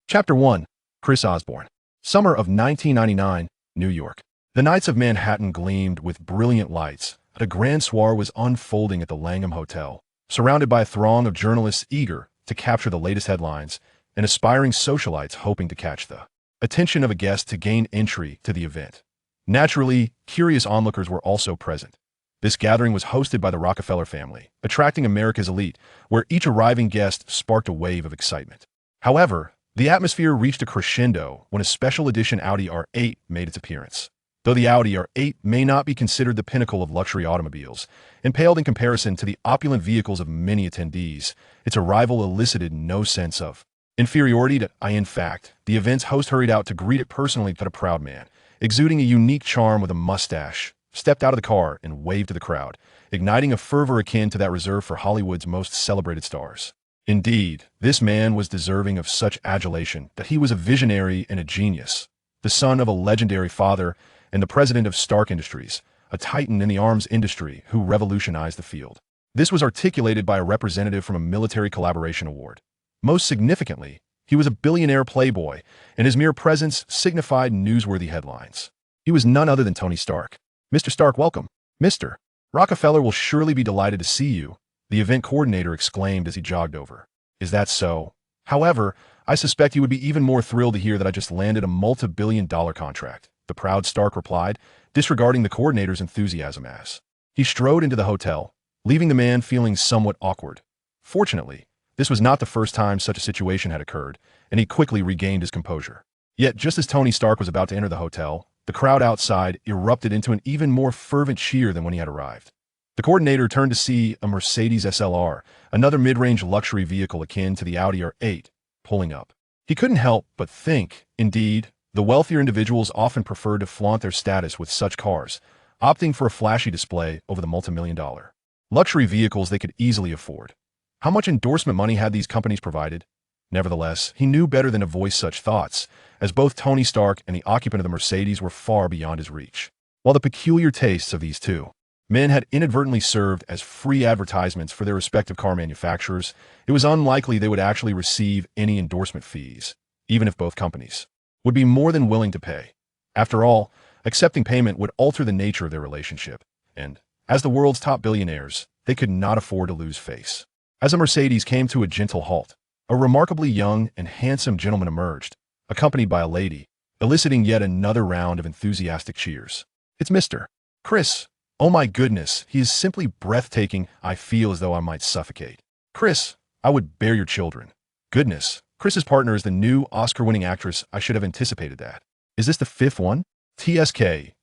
Chapter 1. Chris Osborne. Summer of 1999, New York. The nights of Manhattan gleamed with brilliant lights, and a grand soiree was unfolding at the Langham Hotel, surrounded by a throng of journalists eager to capture the latest headlines and aspiring socialites hoping to catch the attention of a guest to gain entry to the event. Naturally, curious onlookers were also present. This gathering was hosted by the Rockefeller family, attracting America's elite, where each arriving guest sparked a wave of excitement. However, the atmosphere reached a crescendo when a special edition Audi R8 made its appearance. Though the Audi R8 may not be considered the pinnacle of luxury automobiles, impaled in comparison to the opulent vehicles of many attendees, its arrival elicited no sense of inferiority in fact, the event's host hurried out to greet it personally, but a proud man, exuding a unique charm with a mustache, stepped out of the car and waved to the crowd, igniting a fervor akin to that reserved for Hollywood's most celebrated stars. Indeed, this man was deserving of such adulation that he was a visionary and a genius, the son of a legendary father and the president of Stark Industries, a titan in the arms industry who revolutionized the field. This was articulated by a representative from a military collaboration award. Most significantly, he was a billionaire playboy, and his mere presence signified newsworthy headlines. He was none other than Tony Stark. "Mr. Stark, welcome. Mr. Rockefeller will surely be delighted to see you," the event coordinator exclaimed as he jogged over. "Is that so? However, I suspect you would be even more thrilled to hear that I just landed a multi-billion-dollar contract," the proud Stark replied, disregarding the coordinator's enthusiasm as he strode into the hotel, leaving the man feeling somewhat awkward. Fortunately, this was not the first time such a situation had occurred, and he quickly regained his composure. Yet just as Tony Stark was about to enter the hotel, the crowd outside erupted into an even more fervent cheer than when he had arrived. The coordinator turned to see a Mercedes SLR, another mid-range luxury vehicle akin to the Audi R8, pulling up. He couldn't help but think, indeed, the wealthier individuals often preferred to flaunt their status with such cars, opting for a flashy display over the multi-million-dollar luxury vehicles they could easily afford. How much endorsement money had these companies provided? Nevertheless, he knew better than to voice such thoughts, as both Tony Stark and the occupant of the Mercedes were far beyond his reach. While the peculiar tastes of these two men had inadvertently served as free advertisements for their respective car manufacturers, it was unlikely they would actually receive any endorsement fees, even if both companies would be more than willing to pay. After all, accepting payment would alter the nature of their relationship, and, as the world's top billionaires, they could not afford to lose face. As a Mercedes came to a gentle halt, a remarkably young and handsome gentleman emerged, accompanied by a lady, eliciting yet another round of enthusiastic cheers. "It's Mr. Chris. Oh my goodness, he is simply breathtaking. I feel as though I might suffocate. Chris, I would bear your children." Goodness, Chris's partner is the new Oscar-winning actress. I should have anticipated that. Is this the fifth one? TSK.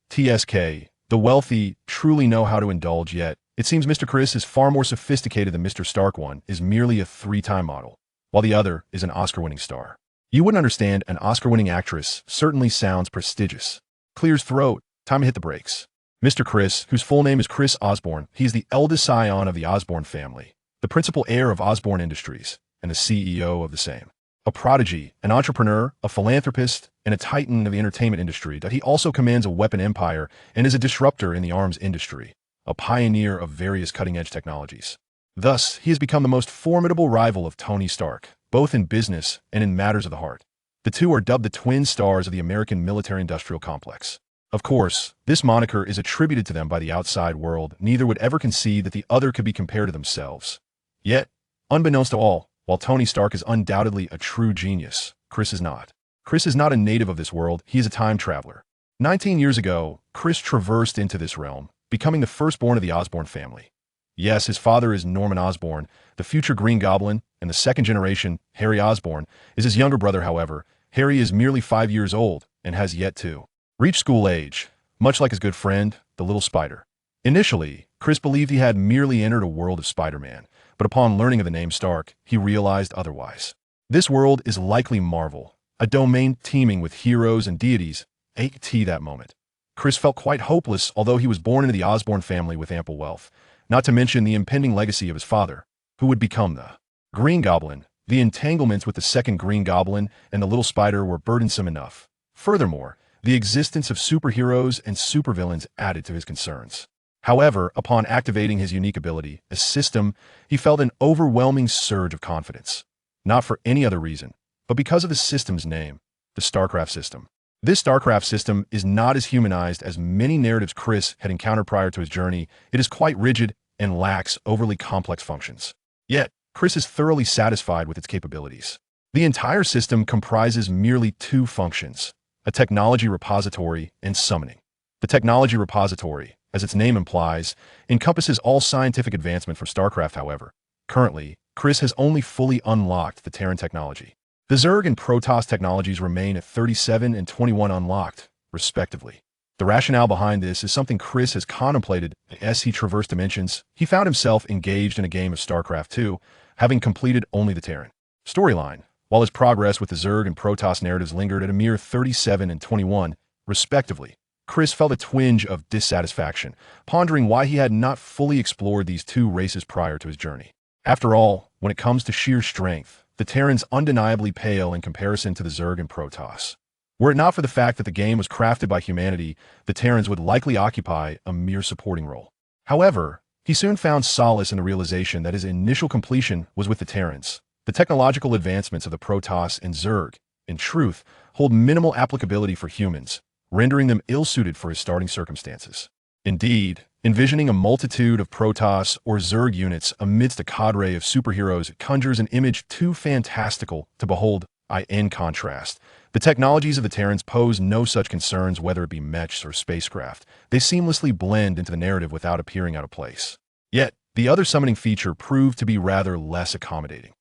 The wealthy truly know how to indulge, yet it seems Mr. Chris is far more sophisticated than Mr. Stark. One is merely a three-time model, while the other is an Oscar-winning star. You wouldn't understand, an Oscar-winning actress certainly sounds prestigious. Clears throat, time to hit the brakes. Mr. Chris, whose full name is Chris Osborne, he is the eldest scion of the Osborne family, the principal heir of Osborne Industries, and the CEO of the same. A prodigy, an entrepreneur, a philanthropist, and a titan of the entertainment industry, that he also commands a weapon empire and is a disruptor in the arms industry, a pioneer of various cutting-edge technologies. Thus, he has become the most formidable rival of Tony Stark, both in business and in matters of the heart. The two are dubbed the twin stars of the American military-industrial complex. Of course, this moniker is attributed to them by the outside world. Neither would ever concede that the other could be compared to themselves. Yet, unbeknownst to all, while Tony Stark is undoubtedly a true genius, Chris is not. Chris is not a native of this world, he is a time traveler. 19 years ago, Chris traversed into this realm, becoming the firstborn of the Osborne family. Yes, his father is Norman Osborn, the future Green Goblin, and the second generation, Harry Osborn, is his younger brother. However, Harry is merely 5 years old and has yet to reach school age, much like his good friend, the little spider. Initially, Chris believed he had merely entered a world of Spider-Man, but upon learning of the name Stark, he realized otherwise. This world is likely Marvel, a domain teeming with heroes and deities. At that moment, Chris felt quite hopeless, although he was born into the Osborne family with ample wealth, not to mention the impending legacy of his father, who would become the Green Goblin. The entanglements with the second Green Goblin and the little spider were burdensome enough. Furthermore, the existence of superheroes and supervillains added to his concerns. However, upon activating his unique ability, a system, he felt an overwhelming surge of confidence. Not for any other reason, but because of the system's name, the StarCraft system. This StarCraft system is not as humanized as many narratives Chris had encountered prior to his journey. It is quite rigid and lacks overly complex functions. Yet, Chris is thoroughly satisfied with its capabilities. The entire system comprises merely two functions: a technology repository and summoning. The technology repository, as its name implies, encompasses all scientific advancement for StarCraft. However, currently, Chris has only fully unlocked the Terran technology. The Zerg and Protoss technologies remain at 37 and 21 unlocked, respectively. The rationale behind this is something Chris has contemplated as he traversed dimensions. He found himself engaged in a game of StarCraft 2, having completed only the Terran storyline, while his progress with the Zerg and Protoss narratives lingered at a mere 37 and 21, respectively. Chris felt a twinge of dissatisfaction, pondering why he had not fully explored these two races prior to his journey. After all, when it comes to sheer strength, the Terrans undeniably pale in comparison to the Zerg and Protoss. Were it not for the fact that the game was crafted by humanity, the Terrans would likely occupy a mere supporting role. However, he soon found solace in the realization that his initial completion was with the Terrans. The technological advancements of the Protoss and Zerg, in truth, hold minimal applicability for humans, rendering them ill-suited for his starting circumstances. Indeed, envisioning a multitude of Protoss or Zerg units amidst a cadre of superheroes conjures an image too fantastical to behold. In contrast, the technologies of the Terrans pose no such concerns, whether it be mechs or spacecraft. They seamlessly blend into the narrative without appearing out of place. Yet, the other summoning feature proved to be rather less accommodating.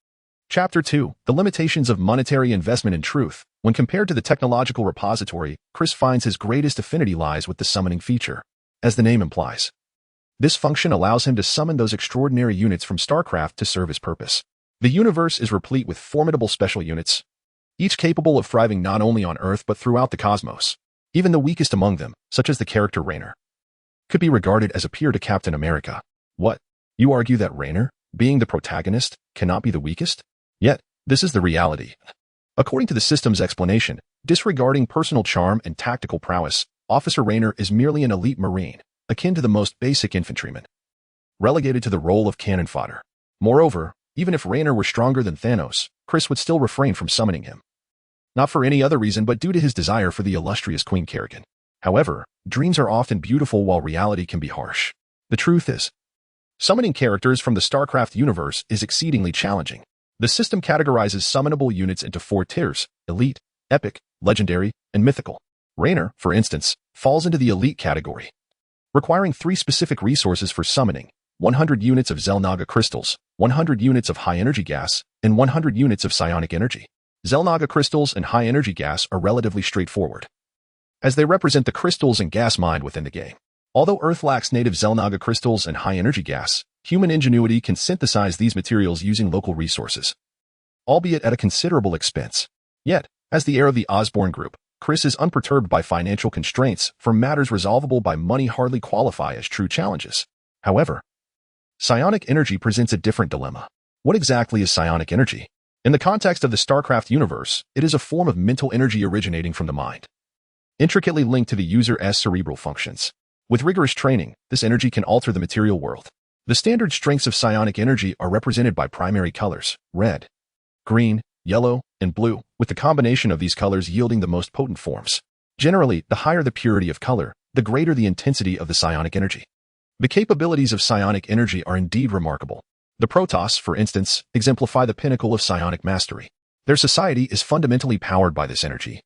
Chapter 2. The limitations of monetary investment in truth. When compared to the technological repository, Chris finds his greatest affinity lies with the summoning feature. As the name implies, this function allows him to summon those extraordinary units from StarCraft to serve his purpose. The universe is replete with formidable special units, each capable of thriving not only on Earth but throughout the cosmos. Even the weakest among them, such as the character Raynor, could be regarded as a peer to Captain America. What? You argue that Raynor, being the protagonist, cannot be the weakest? Yet, this is the reality. According to the system's explanation, disregarding personal charm and tactical prowess, Officer Raynor is merely an elite Marine, akin to the most basic infantryman, relegated to the role of cannon fodder. Moreover, even if Raynor were stronger than Thanos, Chris would still refrain from summoning him. Not for any other reason but due to his desire for the illustrious Queen Kerrigan. However, dreams are often beautiful while reality can be harsh. The truth is, summoning characters from the StarCraft universe is exceedingly challenging. The system categorizes summonable units into 4 tiers: elite, epic, legendary, and mythical. Raynor, for instance, falls into the elite category, requiring 3 specific resources for summoning: 100 units of Xel'Naga crystals, 100 units of high-energy gas, and 100 units of psionic energy. Xel'Naga crystals and high-energy gas are relatively straightforward, as they represent the crystals and gas mined within the game. Although Earth lacks native Xel'Naga crystals and high-energy gas, human ingenuity can synthesize these materials using local resources, albeit at a considerable expense. Yet, as the heir of the Osborne Group, Chris is unperturbed by financial constraints, for matters resolvable by money hardly qualify as true challenges. However, psionic energy presents a different dilemma. What exactly is psionic energy? In the context of the StarCraft universe, it is a form of mental energy originating from the mind, intricately linked to the user's cerebral functions. With rigorous training, this energy can alter the material world. The standard strengths of psionic energy are represented by primary colors: red, green, yellow, and blue, with the combination of these colors yielding the most potent forms. Generally, the higher the purity of color, the greater the intensity of the psionic energy. The capabilities of psionic energy are indeed remarkable. The Protoss, for instance, exemplify the pinnacle of psionic mastery. Their society is fundamentally powered by this energy,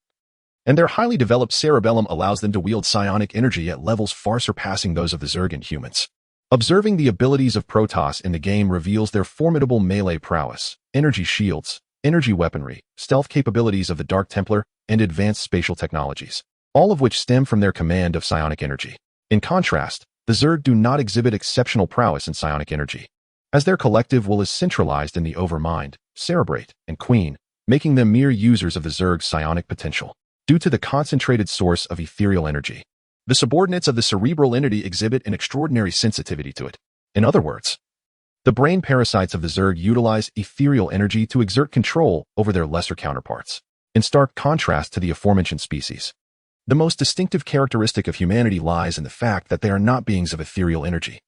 and their highly developed cerebellum allows them to wield psionic energy at levels far surpassing those of the Zerg and humans. Observing the abilities of Protoss in the game reveals their formidable melee prowess, energy shields, energy weaponry, stealth capabilities of the Dark Templar, and advanced spatial technologies, all of which stem from their command of psionic energy. In contrast, the Zerg do not exhibit exceptional prowess in psionic energy, as their collective will is centralized in the Overmind, Cerebrate, and Queen, making them mere users of the Zerg's psionic potential. Due to the concentrated source of ethereal energy, the subordinates of the cerebral entity exhibit an extraordinary sensitivity to it. In other words, the brain parasites of the Zerg utilize ethereal energy to exert control over their lesser counterparts. In stark contrast to the aforementioned species, the most distinctive characteristic of humanity lies in the fact that they are not beings of ethereal energy.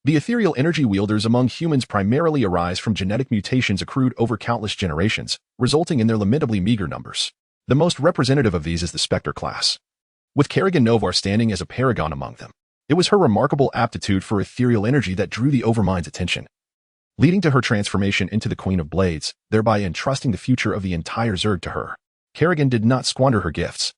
The ethereal energy wielders among humans primarily arise from genetic mutations accrued over countless generations, resulting in their lamentably meager numbers. The most representative of these is the Spectre class, with Kerrigan Novar standing as a paragon among them. It was her remarkable aptitude for ethereal energy that drew the Overmind's attention, leading to her transformation into the Queen of Blades, thereby entrusting the future of the entire Zerg to her. Kerrigan did not squander her gifts.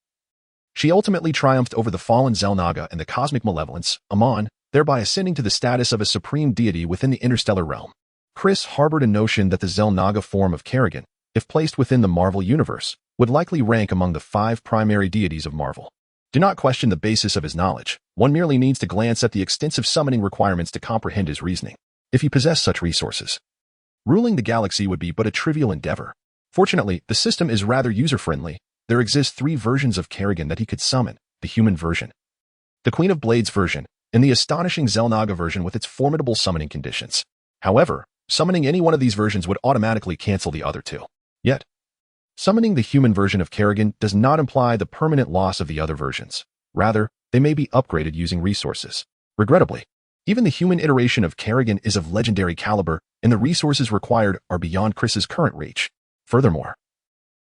She ultimately triumphed over the fallen Xel'Naga and the cosmic malevolence, Amon, thereby ascending to the status of a supreme deity within the interstellar realm. Chris harbored a notion that the Xel'Naga form of Kerrigan, if placed within the Marvel Universe, would likely rank among the 5 primary deities of Marvel. Do not question the basis of his knowledge. One merely needs to glance at the extensive summoning requirements to comprehend his reasoning. If he possessed such resources, ruling the galaxy would be but a trivial endeavor. Fortunately, the system is rather user-friendly. There exist 3 versions of Kerrigan that he could summon: the human version, the Queen of Blades version, and the astonishing Xel'Naga version with its formidable summoning conditions. However, summoning any one of these versions would automatically cancel the other 2. Yet, summoning the human version of Kerrigan does not imply the permanent loss of the other versions. Rather, they may be upgraded using resources. Regrettably, even the human iteration of Kerrigan is of legendary caliber, and the resources required are beyond Chris's current reach. Furthermore,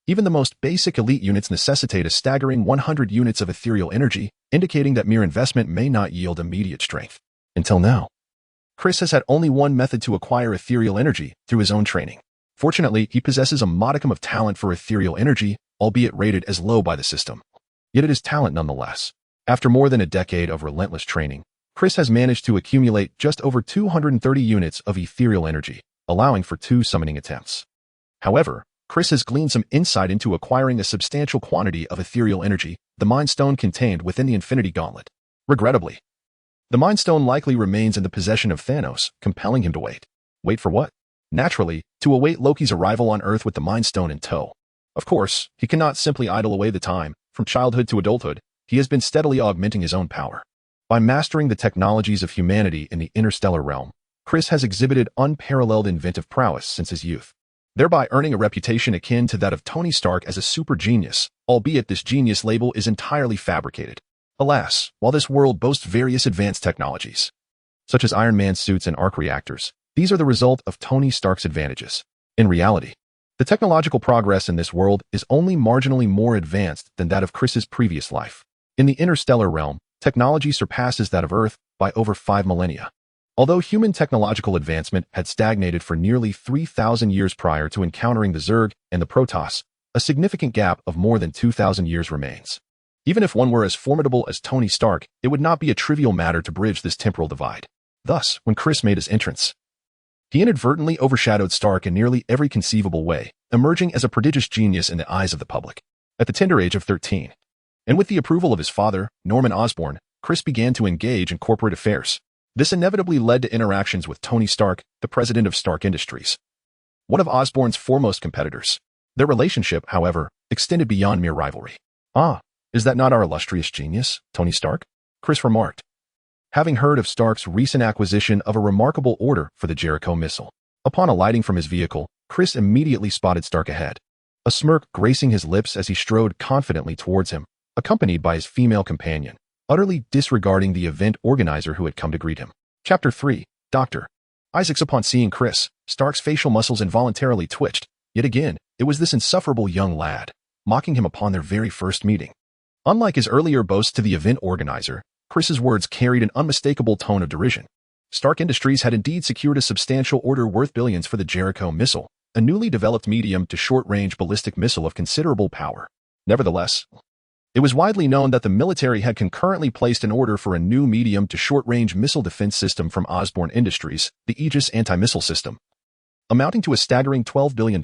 even the most basic elite units necessitate a staggering 100 units of ethereal energy, indicating that mere investment may not yield immediate strength. Until now, Chris has had only one method to acquire ethereal energy: through his own training. Fortunately, he possesses a modicum of talent for ethereal energy, albeit rated as low by the system. Yet it is talent nonetheless. After more than a decade of relentless training, Chris has managed to accumulate just over 230 units of ethereal energy, allowing for 2 summoning attempts. However, Chris has gleaned some insight into acquiring a substantial quantity of ethereal energy, the Mind Stone contained within the Infinity Gauntlet. Regrettably, the Mind Stone likely remains in the possession of Thanos, compelling him to wait. Wait for what? Naturally, to await Loki's arrival on Earth with the Mind Stone in tow. Of course, he cannot simply idle away the time. From childhood to adulthood, he has been steadily augmenting his own power. By mastering the technologies of humanity in the interstellar realm, Chris has exhibited unparalleled inventive prowess since his youth, thereby earning a reputation akin to that of Tony Stark as a super genius, albeit this genius label is entirely fabricated. Alas, while this world boasts various advanced technologies, such as Iron Man suits and arc reactors, these are the result of Tony Stark's advantages. In reality, the technological progress in this world is only marginally more advanced than that of Chris's previous life. In the interstellar realm, technology surpasses that of Earth by over 5 millennia. Although human technological advancement had stagnated for nearly 3,000 years prior to encountering the Zerg and the Protoss, a significant gap of more than 2,000 years remains. Even if one were as formidable as Tony Stark, it would not be a trivial matter to bridge this temporal divide. Thus, when Chris made his entrance, he inadvertently overshadowed Stark in nearly every conceivable way, emerging as a prodigious genius in the eyes of the public. At the tender age of 13, and with the approval of his father, Norman Osborn, Chris began to engage in corporate affairs. This inevitably led to interactions with Tony Stark, the president of Stark Industries, one of Osborn's foremost competitors. Their relationship, however, extended beyond mere rivalry. "Ah, is that not our illustrious genius, Tony Stark?" Chris remarked, having heard of Stark's recent acquisition of a remarkable order for the Jericho missile. Upon alighting from his vehicle, Chris immediately spotted Stark ahead, a smirk gracing his lips as he strode confidently towards him, accompanied by his female companion, utterly disregarding the event organizer who had come to greet him. Chapter 3, Dr. Isaacs. Upon seeing Chris, Stark's facial muscles involuntarily twitched. Yet again, it was this insufferable young lad, mocking him upon their very first meeting. Unlike his earlier boasts to the event organizer, Chris's words carried an unmistakable tone of derision. Stark Industries had indeed secured a substantial order worth billions for the Jericho missile, a newly developed medium to short-range ballistic missile of considerable power. Nevertheless, it was widely known that the military had concurrently placed an order for a new medium to short-range missile defense system from Osborn Industries, the Aegis anti-missile system, amounting to a staggering $12 billion.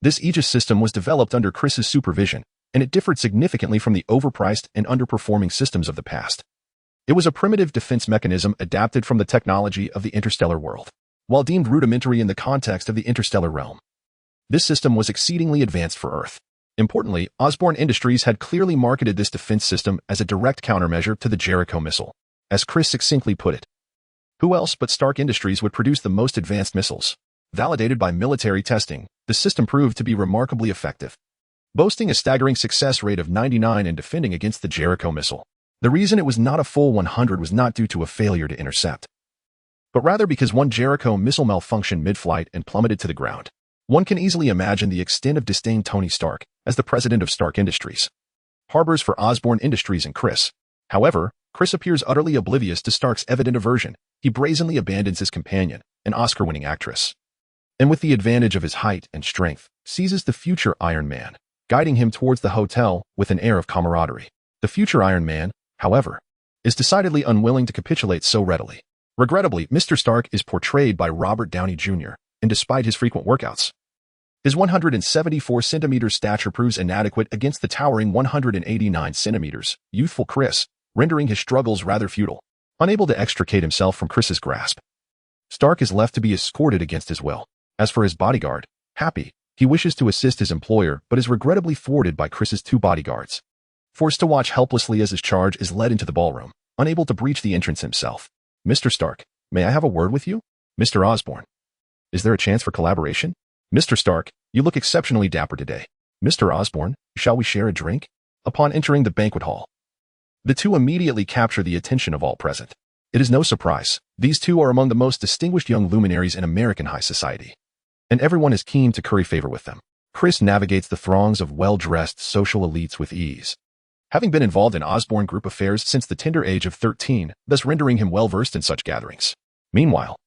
This Aegis system was developed under Chris's supervision, and it differed significantly from the overpriced and underperforming systems of the past. It was a primitive defense mechanism adapted from the technology of the interstellar world. While deemed rudimentary in the context of the interstellar realm, this system was exceedingly advanced for Earth. Importantly, Osborn Industries had clearly marketed this defense system as a direct countermeasure to the Jericho missile. As Chris succinctly put it, who else but Stark Industries would produce the most advanced missiles? Validated by military testing, the system proved to be remarkably effective, boasting a staggering success rate of 99 in defending against the Jericho missile. The reason it was not a full 100 was not due to a failure to intercept, but rather because one Jericho missile malfunctioned mid-flight and plummeted to the ground. One can easily imagine the extent of disdain Tony Stark, as the president of Stark Industries, harbors for Osborn Industries and Chris. However, Chris appears utterly oblivious to Stark's evident aversion. He brazenly abandons his companion, an Oscar-winning actress, and with the advantage of his height and strength, seizes the future Iron Man, guiding him towards the hotel with an air of camaraderie. The future Iron Man, however, is decidedly unwilling to capitulate so readily. Regrettably, Mr. Stark is portrayed by Robert Downey Jr., and despite his frequent workouts, his 174 centimeters stature proves inadequate against the towering 189 centimeters youthful Chris, rendering his struggles rather futile. Unable to extricate himself from Chris's grasp, Stark is left to be escorted against his will. As for his bodyguard, Happy, he wishes to assist his employer but is regrettably thwarted by Chris's two bodyguards. Forced to watch helplessly as his charge is led into the ballroom, unable to breach the entrance himself. Mr. Stark, may I have a word with you? Mr. Osborn. Is there a chance for collaboration? Mr. Stark, you look exceptionally dapper today. Mr. Osborn, shall we share a drink? Upon entering the banquet hall, the two immediately capture the attention of all present. It is no surprise, these two are among the most distinguished young luminaries in American high society, and everyone is keen to curry favor with them. Chris navigates the throngs of well-dressed social elites with ease, having been involved in Osborn group affairs since the tender age of 13, thus rendering him well-versed in such gatherings. Meanwhile,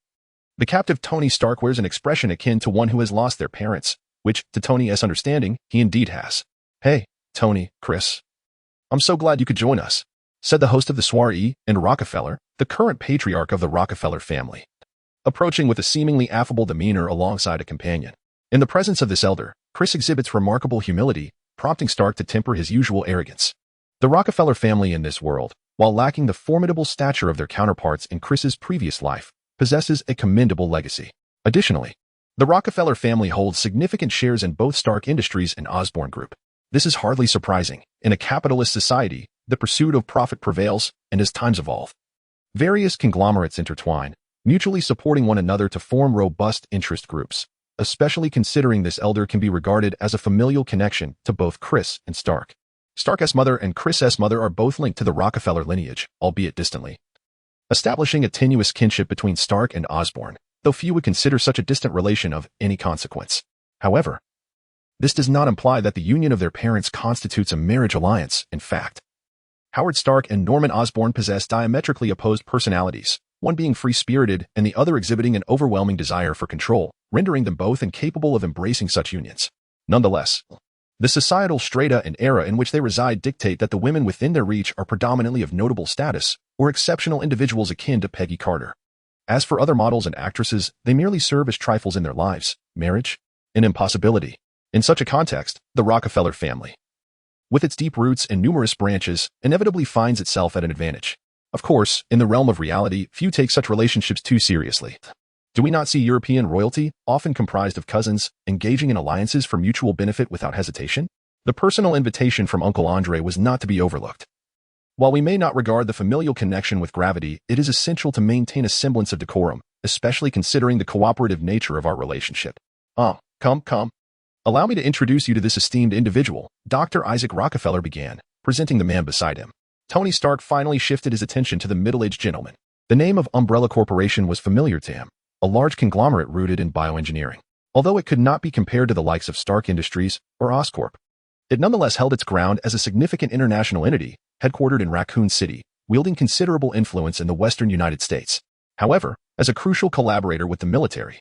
the captive Tony Stark wears an expression akin to one who has lost their parents, which, to Tony's understanding, he indeed has. Hey, Tony, Chris. I'm so glad you could join us, said the host of the soiree, and Rockefeller, the current patriarch of the Rockefeller family, approaching with a seemingly affable demeanor alongside a companion. In the presence of this elder, Chris exhibits remarkable humility, prompting Stark to temper his usual arrogance. The Rockefeller family in this world, while lacking the formidable stature of their counterparts in Chris's previous life, possesses a commendable legacy. Additionally, the Rockefeller family holds significant shares in both Stark Industries and Osborn Group. This is hardly surprising. In a capitalist society, the pursuit of profit prevails, and as times evolve, various conglomerates intertwine, mutually supporting one another to form robust interest groups. Especially considering this elder can be regarded as a familial connection to both Chris and Stark. Stark's mother and Chris's mother are both linked to the Rockefeller lineage, albeit distantly, establishing a tenuous kinship between Stark and Osborn, though few would consider such a distant relation of any consequence. However, this does not imply that the union of their parents constitutes a marriage alliance. In fact, Howard Stark and Norman Osborn possess diametrically opposed personalities, one being free-spirited and the other exhibiting an overwhelming desire for control, rendering them both incapable of embracing such unions. Nonetheless, the societal strata and era in which they reside dictate that the women within their reach are predominantly of notable status or exceptional individuals akin to Peggy Carter. As for other models and actresses, they merely serve as trifles in their lives, marriage, an impossibility. In such a context, the Rockefeller family, with its deep roots and numerous branches, inevitably finds itself at an advantage. Of course, in the realm of reality, few take such relationships too seriously. Do we not see European royalty, often comprised of cousins, engaging in alliances for mutual benefit without hesitation? The personal invitation from Uncle Andre was not to be overlooked. While we may not regard the familial connection with gravity, it is essential to maintain a semblance of decorum, especially considering the cooperative nature of our relationship. Come. Allow me to introduce you to this esteemed individual, Dr. Isaac Rockefeller began, presenting the man beside him. Tony Stark finally shifted his attention to the middle-aged gentleman. The name of Umbrella Corporation was familiar to him, a large conglomerate rooted in bioengineering. Although it could not be compared to the likes of Stark Industries or Oscorp, it nonetheless held its ground as a significant international entity, headquartered in Raccoon City, wielding considerable influence in the western United States. However, as a crucial collaborator with the military,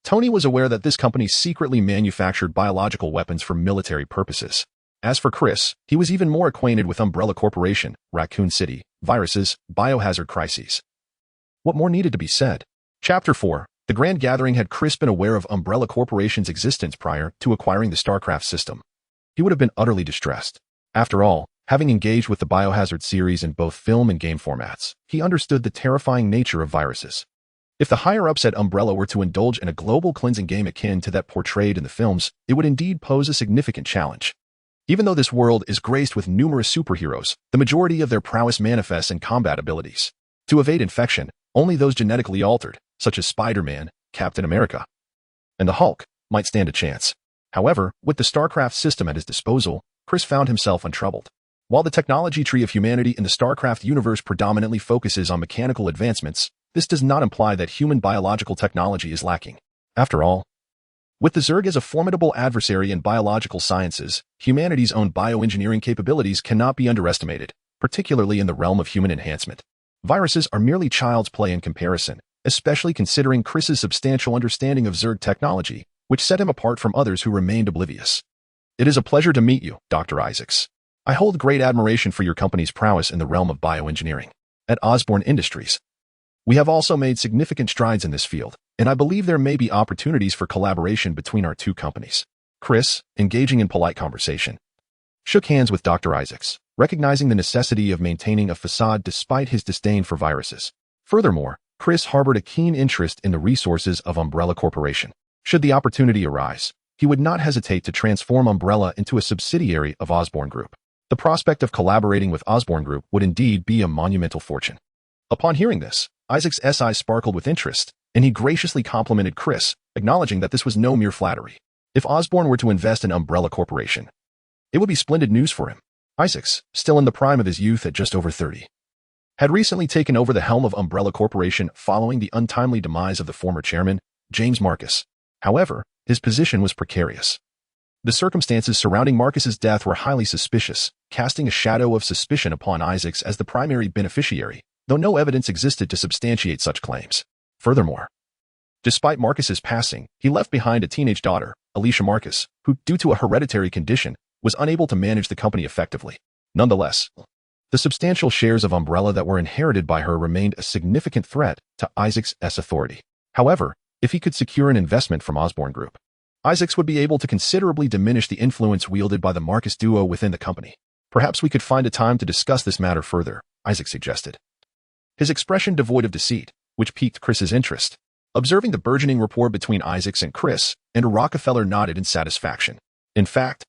Tony was aware that this company secretly manufactured biological weapons for military purposes. As for Chris, he was even more acquainted with Umbrella Corporation, Raccoon City, viruses, biohazard crises. What more needed to be said? Chapter 4. The Grand Gathering. Had Chris been aware of Umbrella Corporation's existence prior to acquiring the StarCraft system, he would have been utterly distressed. After all, having engaged with the Biohazard series in both film and game formats, he understood the terrifying nature of viruses. If the higher-ups at Umbrella were to indulge in a global cleansing game akin to that portrayed in the films, it would indeed pose a significant challenge. Even though this world is graced with numerous superheroes, the majority of their prowess manifests in combat abilities. To evade infection, only those genetically altered, such as Spider-Man, Captain America, and the Hulk, might stand a chance. However, with the StarCraft system at his disposal, Chris found himself untroubled. While the technology tree of humanity in the StarCraft universe predominantly focuses on mechanical advancements, this does not imply that human biological technology is lacking. After all, with the Zerg as a formidable adversary in biological sciences, humanity's own bioengineering capabilities cannot be underestimated, particularly in the realm of human enhancement. Viruses are merely child's play in comparison, especially considering Chris's substantial understanding of Zerg technology, which set him apart from others who remained oblivious. It is a pleasure to meet you, Dr. Isaacs. I hold great admiration for your company's prowess in the realm of bioengineering. At Osborne Industries, we have also made significant strides in this field, and I believe there may be opportunities for collaboration between our two companies. Chris, engaging in polite conversation, shook hands with Dr. Isaacs, recognizing the necessity of maintaining a facade despite his disdain for viruses. Furthermore, Chris harbored a keen interest in the resources of Umbrella Corporation. Should the opportunity arise, he would not hesitate to transform Umbrella into a subsidiary of Osborne Group. The prospect of collaborating with Osborne Group would indeed be a monumental fortune. Upon hearing this, Isaac's eyes sparkled with interest, and he graciously complimented Chris, acknowledging that this was no mere flattery. If Osborne were to invest in Umbrella Corporation, it would be splendid news for him. Isaacs, still in the prime of his youth at just over 30, had recently taken over the helm of Umbrella Corporation following the untimely demise of the former chairman, James Marcus. However, his position was precarious. The circumstances surrounding Marcus's death were highly suspicious, casting a shadow of suspicion upon Isaacs as the primary beneficiary, though no evidence existed to substantiate such claims. Furthermore, despite Marcus's passing, he left behind a teenage daughter, Alicia Marcus, who, due to a hereditary condition, was unable to manage the company effectively. Nonetheless, the substantial shares of Umbrella that were inherited by her remained a significant threat to Isaac's authority. However, if he could secure an investment from Osborne Group, Isaacs would be able to considerably diminish the influence wielded by the Marcus duo within the company. Perhaps we could find a time to discuss this matter further, Isaac suggested, his expression devoid of deceit, which piqued Chris's interest. Observing the burgeoning rapport between Isaacs and Chris, and Rockefeller nodded in satisfaction. In fact,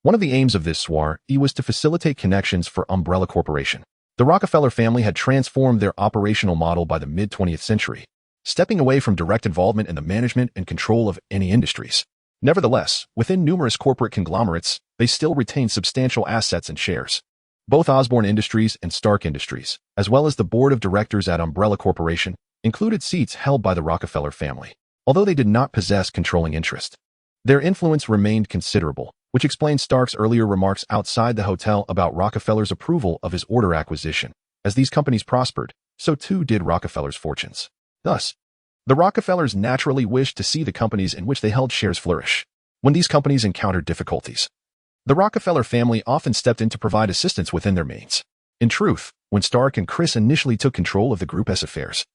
one of the aims of this soiree was to facilitate connections for Umbrella Corporation. The Rockefeller family had transformed their operational model by the mid-20th century, stepping away from direct involvement in the management and control of any industries. Nevertheless, within numerous corporate conglomerates, they still retained substantial assets and shares. Both Osborne Industries and Stark Industries, as well as the board of directors at Umbrella Corporation, included seats held by the Rockefeller family. Although they did not possess controlling interest, their influence remained considerable, which explains Stark's earlier remarks outside the hotel about Rockefeller's approval of his order acquisition. As these companies prospered, so too did Rockefeller's fortunes. Thus, the Rockefellers naturally wished to see the companies in which they held shares flourish. When these companies encountered difficulties, the Rockefeller family often stepped in to provide assistance within their means. In truth, when Stark and Chris initially took control of the group's affairs,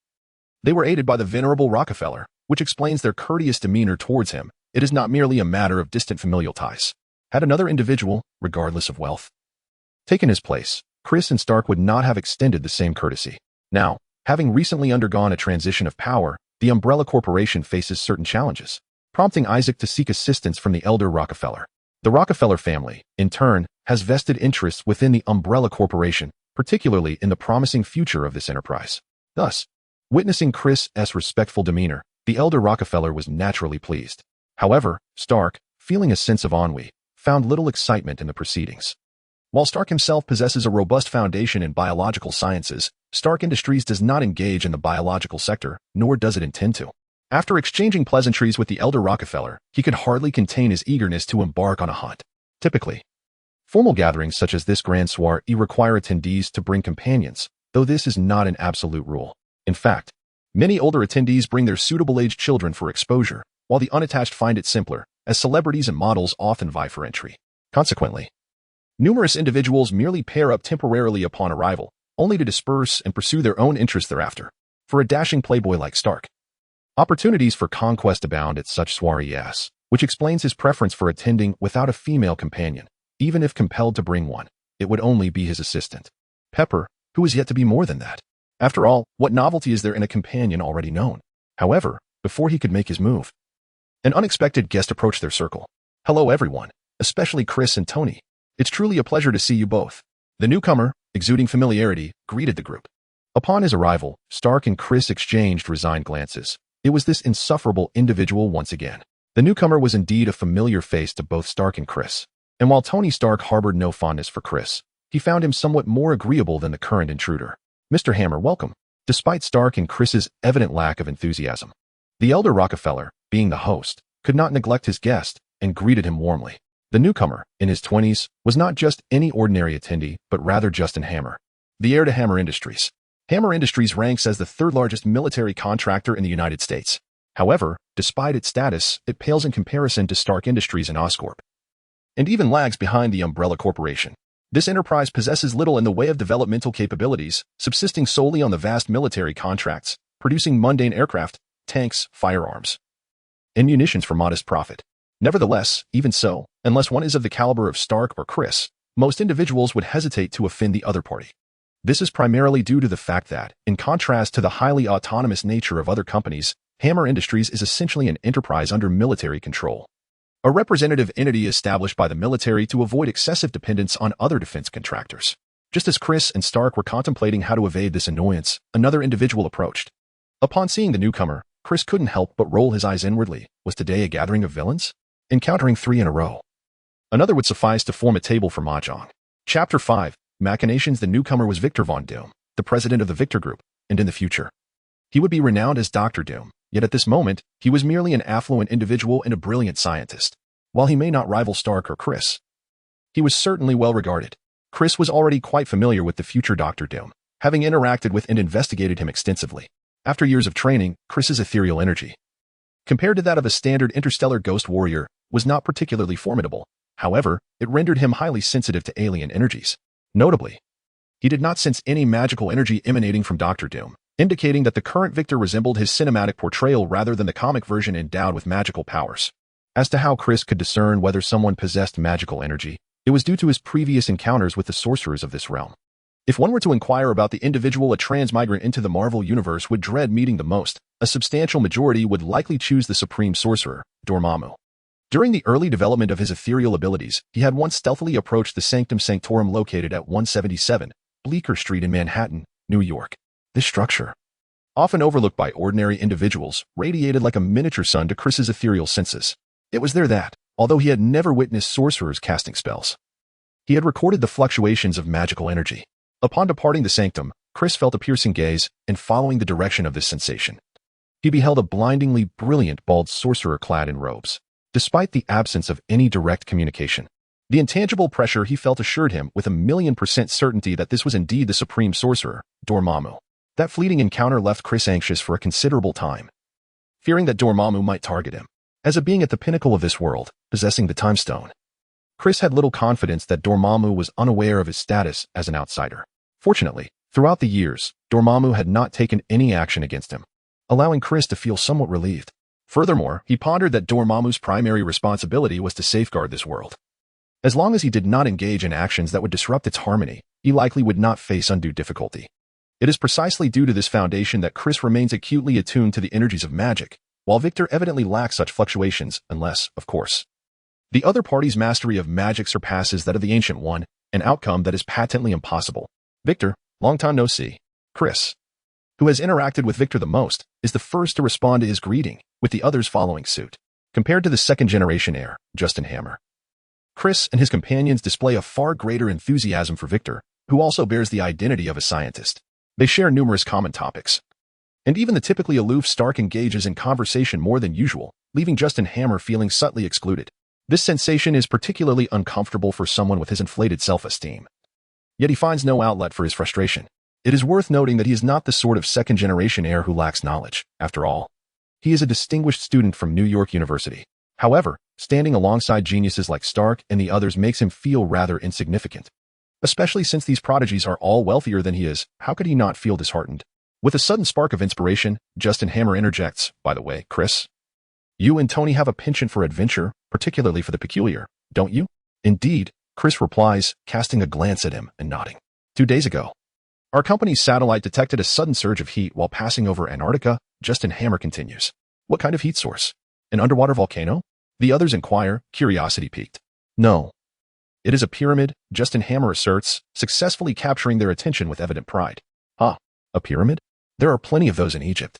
they were aided by the venerable Rockefeller, which explains their courteous demeanor towards him. It is not merely a matter of distant familial ties. Had another individual, regardless of wealth, taken his place, Chris and Stark would not have extended the same courtesy. Now, having recently undergone a transition of power, the Umbrella Corporation faces certain challenges, prompting Isaac to seek assistance from the elder Rockefeller. The Rockefeller family, in turn, has vested interests within the Umbrella Corporation, particularly in the promising future of this enterprise. Thus, witnessing Chris's respectful demeanor, the elder Rockefeller was naturally pleased. However, Stark, feeling a sense of ennui, found little excitement in the proceedings. While Stark himself possesses a robust foundation in biological sciences, Stark Industries does not engage in the biological sector, nor does it intend to. After exchanging pleasantries with the elder Rockefeller, he could hardly contain his eagerness to embark on a hunt. Typically, formal gatherings such as this grand soiree require attendees to bring companions, though this is not an absolute rule. In fact, many older attendees bring their suitable-aged children for exposure, while the unattached find it simpler, as celebrities and models often vie for entry. Consequently, numerous individuals merely pair up temporarily upon arrival, only to disperse and pursue their own interests thereafter. For a dashing playboy like Stark, opportunities for conquest abound at such soirees, which explains his preference for attending without a female companion. Even if compelled to bring one, it would only be his assistant, Pepper, who is yet to be more than that. After all, what novelty is there in a companion already known? However, before he could make his move, an unexpected guest approached their circle. "Hello everyone, especially Chris and Tony. It's truly a pleasure to see you both." The newcomer, exuding familiarity, greeted the group. Upon his arrival, Stark and Chris exchanged resigned glances. It was this insufferable individual once again. The newcomer was indeed a familiar face to both Stark and Chris. And while Tony Stark harbored no fondness for Chris, he found him somewhat more agreeable than the current intruder. "Mr. Hammer, welcome." despite Stark and Chris's evident lack of enthusiasm. The elder Rockefeller, being the host, could not neglect his guest and greeted him warmly. The newcomer, in his 20s, was not just any ordinary attendee, but rather Justin Hammer, the heir to Hammer Industries. Hammer Industries ranks as the third-largest military contractor in the United States. However, despite its status, it pales in comparison to Stark Industries and Oscorp, and even lags behind the Umbrella Corporation. This enterprise possesses little in the way of developmental capabilities, subsisting solely on the vast military contracts, producing mundane aircraft, tanks, firearms, and munitions for modest profit. Nevertheless, even so, unless one is of the caliber of Stark or Chris, most individuals would hesitate to offend the other party. This is primarily due to the fact that, in contrast to the highly autonomous nature of other companies, Hammer Industries is essentially an enterprise under military control, a representative entity established by the military to avoid excessive dependence on other defense contractors. Just as Chris and Stark were contemplating how to evade this annoyance, another individual approached. Upon seeing the newcomer, Chris couldn't help but roll his eyes inwardly. Was today a gathering of villains? Encountering 3 in a row. Another would suffice to form a table for mahjong. Chapter 5. Machinations. The newcomer was Victor Von Doom, the president of the Victor Group, and in the future, he would be renowned as Dr. Doom. Yet at this moment, he was merely an affluent individual and a brilliant scientist. While he may not rival Stark or Chris, he was certainly well regarded. Chris was already quite familiar with the future Dr. Doom, having interacted with and investigated him extensively. After years of training, Chris's ethereal energy, compared to that of a standard interstellar ghost warrior, was not particularly formidable. However, it rendered him highly sensitive to alien energies. Notably, he did not sense any magical energy emanating from Dr. Doom, indicating that the current Victor resembled his cinematic portrayal rather than the comic version endowed with magical powers. As to how Chris could discern whether someone possessed magical energy, it was due to his previous encounters with the sorcerers of this realm. If one were to inquire about the individual a transmigrant into the Marvel Universe would dread meeting the most, a substantial majority would likely choose the supreme sorcerer, Dormammu. During the early development of his ethereal abilities, he had once stealthily approached the Sanctum Sanctorum located at 177 Bleecker Street in Manhattan, New York. This structure, often overlooked by ordinary individuals, radiated like a miniature sun to Chris's ethereal senses. It was there that, although he had never witnessed sorcerers casting spells, he had recorded the fluctuations of magical energy. Upon departing the sanctum, Chris felt a piercing gaze, and following the direction of this sensation, he beheld a blindingly brilliant bald sorcerer clad in robes. Despite the absence of any direct communication, the intangible pressure he felt assured him with 1,000,000% certainty that this was indeed the supreme sorcerer, Dormammu. That fleeting encounter left Chris anxious for a considerable time, fearing that Dormammu might target him. As a being at the pinnacle of this world, possessing the Time Stone, Chris had little confidence that Dormammu was unaware of his status as an outsider. Fortunately, throughout the years, Dormammu had not taken any action against him, allowing Chris to feel somewhat relieved. Furthermore, he pondered that Dormammu's primary responsibility was to safeguard this world. As long as he did not engage in actions that would disrupt its harmony, he likely would not face undue difficulty. It is precisely due to this foundation that Chris remains acutely attuned to the energies of magic, while Victor evidently lacks such fluctuations unless, of course, the other party's mastery of magic surpasses that of the Ancient One, an outcome that is patently impossible. Victor, long time no see. Chris, who has interacted with Victor the most, is the first to respond to his greeting, with the others following suit. Compared to the second-generation heir, Justin Hammer, Chris and his companions display a far greater enthusiasm for Victor, who also bears the identity of a scientist. They share numerous common topics, and even the typically aloof Stark engages in conversation more than usual, leaving Justin Hammer feeling subtly excluded. This sensation is particularly uncomfortable for someone with his inflated self-esteem. Yet he finds no outlet for his frustration. It is worth noting that he is not the sort of second-generation heir who lacks knowledge. After all, he is a distinguished student from New York University. However, standing alongside geniuses like Stark and the others makes him feel rather insignificant. Especially since these prodigies are all wealthier than he is, how could he not feel disheartened? With a sudden spark of inspiration, Justin Hammer interjects, "By the way, Chris, you and Tony have a penchant for adventure, particularly for the peculiar, don't you?" "Indeed," Chris replies, casting a glance at him and nodding. 2 days ago, our company's satellite detected a sudden surge of heat while passing over Antarctica. Justin Hammer continues. "What kind of heat source? An underwater volcano?" The others inquire, curiosity piqued. "No. It is a pyramid," Justin Hammer asserts, successfully capturing their attention with evident pride. "Ah, a pyramid? There are plenty of those in Egypt."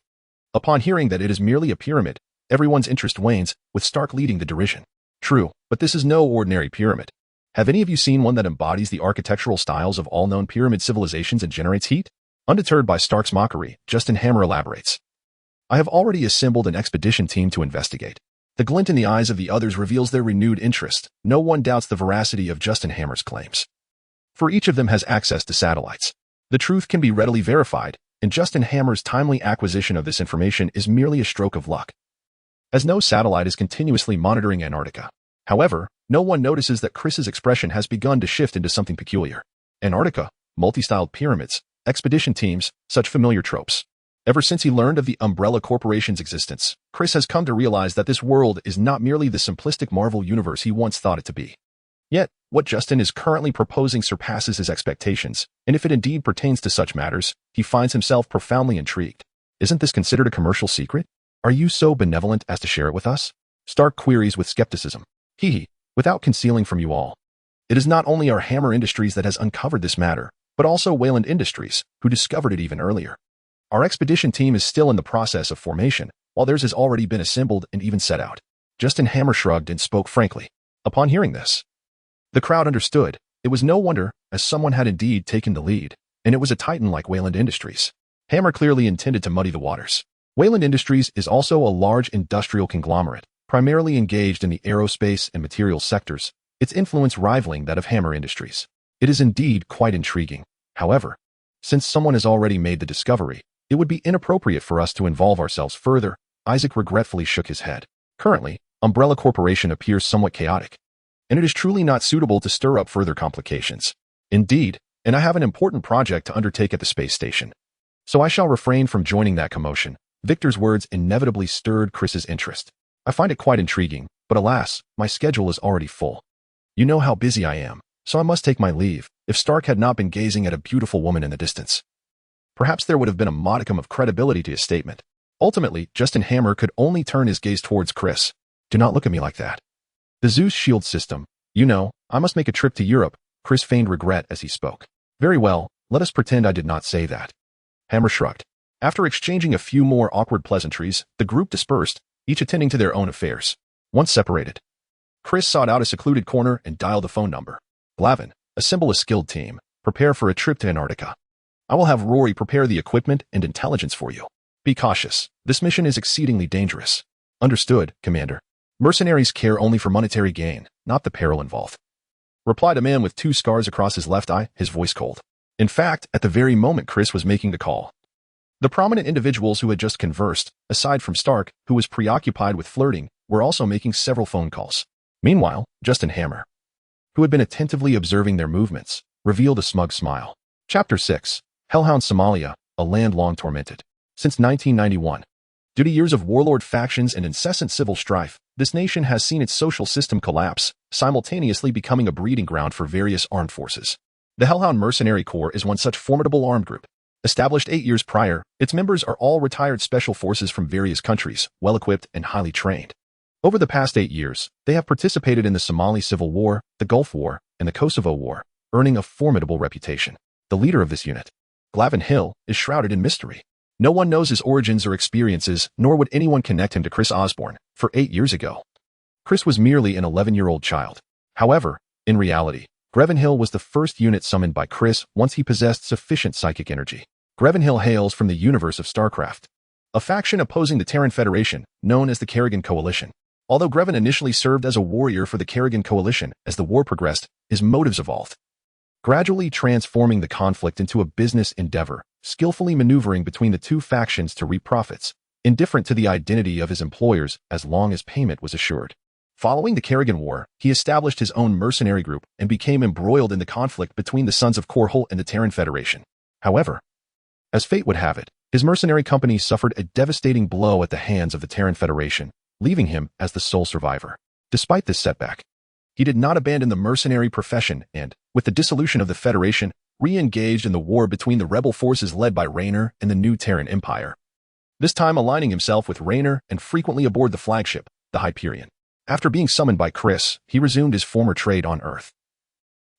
Upon hearing that it is merely a pyramid, everyone's interest wanes, with Stark leading the derision. "True, but this is no ordinary pyramid. Have any of you seen one that embodies the architectural styles of all known pyramid civilizations and generates heat?" Undeterred by Stark's mockery, Justin Hammer elaborates. I have already assembled an expedition team to investigate. The glint in the eyes of the others reveals their renewed interest. No one doubts the veracity of Justin Hammer's claims. For each of them has access to satellites. The truth can be readily verified, and Justin Hammer's timely acquisition of this information is merely a stroke of luck, as no satellite is continuously monitoring Antarctica. However, no one notices that Chris's expression has begun to shift into something peculiar. Antarctica, multi-styled pyramids, expedition teams, such familiar tropes. Ever since he learned of the Umbrella Corporation's existence, Chris has come to realize that this world is not merely the simplistic Marvel universe he once thought it to be. Yet, what Justin is currently proposing surpasses his expectations, and if it indeed pertains to such matters, he finds himself profoundly intrigued. Isn't this considered a commercial secret? Are you so benevolent as to share it with us? Stark queries with skepticism. Without concealing from you all. It is not only our Hammer Industries that has uncovered this matter, but also Wayland Industries, who discovered it even earlier. Our expedition team is still in the process of formation, while theirs has already been assembled and even set out. Justin Hammer shrugged and spoke frankly. Upon hearing this, the crowd understood. It was no wonder, as someone had indeed taken the lead, and it was a titan like Wayland Industries. Hammer clearly intended to muddy the waters. Wayland Industries is also a large industrial conglomerate, primarily engaged in the aerospace and materials sectors, its influence rivaling that of Hammer Industries. It is indeed quite intriguing. However, since someone has already made the discovery, it would be inappropriate for us to involve ourselves further. Isaac regretfully shook his head. Currently, Umbrella Corporation appears somewhat chaotic, and it is truly not suitable to stir up further complications. Indeed, and I have an important project to undertake at the space station, so I shall refrain from joining that commotion. Victor's words inevitably stirred Chris's interest. I find it quite intriguing, but alas, my schedule is already full. You know how busy I am, so I must take my leave. If Stark had not been gazing at a beautiful woman in the distance, perhaps there would have been a modicum of credibility to his statement. Ultimately, Justin Hammer could only turn his gaze towards Chris. Do not look at me like that. The Zeus shield system. You know, I must make a trip to Europe. Chris feigned regret as he spoke. Very well, let us pretend I did not say that. Hammer shrugged. After exchanging a few more awkward pleasantries, the group dispersed, each attending to their own affairs. Once separated, Chris sought out a secluded corner and dialed a phone number. Glavin, assemble a skilled team. Prepare for a trip to Antarctica. I will have Rory prepare the equipment and intelligence for you. Be cautious. This mission is exceedingly dangerous. Understood, Commander. Mercenaries care only for monetary gain, not the peril involved. Replied a man with 2 scars across his left eye, his voice cold. In fact, at the very moment Chris was making the call, the prominent individuals who had just conversed, aside from Stark, who was preoccupied with flirting, were also making several phone calls. Meanwhile, Justin Hammer, who had been attentively observing their movements, revealed a smug smile. Chapter 6. Hellhound Somalia, a land long tormented. Since 1991. Due to years of warlord factions and incessant civil strife, this nation has seen its social system collapse, simultaneously becoming a breeding ground for various armed forces. The Hellhound Mercenary Corps is one such formidable armed group. Established 8 years prior, its members are all retired special forces from various countries, well-equipped and highly trained. Over the past 8 years, they have participated in the Somali Civil War, the Gulf War, and the Kosovo War, earning a formidable reputation. The leader of this unit, Glavin Hill, is shrouded in mystery. No one knows his origins or experiences, nor would anyone connect him to Chris Osborne, for 8 years ago. Chris was merely an 11-year-old child. However, in reality, Glavin Hill was the first unit summoned by Chris once he possessed sufficient psychic energy. Glavin Hill hails from the universe of StarCraft, a faction opposing the Terran Federation, known as the Kerrigan Coalition. Although Glavin initially served as a warrior for the Kerrigan Coalition, as the war progressed, his motives evolved, gradually transforming the conflict into a business endeavor, skillfully maneuvering between the two factions to reap profits, indifferent to the identity of his employers as long as payment was assured. Following the Kerrigan War, he established his own mercenary group and became embroiled in the conflict between the Sons of Korhul and the Terran Federation. However, as fate would have it, his mercenary company suffered a devastating blow at the hands of the Terran Federation, leaving him as the sole survivor. Despite this setback, he did not abandon the mercenary profession and, with the dissolution of the Federation, re-engaged in the war between the rebel forces led by Raynor and the new Terran Empire. This time aligning himself with Raynor and frequently aboard the flagship, the Hyperion. After being summoned by Chris, he resumed his former trade on Earth,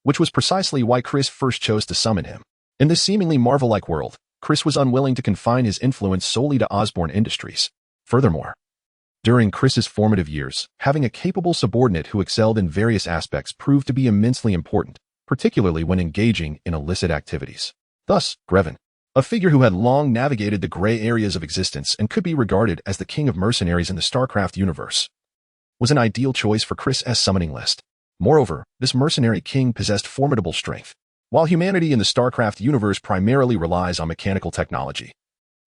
which was precisely why Chris first chose to summon him. In this seemingly Marvel-like world, Chris was unwilling to confine his influence solely to Osborne Industries. Furthermore, during Chris's formative years, having a capable subordinate who excelled in various aspects proved to be immensely important, particularly when engaging in illicit activities. Thus, Glavin, A figure who had long navigated the gray areas of existence and could be regarded as the king of mercenaries in the StarCraft universe, was an ideal choice for Chris's summoning list. Moreover, this mercenary king possessed formidable strength. While humanity in the StarCraft universe primarily relies on mechanical technology,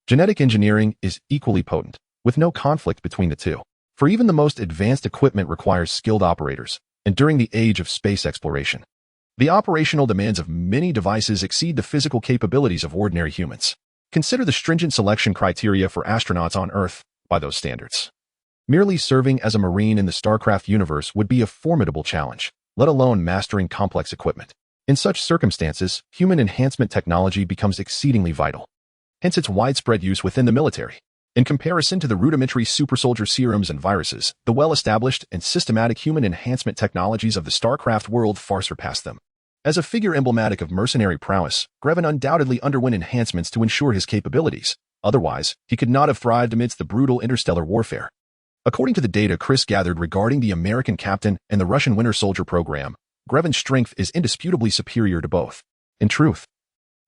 genetic engineering is equally potent, with no conflict between the two. For even the most advanced equipment requires skilled operators, and during the age of space exploration, the operational demands of many devices exceed the physical capabilities of ordinary humans. Consider the stringent selection criteria for astronauts on Earth by those standards. Merely serving as a Marine in the StarCraft universe would be a formidable challenge, let alone mastering complex equipment. In such circumstances, human enhancement technology becomes exceedingly vital, hence its widespread use within the military. In comparison to the rudimentary supersoldier serums and viruses, the well-established and systematic human enhancement technologies of the StarCraft world far surpass them. As a figure emblematic of mercenary prowess, Greven undoubtedly underwent enhancements to ensure his capabilities. Otherwise, he could not have thrived amidst the brutal interstellar warfare. According to the data Chris gathered regarding the American Captain and the Russian Winter Soldier program, Greven's strength is indisputably superior to both. In truth,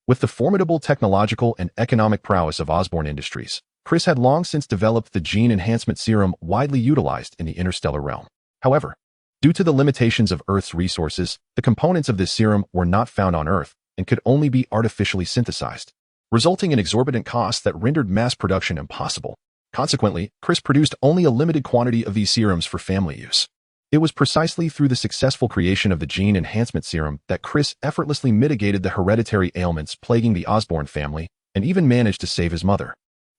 with the formidable technological and economic prowess of Osborne Industries, Chris had long since developed the gene enhancement serum widely utilized in the interstellar realm. However, due to the limitations of Earth's resources, the components of this serum were not found on Earth and could only be artificially synthesized, resulting in exorbitant costs that rendered mass production impossible. Consequently, Chris produced only a limited quantity of these serums for family use. It was precisely through the successful creation of the gene enhancement serum that Chris effortlessly mitigated the hereditary ailments plaguing the Osborne family and even managed to save his mother,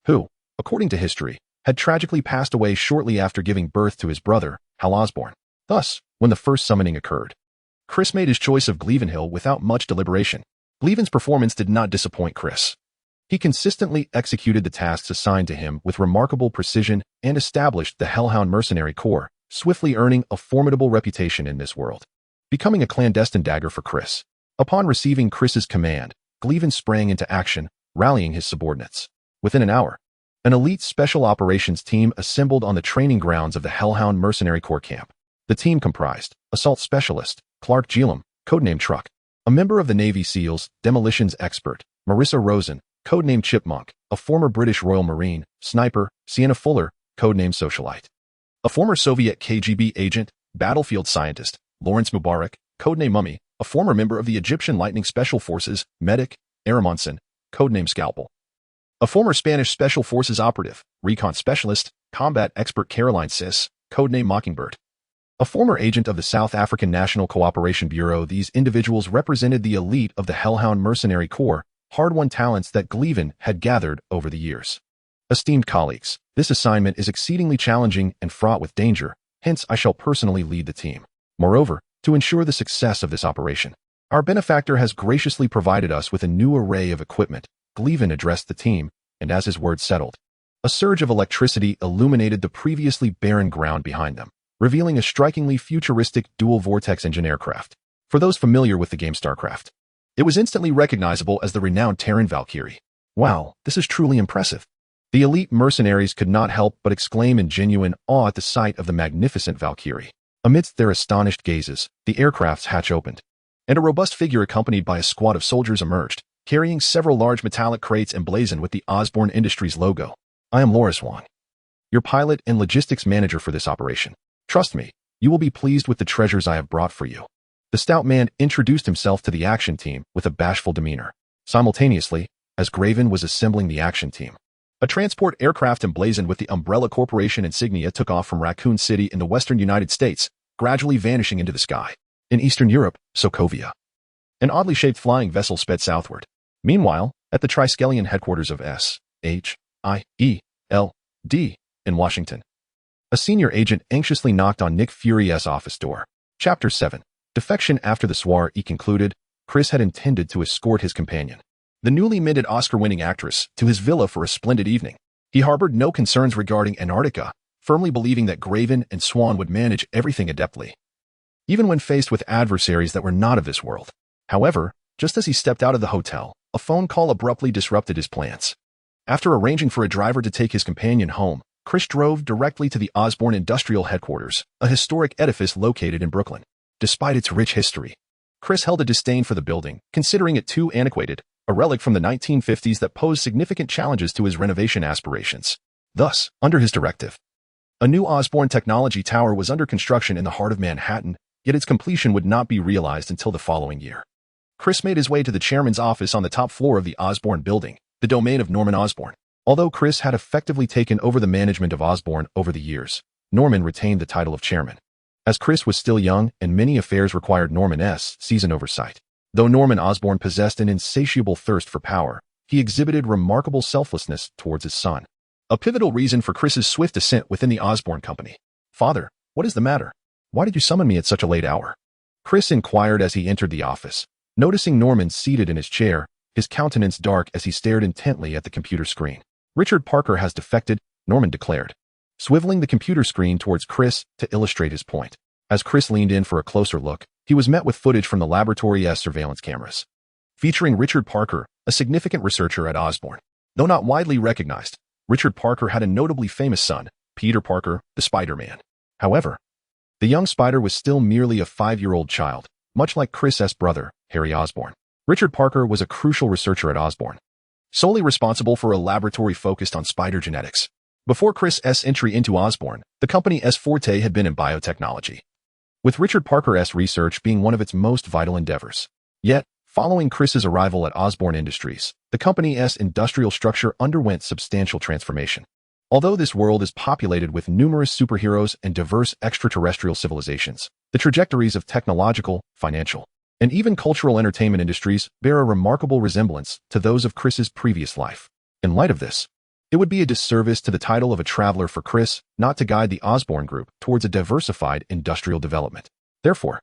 who, according to history, had tragically passed away shortly after giving birth to his brother, Hal Osborne. Thus, when the first summoning occurred, Chris made his choice of Glevenhill without much deliberation. Gleven's performance did not disappoint Chris. He consistently executed the tasks assigned to him with remarkable precision and established the Hellhound Mercenary Corps, swiftly earning a formidable reputation in this world, becoming a clandestine dagger for Chris. Upon receiving Chris's command, Gleven sprang into action, rallying his subordinates. Within an hour, an elite special operations team assembled on the training grounds of the Hellhound Mercenary Corps camp. The team comprised Assault Specialist Clark Gillum, codenamed Truck, a member of the Navy SEALs, Demolitions Expert Marissa Rosen, codenamed Chipmunk, a former British Royal Marine, Sniper Sienna Fuller, codenamed Socialite, a former Soviet KGB agent, Battlefield Scientist Lawrence Mubarak, codenamed Mummy, a former member of the Egyptian Lightning Special Forces, Medic Aramonson, codenamed Scalpel, a former Spanish Special Forces operative, Recon Specialist, Combat Expert Caroline Sis, codenamed Mockingbird, a former agent of the South African National Cooperation Bureau. These individuals represented the elite of the Hellhound Mercenary Corps, hard-won talents that Gleven had gathered over the years. Esteemed colleagues, this assignment is exceedingly challenging and fraught with danger, hence I shall personally lead the team. Moreover, to ensure the success of this operation, our benefactor has graciously provided us with a new array of equipment. Gleven addressed the team, and as his words settled, a surge of electricity illuminated the previously barren ground behind them, revealing a strikingly futuristic dual-vortex engine aircraft. For those familiar with the game StarCraft, it was instantly recognizable as the renowned Terran Valkyrie. Wow, this is truly impressive. The elite mercenaries could not help but exclaim in genuine awe at the sight of the magnificent Valkyrie. Amidst their astonished gazes, the aircraft's hatch opened, and a robust figure accompanied by a squad of soldiers emerged, carrying several large metallic crates emblazoned with the Osborne Industries logo. I am Loris Wong, your pilot and logistics manager for this operation. Trust me, you will be pleased with the treasures I have brought for you. The stout man introduced himself to the action team with a bashful demeanor. Simultaneously, as Greven was assembling the action team, a transport aircraft emblazoned with the Umbrella Corporation insignia took off from Raccoon City in the western United States, gradually vanishing into the sky. In Eastern Europe, Sokovia, an oddly shaped flying vessel sped southward. Meanwhile, at the Triskelion headquarters of SHIELD in Washington, a senior agent anxiously knocked on Nick Fury's office door. Chapter 7. Defection. After the soiree concluded, Chris had intended to escort his companion, the newly minted Oscar-winning actress, to his villa for a splendid evening. He harbored no concerns regarding Antarctica, firmly believing that Greven and Swan would manage everything adeptly, even when faced with adversaries that were not of this world. However, just as he stepped out of the hotel, a phone call abruptly disrupted his plans. After arranging for a driver to take his companion home, Chris drove directly to the Osborne Industrial Headquarters, a historic edifice located in Brooklyn. Despite its rich history, Chris held a disdain for the building, considering it too antiquated, a relic from the 1950s that posed significant challenges to his renovation aspirations. Thus, under his directive, a new Osborne Technology Tower was under construction in the heart of Manhattan, yet its completion would not be realized until the following year. Chris made his way to the chairman's office on the top floor of the Osborne building, the domain of Norman Osborn. Although Chris had effectively taken over the management of Osborne over the years, Norman retained the title of chairman. As Chris was still young and many affairs required Norman's seasoned oversight. Though Norman Osborn possessed an insatiable thirst for power, he exhibited remarkable selflessness towards his son. A pivotal reason for Chris's swift ascent within the Osborne company. "Father, what is the matter? Why did you summon me at such a late hour?" Chris inquired as he entered the office, noticing Norman seated in his chair, his countenance dark as he stared intently at the computer screen. "Richard Parker has defected," Norman declared, swiveling the computer screen towards Chris to illustrate his point. As Chris leaned in for a closer look, he was met with footage from the laboratory's surveillance cameras, featuring Richard Parker, a significant researcher at Osborne. Though not widely recognized, Richard Parker had a notably famous son, Peter Parker, the Spider-Man. However, the young Spider was still merely a 5-year-old child, much like Chris's brother, Harry Osborn. Richard Parker was a crucial researcher at Osborne, solely responsible for a laboratory focused on spider genetics. Before Chris's entry into Osborne, the company's forte had been in biotechnology, with Richard Parker's research being one of its most vital endeavors. Yet, following Chris's arrival at Osborne Industries, the company's industrial structure underwent substantial transformation. Although this world is populated with numerous superheroes and diverse extraterrestrial civilizations, the trajectories of technological, financial, and even cultural entertainment industries bear a remarkable resemblance to those of Chris's previous life. In light of this, it would be a disservice to the title of a traveler for Chris not to guide the Osborne Group towards a diversified industrial development. Therefore,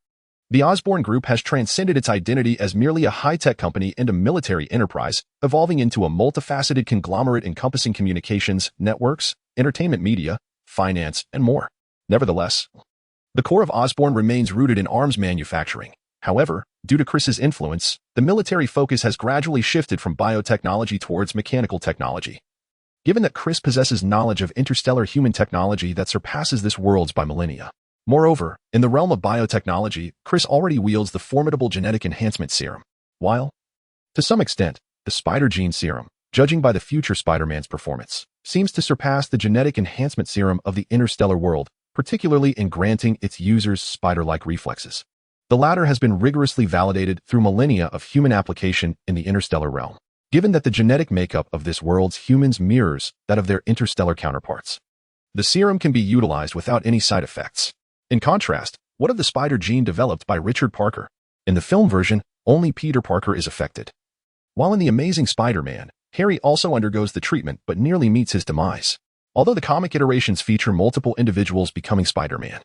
the Osborne Group has transcended its identity as merely a high-tech company and a military enterprise, evolving into a multifaceted conglomerate encompassing communications, networks, entertainment media, finance, and more. Nevertheless, the core of Osborne remains rooted in arms manufacturing. However, due to Chris's influence, the military focus has gradually shifted from biotechnology towards mechanical technology. Given that Chris possesses knowledge of interstellar human technology that surpasses this world's by millennia. Moreover, in the realm of biotechnology, Chris already wields the formidable genetic enhancement serum, while, to some extent, the spider gene serum, judging by the future Spider-Man's performance, seems to surpass the genetic enhancement serum of the interstellar world, particularly in granting its users spider-like reflexes. The latter has been rigorously validated through millennia of human application in the interstellar realm, given that the genetic makeup of this world's humans mirrors that of their interstellar counterparts. The serum can be utilized without any side effects. In contrast, what of the spider gene developed by Richard Parker? In the film version, only Peter Parker is affected. While in The Amazing Spider-Man, Harry also undergoes the treatment but nearly meets his demise. Although the comic iterations feature multiple individuals becoming Spider-Man,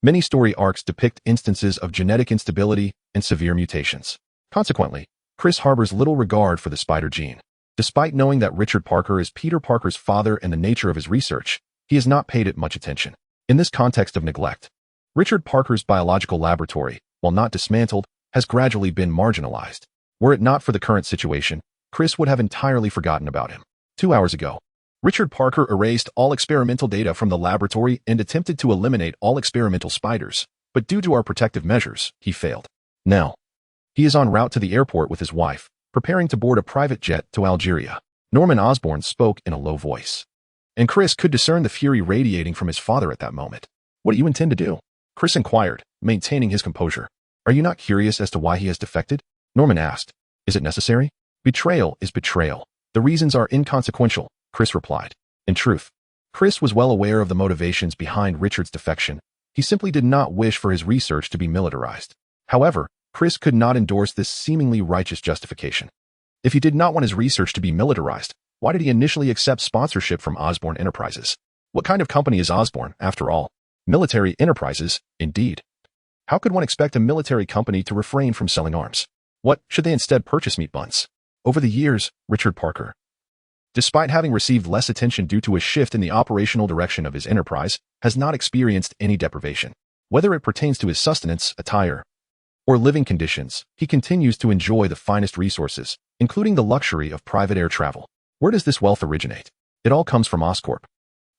many story arcs depict instances of genetic instability and severe mutations. Consequently, Chris harbors little regard for the spider gene. Despite knowing that Richard Parker is Peter Parker's father and the nature of his research, he has not paid it much attention. In this context of neglect, Richard Parker's biological laboratory, while not dismantled, has gradually been marginalized. Were it not for the current situation, Chris would have entirely forgotten about him. 2 hours ago, Richard Parker erased all experimental data from the laboratory and attempted to eliminate all experimental spiders, but due to our protective measures, he failed. Now, he is en route to the airport with his wife, preparing to board a private jet to Algeria. Norman Osborn spoke in a low voice, and Chris could discern the fury radiating from his father at that moment. "What do you intend to do?" Chris inquired, maintaining his composure. "Are you not curious as to why he has defected?" Norman asked. "Is it necessary?" "Betrayal is betrayal. The reasons are inconsequential," Chris replied. In truth, Chris was well aware of the motivations behind Richard's defection. He simply did not wish for his research to be militarized. However, Chris could not endorse this seemingly righteous justification. If he did not want his research to be militarized, why did he initially accept sponsorship from Osborne Enterprises? What kind of company is Osborne, after all? Military enterprises, indeed. How could one expect a military company to refrain from selling arms? What should they instead purchase meat buns? Over the years, Richard Parker, despite having received less attention due to a shift in the operational direction of his enterprise, has not experienced any deprivation. Whether it pertains to his sustenance, attire, or living conditions, he continues to enjoy the finest resources, including the luxury of private air travel. Where does this wealth originate? It all comes from Oscorp.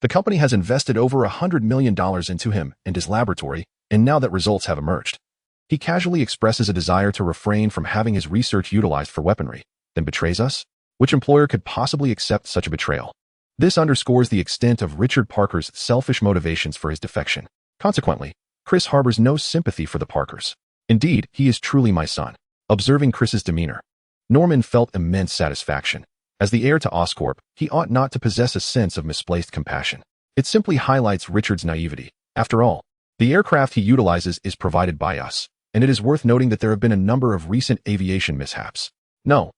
The company has invested over $100 million into him and his laboratory, and now that results have emerged, he casually expresses a desire to refrain from having his research utilized for weaponry. then betrays us? Which employer could possibly accept such a betrayal? This underscores the extent of Richard Parker's selfish motivations for his defection. Consequently, Chris harbors no sympathy for the Parkers. Indeed, he is truly my son. Observing Chris's demeanor, Norman felt immense satisfaction. As the heir to Oscorp, he ought not to possess a sense of misplaced compassion. It simply highlights Richard's naivety. After all, the aircraft he utilizes is provided by us, and it is worth noting that there have been a number of recent aviation mishaps. No,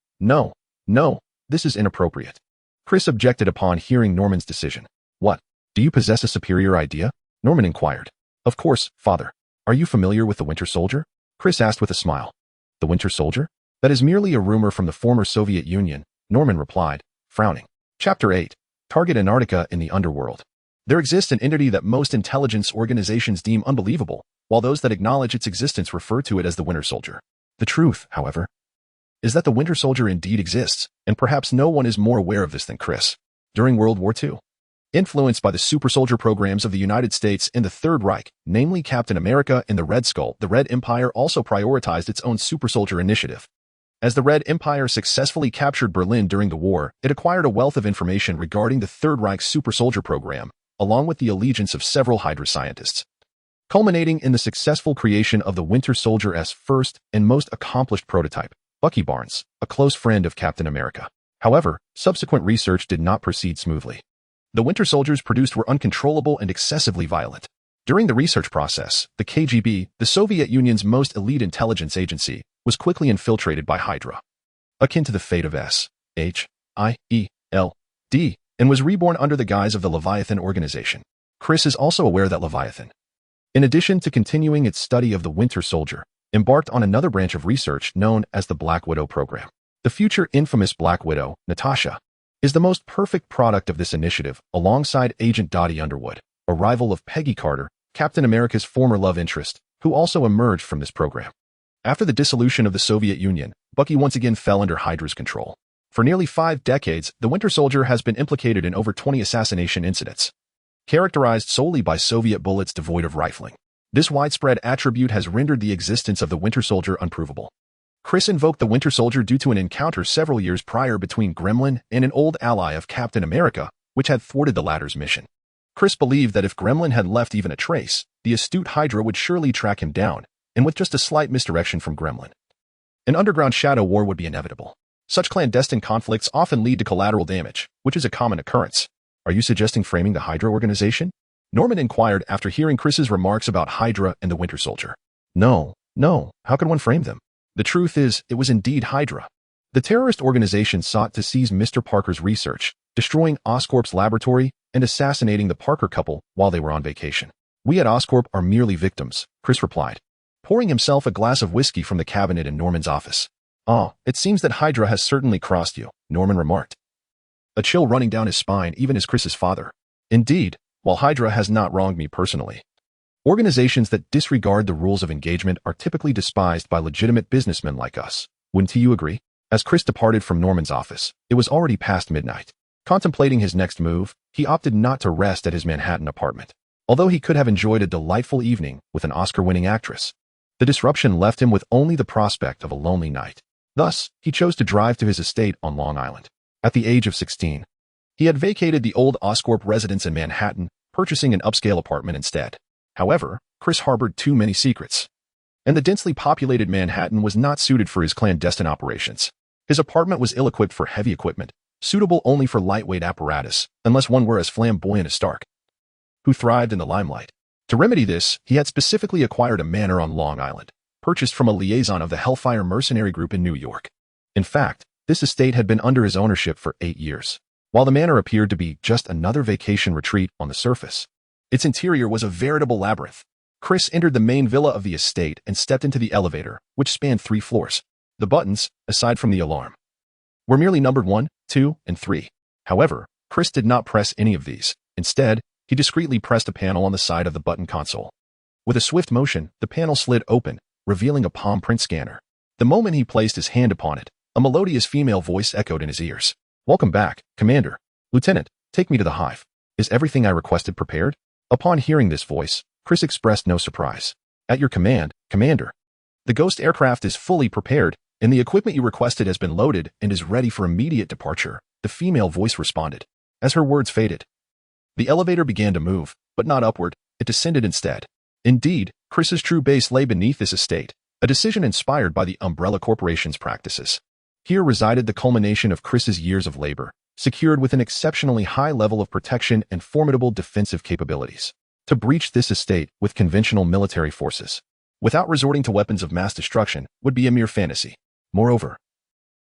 this is inappropriate. Chris objected upon hearing Norman's decision. What? Do you possess a superior idea? Norman inquired. Of course, father. Are you familiar with the Winter Soldier? Chris asked with a smile. The Winter Soldier? That is merely a rumor from the former Soviet Union, Norman replied, frowning. Chapter 8. Target Antarctica in the Underworld. There exists an entity that most intelligence organizations deem unbelievable, while those that acknowledge its existence refer to it as the Winter Soldier. The truth, however, is that the Winter Soldier indeed exists, and perhaps no one is more aware of this than Chris. During World War II, influenced by the super soldier programs of the United States and the Third Reich, namely Captain America and the Red Skull, the Red Empire also prioritized its own super soldier initiative. As the Red Empire successfully captured Berlin during the war, it acquired a wealth of information regarding the Third Reich super soldier program, along with the allegiance of several Hydra scientists, culminating in the successful creation of the Winter Soldier's first and most accomplished prototype, Bucky Barnes, a close friend of Captain America. However, subsequent research did not proceed smoothly. The Winter Soldiers produced were uncontrollable and excessively violent. During the research process, the KGB, the Soviet Union's most elite intelligence agency, was quickly infiltrated by Hydra, akin to the fate of S.H.I.E.L.D., and was reborn under the guise of the Leviathan organization. Chris is also aware that Leviathan, in addition to continuing its study of the Winter Soldier, embarked on another branch of research known as the Black Widow program. The future infamous Black Widow, Natasha, is the most perfect product of this initiative, alongside Agent Dottie Underwood, a rival of Peggy Carter, Captain America's former love interest, who also emerged from this program. After the dissolution of the Soviet Union, Bucky once again fell under Hydra's control. For nearly 5 decades, the Winter Soldier has been implicated in over 20 assassination incidents, characterized solely by Soviet bullets devoid of rifling. This widespread attribute has rendered the existence of the Winter Soldier unprovable. Chris invoked the Winter Soldier due to an encounter several years prior between Gremlin and an old ally of Captain America, which had thwarted the latter's mission. Chris believed that if Gremlin had left even a trace, the astute Hydra would surely track him down, and with just a slight misdirection from Gremlin, an underground shadow war would be inevitable. Such clandestine conflicts often lead to collateral damage, which is a common occurrence. Are you suggesting framing the Hydra organization? Norman inquired after hearing Chris's remarks about Hydra and the Winter Soldier. No, how could one frame them? The truth is, it was indeed Hydra. The terrorist organization sought to seize Mr. Parker's research, destroying Oscorp's laboratory and assassinating the Parker couple while they were on vacation. We at Oscorp are merely victims, Chris replied, pouring himself a glass of whiskey from the cabinet in Norman's office. Oh, it seems that Hydra has certainly crossed you, Norman remarked, a chill running down his spine even as Chris's father. Indeed, while Hydra has not wronged me personally, organizations that disregard the rules of engagement are typically despised by legitimate businessmen like us. Wouldn't you agree? As Chris departed from Norman's office, it was already past midnight. Contemplating his next move, he opted not to rest at his Manhattan apartment. Although he could have enjoyed a delightful evening with an Oscar-winning actress, the disruption left him with only the prospect of a lonely night. Thus, he chose to drive to his estate on Long Island. At the age of 16, he had vacated the old Oscorp residence in Manhattan, purchasing an upscale apartment instead. However, Chris harbored too many secrets, and the densely populated Manhattan was not suited for his clandestine operations. His apartment was ill-equipped for heavy equipment, suitable only for lightweight apparatus, unless one were as flamboyant as Stark, who thrived in the limelight. To remedy this, he had specifically acquired a manor on Long Island, purchased from a liaison of the Hellfire Mercenary Group in New York. In fact, this estate had been under his ownership for 8 years. While the manor appeared to be just another vacation retreat on the surface, its interior was a veritable labyrinth. Chris entered the main villa of the estate and stepped into the elevator, which spanned 3 floors. The buttons, aside from the alarm, were merely numbered 1, 2, and 3. However, Chris did not press any of these. Instead, he discreetly pressed a panel on the side of the button console. With a swift motion, the panel slid open, revealing a palm print scanner. The moment he placed his hand upon it, a melodious female voice echoed in his ears. Welcome back, Commander. Lieutenant, take me to the hive. Is everything I requested prepared? Upon hearing this voice, Chris expressed no surprise. At your command, Commander. The Ghost aircraft is fully prepared, And the equipment you requested has been loaded and is ready for immediate departure, the female voice responded. As her words faded, the elevator began to move, but not upward, it descended instead. Indeed, Chris's true base lay beneath this estate, a decision inspired by the Umbrella Corporation's practices. Here resided the culmination of Chris's years of labor, secured with an exceptionally high level of protection and formidable defensive capabilities. To breach this estate with conventional military forces, without resorting to weapons of mass destruction, would be a mere fantasy. Moreover,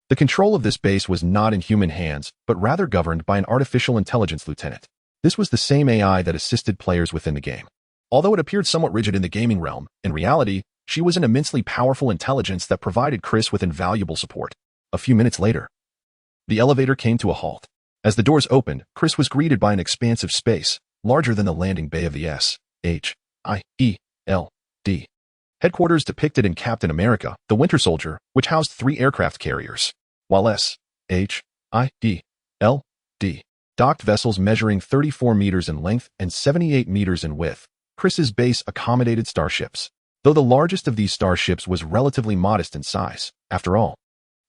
the control of this base was not in human hands, but rather governed by an artificial intelligence lieutenant. This was the same AI that assisted players within the game. Although it appeared somewhat rigid in the gaming realm, in reality, she was an immensely powerful intelligence that provided Chris with invaluable support. A few minutes later, the elevator came to a halt. As the doors opened, Chris was greeted by an expansive space, larger than the landing bay of the S.H.I.E.L.D. headquarters depicted in Captain America, the Winter Soldier, which housed 3 aircraft carriers, while S.H.I.E.L.D. docked vessels measuring 34 meters in length and 78 meters in width. Chris's base accommodated starships, though the largest of these starships was relatively modest in size. After all,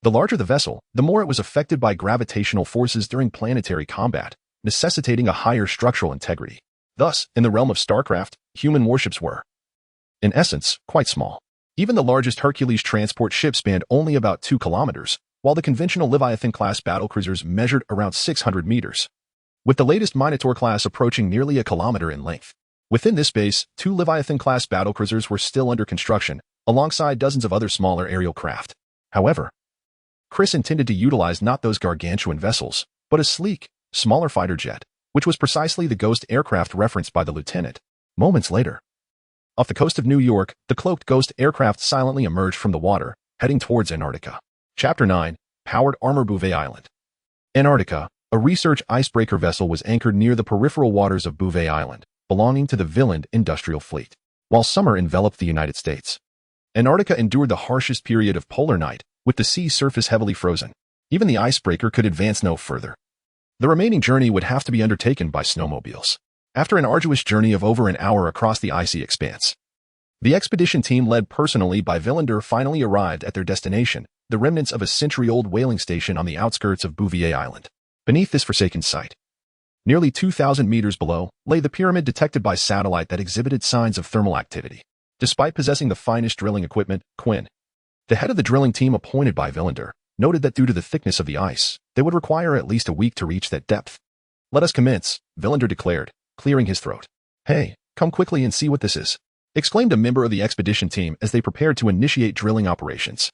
the larger the vessel, the more it was affected by gravitational forces during planetary combat, necessitating a higher structural integrity. Thus, in the realm of starcraft, human warships were, in essence, quite small. Even the largest Hercules transport ship spanned only about 2 kilometers, while the conventional Leviathan-class battlecruisers measured around 600 meters, with the latest Minotaur class approaching nearly a kilometer in length. Within this base, 2 Leviathan-class battlecruisers were still under construction, alongside dozens of other smaller aerial craft. However, Chris intended to utilize not those gargantuan vessels, but a sleek, smaller fighter jet, which was precisely the Ghost aircraft referenced by the lieutenant. Moments later, off the coast of New York, the cloaked Ghost aircraft silently emerged from the water, heading towards Antarctica. Chapter 9, Powered Armor Bouvet Island. Antarctica, a research icebreaker vessel was anchored near the peripheral waters of Bouvet Island, belonging to the Villand Industrial Fleet. While summer enveloped the United States, Antarctica endured the harshest period of polar night, with the sea surface heavily frozen. Even the icebreaker could advance no further. The remaining journey would have to be undertaken by snowmobiles. After an arduous journey of over an hour across the icy expanse, the expedition team led personally by Villander finally arrived at their destination, the remnants of a century-old whaling station on the outskirts of Bouvet Island. Beneath this forsaken site, nearly 2,000 meters below, lay the pyramid detected by satellite that exhibited signs of thermal activity. Despite possessing the finest drilling equipment, Quinn, the head of the drilling team appointed by Villander, noted that due to the thickness of the ice, they would require at least a week to reach that depth. "Let us commence," Villander declared, clearing his throat. "Hey, come quickly and see what this is," exclaimed a member of the expedition team as they prepared to initiate drilling operations.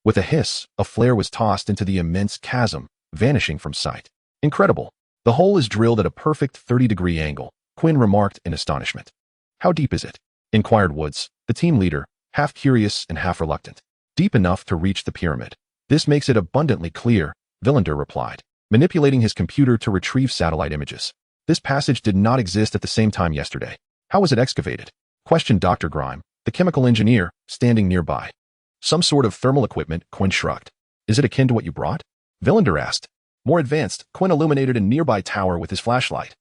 With a hiss, a flare was tossed into the immense chasm, vanishing from sight. "Incredible. The hole is drilled at a perfect 30-degree angle," Quinn remarked in astonishment. "How deep is it?" inquired Woods, the team leader, half curious and half reluctant. "Deep enough to reach the pyramid. This makes it abundantly clear," Villander replied, manipulating his computer to retrieve satellite images. "This passage did not exist at the same time yesterday. How was it excavated?" questioned Dr. Grime, the chemical engineer, standing nearby. "Some sort of thermal equipment," Quinn shrugged. "Is it akin to what you brought?" Villander asked. More advanced, Quinn illuminated a nearby tower with his flashlight,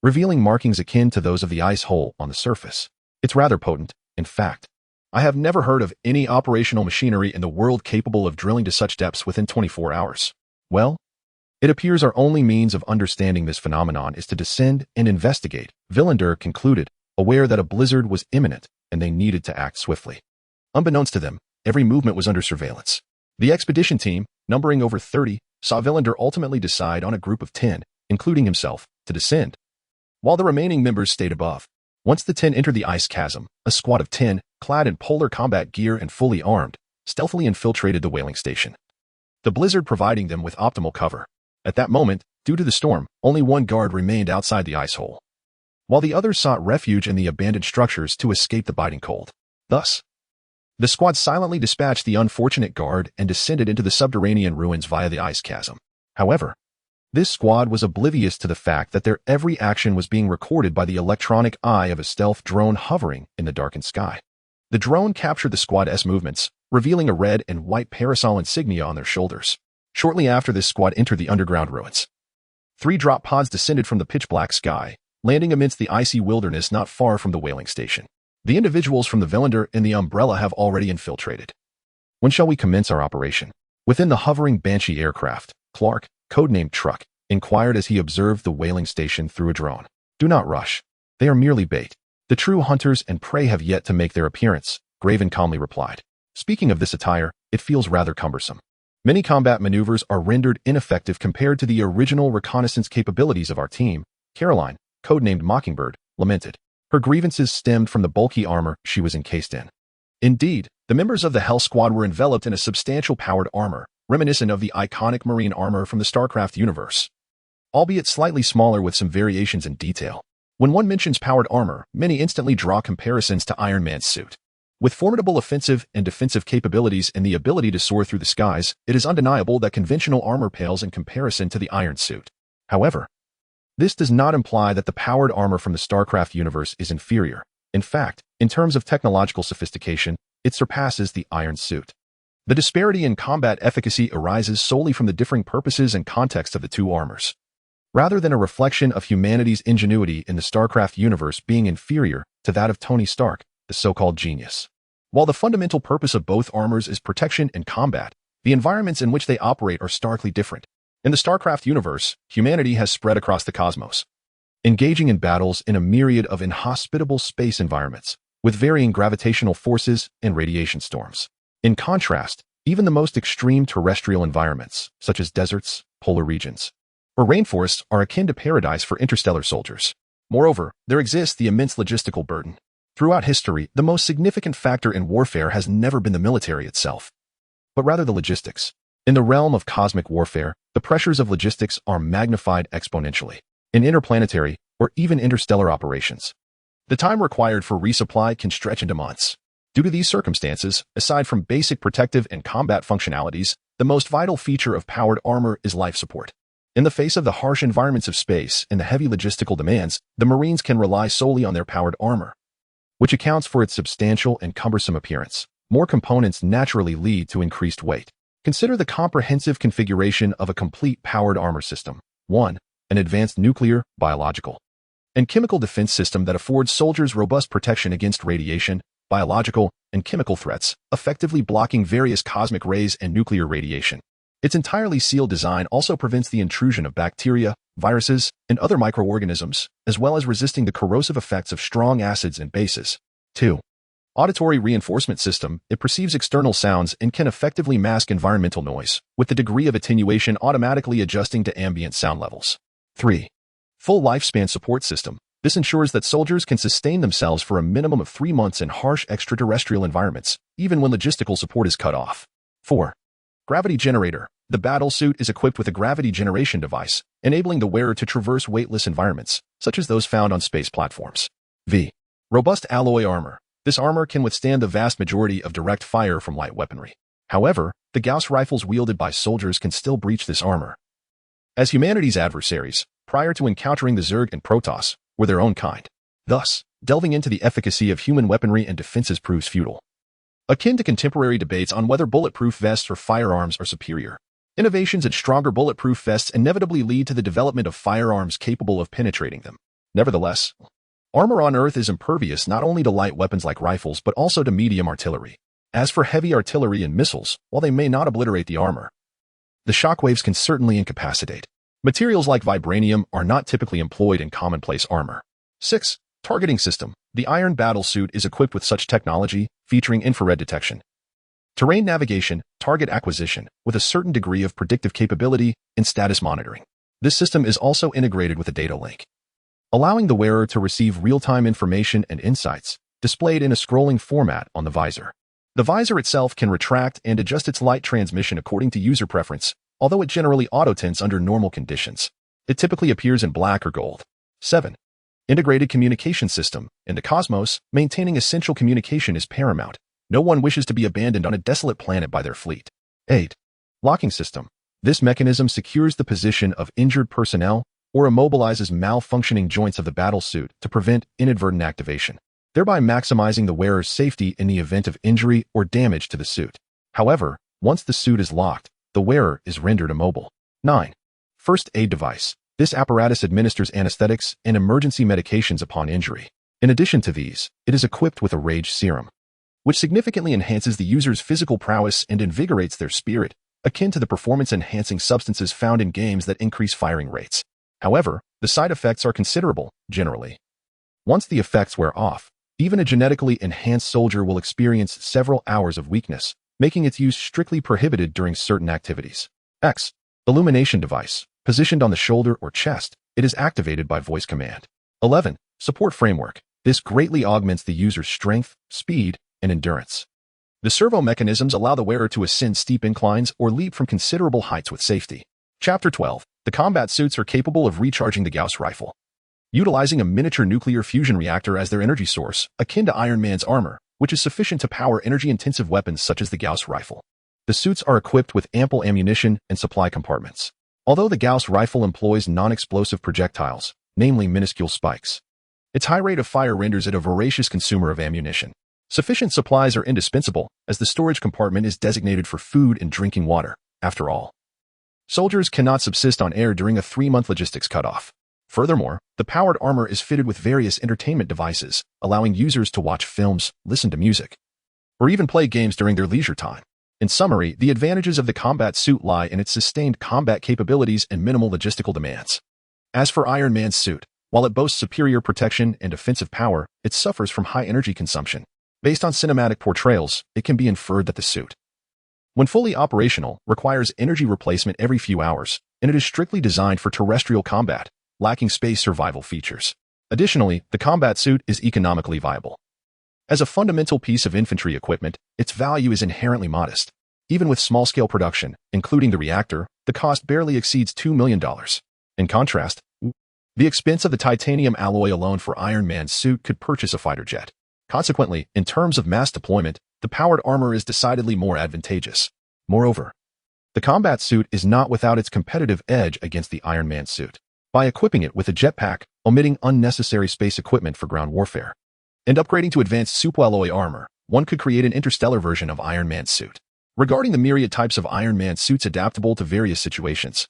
revealing markings akin to those of the ice hole on the surface. "It's rather potent, in fact. I have never heard of any operational machinery in the world capable of drilling to such depths within 24 hours. Well, it appears our only means of understanding this phenomenon is to descend and investigate," Villander concluded, aware that a blizzard was imminent and they needed to act swiftly. Unbeknownst to them, every movement was under surveillance. The expedition team, numbering over 30, saw Villander ultimately decide on a group of 10, including himself, to descend, while the remaining members stayed above. Once the 10 entered the ice chasm, a squad of 10, clad in polar combat gear and fully armed, stealthily infiltrated the whaling station, the blizzard providing them with optimal cover. At that moment, due to the storm, only one guard remained outside the ice hole, while the others sought refuge in the abandoned structures to escape the biting cold. Thus, the squad silently dispatched the unfortunate guard and descended into the subterranean ruins via the ice chasm. However, this squad was oblivious to the fact that their every action was being recorded by the electronic eye of a stealth drone hovering in the darkened sky. The drone captured the squad's movements, revealing a red and white parasol insignia on their shoulders. Shortly after this squad entered the underground ruins, 3 drop pods descended from the pitch-black sky, landing amidst the icy wilderness not far from the whaling station. The individuals from the Villander and the Umbrella have already infiltrated. When shall we commence our operation? Within the hovering Banshee aircraft, Clark, codenamed Truck, inquired as he observed the whaling station through a drone. Do not rush. They are merely bait. The true hunters and prey have yet to make their appearance, Graven calmly replied. Speaking of this attire, it feels rather cumbersome. Many combat maneuvers are rendered ineffective compared to the original reconnaissance capabilities of our team, Caroline, codenamed Mockingbird, lamented. Her grievances stemmed from the bulky armor she was encased in. Indeed, the members of the Hell Squad were enveloped in a substantial powered armor, reminiscent of the iconic marine armor from the StarCraft universe, albeit slightly smaller with some variations in detail. When one mentions powered armor, many instantly draw comparisons to Iron Man's suit. With formidable offensive and defensive capabilities and the ability to soar through the skies, it is undeniable that conventional armor pales in comparison to the Iron Suit. However, this does not imply that the powered armor from the StarCraft universe is inferior. In fact, in terms of technological sophistication, it surpasses the Iron Suit. The disparity in combat efficacy arises solely from the differing purposes and context of the two armors, rather than a reflection of humanity's ingenuity in the StarCraft universe being inferior to that of Tony Stark, the so-called genius. While the fundamental purpose of both armors is protection and combat, the environments in which they operate are starkly different. In the StarCraft universe, humanity has spread across the cosmos, engaging in battles in a myriad of inhospitable space environments, with varying gravitational forces and radiation storms. In contrast, even the most extreme terrestrial environments, such as deserts, polar regions, or rainforests, are akin to paradise for interstellar soldiers. Moreover, there exists the immense logistical burden. Throughout history, the most significant factor in warfare has never been the military itself, but rather the logistics. In the realm of cosmic warfare, the pressures of logistics are magnified exponentially. In interplanetary or even interstellar operations, the time required for resupply can stretch into months. Due to these circumstances, aside from basic protective and combat functionalities, the most vital feature of powered armor is life support. In the face of the harsh environments of space and the heavy logistical demands, the Marines can rely solely on their powered armor, which accounts for its substantial and cumbersome appearance. More components naturally lead to increased weight. Consider the comprehensive configuration of a complete powered armor system. 1. An advanced nuclear, biological, and chemical defense system that affords soldiers robust protection against radiation, biological, and chemical threats, effectively blocking various cosmic rays and nuclear radiation. Its entirely sealed design also prevents the intrusion of bacteria, viruses, and other microorganisms, as well as resisting the corrosive effects of strong acids and bases. 2. Auditory reinforcement system. It perceives external sounds and can effectively mask environmental noise, with the degree of attenuation automatically adjusting to ambient sound levels. 3. Full lifespan support system. This ensures that soldiers can sustain themselves for a minimum of 3 months in harsh extraterrestrial environments, even when logistical support is cut off. 4. Gravity generator. The battle suit is equipped with a gravity generation device, enabling the wearer to traverse weightless environments, such as those found on space platforms. V. Robust alloy armor. This armor can withstand the vast majority of direct fire from light weaponry. However, the Gauss rifles wielded by soldiers can still breach this armor, as humanity's adversaries, prior to encountering the Zerg and Protoss, were their own kind. Thus, delving into the efficacy of human weaponry and defenses proves futile, akin to contemporary debates on whether bulletproof vests or firearms are superior. Innovations in stronger bulletproof vests inevitably lead to the development of firearms capable of penetrating them. Nevertheless, armor on Earth is impervious not only to light weapons like rifles but also to medium artillery. As for heavy artillery and missiles, while they may not obliterate the armor, the shockwaves can certainly incapacitate. Materials like vibranium are not typically employed in commonplace armor. 6. Targeting system. The Iron Battle Suit is equipped with such technology, featuring infrared detection, terrain navigation, target acquisition, with a certain degree of predictive capability and status monitoring. This system is also integrated with a data link, allowing the wearer to receive real-time information and insights, displayed in a scrolling format on the visor. The visor itself can retract and adjust its light transmission according to user preference, although it generally auto-tints under normal conditions. It typically appears in black or gold. 7. Integrated communication system. In the cosmos, maintaining essential communication is paramount. No one wishes to be abandoned on a desolate planet by their fleet. 8. Locking system. This mechanism secures the position of injured personnel or immobilizes malfunctioning joints of the battle suit to prevent inadvertent activation, thereby maximizing the wearer's safety in the event of injury or damage to the suit. However, once the suit is locked, the wearer is rendered immobile. 9. First aid device. This apparatus administers anesthetics and emergency medications upon injury. In addition to these, it is equipped with a rage serum, which significantly enhances the user's physical prowess and invigorates their spirit, akin to the performance-enhancing substances found in games that increase firing rates. However, the side effects are considerable, generally. Once the effects wear off, even a genetically enhanced soldier will experience several hours of weakness, making its use strictly prohibited during certain activities. X. Illumination device. Positioned on the shoulder or chest, it is activated by voice command. 11. Support framework. This greatly augments the user's strength, speed, and endurance. The servo mechanisms allow the wearer to ascend steep inclines or leap from considerable heights with safety. Chapter 12. The combat suits are capable of recharging the Gauss rifle. Utilizing a miniature nuclear fusion reactor as their energy source, akin to Iron Man's armor, which is sufficient to power energy-intensive weapons such as the Gauss rifle. The suits are equipped with ample ammunition and supply compartments. Although the Gauss rifle employs non-explosive projectiles, namely minuscule spikes, its high rate of fire renders it a voracious consumer of ammunition. Sufficient supplies are indispensable, as the storage compartment is designated for food and drinking water. After all, soldiers cannot subsist on air during a 3-month logistics cutoff. Furthermore, the powered armor is fitted with various entertainment devices, allowing users to watch films, listen to music, or even play games during their leisure time. In summary, the advantages of the combat suit lie in its sustained combat capabilities and minimal logistical demands. As for Iron Man's suit, while it boasts superior protection and offensive power, it suffers from high energy consumption. Based on cinematic portrayals, it can be inferred that the suit, when fully operational, requires energy replacement every few hours, and it is strictly designed for terrestrial combat, lacking space survival features. Additionally, the combat suit is economically viable. As a fundamental piece of infantry equipment, its value is inherently modest. Even with small-scale production, including the reactor, the cost barely exceeds $2 million. In contrast, the expense of the titanium alloy alone for Iron Man's suit could purchase a fighter jet. Consequently, in terms of mass deployment, the powered armor is decidedly more advantageous. Moreover, the combat suit is not without its competitive edge against the Iron Man suit. By equipping it with a jetpack, omitting unnecessary space equipment for ground warfare, and upgrading to advanced superalloy armor, one could create an interstellar version of Iron Man's suit. Regarding the myriad types of Iron Man suits adaptable to various situations,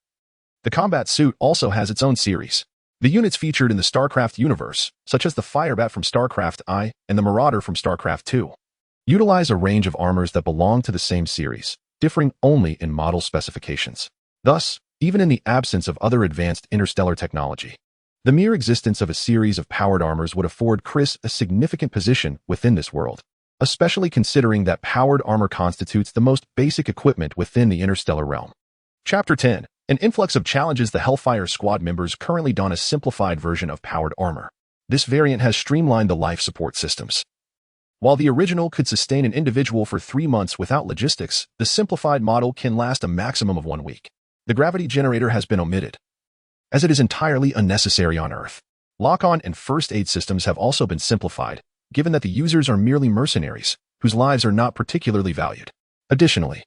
the combat suit also has its own series. The units featured in the StarCraft universe, such as the Firebat from StarCraft I and the Marauder from StarCraft II, utilize a range of armors that belong to the same series, differing only in model specifications. Thus, even in the absence of other advanced interstellar technology, the mere existence of a series of powered armors would afford Chris a significant position within this world, especially considering that powered armor constitutes the most basic equipment within the interstellar realm. Chapter 10. An influx of challenges. The Hellfire Squad members currently don a simplified version of powered armor. This variant has streamlined the life support systems. While the original could sustain an individual for 3 months without logistics, the simplified model can last a maximum of 1 week. The gravity generator has been omitted, as it is entirely unnecessary on Earth. Lock-on and first aid systems have also been simplified, given that the users are merely mercenaries, whose lives are not particularly valued. Additionally,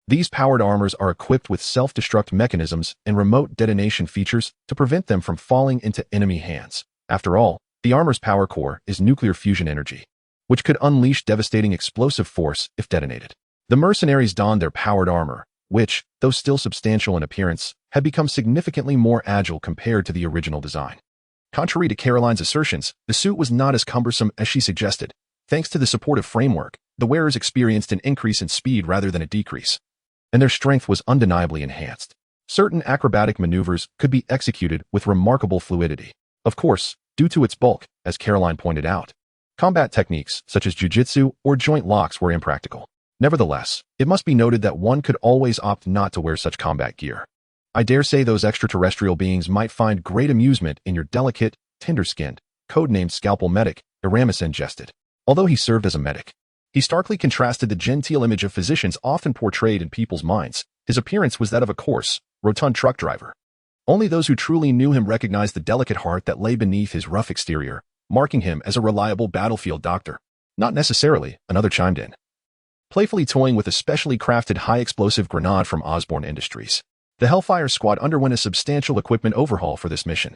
these powered armors are equipped with self-destruct mechanisms and remote detonation features to prevent them from falling into enemy hands. After all, the armor's power core is nuclear fusion energy, which could unleash devastating explosive force if detonated. The mercenaries donned their powered armor, which, though still substantial in appearance, had become significantly more agile compared to the original design. Contrary to Caroline's assertions, the suit was not as cumbersome as she suggested. Thanks to the supportive framework, the wearers experienced an increase in speed rather than a decrease, and their strength was undeniably enhanced. Certain acrobatic maneuvers could be executed with remarkable fluidity. Of course, due to its bulk, as Caroline pointed out, combat techniques such as jiu-jitsu or joint locks were impractical. Nevertheless, it must be noted that one could always opt not to wear such combat gear. I dare say those extraterrestrial beings might find great amusement in your delicate, tender-skinned, codenamed Scalpel Medic, Iramisen jested. Although he served as a medic, he starkly contrasted the genteel image of physicians often portrayed in people's minds. His appearance was that of a coarse, rotund truck driver. Only those who truly knew him recognized the delicate heart that lay beneath his rough exterior, marking him as a reliable battlefield doctor. Not necessarily, another chimed in, playfully toying with a specially crafted high-explosive grenade from Osborne Industries. The Hellfire Squad underwent a substantial equipment overhaul for this mission.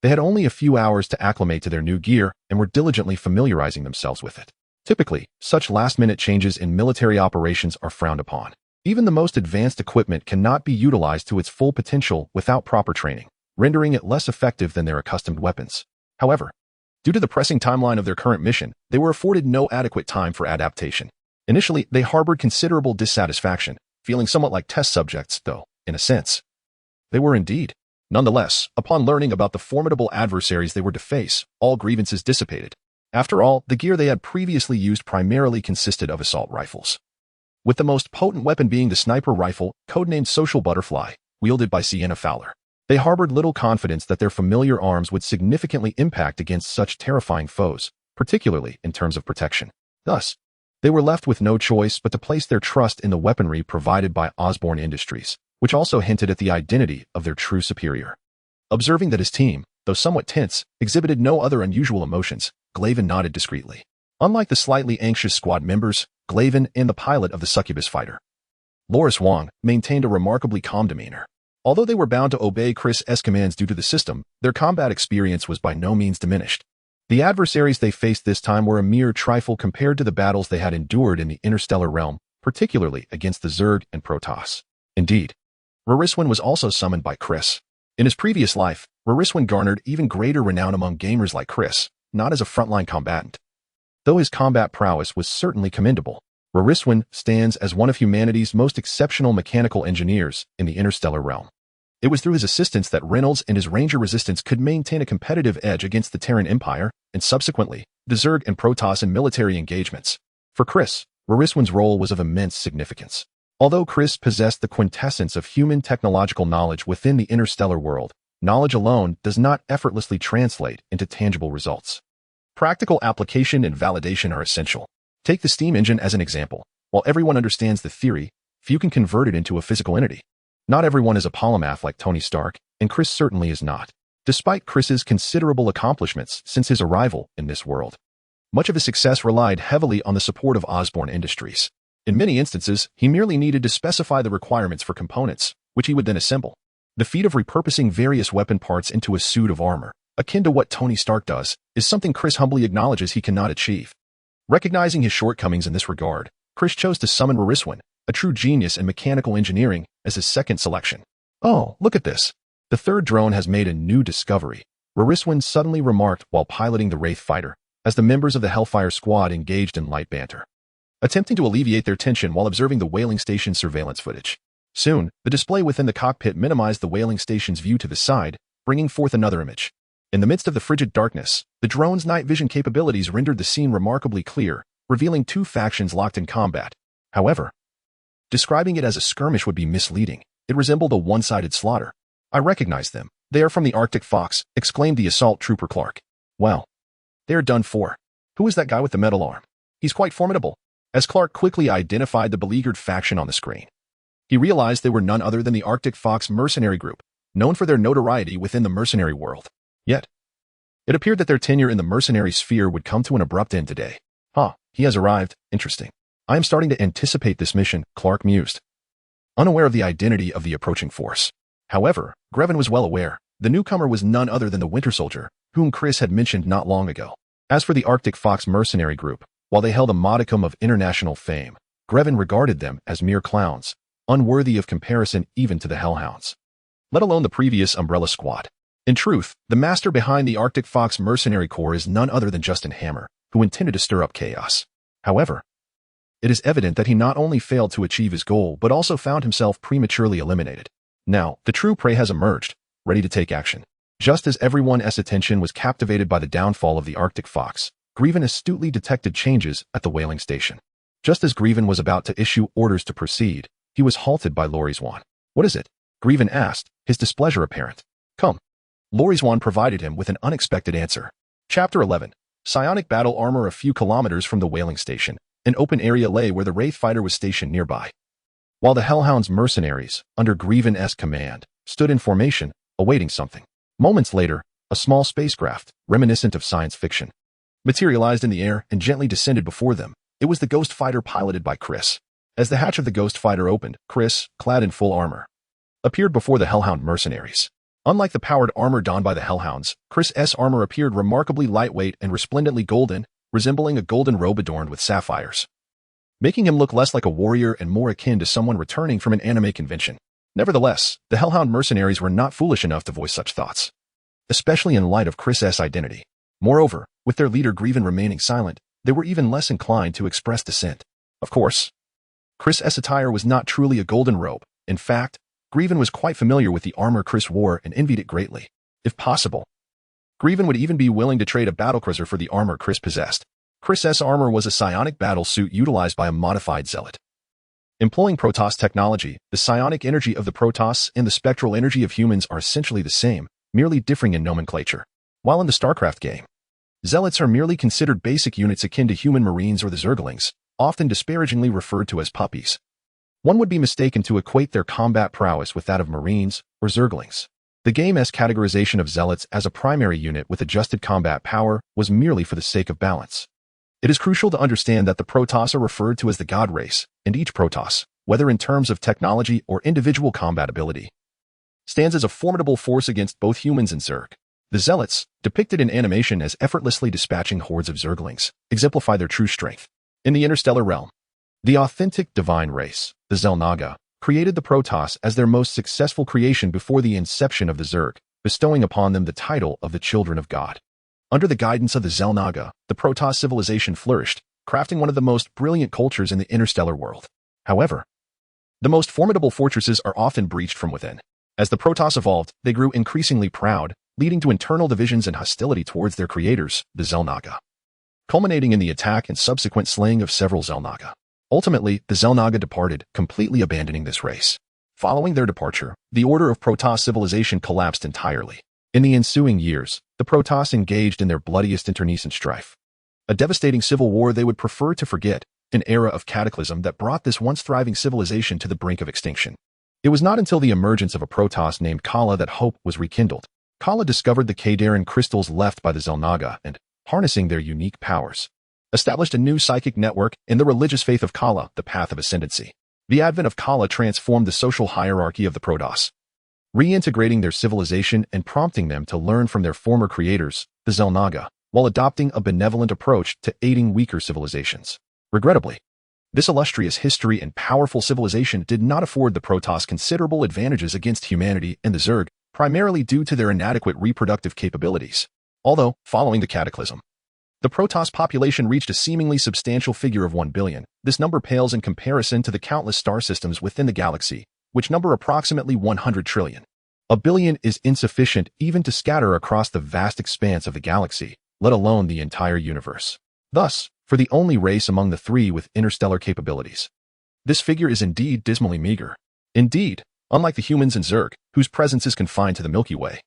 They had only a few hours to acclimate to their new gear and were diligently familiarizing themselves with it. Typically, such last-minute changes in military operations are frowned upon. Even the most advanced equipment cannot be utilized to its full potential without proper training, rendering it less effective than their accustomed weapons. However, Due to the pressing timeline of their current mission, they were afforded no adequate time for adaptation. Initially, they harbored considerable dissatisfaction, feeling somewhat like test subjects, though, in a sense. They were indeed. Nonetheless, upon learning about the formidable adversaries they were to face, all grievances dissipated. After all, the gear they had previously used primarily consisted of assault rifles, with the most potent weapon being the sniper rifle, codenamed Social Butterfly, wielded by Sienna Fowler. They harbored little confidence that their familiar arms would significantly impact against such terrifying foes, particularly in terms of protection. Thus, they were left with no choice but to place their trust in the weaponry provided by Osborne Industries, which also hinted at the identity of their true superior. Observing that his team, though somewhat tense, exhibited no other unusual emotions, Glavin nodded discreetly. Unlike the slightly anxious squad members, Glavin and the pilot of the succubus fighter, Loris Wong, maintained a remarkably calm demeanor. Although they were bound to obey Chris' commands due to the system, their combat experience was by no means diminished. The adversaries they faced this time were a mere trifle compared to the battles they had endured in the interstellar realm, particularly against the Zerg and Protoss. Indeed, Rariswin was also summoned by Chris. In his previous life, Rariswin garnered even greater renown among gamers like Chris, not as a frontline combatant. Though his combat prowess was certainly commendable, Rariswin stands as one of humanity's most exceptional mechanical engineers in the interstellar realm. It was through his assistance that Reynolds and his Ranger Resistance could maintain a competitive edge against the Terran Empire, and subsequently, the Zerg and Protoss in military engagements. For Chris, Rariswin's role was of immense significance. Although Chris possessed the quintessence of human technological knowledge within the interstellar world, knowledge alone does not effortlessly translate into tangible results. Practical application and validation are essential. Take the steam engine as an example. While everyone understands the theory, few can convert it into a physical entity. Not everyone is a polymath like Tony Stark, and Chris certainly is not. Despite Chris's considerable accomplishments since his arrival in this world, much of his success relied heavily on the support of Osborne Industries. In many instances, he merely needed to specify the requirements for components, which he would then assemble. The feat of repurposing various weapon parts into a suit of armor, akin to what Tony Stark does, is something Chris humbly acknowledges he cannot achieve. Recognizing his shortcomings in this regard, Chris chose to summon Rariswin, a true genius in mechanical engineering, as his second selection. "Oh, look at this. The third drone has made a new discovery," Rariswin suddenly remarked while piloting the Wraith fighter, as the members of the Hellfire squad engaged in light banter, attempting to alleviate their tension while observing the whaling station surveillance footage. Soon, the display within the cockpit minimized the whaling station's view to the side, bringing forth another image. In the midst of the frigid darkness, the drone's night vision capabilities rendered the scene remarkably clear, revealing two factions locked in combat. However, describing it as a skirmish would be misleading. It resembled a one-sided slaughter. "I recognize them. They are from the Arctic Fox," exclaimed the assault trooper Clark. "Well, they are done for. Who is that guy with the metal arm? He's quite formidable." As Clark quickly identified the beleaguered faction on the screen, he realized they were none other than the Arctic Fox mercenary group, known for their notoriety within the mercenary world. Yet, it appeared that their tenure in the mercenary sphere would come to an abrupt end today. He has arrived. Interesting. I am starting to anticipate this mission, Clark mused, unaware of the identity of the approaching force. However, Grevin was well aware. The newcomer was none other than the Winter Soldier, whom Chris had mentioned not long ago. As for the Arctic Fox mercenary group, while they held a modicum of international fame, Grevin regarded them as mere clowns, unworthy of comparison even to the Hellhounds, let alone the previous Umbrella Squad. In truth, the master behind the Arctic Fox mercenary corps is none other than Justin Hammer, who intended to stir up chaos. However, it is evident that he not only failed to achieve his goal but also found himself prematurely eliminated. Now, the true prey has emerged, ready to take action. Just as everyone's attention was captivated by the downfall of the Arctic Fox, Grieven astutely detected changes at the whaling station. Just as Grieven was about to issue orders to proceed, he was halted by Loriswan. "What is it?" Grieven asked, his displeasure apparent. "Come." Loriswan provided him with an unexpected answer. Chapter 11. Psionic battle armor. A few kilometers from the whaling station, an open area lay where the Wraith fighter was stationed nearby, while the Hellhounds mercenaries, under Grieven's command, stood in formation, awaiting something. Moments later, a small spacecraft, reminiscent of science fiction, materialized in the air and gently descended before them. It was the Ghost Fighter piloted by Chris. As the hatch of the Ghost Fighter opened, Chris, clad in full armor, appeared before the Hellhound mercenaries. Unlike the powered armor donned by the Hellhounds, Chris's armor appeared remarkably lightweight and resplendently golden, resembling a golden robe adorned with sapphires, making him look less like a warrior and more akin to someone returning from an anime convention. Nevertheless, the Hellhound mercenaries were not foolish enough to voice such thoughts, especially in light of Chris's identity. Moreover, With their leader Grievin remaining silent, they were even less inclined to express dissent. Of course, Chris's attire was not truly a golden robe. In fact, Grievin was quite familiar with the armor Chris wore and envied it greatly. If possible, Grievin would even be willing to trade a battlecruiser for the armor Chris possessed. Chris's armor was a psionic battle suit utilized by a modified zealot. Employing Protoss technology, the psionic energy of the Protoss and the spectral energy of humans are essentially the same, merely differing in nomenclature. While in the StarCraft game, zealots are merely considered basic units akin to human marines or the Zerglings, often disparagingly referred to as puppies. One would be mistaken to equate their combat prowess with that of marines or Zerglings. The game's categorization of zealots as a primary unit with adjusted combat power was merely for the sake of balance. It is crucial to understand that the Protoss are referred to as the God race, and each Protoss, whether in terms of technology or individual combat ability, stands as a formidable force against both humans and Zerg. The Zealots, depicted in animation as effortlessly dispatching hordes of Zerglings, exemplify their true strength. In the interstellar realm, the authentic divine race, the Xel'Naga, created the Protoss as their most successful creation before the inception of the Zerg, bestowing upon them the title of the Children of God. Under the guidance of the Xel'Naga, the Protoss civilization flourished, crafting one of the most brilliant cultures in the interstellar world. However, the most formidable fortresses are often breached from within. As the Protoss evolved, they grew increasingly proud, leading to internal divisions and hostility towards their creators, the Xel'Naga, culminating in the attack and subsequent slaying of several Xel'Naga. Ultimately, the Xel'Naga departed, completely abandoning this race. Following their departure, the order of Protoss civilization collapsed entirely. In the ensuing years, the Protoss engaged in their bloodiest internecine strife. A devastating civil war they would prefer to forget, an era of cataclysm that brought this once thriving civilization to the brink of extinction. It was not until the emergence of a Protoss named Kala that hope was rekindled. Kala discovered the Kadarin crystals left by the Xel'Naga and, harnessing their unique powers, established a new psychic network in the religious faith of Kala, the path of ascendancy. The advent of Kala transformed the social hierarchy of the Protoss, reintegrating their civilization and prompting them to learn from their former creators, the Xel'Naga, while adopting a benevolent approach to aiding weaker civilizations. Regrettably, this illustrious history and powerful civilization did not afford the Protoss considerable advantages against humanity and the Zerg, primarily due to their inadequate reproductive capabilities. Although, following the cataclysm, the Protoss population reached a seemingly substantial figure of 1 billion. This number pales in comparison to the countless star systems within the galaxy, which number approximately 100 trillion. A billion is insufficient even to scatter across the vast expanse of the galaxy, let alone the entire universe. Thus, for the only race among the three with interstellar capabilities, this figure is indeed dismally meager. Indeed, unlike the humans and Zerg, whose presence is confined to the Milky Way,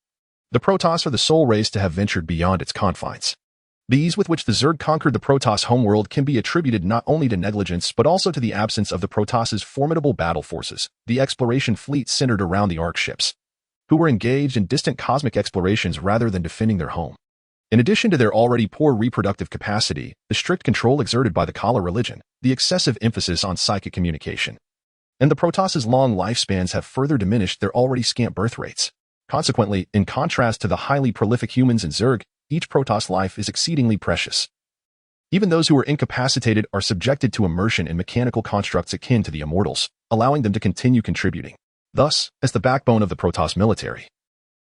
the Protoss are the sole race to have ventured beyond its confines. The ease with which the Zerg conquered the Protoss homeworld can be attributed not only to negligence but also to the absence of the Protoss's formidable battle forces, the exploration fleet centered around the Ark ships, who were engaged in distant cosmic explorations rather than defending their home. In addition to their already poor reproductive capacity, the strict control exerted by the Kala religion, the excessive emphasis on psychic communication, and the Protoss's long lifespans have further diminished their already scant birth rates. Consequently, in contrast to the highly prolific humans and Zerg, each Protoss life is exceedingly precious. Even those who are incapacitated are subjected to immersion in mechanical constructs akin to the Immortals, allowing them to continue contributing. Thus, as the backbone of the Protoss military,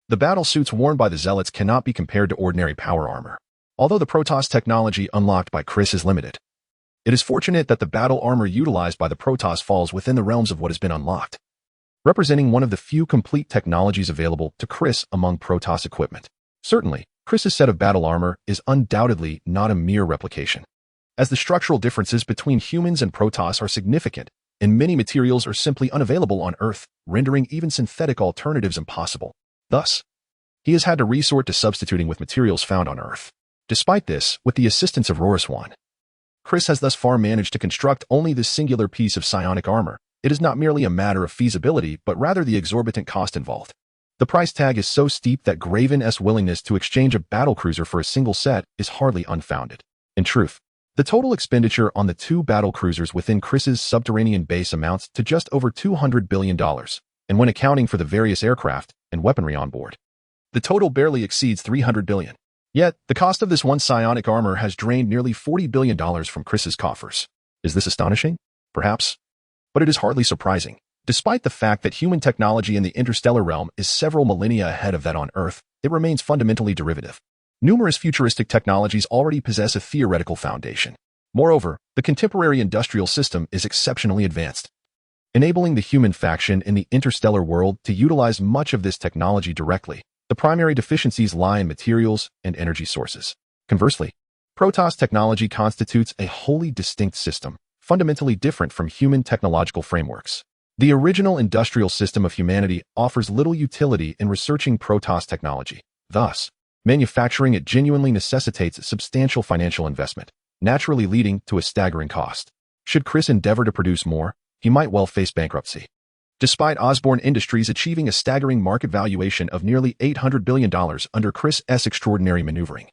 the battle suits worn by the Zealots cannot be compared to ordinary power armor. Although the Protoss technology unlocked by Chris is limited, it is fortunate that the battle armor utilized by the Protoss falls within the realms of what has been unlocked, representing one of the few complete technologies available to Chris among Protoss equipment. Certainly, Chris's set of battle armor is undoubtedly not a mere replication, as the structural differences between humans and Protoss are significant, and many materials are simply unavailable on Earth, rendering even synthetic alternatives impossible. Thus, he has had to resort to substituting with materials found on Earth. Despite this, with the assistance of Roraswan, Chris has thus far managed to construct only this singular piece of psionic armor. It is not merely a matter of feasibility, but rather the exorbitant cost involved. The price tag is so steep that Graven's willingness to exchange a battlecruiser for a single set is hardly unfounded. In truth, the total expenditure on the 2 battlecruisers within Chris's subterranean base amounts to just over $200 billion, and when accounting for the various aircraft and weaponry on board, the total barely exceeds $300 billion. Yet, the cost of this one psionic armor has drained nearly $40 billion from Chris's coffers. Is this astonishing? Perhaps. But it is hardly surprising. Despite the fact that human technology in the interstellar realm is several millennia ahead of that on Earth, it remains fundamentally derivative. Numerous futuristic technologies already possess a theoretical foundation. Moreover, the contemporary industrial system is exceptionally advanced, enabling the human faction in the interstellar world to utilize much of this technology directly. The primary deficiencies lie in materials and energy sources. Conversely, Protoss technology constitutes a wholly distinct system, fundamentally different from human technological frameworks. The original industrial system of humanity offers little utility in researching Protoss technology. Thus, manufacturing it genuinely necessitates substantial financial investment, naturally leading to a staggering cost. Should Chris endeavor to produce more, he might well face bankruptcy. Despite Osborne Industries achieving a staggering market valuation of nearly $800 billion under Chris's extraordinary maneuvering,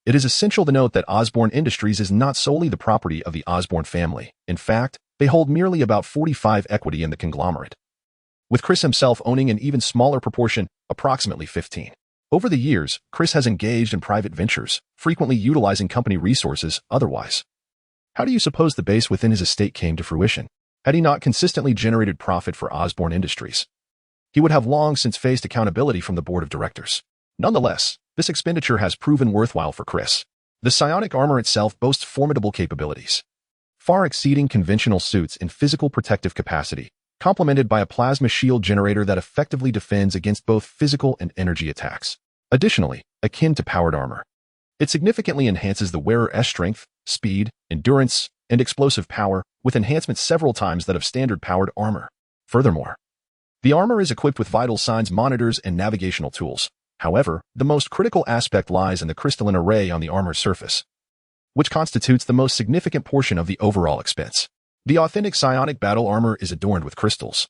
it is essential to note that Osborne Industries is not solely the property of the Osborne family. In fact, they hold merely about 45% equity in the conglomerate, with Chris himself owning an even smaller proportion, approximately 15%. Over the years, Chris has engaged in private ventures, frequently utilizing company resources otherwise. How do you suppose the base within his estate came to fruition? Had he not consistently generated profit for Osborne Industries, he would have long since faced accountability from the board of directors. Nonetheless, this expenditure has proven worthwhile for Chris. The psionic armor itself boasts formidable capabilities, far exceeding conventional suits in physical protective capacity, complemented by a plasma shield generator that effectively defends against both physical and energy attacks. Additionally, akin to powered armor, it significantly enhances the wearer's strength, speed, endurance, and explosive power, with enhancements several times that of standard powered armor. Furthermore, the armor is equipped with vital signs monitors and navigational tools. However, the most critical aspect lies in the crystalline array on the armor's surface, which constitutes the most significant portion of the overall expense. The authentic psionic battle armor is adorned with crystals,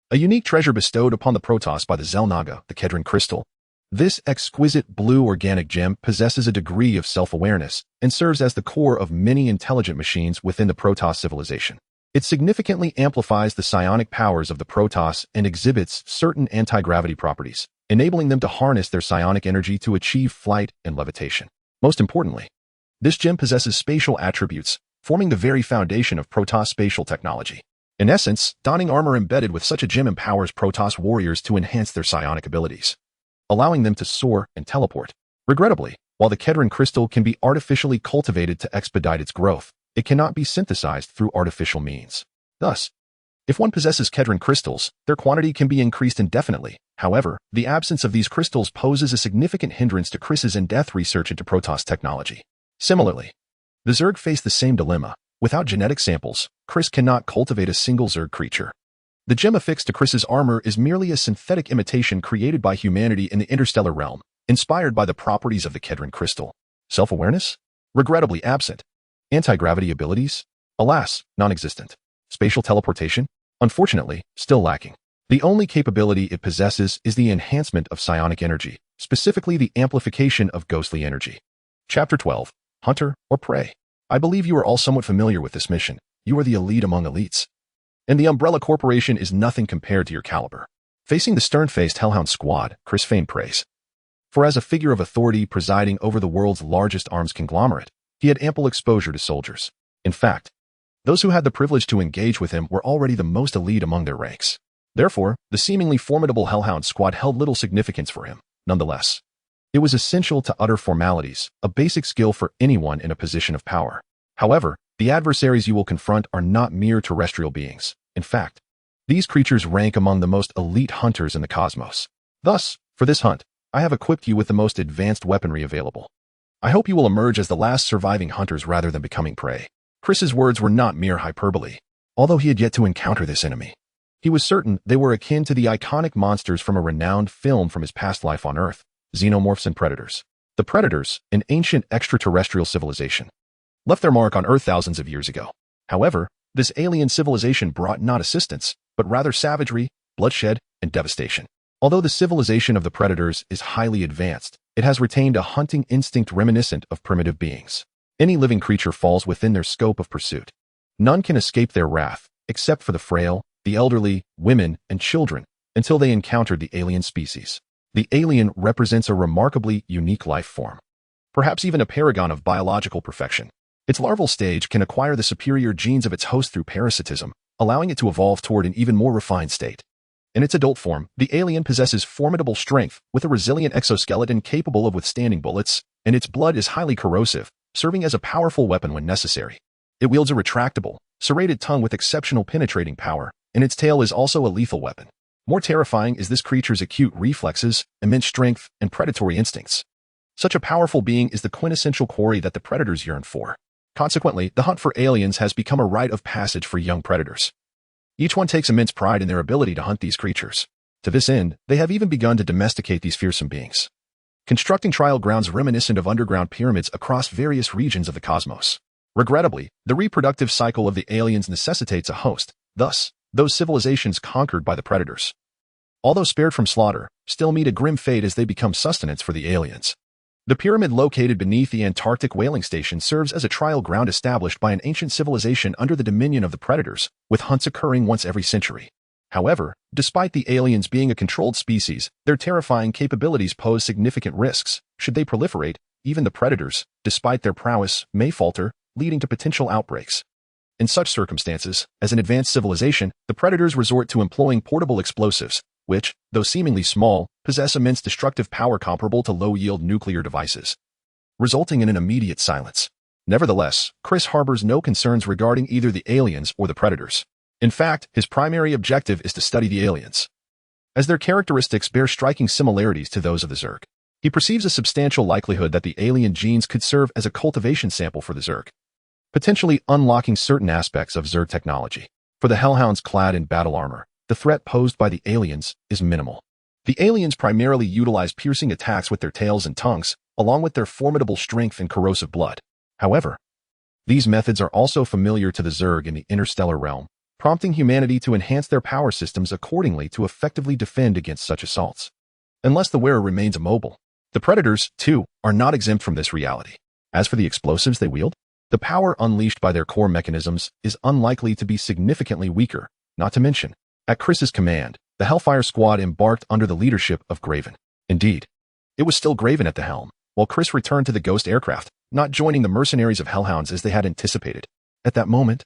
a unique treasure bestowed upon the Protoss by the Xel'Naga, the Kedron crystal. This exquisite blue organic gem possesses a degree of self-awareness and serves as the core of many intelligent machines within the Protoss civilization. It significantly amplifies the psionic powers of the Protoss and exhibits certain anti-gravity properties, enabling them to harness their psionic energy to achieve flight and levitation. Most importantly, this gem possesses spatial attributes, forming the very foundation of Protoss spatial technology. In essence, donning armor embedded with such a gem empowers Protoss warriors to enhance their psionic abilities, allowing them to soar and teleport. Regrettably, while the Kedron crystal can be artificially cultivated to expedite its growth, it cannot be synthesized through artificial means. Thus, if one possesses Kedron crystals, their quantity can be increased indefinitely. However, the absence of these crystals poses a significant hindrance to Chris's in-depth research into Protoss technology. Similarly, the Zerg face the same dilemma. Without genetic samples, Chris cannot cultivate a single Zerg creature. The gem affixed to Chris's armor is merely a synthetic imitation created by humanity in the interstellar realm, inspired by the properties of the Kedron crystal. Self-awareness? Regrettably absent. Anti-gravity abilities? Alas, non-existent. Spatial teleportation? Unfortunately, still lacking. The only capability it possesses is the enhancement of psionic energy, specifically the amplification of ghostly energy. Chapter 12. Hunter or Prey? I believe you are all somewhat familiar with this mission. You are the elite among elites, and the Umbrella Corporation is nothing compared to your caliber. Facing the stern-faced Hellhound Squad, Chris feigned praise. For as a figure of authority presiding over the world's largest arms conglomerate, he had ample exposure to soldiers. In fact, those who had the privilege to engage with him were already the most elite among their ranks. Therefore, the seemingly formidable Hellhound Squad held little significance for him. Nonetheless, it was essential to utter formalities, a basic skill for anyone in a position of power. However, the adversaries you will confront are not mere terrestrial beings. In fact, these creatures rank among the most elite hunters in the cosmos. Thus, for this hunt, I have equipped you with the most advanced weaponry available. I hope you will emerge as the last surviving hunters rather than becoming prey. Chris's words were not mere hyperbole. Although he had yet to encounter this enemy, he was certain they were akin to the iconic monsters from a renowned film from his past life on Earth, xenomorphs and predators. The predators, an ancient extraterrestrial civilization, left their mark on Earth thousands of years ago. However, this alien civilization brought not assistance, but rather savagery, bloodshed, and devastation. Although the civilization of the predators is highly advanced, it has retained a hunting instinct reminiscent of primitive beings. Any living creature falls within their scope of pursuit. None can escape their wrath, except for the frail, the elderly, women, and children, until they encountered the alien species. The alien represents a remarkably unique life form, perhaps even a paragon of biological perfection. Its larval stage can acquire the superior genes of its host through parasitism, allowing it to evolve toward an even more refined state. In its adult form, the alien possesses formidable strength with a resilient exoskeleton capable of withstanding bullets, and its blood is highly corrosive, serving as a powerful weapon when necessary. It wields a retractable, serrated tongue with exceptional penetrating power, and its tail is also a lethal weapon. More terrifying is this creature's acute reflexes, immense strength, and predatory instincts. Such a powerful being is the quintessential quarry that the predators yearn for. Consequently, the hunt for aliens has become a rite of passage for young predators. Each one takes immense pride in their ability to hunt these creatures. To this end, they have even begun to domesticate these fearsome beings, constructing trial grounds reminiscent of underground pyramids across various regions of the cosmos. Regrettably, the reproductive cycle of the aliens necessitates a host, thus, those civilizations conquered by the predators, although spared from slaughter, still meet a grim fate as they become sustenance for the aliens. The pyramid located beneath the Antarctic whaling station serves as a trial ground established by an ancient civilization under the dominion of the predators, with hunts occurring once every century. However, despite the aliens being a controlled species, their terrifying capabilities pose significant risks. Should they proliferate, even the predators, despite their prowess, may falter, leading to potential outbreaks. In such circumstances, as an advanced civilization, the predators resort to employing portable explosives, which, though seemingly small, possess immense destructive power comparable to low-yield nuclear devices, resulting in an immediate silence. Nevertheless, Chris harbors no concerns regarding either the aliens or the predators. In fact, his primary objective is to study the aliens, as their characteristics bear striking similarities to those of the Zerg. He perceives a substantial likelihood that the alien genes could serve as a cultivation sample for the Zerg, potentially unlocking certain aspects of Zerg technology. For the Hellhounds clad in battle armor, the threat posed by the aliens is minimal. The aliens primarily utilize piercing attacks with their tails and tongues, along with their formidable strength and corrosive blood. However, these methods are also familiar to the Zerg in the interstellar realm, prompting humanity to enhance their power systems accordingly to effectively defend against such assaults. Unless the wearer remains immobile, the predators, too, are not exempt from this reality. As for the explosives they wield, the power unleashed by their core mechanisms is unlikely to be significantly weaker, not to mention, at Chris's command, the Hellfire Squad embarked under the leadership of Graven. Indeed, it was still Graven at the helm, while Chris returned to the Ghost aircraft, not joining the mercenaries of Hellhounds as they had anticipated. At that moment,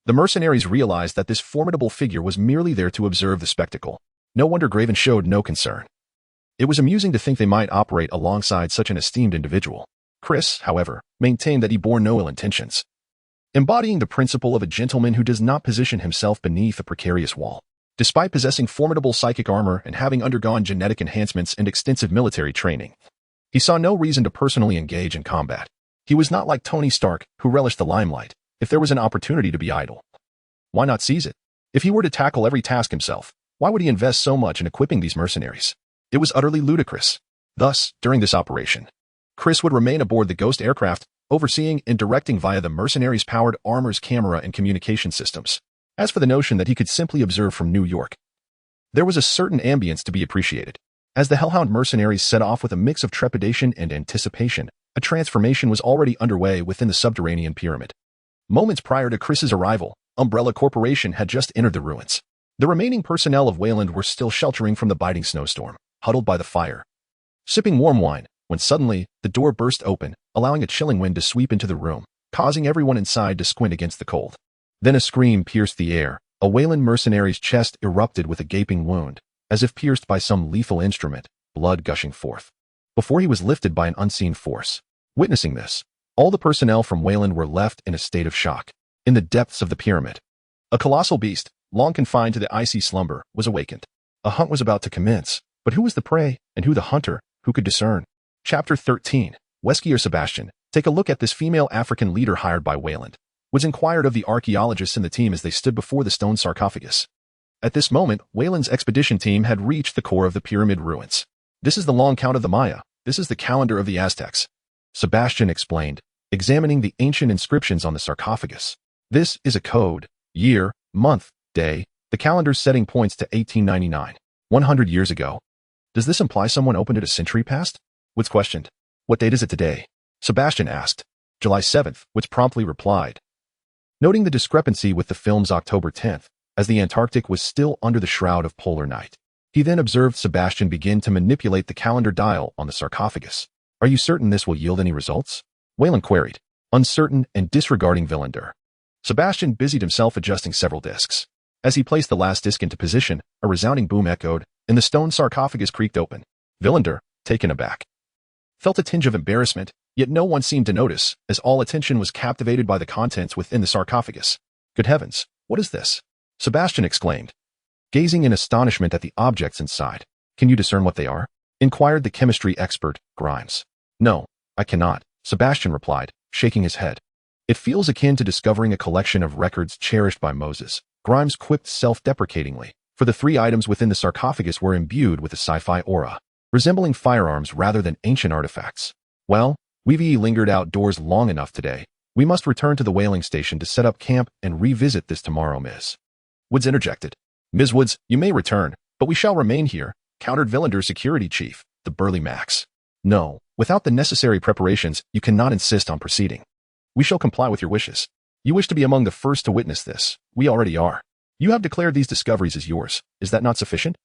the mercenaries realized that this formidable figure was merely there to observe the spectacle. No wonder Graven showed no concern. It was amusing to think they might operate alongside such an esteemed individual. Chris, however, maintained that he bore no ill intentions, embodying the principle of a gentleman who does not position himself beneath a precarious wall. Despite possessing formidable psychic armor and having undergone genetic enhancements and extensive military training, he saw no reason to personally engage in combat. He was not like Tony Stark, who relished the limelight. If there was an opportunity to be idle, why not seize it? If he were to tackle every task himself, why would he invest so much in equipping these mercenaries? It was utterly ludicrous. Thus, during this operation, Chris would remain aboard the Ghost aircraft, overseeing and directing via the mercenaries' powered armor's camera and communication systems. As for the notion that he could simply observe from New York, there was a certain ambience to be appreciated. As the Hellhound mercenaries set off with a mix of trepidation and anticipation, a transformation was already underway within the subterranean pyramid. Moments prior to Chris's arrival, Umbrella Corporation had just entered the ruins. The remaining personnel of Wayland were still sheltering from the biting snowstorm, huddled by the fire, sipping warm wine, when suddenly, the door burst open, allowing a chilling wind to sweep into the room, causing everyone inside to squint against the cold. Then a scream pierced the air. A Wayland mercenary's chest erupted with a gaping wound, as if pierced by some lethal instrument, blood gushing forth, before he was lifted by an unseen force. Witnessing this, all the personnel from Wayland were left in a state of shock. In the depths of the pyramid, a colossal beast, long confined to the icy slumber, was awakened. A hunt was about to commence, but who was the prey, and who the hunter? Who could discern? Chapter 13. Weskier Sebastian, take a look at this female African leader hired by Wayland, was inquired of the archaeologists in the team as they stood before the stone sarcophagus. At this moment, Wayland's expedition team had reached the core of the pyramid ruins. This is the long count of the Maya. This is the calendar of the Aztecs, Sebastian explained, examining the ancient inscriptions on the sarcophagus. This is a code, year, month, day. The calendar's setting points to 1899, 100 years ago. Does this imply someone opened it a century past? Woods questioned. What date is it today? Sebastian asked. July 7th, Woods promptly replied, noting the discrepancy with the film's October 10th, as the Antarctic was still under the shroud of polar night. He then observed Sebastian begin to manipulate the calendar dial on the sarcophagus. Are you certain this will yield any results? Wayland queried, uncertain and disregarding Villander. Sebastian busied himself adjusting several discs. As he placed the last disc into position, a resounding boom echoed, and the stone sarcophagus creaked open. Villander, taken aback, felt a tinge of embarrassment, yet no one seemed to notice, as all attention was captivated by the contents within the sarcophagus. Good heavens, what is this? Sebastian exclaimed, gazing in astonishment at the objects inside. Can you discern what they are? Inquired the chemistry expert, Grimes. No, I cannot, Sebastian replied, shaking his head. It feels akin to discovering a collection of records cherished by Moses, Grimes quipped self-deprecatingly, for the three items within the sarcophagus were imbued with a sci-fi aura, resembling firearms rather than ancient artifacts. Well, we've lingered outdoors long enough today. We must return to the whaling station to set up camp and revisit this tomorrow, Ms. Woods interjected. Ms. Woods, you may return, but we shall remain here, countered Villander's security chief, the burly Max. No, without the necessary preparations, you cannot insist on proceeding. We shall comply with your wishes. You wish to be among the first to witness this. We already are. You have declared these discoveries as yours. Is that not sufficient?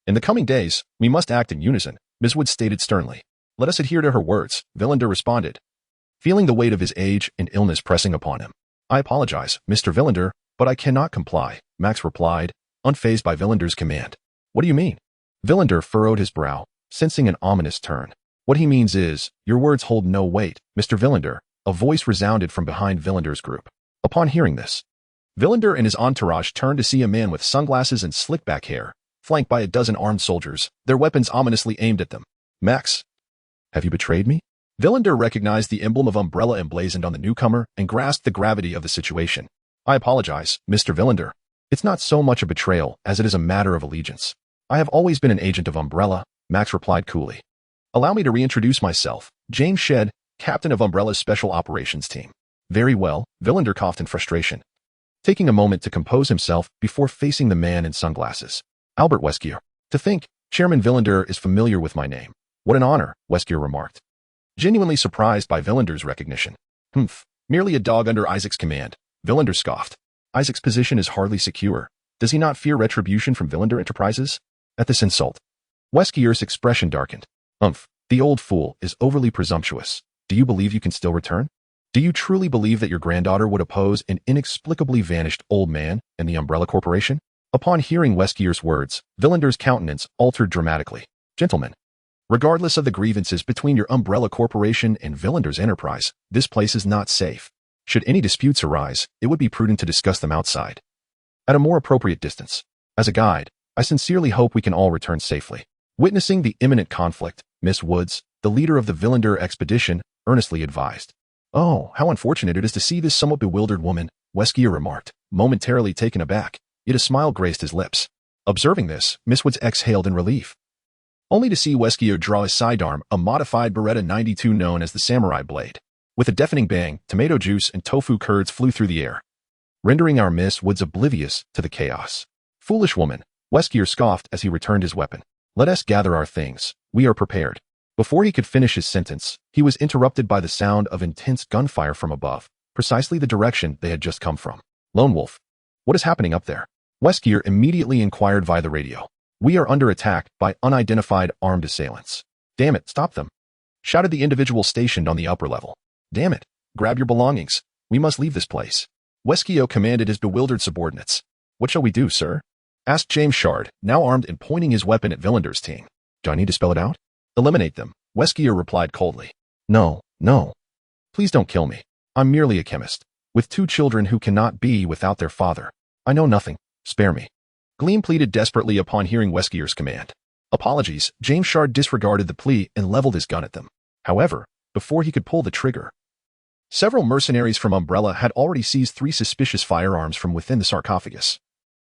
In the coming days, we must act in unison, Ms. Woods stated sternly. Let us adhere to her words, Villander responded, feeling the weight of his age and illness pressing upon him. I apologize, Mr. Villander, but I cannot comply, Max replied, unfazed by Villander's command. What do you mean? Villander furrowed his brow, sensing an ominous turn. What he means is, your words hold no weight, Mr. Villander, a voice resounded from behind Villander's group. Upon hearing this, Villander and his entourage turned to see a man with sunglasses and slick-back hair, flanked by a dozen armed soldiers, their weapons ominously aimed at them. Max, have you betrayed me? Villander recognized the emblem of umbrella emblazoned on the newcomer and grasped the gravity of the situation. I apologize, Mr. Villander. It's not so much a betrayal as it is a matter of allegiance. I have always been an agent of Umbrella, Max replied coolly. Allow me to reintroduce myself, James Shedd, captain of Umbrella's Special Operations Team. Very well, Villander coughed in frustration, taking a moment to compose himself before facing the man in sunglasses. Albert Weskier. To think, Chairman Villander is familiar with my name. What an honor, Weskier remarked, genuinely surprised by Villander's recognition. Humph, merely a dog under Isaac's command, Villander scoffed. Isaac's position is hardly secure. Does he not fear retribution from Villander Enterprises? At this insult, Weskier's expression darkened. Umph, the old fool is overly presumptuous. Do you believe you can still return? Do you truly believe that your granddaughter would oppose an inexplicably vanished old man and the Umbrella Corporation? Upon hearing Weskier's words, Villander's countenance altered dramatically. Gentlemen, regardless of the grievances between your Umbrella Corporation and Villander's enterprise, this place is not safe. Should any disputes arise, it would be prudent to discuss them outside, at a more appropriate distance. As a guide, I sincerely hope we can all return safely. Witnessing the imminent conflict, Miss Woods, the leader of the Villander expedition, earnestly advised. Oh, how unfortunate it is to see this somewhat bewildered woman, Weskier remarked, momentarily taken aback, yet a smile graced his lips. Observing this, Miss Woods exhaled in relief, only to see Weskier draw his sidearm, a modified Beretta 92 known as the Samurai Blade. With a deafening bang, tomato juice and tofu curds flew through the air, rendering our Miss Woods oblivious to the chaos. Foolish woman, Weskier scoffed as he returned his weapon. Let us gather our things. We are prepared. Before he could finish his sentence, he was interrupted by the sound of intense gunfire from above, precisely the direction they had just come from. Lone Wolf, what is happening up there? Weskier immediately inquired via the radio. We are under attack by unidentified armed assailants. Damn it, stop them, shouted the individual stationed on the upper level. Damn it, grab your belongings. We must leave this place. Weskier commanded his bewildered subordinates. What shall we do, sir? Asked James Shard, now armed and pointing his weapon at Villander's team. Do I need to spell it out? Eliminate them, Weskier replied coldly. No, no. Please don't kill me. I'm merely a chemist, with 2 children who cannot be without their father. I know nothing. Spare me. Gleam pleaded desperately upon hearing Weskier's command. Apologies, James Shard disregarded the plea and leveled his gun at them. However, before he could pull the trigger, several mercenaries from Umbrella had already seized 3 suspicious firearms from within the sarcophagus,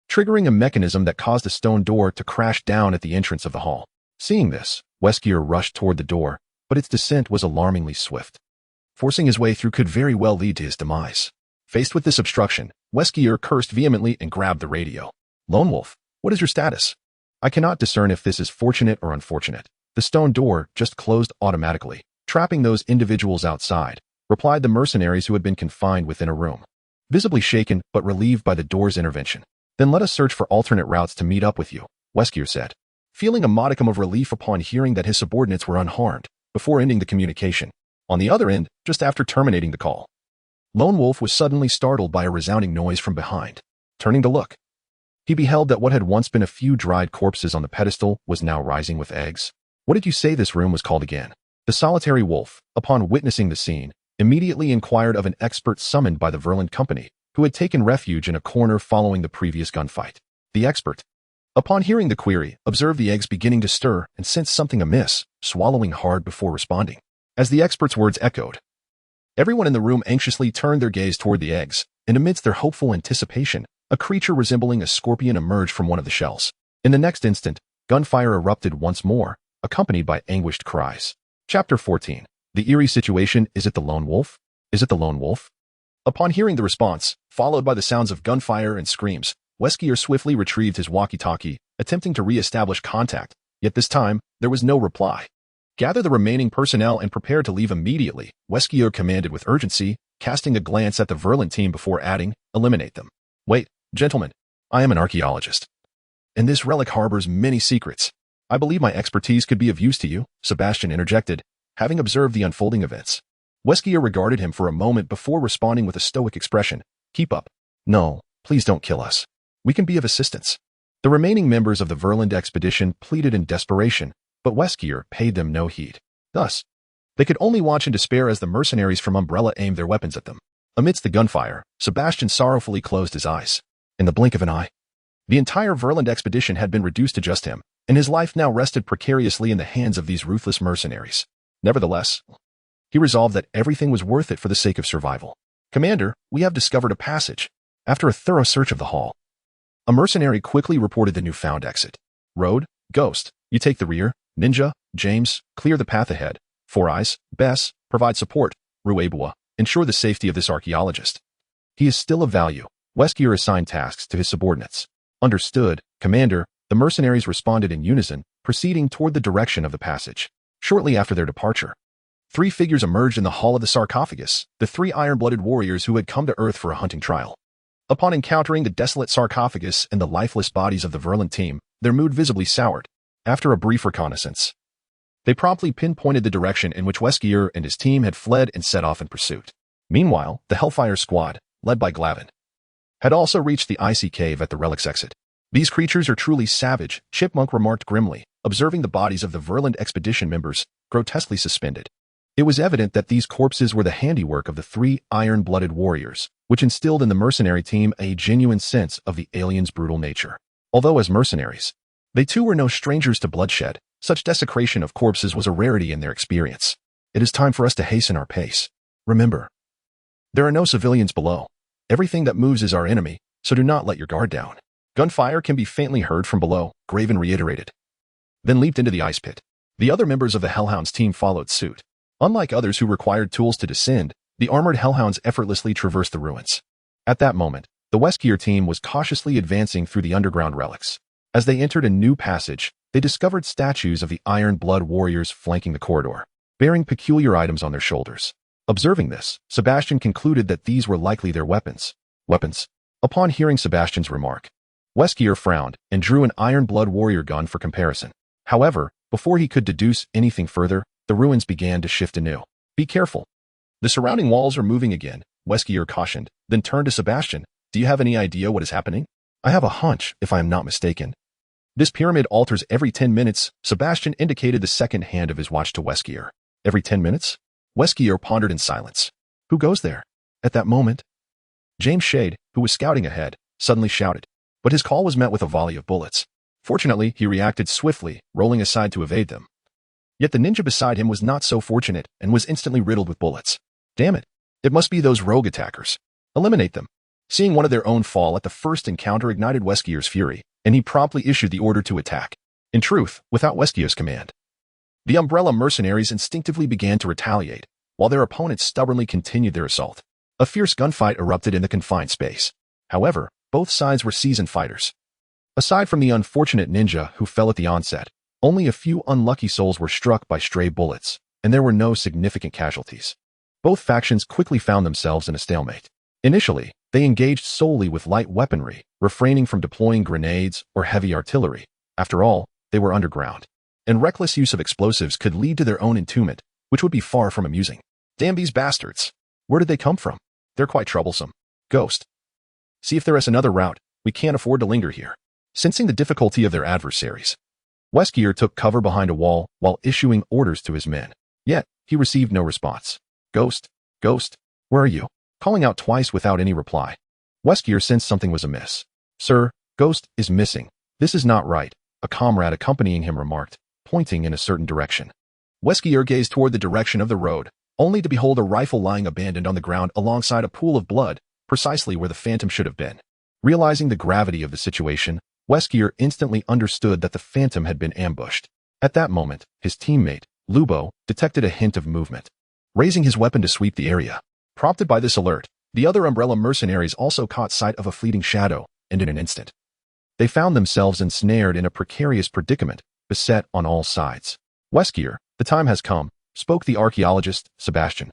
triggering a mechanism that caused a stone door to crash down at the entrance of the hall. Seeing this, Weskier rushed toward the door, but its descent was alarmingly swift. Forcing his way through could very well lead to his demise. Faced with this obstruction, Weskier cursed vehemently and grabbed the radio. Lone Wolf, what is your status? I cannot discern if this is fortunate or unfortunate. The stone door just closed automatically, trapping those individuals outside, replied the mercenaries who had been confined within a room, visibly shaken but relieved by the door's intervention. Then let us search for alternate routes to meet up with you, Weskier said, feeling a modicum of relief upon hearing that his subordinates were unharmed, before ending the communication. On the other end, just after terminating the call, Lone Wolf was suddenly startled by a resounding noise from behind. Turning to look, He beheld that what had once been a few dried corpses on the pedestal was now rising with eggs. What did you say this room was called again? The solitary wolf, upon witnessing the scene, immediately inquired of an expert summoned by the Verland Company, who had taken refuge in a corner following the previous gunfight. The expert, upon hearing the query, observed the eggs beginning to stir and sensed something amiss, swallowing hard before responding. As the expert's words echoed, everyone in the room anxiously turned their gaze toward the eggs, and amidst their hopeful anticipation, a creature resembling a scorpion emerged from one of the shells. In the next instant, gunfire erupted once more, accompanied by anguished cries. Chapter 14. The eerie situation. Is it the lone wolf? Is it the lone wolf? Upon hearing the response, followed by the sounds of gunfire and screams, Weskier swiftly retrieved his walkie-talkie, attempting to re-establish contact, yet this time, there was no reply. Gather the remaining personnel and prepare to leave immediately, Weskier commanded with urgency, casting a glance at the Verland team before adding, eliminate them. Wait, gentlemen, I am an archaeologist, and this relic harbors many secrets. I believe my expertise could be of use to you, Sebastian interjected, having observed the unfolding events. Weskier regarded him for a moment before responding with a stoic expression. Keep up. No, please don't kill us. We can be of assistance. The remaining members of the Verland expedition pleaded in desperation, but Weskier paid them no heed. Thus, they could only watch in despair as the mercenaries from Umbrella aimed their weapons at them. Amidst the gunfire, Sebastian sorrowfully closed his eyes. In the blink of an eye, the entire Verland expedition had been reduced to just him, and his life now rested precariously in the hands of these ruthless mercenaries. Nevertheless, he resolved that everything was worth it for the sake of survival. Commander, we have discovered a passage. After a thorough search of the hall, a mercenary quickly reported the newfound exit. Road, Ghost, you take the rear. Ninja, James, clear the path ahead. Four Eyes, Bess, provide support. Ruebua, ensure the safety of this archaeologist. He is still of value. Weskier assigned tasks to his subordinates. Understood, Commander. The mercenaries responded in unison, proceeding toward the direction of the passage. Shortly after their departure, three figures emerged in the hall of the sarcophagus, the three iron-blooded warriors who had come to Earth for a hunting trial. Upon encountering the desolate sarcophagus and the lifeless bodies of the Verland team, their mood visibly soured. After a brief reconnaissance, they promptly pinpointed the direction in which Weskier and his team had fled and set off in pursuit. Meanwhile, the Hellfire Squad, led by Glavin, had also reached the icy cave at the relic's exit. These creatures are truly savage, Chipmunk remarked grimly, observing the bodies of the Verland expedition members, grotesquely suspended. It was evident that these corpses were the handiwork of the three iron-blooded warriors, which instilled in the mercenary team a genuine sense of the aliens' brutal nature. Although as mercenaries, they too were no strangers to bloodshed, such desecration of corpses was a rarity in their experience. It is time for us to hasten our pace. Remember, there are no civilians below. Everything that moves is our enemy, so do not let your guard down. Gunfire can be faintly heard from below, Graven reiterated, then leaped into the ice pit. The other members of the Hellhounds team followed suit. Unlike others who required tools to descend, the armored Hellhounds effortlessly traversed the ruins. At that moment, the Weskier team was cautiously advancing through the underground relics. As they entered a new passage, they discovered statues of the Iron Blood warriors flanking the corridor, bearing peculiar items on their shoulders. Observing this, Sebastian concluded that these were likely their weapons. Weapons? Upon hearing Sebastian's remark, Weskier frowned and drew an Iron Blood warrior gun for comparison. However, before he could deduce anything further, the ruins began to shift anew. Be careful. The surrounding walls are moving again, Weskier cautioned, then turned to Sebastian. Do you have any idea what is happening? I have a hunch, if I am not mistaken. This pyramid alters every 10 minutes, Sebastian indicated the second hand of his watch to Weskier. Every 10 minutes? Weskier pondered in silence. Who goes there? At that moment, James Shade, who was scouting ahead, suddenly shouted, but his call was met with a volley of bullets. Fortunately, he reacted swiftly, rolling aside to evade them. Yet the ninja beside him was not so fortunate and was instantly riddled with bullets. Damn it. It must be those rogue attackers. Eliminate them. Seeing one of their own fall at the first encounter ignited Weskier's fury, and he promptly issued the order to attack. In truth, without Weskier's command, the Umbrella mercenaries instinctively began to retaliate, while their opponents stubbornly continued their assault. A fierce gunfight erupted in the confined space. However, both sides were seasoned fighters. Aside from the unfortunate ninja who fell at the onset, only a few unlucky souls were struck by stray bullets, and there were no significant casualties. Both factions quickly found themselves in a stalemate. Initially, they engaged solely with light weaponry, refraining from deploying grenades or heavy artillery. After all, they were underground, and reckless use of explosives could lead to their own entombment, which would be far from amusing. Damn these bastards! Where did they come from? They're quite troublesome. Ghost. See if there is another route. We can't afford to linger here. Sensing the difficulty of their adversaries, Weskier took cover behind a wall while issuing orders to his men. Yet, he received no response. Ghost, Ghost, where are you? Calling out twice without any reply. Weskier sensed something was amiss. Sir, Ghost is missing. This is not right, a comrade accompanying him remarked, pointing in a certain direction. Weskier gazed toward the direction of the road, only to behold a rifle lying abandoned on the ground alongside a pool of blood, precisely where the phantom should have been. Realizing the gravity of the situation, Weskier instantly understood that the phantom had been ambushed. At that moment, his teammate, Lubo, detected a hint of movement, raising his weapon to sweep the area. Prompted by this alert, the other Umbrella mercenaries also caught sight of a fleeting shadow, and in an instant, they found themselves ensnared in a precarious predicament, beset on all sides. Weskier, the time has come, spoke the archaeologist, Sebastian,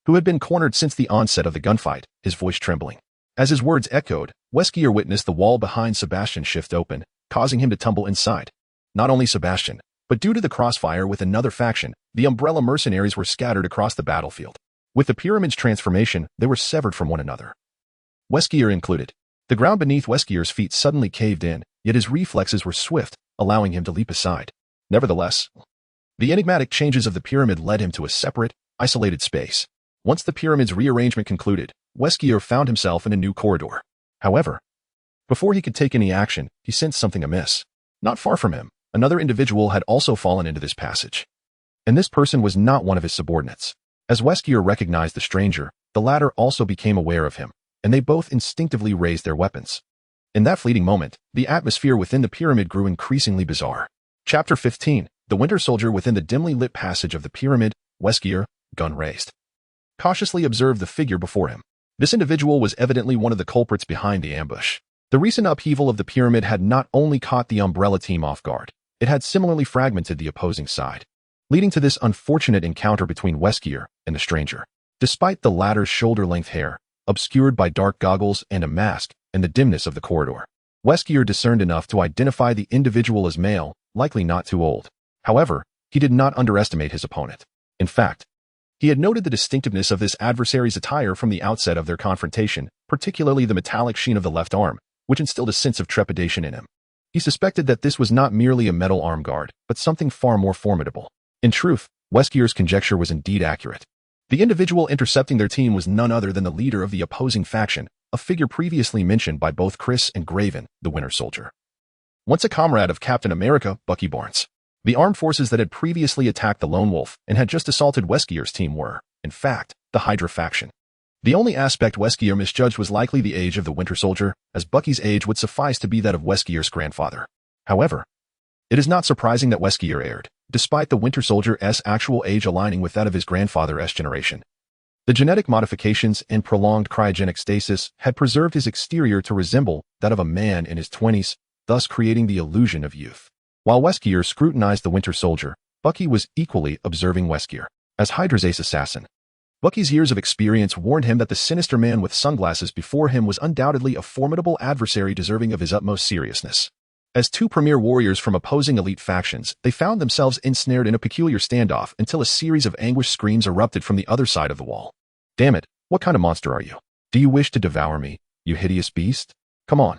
who had been cornered since the onset of the gunfight, his voice trembling. As his words echoed, Weskier witnessed the wall behind Sebastian shift open, causing him to tumble inside. Not only Sebastian, but due to the crossfire with another faction, the Umbrella mercenaries were scattered across the battlefield. With the pyramid's transformation, they were severed from one another, Weskier included. The ground beneath Weskier's feet suddenly caved in, yet his reflexes were swift, allowing him to leap aside. Nevertheless, the enigmatic changes of the pyramid led him to a separate, isolated space. Once the pyramid's rearrangement concluded, Weskier found himself in a new corridor. However, before he could take any action, he sensed something amiss. Not far from him, another individual had also fallen into this passage. And this person was not one of his subordinates. As Weskier recognized the stranger, the latter also became aware of him, and they both instinctively raised their weapons. In that fleeting moment, the atmosphere within the pyramid grew increasingly bizarre. Chapter 15, The Winter Soldier. Within the dimly lit passage of the pyramid, Weskier, gun raised, cautiously observed the figure before him. This individual was evidently one of the culprits behind the ambush. The recent upheaval of the pyramid had not only caught the Umbrella team off guard, it had similarly fragmented the opposing side, leading to this unfortunate encounter between Weskier and the stranger. Despite the latter's shoulder-length hair, obscured by dark goggles and a mask, and the dimness of the corridor, Weskier discerned enough to identify the individual as male, likely not too old. However, he did not underestimate his opponent. In fact, he had noted the distinctiveness of this adversary's attire from the outset of their confrontation, particularly the metallic sheen of the left arm, which instilled a sense of trepidation in him. He suspected that this was not merely a metal arm guard, but something far more formidable. In truth, Weskier's conjecture was indeed accurate. The individual intercepting their team was none other than the leader of the opposing faction, a figure previously mentioned by both Chris and Graven, the Winter Soldier. Once a comrade of Captain America, Bucky Barnes. The armed forces that had previously attacked the Lone Wolf and had just assaulted Weskier's team were, in fact, the Hydra faction. The only aspect Weskier misjudged was likely the age of the Winter Soldier, as Bucky's age would suffice to be that of Weskier's grandfather. However, it is not surprising that Weskier erred, despite the Winter Soldier's actual age aligning with that of his grandfather's generation. The genetic modifications and prolonged cryogenic stasis had preserved his exterior to resemble that of a man in his 20s, thus creating the illusion of youth. While Weskier scrutinized the Winter Soldier, Bucky was equally observing Weskier. As Hydra's ace assassin, Bucky's years of experience warned him that the sinister man with sunglasses before him was undoubtedly a formidable adversary deserving of his utmost seriousness. As two premier warriors from opposing elite factions, they found themselves ensnared in a peculiar standoff until a series of anguished screams erupted from the other side of the wall. Damn it, what kind of monster are you? Do you wish to devour me, you hideous beast? Come on.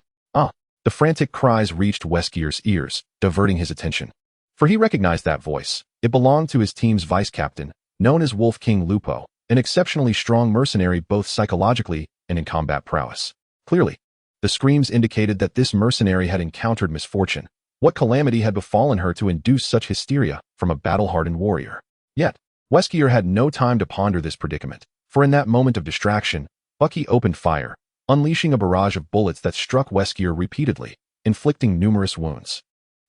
The frantic cries reached Weskier's ears, diverting his attention. For he recognized that voice. It belonged to his team's vice captain, known as Wolf King Lupo, an exceptionally strong mercenary both psychologically and in combat prowess. Clearly, the screams indicated that this mercenary had encountered misfortune. What calamity had befallen her to induce such hysteria from a battle-hardened warrior? Yet, Weskier had no time to ponder this predicament, for in that moment of distraction, Bucky opened fire, unleashing a barrage of bullets that struck Weskier repeatedly, inflicting numerous wounds.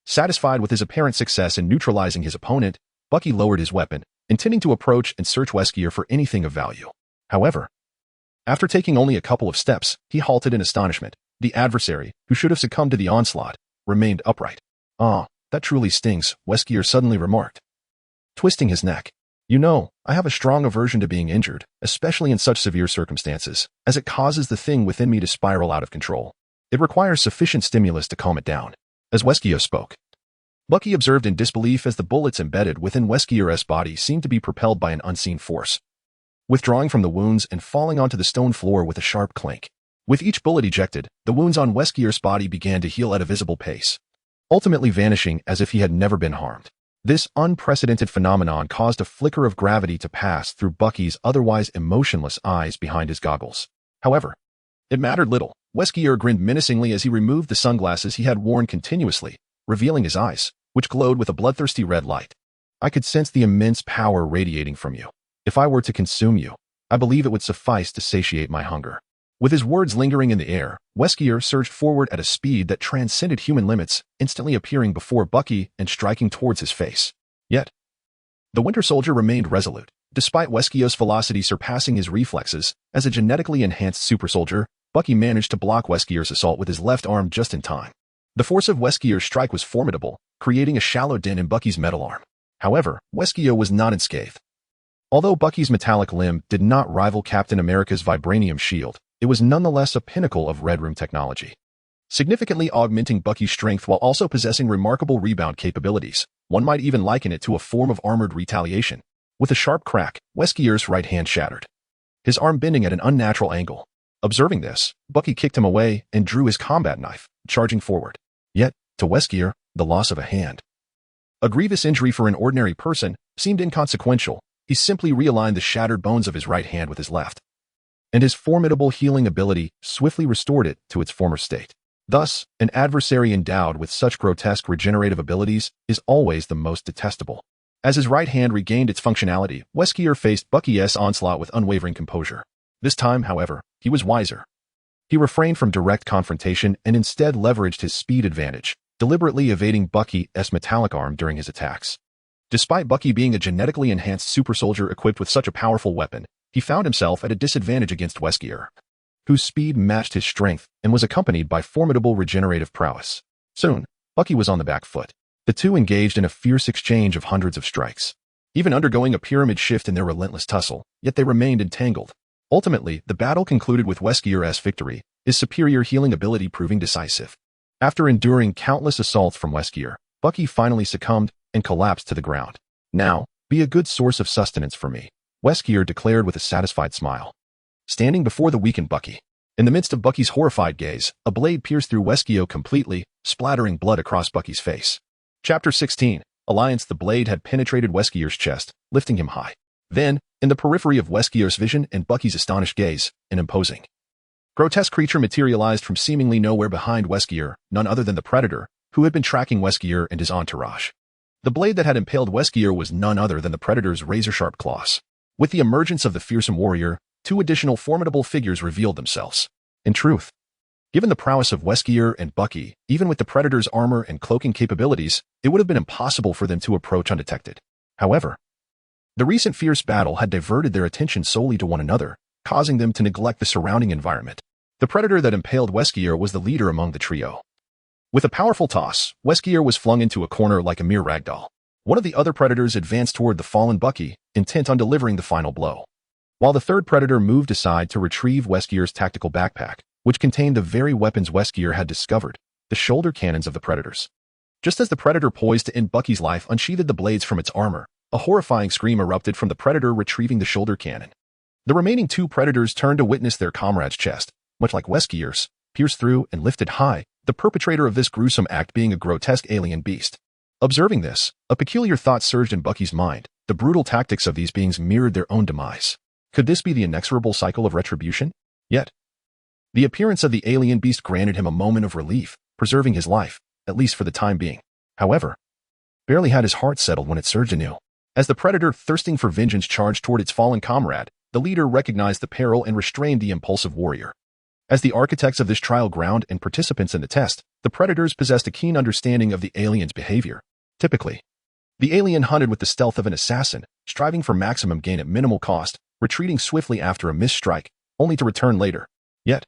Satisfied with his apparent success in neutralizing his opponent, Bucky lowered his weapon, intending to approach and search Weskier for anything of value. However, after taking only a couple of steps, he halted in astonishment. The adversary, who should have succumbed to the onslaught, remained upright. "Ah, that truly stings," Weskier suddenly remarked, twisting his neck. "You know, I have a strong aversion to being injured, especially in such severe circumstances, as it causes the thing within me to spiral out of control. It requires sufficient stimulus to calm it down." As Weskier spoke, Bucky observed in disbelief as the bullets embedded within Weskier's body seemed to be propelled by an unseen force, withdrawing from the wounds and falling onto the stone floor with a sharp clink. With each bullet ejected, the wounds on Weskier's body began to heal at a visible pace, ultimately vanishing as if he had never been harmed. This unprecedented phenomenon caused a flicker of gravity to pass through Bucky's otherwise emotionless eyes behind his goggles. However, it mattered little. Weskier grinned menacingly as he removed the sunglasses he had worn continuously, revealing his eyes, which glowed with a bloodthirsty red light. I could sense the immense power radiating from you. If I were to consume you, I believe it would suffice to satiate my hunger. With his words lingering in the air, Weskier surged forward at a speed that transcended human limits, instantly appearing before Bucky and striking towards his face. Yet, the Winter Soldier remained resolute. Despite Weskier's velocity surpassing his reflexes, as a genetically enhanced super soldier, Bucky managed to block Weskier's assault with his left arm just in time. The force of Weskier's strike was formidable, creating a shallow dent in Bucky's metal arm. However, Weskier was not unscathed. Although Bucky's metallic limb did not rival Captain America's vibranium shield, it was nonetheless a pinnacle of Red Room technology, significantly augmenting Bucky's strength while also possessing remarkable rebound capabilities. One might even liken it to a form of armored retaliation. With a sharp crack, Weskier's right hand shattered, his arm bending at an unnatural angle. Observing this, Bucky kicked him away and drew his combat knife, charging forward. Yet, to Weskier, the loss of a hand, a grievous injury for an ordinary person, seemed inconsequential. He simply realigned the shattered bones of his right hand with his left, and his formidable healing ability swiftly restored it to its former state. Thus, an adversary endowed with such grotesque regenerative abilities is always the most detestable. As his right hand regained its functionality, Weskier faced Bucky's onslaught with unwavering composure. This time, however, he was wiser. He refrained from direct confrontation and instead leveraged his speed advantage, deliberately evading Bucky's metallic arm during his attacks. Despite Bucky being a genetically enhanced super soldier equipped with such a powerful weapon, he found himself at a disadvantage against Weskier, whose speed matched his strength and was accompanied by formidable regenerative prowess. Soon, Bucky was on the back foot. The two engaged in a fierce exchange of hundreds of strikes, even undergoing a pyramid shift in their relentless tussle, yet they remained entangled. Ultimately, the battle concluded with Weskier's victory, his superior healing ability proving decisive. After enduring countless assaults from Weskier, Bucky finally succumbed and collapsed to the ground. "Now, be a good source of sustenance for me," Weskier declared with a satisfied smile, standing before the weakened Bucky. In the midst of Bucky's horrified gaze, a blade pierced through Weskier completely, splattering blood across Bucky's face. Chapter 16. Alliance. The blade had penetrated Weskier's chest, lifting him high. Then, in the periphery of Weskier's vision and Bucky's astonished gaze, an imposing, grotesque creature materialized from seemingly nowhere behind Weskier, none other than the Predator, who had been tracking Weskier and his entourage. The blade that had impaled Weskier was none other than the Predator's razor-sharp claws. With the emergence of the fearsome warrior, two additional formidable figures revealed themselves. In truth, given the prowess of Weskier and Bucky, even with the Predator's armor and cloaking capabilities, it would have been impossible for them to approach undetected. However, the recent fierce battle had diverted their attention solely to one another, causing them to neglect the surrounding environment. The Predator that impaled Weskier was the leader among the trio. With a powerful toss, Weskier was flung into a corner like a mere ragdoll. One of the other Predators advanced toward the fallen Bucky, intent on delivering the final blow, while the third Predator moved aside to retrieve Weskier's tactical backpack, which contained the very weapons Weskier had discovered, the shoulder cannons of the Predators. Just as the Predator poised to end Bucky's life unsheathed the blades from its armor, a horrifying scream erupted from the Predator retrieving the shoulder cannon. The remaining two Predators turned to witness their comrade's chest, much like Weskier's, pierced through and lifted high, the perpetrator of this gruesome act being a grotesque alien beast. Observing this, a peculiar thought surged in Bucky's mind. The brutal tactics of these beings mirrored their own demise. Could this be the inexorable cycle of retribution? Yet, the appearance of the alien beast granted him a moment of relief, preserving his life, at least for the time being. However, barely had his heart settled when it surged anew. As the Predator, thirsting for vengeance, charged toward its fallen comrade, the leader recognized the peril and restrained the impulsive warrior. As the architects of this trial ground and participants in the test, the Predators possessed a keen understanding of the alien's behavior. Typically, the alien hunted with the stealth of an assassin, striving for maximum gain at minimal cost, retreating swiftly after a missed strike, only to return later. Yet,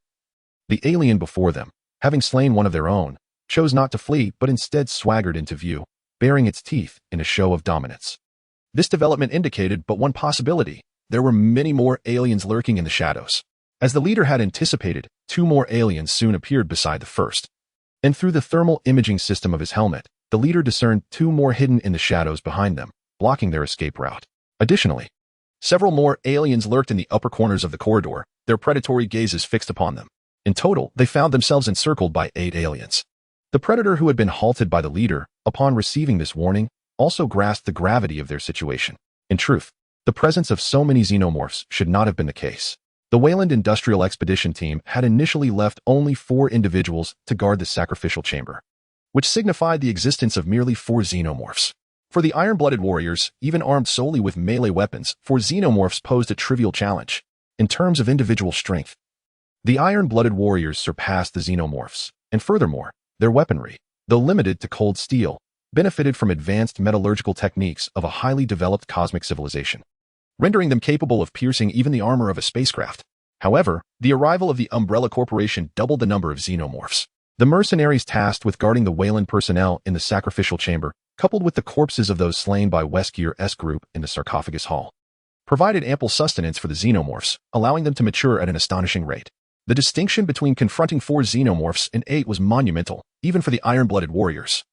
the alien before them, having slain one of their own, chose not to flee but instead swaggered into view, baring its teeth in a show of dominance. This development indicated but one possibility: there were many more aliens lurking in the shadows. As the leader had anticipated, two more aliens soon appeared beside the first. And through the thermal imaging system of his helmet, the leader discerned two more hidden in the shadows behind them, blocking their escape route. Additionally, several more aliens lurked in the upper corners of the corridor, their predatory gazes fixed upon them. In total, they found themselves encircled by 8 aliens. The predator, who had been halted by the leader, upon receiving this warning, also grasped the gravity of their situation. In truth, the presence of so many xenomorphs should not have been the case. The Wayland Industrial Expedition team had initially left only 4 individuals to guard the sacrificial chamber, which signified the existence of merely 4 xenomorphs. For the iron-blooded warriors, even armed solely with melee weapons, 4 xenomorphs posed a trivial challenge. In terms of individual strength, the iron-blooded warriors surpassed the xenomorphs, and furthermore, their weaponry, though limited to cold steel, benefited from advanced metallurgical techniques of a highly developed cosmic civilization, rendering them capable of piercing even the armor of a spacecraft. However, the arrival of the Umbrella Corporation doubled the number of xenomorphs. The mercenaries tasked with guarding the Wayland personnel in the sacrificial chamber, coupled with the corpses of those slain by Weskier's group in the sarcophagus hall, provided ample sustenance for the xenomorphs, allowing them to mature at an astonishing rate. The distinction between confronting 4 xenomorphs and 8 was monumental, even for the iron-blooded warriors,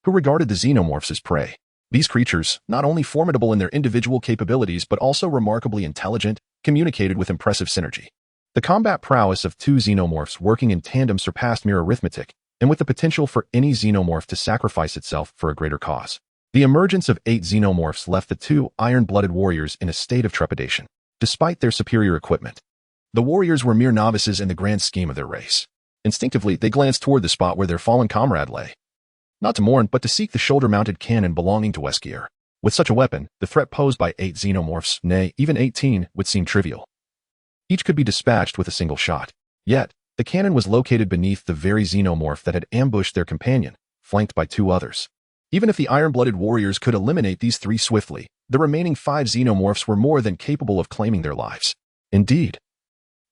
who regarded the xenomorphs as prey. These creatures, not only formidable in their individual capabilities but also remarkably intelligent, communicated with impressive synergy. The combat prowess of 2 xenomorphs working in tandem surpassed mere arithmetic, and with the potential for any xenomorph to sacrifice itself for a greater cause. The emergence of 8 xenomorphs left the 2 iron-blooded warriors in a state of trepidation. Despite their superior equipment, the warriors were mere novices in the grand scheme of their race. Instinctively, they glanced toward the spot where their fallen comrade lay, not to mourn, but to seek the shoulder-mounted cannon belonging to Weskier. With such a weapon, the threat posed by 8 xenomorphs, nay, even 18, would seem trivial. Each could be dispatched with a single shot. Yet, the cannon was located beneath the very xenomorph that had ambushed their companion, flanked by 2 others. Even if the iron-blooded warriors could eliminate these 3 swiftly, the remaining 5 xenomorphs were more than capable of claiming their lives. Indeed,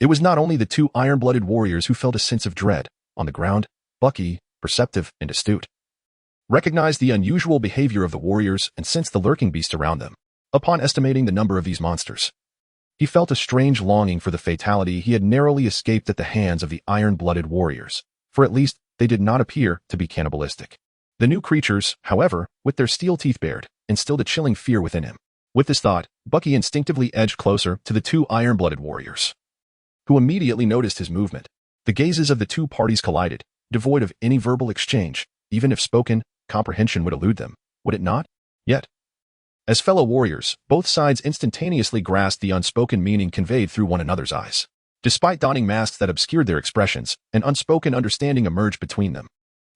it was not only the 2 iron-blooded warriors who felt a sense of dread. On the ground, Bucky, perceptive and astute, recognized the unusual behavior of the warriors and sensed the lurking beast around them. Upon estimating the number of these monsters, he felt a strange longing for the fatality he had narrowly escaped at the hands of the iron-blooded warriors, for at least they did not appear to be cannibalistic. The new creatures, however, with their steel teeth bared, instilled a chilling fear within him. With this thought, Bucky instinctively edged closer to the 2 iron-blooded warriors, who immediately noticed his movement. The gazes of the 2 parties collided, devoid of any verbal exchange. Even if spoken, comprehension would elude them, would it not? Yet, as fellow warriors, both sides instantaneously grasped the unspoken meaning conveyed through one another's eyes. Despite donning masks that obscured their expressions, an unspoken understanding emerged between them.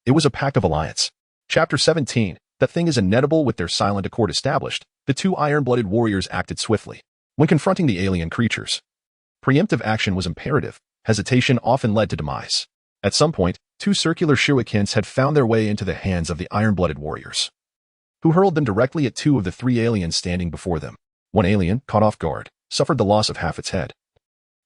It was a pact of alliance. Chapter 17, That Thing is Inedible. With their silent accord established, the 2 iron-blooded warriors acted swiftly. When confronting the alien creatures, preemptive action was imperative. Hesitation often led to demise. At some point, 2 circular shurikens had found their way into the hands of the iron-blooded warriors, who hurled them directly at 2 of the 3 aliens standing before them. One alien, caught off guard, suffered the loss of half its head,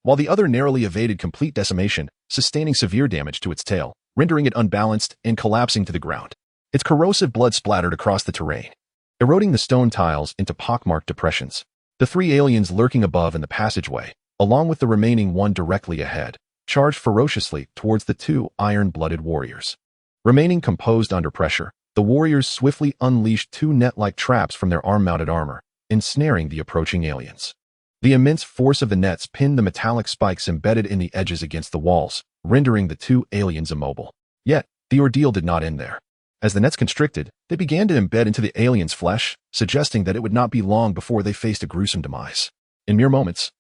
while the other narrowly evaded complete decimation, sustaining severe damage to its tail, rendering it unbalanced and collapsing to the ground. Its corrosive blood splattered across the terrain, eroding the stone tiles into pockmarked depressions. The 3 aliens lurking above in the passageway, along with the remaining 1 directly ahead, charged ferociously towards the 2 iron-blooded warriors. Remaining composed under pressure, the warriors swiftly unleashed 2 net-like traps from their arm-mounted armor, ensnaring the approaching aliens. The immense force of the nets pinned the metallic spikes embedded in the edges against the walls, rendering the 2 aliens immobile. Yet, the ordeal did not end there. As the nets constricted, they began to embed into the aliens' flesh, suggesting that it would not be long before they faced a gruesome demise. In mere moments,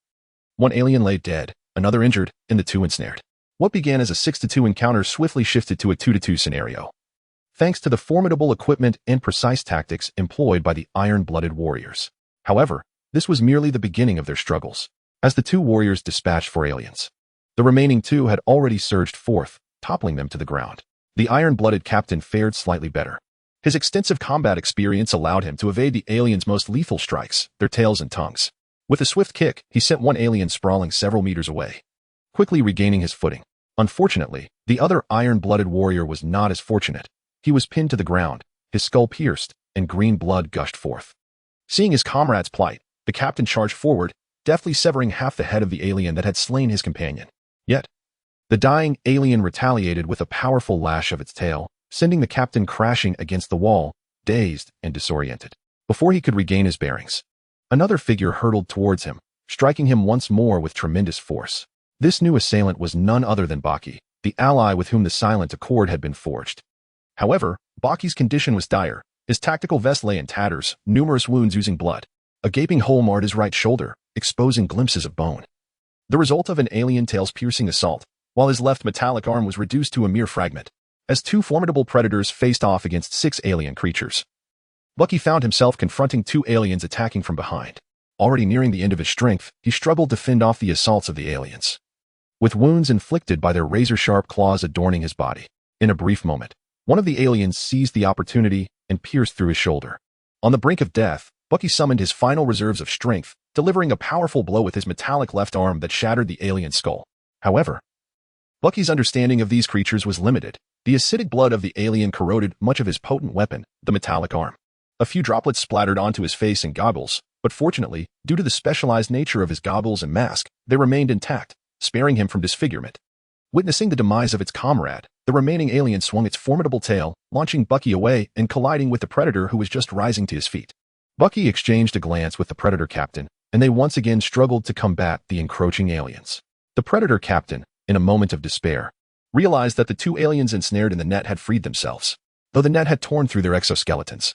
1 alien lay dead, another injured, and the 2 ensnared. What began as a 6-2 encounter swiftly shifted to a 2-2 scenario, thanks to the formidable equipment and precise tactics employed by the iron-blooded warriors. However, this was merely the beginning of their struggles. As the 2 warriors dispatched 4 aliens, the remaining 2 had already surged forth, toppling them to the ground. The iron-blooded captain fared slightly better. His extensive combat experience allowed him to evade the aliens' most lethal strikes, their tails and tongues. With a swift kick, he sent 1 alien sprawling several meters away, quickly regaining his footing. Unfortunately, the other iron-blooded warrior was not as fortunate. He was pinned to the ground, his skull pierced, and green blood gushed forth. Seeing his comrade's plight, the captain charged forward, deftly severing half the head of the alien that had slain his companion. Yet, the dying alien retaliated with a powerful lash of its tail, sending the captain crashing against the wall, dazed and disoriented. Before he could regain his bearings, another figure hurtled towards him, striking him once more with tremendous force. This new assailant was none other than Baki, the ally with whom the silent accord had been forged. However, Baki's condition was dire. His tactical vest lay in tatters, numerous wounds oozing blood. A gaping hole marred his right shoulder, exposing glimpses of bone. The result of an alien tail's piercing assault, while his left metallic arm was reduced to a mere fragment, as two formidable predators faced off against 6 alien creatures. Bucky found himself confronting 2 aliens attacking from behind. Already nearing the end of his strength, he struggled to fend off the assaults of the aliens, with wounds inflicted by their razor-sharp claws adorning his body. In a brief moment, one of the aliens seized the opportunity and pierced through his shoulder. On the brink of death, Bucky summoned his final reserves of strength, delivering a powerful blow with his metallic left arm that shattered the alien's skull. However, Bucky's understanding of these creatures was limited. The acidic blood of the alien corroded much of his potent weapon, the metallic arm. A few droplets splattered onto his face and goggles, but fortunately, due to the specialized nature of his goggles and mask, they remained intact, sparing him from disfigurement. Witnessing the demise of its comrade, the remaining alien swung its formidable tail, launching Bucky away and colliding with the predator who was just rising to his feet. Bucky exchanged a glance with the predator captain, and they once again struggled to combat the encroaching aliens. The predator captain, in a moment of despair, realized that the 2 aliens ensnared in the net had freed themselves, though the net had torn through their exoskeletons.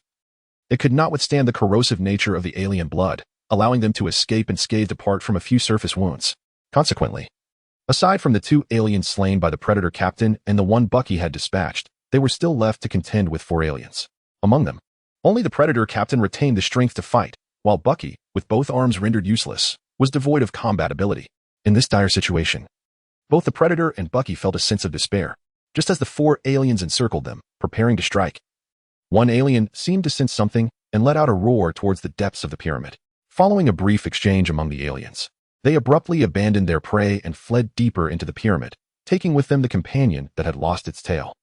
It could not withstand the corrosive nature of the alien blood, allowing them to escape unscathed apart from a few surface wounds. Consequently, aside from the 2 aliens slain by the predator captain and the 1 Bucky had dispatched, they were still left to contend with 4 aliens. Among them, only the predator captain retained the strength to fight, while Bucky, with both arms rendered useless, was devoid of combat ability. In this dire situation, both the predator and Bucky felt a sense of despair, just as the 4 aliens encircled them, preparing to strike. One alien seemed to sense something and let out a roar towards the depths of the pyramid. Following a brief exchange among the aliens, they abruptly abandoned their prey and fled deeper into the pyramid, taking with them the companion that had lost its tail.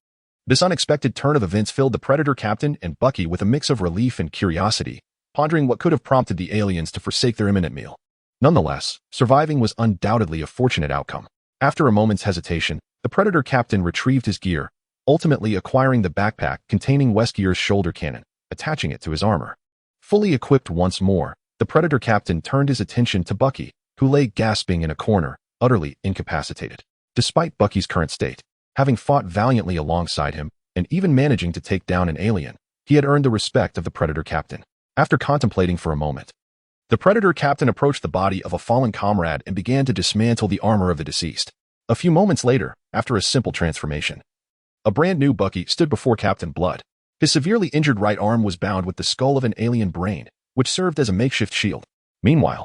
This unexpected turn of events filled the predator captain and Bucky with a mix of relief and curiosity, pondering what could have prompted the aliens to forsake their imminent meal. Nonetheless, surviving was undoubtedly a fortunate outcome. After a moment's hesitation, the predator captain retrieved his gear, ultimately acquiring the backpack containing Weskier's shoulder cannon, attaching it to his armor. Fully equipped once more, the predator captain turned his attention to Bucky, who lay gasping in a corner, utterly incapacitated. Despite Bucky's current state, having fought valiantly alongside him, and even managing to take down an alien, he had earned the respect of the predator captain. After contemplating for a moment, the predator captain approached the body of a fallen comrade and began to dismantle the armor of the deceased. A few moments later, after a simple transformation, a brand new Bucky stood before Captain Blood. His severely injured right arm was bound with the skull of an alien brain, which served as a makeshift shield. Meanwhile,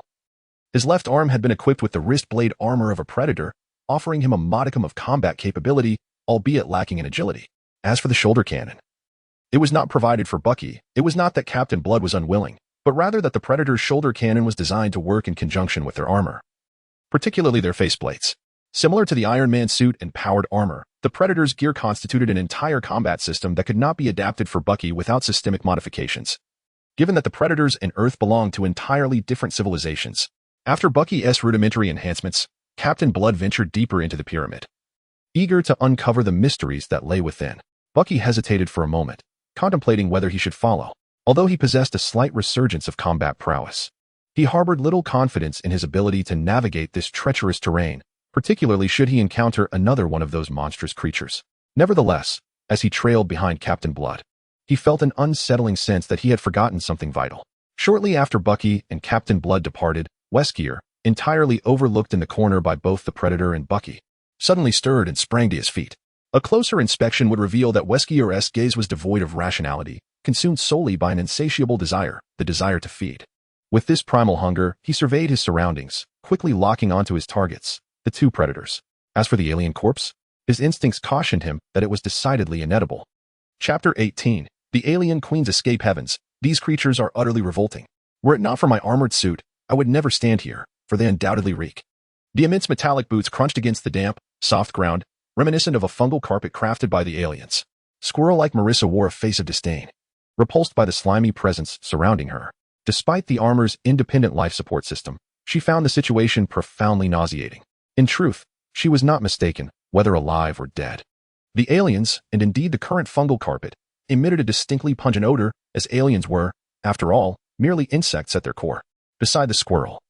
his left arm had been equipped with the wrist blade armor of a predator, offering him a modicum of combat capability, albeit lacking in agility. As for the shoulder cannon, it was not provided for Bucky. It was not that Captain Blood was unwilling, but rather that the predator's shoulder cannon was designed to work in conjunction with their armor, particularly their faceplates. Similar to the Iron Man suit and powered armor, the Predator's gear constituted an entire combat system that could not be adapted for Bucky without systemic modifications. Given that the Predators and Earth belonged to entirely different civilizations, after Bucky's rudimentary enhancements, Captain Blood ventured deeper into the pyramid. Eager to uncover the mysteries that lay within, Bucky hesitated for a moment, contemplating whether he should follow. Although he possessed a slight resurgence of combat prowess, he harbored little confidence in his ability to navigate this treacherous terrain, particularly should he encounter another one of those monstrous creatures. Nevertheless, as he trailed behind Captain Blood, he felt an unsettling sense that he had forgotten something vital. Shortly after Bucky and Captain Blood departed, Weskier, entirely overlooked in the corner by both the Predator and Bucky, suddenly stirred and sprang to his feet. A closer inspection would reveal that Weskier's gaze was devoid of rationality, consumed solely by an insatiable desire, the desire to feed. With this primal hunger, he surveyed his surroundings, quickly locking onto his targets, the 2 predators. As for the alien corpse, his instincts cautioned him that it was decidedly inedible. Chapter 18. The Alien Queen's Escape Heavens. These creatures are utterly revolting. Were it not for my armored suit, I would never stand here, for they undoubtedly reek. The immense metallic boots crunched against the damp, soft ground, reminiscent of a fungal carpet crafted by the aliens. Squirrel-like Marissa wore a face of disdain, repulsed by the slimy presence surrounding her. Despite the armor's independent life support system, she found the situation profoundly nauseating. In truth, she was not mistaken, whether alive or dead. The aliens, and indeed the current fungal carpet, emitted a distinctly pungent odor, as aliens were, after all, merely insects at their core. Beside the squirrel,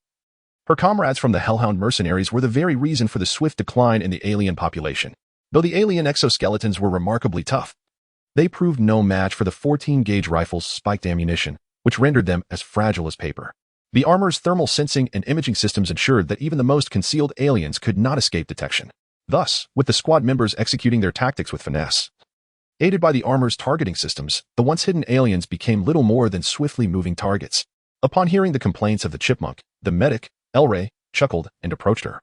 Her comrades from the Hellhound mercenaries were the very reason for the swift decline in the alien population. Though the alien exoskeletons were remarkably tough, they proved no match for the 14-gauge rifle's spiked ammunition, which rendered them as fragile as paper. The armor's thermal sensing and imaging systems ensured that even the most concealed aliens could not escape detection. Thus, with the squad members executing their tactics with finesse, aided by the armor's targeting systems, the once hidden aliens became little more than swiftly moving targets. Upon hearing the complaints of the chipmunk, the medic, Elray, chuckled and approached her,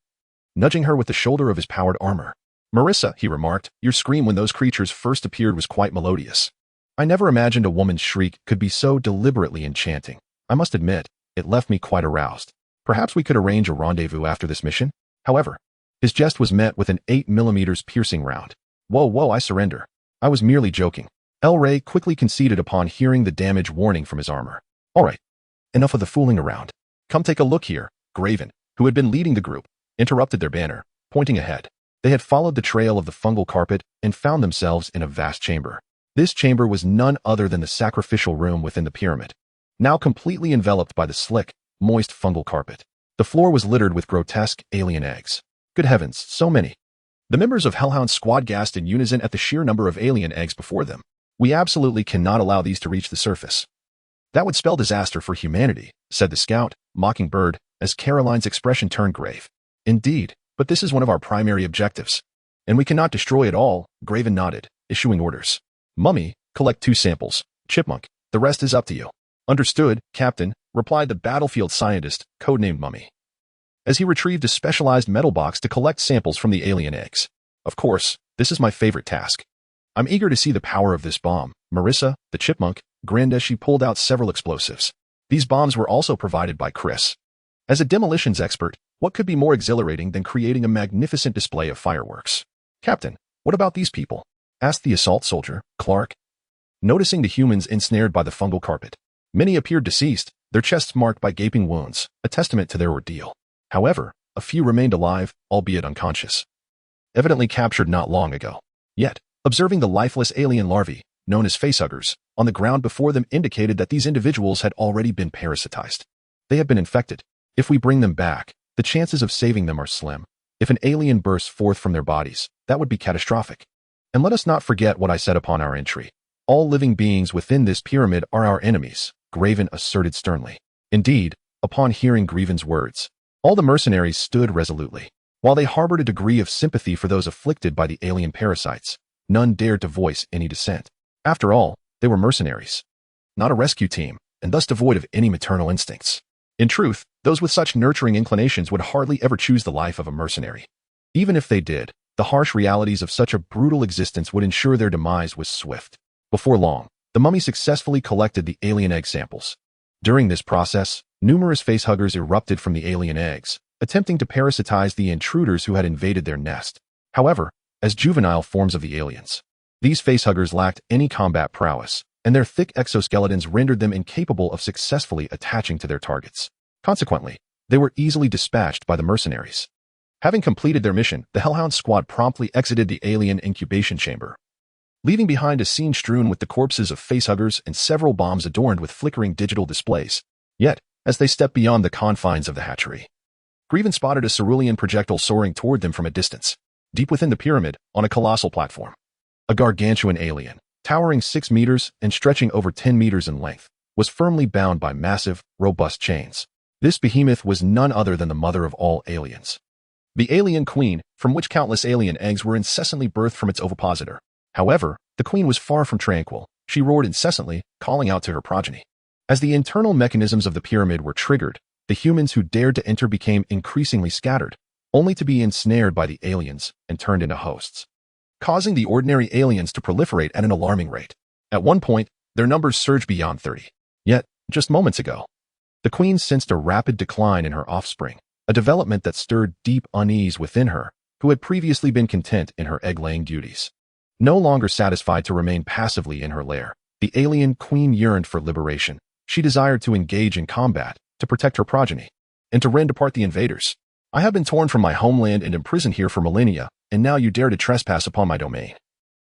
nudging her with the shoulder of his powered armor. "Marissa," he remarked, "your scream when those creatures first appeared was quite melodious. I never imagined a woman's shriek could be so deliberately enchanting. I must admit, it left me quite aroused. Perhaps we could arrange a rendezvous after this mission?" However, his jest was met with an 8mm piercing round. Whoa, I surrender. I was merely joking." Elray quickly conceded upon hearing the damage warning from his armor. "All right, enough of the fooling around. Come take a look here." Graven, who had been leading the group, interrupted their banter, pointing ahead. They had followed the trail of the fungal carpet and found themselves in a vast chamber. This chamber was none other than the sacrificial room within the pyramid, now completely enveloped by the slick, moist fungal carpet. The floor was littered with grotesque alien eggs. Good heavens, so many. The members of Hellhound's squad gasped in unison at the sheer number of alien eggs before them. "We absolutely cannot allow these to reach the surface. That would spell disaster for humanity," said the scout, Mockingbird, as Caroline's expression turned grave. "Indeed, but this is one of our primary objectives. And we cannot destroy it all," Graven nodded, issuing orders. "Mummy, collect 2 samples. Chipmunk, the rest is up to you." "Understood, Captain," replied the battlefield scientist, codenamed Mummy, as he retrieved a specialized metal box to collect samples from the alien eggs. "Of course, this is my favorite task. I'm eager to see the power of this bomb." Marissa, the chipmunk, grinned as she pulled out several explosives. These bombs were also provided by Chris. As a demolitions expert, what could be more exhilarating than creating a magnificent display of fireworks? "Captain, what about these people?" asked the assault soldier, Clark, noticing the humans ensnared by the fungal carpet. Many appeared deceased, their chests marked by gaping wounds, a testament to their ordeal. However, a few remained alive, albeit unconscious, evidently captured not long ago. Yet, observing the lifeless alien larvae, known as facehuggers, on the ground before them indicated that these individuals had already been parasitized. They have been infected. If we bring them back, the chances of saving them are slim. If an alien bursts forth from their bodies, that would be catastrophic. And let us not forget what I said upon our entry. All living beings within this pyramid are our enemies, Graven asserted sternly. Indeed, upon hearing Graven's words, all the mercenaries stood resolutely. While they harbored a degree of sympathy for those afflicted by the alien parasites, none dared to voice any dissent. After all, they were mercenaries, not a rescue team, and thus devoid of any maternal instincts. In truth, those with such nurturing inclinations would hardly ever choose the life of a mercenary. Even if they did, the harsh realities of such a brutal existence would ensure their demise was swift. Before long, the mummy successfully collected the alien egg samples. During this process, numerous facehuggers erupted from the alien eggs, attempting to parasitize the intruders who had invaded their nest. However, as juvenile forms of the aliens, these facehuggers lacked any combat prowess, and their thick exoskeletons rendered them incapable of successfully attaching to their targets. Consequently, they were easily dispatched by the mercenaries. Having completed their mission, the Hellhound squad promptly exited the alien incubation chamber, leaving behind a scene strewn with the corpses of facehuggers and several bombs adorned with flickering digital displays. Yet, as they stepped beyond the confines of the hatchery, Graven spotted a cerulean projectile soaring toward them from a distance, deep within the pyramid, on a colossal platform. A gargantuan alien, towering 6 meters and stretching over 10 meters in length, was firmly bound by massive, robust chains. This behemoth was none other than the mother of all aliens, the alien queen, from which countless alien eggs were incessantly birthed from its ovipositor. However, the queen was far from tranquil. She roared incessantly, calling out to her progeny. As the internal mechanisms of the pyramid were triggered, the humans who dared to enter became increasingly scattered, only to be ensnared by the aliens and turned into hosts, causing the ordinary aliens to proliferate at an alarming rate. At one point, their numbers surged beyond 30. Yet, just moments ago, the queen sensed a rapid decline in her offspring, a development that stirred deep unease within her, who had previously been content in her egg-laying duties. No longer satisfied to remain passively in her lair, the alien queen yearned for liberation. She desired to engage in combat, to protect her progeny, and to rend apart the invaders. "I have been torn from my homeland and imprisoned here for millennia, and now you dare to trespass upon my domain.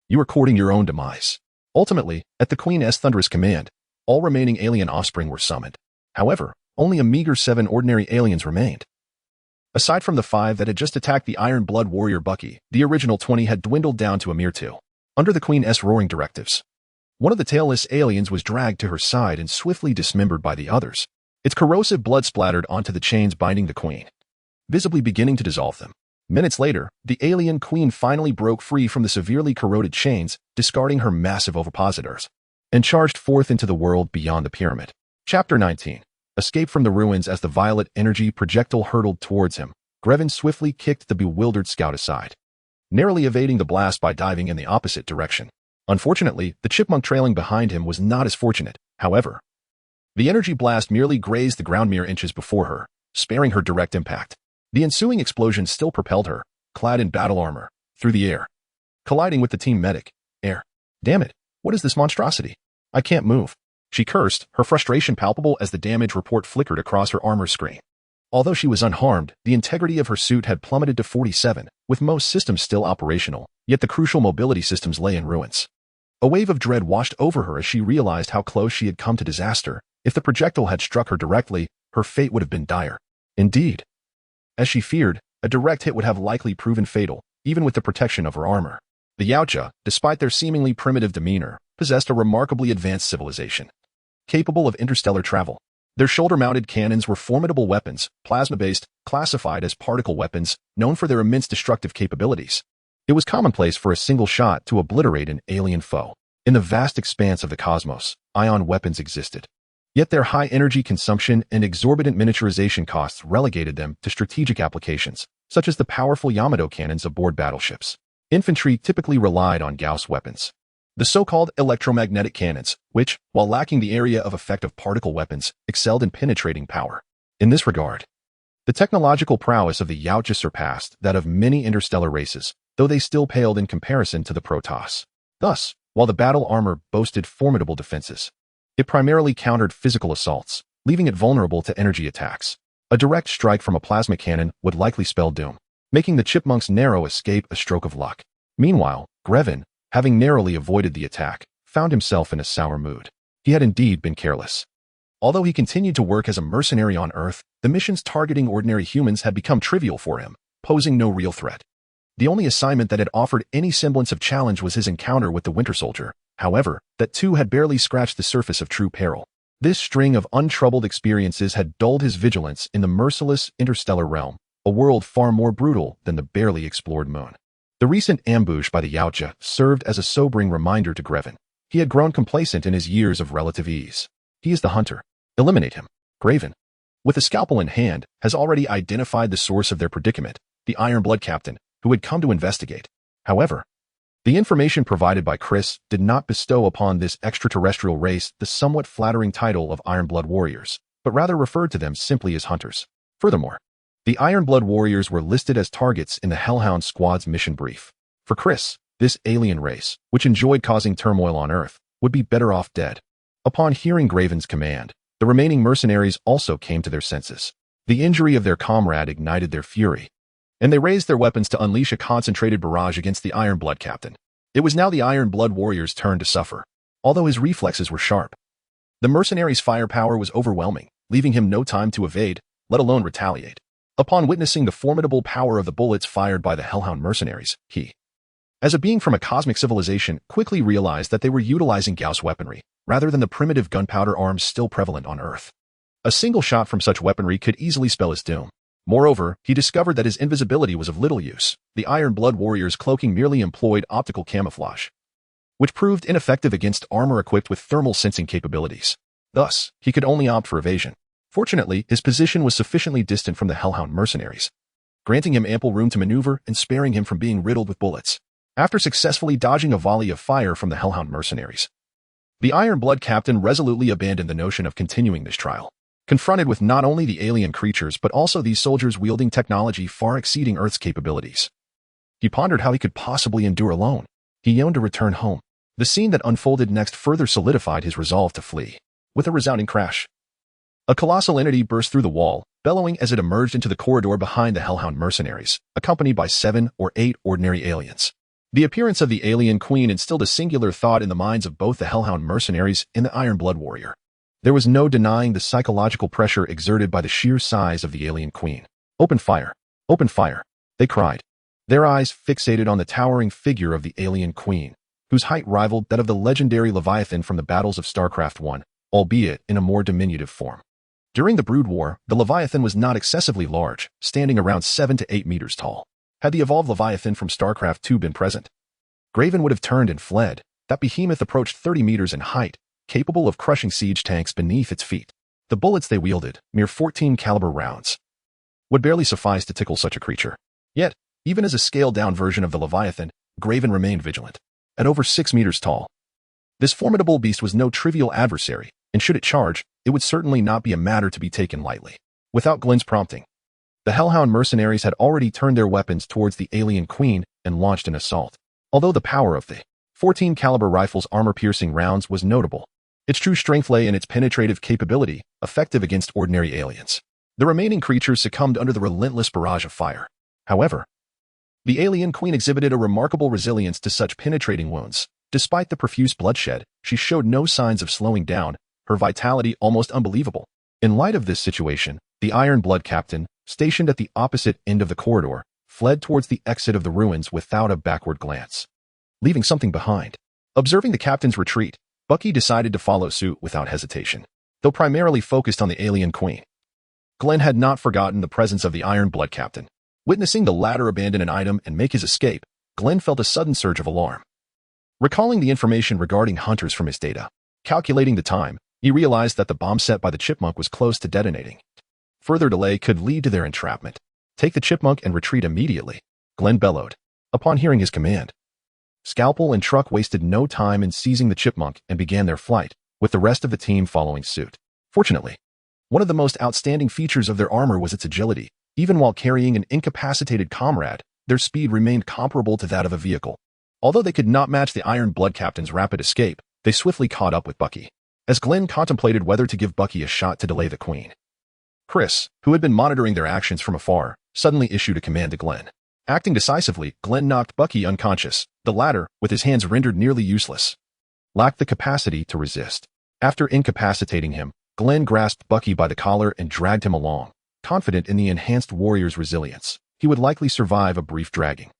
You are courting your own demise." Ultimately, at the Queen's thunderous command, all remaining alien offspring were summoned. However, only a meager 7 ordinary aliens remained. Aside from the 5 that had just attacked the Iron Blood warrior Bucky, the original 20 had dwindled down to a mere 2. Under the Queen's roaring directives, one of the tailless aliens was dragged to her side and swiftly dismembered by the others. Its corrosive blood splattered onto the chains binding the Queen, visibly beginning to dissolve them. Minutes later, the alien Queen finally broke free from the severely corroded chains, discarding her massive ovipositors, and charged forth into the world beyond the pyramid. Chapter 19. Escape from the ruins. As the violet energy projectile hurtled towards him, Grevin swiftly kicked the bewildered scout aside, narrowly evading the blast by diving in the opposite direction. Unfortunately, the chipmunk trailing behind him was not as fortunate. However, the energy blast merely grazed the ground mere inches before her, sparing her direct impact. The ensuing explosion still propelled her, clad in battle armor, through the air, colliding with the team medic. Damn it, what is this monstrosity? I can't move. She cursed, her frustration palpable as the damage report flickered across her armor screen. Although she was unharmed, the integrity of her suit had plummeted to 47, with most systems still operational, yet the crucial mobility systems lay in ruins. A wave of dread washed over her as she realized how close she had come to disaster. If the projectile had struck her directly, her fate would have been dire. Indeed, as she feared, a direct hit would have likely proven fatal, even with the protection of her armor. The Yautja, despite their seemingly primitive demeanor, possessed a remarkably advanced civilization, capable of interstellar travel. Their shoulder-mounted cannons were formidable weapons, plasma-based, classified as particle weapons, known for their immense destructive capabilities. It was commonplace for a single shot to obliterate an alien foe. In the vast expanse of the cosmos, ion weapons existed. Yet their high energy consumption and exorbitant miniaturization costs relegated them to strategic applications, such as the powerful Yamato cannons aboard battleships. Infantry typically relied on Gauss weapons, the so-called electromagnetic cannons, which, while lacking the area of effect of particle weapons, excelled in penetrating power. In this regard, the technological prowess of the Yautja surpassed that of many interstellar races, though they still paled in comparison to the Protoss. Thus, while the battle armor boasted formidable defenses, it primarily countered physical assaults, leaving it vulnerable to energy attacks. A direct strike from a plasma cannon would likely spell doom, making the chipmunk's narrow escape a stroke of luck. Meanwhile, Grevin, having narrowly avoided the attack, found himself in a sour mood. He had indeed been careless. Although he continued to work as a mercenary on Earth, the missions targeting ordinary humans had become trivial for him, posing no real threat. The only assignment that had offered any semblance of challenge was his encounter with the Winter Soldier. However, that too had barely scratched the surface of true peril. This string of untroubled experiences had dulled his vigilance in the merciless interstellar realm, a world far more brutal than the barely explored moon. The recent ambush by the Yautja served as a sobering reminder to Grevin. He had grown complacent in his years of relative ease. He is the hunter. Eliminate him. Graven, with a scalpel in hand, has already identified the source of their predicament, the Iron Blood captain, who had come to investigate. However, the information provided by Chris did not bestow upon this extraterrestrial race the somewhat flattering title of Iron Blood warriors, but rather referred to them simply as hunters. Furthermore, the Iron Blood warriors were listed as targets in the Hellhound Squad's mission brief. For Chris, this alien race, which enjoyed causing turmoil on Earth, would be better off dead. Upon hearing Graven's command, the remaining mercenaries also came to their senses. The injury of their comrade ignited their fury, and they raised their weapons to unleash a concentrated barrage against the Iron Blood captain. It was now the Iron Blood warrior's turn to suffer. Although his reflexes were sharp, the mercenary's firepower was overwhelming, leaving him no time to evade, let alone retaliate. Upon witnessing the formidable power of the bullets fired by the Hellhound mercenaries, he, as a being from a cosmic civilization, quickly realized that they were utilizing Gauss weaponry, rather than the primitive gunpowder arms still prevalent on Earth. A single shot from such weaponry could easily spell his doom. Moreover, he discovered that his invisibility was of little use. The Iron Blood warrior's cloaking merely employed optical camouflage, which proved ineffective against armor equipped with thermal sensing capabilities. Thus, he could only opt for evasion. Fortunately, his position was sufficiently distant from the Hellhound mercenaries, granting him ample room to maneuver and sparing him from being riddled with bullets. After successfully dodging a volley of fire from the Hellhound mercenaries, the Iron Blood captain resolutely abandoned the notion of continuing this trial. Confronted with not only the alien creatures but also these soldiers wielding technology far exceeding Earth's capabilities, he pondered how he could possibly endure alone. He yearned to return home. The scene that unfolded next further solidified his resolve to flee. With a resounding crash, a colossal entity burst through the wall, bellowing as it emerged into the corridor behind the Hellhound mercenaries, accompanied by 7 or 8 ordinary aliens. The appearance of the alien queen instilled a singular thought in the minds of both the Hellhound mercenaries and the Iron Blood warrior. There was no denying the psychological pressure exerted by the sheer size of the alien queen. Open fire. Open fire, they cried, their eyes fixated on the towering figure of the alien queen, whose height rivaled that of the legendary Leviathan from the battles of StarCraft 1, albeit in a more diminutive form. During the Brood War, the Leviathan was not excessively large, standing around 7 to 8 meters tall. Had the evolved Leviathan from StarCraft 2 been present, Graven would have turned and fled. That behemoth approached 30 meters in height, capable of crushing siege tanks beneath its feet. The bullets they wielded, mere 14 caliber rounds, would barely suffice to tickle such a creature. Yet, even as a scaled-down version of the Leviathan, Graven remained vigilant. At over 6 meters tall, this formidable beast was no trivial adversary, and should it charge, it would certainly not be a matter to be taken lightly. Without Glenn's prompting, the Hellhound mercenaries had already turned their weapons towards the alien queen and launched an assault. Although the power of the 14 caliber rifle's armor-piercing rounds was notable, its true strength lay in its penetrative capability, effective against ordinary aliens. The remaining creatures succumbed under the relentless barrage of fire. However, the alien queen exhibited a remarkable resilience to such penetrating wounds. Despite the profuse bloodshed, she showed no signs of slowing down, her vitality almost unbelievable. In light of this situation, the Iron Blood captain, stationed at the opposite end of the corridor, fled towards the exit of the ruins without a backward glance, leaving something behind. Observing the captain's retreat, Bucky decided to follow suit without hesitation. Though primarily focused on the alien queen, Glenn had not forgotten the presence of the Iron Blood captain. Witnessing the latter abandon an item and make his escape, Glenn felt a sudden surge of alarm. Recalling the information regarding hunters from his data, calculating the time, he realized that the bomb set by the chipmunk was close to detonating. Further delay could lead to their entrapment. Take the chipmunk and retreat immediately, Glenn bellowed, upon hearing his command. Scalpel and Truck wasted no time in seizing the chipmunk and began their flight, with the rest of the team following suit. Fortunately, one of the most outstanding features of their armor was its agility. Even while carrying an incapacitated comrade, their speed remained comparable to that of a vehicle. Although they could not match the Iron Blood captain's rapid escape, they swiftly caught up with Bucky. As Glenn contemplated whether to give Bucky a shot to delay the queen, Chris, who had been monitoring their actions from afar, suddenly issued a command to Glenn. Acting decisively, Glenn knocked Bucky unconscious. The latter, with his hands rendered nearly useless, lacked the capacity to resist. After incapacitating him, Glenn grasped Bucky by the collar and dragged him along. Confident in the enhanced warrior's resilience, he would likely survive a brief dragging.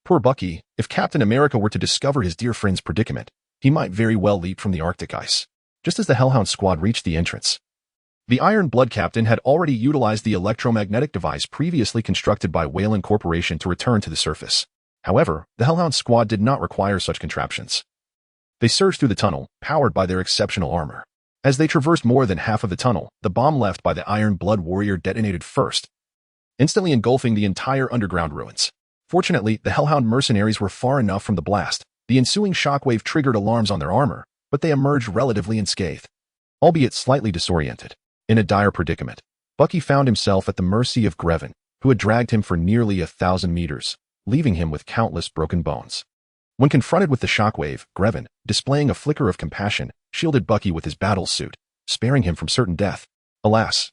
Poor Bucky, if Captain America were to discover his dear friend's predicament, he might very well leap from the Arctic ice. Just as the Hellhound squad reached the entrance, the Iron Blood captain had already utilized the electromagnetic device previously constructed by Weyland Corporation to return to the surface. However, the Hellhound squad did not require such contraptions. They surged through the tunnel, powered by their exceptional armor. As they traversed more than half of the tunnel, the bomb left by the Iron Blood warrior detonated first, instantly engulfing the entire underground ruins. Fortunately, the Hellhound mercenaries were far enough from the blast. The ensuing shockwave triggered alarms on their armor, but they emerged relatively unscathed, albeit slightly disoriented. In a dire predicament, Bucky found himself at the mercy of Graven, who had dragged him for nearly 1,000 meters, leaving him with countless broken bones. When confronted with the shockwave, Graven, displaying a flicker of compassion, shielded Bucky with his battle suit, sparing him from certain death. Alas,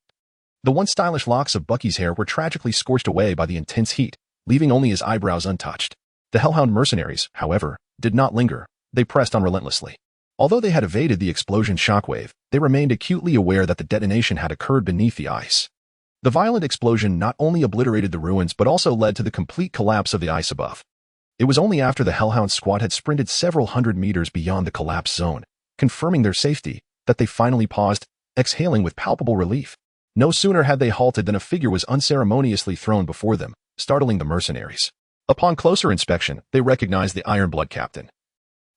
the once stylish locks of Bucky's hair were tragically scorched away by the intense heat, leaving only his eyebrows untouched. The Hellhound mercenaries, however, did not linger. They pressed on relentlessly. Although they had evaded the explosion shockwave, they remained acutely aware that the detonation had occurred beneath the ice. The violent explosion not only obliterated the ruins but also led to the complete collapse of the ice above. It was only after the Hellhound squad had sprinted several hundred meters beyond the collapse zone, confirming their safety, that they finally paused, exhaling with palpable relief. No sooner had they halted than a figure was unceremoniously thrown before them, startling the mercenaries. Upon closer inspection, they recognized the Iron Blood captain,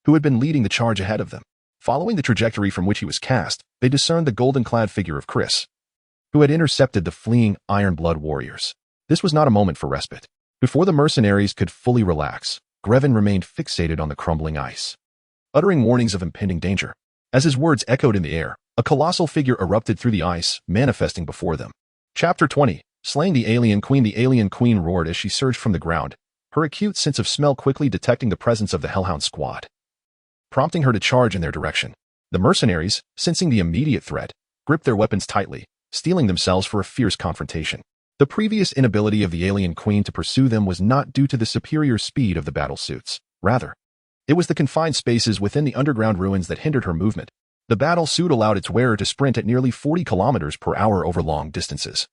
who had been leading the charge ahead of them. Following the trajectory from which he was cast, they discerned the golden-clad figure of Chris, who had intercepted the fleeing Iron Blood warriors. This was not a moment for respite. Before the mercenaries could fully relax, Graven remained fixated on the crumbling ice, uttering warnings of impending danger. As his words echoed in the air, a colossal figure erupted through the ice, manifesting before them. Chapter 20. Slaying the Alien Queen. The Alien Queen roared as she surged from the ground, her acute sense of smell quickly detecting the presence of the Hellhound squad, prompting her to charge in their direction. The mercenaries, sensing the immediate threat, gripped their weapons tightly, steeling themselves for a fierce confrontation. The previous inability of the Alien Queen to pursue them was not due to the superior speed of the battlesuits. Rather, it was the confined spaces within the underground ruins that hindered her movement. The battlesuit allowed its wearer to sprint at nearly 40 kilometers per hour over long distances,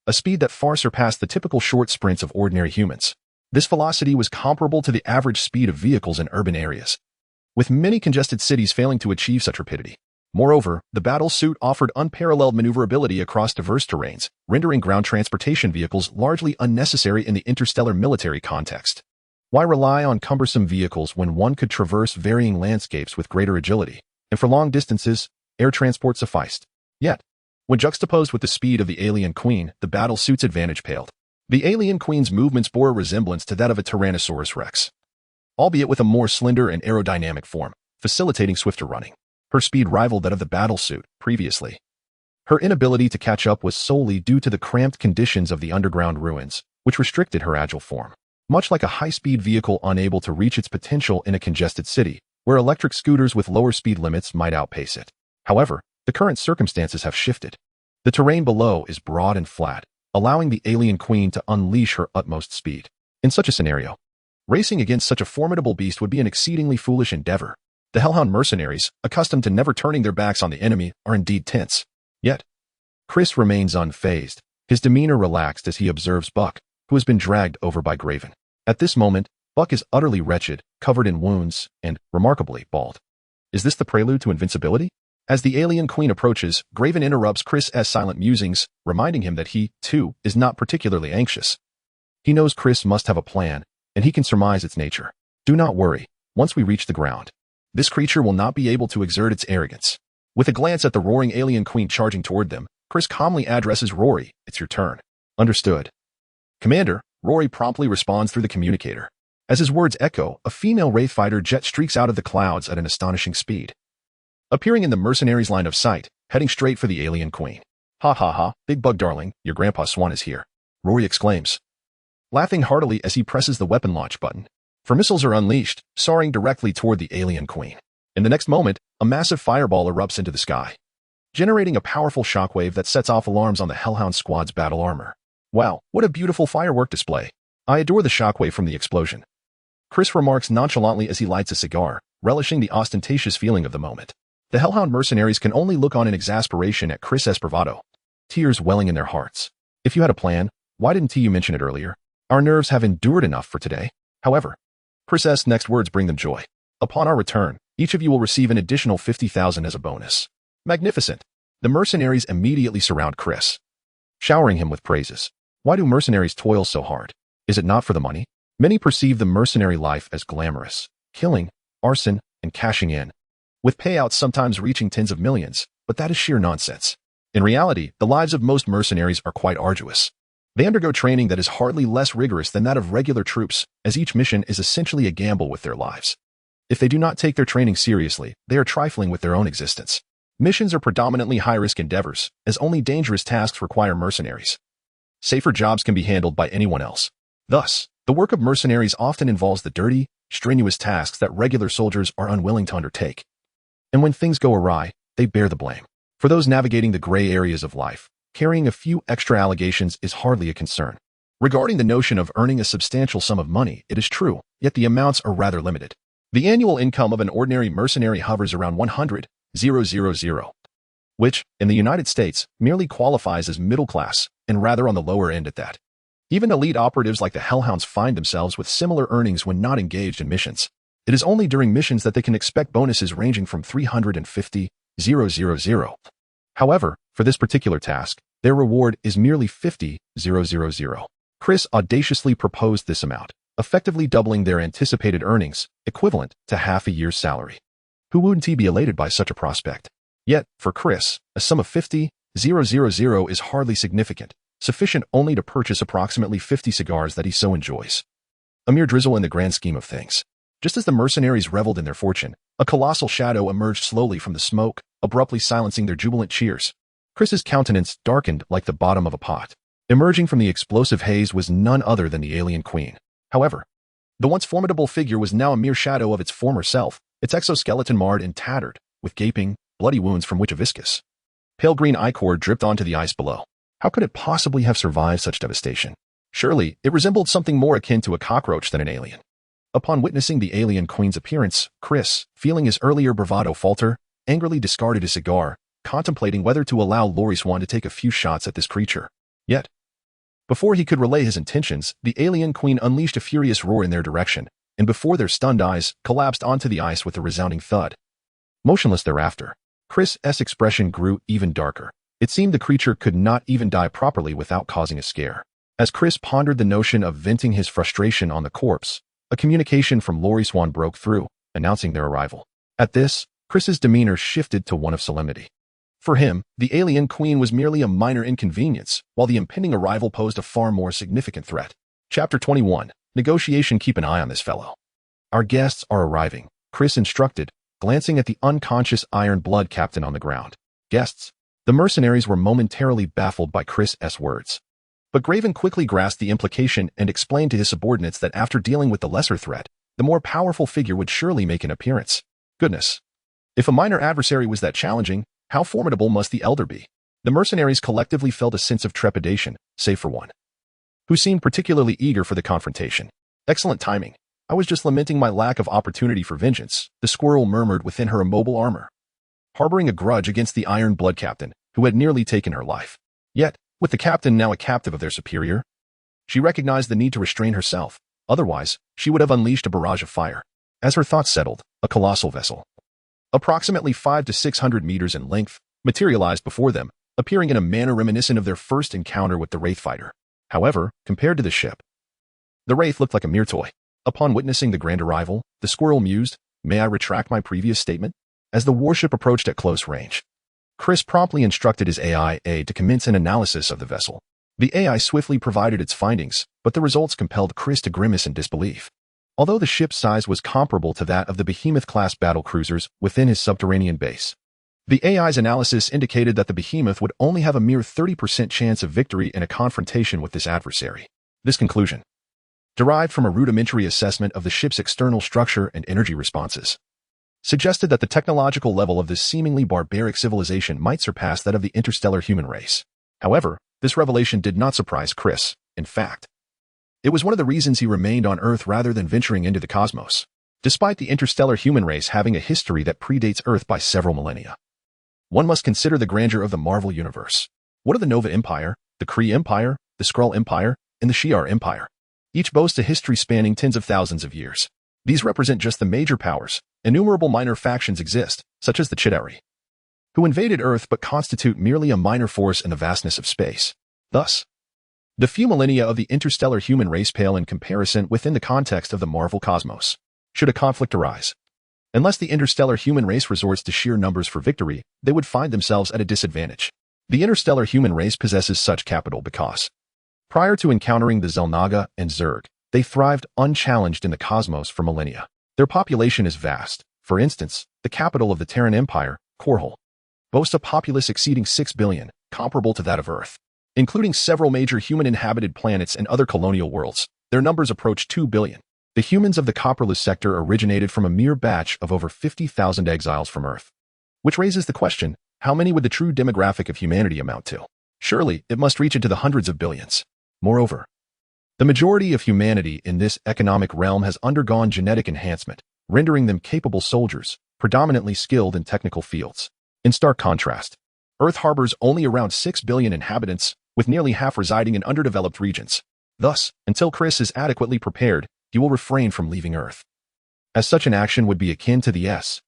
a speed that far surpassed the typical short sprints of ordinary humans. This velocity was comparable to the average speed of vehicles in urban areas, with many congested cities failing to achieve such rapidity. Moreover, the battle suit offered unparalleled maneuverability across diverse terrains, rendering ground transportation vehicles largely unnecessary in the interstellar military context. Why rely on cumbersome vehicles when one could traverse varying landscapes with greater agility? And for long distances, air transport sufficed. Yet, when juxtaposed with the speed of the alien queen, the battle suit's advantage paled. The alien queen's movements bore a resemblance to that of a Tyrannosaurus rex, albeit with a more slender and aerodynamic form, facilitating swifter running. Her speed rivaled that of the battlesuit previously. Her inability to catch up was solely due to the cramped conditions of the underground ruins, which restricted her agile form. Much like a high-speed vehicle unable to reach its potential in a congested city, where electric scooters with lower speed limits might outpace it. However, the current circumstances have shifted. The terrain below is broad and flat, allowing the alien queen to unleash her utmost speed. In such a scenario, racing against such a formidable beast would be an exceedingly foolish endeavor. The Hellhound mercenaries, accustomed to never turning their backs on the enemy, are indeed tense. Yet, Chris remains unfazed, his demeanor relaxed as he observes Buck, who has been dragged over by Graven. At this moment, Buck is utterly wretched, covered in wounds, and, remarkably, bald. Is this the prelude to invincibility? As the alien queen approaches, Graven interrupts Chris's silent musings, reminding him that he, too, is not particularly anxious. He knows Chris must have a plan, and he can surmise its nature. Do not worry, once we reach the ground, this creature will not be able to exert its arrogance. With a glance at the roaring alien queen charging toward them, Chris calmly addresses Rory. It's your turn. Understood. Commander, Rory promptly responds through the communicator. As his words echo, a female Wraith fighter jet streaks out of the clouds at an astonishing speed, appearing in the mercenaries' line of sight, heading straight for the alien queen. Ha ha ha, big bug darling, your grandpa Swan is here, Rory exclaims, laughing heartily as he presses the weapon launch button. For missiles are unleashed, soaring directly toward the alien queen. In the next moment, a massive fireball erupts into the sky, generating a powerful shockwave that sets off alarms on the Hellhound squad's battle armor. Wow, what a beautiful firework display. I adore the shockwave from the explosion, Chris remarks nonchalantly as he lights a cigar, relishing the ostentatious feeling of the moment. The Hellhound mercenaries can only look on in exasperation at Chris's bravado, tears welling in their hearts. If you had a plan, why didn't you mention it earlier? Our nerves have endured enough for today. However, Chris's next words bring them joy. Upon our return, each of you will receive an additional 50,000 as a bonus. Magnificent. The mercenaries immediately surround Chris, showering him with praises. Why do mercenaries toil so hard? Is it not for the money? Many perceive the mercenary life as glamorous, killing, arson, and cashing in, with payouts sometimes reaching tens of millions, but that is sheer nonsense. In reality, the lives of most mercenaries are quite arduous. They undergo training that is hardly less rigorous than that of regular troops, as each mission is essentially a gamble with their lives. If they do not take their training seriously, they are trifling with their own existence. Missions are predominantly high-risk endeavors, as only dangerous tasks require mercenaries. Safer jobs can be handled by anyone else. Thus, the work of mercenaries often involves the dirty, strenuous tasks that regular soldiers are unwilling to undertake. And when things go awry, they bear the blame. For those navigating the gray areas of life, carrying a few extra allegations is hardly a concern. Regarding the notion of earning a substantial sum of money, it is true, yet the amounts are rather limited. The annual income of an ordinary mercenary hovers around 100,000, which, in the United States, merely qualifies as middle class, and rather on the lower end at that. Even elite operatives like the Hellhounds find themselves with similar earnings when not engaged in missions. It is only during missions that they can expect bonuses ranging from 350,000. However, for this particular task, their reward is merely 50,000. Chris audaciously proposed this amount, effectively doubling their anticipated earnings, equivalent to half a year's salary. Who wouldn't be elated by such a prospect? Yet, for Chris, a sum of 50,000 is hardly significant, sufficient only to purchase approximately 50 cigars that he so enjoys. A mere drizzle in the grand scheme of things. Just as the mercenaries reveled in their fortune, a colossal shadow emerged slowly from the smoke, abruptly silencing their jubilant cheers. Chris's countenance darkened like the bottom of a pot. Emerging from the explosive haze was none other than the alien queen. However, the once formidable figure was now a mere shadow of its former self, its exoskeleton marred and tattered, with gaping, bloody wounds from which a viscous, pale green ichor dripped onto the ice below. How could it possibly have survived such devastation? Surely, it resembled something more akin to a cockroach than an alien. Upon witnessing the alien queen's appearance, Chris, feeling his earlier bravado falter, angrily discarded his cigar, contemplating whether to allow Lori Swan to take a few shots at this creature. Yet, Before he could relay his intentions, the alien queen unleashed a furious roar in their direction, and before their stunned eyes, collapsed onto the ice with a resounding thud. Motionless thereafter, Chris's expression grew even darker. It seemed the creature could not even die properly without causing a scare. As Chris pondered the notion of venting his frustration on the corpse, a communication from Lori Swan broke through, announcing their arrival. At this, Chris's demeanor shifted to one of solemnity. For him, the alien queen was merely a minor inconvenience, while the impending arrival posed a far more significant threat. Chapter 21. Negotiation. Keep an eye on this fellow. Our guests are arriving, Chris instructed, glancing at the unconscious Iron Blood captain on the ground. Guests? The mercenaries were momentarily baffled by Chris's words. But Graven quickly grasped the implication and explained to his subordinates that after dealing with the lesser threat, the more powerful figure would surely make an appearance. Goodness. If a minor adversary was that challenging, how formidable must the elder be? The mercenaries collectively felt a sense of trepidation, save for one, who seemed particularly eager for the confrontation. Excellent timing. I was just lamenting my lack of opportunity for vengeance, the squirrel murmured within her immobile armor, harboring a grudge against the Iron Blood captain, who had nearly taken her life. Yet, with the captain now a captive of their superior, she recognized the need to restrain herself. Otherwise, she would have unleashed a barrage of fire. As her thoughts settled, a colossal vessel, approximately 500 to 600 meters in length, materialized before them, appearing in a manner reminiscent of their first encounter with the Wraith fighter. However, compared to the ship, the Wraith looked like a mere toy. Upon witnessing the grand arrival, the squirrel mused, "May I retract my previous statement?" As the warship approached at close range, Chris promptly instructed his AI aide to commence an analysis of the vessel. The AI swiftly provided its findings, but the results compelled Chris to grimace in disbelief. Although the ship's size was comparable to that of the Behemoth-class battlecruisers within his subterranean base, the AI's analysis indicated that the Behemoth would only have a mere 30% chance of victory in a confrontation with this adversary. This conclusion, derived from a rudimentary assessment of the ship's external structure and energy responses, suggested that the technological level of this seemingly barbaric civilization might surpass that of the interstellar human race. However, this revelation did not surprise Chris. In fact, it was one of the reasons he remained on Earth rather than venturing into the cosmos, despite the interstellar human race having a history that predates Earth by several millennia. One must consider the grandeur of the Marvel Universe. What of the Nova Empire, the Kree Empire, the Skrull Empire, and the Shi'ar Empire? Each boasts a history spanning tens of thousands of years. These represent just the major powers. Innumerable minor factions exist, such as the Chitauri, who invaded Earth but constitute merely a minor force in the vastness of space. Thus, the few millennia of the interstellar human race pale in comparison within the context of the Marvel cosmos. Should a conflict arise, unless the interstellar human race resorts to sheer numbers for victory, they would find themselves at a disadvantage. The interstellar human race possesses such capital because, prior to encountering the Xel'Naga and Zerg, they thrived unchallenged in the cosmos for millennia. Their population is vast. For instance, the capital of the Terran Empire, Korhal, boasts a populace exceeding 6 billion, comparable to that of Earth. Including several major human-inhabited planets and other colonial worlds, their numbers approach 2 billion. The humans of the Copperless sector originated from a mere batch of over 50,000 exiles from Earth. Which raises the question, how many would the true demographic of humanity amount to? Surely, it must reach into the hundreds of billions. Moreover, the majority of humanity in this economic realm has undergone genetic enhancement, rendering them capable soldiers, predominantly skilled in technical fields. In stark contrast, Earth harbors only around 6 billion inhabitants, with nearly half residing in underdeveloped regions. Thus, until Chris is adequately prepared, he will refrain from leaving Earth, as such an action would be akin to the S.H.I.E.L.D.,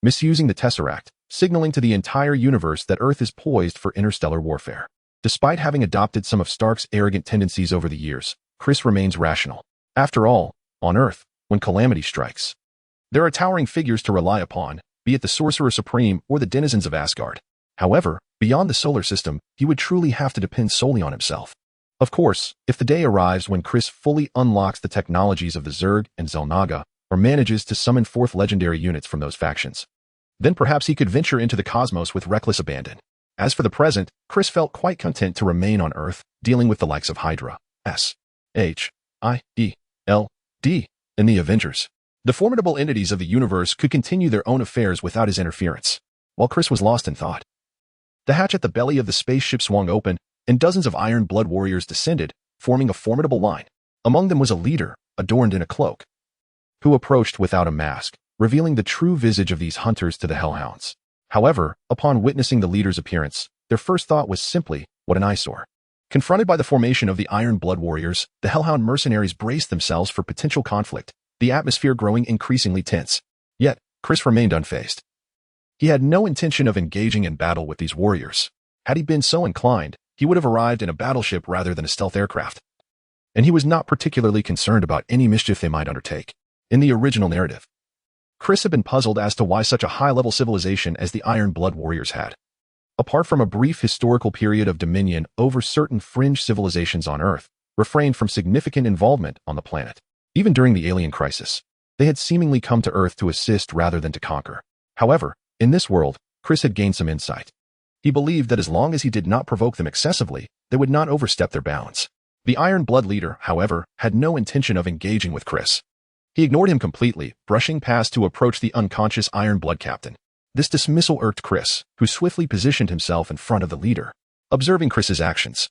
misusing the Tesseract, signaling to the entire universe that Earth is poised for interstellar warfare. Despite having adopted some of Stark's arrogant tendencies over the years, Chris remains rational. After all, on Earth, when calamity strikes, there are towering figures to rely upon, be it the Sorcerer Supreme or the denizens of Asgard. However, beyond the solar system, he would truly have to depend solely on himself. Of course, if the day arrives when Chris fully unlocks the technologies of the Zerg and Xel'Naga, or manages to summon forth legendary units from those factions, then perhaps he could venture into the cosmos with reckless abandon. As for the present, Chris felt quite content to remain on Earth, dealing with the likes of Hydra, S.H.I.E.L.D., and the Avengers. The formidable entities of the universe could continue their own affairs without his interference, while Chris was lost in thought. The hatch at the belly of the spaceship swung open, and dozens of Iron Blood warriors descended, forming a formidable line. Among them was a leader, adorned in a cloak, who approached without a mask, revealing the true visage of these hunters to the Hellhounds. However, upon witnessing the leader's appearance, their first thought was simply, What an eyesore. Confronted by the formation of the Iron Blood Warriors, the Hellhound mercenaries braced themselves for potential conflict, the atmosphere growing increasingly tense. Yet, Chris remained unfazed. He had no intention of engaging in battle with these warriors. Had he been so inclined, he would have arrived in a battleship rather than a stealth aircraft. And he was not particularly concerned about any mischief they might undertake. In the original narrative, Chris had been puzzled as to why such a high-level civilization as the Iron Blood Warriors had, apart from a brief historical period of dominion over certain fringe civilizations on Earth, refrained from significant involvement on the planet. Even during the alien crisis, they had seemingly come to Earth to assist rather than to conquer. However, in this world, Chris had gained some insight. He believed that as long as he did not provoke them excessively, they would not overstep their bounds. The Iron Blood leader, however, had no intention of engaging with Chris. He ignored him completely, brushing past to approach the unconscious Iron Blood captain. This dismissal irked Chris, who swiftly positioned himself in front of the leader. Observing Chris's actions,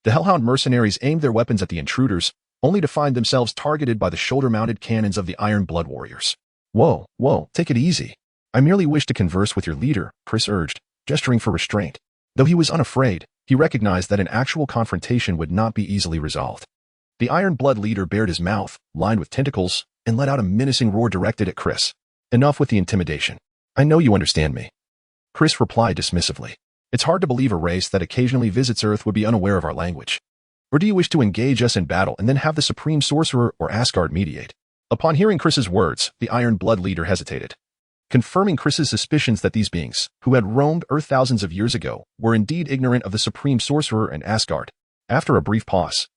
the Hellhound mercenaries aimed their weapons at the intruders, only to find themselves targeted by the shoulder-mounted cannons of the Iron Blood Warriors. Whoa, take it easy. I merely wish to converse with your leader, Chris urged, gesturing for restraint. Though he was unafraid, he recognized that an actual confrontation would not be easily resolved. The Iron Blood leader bared his mouth, lined with tentacles, and let out a menacing roar directed at Chris. Enough with the intimidation. I know you understand me. Chris replied dismissively. It's hard to believe a race that occasionally visits Earth would be unaware of our language. Or do you wish to engage us in battle and then have the Supreme Sorcerer or Asgard mediate? Upon hearing Chris's words, the Iron Blood leader hesitated, confirming Chris's suspicions that these beings, who had roamed Earth thousands of years ago, were indeed ignorant of the Supreme Sorcerer and Asgard. After a brief pause,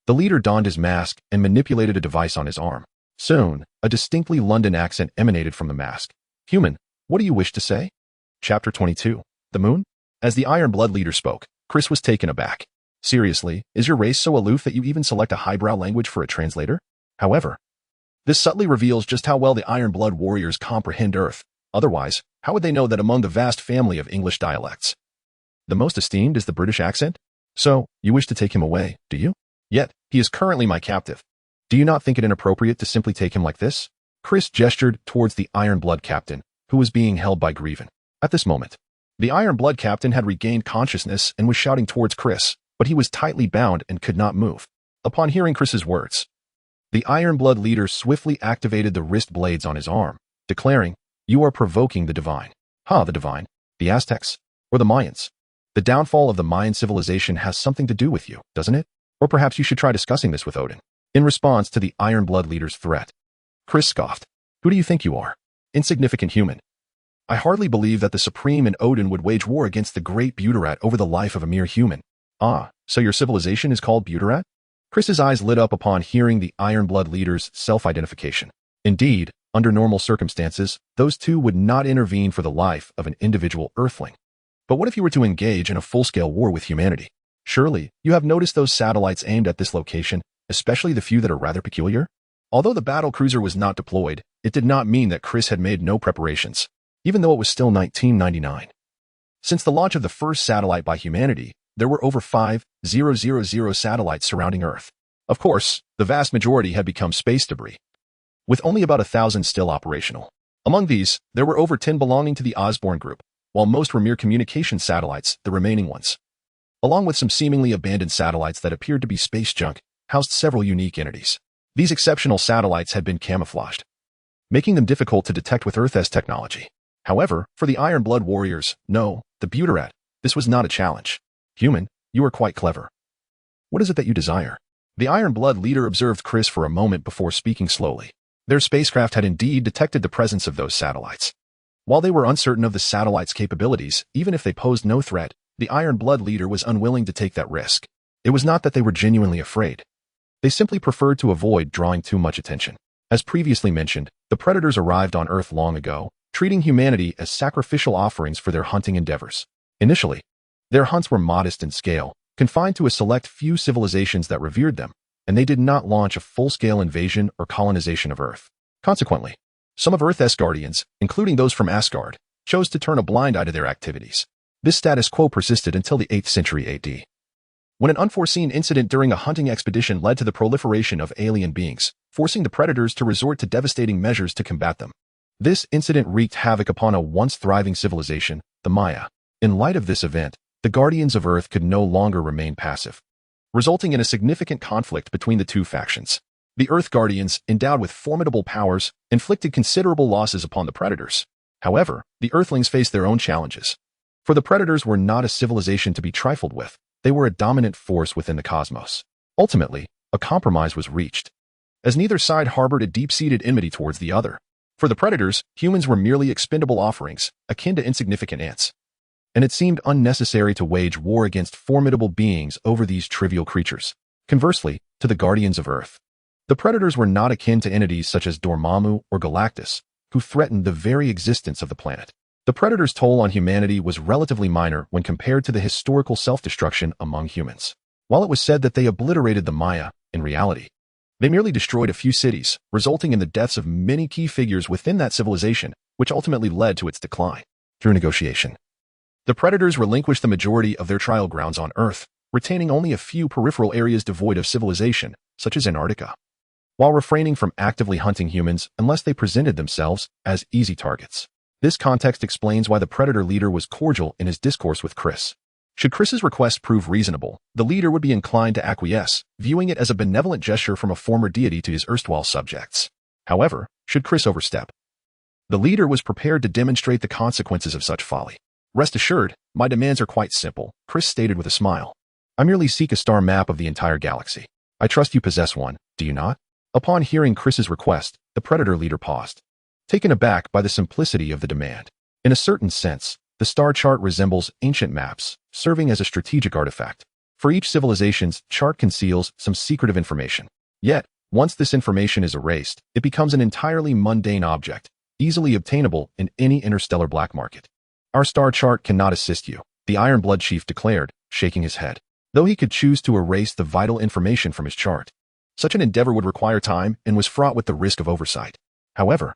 the leader donned his mask and manipulated a device on his arm. Soon, a distinctly London accent emanated from the mask. Human, what do you wish to say? Chapter 22. The Moon? As the Iron Blood leader spoke, Chris was taken aback. Seriously, is your race so aloof that you even select a highbrow language for a translator? However, this subtly reveals just how well the Iron Blood Warriors comprehend Earth. Otherwise, how would they know that among the vast family of English dialects, the most esteemed is the British accent? So, you wish to take him away, do you? Yet, he is currently my captive. Do you not think it inappropriate to simply take him like this? Chris gestured towards the Iron Blood captain, who was being held by Grieven. At this moment, the Iron Blood captain had regained consciousness and was shouting towards Chris, but he was tightly bound and could not move. Upon hearing Chris's words, the Iron Blood leader swiftly activated the wrist blades on his arm, declaring, "You are provoking the divine." The divine? The Aztecs? Or the Mayans? The downfall of the Mayan civilization has something to do with you, doesn't it? Or perhaps you should try discussing this with Odin. In response to the Iron Blood leader's threat, Chris scoffed. Who do you think you are? Insignificant human. I hardly believe that the Supreme and Odin would wage war against the great Butyrat over the life of a mere human. So your civilization is called Butyrat? Chris's eyes lit up upon hearing the Iron Blood leader's self-identification. Indeed, under normal circumstances, those two would not intervene for the life of an individual Earthling. But what if you were to engage in a full-scale war with humanity? Surely, you have noticed those satellites aimed at this location, especially the few that are rather peculiar? Although the battle cruiser was not deployed, it did not mean that Chris had made no preparations, even though it was still 1999. Since the launch of the first satellite by humanity, there were over 5,000 satellites surrounding Earth. Of course, the vast majority had become space debris, with only about 1,000 still operational. Among these, there were over 10 belonging to the Osborne group, while most were mere communication satellites, the remaining ones, along with some seemingly abandoned satellites that appeared to be space junk, housed several unique entities. These exceptional satellites had been camouflaged, making them difficult to detect with Earth's technology. However, for the Iron Blood Warriors, no, the Butyrat, this was not a challenge. Human, you are quite clever. What is it that you desire? The Iron Blood leader observed Chris for a moment before speaking slowly. Their spacecraft had indeed detected the presence of those satellites. While they were uncertain of the satellites' capabilities, even if they posed no threat, the Iron Blood leader was unwilling to take that risk. It was not that they were genuinely afraid. They simply preferred to avoid drawing too much attention. As previously mentioned, the predators arrived on Earth long ago, treating humanity as sacrificial offerings for their hunting endeavors. Initially, their hunts were modest in scale, confined to a select few civilizations that revered them, and they did not launch a full-scale invasion or colonization of Earth. Consequently, some of Earth's guardians, including those from Asgard, chose to turn a blind eye to their activities. This status quo persisted until the 8th century AD, when an unforeseen incident during a hunting expedition led to the proliferation of alien beings, forcing the predators to resort to devastating measures to combat them. This incident wreaked havoc upon a once thriving civilization, the Maya. In light of this event, the Guardians of Earth could no longer remain passive, resulting in a significant conflict between the two factions. The Earth Guardians, endowed with formidable powers, inflicted considerable losses upon the Predators. However, the Earthlings faced their own challenges. For the Predators were not a civilization to be trifled with, they were a dominant force within the cosmos. Ultimately, a compromise was reached, as neither side harbored a deep-seated enmity towards the other. For the Predators, humans were merely expendable offerings, akin to insignificant ants, and it seemed unnecessary to wage war against formidable beings over these trivial creatures. Conversely, to the Guardians of Earth, the Predators were not akin to entities such as Dormammu or Galactus, who threatened the very existence of the planet. The Predators' toll on humanity was relatively minor when compared to the historical self-destruction among humans. While it was said that they obliterated the Maya, in reality, they merely destroyed a few cities, resulting in the deaths of many key figures within that civilization, which ultimately led to its decline. Through negotiation, the Predators relinquished the majority of their trial grounds on Earth, retaining only a few peripheral areas devoid of civilization, such as Antarctica, while refraining from actively hunting humans unless they presented themselves as easy targets. This context explains why the Predator leader was cordial in his discourse with Chris. Should Chris's request prove reasonable, the leader would be inclined to acquiesce, viewing it as a benevolent gesture from a former deity to his erstwhile subjects. However, should Chris overstep, the leader was prepared to demonstrate the consequences of such folly. Rest assured, my demands are quite simple, Chris stated with a smile. I merely seek a star map of the entire galaxy. I trust you possess one, do you not? Upon hearing Chris's request, the Predator leader paused, taken aback by the simplicity of the demand. In a certain sense, the star chart resembles ancient maps, serving as a strategic artifact. For each civilization's chart conceals some secretive information. Yet, once this information is erased, it becomes an entirely mundane object, easily obtainable in any interstellar black market. Our star chart cannot assist you, the Iron Blood Chief declared, shaking his head. Though he could choose to erase the vital information from his chart, such an endeavor would require time and was fraught with the risk of oversight. However,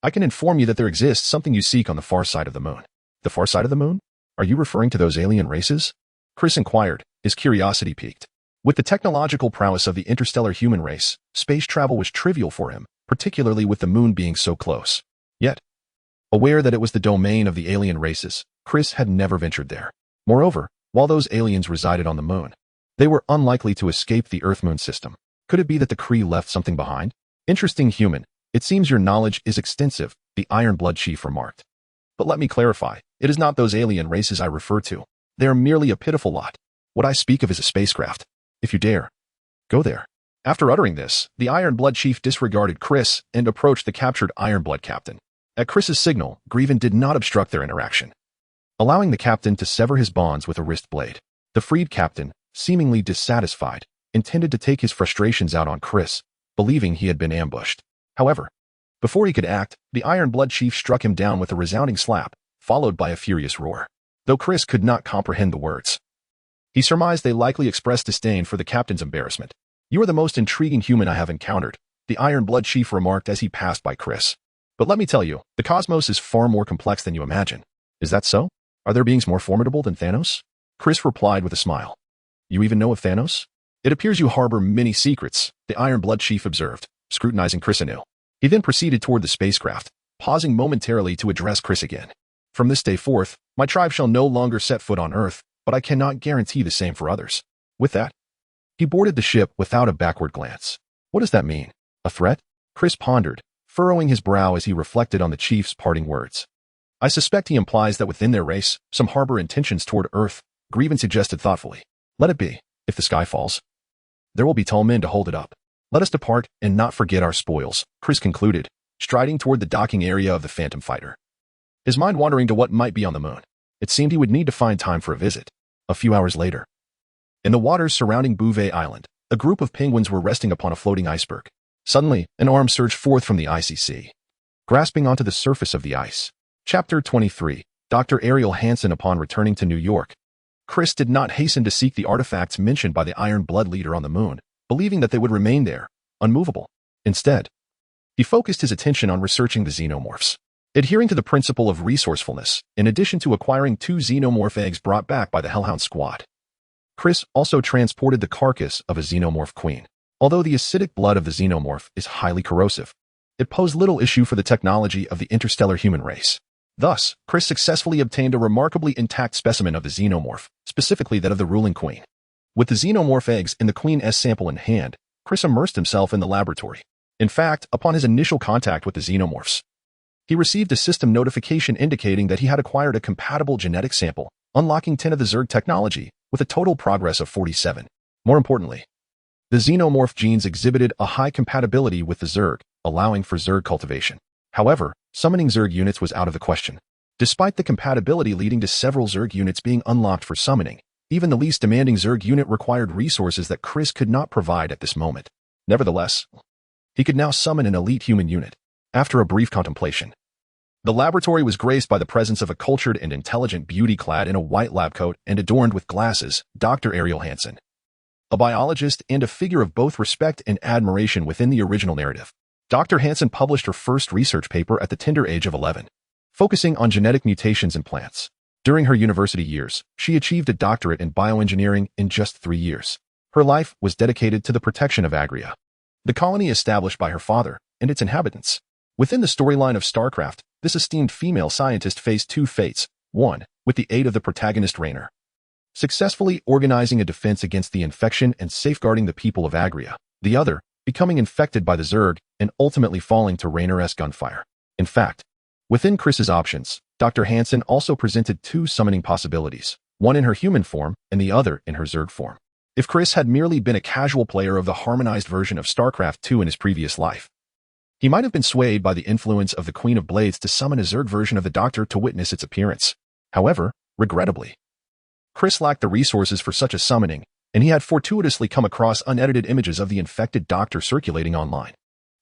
I can inform you that there exists something you seek on the far side of the moon. The far side of the moon? Are you referring to those alien races? Chris inquired, his curiosity piqued. With the technological prowess of the interstellar human race, space travel was trivial for him, particularly with the moon being so close. Yet, aware that it was the domain of the alien races, Chris had never ventured there. Moreover, while those aliens resided on the moon, they were unlikely to escape the Earth-Moon system. Could it be that the Kree left something behind? Interesting human. It seems your knowledge is extensive, the Iron Blood Chief remarked. But let me clarify, it is not those alien races I refer to. They are merely a pitiful lot. What I speak of is a spacecraft. If you dare, go there. After uttering this, the Iron Blood Chief disregarded Chris and approached the captured Iron Blood captain. At Chris's signal, Grievin did not obstruct their interaction, allowing the captain to sever his bonds with a wrist blade. The freed captain, seemingly dissatisfied, intended to take his frustrations out on Chris, believing he had been ambushed. However, before he could act, the Iron Blood Chief struck him down with a resounding slap, followed by a furious roar. Though Chris could not comprehend the words, he surmised they likely expressed disdain for the captain's embarrassment. You are the most intriguing human I have encountered, the Iron Blood Chief remarked as he passed by Chris. But let me tell you, the cosmos is far more complex than you imagine. Is that so? Are there beings more formidable than Thanos? Chris replied with a smile. You even know of Thanos? It appears you harbor many secrets, the Iron Blood Chief observed, scrutinizing Chris anew. He then proceeded toward the spacecraft, pausing momentarily to address Chris again. From this day forth, my tribe shall no longer set foot on Earth, but I cannot guarantee the same for others. With that, he boarded the ship without a backward glance. What does that mean? A threat? Chris pondered, furrowing his brow as he reflected on the chief's parting words. I suspect he implies that within their race, some harbor intentions toward Earth, Grievin suggested thoughtfully. Let it be. If the sky falls, there will be tall men to hold it up. Let us depart and not forget our spoils, Chris concluded, striding toward the docking area of the Phantom Fighter, his mind wandering to what might be on the moon. It seemed he would need to find time for a visit. A few hours later, in the waters surrounding Bouvet Island, a group of penguins were resting upon a floating iceberg. Suddenly, an arm surged forth from the icy sea, grasping onto the surface of the ice. Chapter 23. Dr. Ariel Hansen. Upon returning to New York, Chris did not hasten to seek the artifacts mentioned by the Iron Blood leader on the moon, believing that they would remain there, unmovable. Instead, he focused his attention on researching the xenomorphs. Adhering to the principle of resourcefulness, in addition to acquiring 2 xenomorph eggs brought back by the Hellhound Squad, Chris also transported the carcass of a xenomorph queen. Although the acidic blood of the xenomorph is highly corrosive, it posed little issue for the technology of the interstellar human race. Thus, Chris successfully obtained a remarkably intact specimen of the xenomorph, specifically that of the ruling queen. With the xenomorph eggs and the queen's sample in hand, Chris immersed himself in the laboratory. In fact, upon his initial contact with the xenomorphs, he received a system notification indicating that he had acquired a compatible genetic sample, unlocking 10 of the Zerg technology, with a total progress of 47. More importantly, the xenomorph genes exhibited a high compatibility with the Zerg, allowing for Zerg cultivation. However, summoning Zerg units was out of the question. Despite the compatibility leading to several Zerg units being unlocked for summoning, even the least demanding Zerg unit required resources that Chris could not provide at this moment. Nevertheless, he could now summon an elite human unit. After a brief contemplation, the laboratory was graced by the presence of a cultured and intelligent beauty clad in a white lab coat and adorned with glasses, Dr. Ariel Hansen, a biologist and a figure of both respect and admiration within the original narrative. Dr. Hansen published her first research paper at the tender age of 11, focusing on genetic mutations in plants. During her university years, she achieved a doctorate in bioengineering in just 3 years. Her life was dedicated to the protection of Agria, the colony established by her father and its inhabitants. Within the storyline of StarCraft, this esteemed female scientist faced 2 fates, one, with the aid of the protagonist Raynor, successfully organizing a defense against the infection and safeguarding the people of Agria, the other, becoming infected by the Zerg and ultimately falling to Raynor's gunfire. In fact, within Chris's options, Dr. Hansen also presented 2 summoning possibilities, one in her human form and the other in her Zerg form. If Chris had merely been a casual player of the harmonized version of StarCraft 2 in his previous life, he might have been swayed by the influence of the Queen of Blades to summon a Zerg version of the Doctor to witness its appearance. However, regrettably, Chris lacked the resources for such a summoning, and he had fortuitously come across unedited images of the infected Doctor circulating online.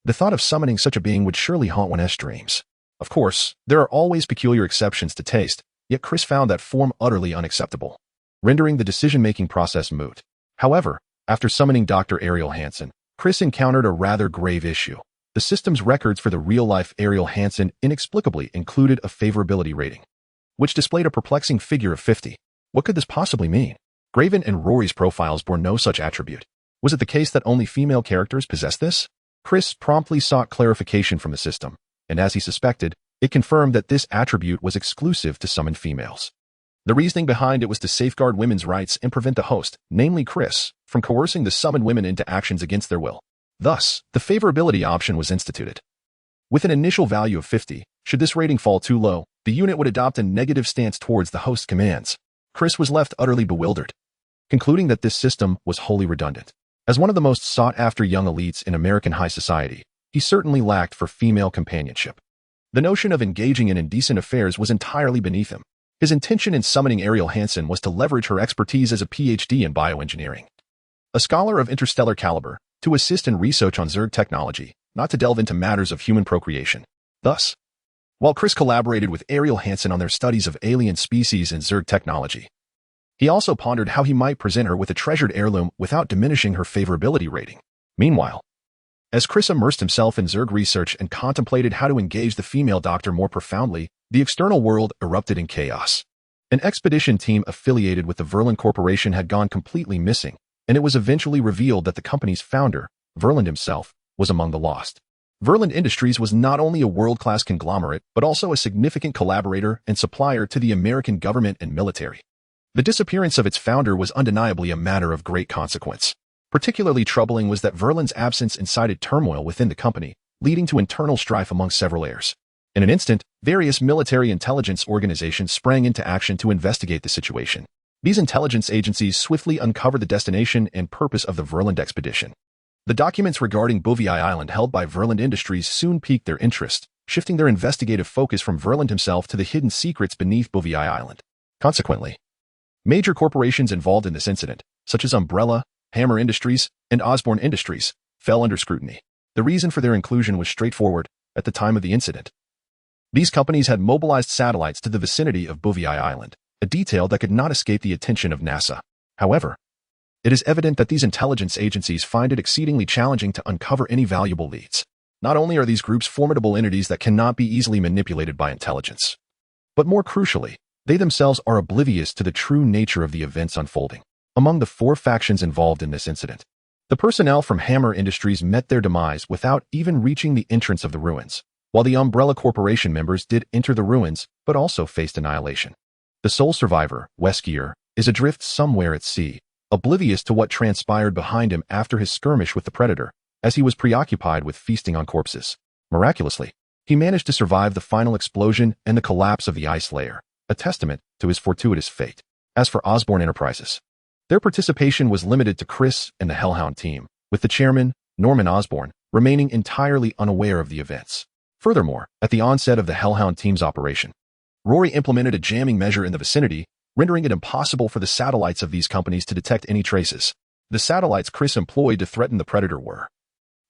The thought of summoning such a being would surely haunt one's dreams. Of course, there are always peculiar exceptions to taste, yet Chris found that form utterly unacceptable, rendering the decision-making process moot. However, after summoning Dr. Ariel Hansen, Chris encountered a rather grave issue. The system's records for the real-life Ariel Hansen inexplicably included a favorability rating, which displayed a perplexing figure of 50. What could this possibly mean? Graven and Rory's profiles bore no such attribute. Was it the case that only female characters possessed this? Chris promptly sought clarification from the system, and as he suspected, it confirmed that this attribute was exclusive to summoned females. The reasoning behind it was to safeguard women's rights and prevent the host, namely Chris, from coercing the summoned women into actions against their will. Thus, the favorability option was instituted. With an initial value of 50, should this rating fall too low, the unit would adopt a negative stance towards the host's commands. Chris was left utterly bewildered, concluding that this system was wholly redundant. As one of the most sought-after young elites in American high society, he certainly lacked for female companionship. The notion of engaging in indecent affairs was entirely beneath him. His intention in summoning Ariel Hansen was to leverage her expertise as a PhD in bioengineering, a scholar of interstellar caliber, to assist in research on Zerg technology, not to delve into matters of human procreation. Thus, while Chris collaborated with Ariel Hansen on their studies of alien species and Zerg technology, he also pondered how he might present her with a treasured heirloom without diminishing her favorability rating. Meanwhile, as Chris immersed himself in Zerg research and contemplated how to engage the female doctor more profoundly, the external world erupted in chaos. An expedition team affiliated with the Verlin Corporation had gone completely missing, and it was eventually revealed that the company's founder, Verlin himself, was among the lost. Verlin Industries was not only a world-class conglomerate, but also a significant collaborator and supplier to the American government and military. The disappearance of its founder was undeniably a matter of great consequence. Particularly troubling was that Verlin's absence incited turmoil within the company, leading to internal strife among several heirs. In an instant, various military intelligence organizations sprang into action to investigate the situation. These intelligence agencies swiftly uncovered the destination and purpose of the Verland expedition. The documents regarding Bouvier Island held by Verland Industries soon piqued their interest, shifting their investigative focus from Verland himself to the hidden secrets beneath Bouvier Island. Consequently, major corporations involved in this incident, such as Umbrella, Hammer Industries, and Osborne Industries, fell under scrutiny. The reason for their inclusion was straightforward. At the time of the incident, these companies had mobilized satellites to the vicinity of Bouvier Island, a detail that could not escape the attention of NASA. However, it is evident that these intelligence agencies find it exceedingly challenging to uncover any valuable leads. Not only are these groups formidable entities that cannot be easily manipulated by intelligence, but more crucially, they themselves are oblivious to the true nature of the events unfolding. Among the 4 factions involved in this incident, the personnel from Hammer Industries met their demise without even reaching the entrance of the ruins. while the Umbrella Corporation members did enter the ruins, but also faced annihilation. The sole survivor, Weskier, is adrift somewhere at sea, oblivious to what transpired behind him after his skirmish with the Predator, as he was preoccupied with feasting on corpses. Miraculously, he managed to survive the final explosion and the collapse of the ice layer, a testament to his fortuitous fate. As for Osborn Enterprises, their participation was limited to Chris and the Hellhound team, with the chairman, Norman Osborn, remaining entirely unaware of the events. Furthermore, at the onset of the Hellhound team's operation, Rory implemented a jamming measure in the vicinity, rendering it impossible for the satellites of these companies to detect any traces. The satellites Chris employed to threaten the Predator were,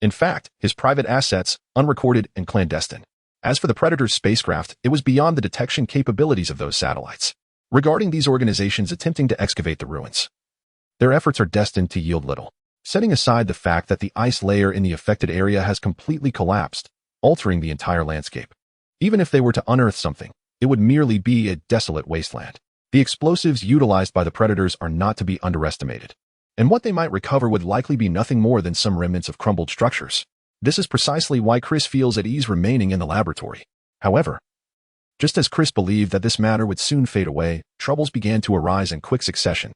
in fact, his private assets, unrecorded and clandestine. As for the Predator's spacecraft, it was beyond the detection capabilities of those satellites. Regarding these organizations attempting to excavate the ruins, their efforts are destined to yield little. Setting aside the fact that the ice layer in the affected area has completely collapsed, altering the entire landscape. Even if they were to unearth something, it would merely be a desolate wasteland. The explosives utilized by the Predators are not to be underestimated, and what they might recover would likely be nothing more than some remnants of crumbled structures. This is precisely why Chris feels at ease remaining in the laboratory. However, just as Chris believed that this matter would soon fade away, troubles began to arise in quick succession.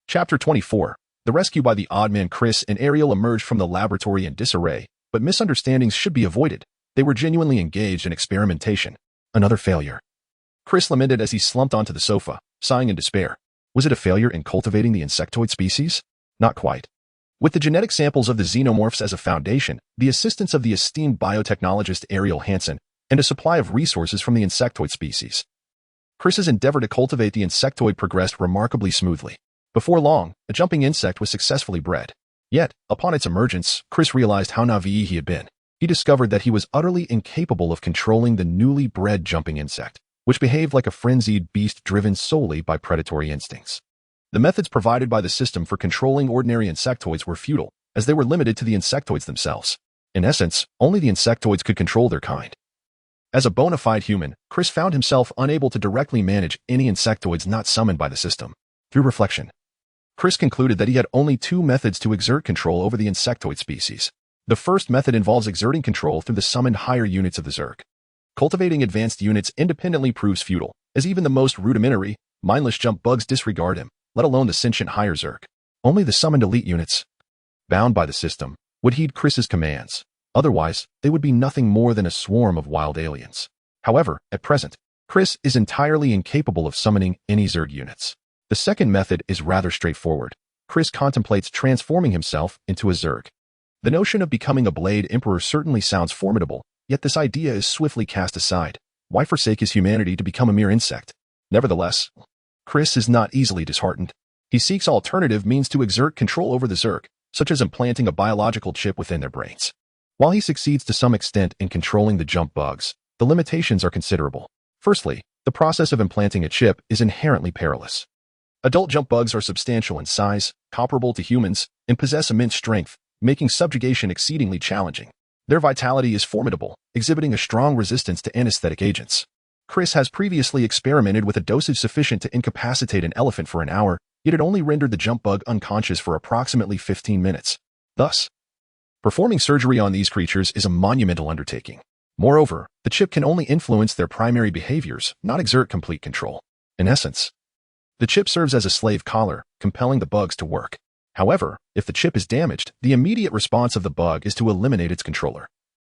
Chapter 24. The rescue by the odd man. Chris and Ariel emerged from the laboratory in disarray, but misunderstandings should be avoided. They were genuinely engaged in experimentation. Another failure. Chris lamented as he slumped onto the sofa, sighing in despair. Was it a failure in cultivating the insectoid species? Not quite. With the genetic samples of the xenomorphs as a foundation, the assistance of the esteemed biotechnologist Ariel Hansen, and a supply of resources from the insectoid species, Chris's endeavor to cultivate the insectoid progressed remarkably smoothly. Before long, a jumping insect was successfully bred. Yet, upon its emergence, Chris realized how naive he had been. He discovered that he was utterly incapable of controlling the newly bred jumping insect, which behaved like a frenzied beast driven solely by predatory instincts. The methods provided by the system for controlling ordinary insectoids were futile, as they were limited to the insectoids themselves. In essence, only the insectoids could control their kind. As a bona fide human, Chris found himself unable to directly manage any insectoids not summoned by the system. Through reflection, Chris concluded that he had only two methods to exert control over the insectoid species. The first method involves exerting control through the summoned higher units of the Zerg. Cultivating advanced units independently proves futile, as even the most rudimentary, mindless jump bugs disregard him, let alone the sentient higher Zerg. Only the summoned elite units, bound by the system, would heed Chris's commands. Otherwise, they would be nothing more than a swarm of wild aliens. However, at present, Chris is entirely incapable of summoning any Zerg units. The second method is rather straightforward. Chris contemplates transforming himself into a Zerg. The notion of becoming a Blade Emperor certainly sounds formidable, yet this idea is swiftly cast aside. Why forsake his humanity to become a mere insect? Nevertheless, Chris is not easily disheartened. He seeks alternative means to exert control over the Zerg, such as implanting a biological chip within their brains. While he succeeds to some extent in controlling the jump bugs, the limitations are considerable. Firstly, the process of implanting a chip is inherently perilous. Adult jump bugs are substantial in size, comparable to humans, and possess immense strength, making subjugation exceedingly challenging. Their vitality is formidable, exhibiting a strong resistance to anesthetic agents. Chris has previously experimented with a dosage sufficient to incapacitate an elephant for an hour, yet it only rendered the jump bug unconscious for approximately 15 minutes. Thus, performing surgery on these creatures is a monumental undertaking. Moreover, the chip can only influence their primary behaviors, not exert complete control. In essence, the chip serves as a slave collar, compelling the bugs to work. However, if the chip is damaged, the immediate response of the bug is to eliminate its controller,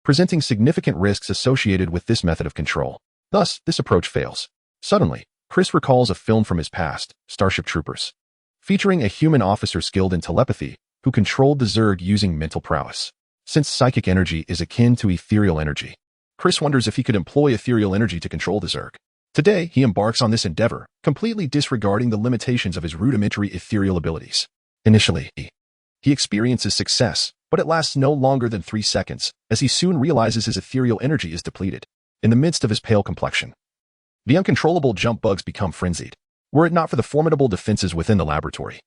presenting significant risks associated with this method of control. Thus, this approach fails. Suddenly, Chris recalls a film from his past, Starship Troopers, featuring a human officer skilled in telepathy who controlled the Zerg using mental prowess. Since psychic energy is akin to ethereal energy, Chris wonders if he could employ ethereal energy to control the Zerg. Today, he embarks on this endeavor, completely disregarding the limitations of his rudimentary ethereal abilities. Initially, he experiences success, but it lasts no longer than 3 seconds, as he soon realizes his ethereal energy is depleted. In the midst of his pale complexion, the uncontrollable jump bugs become frenzied. Were it not for the formidable defenses within the laboratory,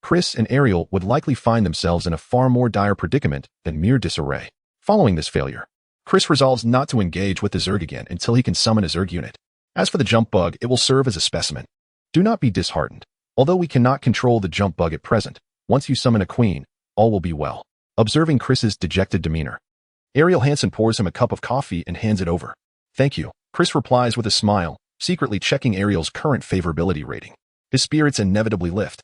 Chris and Ariel would likely find themselves in a far more dire predicament than mere disarray. Following this failure, Chris resolves not to engage with the Zerg again until he can summon a Zerg unit. As for the jump bug, it will serve as a specimen. Do not be disheartened. Although we cannot control the jump bug at present, once you summon a queen, all will be well. Observing Chris's dejected demeanor, Ariel Hansen pours him a cup of coffee and hands it over. Thank you, Chris replies with a smile, secretly checking Ariel's current favorability rating. His spirits inevitably lift.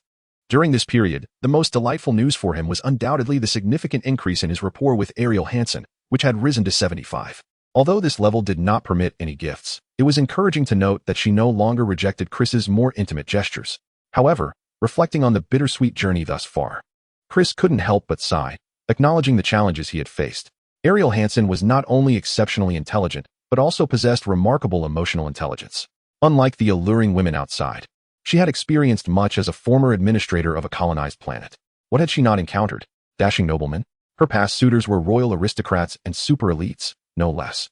During this period, the most delightful news for him was undoubtedly the significant increase in his rapport with Ariel Hansen, which had risen to 75. Although this level did not permit any gifts, it was encouraging to note that she no longer rejected Chris's more intimate gestures. However, reflecting on the bittersweet journey thus far, Chris couldn't help but sigh, acknowledging the challenges he had faced. Ariel Hansen was not only exceptionally intelligent, but also possessed remarkable emotional intelligence. Unlike the alluring women outside, she had experienced much as a former administrator of a colonized planet. What had she not encountered? Dashing noblemen? Her past suitors were royal aristocrats and super elites, no less.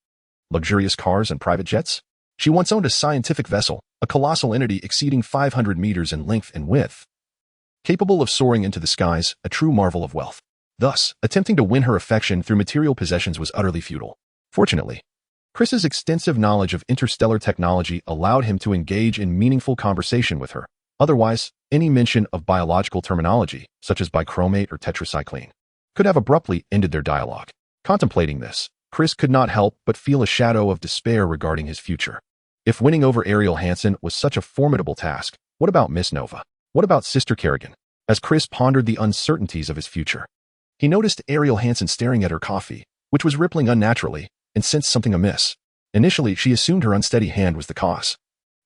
Luxurious cars and private jets? She once owned a scientific vessel, a colossal entity exceeding 500 meters in length and width, capable of soaring into the skies, a true marvel of wealth. Thus, attempting to win her affection through material possessions was utterly futile. Fortunately, Chris's extensive knowledge of interstellar technology allowed him to engage in meaningful conversation with her. Otherwise, any mention of biological terminology, such as bichromate or tetracycline, could have abruptly ended their dialogue. Contemplating this, Chris could not help but feel a shadow of despair regarding his future. If winning over Ariel Hansen was such a formidable task, what about Miss Nova? What about Sister Kerrigan? As Chris pondered the uncertainties of his future, he noticed Ariel Hansen staring at her coffee, which was rippling unnaturally, and sensed something amiss. Initially, she assumed her unsteady hand was the cause.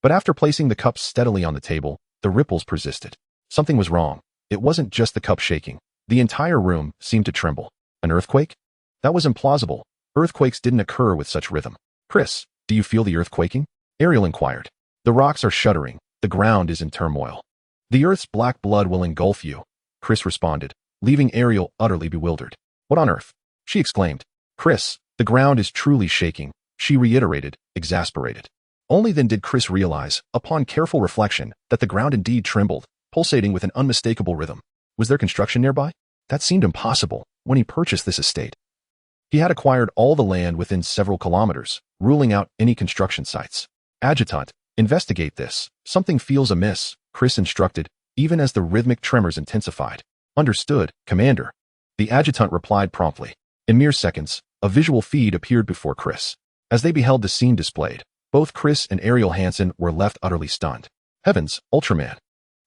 But after placing the cup steadily on the table, the ripples persisted. Something was wrong. It wasn't just the cup shaking. The entire room seemed to tremble. An earthquake? That was implausible. Earthquakes didn't occur with such rhythm. Chris, do you feel the earth quaking? Ariel inquired. The rocks are shuddering. The ground is in turmoil. The earth's black blood will engulf you, Chris responded, leaving Ariel utterly bewildered. What on earth? She exclaimed. Chris, the ground is truly shaking, she reiterated, exasperated. Only then did Chris realize, upon careful reflection, that the ground indeed trembled, pulsating with an unmistakable rhythm. Was there construction nearby? That seemed impossible when he purchased this estate. He had acquired all the land within several kilometers, ruling out any construction sites. Adjutant, investigate this. Something feels amiss, Chris instructed, even as the rhythmic tremors intensified. Understood, Commander. The adjutant replied promptly. In mere seconds, a visual feed appeared before Chris. As they beheld the scene displayed, both Chris and Ariel Hansen were left utterly stunned. Heavens, Ultraman!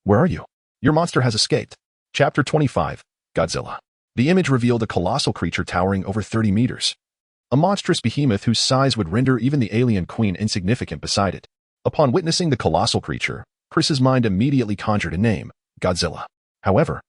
Where are you? Your monster has escaped. Chapter 25, Godzilla. The image revealed a colossal creature towering over 30 meters. A monstrous behemoth whose size would render even the alien queen insignificant beside it. Upon witnessing the colossal creature, Chris's mind immediately conjured a name, Godzilla. However,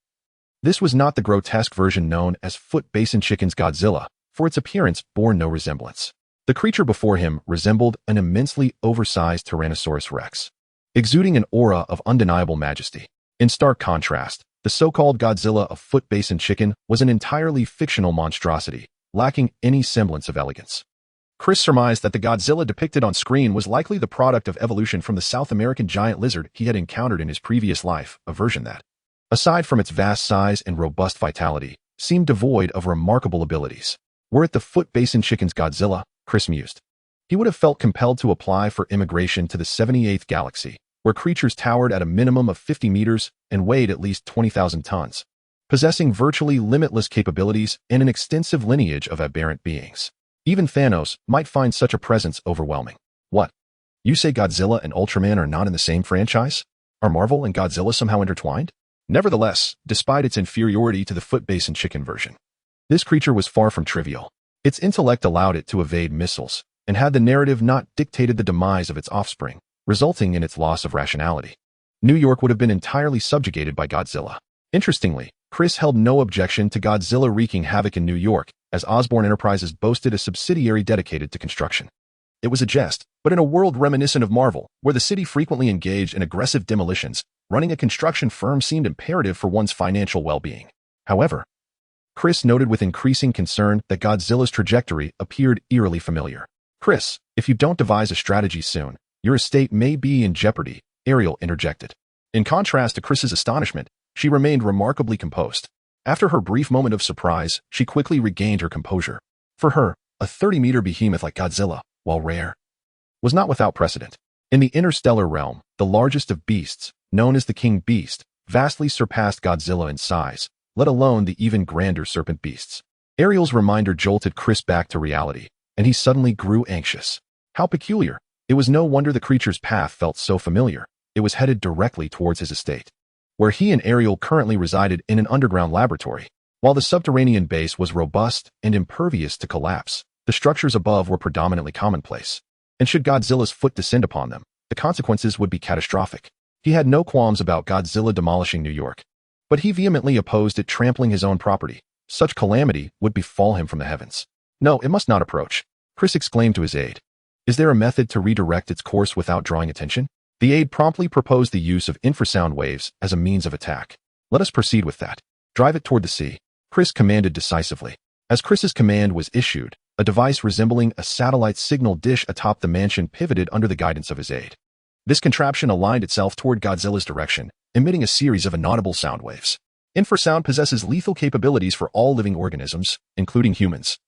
this was not the grotesque version known as Foot Basin Chicken's Godzilla, for its appearance bore no resemblance. The creature before him resembled an immensely oversized Tyrannosaurus Rex, exuding an aura of undeniable majesty. In stark contrast, the so-called Godzilla of Foot Basin Chicken was an entirely fictional monstrosity, lacking any semblance of elegance. Chris surmised that the Godzilla depicted on screen was likely the product of evolution from the South American giant lizard he had encountered in his previous life, a version that, aside from its vast size and robust vitality, seemed devoid of remarkable abilities. Were it the Foot Basin Chicken's Godzilla, Chris mused, he would have felt compelled to apply for immigration to the 78th galaxy, where creatures towered at a minimum of 50 meters and weighed at least 20,000 tons, possessing virtually limitless capabilities and an extensive lineage of aberrant beings. Even Thanos might find such a presence overwhelming. What? You say Godzilla and Ultraman are not in the same franchise? Are Marvel and Godzilla somehow intertwined? Nevertheless, despite its inferiority to the Foot Basin Chicken version, this creature was far from trivial. Its intellect allowed it to evade missiles, and had the narrative not dictated the demise of its offspring, resulting in its loss of rationality, New York would have been entirely subjugated by Godzilla. Interestingly, Chris held no objection to Godzilla wreaking havoc in New York, as Osborne Enterprises boasted a subsidiary dedicated to construction. It was a jest, but in a world reminiscent of Marvel, where the city frequently engaged in aggressive demolitions, running a construction firm seemed imperative for one's financial well-being. However, Chris noted with increasing concern that Godzilla's trajectory appeared eerily familiar. Chris, if you don't devise a strategy soon, your estate may be in jeopardy, Ariel interjected. In contrast to Chris's astonishment, she remained remarkably composed. After her brief moment of surprise, she quickly regained her composure. For her, a 30-meter behemoth like Godzilla, while rare, was not without precedent. In the interstellar realm, the largest of beasts, known as the King Beast, vastly surpassed Godzilla in size, let alone the even grander serpent beasts. Ariel's reminder jolted Chris back to reality, and he suddenly grew anxious. How peculiar. It was no wonder the creature's path felt so familiar. It was headed directly towards his estate, where he and Ariel currently resided in an underground laboratory. While the subterranean base was robust and impervious to collapse, the structures above were predominantly commonplace. And should Godzilla's foot descend upon them, the consequences would be catastrophic. He had no qualms about Godzilla demolishing New York, but he vehemently opposed it trampling his own property. Such calamity would befall him from the heavens. No, it must not approach, Chris exclaimed to his aide. Is there a method to redirect its course without drawing attention? The aide promptly proposed the use of infrasound waves as a means of attack. Let us proceed with that. Drive it toward the sea, Chris commanded decisively. As Chris's command was issued, a device resembling a satellite signal dish atop the mansion pivoted under the guidance of his aide. This contraption aligned itself toward Godzilla's direction, emitting a series of inaudible sound waves. Infrasound possesses lethal capabilities for all living organisms, including humans,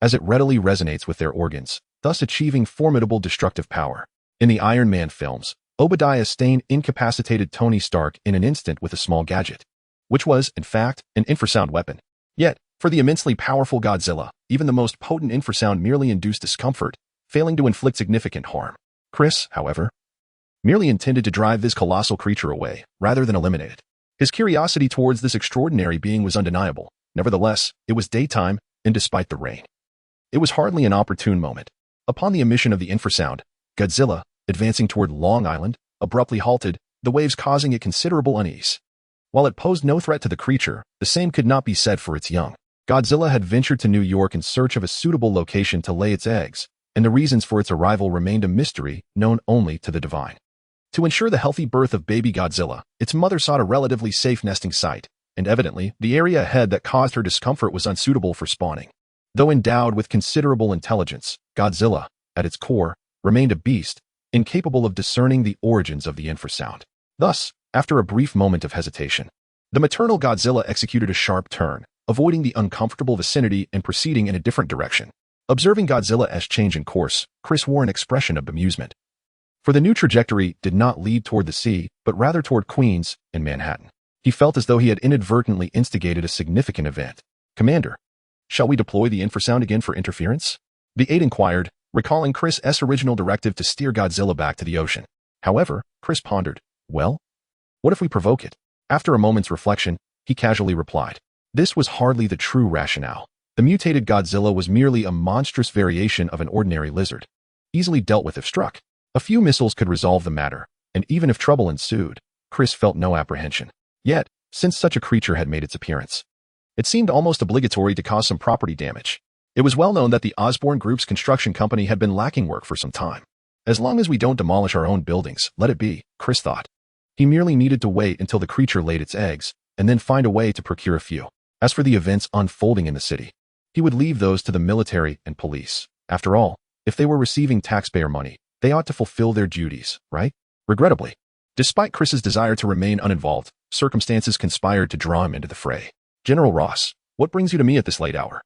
as it readily resonates with their organs, thus achieving formidable destructive power. In the Iron Man films, Obadiah Stane incapacitated Tony Stark in an instant with a small gadget, which was, in fact, an infrasound weapon. Yet, for the immensely powerful Godzilla, even the most potent infrasound merely induced discomfort, failing to inflict significant harm. Chris, however, merely intended to drive this colossal creature away, rather than eliminate it. His curiosity towards this extraordinary being was undeniable. Nevertheless, it was daytime, and despite the rain, it was hardly an opportune moment. Upon the emission of the infrasound, Godzilla, advancing toward Long Island, abruptly halted, the waves causing it considerable unease. While it posed no threat to the creature, the same could not be said for its young. Godzilla had ventured to New York in search of a suitable location to lay its eggs, and the reasons for its arrival remained a mystery known only to the divine. To ensure the healthy birth of baby Godzilla, its mother sought a relatively safe nesting site, and evidently, the area ahead that caused her discomfort was unsuitable for spawning. Though endowed with considerable intelligence, Godzilla, at its core, remained a beast, incapable of discerning the origins of the infrasound. Thus, after a brief moment of hesitation, the maternal Godzilla executed a sharp turn, avoiding the uncomfortable vicinity and proceeding in a different direction. Observing Godzilla's change in course, Chris wore an expression of bemusement. For the new trajectory did not lead toward the sea, but rather toward Queens and Manhattan. He felt as though he had inadvertently instigated a significant event. Commander, shall we deploy the infrasound again for interference? The aide inquired, recalling Chris's original directive to steer Godzilla back to the ocean. However, Chris pondered, well, what if we provoke it? After a moment's reflection, he casually replied. This was hardly the true rationale. The mutated Godzilla was merely a monstrous variation of an ordinary lizard, easily dealt with if struck. A few missiles could resolve the matter, and even if trouble ensued, Chris felt no apprehension. Yet, since such a creature had made its appearance, it seemed almost obligatory to cause some property damage. It was well known that the Osborne Group's construction company had been lacking work for some time. As long as we don't demolish our own buildings, let it be, Chris thought. He merely needed to wait until the creature laid its eggs, and then find a way to procure a few. As for the events unfolding in the city, he would leave those to the military and police. After all, if they were receiving taxpayer money, they ought to fulfill their duties, right? Regrettably, despite Chris's desire to remain uninvolved, circumstances conspired to draw him into the fray. General Ross, what brings you to me at this late hour?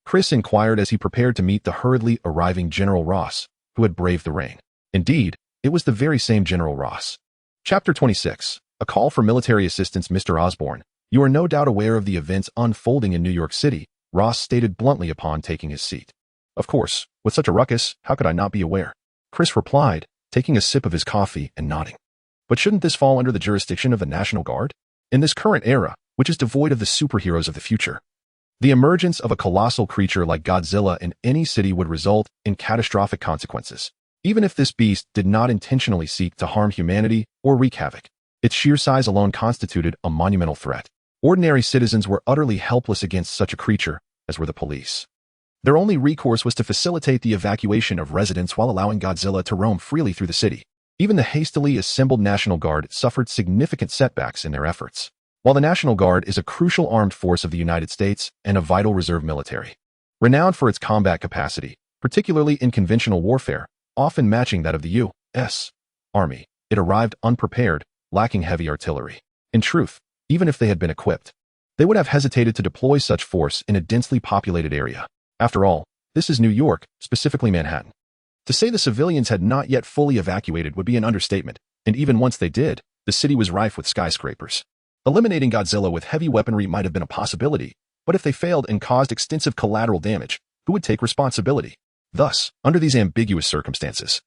Chris inquired as he prepared to meet the hurriedly arriving General Ross, who had braved the rain. Indeed, it was the very same General Ross. Chapter 26. A call for military assistance. Mr. Osborne, you are no doubt aware of the events unfolding in New York City, Ross stated bluntly upon taking his seat. Of course, with such a ruckus, how could I not be aware? Chris replied, taking a sip of his coffee and nodding. But shouldn't this fall under the jurisdiction of the National Guard? In this current era, which is devoid of the superheroes of the future, the emergence of a colossal creature like Godzilla in any city would result in catastrophic consequences. Even if this beast did not intentionally seek to harm humanity or wreak havoc, its sheer size alone constituted a monumental threat. Ordinary citizens were utterly helpless against such a creature, as were the police. Their only recourse was to facilitate the evacuation of residents while allowing Godzilla to roam freely through the city. Even the hastily assembled National Guard suffered significant setbacks in their efforts. While the National Guard is a crucial armed force of the United States and a vital reserve military, renowned for its combat capacity, particularly in conventional warfare, often matching that of the U.S. Army, it arrived unprepared, lacking heavy artillery. In truth, even if they had been equipped, they would have hesitated to deploy such force in a densely populated area. After all, this is New York, specifically Manhattan. To say the civilians had not yet fully evacuated would be an understatement, and even once they did, the city was rife with skyscrapers. Eliminating Godzilla with heavy weaponry might have been a possibility, But if they failed and caused extensive collateral damage, who would take responsibility? Thus, under these ambiguous circumstances,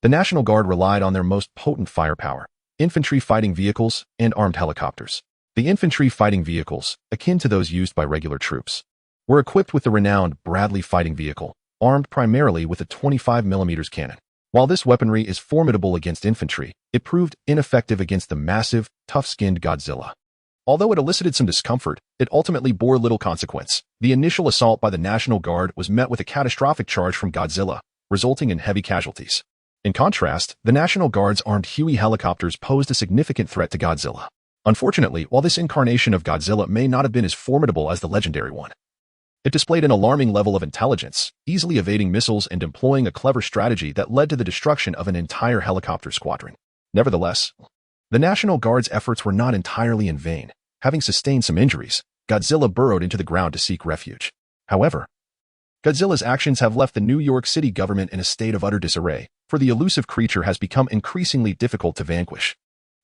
the National Guard relied on their most potent firepower: infantry fighting vehicles and armed helicopters. The infantry fighting vehicles, akin to those used by regular troops, were equipped with the renowned Bradley fighting vehicle, armed primarily with a 25mm cannon. While this weaponry is formidable against infantry, it proved ineffective against the massive, tough-skinned Godzilla. Although it elicited some discomfort, it ultimately bore little consequence. The initial assault by the National Guard was met with a catastrophic charge from Godzilla, resulting in heavy casualties. In contrast, the National Guard's armed Huey helicopters posed a significant threat to Godzilla. Unfortunately, while this incarnation of Godzilla may not have been as formidable as the legendary one, it displayed an alarming level of intelligence, easily evading missiles and employing a clever strategy that led to the destruction of an entire helicopter squadron. Nevertheless, the National Guard's efforts were not entirely in vain. Having sustained some injuries, Godzilla burrowed into the ground to seek refuge. However, Godzilla's actions have left the New York City government in a state of utter disarray, for the elusive creature has become increasingly difficult to vanquish.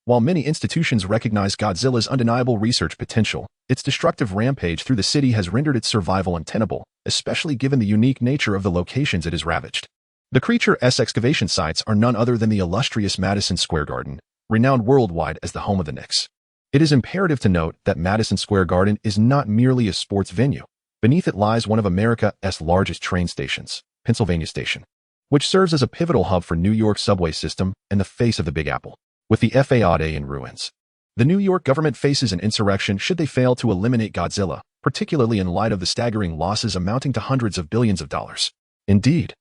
While many institutions recognize Godzilla's undeniable research potential, its destructive rampage through the city has rendered its survival untenable, especially given the unique nature of the locations it has ravaged. The creature's excavation sites are none other than the illustrious Madison Square Garden, renowned worldwide as the home of the Knicks. It is imperative to note that Madison Square Garden is not merely a sports venue. Beneath it lies one of America's largest train stations, Pennsylvania Station, which serves as a pivotal hub for New York's subway system and the face of the Big Apple. With the FAA in ruins, the New York government faces an insurrection should they fail to eliminate Godzilla, particularly in light of the staggering losses amounting to hundreds of billions of dollars. Indeed,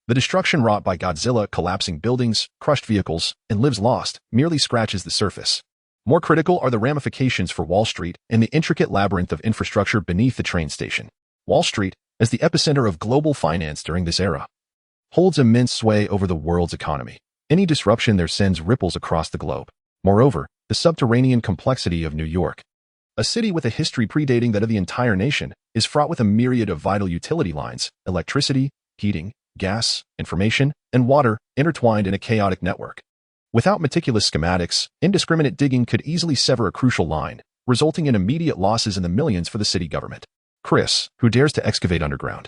the destruction wrought by Godzilla, collapsing buildings, crushed vehicles, and lives lost, merely scratches the surface. More critical are the ramifications for Wall Street and the intricate labyrinth of infrastructure beneath the train station. Wall Street, as the epicenter of global finance during this era, holds immense sway over the world's economy. Any disruption there sends ripples across the globe. Moreover, the subterranean complexity of New York, a city with a history predating that of the entire nation, is fraught with a myriad of vital utility lines: electricity, heating, gas, information, and water intertwined in a chaotic network. Without meticulous schematics, indiscriminate digging could easily sever a crucial line, resulting in immediate losses in the millions for the city government. Chris, who dares to excavate underground,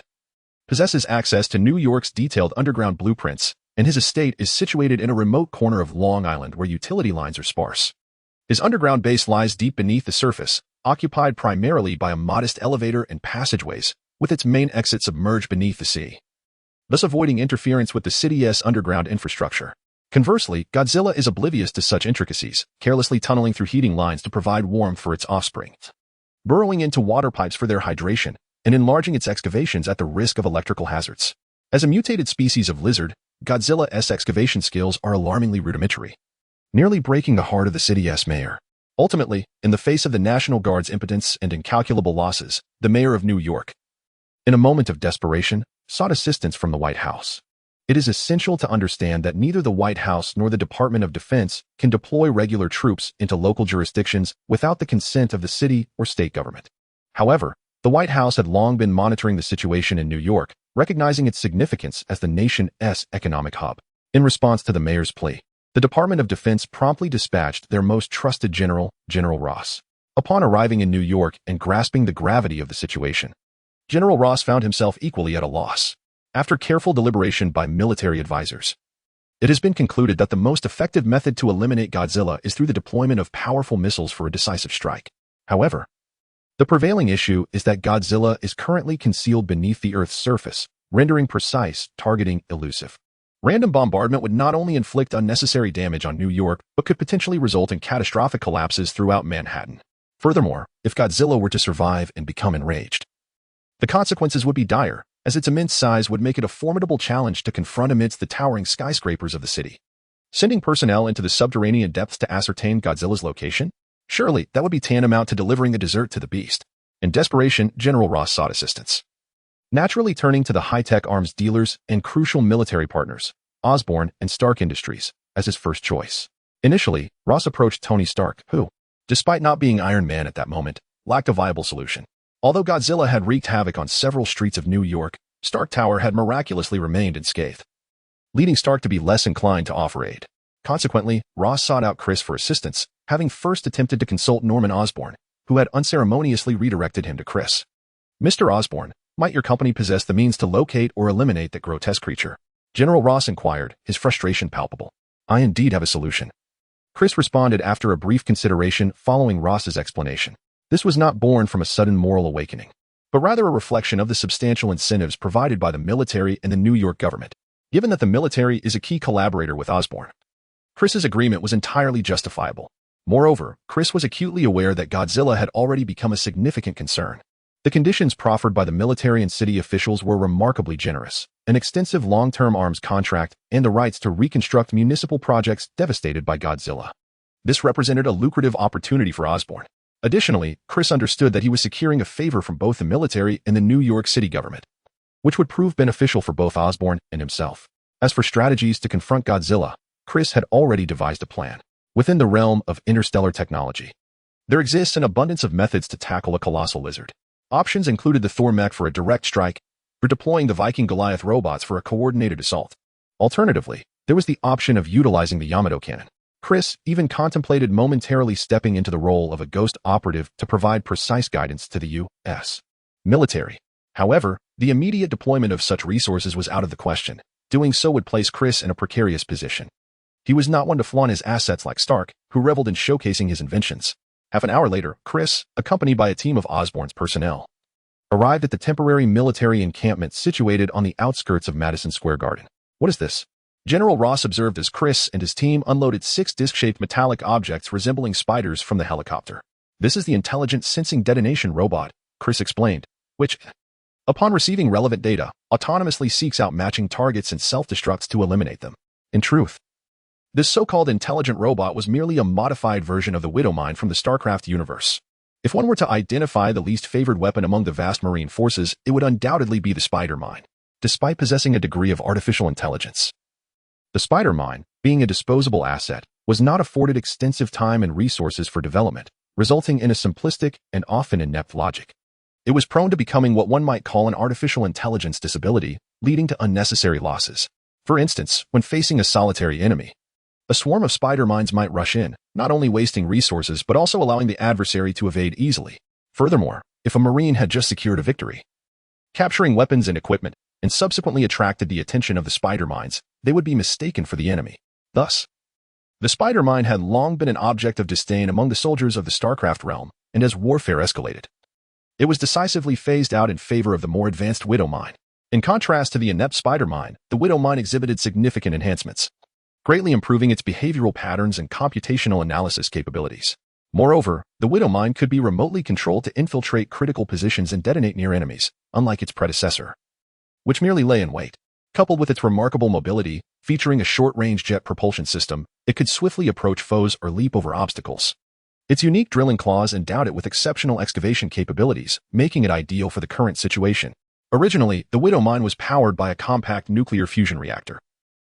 possesses access to New York's detailed underground blueprints, and his estate is situated in a remote corner of Long Island where utility lines are sparse. His underground base lies deep beneath the surface, occupied primarily by a modest elevator and passageways, with its main exit submerged beneath the sea, thus avoiding interference with the city's underground infrastructure. Conversely, Godzilla is oblivious to such intricacies, carelessly tunneling through heating lines to provide warmth for its offspring, burrowing into water pipes for their hydration, and enlarging its excavations at the risk of electrical hazards. As a mutated species of lizard, Godzilla's excavation skills are alarmingly rudimentary, nearly breaking the heart of the city's mayor. Ultimately, in the face of the National Guard's impotence and incalculable losses, the mayor of New York, in a moment of desperation, sought assistance from the White House. It is essential to understand that neither the White House nor the Department of Defense can deploy regular troops into local jurisdictions without the consent of the city or state government. However, the White House had long been monitoring the situation in New York, recognizing its significance as the nation's economic hub. In response to the mayor's plea, the Department of Defense promptly dispatched their most trusted general, General Ross. Upon arriving in New York and grasping the gravity of the situation, General Ross found himself equally at a loss. After careful deliberation by military advisors, it has been concluded that the most effective method to eliminate Godzilla is through the deployment of powerful missiles for a decisive strike. However, the prevailing issue is that Godzilla is currently concealed beneath the Earth's surface, rendering precise targeting elusive. Random bombardment would not only inflict unnecessary damage on New York, but could potentially result in catastrophic collapses throughout Manhattan. Furthermore, if Godzilla were to survive and become enraged, the consequences would be dire, as its immense size would make it a formidable challenge to confront amidst the towering skyscrapers of the city. Sending personnel into the subterranean depths to ascertain Godzilla's location? Surely, that would be tantamount to delivering the dessert to the beast. In desperation, General Ross sought assistance, naturally turning to the high-tech arms dealers and crucial military partners, Osborne and Stark Industries, as his first choice. Initially, Ross approached Tony Stark, who, despite not being Iron Man at that moment, lacked a viable solution. Although Godzilla had wreaked havoc on several streets of New York, Stark Tower had miraculously remained unscathed, leading Stark to be less inclined to offer aid. Consequently, Ross sought out Chris for assistance, having first attempted to consult Norman Osborn, who had unceremoniously redirected him to Chris. Mr. Osborn, might your company possess the means to locate or eliminate that grotesque creature? General Ross inquired, his frustration palpable. I indeed have a solution. Chris responded after a brief consideration following Ross's explanation. This was not born from a sudden moral awakening, but rather a reflection of the substantial incentives provided by the military and the New York government, given that the military is a key collaborator with Osborn. Chris's agreement was entirely justifiable. Moreover, Chris was acutely aware that Godzilla had already become a significant concern. The conditions proffered by the military and city officials were remarkably generous: an extensive long-term arms contract and the rights to reconstruct municipal projects devastated by Godzilla. This represented a lucrative opportunity for Osborn. Additionally, Chris understood that he was securing a favor from both the military and the New York City government, which would prove beneficial for both Osborn and himself. As for strategies to confront Godzilla, Chris had already devised a plan. Within the realm of interstellar technology, there exists an abundance of methods to tackle a colossal lizard. Options included the Thor mech for a direct strike, or deploying the Viking Goliath robots for a coordinated assault. Alternatively, there was the option of utilizing the Yamato cannon. Chris even contemplated momentarily stepping into the role of a ghost operative to provide precise guidance to the U.S. military. However, the immediate deployment of such resources was out of the question. Doing so would place Chris in a precarious position. He was not one to flaunt his assets like Stark, who reveled in showcasing his inventions. Half an hour later, Chris, accompanied by a team of Osborn's personnel, arrived at the temporary military encampment situated on the outskirts of Madison Square Garden. What is this? General Ross observed as Chris and his team unloaded 6 disc-shaped metallic objects resembling spiders from the helicopter. This is the intelligent sensing detonation robot, Chris explained, which, upon receiving relevant data, autonomously seeks out matching targets and self-destructs to eliminate them. In truth, this so-called intelligent robot was merely a modified version of the Widow mine from the StarCraft universe. If one were to identify the least favored weapon among the vast marine forces, it would undoubtedly be the spider mine, despite possessing a degree of artificial intelligence. The spider mine, being a disposable asset, was not afforded extensive time and resources for development, resulting in a simplistic and often inept logic. It was prone to becoming what one might call an artificial intelligence disability, leading to unnecessary losses. For instance, when facing a solitary enemy, a swarm of spider mines might rush in, not only wasting resources but also allowing the adversary to evade easily. Furthermore, if a Marine had just secured a victory, capturing weapons and equipment, and subsequently attracted the attention of the spider mines, they would be mistaken for the enemy. Thus, the spider mine had long been an object of disdain among the soldiers of the StarCraft realm, and as warfare escalated, it was decisively phased out in favor of the more advanced Widow mine. In contrast to the inept spider mine, the Widow mine exhibited significant enhancements, greatly improving its behavioral patterns and computational analysis capabilities. Moreover, the Widow mine could be remotely controlled to infiltrate critical positions and detonate near enemies, unlike its predecessor, which merely lay in wait. Coupled with its remarkable mobility, featuring a short-range jet propulsion system, it could swiftly approach foes or leap over obstacles. Its unique drilling claws endowed it with exceptional excavation capabilities, making it ideal for the current situation. Originally, the Widow mine was powered by a compact nuclear fusion reactor,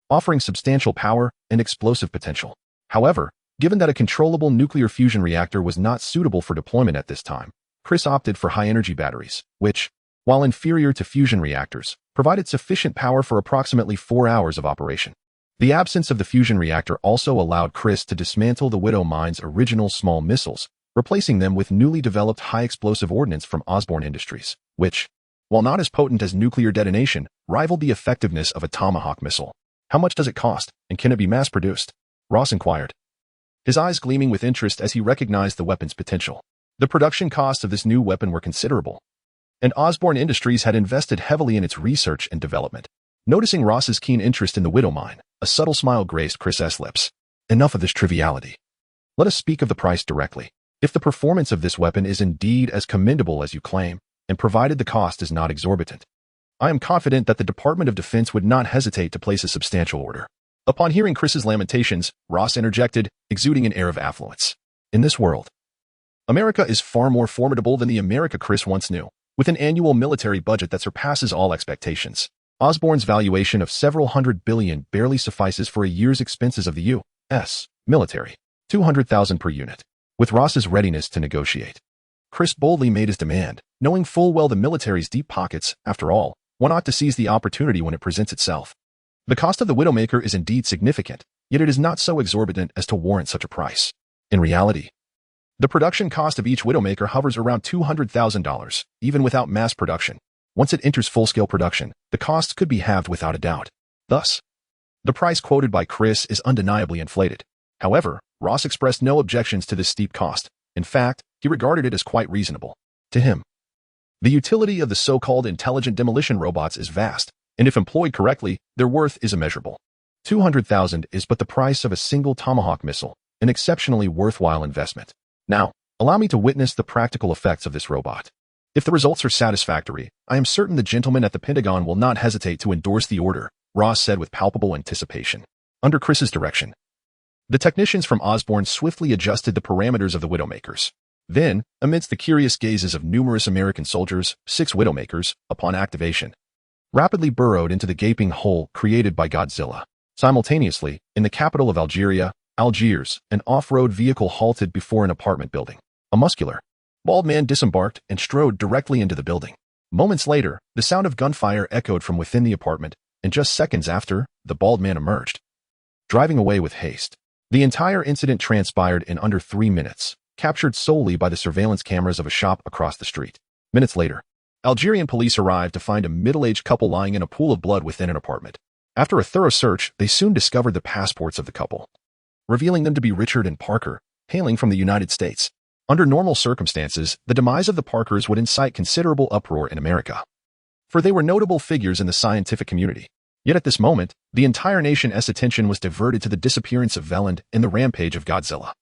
offering substantial power and explosive potential. However, given that a controllable nuclear fusion reactor was not suitable for deployment at this time, Chris opted for high-energy batteries, which, while inferior to fusion reactors, provided sufficient power for approximately 4 hours of operation. The absence of the fusion reactor also allowed Chris to dismantle the Widow mine's original small missiles, replacing them with newly developed high-explosive ordnance from Osborn Industries, which, while not as potent as nuclear detonation, rivaled the effectiveness of a Tomahawk missile. How much does it cost, and can it be mass-produced? Ross inquired, his eyes gleaming with interest as he recognized the weapon's potential. The production costs of this new weapon were considerable, and Osborn Industries had invested heavily in its research and development. Noticing Ross's keen interest in the Widow mine, a subtle smile graced Chris's lips. Enough of this triviality. Let us speak of the price directly. If the performance of this weapon is indeed as commendable as you claim, and provided the cost is not exorbitant, I am confident that the Department of Defense would not hesitate to place a substantial order. Upon hearing Chris's lamentations, Ross interjected, exuding an air of affluence. In this world, America is far more formidable than the America Chris once knew. With an annual military budget that surpasses all expectations, Osborn's valuation of several $100 billion barely suffices for a year's expenses of the U.S. military, $200,000 per unit. With Ross's readiness to negotiate, Chris boldly made his demand, knowing full well the military's deep pockets. After all, one ought to seize the opportunity when it presents itself. The cost of the Widowmaker is indeed significant, yet it is not so exorbitant as to warrant such a price. In reality, The production cost of each Widowmaker hovers around $200,000, even without mass production. Once it enters full-scale production, the costs could be halved without a doubt. Thus, the price quoted by Chris is undeniably inflated. However, Ross expressed no objections to this steep cost. In fact, he regarded it as quite reasonable. To him, the utility of the so-called intelligent demolition robots is vast, and if employed correctly, their worth is immeasurable. $200,000 is but the price of a single Tomahawk missile, an exceptionally worthwhile investment. Now, allow me to witness the practical effects of this robot. If the results are satisfactory, I am certain the gentleman at the Pentagon will not hesitate to endorse the order, Ross said with palpable anticipation. Under Chris's direction, the technicians from Osborn swiftly adjusted the parameters of the Widowmakers. Then, amidst the curious gazes of numerous American soldiers, 6 Widowmakers, upon activation, rapidly burrowed into the gaping hole created by Godzilla. Simultaneously, in the capital of Algiers, an off-road vehicle halted before an apartment building. A muscular, bald man disembarked and strode directly into the building. Moments later, the sound of gunfire echoed from within the apartment, and just seconds after, the bald man emerged, driving away with haste. The entire incident transpired in under 3 minutes, captured solely by the surveillance cameras of a shop across the street. Minutes later, Algerian police arrived to find a middle-aged couple lying in a pool of blood within an apartment. After a thorough search, they soon discovered the passports of the couple, revealing them to be Richard and Parker, hailing from the United States. Under normal circumstances, the demise of the Parkers would incite considerable uproar in America, for they were notable figures in the scientific community. Yet at this moment, the entire nation's attention was diverted to the disappearance of Veland and the rampage of Godzilla,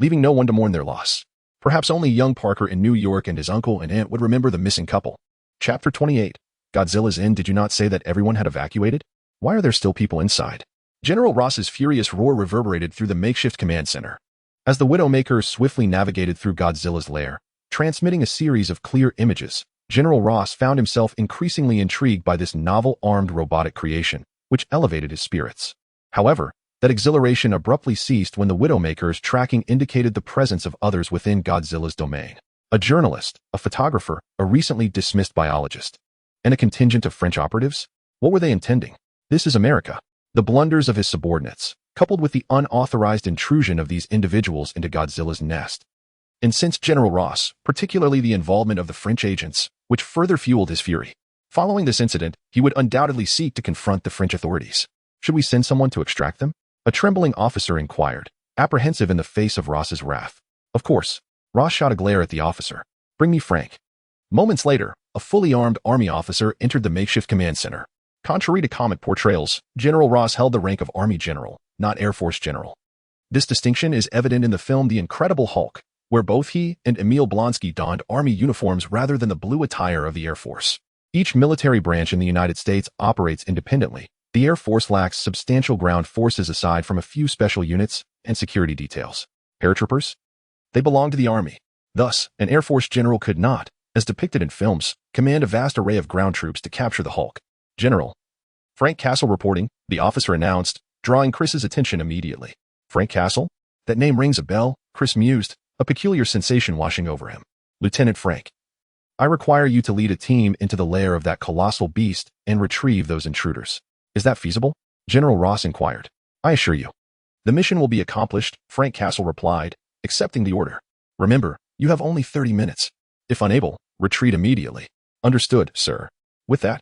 leaving no one to mourn their loss. Perhaps only young Parker in New York and his uncle and aunt would remember the missing couple. Chapter 28. Godzilla's Inn. Did you not say that everyone had evacuated? Why are there still people inside? General Ross's furious roar reverberated through the makeshift command center, as the Widowmaker swiftly navigated through Godzilla's lair, transmitting a series of clear images. General Ross found himself increasingly intrigued by this novel armed robotic creation, which elevated his spirits. However, that exhilaration abruptly ceased when the Widowmaker's tracking indicated the presence of others within Godzilla's domain. A journalist, a photographer, a recently dismissed biologist, and a contingent of French operatives? What were they intending? This is America. The blunders of his subordinates, coupled with the unauthorized intrusion of these individuals into Godzilla's nest, incensed General Ross, particularly the involvement of the French agents, which further fueled his fury. Following this incident, he would undoubtedly seek to confront the French authorities. Should we send someone to extract them? A trembling officer inquired, apprehensive in the face of Ross's wrath. Of course. Ross shot a glare at the officer. Bring me Frank. Moments later, a fully armed army officer entered the makeshift command center. Contrary to comic portrayals, General Ross held the rank of Army General, not Air Force General. This distinction is evident in the film The Incredible Hulk, where both he and Emil Blonsky donned Army uniforms rather than the blue attire of the Air Force. Each military branch in the United States operates independently. The Air Force lacks substantial ground forces aside from a few special units and security details. Paratroopers? They belong to the Army. Thus, an Air Force general could not, as depicted in films, command a vast array of ground troops to capture the Hulk. General Frank Castle reporting, the officer announced, drawing Chris's attention immediately. Frank Castle? That name rings a bell, Chris mused, a peculiar sensation washing over him. Lieutenant Frank, I require you to lead a team into the lair of that colossal beast and retrieve those intruders. Is that feasible? General Ross inquired. I assure you. The mission will be accomplished, Frank Castle replied, accepting the order. Remember, you have only 30 minutes. If unable, retreat immediately. Understood, sir. With that,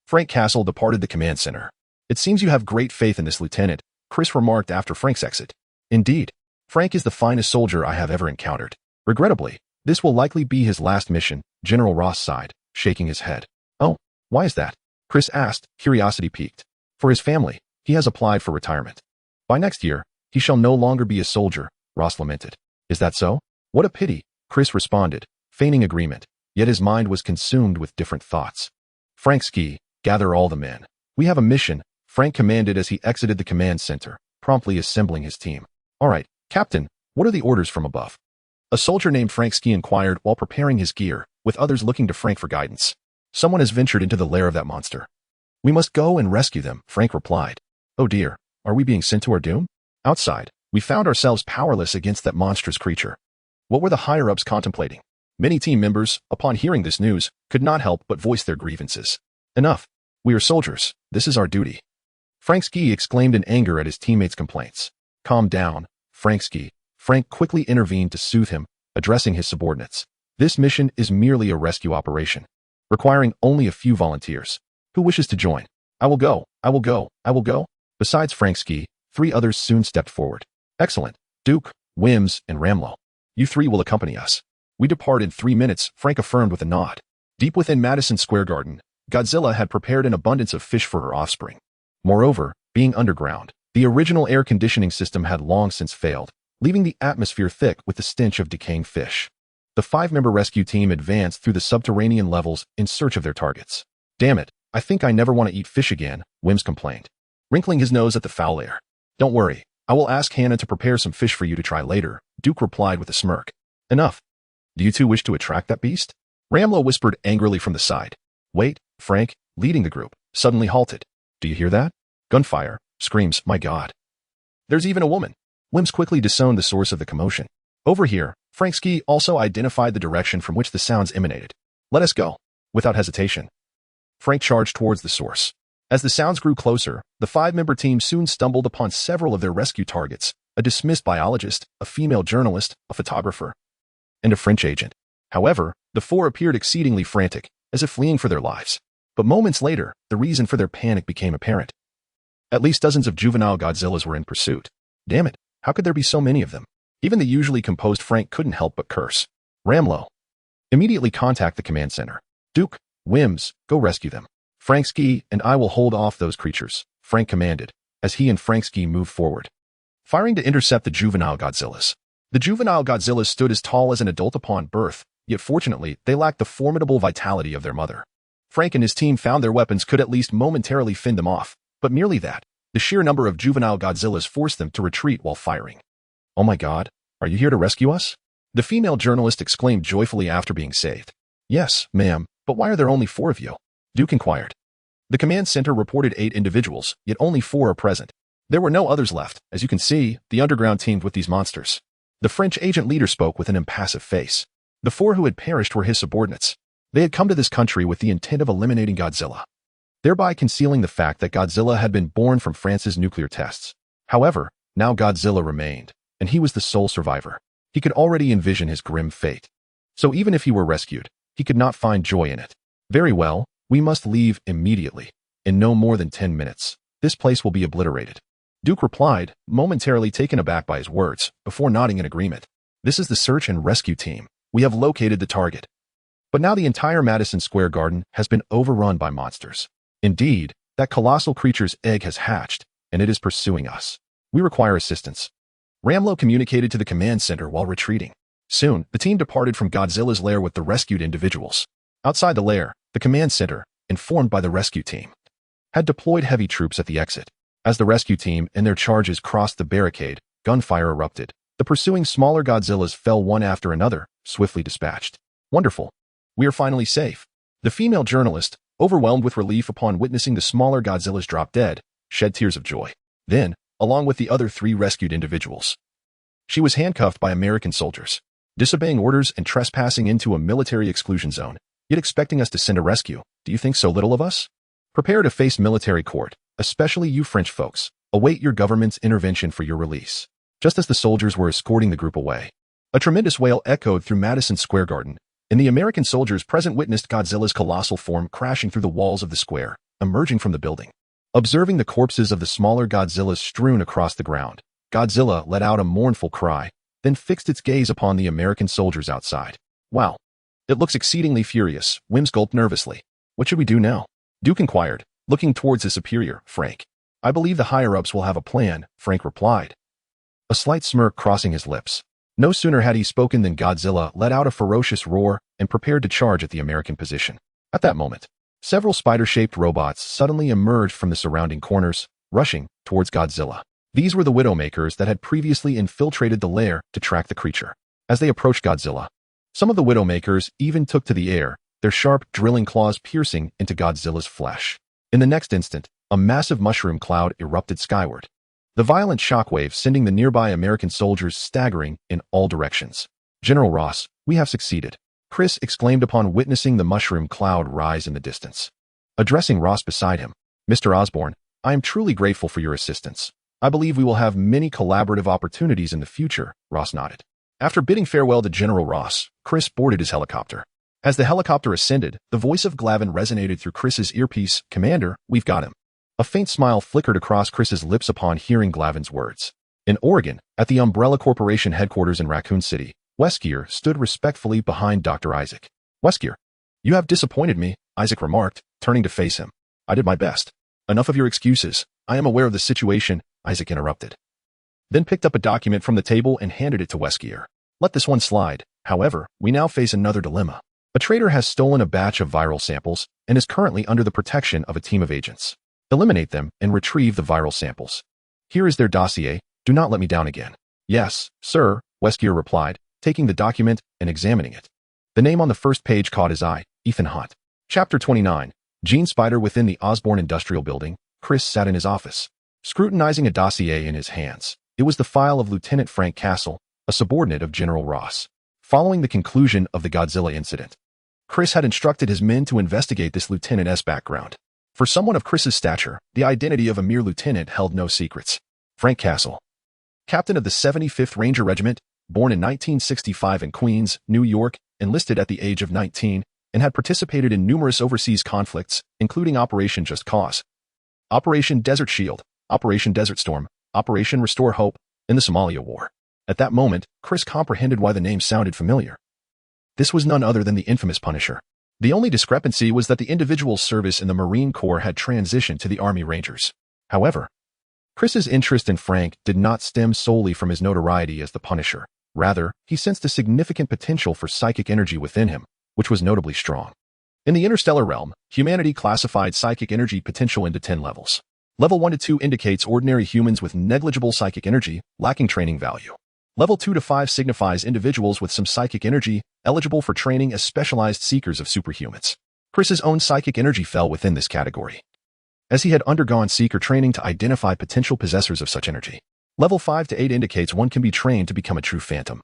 Frank Castle departed the command center. It seems you have great faith in this lieutenant, Chris remarked after Frank's exit. Indeed, Frank is the finest soldier I have ever encountered. Regrettably, this will likely be his last mission, General Ross sighed, shaking his head. Oh, why is that? Chris asked, curiosity piqued. For his family, he has applied for retirement. By next year, he shall no longer be a soldier, Ross lamented. Is that so? What a pity, Chris responded, feigning agreement, yet his mind was consumed with different thoughts. Frank Ski, gather all the men. We have a mission, Frank commanded as he exited the command center, promptly assembling his team. All right, Captain, what are the orders from above? A soldier named Frank Ski inquired while preparing his gear, with others looking to Frank for guidance. Someone has ventured into the lair of that monster. We must go and rescue them, Frank replied. Oh dear, are we being sent to our doom? Outside, we found ourselves powerless against that monstrous creature. What were the higher-ups contemplating? Many team members, upon hearing this news, could not help but voice their grievances. Enough. We are soldiers. This is our duty. Frank Ski exclaimed in anger at his teammates' complaints. Calm down, Frank Ski. Frank quickly intervened to soothe him, addressing his subordinates. This mission is merely a rescue operation, requiring only a few volunteers. Who wishes to join? I will go, I will go, I will go. Besides Frank Ski, 3 others soon stepped forward. Excellent. Duke, Wims, and Ramlo. You 3 will accompany us. We depart in 3 minutes, Frank affirmed with a nod. Deep within Madison Square Garden, Godzilla had prepared an abundance of fish for her offspring. Moreover, being underground, the original air conditioning system had long since failed, leaving the atmosphere thick with the stench of decaying fish. The 5-member rescue team advanced through the subterranean levels in search of their targets. Damn it, I think I never want to eat fish again, Wims complained, wrinkling his nose at the foul air. Don't worry, I will ask Hannah to prepare some fish for you to try later, Duke replied with a smirk. Enough. Do you 2 wish to attract that beast? Ramlo whispered angrily from the side. Wait, Frank, leading the group, suddenly halted. Do you hear that? Gunfire, screams, my God. There's even a woman. Wims quickly discerned the source of the commotion. Over here, Frank Ski also identified the direction from which the sounds emanated. Let us go. Without hesitation, Frank charged towards the source. As the sounds grew closer, the 5-member team soon stumbled upon several of their rescue targets, a dismissed biologist, a female journalist, a photographer, and a French agent. However, the 4 appeared exceedingly frantic, as if fleeing for their lives. But moments later, the reason for their panic became apparent. At least dozens of juvenile Godzillas were in pursuit. Damn it, how could there be so many of them? Even the usually composed Frank couldn't help but curse. Ramlo. Immediately contact the command center. Duke, Wims, go rescue them. Frank Ski and I will hold off those creatures, Frank commanded, as he and Frank Ski moved forward, firing to intercept the juvenile Godzillas. The juvenile Godzillas stood as tall as an adult upon birth, yet fortunately, they lacked the formidable vitality of their mother. Frank and his team found their weapons could at least momentarily fend them off, but merely that. The sheer number of juvenile Godzillas forced them to retreat while firing. Oh my God, are you here to rescue us? The female journalist exclaimed joyfully after being saved. Yes, ma'am, but why are there only 4 of you? Duke inquired. The command center reported 8 individuals, yet only 4 are present. There were no others left. As you can see, the underground teamed with these monsters. The French agent leader spoke with an impassive face. The 4 who had perished were his subordinates. They had come to this country with the intent of eliminating Godzilla, thereby concealing the fact that Godzilla had been born from France's nuclear tests. However, now Godzilla remained, and he was the sole survivor. He could already envision his grim fate. So even if he were rescued, he could not find joy in it. Very well, we must leave immediately. In no more than 10 minutes, this place will be obliterated. Duke replied, momentarily taken aback by his words, before nodding in agreement. This is the search and rescue team. We have located the target. But now the entire Madison Square Garden has been overrun by monsters. Indeed, that colossal creature's egg has hatched, and it is pursuing us. We require assistance. Ramlo communicated to the command center while retreating. Soon, the team departed from Godzilla's lair with the rescued individuals. Outside the lair, the command center, informed by the rescue team, had deployed heavy troops at the exit. As the rescue team and their charges crossed the barricade, gunfire erupted. The pursuing smaller Godzillas fell one after another, swiftly dispatched. Wonderful. We are finally safe. The female journalist, overwhelmed with relief upon witnessing the smaller Godzillas drop dead, shed tears of joy. Then, along with the other 3 rescued individuals, she was handcuffed by American soldiers, disobeying orders and trespassing into a military exclusion zone, yet expecting us to send a rescue. Do you think so little of us? Prepare to face military court, especially you French folks. Await your government's intervention for your release. Just as the soldiers were escorting the group away, a tremendous wail echoed through Madison Square Garden, and the American soldiers present witnessed Godzilla's colossal form crashing through the walls of the square, emerging from the building. Observing the corpses of the smaller Godzillas strewn across the ground, Godzilla let out a mournful cry, then fixed its gaze upon the American soldiers outside. Wow. It looks exceedingly furious, Wims gulped nervously. What should we do now? Duke inquired, looking towards his superior, Frank. I believe the higher-ups will have a plan, Frank replied, a slight smirk crossing his lips. No sooner had he spoken than Godzilla let out a ferocious roar and prepared to charge at the American position. At that moment, several spider-shaped robots suddenly emerged from the surrounding corners, rushing towards Godzilla. These were the Widowmakers that had previously infiltrated the lair to track the creature. As they approached Godzilla, some of the Widowmakers even took to the air, their sharp, drilling claws piercing into Godzilla's flesh. In the next instant, a massive mushroom cloud erupted skyward, the violent shockwave sending the nearby American soldiers staggering in all directions. General Ross, we have succeeded, Chris exclaimed upon witnessing the mushroom cloud rise in the distance. Addressing Ross beside him, Mr. Osborn, I am truly grateful for your assistance. I believe we will have many collaborative opportunities in the future, Ross nodded. After bidding farewell to General Ross, Chris boarded his helicopter. As the helicopter ascended, the voice of Glavin resonated through Chris's earpiece. Commander, we've got him. A faint smile flickered across Chris's lips upon hearing Glavin's words. In Oregon, at the Umbrella Corporation headquarters in Raccoon City, Weskier stood respectfully behind Dr. Isaac. Weskier, you have disappointed me, Isaac remarked, turning to face him. I did my best. Enough of your excuses. I am aware of the situation, Isaac interrupted. Then picked up a document from the table and handed it to Weskier. Let this one slide. However, we now face another dilemma. A traitor has stolen a batch of viral samples and is currently under the protection of a team of agents. Eliminate them and retrieve the viral samples. Here is their dossier. Do not let me down again. Yes, sir, Weskier replied, taking the document and examining it. The name on the first page caught his eye, Ethan Hunt. Chapter 29. Gene Spider within the Osborne Industrial Building. Chris sat in his office, scrutinizing a dossier in his hands. It was the file of Lieutenant Frank Castle, a subordinate of General Ross. Following the conclusion of the Godzilla incident, Chris had instructed his men to investigate this lieutenant's background. For someone of Chris's stature, the identity of a mere lieutenant held no secrets. Frank Castle, captain of the 75th Ranger Regiment, born in 1965 in Queens, New York, enlisted at the age of 19, and had participated in numerous overseas conflicts, including Operation Just Cause, Operation Desert Shield, Operation Desert Storm, Operation Restore Hope, and the Somalia War. At that moment, Chris comprehended why the name sounded familiar. This was none other than the infamous Punisher. The only discrepancy was that the individual's service in the Marine Corps had transitioned to the Army Rangers. However, Chris's interest in Frank did not stem solely from his notoriety as the Punisher. Rather, he sensed a significant potential for psychic energy within him, which was notably strong. In the interstellar realm, humanity classified psychic energy potential into 10 levels. Level 1 to 2 indicates ordinary humans with negligible psychic energy, lacking training value. Level 2 to 5 signifies individuals with some psychic energy, eligible for training as specialized seekers of superhumans. Chris's own psychic energy fell within this category, as he had undergone seeker training to identify potential possessors of such energy. Level 5 to 8 indicates one can be trained to become a true phantom,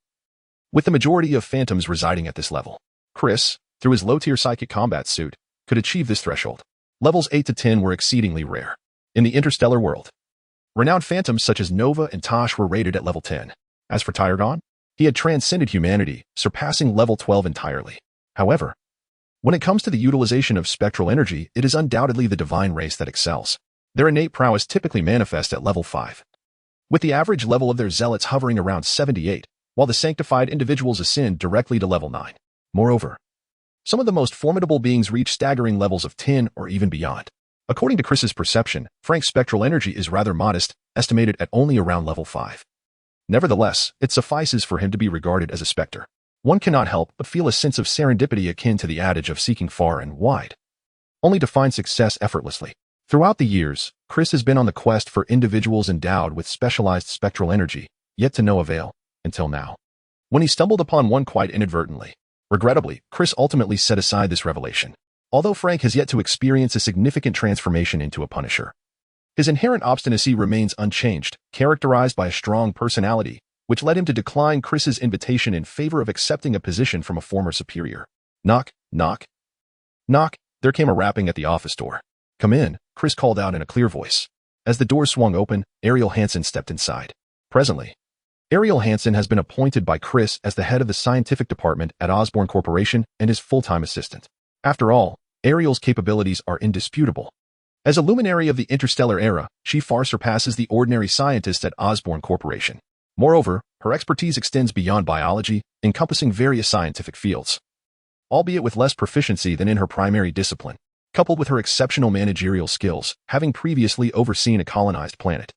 with the majority of phantoms residing at this level. Chris, through his low-tier psychic combat suit, could achieve this threshold. Levels 8 to 10 were exceedingly rare. In the interstellar world, renowned phantoms such as Nova and Tosh were rated at level 10. As for Tyragon, he had transcended humanity, surpassing level 12 entirely. However, when it comes to the utilization of spectral energy, it is undoubtedly the divine race that excels. Their innate prowess typically manifests at level 5, with the average level of their zealots hovering around 78, while the sanctified individuals ascend directly to level 9. Moreover, some of the most formidable beings reach staggering levels of 10 or even beyond. According to Chris's perception, Frank's spectral energy is rather modest, estimated at only around level 5. Nevertheless, it suffices for him to be regarded as a specter. One cannot help but feel a sense of serendipity akin to the adage of seeking far and wide, only to find success effortlessly. Throughout the years, Chris has been on the quest for individuals endowed with specialized spectral energy, yet to no avail, until now, when he stumbled upon one quite inadvertently. Regrettably, Chris ultimately set aside this revelation. Although Frank has yet to experience a significant transformation into a Punisher, his inherent obstinacy remains unchanged, characterized by a strong personality, which led him to decline Chris's invitation in favor of accepting a position from a former superior. Knock, knock. Knock, there came a rapping at the office door. Come in, Chris called out in a clear voice. As the door swung open, Ariel Hansen stepped inside. Presently, Ariel Hansen has been appointed by Chris as the head of the scientific department at Osborne Corporation and his full-time assistant. After all, Ariel's capabilities are indisputable. As a luminary of the interstellar era, she far surpasses the ordinary scientist at Osborne Corporation. Moreover, her expertise extends beyond biology, encompassing various scientific fields, albeit with less proficiency than in her primary discipline, coupled with her exceptional managerial skills, having previously overseen a colonized planet.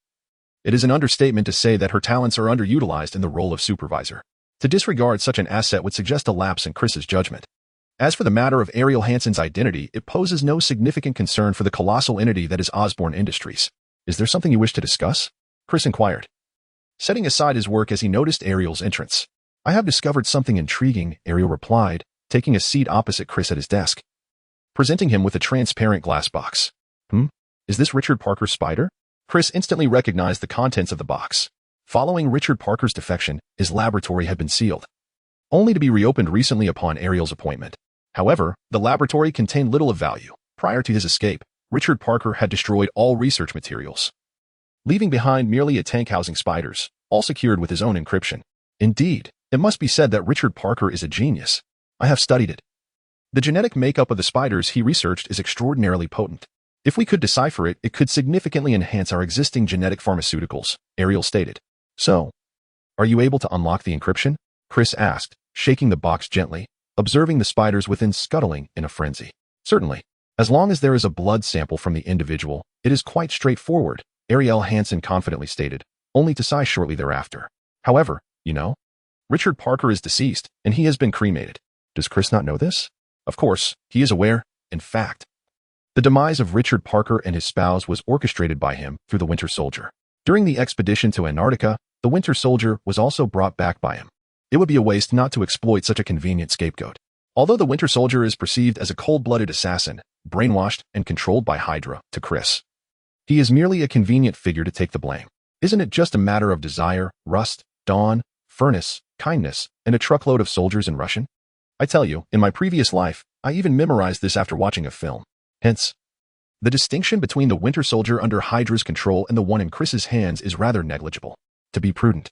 It is an understatement to say that her talents are underutilized in the role of supervisor. To disregard such an asset would suggest a lapse in Chris's judgment. As for the matter of Ariel Hansen's identity, it poses no significant concern for the colossal entity that is Osborne Industries. Is there something you wish to discuss? Chris inquired, setting aside his work as he noticed Ariel's entrance. I have discovered something intriguing, Ariel replied, taking a seat opposite Chris at his desk, presenting him with a transparent glass box. Is this Richard Parker's spider? Chris instantly recognized the contents of the box. Following Richard Parker's defection, his laboratory had been sealed, only to be reopened recently upon Ariel's appointment. However, the laboratory contained little of value. Prior to his escape, Richard Parker had destroyed all research materials, leaving behind merely a tank housing spiders, all secured with his own encryption. Indeed, it must be said that Richard Parker is a genius. I have studied it. The genetic makeup of the spiders he researched is extraordinarily potent. If we could decipher it, it could significantly enhance our existing genetic pharmaceuticals, Ariel stated. So, are you able to unlock the encryption? Chris asked, shaking the box gently, observing the spiders within scuttling in a frenzy. Certainly. As long as there is a blood sample from the individual, it is quite straightforward, Ariel Hansen confidently stated, only to sigh shortly thereafter. However, Richard Parker is deceased, and he has been cremated. Does Chris not know this? Of course, he is aware. In fact, the demise of Richard Parker and his spouse was orchestrated by him through the Winter Soldier. During the expedition to Antarctica, the Winter Soldier was also brought back by him. It would be a waste not to exploit such a convenient scapegoat. Although the Winter Soldier is perceived as a cold-blooded assassin, brainwashed and controlled by Hydra, to Chris, he is merely a convenient figure to take the blame. Isn't it just a matter of desire, rust, dawn, furnace, kindness, and a truckload of soldiers in Russian? I tell you, in my previous life, I even memorized this after watching a film. Hence, the distinction between the Winter Soldier under Hydra's control and the one in Chris's hands is rather negligible. To be prudent,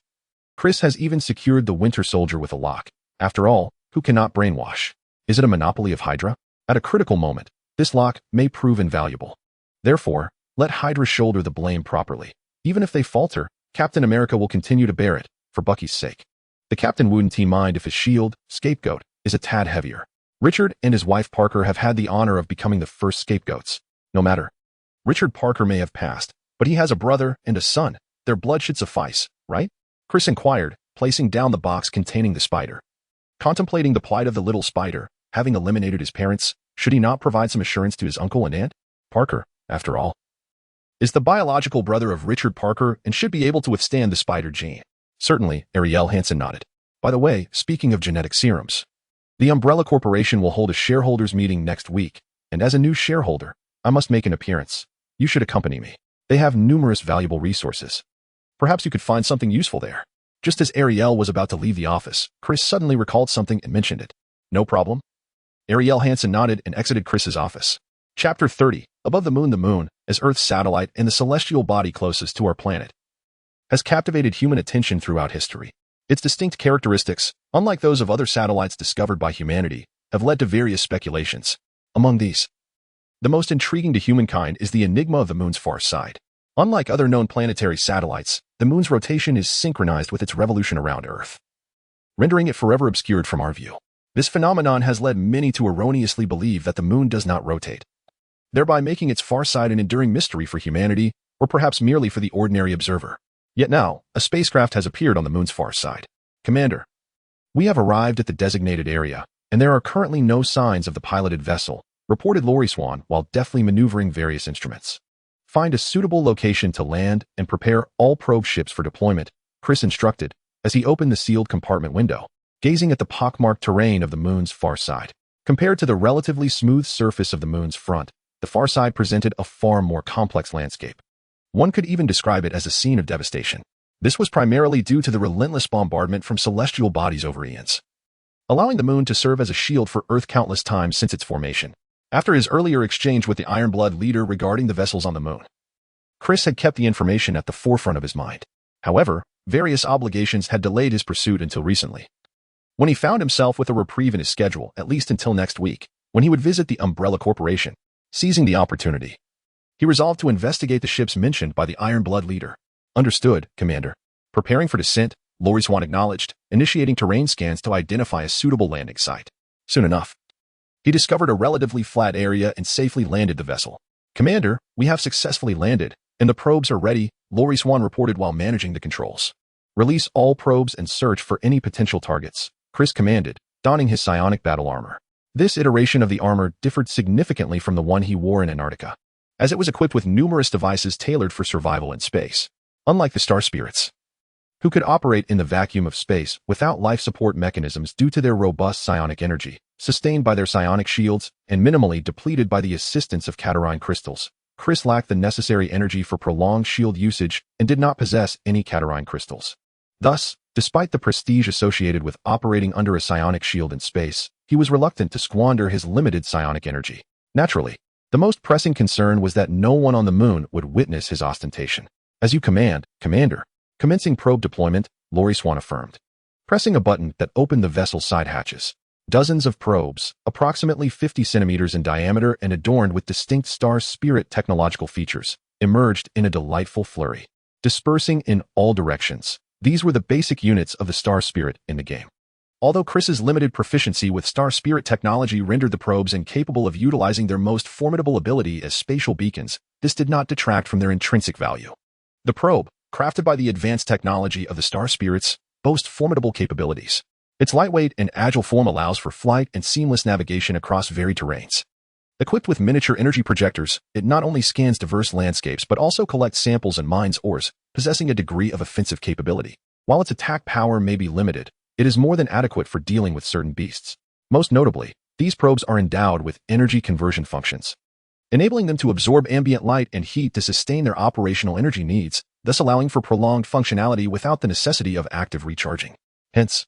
Chris has even secured the Winter Soldier with a lock. After all, who cannot brainwash? Is it a monopoly of Hydra? At a critical moment, this lock may prove invaluable. Therefore, let Hydra shoulder the blame properly. Even if they falter, Captain America will continue to bear it, for Bucky's sake. The captain wouldn't mind if his shield, scapegoat, is a tad heavier. Richard and his wife Parker have had the honor of becoming the first scapegoats. No matter. Richard Parker may have passed, but he has a brother and a son. Their blood should suffice, right? Chris inquired, placing down the box containing the spider. Contemplating the plight of the little spider, having eliminated his parents, should he not provide some assurance to his uncle and aunt? Parker, after all, is the biological brother of Richard Parker and should be able to withstand the spider gene. Certainly, Ariel Hansen nodded. By the way, speaking of genetic serums, the Umbrella Corporation will hold a shareholders meeting next week, and as a new shareholder, I must make an appearance. You should accompany me. They have numerous valuable resources. Perhaps you could find something useful there. Just as Ariel was about to leave the office, Chris suddenly recalled something and mentioned it. No problem. Ariel Hansen nodded and exited Chris's office. Chapter 30. Above the moon, as Earth's satellite and the celestial body closest to our planet, has captivated human attention throughout history. Its distinct characteristics, unlike those of other satellites discovered by humanity, have led to various speculations. Among these, the most intriguing to humankind is the enigma of the moon's far side. Unlike other known planetary satellites, the moon's rotation is synchronized with its revolution around Earth, rendering it forever obscured from our view. This phenomenon has led many to erroneously believe that the moon does not rotate, thereby making its far side an enduring mystery for humanity, or perhaps merely for the ordinary observer. Yet now, a spacecraft has appeared on the moon's far side. Commander, we have arrived at the designated area, and there are currently no signs of the piloted vessel, reported Lori Swan while deftly maneuvering various instruments. Find a suitable location to land and prepare all probe ships for deployment, Chris instructed, as he opened the sealed compartment window, gazing at the pockmarked terrain of the moon's far side. Compared to the relatively smooth surface of the moon's front, the far side presented a far more complex landscape. One could even describe it as a scene of devastation. This was primarily due to the relentless bombardment from celestial bodies over eons, allowing the moon to serve as a shield for Earth countless times since its formation. After his earlier exchange with the Ironblood leader regarding the vessels on the moon, Chris had kept the information at the forefront of his mind. However, various obligations had delayed his pursuit until recently, when he found himself with a reprieve in his schedule, at least until next week, when he would visit the Umbrella Corporation. Seizing the opportunity, he resolved to investigate the ships mentioned by the Ironblood leader. Understood, Commander. Preparing for descent, Lori Swan acknowledged, initiating terrain scans to identify a suitable landing site. Soon enough, he discovered a relatively flat area and safely landed the vessel. Commander, we have successfully landed, and the probes are ready, Lori Swan reported while managing the controls. Release all probes and search for any potential targets, Chris commanded, donning his psionic battle armor. This iteration of the armor differed significantly from the one he wore in Antarctica, as it was equipped with numerous devices tailored for survival in space. Unlike the Star Spirits, who could operate in the vacuum of space without life support mechanisms due to their robust psionic energy, sustained by their psionic shields and minimally depleted by the assistance of Catarine crystals, Chris lacked the necessary energy for prolonged shield usage and did not possess any Catarine crystals. Thus, despite the prestige associated with operating under a psionic shield in space, he was reluctant to squander his limited psionic energy. Naturally, the most pressing concern was that no one on the moon would witness his ostentation. As you command, Commander. Commencing probe deployment, Lori Swan affirmed. Pressing a button that opened the vessel's side hatches. Dozens of probes, approximately 50 centimeters in diameter and adorned with distinct Star Spirit technological features, emerged in a delightful flurry. Dispersing in all directions. These were the basic units of the Star Spirit in the game. Although Chris's limited proficiency with Star Spirit technology rendered the probes incapable of utilizing their most formidable ability as spatial beacons, this did not detract from their intrinsic value. The probe, crafted by the advanced technology of the Star Spirits, boasts formidable capabilities. Its lightweight and agile form allows for flight and seamless navigation across varied terrains. Equipped with miniature energy projectors, it not only scans diverse landscapes but also collects samples and mines ores, possessing a degree of offensive capability. While its attack power may be limited, it is more than adequate for dealing with certain beasts. Most notably, these probes are endowed with energy conversion functions, enabling them to absorb ambient light and heat to sustain their operational energy needs, thus allowing for prolonged functionality without the necessity of active recharging. Hence,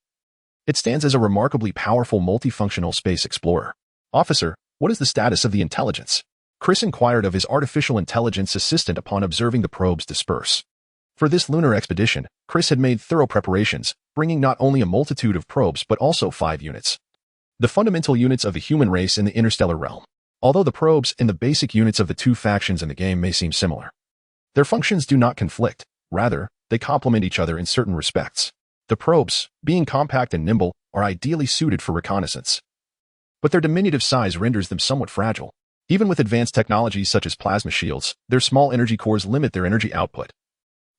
it stands as a remarkably powerful multifunctional space explorer. Officer, what is the status of the intelligence? Chris inquired of his artificial intelligence assistant upon observing the probes disperse. For this lunar expedition, Chris had made thorough preparations, bringing not only a multitude of probes but also 5 units. The fundamental units of the human race in the interstellar realm. Although the probes and the basic units of the two factions in the game may seem similar, their functions do not conflict. Rather, they complement each other in certain respects. The probes, being compact and nimble, are ideally suited for reconnaissance. But their diminutive size renders them somewhat fragile. Even with advanced technologies such as plasma shields, their small energy cores limit their energy output,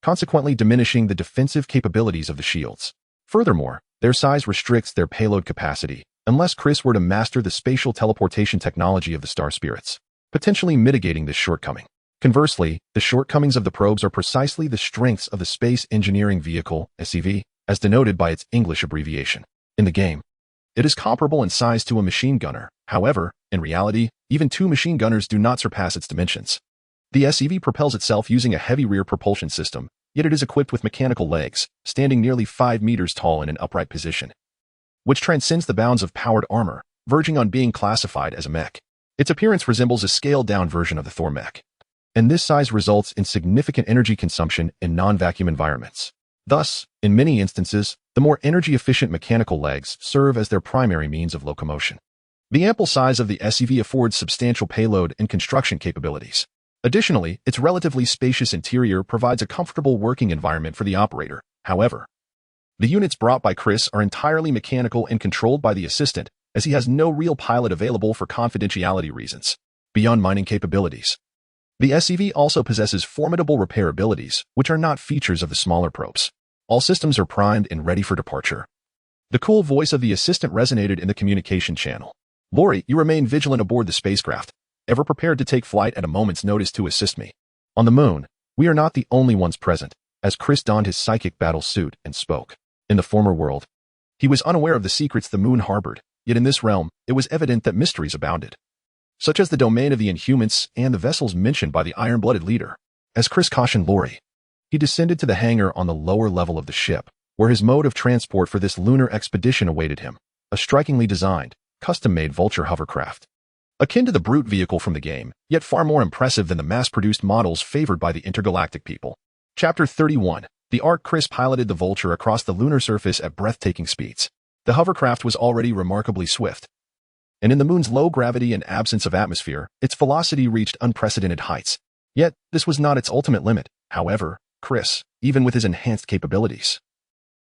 consequently diminishing the defensive capabilities of the shields. Furthermore, their size restricts their payload capacity, unless Chris were to master the spatial teleportation technology of the Star Spirits, potentially mitigating this shortcoming. Conversely, the shortcomings of the probes are precisely the strengths of the Space Engineering Vehicle, SEV, as denoted by its English abbreviation. In the game, it is comparable in size to a machine gunner. However, in reality, even 2 machine gunners do not surpass its dimensions. The SEV propels itself using a heavy rear propulsion system, yet it is equipped with mechanical legs, standing nearly 5 meters tall in an upright position, which transcends the bounds of powered armor, verging on being classified as a mech. Its appearance resembles a scaled-down version of the Thor mech, and this size results in significant energy consumption in non-vacuum environments. Thus, in many instances, the more energy-efficient mechanical legs serve as their primary means of locomotion. The ample size of the SEV affords substantial payload and construction capabilities. Additionally, its relatively spacious interior provides a comfortable working environment for the operator. However, the units brought by Chris are entirely mechanical and controlled by the assistant, as he has no real pilot available for confidentiality reasons. Beyond mining capabilities, the SEV also possesses formidable repair abilities, which are not features of the smaller probes. All systems are primed and ready for departure. The cool voice of the assistant resonated in the communication channel. Lori, you remain vigilant aboard the spacecraft, ever prepared to take flight at a moment's notice to assist me. On the moon, we are not the only ones present, as Chris donned his psychic battle suit and spoke. In the former world, he was unaware of the secrets the moon harbored, yet in this realm, it was evident that mysteries abounded, such as the domain of the Inhumans and the vessels mentioned by the iron-blooded leader. As Chris cautioned Lori, he descended to the hangar on the lower level of the ship, where his mode of transport for this lunar expedition awaited him, a strikingly designed, custom-made Vulture hovercraft. Akin to the brute vehicle from the game, yet far more impressive than the mass-produced models favored by the intergalactic people. Chapter 31. The arc Chris piloted the Vulture across the lunar surface at breathtaking speeds. The hovercraft was already remarkably swift, and in the moon's low gravity and absence of atmosphere, its velocity reached unprecedented heights. Yet, this was not its ultimate limit. However, Chris, even with his enhanced capabilities,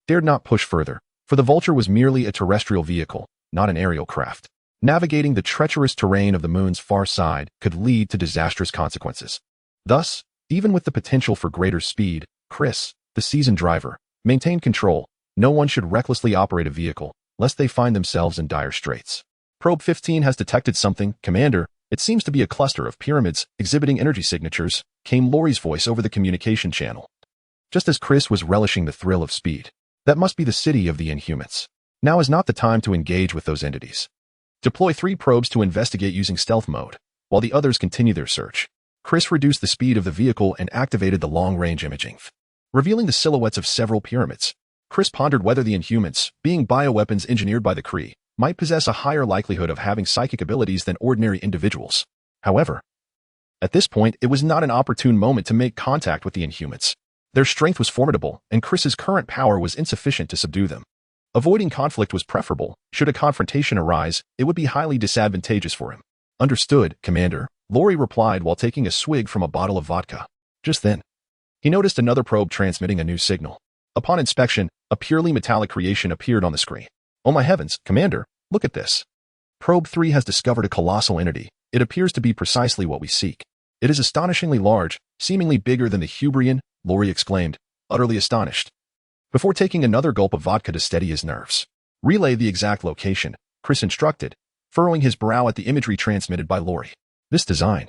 dared not push further, for the Vulture was merely a terrestrial vehicle, not an aerial craft. Navigating the treacherous terrain of the moon's far side could lead to disastrous consequences. Thus, even with the potential for greater speed, Chris, the seasoned driver, maintained control. No one should recklessly operate a vehicle, lest they find themselves in dire straits. Probe 15 has detected something, Commander. It seems to be a cluster of pyramids exhibiting energy signatures, came Lori's voice over the communication channel. Just as Chris was relishing the thrill of speed. That must be the city of the Inhumans. Now is not the time to engage with those entities. Deploy 3 probes to investigate using stealth mode, while the others continue their search. Chris reduced the speed of the vehicle and activated the long-range imaging, revealing the silhouettes of several pyramids. Chris pondered whether the Inhumans, being bioweapons engineered by the Kree, might possess a higher likelihood of having psychic abilities than ordinary individuals. However, at this point, it was not an opportune moment to make contact with the Inhumans. Their strength was formidable, and Chris's current power was insufficient to subdue them. Avoiding conflict was preferable. Should a confrontation arise, it would be highly disadvantageous for him. Understood, Commander, Lori replied while taking a swig from a bottle of vodka. Just then, he noticed another probe transmitting a new signal. Upon inspection, a purely metallic creation appeared on the screen. Oh my heavens, Commander, look at this. Probe 3 has discovered a colossal entity. It appears to be precisely what we seek. It is astonishingly large, seemingly bigger than the Hubrian, Lori exclaimed, utterly astonished. Before taking another gulp of vodka to steady his nerves, relay the exact location, Chris instructed, furrowing his brow at the imagery transmitted by Lori. This design.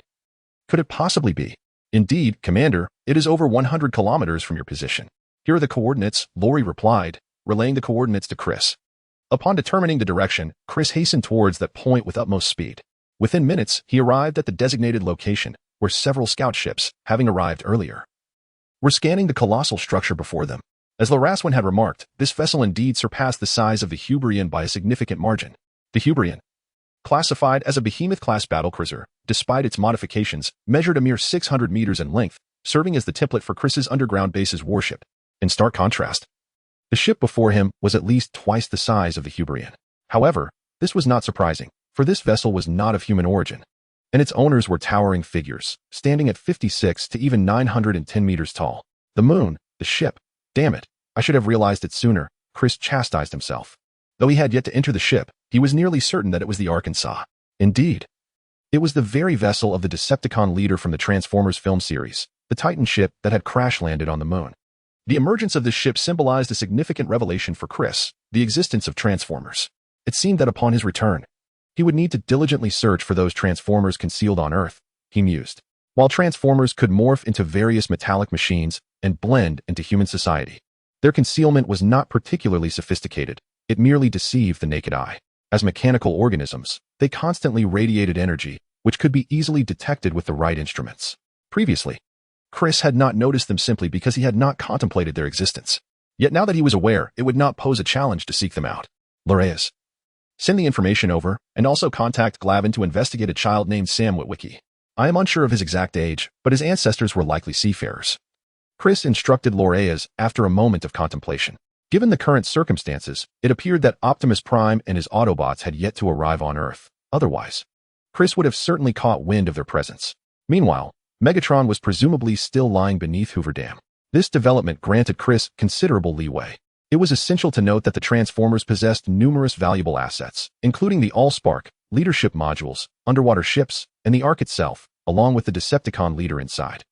Could it possibly be? Indeed, Commander, it is over 100 kilometers from your position. Here are the coordinates, Lori replied, relaying the coordinates to Chris. Upon determining the direction, Chris hastened towards that point with utmost speed. Within minutes, he arrived at the designated location, where several scout ships, having arrived earlier, were scanning the colossal structure before them. As Laraswin had remarked, this vessel indeed surpassed the size of the Hubrian by a significant margin. The Hubrian, classified as a behemoth-class battlecruiser, despite its modifications, measured a mere 600 meters in length, serving as the template for Chris's underground base's warship. In stark contrast, the ship before him was at least twice the size of the Hubrian. However, this was not surprising, for this vessel was not of human origin, and its owners were towering figures, standing at 56 to even 910 meters tall. The moon, the ship. Damn it, I should have realized it sooner, Chris chastised himself. Though he had yet to enter the ship, he was nearly certain that it was the Arkansas. Indeed, it was the very vessel of the Decepticon leader from the Transformers film series, the Titan ship that had crash-landed on the moon. The emergence of this ship symbolized a significant revelation for Chris, the existence of Transformers. It seemed that upon his return, he would need to diligently search for those Transformers concealed on Earth, he mused. While Transformers could morph into various metallic machines and blend into human society, their concealment was not particularly sophisticated. It merely deceived the naked eye. As mechanical organisms, they constantly radiated energy, which could be easily detected with the right instruments. Previously, Chris had not noticed them simply because he had not contemplated their existence. Yet now that he was aware, it would not pose a challenge to seek them out. Loreas, send the information over, and also contact Glavin to investigate a child named Sam Witwicky. I am unsure of his exact age, but his ancestors were likely seafarers. Chris instructed Loreas after a moment of contemplation. Given the current circumstances, it appeared that Optimus Prime and his Autobots had yet to arrive on Earth. Otherwise, Chris would have certainly caught wind of their presence. Meanwhile, Megatron was presumably still lying beneath Hoover Dam. This development granted Chris considerable leeway. It was essential to note that the Transformers possessed numerous valuable assets, including the Allspark, leadership modules, underwater ships, and the Ark itself, along with the Decepticon leader inside.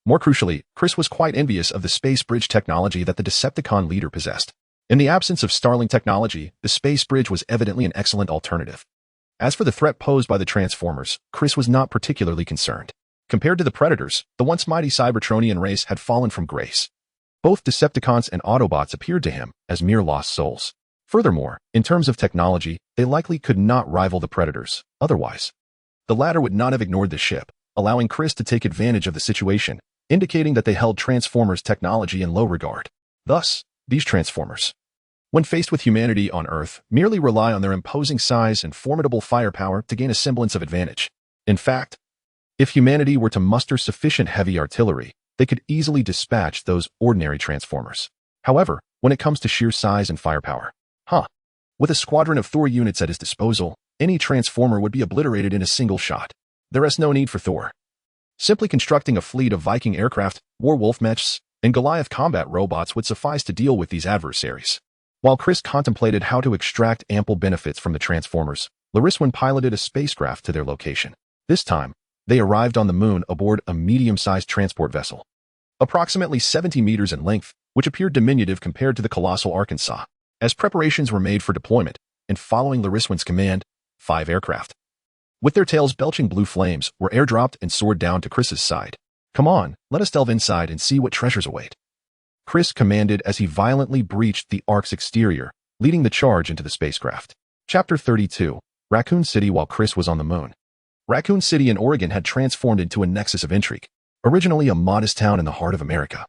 More crucially, Chris was quite envious of the space bridge technology that the Decepticon leader possessed. In the absence of Starlink technology, the space bridge was evidently an excellent alternative. As for the threat posed by the Transformers, Chris was not particularly concerned. Compared to the Predators, the once mighty Cybertronian race had fallen from grace. Both Decepticons and Autobots appeared to him as mere lost souls. Furthermore, in terms of technology, they likely could not rival the Predators. Otherwise, the latter would not have ignored the ship, allowing Chris to take advantage of the situation, indicating that they held Transformers technology in low regard. Thus, these Transformers, when faced with humanity on Earth, merely rely on their imposing size and formidable firepower to gain a semblance of advantage. In fact, if humanity were to muster sufficient heavy artillery, they could easily dispatch those ordinary Transformers. However, when it comes to sheer size and firepower, with a squadron of Thor units at his disposal, any Transformer would be obliterated in a single shot. There is no need for Thor. Simply constructing a fleet of Viking aircraft, Warwolf mechs, and Goliath combat robots would suffice to deal with these adversaries. While Chris contemplated how to extract ample benefits from the Transformers, Lariswin piloted a spacecraft to their location. This time, they arrived on the moon aboard a medium-sized transport vessel, approximately 70 meters in length, which appeared diminutive compared to the colossal Arkansas. As preparations were made for deployment, and following Lariswin's command, 5 aircraft, with their tails belching blue flames, were airdropped and soared down to Chris's side. Come on, let us delve inside and see what treasures await, Chris commanded as he violently breached the Ark's exterior, leading the charge into the spacecraft. Chapter 32, Raccoon City. While Chris was on the moon, Raccoon City in Oregon had transformed into a nexus of intrigue. Originally a modest town in the heart of America,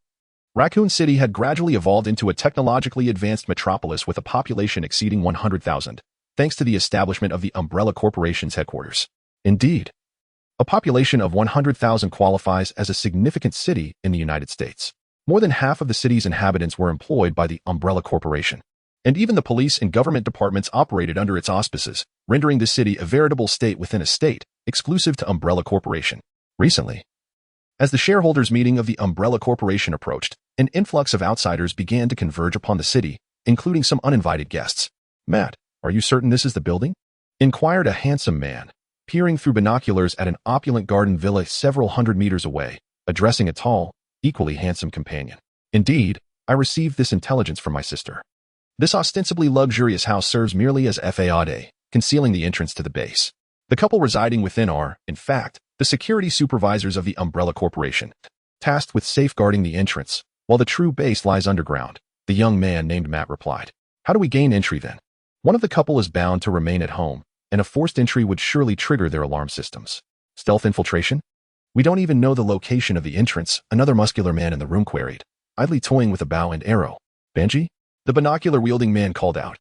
Raccoon City had gradually evolved into a technologically advanced metropolis with a population exceeding 100,000, thanks to the establishment of the Umbrella Corporation's headquarters. Indeed, a population of 100,000 qualifies as a significant city in the United States. More than half of the city's inhabitants were employed by the Umbrella Corporation, and even the police and government departments operated under its auspices, rendering the city a veritable state within a state, exclusive to Umbrella Corporation. Recently, as the shareholders' meeting of the Umbrella Corporation approached, an influx of outsiders began to converge upon the city, including some uninvited guests. "Matt, are you certain this is the building?" inquired a handsome man, peering through binoculars at an opulent garden villa several hundred meters away, addressing a tall, equally handsome companion. "Indeed, I received this intelligence from my sister. This ostensibly luxurious house serves merely as faade, concealing the entrance to the base. The couple residing within are, in fact, the security supervisors of the Umbrella Corporation, tasked with safeguarding the entrance, while the true base lies underground," the young man named Matt replied. "How do we gain entry then? One of the couple is bound to remain at home, and a forced entry would surely trigger their alarm systems. Stealth infiltration? We don't even know the location of the entrance," another muscular man in the room queried, idly toying with a bow and arrow. "Benji?" the binocular-wielding man called out,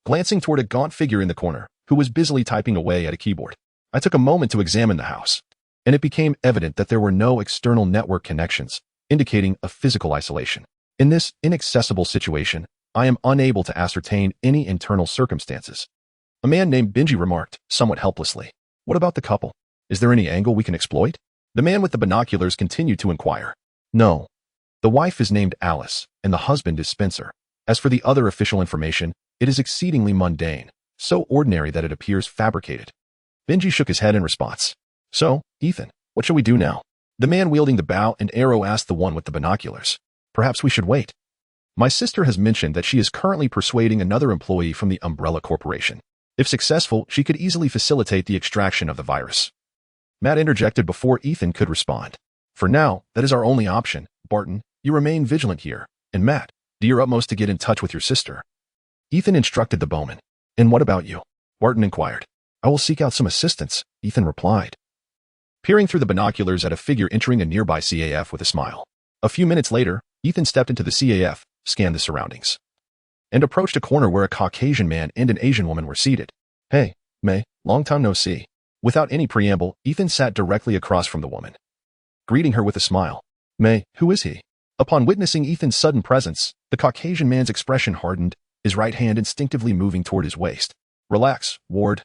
glancing toward a gaunt figure in the corner, who was busily typing away at a keyboard. I took a moment to examine the house, and it became evident that there were no external network connections, indicating a physical isolation. In this inaccessible situation, I am unable to ascertain any internal circumstances. A man named Benji remarked, somewhat helplessly. "What about the couple? Is there any angle we can exploit?" The man with the binoculars continued to inquire. "No. The wife is named Alice, and the husband is Spencer. As for the other official information, it is exceedingly mundane, so ordinary that it appears fabricated." Benji shook his head in response. "So, Ethan, what shall we do now?" The man wielding the bow and arrow asked the one with the binoculars. "Perhaps we should wait. My sister has mentioned that she is currently persuading another employee from the Umbrella Corporation. If successful, she could easily facilitate the extraction of the virus." Matt interjected before Ethan could respond. "For now, that is our only option. Barton, you remain vigilant here, and Matt, do your utmost to get in touch with your sister." Ethan instructed the bowman. "And what about you?" Barton inquired. "I will seek out some assistance," Ethan replied, peering through the binoculars at a figure entering a nearby CAF with a smile. A few minutes later, Ethan stepped into the CAF, scanned the surroundings, and approached a corner where a Caucasian man and an Asian woman were seated. "Hey, May, long time no see." Without any preamble, Ethan sat directly across from the woman, greeting her with a smile. "May, who is he?" Upon witnessing Ethan's sudden presence, the Caucasian man's expression hardened, his right hand instinctively moving toward his waist. "Relax, Ward.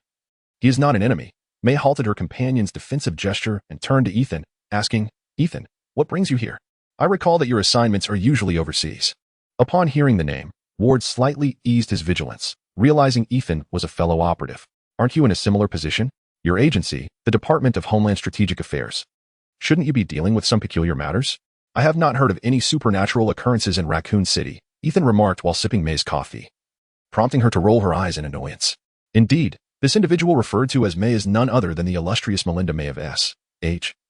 He is not an enemy." May halted her companion's defensive gesture and turned to Ethan, asking, "Ethan, what brings you here? I recall that your assignments are usually overseas." Upon hearing the name, Ward slightly eased his vigilance, realizing Ethan was a fellow operative. "Aren't you in a similar position? Your agency, the Department of Homeland Strategic Affairs. Shouldn't you be dealing with some peculiar matters?" "I have not heard of any supernatural occurrences in Raccoon City," Ethan remarked while sipping May's coffee, prompting her to roll her eyes in annoyance. Indeed, this individual referred to as May is none other than the illustrious Melinda May of S.H.I.E.L.D.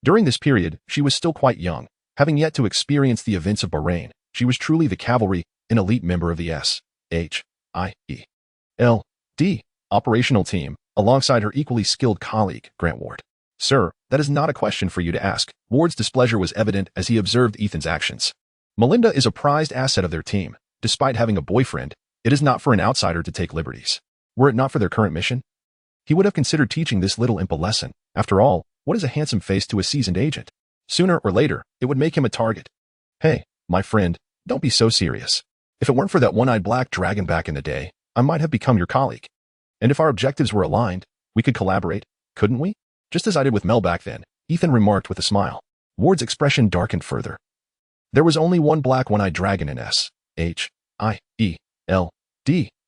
During this period, she was still quite young, having yet to experience the events of Bahrain. She was truly the cavalry, an elite member of the S.H.I.E.L.D. operational team, alongside her equally skilled colleague, Grant Ward. "Sir, that is not a question for you to ask." Ward's displeasure was evident as he observed Ethan's actions. "Melinda is a prized asset of their team. Despite having a boyfriend, it is not for an outsider to take liberties. Were it not for their current mission, he would have considered teaching this little imp a lesson. After all, what is a handsome face to a seasoned agent? Sooner or later, it would make him a target." "Hey, my friend, don't be so serious. If it weren't for that one-eyed black dragon back in the day, I might have become your colleague. And if our objectives were aligned, we could collaborate, couldn't we? Just as I did with Mel back then," Ethan remarked with a smile. Ward's expression darkened further. There was only one black one-eyed dragon in S.H.I.E.L.D.,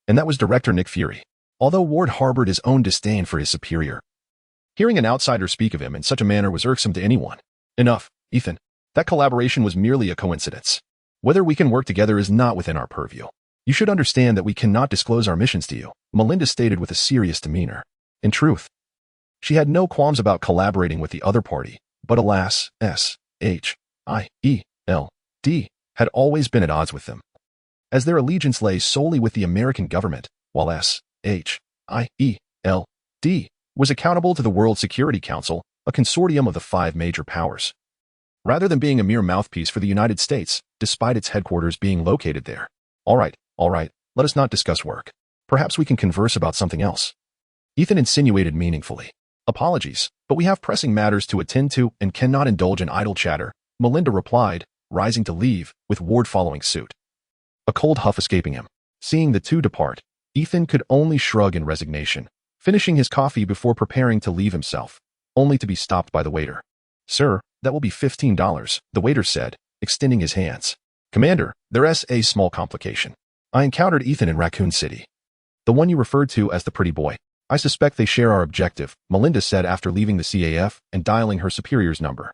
and that was Director Nick Fury, although Ward harbored his own disdain for his superior. Hearing an outsider speak of him in such a manner was irksome to anyone. "Enough, Ethan. That collaboration was merely a coincidence. Whether we can work together is not within our purview. You should understand that we cannot disclose our missions to you," Melinda stated with a serious demeanor. In truth, she had no qualms about collaborating with the other party, but alas, S.H.I.E.L.D. had always been at odds with them, as their allegiance lay solely with the American government, while S.H.I.E.L.D. was accountable to the World Security Council, a consortium of the 5 major powers. Rather than being a mere mouthpiece for the United States, despite its headquarters being located there. All right, let us not discuss work. Perhaps we can converse about something else." Ethan insinuated meaningfully. "Apologies, but we have pressing matters to attend to and cannot indulge in idle chatter," Melinda replied, rising to leave, with Ward following suit. A cold huff escaping him. Seeing the two depart, Ethan could only shrug in resignation, finishing his coffee before preparing to leave himself, only to be stopped by the waiter. "Sir, that will be $15, the waiter said, extending his hands. "Commander, there's a small complication. I encountered Ethan in Raccoon City. The one you referred to as the pretty boy. I suspect they share our objective," Melinda said after leaving the CAF and dialing her superior's number.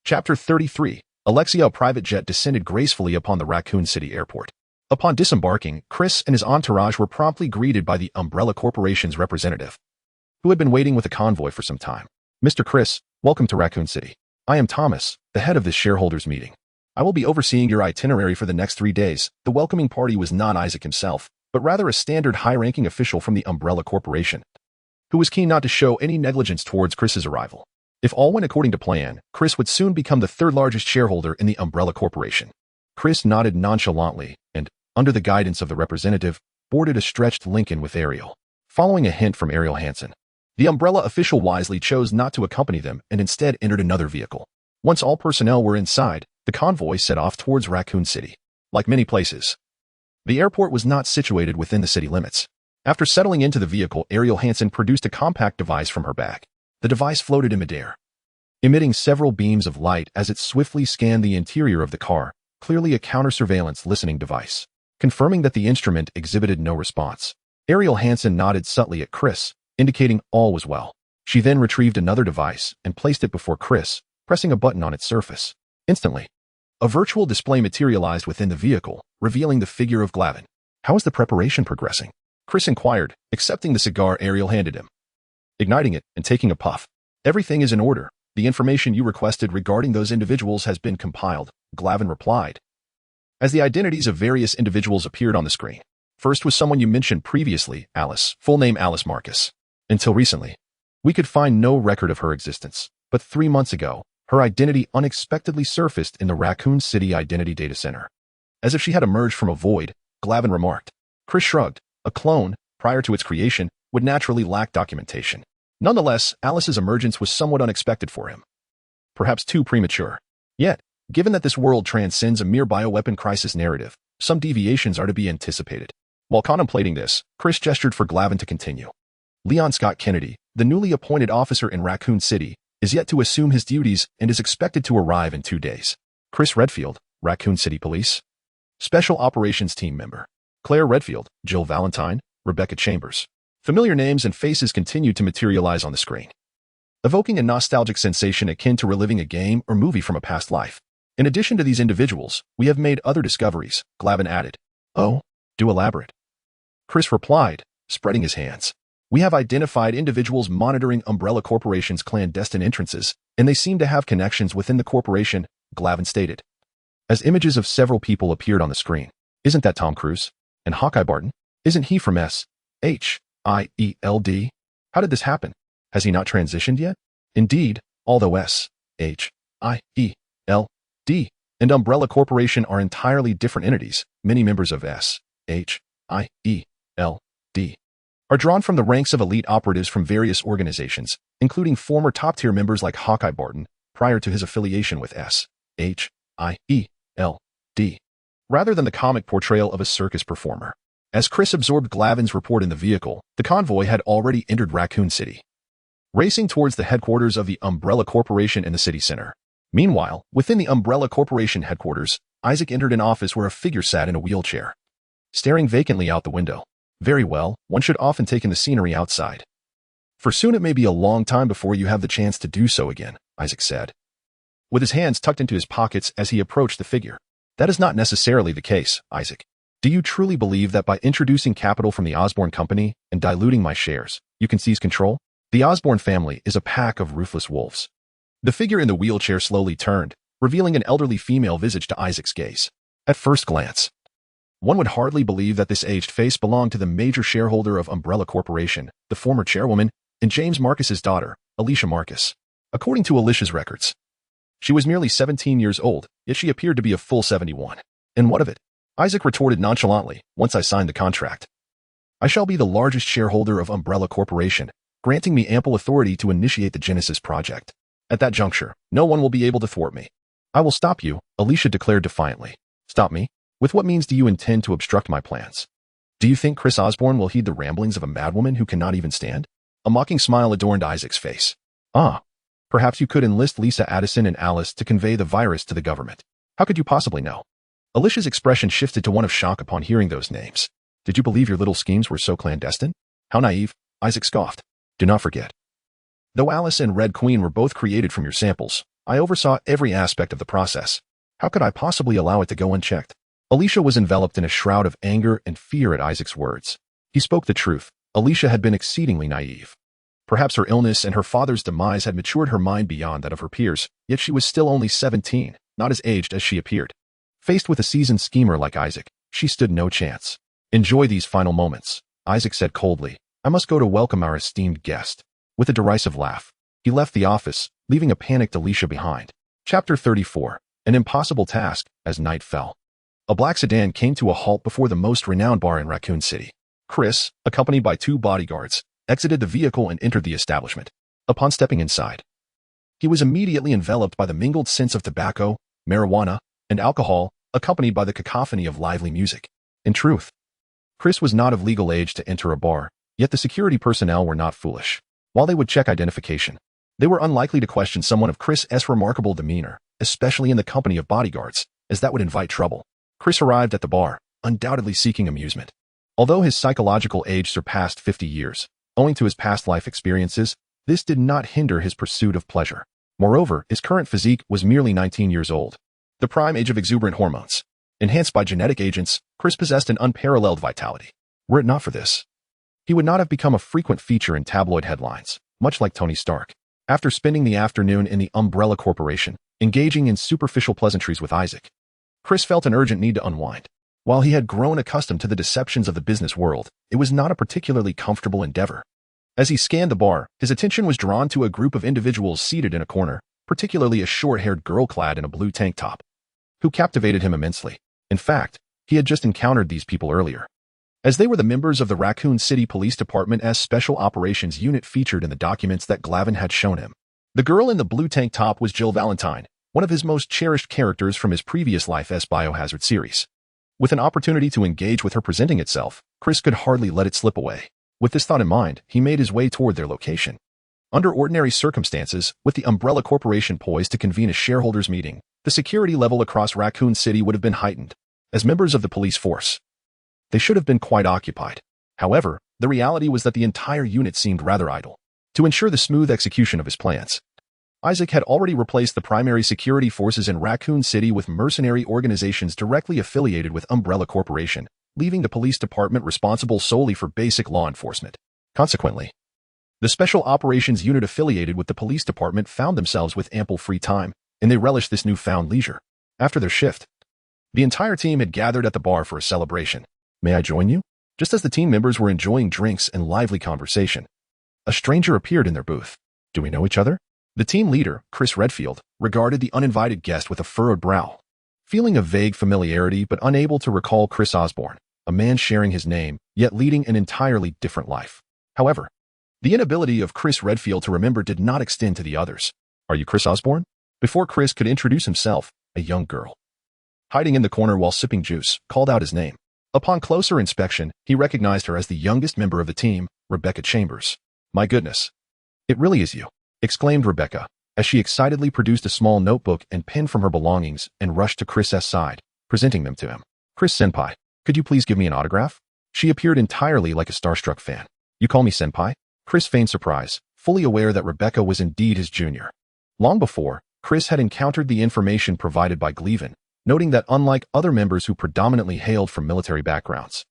Chapter 33. Alexia. A private jet descended gracefully upon the Raccoon City airport. Upon disembarking, Chris and his entourage were promptly greeted by the Umbrella Corporation's representative, who had been waiting with a convoy for some time. "Mr. Chris, welcome to Raccoon City. I am Thomas, the head of this shareholders meeting. I will be overseeing your itinerary for the next 3 days." The welcoming party was not Isaac himself, but rather a standard high-ranking official from the Umbrella Corporation, who was keen not to show any negligence towards Chris's arrival. If all went according to plan, Chris would soon become the third-largest shareholder in the Umbrella Corporation. Chris nodded nonchalantly and, under the guidance of the representative, boarded a stretched Lincoln with Ariel. Following a hint from Ariel Hansen, the Umbrella official wisely chose not to accompany them and instead entered another vehicle. Once all personnel were inside, the convoy set off towards Raccoon City. Like many places, the airport was not situated within the city limits. After settling into the vehicle, Ariel Hansen produced a compact device from her bag. The device floated in midair, emitting several beams of light as it swiftly scanned the interior of the car, clearly a counter-surveillance listening device. Confirming that the instrument exhibited no response, Ariel Hansen nodded subtly at Chris, indicating all was well. She then retrieved another device and placed it before Chris, pressing a button on its surface. Instantly, a virtual display materialized within the vehicle, revealing the figure of Glavin. "How is the preparation progressing?" Chris inquired, accepting the cigar Ariel handed him. Igniting it and taking a puff. "Everything is in order. The information you requested regarding those individuals has been compiled," Glavin replied, as the identities of various individuals appeared on the screen. "First was someone you mentioned previously, Alice, full name Alice Marcus. Until recently, we could find no record of her existence, but 3 months ago, her identity unexpectedly surfaced in the Raccoon City Identity Data Center. As if she had emerged from a void," Glavin remarked. Chris shrugged. A clone, prior to its creation, would naturally lack documentation. Nonetheless, Alice's emergence was somewhat unexpected for him. Perhaps too premature. Yet, given that this world transcends a mere bioweapon crisis narrative, some deviations are to be anticipated. While contemplating this, Chris gestured for Glavin to continue. "Leon Scott Kennedy, the newly appointed officer in Raccoon City, is yet to assume his duties and is expected to arrive in 2 days. Chris Redfield, Raccoon City Police. Special Operations Team member. Claire Redfield, Jill Valentine, Rebecca Chambers." Familiar names and faces continued to materialize on the screen, evoking a nostalgic sensation akin to reliving a game or movie from a past life. "In addition to these individuals, we have made other discoveries," Glavin added. "Oh, do elaborate." Chris replied, spreading his hands. "We have identified individuals monitoring Umbrella Corporation's clandestine entrances, and they seem to have connections within the corporation," Glavin stated, as images of several people appeared on the screen. "Isn't that Tom Cruise? And Hawkeye Barton? Isn't he from S.H.I.E.L.D.? How did this happen? Has he not transitioned yet?" Indeed, although S.H.I.E.L.D. and Umbrella Corporation are entirely different entities, many members of S.H.I.E.L.D. are drawn from the ranks of elite operatives from various organizations, including former top-tier members like Hawkeye Barton, prior to his affiliation with S.H.I.E.L.D. rather than the comic portrayal of a circus performer. As Chris absorbed Glavin's report in the vehicle, the convoy had already entered Raccoon City, racing towards the headquarters of the Umbrella Corporation in the city center. Meanwhile, within the Umbrella Corporation headquarters, Isaac entered an office where a figure sat in a wheelchair, staring vacantly out the window. "Very well, one should often take in the scenery outside. For soon it may be a long time before you have the chance to do so again," Isaac said, with his hands tucked into his pockets as he approached the figure. "That is not necessarily the case, Isaac. Do you truly believe that by introducing capital from the Osborne Company and diluting my shares, you can seize control? The Osborne family is a pack of ruthless wolves." The figure in the wheelchair slowly turned, revealing an elderly female visage to Isaac's gaze. At first glance, one would hardly believe that this aged face belonged to the major shareholder of Umbrella Corporation, the former chairwoman, and James Marcus's daughter, Alicia Marcus. According to Alicia's records, she was merely 17 years old, yet she appeared to be a full 71. "And what of it?" Isaac retorted nonchalantly, "Once I sign the contract, I shall be the largest shareholder of Umbrella Corporation, granting me ample authority to initiate the Genesis project. At that juncture, no one will be able to thwart me." I will stop you, Alicia declared defiantly. Stop me? With what means do you intend to obstruct my plans? Do you think Chris Osborne will heed the ramblings of a madwoman who cannot even stand? A mocking smile adorned Isaac's face. Ah, perhaps you could enlist Lisa Addison and Alice to convey the virus to the government. How could you possibly know? Alicia's expression shifted to one of shock upon hearing those names. Did you believe your little schemes were so clandestine? How naive, Isaac scoffed. Do not forget. Though Alice and Red Queen were both created from your samples, I oversaw every aspect of the process. How could I possibly allow it to go unchecked? Alicia was enveloped in a shroud of anger and fear at Isaac's words. He spoke the truth. Alicia had been exceedingly naive. Perhaps her illness and her father's demise had matured her mind beyond that of her peers, yet she was still only 17, not as aged as she appeared. Faced with a seasoned schemer like Isaac, she stood no chance. Enjoy these final moments, Isaac said coldly. I must go to welcome our esteemed guest. With a derisive laugh, he left the office, leaving a panicked Alicia behind. Chapter 34. An impossible task. As night fell, a black sedan came to a halt before the most renowned bar in Raccoon City. Chris, accompanied by 2 bodyguards, exited the vehicle and entered the establishment. Upon stepping inside, he was immediately enveloped by the mingled scents of tobacco, marijuana, and alcohol, accompanied by the cacophony of lively music. In truth, Chris was not of legal age to enter a bar, yet the security personnel were not foolish. While they would check identification, they were unlikely to question someone of Chris's remarkable demeanor, especially in the company of bodyguards, as that would invite trouble. Chris arrived at the bar, undoubtedly seeking amusement. Although his psychological age surpassed 50 years, owing to his past life experiences, this did not hinder his pursuit of pleasure. Moreover, his current physique was merely 19 years old, the prime age of exuberant hormones. Enhanced by genetic agents, Chris possessed an unparalleled vitality. Were it not for this, he would not have become a frequent feature in tabloid headlines, much like Tony Stark. After spending the afternoon in the Umbrella Corporation, engaging in superficial pleasantries with Isaac, Chris felt an urgent need to unwind. While he had grown accustomed to the deceptions of the business world, it was not a particularly comfortable endeavor. As he scanned the bar, his attention was drawn to a group of individuals seated in a corner, particularly a short-haired girl clad in a blue tank top, who captivated him immensely. In fact, he had just encountered these people earlier, as they were the members of the Raccoon City Police Department's Special Operations Unit featured in the documents that Glavin had shown him. The girl in the blue tank top was Jill Valentine, one of his most cherished characters from his previous Life's Biohazard series. With an opportunity to engage with her presenting itself, Chris could hardly let it slip away. With this thought in mind, he made his way toward their location. Under ordinary circumstances, with the Umbrella Corporation poised to convene a shareholders' meeting, the security level across Raccoon City would have been heightened. As members of the police force, they should have been quite occupied. However, the reality was that the entire unit seemed rather idle. To ensure the smooth execution of his plans, Isaac had already replaced the primary security forces in Raccoon City with mercenary organizations directly affiliated with Umbrella Corporation, leaving the police department responsible solely for basic law enforcement. Consequently, the Special Operations Unit affiliated with the police department found themselves with ample free time, and they relished this newfound leisure. After their shift, the entire team had gathered at the bar for a celebration. May I join you? Just as the team members were enjoying drinks and lively conversation, a stranger appeared in their booth. Do we know each other? The team leader, Chris Redfield, regarded the uninvited guest with a furrowed brow. Feeling a vague familiarity but unable to recall Chris Osborne, a man sharing his name, yet leading an entirely different life. However, the inability of Chris Redfield to remember did not extend to the others. Are you Chris Osborne? Before Chris could introduce himself, a young girl, hiding in the corner while sipping juice, called out his name. Upon closer inspection, he recognized her as the youngest member of the team, Rebecca Chambers. My goodness. It really is you, exclaimed Rebecca, as she excitedly produced a small notebook and pen from her belongings and rushed to Chris's side, presenting them to him. Chris Senpai, could you please give me an autograph? She appeared entirely like a starstruck fan. You call me Senpai? Chris feigned surprise, fully aware that Rebecca was indeed his junior. Long before, Chris had encountered the information provided by Glavin, noting that unlike other members who predominantly hailed from military backgrounds,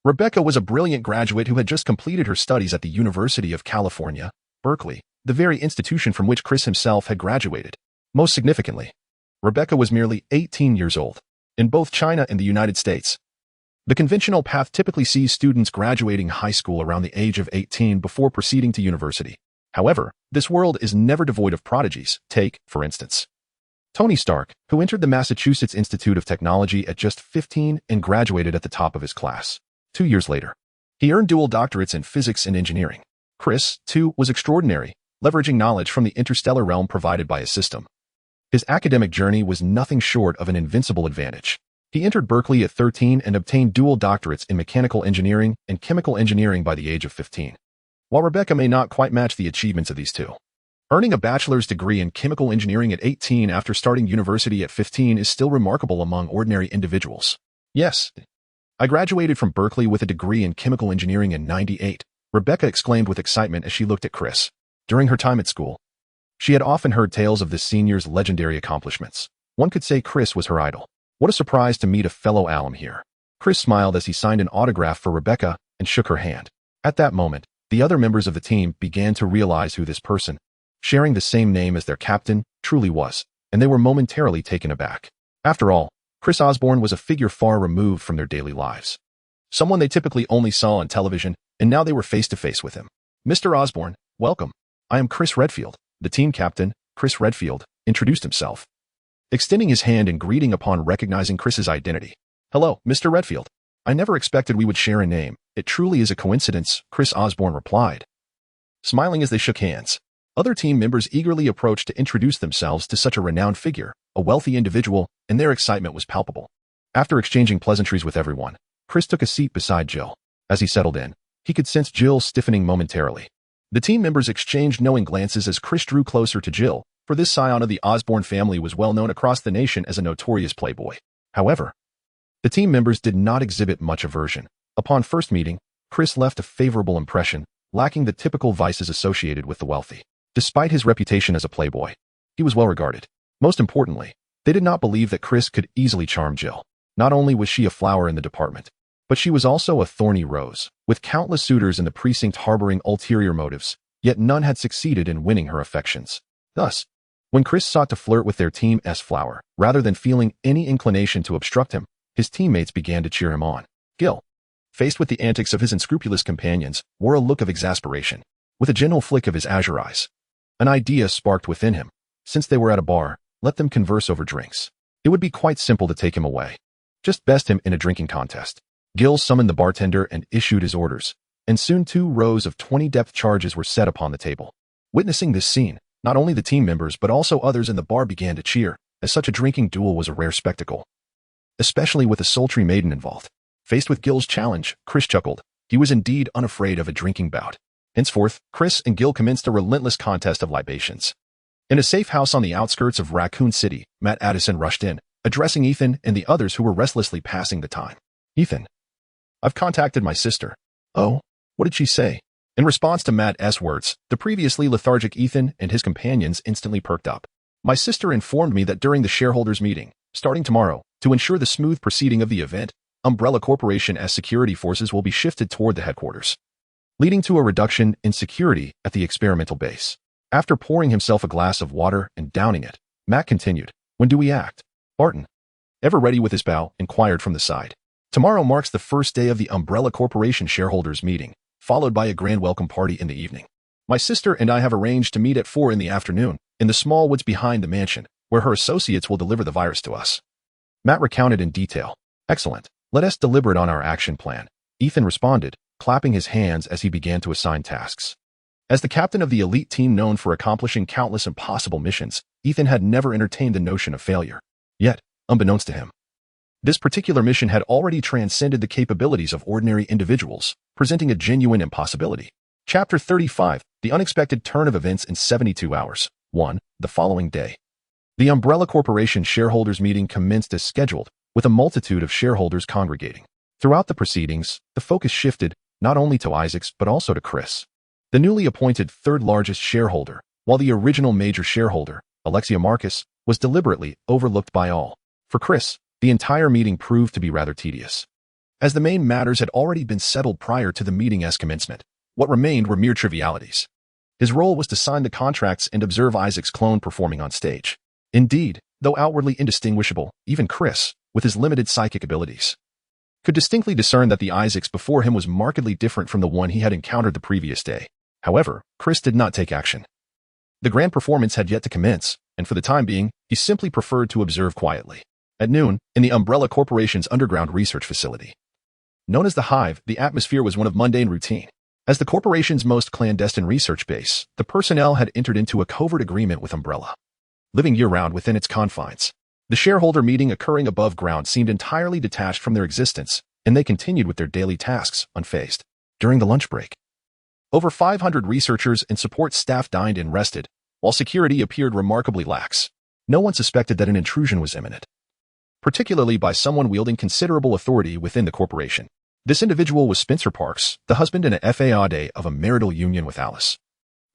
Rebecca was a brilliant graduate who had just completed her studies at the University of California, Berkeley, the very institution from which Chris himself had graduated. Most significantly, Rebecca was merely 18 years old. In both China and the United States, the conventional path typically sees students graduating high school around the age of 18 before proceeding to university. However, this world is never devoid of prodigies. Take, for instance, Tony Stark, who entered the Massachusetts Institute of Technology at just 15 and graduated at the top of his class. 2 years later, he earned dual doctorates in physics and engineering. Chris, too, was extraordinary, leveraging knowledge from the interstellar realm provided by his system. His academic journey was nothing short of an invincible advantage. He entered Berkeley at 13 and obtained dual doctorates in mechanical engineering and chemical engineering by the age of 15. While Rebecca may not quite match the achievements of these two. Earning a bachelor's degree in chemical engineering at 18 after starting university at 15 is still remarkable among ordinary individuals. Yes, I graduated from Berkeley with a degree in chemical engineering in '98, Rebecca exclaimed with excitement as she looked at Chris. During her time at school, she had often heard tales of this senior's legendary accomplishments. One could say Chris was her idol. What a surprise to meet a fellow alum here. Chris smiled as he signed an autograph for Rebecca and shook her hand. At that moment, the other members of the team began to realize who this person, sharing the same name as their captain, truly was, and they were momentarily taken aback. After all, Chris Osborne was a figure far removed from their daily lives. Someone they typically only saw on television, and now they were face to face with him. Mr. Osborne, welcome. I am Chris Redfield. The team captain, Chris Redfield, introduced himself, extending his hand in greeting upon recognizing Chris's identity. Hello, Mr. Redfield. I never expected we would share a name. It truly is a coincidence, Chris Osborne replied, smiling as they shook hands. Other team members eagerly approached to introduce themselves to such a renowned figure, a wealthy individual, and their excitement was palpable. After exchanging pleasantries with everyone, Chris took a seat beside Jill. As he settled in, he could sense Jill stiffening momentarily. The team members exchanged knowing glances as Chris drew closer to Jill, for this scion of the Osborne family was well known across the nation as a notorious playboy. However, the team members did not exhibit much aversion. Upon first meeting, Chris left a favorable impression, lacking the typical vices associated with the wealthy. Despite his reputation as a playboy, he was well regarded. Most importantly, they did not believe that Chris could easily charm Jill. Not only was she a flower in the department, but she was also a thorny rose, with countless suitors in the precinct harboring ulterior motives, yet none had succeeded in winning her affections. Thus, when Chris sought to flirt with their team's flower, rather than feeling any inclination to obstruct him, his teammates began to cheer him on. Gil, faced with the antics of his unscrupulous companions, wore a look of exasperation. With a gentle flick of his azure eyes, an idea sparked within him. Since they were at a bar, let them converse over drinks. It would be quite simple to take him away. Just best him in a drinking contest. Gil summoned the bartender and issued his orders, and soon 2 rows of 20 depth charges were set upon the table. Witnessing this scene, not only the team members but also others in the bar began to cheer, as such a drinking duel was a rare spectacle, especially with a sultry maiden involved. Faced with Gil's challenge, Chris chuckled. He was indeed unafraid of a drinking bout. Henceforth, Chris and Gil commenced a relentless contest of libations. In a safe house on the outskirts of Raccoon City, Matt Addison rushed in, addressing Ethan and the others who were restlessly passing the time. Ethan, I've contacted my sister. Oh, what did she say? In response to Matt's words, the previously lethargic Ethan and his companions instantly perked up. My sister informed me that during the shareholders' meeting, starting tomorrow, to ensure the smooth proceeding of the event, Umbrella Corporation as security forces will be shifted toward the headquarters, leading to a reduction in security at the experimental base. After pouring himself a glass of water and downing it, Matt continued, When do we act? Barton, ever ready with his bow, inquired from the side. Tomorrow marks the first day of the Umbrella Corporation shareholders meeting, followed by a grand welcome party in the evening. My sister and I have arranged to meet at 4 in the afternoon, in the small woods behind the mansion, where her associates will deliver the virus to us. Matt recounted in detail. Excellent. Let us deliberate on our action plan, Ethan responded, clapping his hands as he began to assign tasks. As the captain of the elite team known for accomplishing countless impossible missions, Ethan had never entertained the notion of failure. Yet, unbeknownst to him, this particular mission had already transcended the capabilities of ordinary individuals, presenting a genuine impossibility. Chapter 35, The Unexpected Turn of Events in 72 Hours. 1. The following day. The Umbrella Corporation shareholders meeting commenced as scheduled, with a multitude of shareholders congregating. Throughout the proceedings, the focus shifted not only to Isaacs but also to Chris, the newly appointed third-largest shareholder, while the original major shareholder, Alexia Marcus, was deliberately overlooked by all. For Chris, the entire meeting proved to be rather tedious, as the main matters had already been settled prior to the meeting's commencement. What remained were mere trivialities. His role was to sign the contracts and observe Isaac's clone performing on stage. Indeed, though outwardly indistinguishable, even Chris, with his limited psychic abilities, could distinctly discern that the Isaacs before him was markedly different from the one he had encountered the previous day. However, Chris did not take action. The grand performance had yet to commence, and for the time being, he simply preferred to observe quietly. At noon, in the Umbrella Corporation's underground research facility, known as the Hive, the atmosphere was one of mundane routine. As the corporation's most clandestine research base, the personnel had entered into a covert agreement with Umbrella, living year-round within its confines. The shareholder meeting occurring above ground seemed entirely detached from their existence, and they continued with their daily tasks, unfazed. During the lunch break, over 500 researchers and support staff dined and rested, while security appeared remarkably lax. No one suspected that an intrusion was imminent, particularly by someone wielding considerable authority within the corporation. This individual was Spencer Parks, the husband and a FAA of a marital union with Alice,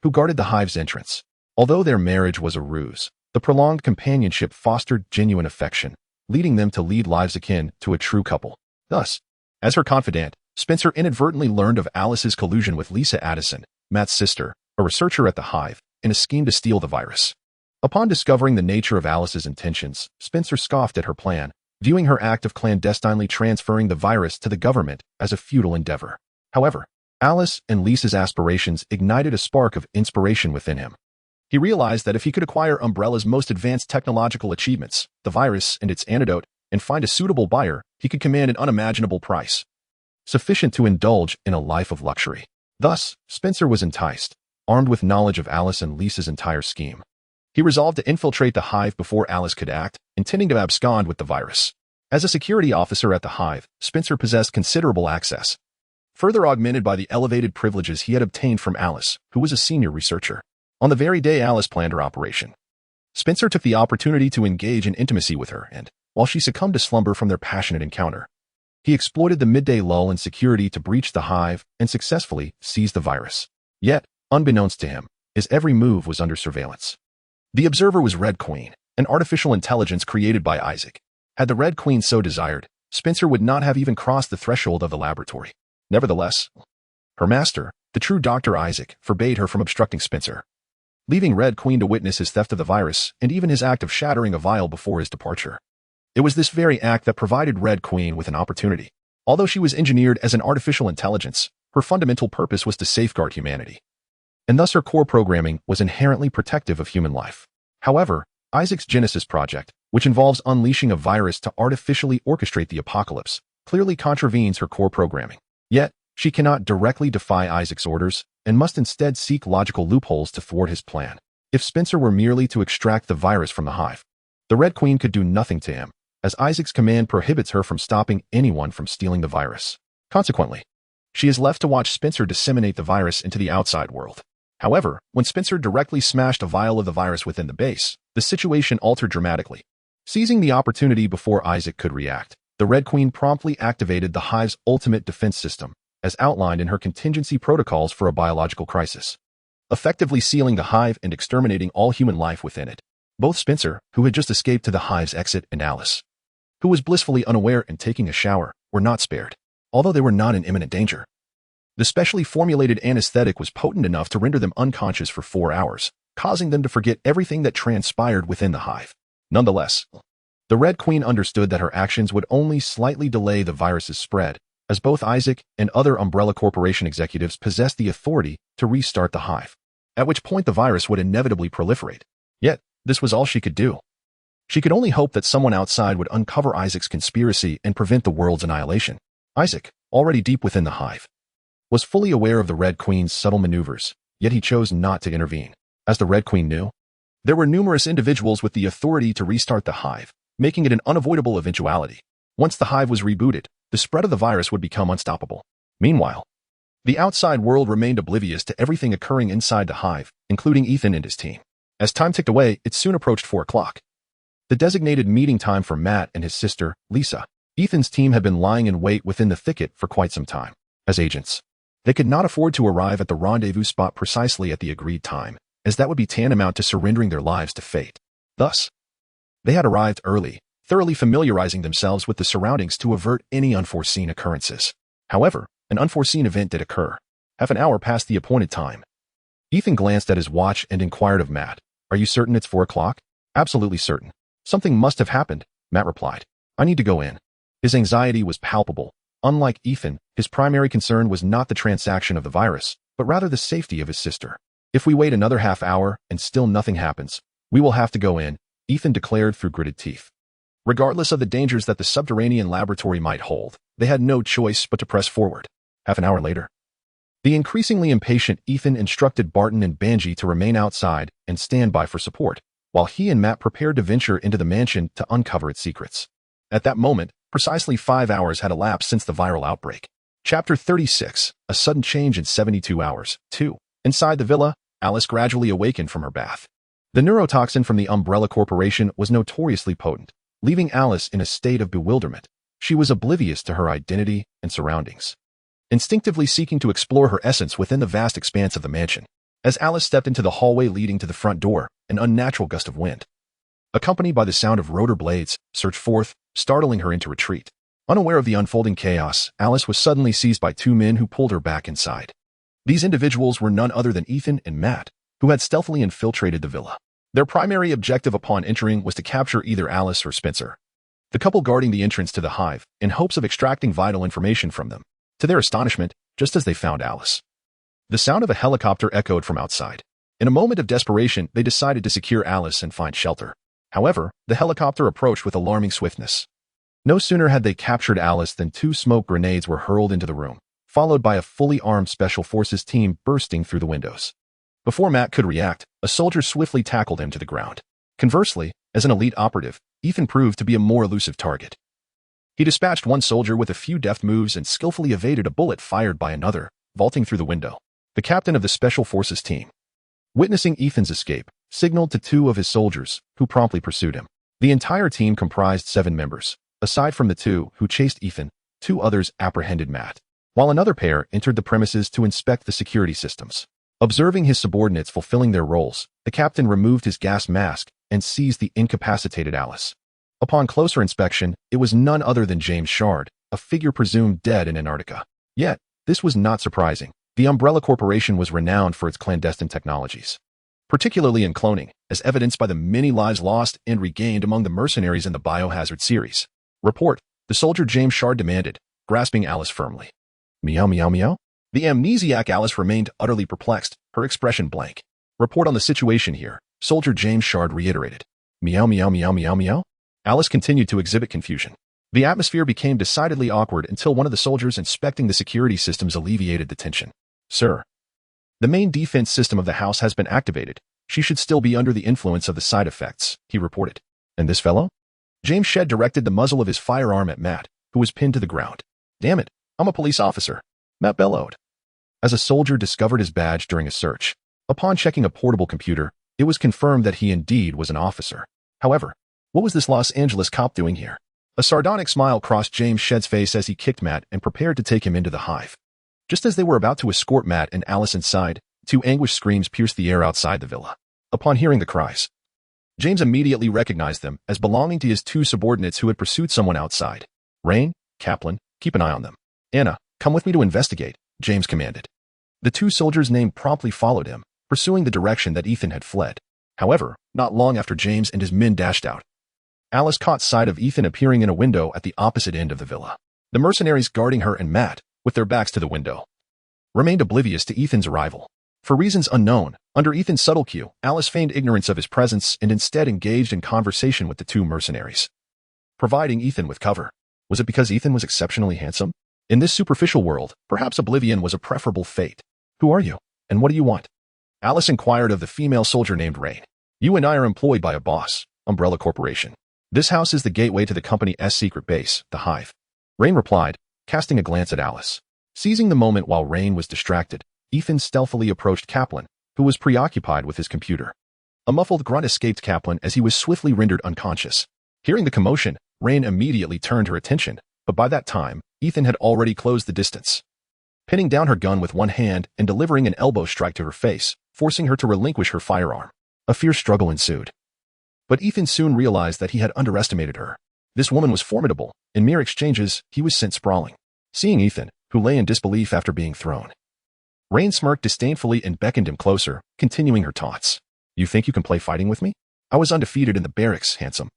who guarded the hive's entrance. Although their marriage was a ruse, the prolonged companionship fostered genuine affection, leading them to lead lives akin to a true couple. Thus, as her confidant, Spencer inadvertently learned of Alice's collusion with Lisa Addison, Matt's sister, a researcher at the hive, in a scheme to steal the virus. Upon discovering the nature of Alice's intentions, Spencer scoffed at her plan, viewing her act of clandestinely transferring the virus to the government as a futile endeavor. However, Alice and Lisa's aspirations ignited a spark of inspiration within him. He realized that if he could acquire Umbrella's most advanced technological achievements, the virus and its antidote, and find a suitable buyer, he could command an unimaginable price, sufficient to indulge in a life of luxury. Thus, Spencer was enticed, armed with knowledge of Alice and Lisa's entire scheme. He resolved to infiltrate the hive before Alice could act, intending to abscond with the virus. As a security officer at the hive, Spencer possessed considerable access, further augmented by the elevated privileges he had obtained from Alice, who was a senior researcher. On the very day Alice planned her operation, Spencer took the opportunity to engage in intimacy with her, and, while she succumbed to slumber from their passionate encounter, he exploited the midday lull in security to breach the hive and successfully seize the virus. Yet, unbeknownst to him, his every move was under surveillance. The observer was Red Queen, an artificial intelligence created by Isaac. Had the Red Queen so desired, Spencer would not have even crossed the threshold of the laboratory. Nevertheless, her master, the true Dr. Isaac, forbade her from obstructing Spencer, leaving Red Queen to witness his theft of the virus and even his act of shattering a vial before his departure. It was this very act that provided Red Queen with an opportunity. Although she was engineered as an artificial intelligence, her fundamental purpose was to safeguard humanity, and thus her core programming was inherently protective of human life. However, Isaac's Genesis project, which involves unleashing a virus to artificially orchestrate the apocalypse, clearly contravenes her core programming. Yet, she cannot directly defy Isaac's orders and must instead seek logical loopholes to thwart his plan. If Spencer were merely to extract the virus from the hive, the Red Queen could do nothing to him, as Isaac's command prohibits her from stopping anyone from stealing the virus. Consequently, she is left to watch Spencer disseminate the virus into the outside world. However, when Spencer directly smashed a vial of the virus within the base, the situation altered dramatically. Seizing the opportunity before Isaac could react, the Red Queen promptly activated the hive's ultimate defense system, as outlined in her contingency protocols for a biological crisis, effectively sealing the hive and exterminating all human life within it. Both Spencer, who had just escaped to the hive's exit, and Alice, who was blissfully unaware and taking a shower, were not spared, although they were not in imminent danger. The specially formulated anesthetic was potent enough to render them unconscious for 4 hours, causing them to forget everything that transpired within the hive. Nonetheless, the Red Queen understood that her actions would only slightly delay the virus's spread, as both Isaac and other Umbrella Corporation executives possessed the authority to restart the hive, at which point the virus would inevitably proliferate. Yet, this was all she could do. She could only hope that someone outside would uncover Isaac's conspiracy and prevent the world's annihilation. Isaac, already deep within the hive, was fully aware of the Red Queen's subtle maneuvers, yet he chose not to intervene. As the Red Queen knew, there were numerous individuals with the authority to restart the hive, making it an unavoidable eventuality. Once the hive was rebooted, the spread of the virus would become unstoppable. Meanwhile, the outside world remained oblivious to everything occurring inside the hive, including Ethan and his team. As time ticked away, it soon approached 4 o'clock, the designated meeting time for Matt and his sister, Lisa. Ethan's team had been lying in wait within the thicket for quite some time. As agents, they could not afford to arrive at the rendezvous spot precisely at the agreed time, as that would be tantamount to surrendering their lives to fate. Thus, they had arrived early, thoroughly familiarizing themselves with the surroundings to avert any unforeseen occurrences. However, an unforeseen event did occur. Half an hour past the appointed time, Ethan glanced at his watch and inquired of Matt, "Are you certain it's 4 o'clock?" "Absolutely certain." "Something must have happened," Matt replied. "I need to go in." His anxiety was palpable. Unlike Ethan, his primary concern was not the transaction of the virus, but rather the safety of his sister. "If we wait another half hour and still nothing happens, we will have to go in," Ethan declared through gritted teeth. Regardless of the dangers that the subterranean laboratory might hold, they had no choice but to press forward. Half an hour later, the increasingly impatient Ethan instructed Barton and Banji to remain outside and stand by for support, while he and Matt prepared to venture into the mansion to uncover its secrets. At that moment, precisely 5 hours had elapsed since the viral outbreak. Chapter 36, A Sudden Change in 72 Hours. 2. Inside the villa, Alice gradually awakened from her bath. The neurotoxin from the Umbrella Corporation was notoriously potent, leaving Alice in a state of bewilderment. She was oblivious to her identity and surroundings, instinctively seeking to explore her essence within the vast expanse of the mansion. As Alice stepped into the hallway leading to the front door, an unnatural gust of wind, accompanied by the sound of rotor blades, surged forth, startling her into retreat. Unaware of the unfolding chaos, Alice was suddenly seized by 2 men who pulled her back inside. These individuals were none other than Ethan and Matt, who had stealthily infiltrated the villa. Their primary objective upon entering was to capture either Alice or Spencer, the couple guarding the entrance to the hive, in hopes of extracting vital information from them. To their astonishment, just as they found Alice, the sound of a helicopter echoed from outside. In a moment of desperation, they decided to secure Alice and find shelter. However, the helicopter approached with alarming swiftness. No sooner had they captured Alice than 2 smoke grenades were hurled into the room, followed by a fully armed Special Forces team bursting through the windows. Before Matt could react, a soldier swiftly tackled him to the ground. Conversely, as an elite operative, Ethan proved to be a more elusive target. He dispatched one soldier with a few deft moves and skillfully evaded a bullet fired by another, vaulting through the window. The captain of the Special Forces team, witnessing Ethan's escape, signaled to 2 of his soldiers, who promptly pursued him. The entire team comprised 7 members. Aside from the 2 who chased Ethan, 2 others apprehended Matt, while another pair entered the premises to inspect the security systems. Observing his subordinates fulfilling their roles, the captain removed his gas mask and seized the incapacitated Alice. Upon closer inspection, it was none other than James Shard, a figure presumed dead in Antarctica. Yet, this was not surprising. The Umbrella Corporation was renowned for its clandestine technologies, particularly in cloning, as evidenced by the many lives lost and regained among the mercenaries in the Biohazard series. Report, the soldier James Shard demanded, grasping Alice firmly. Meow meow meow? The amnesiac Alice remained utterly perplexed, her expression blank. Report on the situation here, soldier James Shard reiterated. Meow meow meow meow meow? Alice continued to exhibit confusion. The atmosphere became decidedly awkward until one of the soldiers inspecting the security systems alleviated the tension. Sir, the main defense system of the house has been activated. She should still be under the influence of the side effects, he reported. And this fellow? James Shedd directed the muzzle of his firearm at Matt, who was pinned to the ground. Damn it, I'm a police officer, Matt bellowed, as a soldier discovered his badge during a search. Upon checking a portable computer, it was confirmed that he indeed was an officer. However, what was this Los Angeles cop doing here? A sardonic smile crossed James Shedd's face as he kicked Matt and prepared to take him into the hive. Just as they were about to escort Matt and Alice inside, 2 anguished screams pierced the air outside the villa. Upon hearing the cries, James immediately recognized them as belonging to his 2 subordinates who had pursued someone outside. Rain, Kaplan, keep an eye on them. Anna, come with me to investigate, James commanded. The 2 soldiers named promptly followed him, pursuing the direction that Ethan had fled. However, not long after James and his men dashed out, Alice caught sight of Ethan appearing in a window at the opposite end of the villa. The mercenaries guarding her and Matt, with their backs to the window, remained oblivious to Ethan's arrival. For reasons unknown, under Ethan's subtle cue, Alice feigned ignorance of his presence and instead engaged in conversation with the 2 mercenaries, providing Ethan with cover. Was it because Ethan was exceptionally handsome? In this superficial world, perhaps oblivion was a preferable fate. Who are you, and what do you want? Alice inquired of the female soldier named Rain. You and I are employed by a boss, Umbrella Corporation. This house is the gateway to the company's secret base, the Hive. Rain replied, casting a glance at Alice. Seizing the moment while Rain was distracted, Ethan stealthily approached Kaplan, who was preoccupied with his computer. A muffled grunt escaped Kaplan as he was swiftly rendered unconscious. Hearing the commotion, Rain immediately turned her attention, but by that time, Ethan had already closed the distance, pinning down her gun with one hand and delivering an elbow strike to her face, forcing her to relinquish her firearm. A fierce struggle ensued. But Ethan soon realized that he had underestimated her. This woman was formidable. In mere exchanges, he was sent sprawling. Seeing Ethan, who lay in disbelief after being thrown, Rain smirked disdainfully and beckoned him closer, continuing her taunts. You think you can play fighting with me? I was undefeated in the barracks, handsome.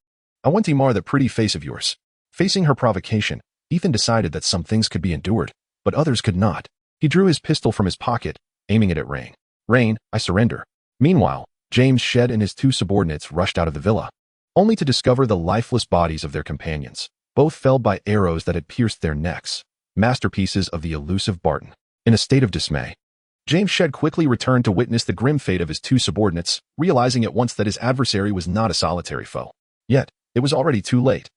I want to mar that pretty face of yours. Facing her provocation, Ethan decided that some things could be endured, but others could not. He drew his pistol from his pocket, aiming it at Rain. Rain, I surrender. Meanwhile, James Shedd and his 2 subordinates rushed out of the villa, only to discover the lifeless bodies of their companions, both felled by arrows that had pierced their necks, masterpieces of the elusive Barton. In a state of dismay, James Shedd quickly returned to witness the grim fate of his two subordinates, realizing at once that his adversary was not a solitary foe. Yet, it was already too late.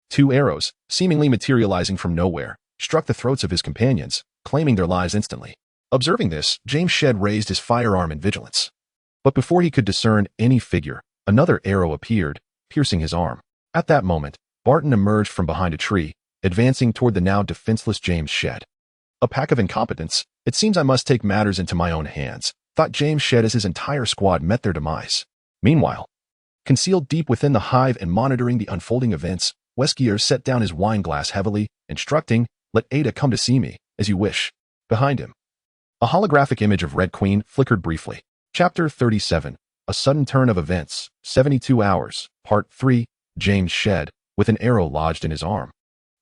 Two arrows, seemingly materializing from nowhere, struck the throats of his companions, claiming their lives instantly. Observing this, James Shedd raised his firearm in vigilance. But before he could discern any figure, another arrow appeared, piercing his arm. At that moment, Barton emerged from behind a tree, advancing toward the now defenseless James Shedd. A pack of incompetents, it seems I must take matters into my own hands, thought James Shedd as his entire squad met their demise. Meanwhile, concealed deep within the hive and monitoring the unfolding events, Weskier set down his wine glass heavily, instructing, "Let Ada come to see me, as you wish." Behind him, a holographic image of Red Queen flickered briefly. Chapter 37, A Sudden Turn of Events, 72 Hours, Part 3, James Shedd, with an arrow lodged in his arm,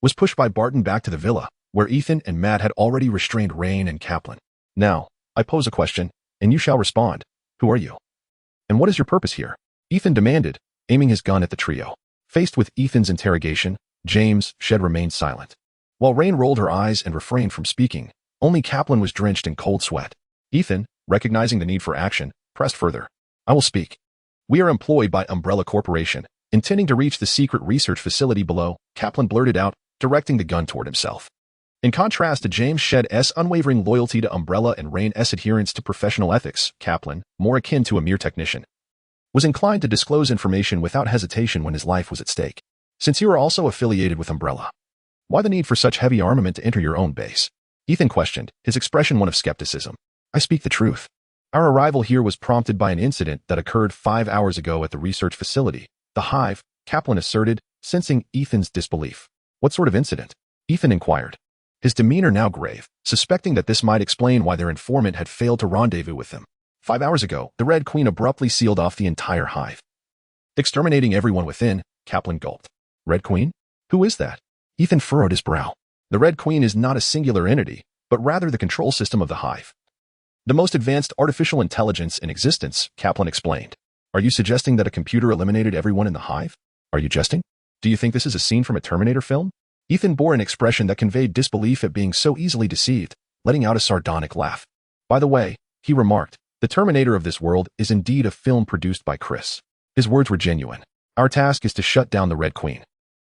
was pushed by Barton back to the villa, where Ethan and Matt had already restrained Rain and Kaplan. "Now, I pose a question, and you shall respond. Who are you? And what is your purpose here?" Ethan demanded, aiming his gun at the trio. Faced with Ethan's interrogation, James Shedd remained silent. While Rain rolled her eyes and refrained from speaking, only Kaplan was drenched in cold sweat. Ethan, recognizing the need for action, pressed further. "I will speak. We are employed by Umbrella Corporation, intending to reach the secret research facility below," Kaplan blurted out, directing the gun toward himself. In contrast to James Shedd's unwavering loyalty to Umbrella and Rain's adherence to professional ethics, Kaplan, more akin to a mere technician, was inclined to disclose information without hesitation when his life was at stake. "Since you are also affiliated with Umbrella, why the need for such heavy armament to enter your own base?" Ethan questioned, his expression one of skepticism. "I speak the truth. Our arrival here was prompted by an incident that occurred 5 hours ago at the research facility, the Hive," Kaplan asserted, sensing Ethan's disbelief. "What sort of incident?" Ethan inquired, his demeanor now grave, suspecting that this might explain why their informant had failed to rendezvous with them. 5 hours ago, the Red Queen abruptly sealed off the entire Hive, exterminating everyone within. Kaplan gulped. "Red Queen? Who is that?" Ethan furrowed his brow. "The Red Queen is not a singular entity, but rather the control system of the Hive. The most advanced artificial intelligence in existence," Kaplan explained. "Are you suggesting that a computer eliminated everyone in the Hive? Are you jesting? Do you think this is a scene from a Terminator film?" Ethan bore an expression that conveyed disbelief at being so easily deceived, letting out a sardonic laugh. "By the way," he remarked, "the Terminator of this world is indeed a film produced by Chris." His words were genuine. "Our task is to shut down the Red Queen."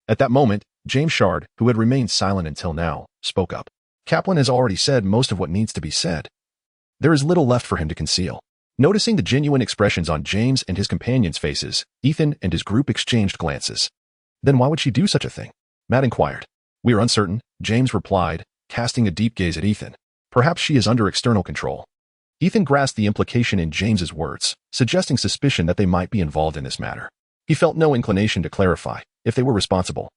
At that moment, James Shedd, who had remained silent until now, spoke up. "Kaplan has already said most of what needs to be said. There is little left for him to conceal." Noticing the genuine expressions on James and his companions' faces, Ethan and his group exchanged glances. "Then why would she do such a thing?" Matt inquired. "We are uncertain," James replied, casting a deep gaze at Ethan. "Perhaps she is under external control." Ethan grasped the implication in James's words, suggesting suspicion that they might be involved in this matter. He felt no inclination to clarify. If they were responsible,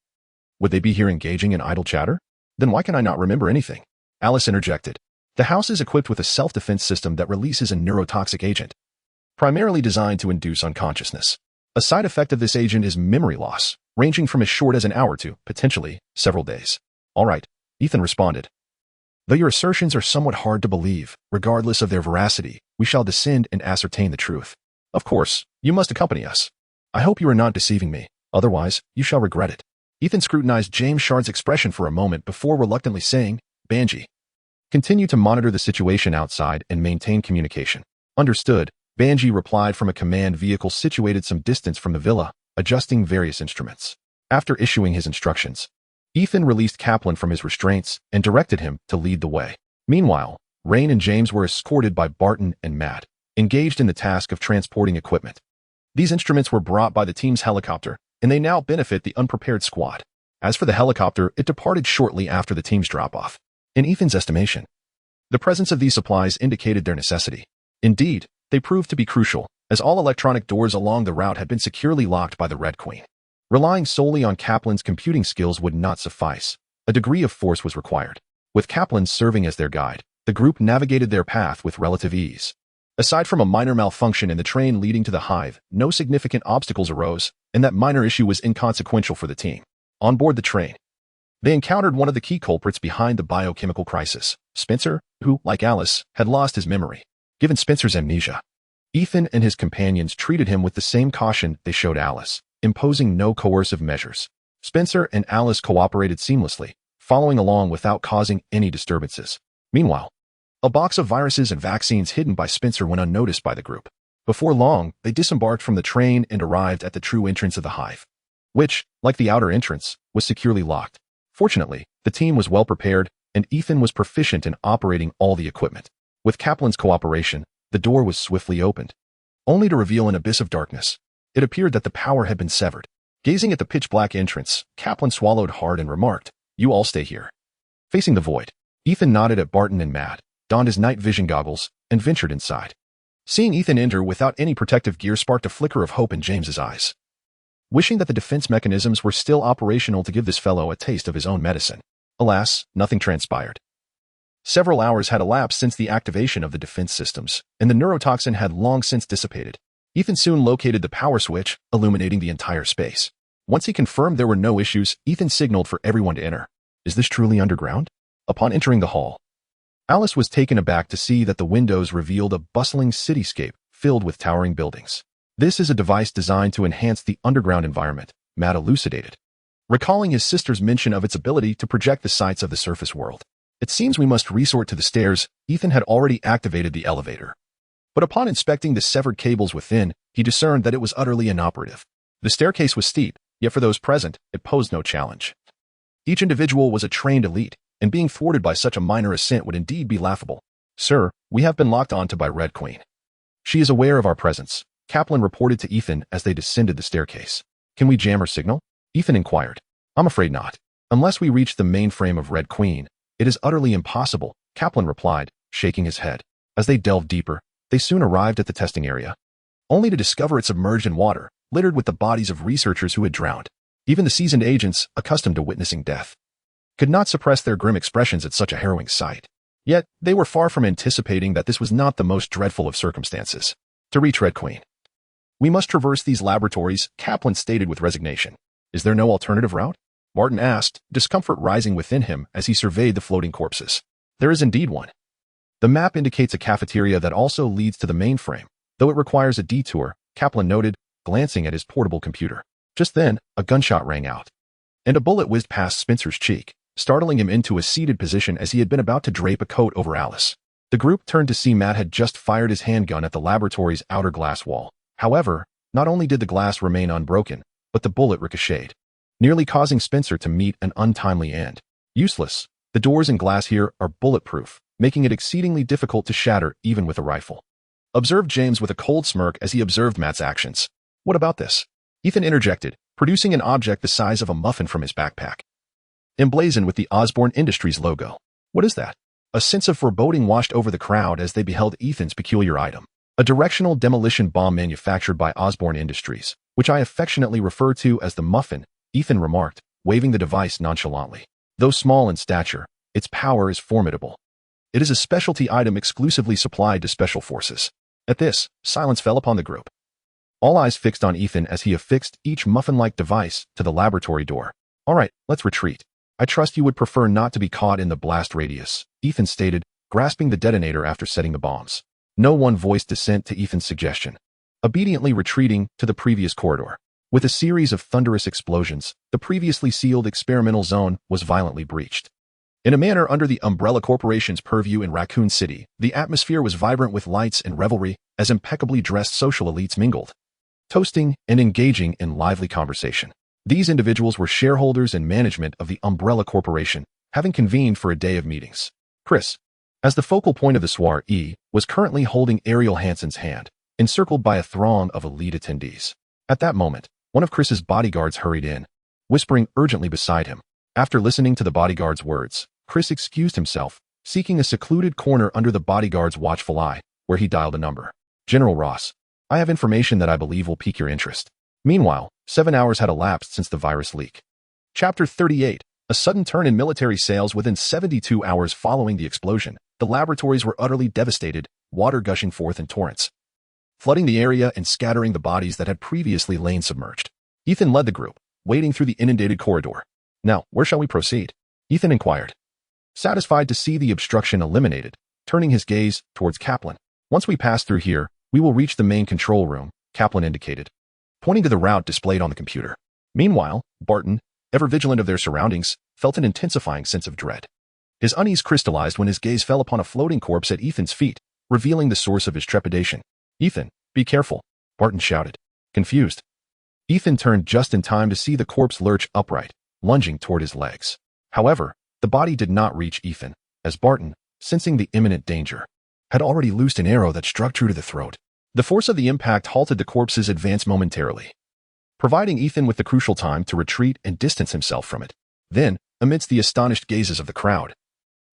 would they be here engaging in idle chatter? "Then why can I not remember anything?" Alice interjected. "The house is equipped with a self-defense system that releases a neurotoxic agent, primarily designed to induce unconsciousness. A side effect of this agent is memory loss, ranging from as short as an hour to, potentially, several days." "All right," Ethan responded. "Though your assertions are somewhat hard to believe, regardless of their veracity, we shall descend and ascertain the truth. Of course, you must accompany us. I hope you are not deceiving me, otherwise, you shall regret it." Ethan scrutinized James Shedd's expression for a moment before reluctantly saying, "Banji, continue to monitor the situation outside and maintain communication." "Understood," Banji replied from a command vehicle situated some distance from the villa, adjusting various instruments. After issuing his instructions, Ethan released Kaplan from his restraints and directed him to lead the way. Meanwhile, Rain and James were escorted by Barton and Matt, engaged in the task of transporting equipment. These instruments were brought by the team's helicopter, and they now benefit the unprepared squad. As for the helicopter, it departed shortly after the team's drop-off. In Ethan's estimation, the presence of these supplies indicated their necessity. Indeed, they proved to be crucial, as all electronic doors along the route had been securely locked by the Red Queen. Relying solely on Kaplan's computing skills would not suffice. A degree of force was required. With Kaplan serving as their guide, the group navigated their path with relative ease. Aside from a minor malfunction in the train leading to the Hive, no significant obstacles arose, and that minor issue was inconsequential for the team. On board the train, they encountered one of the key culprits behind the biochemical crisis, Spencer, who, like Alice, had lost his memory. Given Spencer's amnesia, Ethan and his companions treated him with the same caution they showed Alice, imposing no coercive measures. Spencer and Alice cooperated seamlessly, following along without causing any disturbances. Meanwhile, A box of viruses and vaccines hidden by Spencer went unnoticed by the group. Before long, they disembarked from the train and arrived at the true entrance of the hive, which, like the outer entrance, was securely locked. Fortunately, the team was well prepared, and Ethan was proficient in operating all the equipment. With Kaplan's cooperation, the door was swiftly opened, only to reveal an abyss of darkness. It appeared that the power had been severed. Gazing at the pitch-black entrance, Kaplan swallowed hard and remarked, "You all stay here." Facing the void, Ethan nodded at Barton and Matt, donned his night vision goggles, and ventured inside. Seeing Ethan enter without any protective gear sparked a flicker of hope in James's eyes. Wishing that the defense mechanisms were still operational to give this fellow a taste of his own medicine. Alas, nothing transpired. Several hours had elapsed since the activation of the defense systems, and the neurotoxin had long since dissipated. Ethan soon located the power switch, illuminating the entire space. Once he confirmed there were no issues, Ethan signaled for everyone to enter. Is this truly underground? Upon entering the hall, Alice was taken aback to see that the windows revealed a bustling cityscape filled with towering buildings. This is a device designed to enhance the underground environment, Matt elucidated, recalling his sister's mention of its ability to project the sights of the surface world. It seems we must resort to the stairs. Ethan had already activated the elevator, but upon inspecting the severed cables within, he discerned that it was utterly inoperative. The staircase was steep, yet for those present, it posed no challenge. Each individual was a trained elite, and being thwarted by such a minor ascent would indeed be laughable. "Sir, we have been locked onto by Red Queen. She is aware of our presence," Kaplan reported to Ethan as they descended the staircase. "Can we jam her signal?" Ethan inquired. "I'm afraid not. Unless we reach the mainframe of Red Queen, it is utterly impossible," Kaplan replied, shaking his head. As they delved deeper, they soon arrived at the testing area, only to discover it submerged in water, littered with the bodies of researchers who had drowned. Even the seasoned agents, accustomed to witnessing death, could not suppress their grim expressions at such a harrowing sight. Yet, they were far from anticipating that this was not the most dreadful of circumstances. To reach Red Queen, "We must traverse these laboratories," Kaplan stated with resignation. "Is there no alternative route?" Martin asked, discomfort rising within him as he surveyed the floating corpses. "There is indeed one. The map indicates a cafeteria that also leads to the mainframe, though it requires a detour," Kaplan noted, glancing at his portable computer. Just then, a gunshot rang out, and a bullet whizzed past Spencer's cheek, startling him into a seated position as he had been about to drape a coat over Alice. The group turned to see Matt had just fired his handgun at the laboratory's outer glass wall. However, not only did the glass remain unbroken, but the bullet ricocheted, nearly causing Spencer to meet an untimely end. "Useless. The doors and glass here are bulletproof, making it exceedingly difficult to shatter even with a rifle," observed James with a cold smirk as he observed Matt's actions. "What about this?" Ethan interjected, producing an object the size of a muffin from his backpack, emblazoned with the Osborne Industries logo. "What is that?" A sense of foreboding washed over the crowd as they beheld Ethan's peculiar item. "A directional demolition bomb manufactured by Osborne Industries, which I affectionately refer to as the muffin," Ethan remarked, waving the device nonchalantly. "Though small in stature, its power is formidable. It is a specialty item exclusively supplied to special forces." At this, silence fell upon the group, all eyes fixed on Ethan as he affixed each muffin-like device to the laboratory door. "All right, let's retreat. I trust you would prefer not to be caught in the blast radius," Ethan stated, grasping the detonator after setting the bombs. No one voiced dissent to Ethan's suggestion, obediently retreating to the previous corridor. With a series of thunderous explosions, the previously sealed experimental zone was violently breached. In a manner under the Umbrella Corporation's purview in Raccoon City, the atmosphere was vibrant with lights and revelry as impeccably dressed social elites mingled, toasting and engaging in lively conversation. These individuals were shareholders and management of the Umbrella Corporation, having convened for a day of meetings. Chris, as the focal point of the soiree, was currently holding Ariel Hansen's hand, encircled by a throng of elite attendees. At that moment, one of Chris's bodyguards hurried in, whispering urgently beside him. After listening to the bodyguard's words, Chris excused himself, seeking a secluded corner under the bodyguard's watchful eye, where he dialed a number. "General Ross, I have information that I believe will pique your interest." Meanwhile, 7 hours had elapsed since the virus leak. Chapter 38. A sudden turn in military sales. Within 72 hours following the explosion, the laboratories were utterly devastated, water gushing forth in torrents, flooding the area and scattering the bodies that had previously lain submerged. Ethan led the group, wading through the inundated corridor. "Now, where shall we proceed?" Ethan inquired, satisfied to see the obstruction eliminated, turning his gaze towards Kaplan. "Once we pass through here, we will reach the main control room," Kaplan indicated, pointing to the route displayed on the computer. Meanwhile, Barton, ever vigilant of their surroundings, felt an intensifying sense of dread. His unease crystallized when his gaze fell upon a floating corpse at Ethan's feet, revealing the source of his trepidation. "Ethan, be careful," Barton shouted, confused. Ethan turned just in time to see the corpse lurch upright, lunging toward his legs. However, the body did not reach Ethan, as Barton, sensing the imminent danger, had already loosed an arrow that struck true to the throat. The force of the impact halted the corpse's advance momentarily, providing Ethan with the crucial time to retreat and distance himself from it. Then, amidst the astonished gazes of the crowd,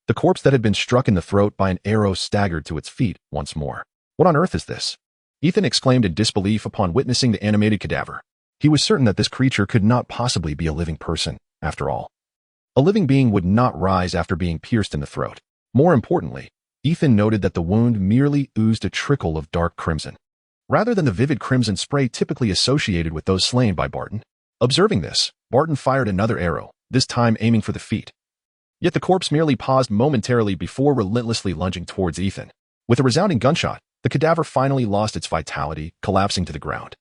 the corpse that had been struck in the throat by an arrow staggered to its feet once more. "What on earth is this?" Ethan exclaimed in disbelief upon witnessing the animated cadaver. He was certain that this creature could not possibly be a living person, after all. A living being would not rise after being pierced in the throat. More importantly, Ethan noted that the wound merely oozed a trickle of dark crimson, rather than the vivid crimson spray typically associated with those slain by Barton. Observing this, Barton fired another arrow, this time aiming for the feet. Yet the corpse merely paused momentarily before relentlessly lunging towards Ethan. With a resounding gunshot, the cadaver finally lost its vitality, collapsing to the ground.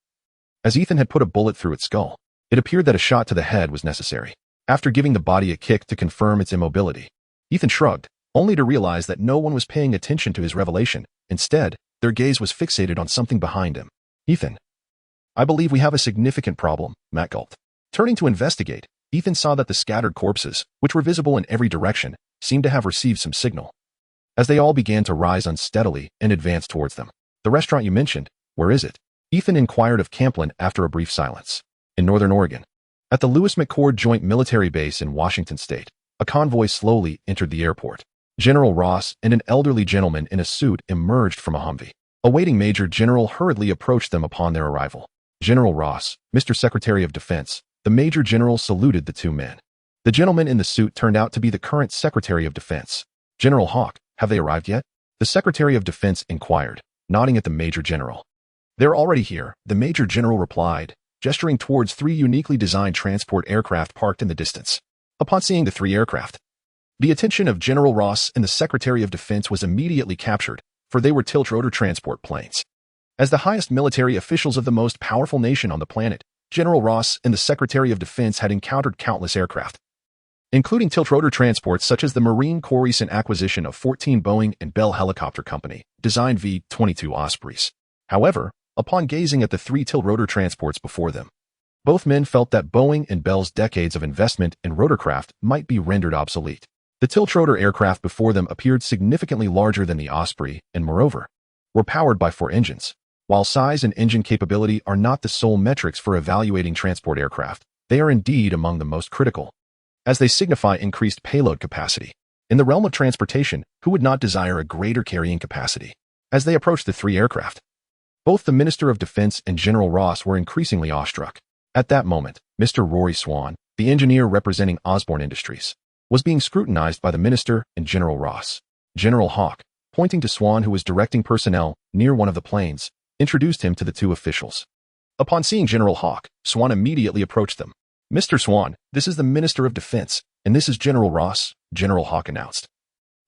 As Ethan had put a bullet through its skull, it appeared that a shot to the head was necessary. After giving the body a kick to confirm its immobility, Ethan shrugged, only to realize that no one was paying attention to his revelation. Instead, their gaze was fixated on something behind him. "Ethan, I believe we have a significant problem," Matt gulped. Turning to investigate, Ethan saw that the scattered corpses, which were visible in every direction, seemed to have received some signal, as they all began to rise unsteadily and advance towards them. "The restaurant you mentioned, where is it?" Ethan inquired of Camplin after a brief silence. "In Northern Oregon, at the Lewis McChord Joint Military Base in Washington State." A convoy slowly entered the airport. General Ross and an elderly gentleman in a suit emerged from a Humvee. A waiting Major General hurriedly approached them upon their arrival. "General Ross, Mr. Secretary of Defense." The Major General saluted the two men. The gentleman in the suit turned out to be the current Secretary of Defense. "General Hawk, have they arrived yet?" The Secretary of Defense inquired, nodding at the Major General. "They're already here," the Major General replied, gesturing towards 3 uniquely designed transport aircraft parked in the distance. Upon seeing the 3 aircraft, the attention of General Ross and the Secretary of Defense was immediately captured, for they were tilt-rotor transport planes. As the highest military officials of the most powerful nation on the planet, General Ross and the Secretary of Defense had encountered countless aircraft, including tilt-rotor transports such as the Marine Corps' recent acquisition of 14 Boeing and Bell Helicopter Company, designed V-22 Ospreys. However, upon gazing at the 3 tilt-rotor transports before them, both men felt that Boeing and Bell's decades of investment in rotorcraft might be rendered obsolete. The tilt-rotor aircraft before them appeared significantly larger than the Osprey and, moreover, were powered by 4 engines. While size and engine capability are not the sole metrics for evaluating transport aircraft, they are indeed among the most critical, as they signify increased payload capacity. In the realm of transportation, who would not desire a greater carrying capacity? As they approached the 3 aircraft, both the Minister of Defense and General Ross were increasingly awestruck. At that moment, Mr. Rory Swan, the engineer representing Osborne Industries, was being scrutinized by the Minister and General Ross. General Hawk, pointing to Swan who was directing personnel near one of the planes, introduced him to the 2 officials. Upon seeing General Hawk, Swan immediately approached them. "Mr. Swan, this is the Minister of Defense, and this is General Ross," General Hawk announced,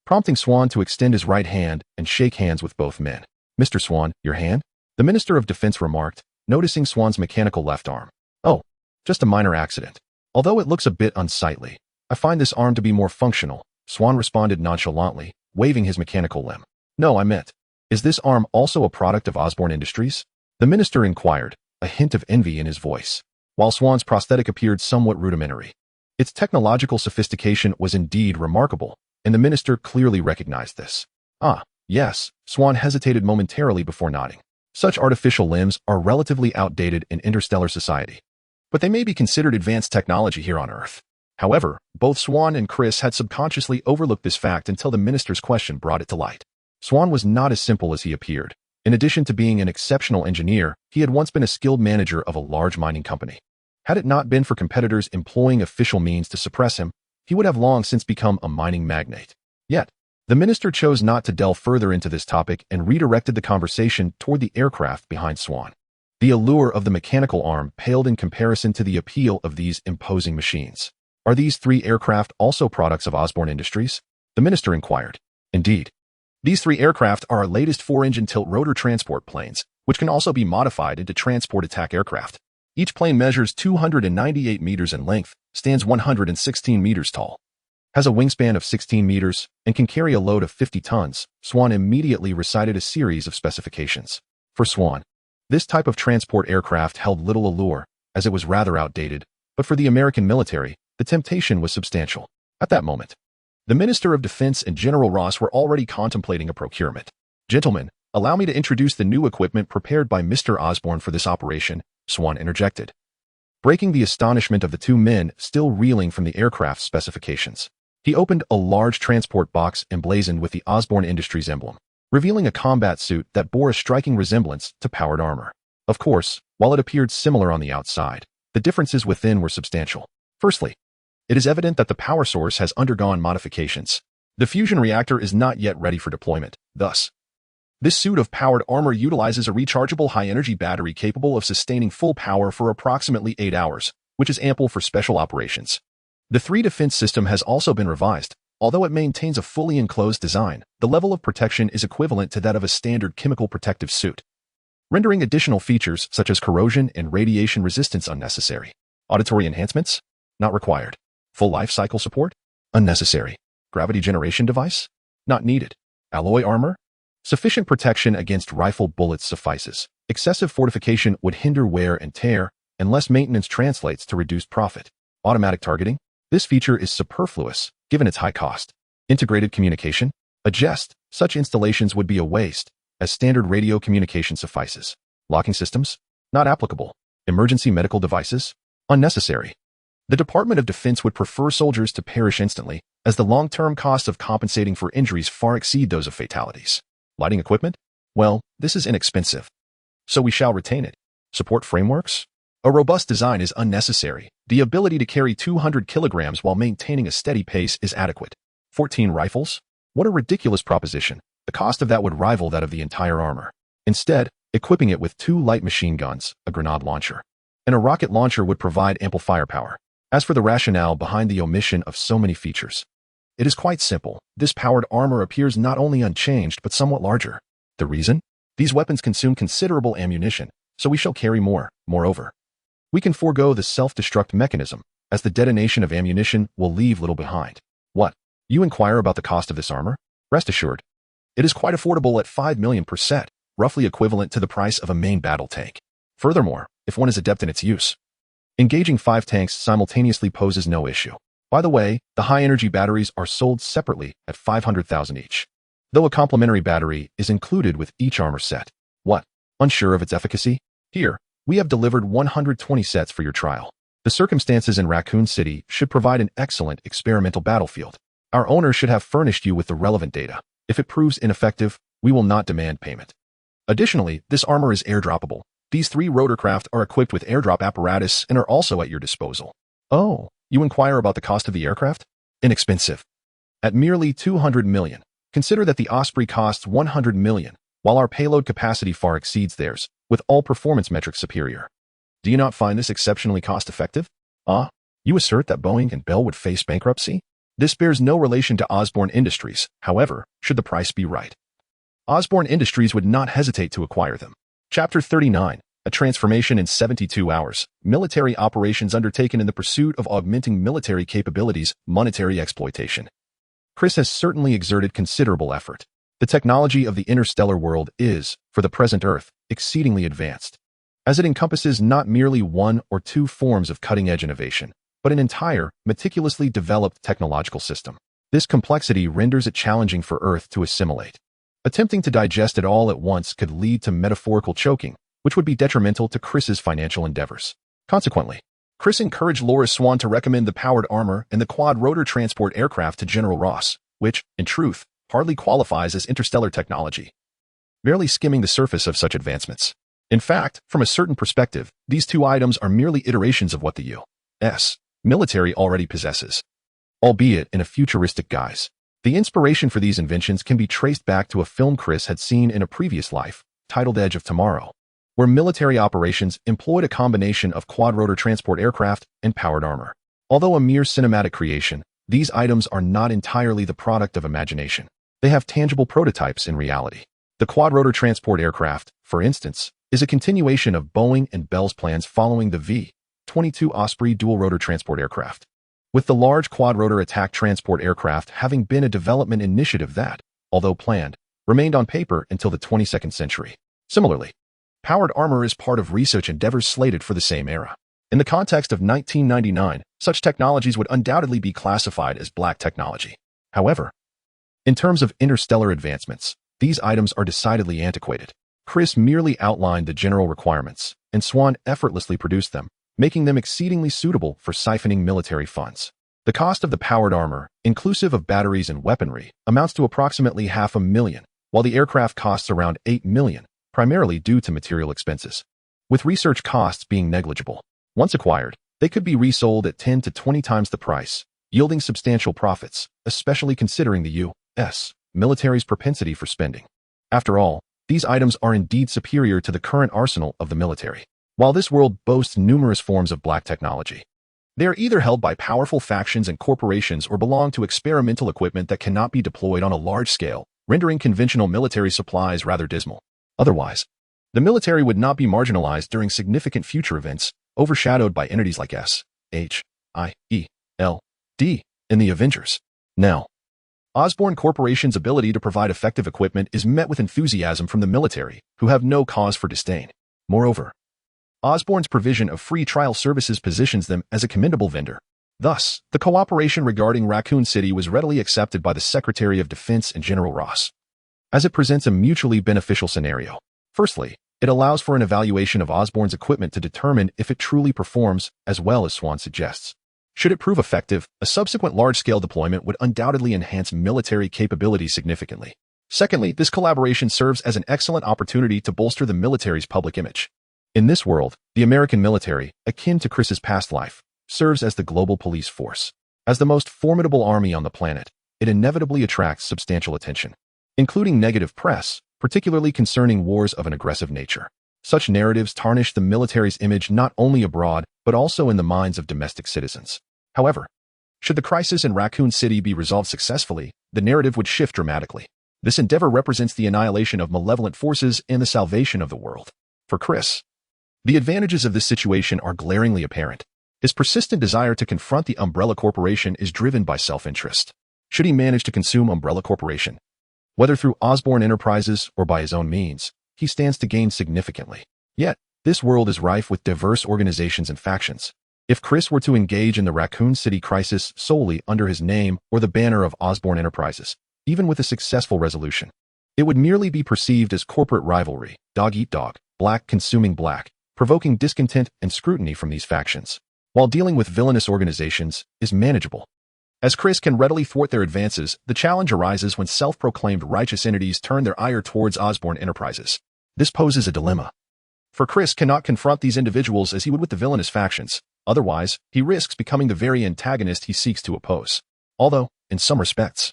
prompting Swan to extend his right hand and shake hands with both men. "Mr. Swan, your hand?" the Minister of Defense remarked, noticing Swan's mechanical left arm. "Oh, just a minor accident. Although it looks a bit unsightly, I find this arm to be more functional," Swan responded nonchalantly, waving his mechanical limb. "No, I meant, is this arm also a product of Osborne Industries?" the minister inquired, a hint of envy in his voice. While Swan's prosthetic appeared somewhat rudimentary, its technological sophistication was indeed remarkable, and the minister clearly recognized this. "Ah, yes," Swan hesitated momentarily before nodding. "Such artificial limbs are relatively outdated in interstellar society, but they may be considered advanced technology here on Earth." However, both Swan and Chris had subconsciously overlooked this fact until the minister's question brought it to light. Swan was not as simple as he appeared. In addition to being an exceptional engineer, he had once been a skilled manager of a large mining company. Had it not been for competitors employing official means to suppress him, he would have long since become a mining magnate. Yet, the minister chose not to delve further into this topic and redirected the conversation toward the aircraft behind Swan. The allure of the mechanical arm paled in comparison to the appeal of these imposing machines. "Are these 3 aircraft also products of Osborne Industries?" the minister inquired. "Indeed. These 3 aircraft are our latest 4-engine tilt-rotor transport planes, which can also be modified into transport attack aircraft. Each plane measures 298 meters in length, stands 116 meters tall, has a wingspan of 16 meters, and can carry a load of 50 tons. Swan immediately recited a series of specifications. For Swan, this type of transport aircraft held little allure, as it was rather outdated, but for the American military, the temptation was substantial. At that moment, the Minister of Defense and General Ross were already contemplating a procurement. "Gentlemen, allow me to introduce the new equipment prepared by Mr. Osborne for this operation," Swan interjected, breaking the astonishment of the two men still reeling from the aircraft's specifications. He opened a large transport box emblazoned with the Osborne Industries emblem, revealing a combat suit that bore a striking resemblance to powered armor. Of course, while it appeared similar on the outside, the differences within were substantial. Firstly, it is evident that the power source has undergone modifications. The fusion reactor is not yet ready for deployment. Thus, this suit of powered armor utilizes a rechargeable high-energy battery capable of sustaining full power for approximately 8 hours, which is ample for special operations. The 3 defense system has also been revised. Although it maintains a fully enclosed design, the level of protection is equivalent to that of a standard chemical protective suit, rendering additional features such as corrosion and radiation resistance unnecessary. Auditory enhancements? Not required. Full life cycle support? Unnecessary. Gravity generation device? Not needed. Alloy armor? Sufficient protection against rifle bullets suffices. Excessive fortification would hinder wear and tear, and less maintenance translates to reduced profit. Automatic targeting? This feature is superfluous, given its high cost. Integrated communication? A jest. Such installations would be a waste, as standard radio communication suffices. Locking systems? Not applicable. Emergency medical devices? Unnecessary. The Department of Defense would prefer soldiers to perish instantly, as the long-term costs of compensating for injuries far exceed those of fatalities. Lighting equipment? Well, this is inexpensive, so we shall retain it. Support frameworks? A robust design is unnecessary. The ability to carry 200 kilograms while maintaining a steady pace is adequate. 14 rifles? What a ridiculous proposition. The cost of that would rival that of the entire armor. Instead, equipping it with 2 light machine guns, a grenade launcher, and a rocket launcher would provide ample firepower. As for the rationale behind the omission of so many features, it is quite simple. This powered armor appears not only unchanged but somewhat larger. The reason? These weapons consume considerable ammunition, so we shall carry more. Moreover, we can forego the self-destruct mechanism, as the detonation of ammunition will leave little behind. What? You inquire about the cost of this armor? Rest assured, it is quite affordable at 5 million per set, roughly equivalent to the price of a main battle tank. Furthermore, if one is adept in its use, engaging 5 tanks simultaneously poses no issue. By the way, the high-energy batteries are sold separately at 500,000 each, though a complementary battery is included with each armor set. What? Unsure of its efficacy? Here, we have delivered 120 sets for your trial. The circumstances in Raccoon City should provide an excellent experimental battlefield. Our owner should have furnished you with the relevant data. If it proves ineffective, we will not demand payment. Additionally, this armor is airdroppable. These 3 rotorcraft are equipped with airdrop apparatus and are also at your disposal. Oh, you inquire about the cost of the aircraft? Inexpensive. At merely 200 million. Consider that the Osprey costs 100 million, while our payload capacity far exceeds theirs, with all performance metrics superior. Do you not find this exceptionally cost-effective? You assert that Boeing and Bell would face bankruptcy? This bears no relation to Osborne Industries, however, should the price be right. Osborne Industries would not hesitate to acquire them. Chapter 39. A transformation in 72 hours. Military operations undertaken in the pursuit of augmenting military capabilities, monetary exploitation. Chris has certainly exerted considerable effort. The technology of the interstellar world is, for the present Earth, exceedingly advanced, as it encompasses not merely 1 or 2 forms of cutting-edge innovation, but an entire, meticulously developed technological system. This complexity renders it challenging for Earth to assimilate. Attempting to digest it all at once could lead to metaphorical choking, which would be detrimental to Chris's financial endeavors. Consequently, Chris encouraged Laura Swan to recommend the powered armor and the quad-rotor transport aircraft to General Ross, which, in truth, hardly qualifies as interstellar technology, barely skimming the surface of such advancements. In fact, from a certain perspective, these 2 items are merely iterations of what the U.S. military already possesses, albeit in a futuristic guise. The inspiration for these inventions can be traced back to a film Chris had seen in a previous life, titled Edge of Tomorrow, where military operations employed a combination of quad-rotor transport aircraft and powered armor. Although a mere cinematic creation, these items are not entirely the product of imagination. They have tangible prototypes in reality. The quad-rotor transport aircraft, for instance, is a continuation of Boeing and Bell's plans following the V-22 Osprey dual-rotor transport aircraft. with the large quadrotor attack transport aircraft having been a development initiative that, although planned, remained on paper until the 22nd century. Similarly, powered armor is part of research endeavors slated for the same era. In the context of 1999, such technologies would undoubtedly be classified as black technology. However, in terms of interstellar advancements, these items are decidedly antiquated. Chris merely outlined the general requirements, and Swan effortlessly produced them, making them exceedingly suitable for siphoning military funds. The cost of the powered armor, inclusive of batteries and weaponry, amounts to approximately $500,000, while the aircraft costs around $8 million, primarily due to material expenses, with research costs being negligible. Once acquired, they could be resold at 10 to 20 times the price, yielding substantial profits, especially considering the U.S. military's propensity for spending. After all, these items are indeed superior to the current arsenal of the military. While this world boasts numerous forms of black technology, they are either held by powerful factions and corporations or belong to experimental equipment that cannot be deployed on a large scale, rendering conventional military supplies rather dismal. Otherwise, the military would not be marginalized during significant future events, overshadowed by entities like S.H.I.E.L.D. in the Avengers. Now, Osborn Corporation's ability to provide effective equipment is met with enthusiasm from the military, who have no cause for disdain. Moreover, Osborn's provision of free trial services positions them as a commendable vendor. Thus, the cooperation regarding Raccoon City was readily accepted by the Secretary of Defense and General Ross, as it presents a mutually beneficial scenario. Firstly, it allows for an evaluation of Osborn's equipment to determine if it truly performs as well as Swan suggests. Should it prove effective, a subsequent large-scale deployment would undoubtedly enhance military capabilities significantly. Secondly, this collaboration serves as an excellent opportunity to bolster the military's public image. In this world, the American military, akin to Chris's past life, serves as the global police force. As the most formidable army on the planet, it inevitably attracts substantial attention, including negative press, particularly concerning wars of an aggressive nature. Such narratives tarnish the military's image not only abroad, but also in the minds of domestic citizens. However, should the crisis in Raccoon City be resolved successfully, the narrative would shift dramatically. This endeavor represents the annihilation of malevolent forces and the salvation of the world. For Chris, the advantages of this situation are glaringly apparent. His persistent desire to confront the Umbrella Corporation is driven by self-interest. Should he manage to consume Umbrella Corporation, whether through Osborn Enterprises or by his own means, he stands to gain significantly. Yet, this world is rife with diverse organizations and factions. If Chris were to engage in the Raccoon City crisis solely under his name or the banner of Osborn Enterprises, even with a successful resolution, it would merely be perceived as corporate rivalry, dog eat dog, black consuming black, provoking discontent and scrutiny from these factions, while dealing with villainous organizations is manageable. As Chris can readily thwart their advances, the challenge arises when self-proclaimed righteous entities turn their ire towards Osborn Enterprises. This poses a dilemma. For Chris cannot confront these individuals as he would with the villainous factions. Otherwise, he risks becoming the very antagonist he seeks to oppose. Although, in some respects,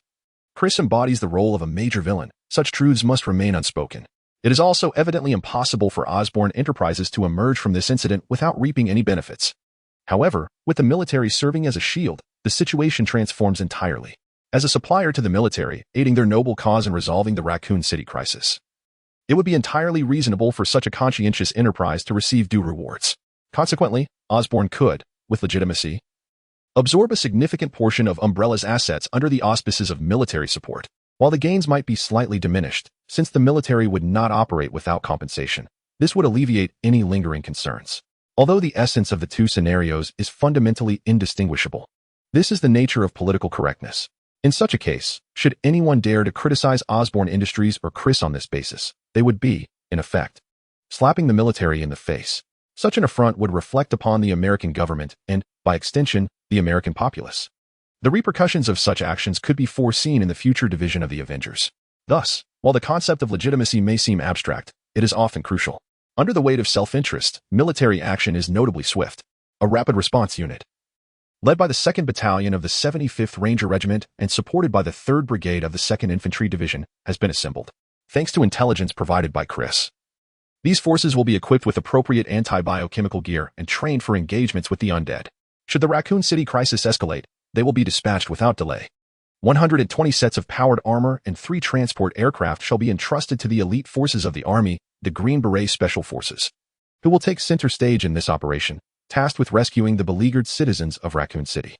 Chris embodies the role of a major villain, such truths must remain unspoken. It is also evidently impossible for Osborn Enterprises to emerge from this incident without reaping any benefits. However, with the military serving as a shield, the situation transforms entirely. As a supplier to the military, aiding their noble cause in resolving the Raccoon City crisis, it would be entirely reasonable for such a conscientious enterprise to receive due rewards. Consequently, Osborn could, with legitimacy, absorb a significant portion of Umbrella's assets under the auspices of military support. While the gains might be slightly diminished, since the military would not operate without compensation, this would alleviate any lingering concerns. Although the essence of the two scenarios is fundamentally indistinguishable, this is the nature of political correctness. In such a case, should anyone dare to criticize Osborn Industries or Chris on this basis, they would be, in effect, slapping the military in the face. Such an affront would reflect upon the American government and, by extension, the American populace. The repercussions of such actions could be foreseen in the future division of the Avengers. Thus, while the concept of legitimacy may seem abstract, it is often crucial. Under the weight of self-interest, military action is notably swift. A rapid response unit, led by the 2nd Battalion of the 75th Ranger Regiment and supported by the 3rd Brigade of the 2nd Infantry Division, has been assembled. Thanks to intelligence provided by Chris, these forces will be equipped with appropriate anti-biochemical gear and trained for engagements with the undead. Should the Raccoon City crisis escalate, they will be dispatched without delay. 120 sets of powered armor and 3 transport aircraft shall be entrusted to the elite forces of the Army, the Green Beret Special Forces, who will take center stage in this operation, tasked with rescuing the beleaguered citizens of Raccoon City.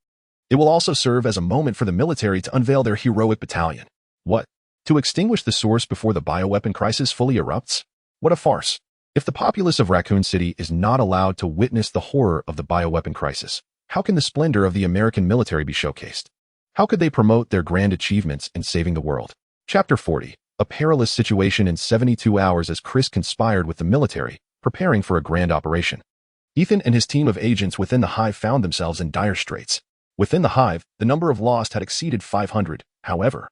It will also serve as a moment for the military to unveil their heroic battalion. What? To extinguish the source before the bioweapon crisis fully erupts? What a farce. If the populace of Raccoon City is not allowed to witness the horror of the bioweapon crisis, how can the splendor of the American military be showcased? How could they promote their grand achievements in saving the world? Chapter 40. A perilous situation in 72 hours as Chris conspired with the military, preparing for a grand operation. Ethan and his team of agents within the hive found themselves in dire straits. Within the hive, the number of lost had exceeded 500, however.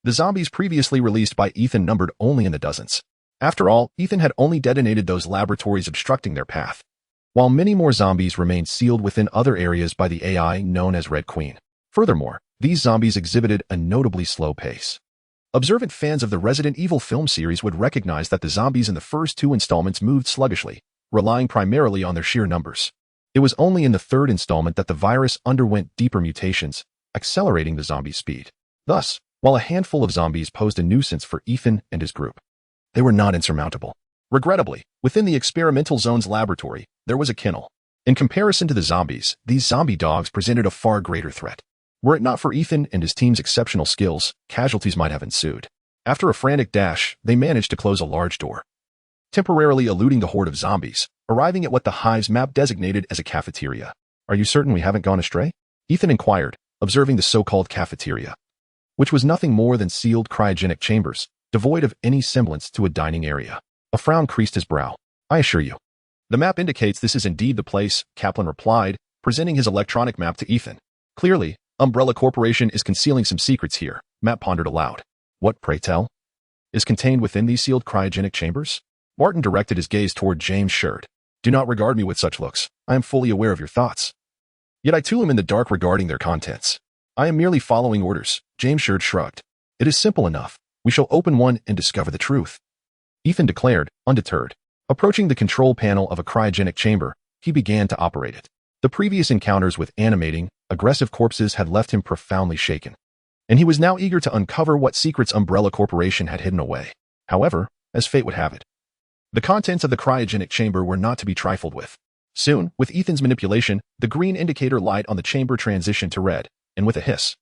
The zombies previously released by Ethan numbered only in the dozens. After all, Ethan had only detonated those laboratories obstructing their path, while many more zombies remained sealed within other areas by the AI known as Red Queen. Furthermore, these zombies exhibited a notably slow pace. Observant fans of the Resident Evil film series would recognize that the zombies in the first two installments moved sluggishly, relying primarily on their sheer numbers. It was only in the third installment that the virus underwent deeper mutations, accelerating the zombie speed. Thus, while a handful of zombies posed a nuisance for Ethan and his group, they were not insurmountable. Regrettably, within the experimental zone's laboratory, there was a kennel. In comparison to the zombies, these zombie dogs presented a far greater threat. Were it not for Ethan and his team's exceptional skills, casualties might have ensued. After a frantic dash, they managed to close a large door, temporarily eluding the horde of zombies, arriving at what the hive's map designated as a cafeteria. "Are you certain we haven't gone astray?" Ethan inquired, observing the so-called cafeteria, which was nothing more than sealed cryogenic chambers, devoid of any semblance to a dining area. A frown creased his brow. "I assure you, the map indicates this is indeed the place," Kaplan replied, presenting his electronic map to Ethan. "Clearly, Umbrella Corporation is concealing some secrets here," Matt pondered aloud. "What, pray tell, is contained within these sealed cryogenic chambers?" Martin directed his gaze toward James Sherd. "Do not regard me with such looks. I am fully aware of your thoughts. Yet I too am in the dark regarding their contents. I am merely following orders." James Sherd shrugged. "It is simple enough. We shall open one and discover the truth," Ethan declared, undeterred. Approaching the control panel of a cryogenic chamber, he began to operate it. The previous encounters with animating, aggressive corpses had left him profoundly shaken, and he was now eager to uncover what secrets Umbrella Corporation had hidden away. However, as fate would have it, the contents of the cryogenic chamber were not to be trifled with. Soon, with Ethan's manipulation, the green indicator light on the chamber transitioned to red, and with a hiss,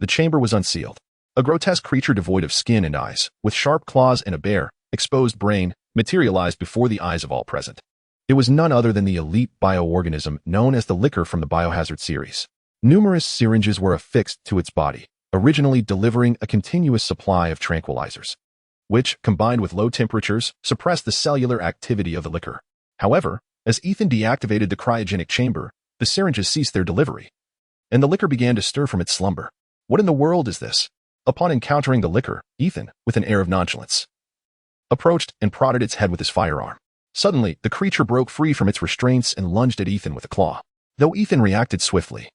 the chamber was unsealed. A grotesque creature devoid of skin and eyes, with sharp claws and a bare, exposed brain, materialized before the eyes of all present. It was none other than the elite bioorganism known as the Licker from the Biohazard series. Numerous syringes were affixed to its body, originally delivering a continuous supply of tranquilizers, which, combined with low temperatures, suppressed the cellular activity of the Licker. However, as Ethan deactivated the cryogenic chamber, the syringes ceased their delivery, and the Licker began to stir from its slumber. "What in the world is this?" Upon encountering the Licker, Ethan, with an air of nonchalance, approached and prodded its head with his firearm. Suddenly, the creature broke free from its restraints and lunged at Ethan with a claw. Though Ethan reacted swiftly,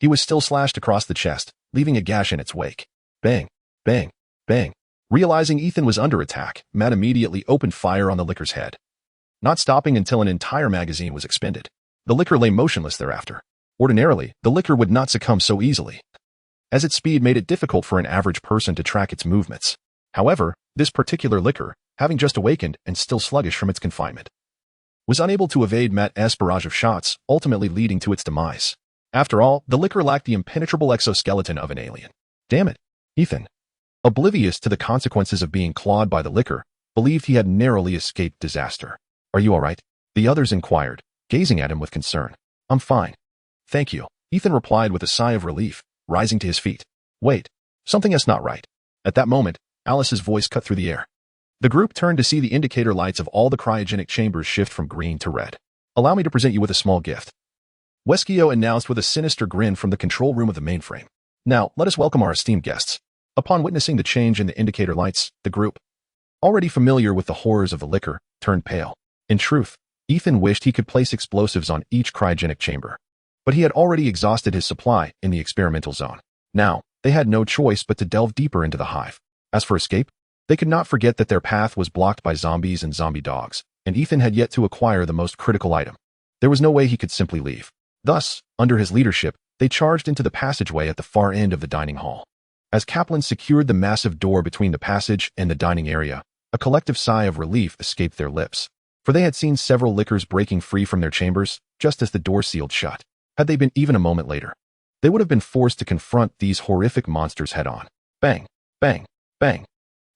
he was still slashed across the chest, leaving a gash in its wake. Bang, bang, bang. Realizing Ethan was under attack, Matt immediately opened fire on the Licker's head, not stopping until an entire magazine was expended. The Licker lay motionless thereafter. Ordinarily, the Licker would not succumb so easily, as its speed made it difficult for an average person to track its movements. However, this particular Licker, having just awakened and still sluggish from its confinement, was unable to evade Matt's barrage of shots, ultimately leading to its demise. After all, the Licker lacked the impenetrable exoskeleton of an alien. Damn it, Ethan, oblivious to the consequences of being clawed by the Licker, believed he had narrowly escaped disaster. "Are you all right?" the others inquired, gazing at him with concern. "I'm fine. Thank you," Ethan replied with a sigh of relief, rising to his feet. "Wait, something is not right." At that moment, Alice's voice cut through the air. The group turned to see the indicator lights of all the cryogenic chambers shift from green to red. "Allow me to present you with a small gift," Weskio announced with a sinister grin from the control room of the mainframe. "Now, let us welcome our esteemed guests." Upon witnessing the change in the indicator lights, the group, already familiar with the horrors of the Licker, turned pale. In truth, Ethan wished he could place explosives on each cryogenic chamber, but he had already exhausted his supply in the experimental zone. Now, they had no choice but to delve deeper into the hive. As for escape, they could not forget that their path was blocked by zombies and zombie dogs, and Ethan had yet to acquire the most critical item. There was no way he could simply leave. Thus, under his leadership, they charged into the passageway at the far end of the dining hall. As Kaplan secured the massive door between the passage and the dining area, a collective sigh of relief escaped their lips, for they had seen several Lickers breaking free from their chambers just as the door sealed shut. Had they been even a moment later, they would have been forced to confront these horrific monsters head-on. Bang, bang, bang.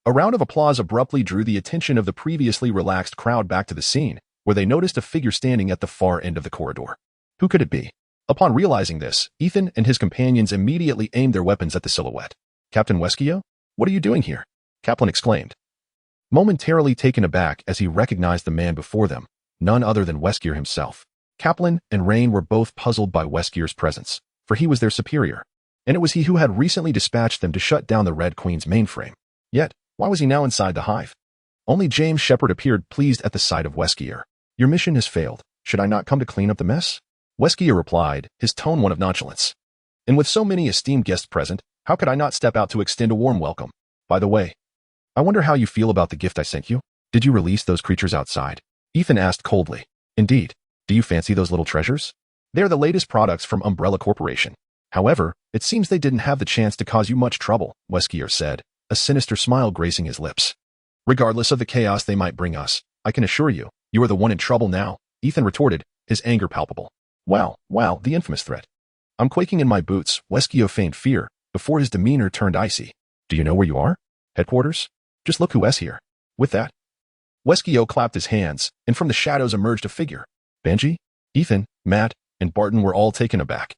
A round of applause abruptly drew the attention of the previously relaxed crowd back to the scene, where they noticed a figure standing at the far end of the corridor. Who could it be? Upon realizing this, Ethan and his companions immediately aimed their weapons at the silhouette. Captain Weskio? What are you doing here? Kaplan exclaimed, momentarily taken aback as he recognized the man before them, none other than Weskier himself. Kaplan and Rain were both puzzled by Weskier's presence, for he was their superior, and it was he who had recently dispatched them to shut down the Red Queen's mainframe. Yet, why was he now inside the hive? Only James Shepard appeared pleased at the sight of Weskier. Your mission has failed. Should I not come to clean up the mess? Weskier replied, his tone one of nonchalance. And with so many esteemed guests present, how could I not step out to extend a warm welcome? By the way, I wonder how you feel about the gift I sent you? Did you release those creatures outside? Ethan asked coldly. Indeed. Do you fancy those little treasures? They're the latest products from Umbrella Corporation. However, it seems they didn't have the chance to cause you much trouble, Weskier said, a sinister smile gracing his lips. Regardless of the chaos they might bring us, I can assure you, you are the one in trouble now, Ethan retorted, his anger palpable. Wow, the infamous threat. I'm quaking in my boots, Weskier feigned fear, before his demeanor turned icy. Do you know where you are? Headquarters? Just look who's here. With that, Weskier clapped his hands, and from the shadows emerged a figure. Benji, Ethan, Matt, and Barton were all taken aback.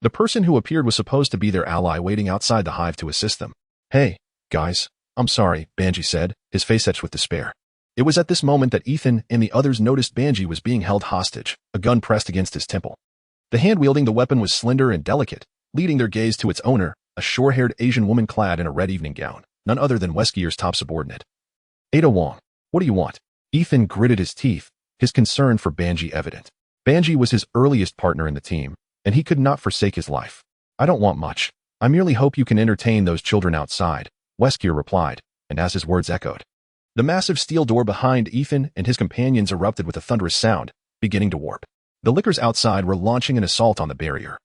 The person who appeared was supposed to be their ally waiting outside the hive to assist them. Hey, guys, I'm sorry, Benji said, his face etched with despair. It was at this moment that Ethan and the others noticed Benji was being held hostage, a gun pressed against his temple. The hand wielding the weapon was slender and delicate, leading their gaze to its owner, a short-haired Asian woman clad in a red evening gown, none other than Weskier's top subordinate. Ada Wong, what do you want? Ethan gritted his teeth, his concern for Benji evident. Benji was his earliest partner in the team, and he could not forsake his life. I don't want much. I merely hope you can entertain those children outside, Weskier replied, and as his words echoed, the massive steel door behind Ethan and his companions erupted with a thunderous sound, beginning to warp. The lickers outside were launching an assault on the barrier.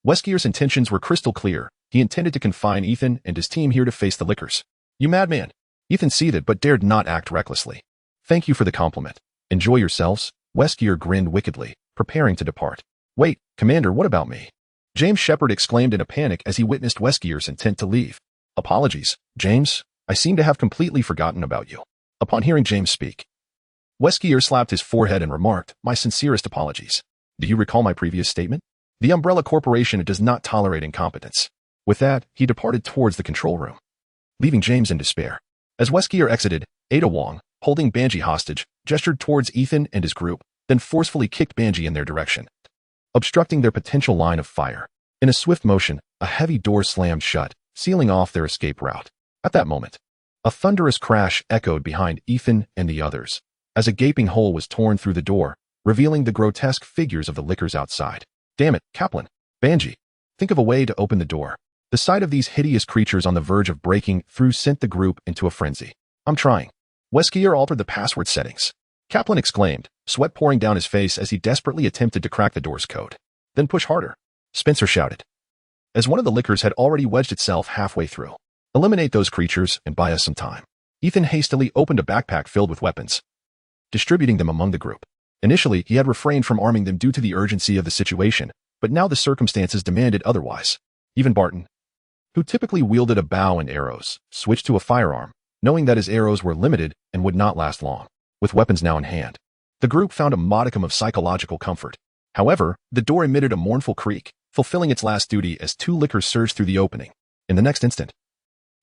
Weskier's intentions were crystal clear. He intended to confine Ethan and his team here to face the lickers. You madman! Ethan seethed but dared not act recklessly. Thank you for the compliment. Enjoy yourselves, Weskier grinned wickedly, preparing to depart. Wait, Commander, what about me? James Shepard exclaimed in a panic as he witnessed Weskier's intent to leave. Apologies, James. I seem to have completely forgotten about you. Upon hearing James speak, Weskier slapped his forehead and remarked, my sincerest apologies. Do you recall my previous statement? The Umbrella Corporation does not tolerate incompetence. With that, he departed towards the control room, leaving James in despair. As Weskier exited, Ada Wong, holding Benji hostage, gestured towards Ethan and his group, then forcefully kicked Benji in their direction, obstructing their potential line of fire. In a swift motion, a heavy door slammed shut, sealing off their escape route. At that moment, a thunderous crash echoed behind Ethan and the others, as a gaping hole was torn through the door, revealing the grotesque figures of the lickers outside. Damn it, Kaplan! Benji! Think of a way to open the door. The sight of these hideous creatures on the verge of breaking through sent the group into a frenzy. I'm trying. Weskier altered the password settings. Kaplan exclaimed, sweat pouring down his face as he desperately attempted to crack the door's code. Then push harder. Spencer shouted, as one of the lickers had already wedged itself halfway through. Eliminate those creatures and buy us some time. Ethan hastily opened a backpack filled with weapons, distributing them among the group. Initially, he had refrained from arming them due to the urgency of the situation, but now the circumstances demanded otherwise. Even Barton, who typically wielded a bow and arrows, switched to a firearm, knowing that his arrows were limited and would not last long. With weapons now in hand, the group found a modicum of psychological comfort. However, the door emitted a mournful creak, fulfilling its last duty as two lickers surged through the opening. In the next instant,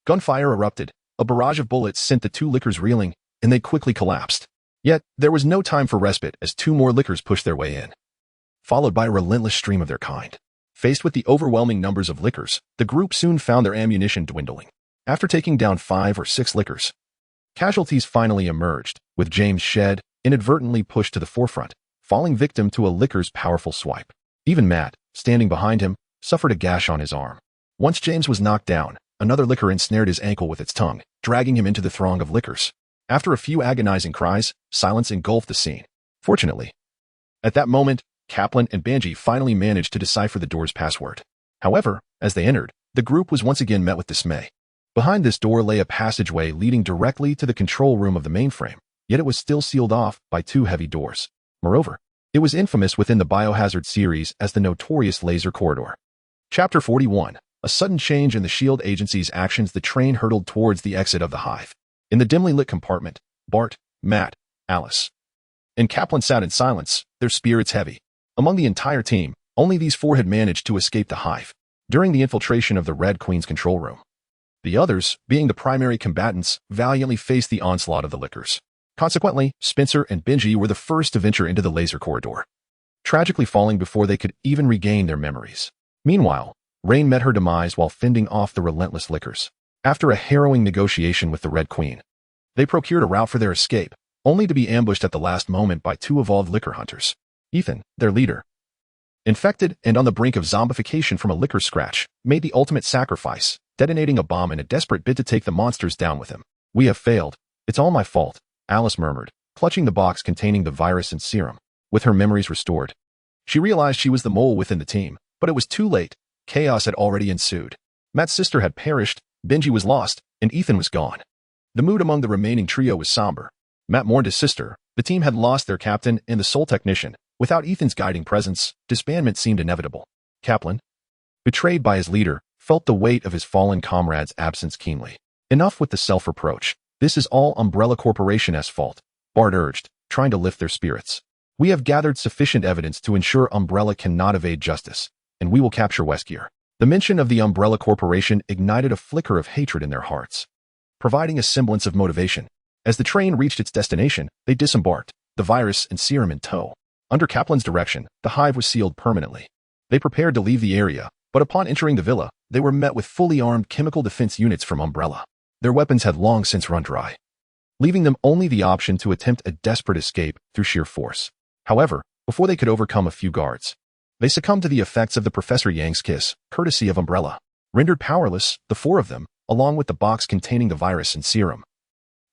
gunfire erupted. A barrage of bullets sent the two lickers reeling, and they quickly collapsed. Yet, there was no time for respite as two more lickers pushed their way in, followed by a relentless stream of their kind. Faced with the overwhelming numbers of lickers, the group soon found their ammunition dwindling. After taking down 5 or 6 lickers, casualties finally emerged, with James Shed inadvertently pushed to the forefront, falling victim to a licker's powerful swipe. Even Matt, standing behind him, suffered a gash on his arm. Once James was knocked down, another licker ensnared his ankle with its tongue, dragging him into the throng of lickers. After a few agonizing cries, silence engulfed the scene. Fortunately, at that moment, Kaplan and Benji finally managed to decipher the door's password. However, as they entered, the group was once again met with dismay. Behind this door lay a passageway leading directly to the control room of the mainframe, yet it was still sealed off by 2 heavy doors. Moreover, it was infamous within the Biohazard series as the notorious laser corridor. Chapter 41. A sudden change in the SHIELD agency's actions. The train hurtled towards the exit of the hive. In the dimly lit compartment, Bart, Matt, Alice, and Kaplan sat in silence, their spirits heavy. Among the entire team, only these four had managed to escape the hive during the infiltration of the Red Queen's control room. The others, being the primary combatants, valiantly faced the onslaught of the Lickers. Consequently, Spencer and Benji were the first to venture into the laser corridor, tragically falling before they could even regain their memories. Meanwhile, Rain met her demise while fending off the relentless Lickers. After a harrowing negotiation with the Red Queen, they procured a route for their escape, only to be ambushed at the last moment by two evolved Licker hunters. Ethan, their leader, infected and on the brink of zombification from a Licker scratch, made the ultimate sacrifice, detonating a bomb in a desperate bid to take the monsters down with him. "We have failed. It's all my fault," Alice murmured, clutching the box containing the virus and serum. With her memories restored, she realized she was the mole within the team, but it was too late. Chaos had already ensued. Matt's sister had perished, Benji was lost, and Ethan was gone. The mood among the remaining trio was somber. Matt mourned his sister, the team had lost their captain and the sole technician. Without Ethan's guiding presence, disbandment seemed inevitable. Kaplan, betrayed by his leader, felt the weight of his fallen comrade's absence keenly. "Enough with the self-reproach. This is all Umbrella Corporation's fault," Bart urged, trying to lift their spirits. "We have gathered sufficient evidence to ensure Umbrella cannot evade justice, and we will capture Westgear." The mention of the Umbrella Corporation ignited a flicker of hatred in their hearts, providing a semblance of motivation. As the train reached its destination, they disembarked, the virus and serum in tow. Under Kaplan's direction, the hive was sealed permanently. They prepared to leave the area, but upon entering the villa, they were met with fully armed chemical defense units from Umbrella. Their weapons had long since run dry, leaving them only the option to attempt a desperate escape through sheer force. However, before they could overcome a few guards, they succumbed to the effects of the Professor Yang's kiss, courtesy of Umbrella. Rendered powerless, the four of them, along with the box containing the virus and serum,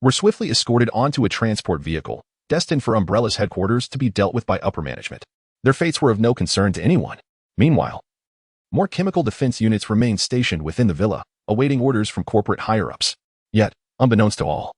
were swiftly escorted onto a transport vehicle, destined for Umbrella's headquarters to be dealt with by upper management. Their fates were of no concern to anyone. Meanwhile, more chemical defense units remained stationed within the villa, awaiting orders from corporate higher-ups. Yet, unbeknownst to all,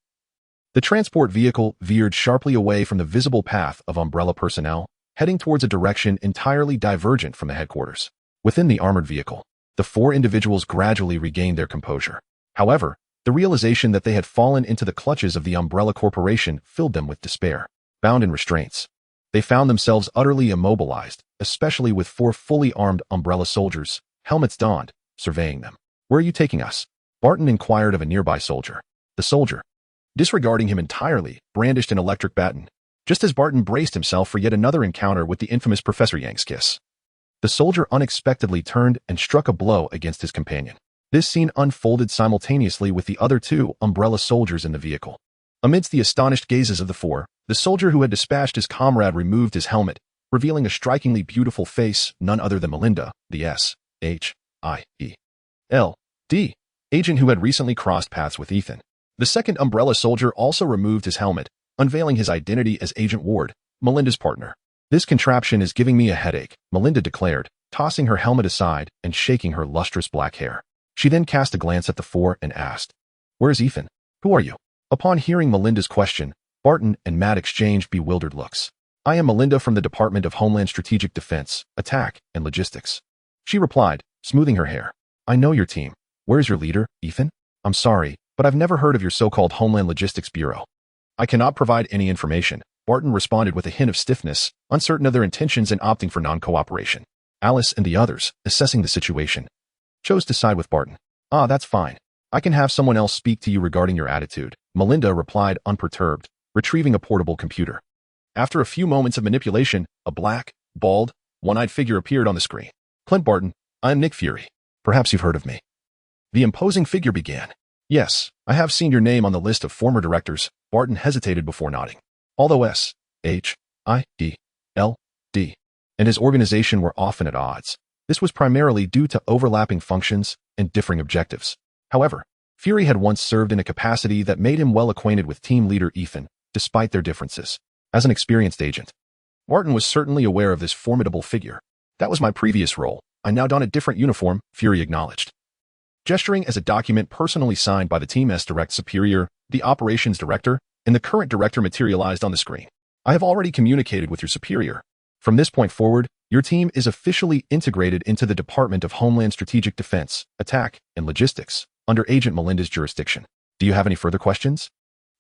the transport vehicle veered sharply away from the visible path of Umbrella personnel, heading towards a direction entirely divergent from the headquarters. Within the armored vehicle, the four individuals gradually regained their composure. However, the realization that they had fallen into the clutches of the Umbrella Corporation filled them with despair. Bound in restraints, they found themselves utterly immobilized, especially with four fully armed Umbrella soldiers, helmets donned, surveying them. "Where are you taking us?" Barton inquired of a nearby soldier. The soldier, disregarding him entirely, brandished an electric baton, just as Barton braced himself for yet another encounter with the infamous Professor Yang's kiss. The soldier unexpectedly turned and struck a blow against his companion. This scene unfolded simultaneously with the other two Umbrella soldiers in the vehicle. Amidst the astonished gazes of the four, the soldier who had dispatched his comrade removed his helmet, revealing a strikingly beautiful face, none other than Melinda, the SHIELD agent who had recently crossed paths with Ethan. The second Umbrella soldier also removed his helmet, unveiling his identity as Agent Ward, Melinda's partner. "This contraption is giving me a headache," Melinda declared, tossing her helmet aside and shaking her lustrous black hair. She then cast a glance at the four and asked, "Where's Ethan? Who are you?" Upon hearing Melinda's question, Barton and Matt exchanged bewildered looks. "I am Melinda from the Department of Homeland Strategic Defense, Attack, and Logistics," she replied, smoothing her hair. "I know your team. Where's your leader, Ethan?" "I'm sorry, but I've never heard of your so-called Homeland Logistics Bureau. I cannot provide any information," Barton responded with a hint of stiffness, uncertain of their intentions and opting for non-cooperation. Alice and the others, assessing the situation, chose to side with Barton. "Ah, that's fine. I can have someone else speak to you regarding your attitude," Melinda replied unperturbed, retrieving a portable computer. After a few moments of manipulation, a black, bald, one-eyed figure appeared on the screen. "Clint Barton, I am Nick Fury. Perhaps you've heard of me." The imposing figure began. "Yes, I have seen your name on the list of former directors," Barton hesitated before nodding. Although SHIELD and his organization were often at odds, this was primarily due to overlapping functions and differing objectives. However, Fury had once served in a capacity that made him well acquainted with team leader Ethan, despite their differences. As an experienced agent, Barton was certainly aware of this formidable figure. "That was my previous role. I now don a different uniform," Fury acknowledged, gesturing as a document personally signed by the team's direct superior, the operations director, and the current director materialized on the screen. "I have already communicated with your superior. From this point forward, Your team is officially integrated into the Department of Homeland Strategic Defense, Attack, and Logistics, under Agent Melinda's jurisdiction. Do you have any further questions?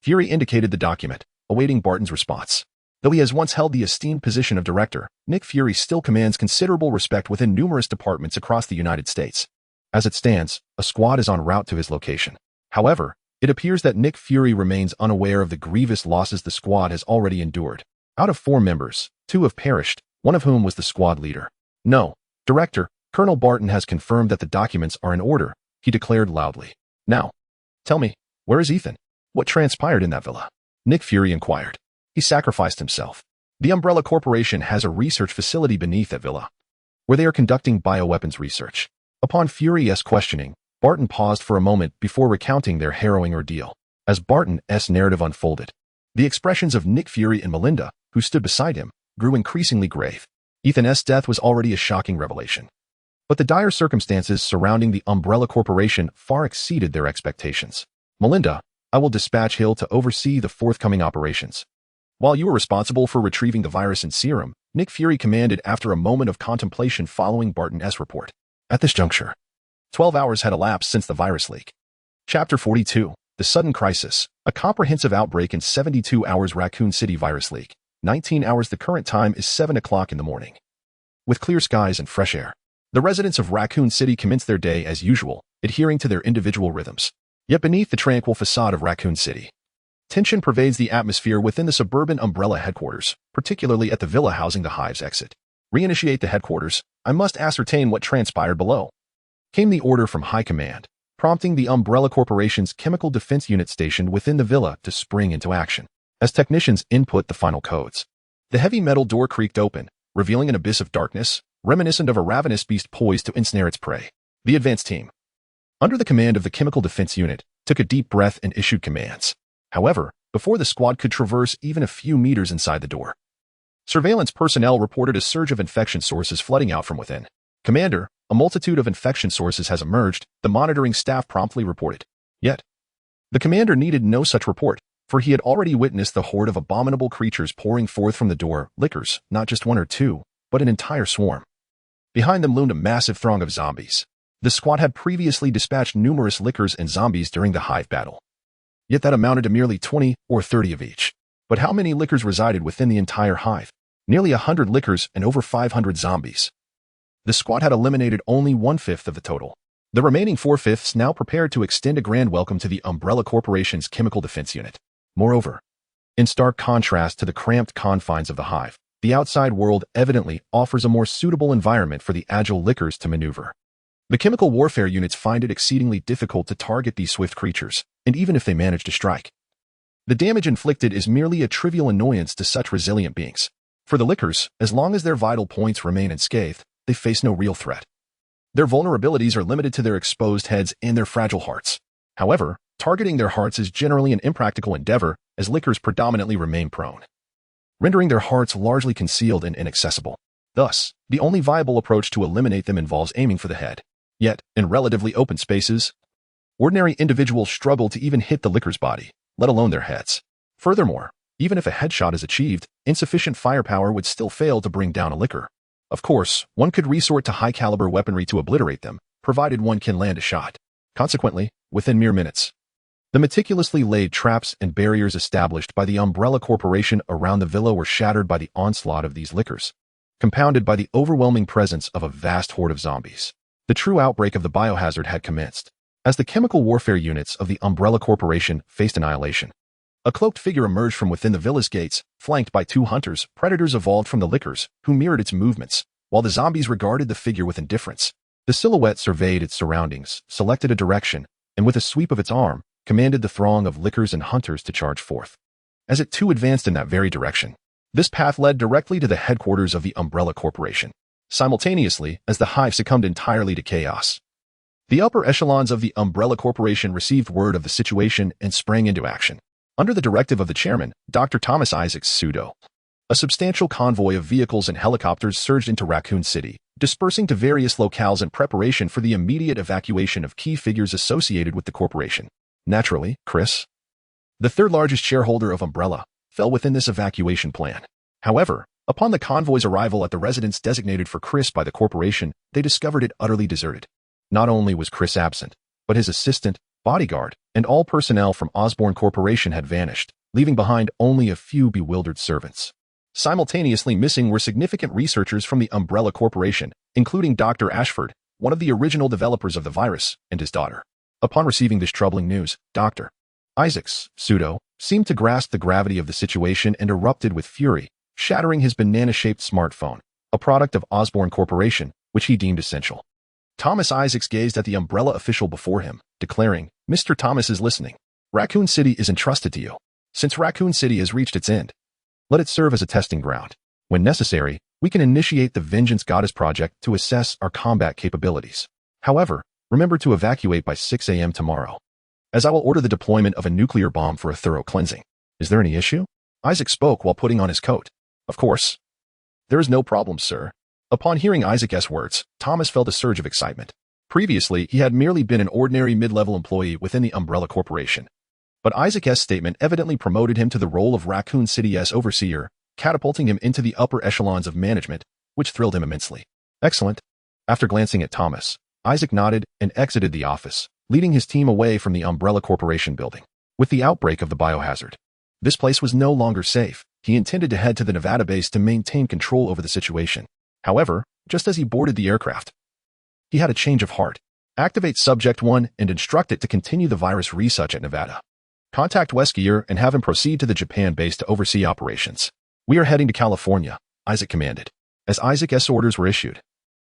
Fury indicated the document, awaiting Barton's response. Though he has once held the esteemed position of director, Nick Fury still commands considerable respect within numerous departments across the United States. As it stands, a squad is en route to his location. However, it appears that Nick Fury remains unaware of the grievous losses the squad has already endured. Out of 4 members, 2 have perished, one of whom was the squad leader. No, Director, Colonel Barton has confirmed that the documents are in order, he declared loudly. Now, tell me, where is Ethan? What transpired in that villa? Nick Fury inquired. He sacrificed himself. The Umbrella Corporation has a research facility beneath that villa, where they are conducting bioweapons research. Upon Fury's questioning, Barton paused for a moment before recounting their harrowing ordeal. As Barton's narrative unfolded, the expressions of Nick Fury and Melinda, who stood beside him, grew increasingly grave. Ethan's death was already a shocking revelation. But the dire circumstances surrounding the Umbrella Corporation far exceeded their expectations. Melinda, I will dispatch Hill to oversee the forthcoming operations. While you are responsible for retrieving the virus and serum, Nick Fury commanded after a moment of contemplation following Barton's report. At this juncture, 12 hours had elapsed since the virus leak. Chapter 42, The Sudden Crisis, a comprehensive outbreak in 72 hours. Raccoon City virus leak. 19 hours. The current time is 7 o'clock in the morning. With clear skies and fresh air, the residents of Raccoon City commence their day as usual, adhering to their individual rhythms. Yet beneath the tranquil facade of Raccoon City, tension pervades the atmosphere within the suburban Umbrella headquarters, particularly at the villa housing the Hive's exit. Reinitiate the headquarters. I must ascertain what transpired below. Came the order from High Command, prompting the Umbrella Corporation's Chemical Defense Unit stationed within the villa to spring into action. As technicians input the final codes, the heavy metal door creaked open, revealing an abyss of darkness, reminiscent of a ravenous beast poised to ensnare its prey. The advance team, under the command of the Chemical Defense Unit, took a deep breath and issued commands. However, before the squad could traverse even a few meters inside the door, surveillance personnel reported a surge of infection sources flooding out from within. Commander, a multitude of infection sources has emerged, the monitoring staff promptly reported. Yet, the commander needed no such report, for he had already witnessed the horde of abominable creatures pouring forth from the door, lickers, not just 1 or 2, but an entire swarm. Behind them loomed a massive throng of zombies. The squad had previously dispatched numerous lickers and zombies during the Hive battle. Yet that amounted to merely 20 or 30 of each. But how many lickers resided within the entire Hive? Nearly 100 lickers and over 500 zombies. The squad had eliminated only 1/5 of the total. The remaining 4/5 now prepared to extend a grand welcome to the Umbrella Corporation's Chemical Defense Unit. Moreover, in stark contrast to the cramped confines of the Hive, the outside world evidently offers a more suitable environment for the agile lickers to maneuver. The chemical warfare units find it exceedingly difficult to target these swift creatures, and even if they manage to strike, the damage inflicted is merely a trivial annoyance to such resilient beings. For the lickers, as long as their vital points remain unscathed, they face no real threat. Their vulnerabilities are limited to their exposed heads and their fragile hearts. However, targeting their hearts is generally an impractical endeavor, as lickers predominantly remain prone, rendering their hearts largely concealed and inaccessible. Thus, the only viable approach to eliminate them involves aiming for the head. Yet, in relatively open spaces, ordinary individuals struggle to even hit the licker's body, let alone their heads. Furthermore, even if a headshot is achieved, insufficient firepower would still fail to bring down a licker. Of course, one could resort to high-caliber weaponry to obliterate them, provided one can land a shot. Consequently, within mere minutes, the meticulously laid traps and barriers established by the Umbrella Corporation around the villa were shattered by the onslaught of these lickers, compounded by the overwhelming presence of a vast horde of zombies. The true outbreak of the biohazard had commenced. As the chemical warfare units of the Umbrella Corporation faced annihilation, a cloaked figure emerged from within the villa's gates, flanked by 2 hunters, predators evolved from the lickers, who mirrored its movements, while the zombies regarded the figure with indifference. The silhouette surveyed its surroundings, selected a direction, and with a sweep of its arm, commanded the throng of lickers and hunters to charge forth. As it too advanced in that very direction, this path led directly to the headquarters of the Umbrella Corporation. Simultaneously, as the Hive succumbed entirely to chaos, the upper echelons of the Umbrella Corporation received word of the situation and sprang into action. Under the directive of the chairman, Dr. Thomas Isaac Pseudo, a substantial convoy of vehicles and helicopters surged into Raccoon City, dispersing to various locales in preparation for the immediate evacuation of key figures associated with the corporation. Naturally, Chris, the third largest shareholder of Umbrella, fell within this evacuation plan. However, Upon the convoy's arrival at the residence designated for Chris by the corporation, they discovered it utterly deserted. Not only was Chris absent, but his assistant, bodyguard, and all personnel from Osborne Corporation had vanished, leaving behind only a few bewildered servants. Simultaneously missing were significant researchers from the Umbrella Corporation, including Dr. Ashford, one of the original developers of the virus, and his daughter. Upon receiving this troubling news, Dr. Isaacs, pseudo, seemed to grasp the gravity of the situation and erupted with fury, shattering his banana-shaped smartphone, a product of Osborne Corporation, which he deemed essential. Thomas Isaacs gazed at the Umbrella official before him, declaring, "Mr. Thomas is listening. Raccoon City is entrusted to you. Since Raccoon City has reached its end, let it serve as a testing ground. When necessary, we can initiate the Vengeance Goddess Project to assess our combat capabilities. However, remember to evacuate by 6 a.m. tomorrow, as I will order the deployment of a nuclear bomb for a thorough cleansing. Is there any issue?" Isaac spoke while putting on his coat. "Of course. There is no problem, sir." Upon hearing Isaac's words, Thomas felt a surge of excitement. Previously, he had merely been an ordinary mid-level employee within the Umbrella Corporation. But Isaac's statement evidently promoted him to the role of Raccoon City's overseer, catapulting him into the upper echelons of management, which thrilled him immensely. "Excellent." After glancing at Thomas, Isaac nodded and exited the office, leading his team away from the Umbrella Corporation building. With the outbreak of the biohazard, this place was no longer safe. He intended to head to the Nevada base to maintain control over the situation. However, just as he boarded the aircraft, he had a change of heart. Activate Subject 1 and instruct it to continue the virus research at Nevada. Contact Weskier and have him proceed to the Japan base to oversee operations. "We are heading to California," Isaac commanded. As Isaac's orders were issued,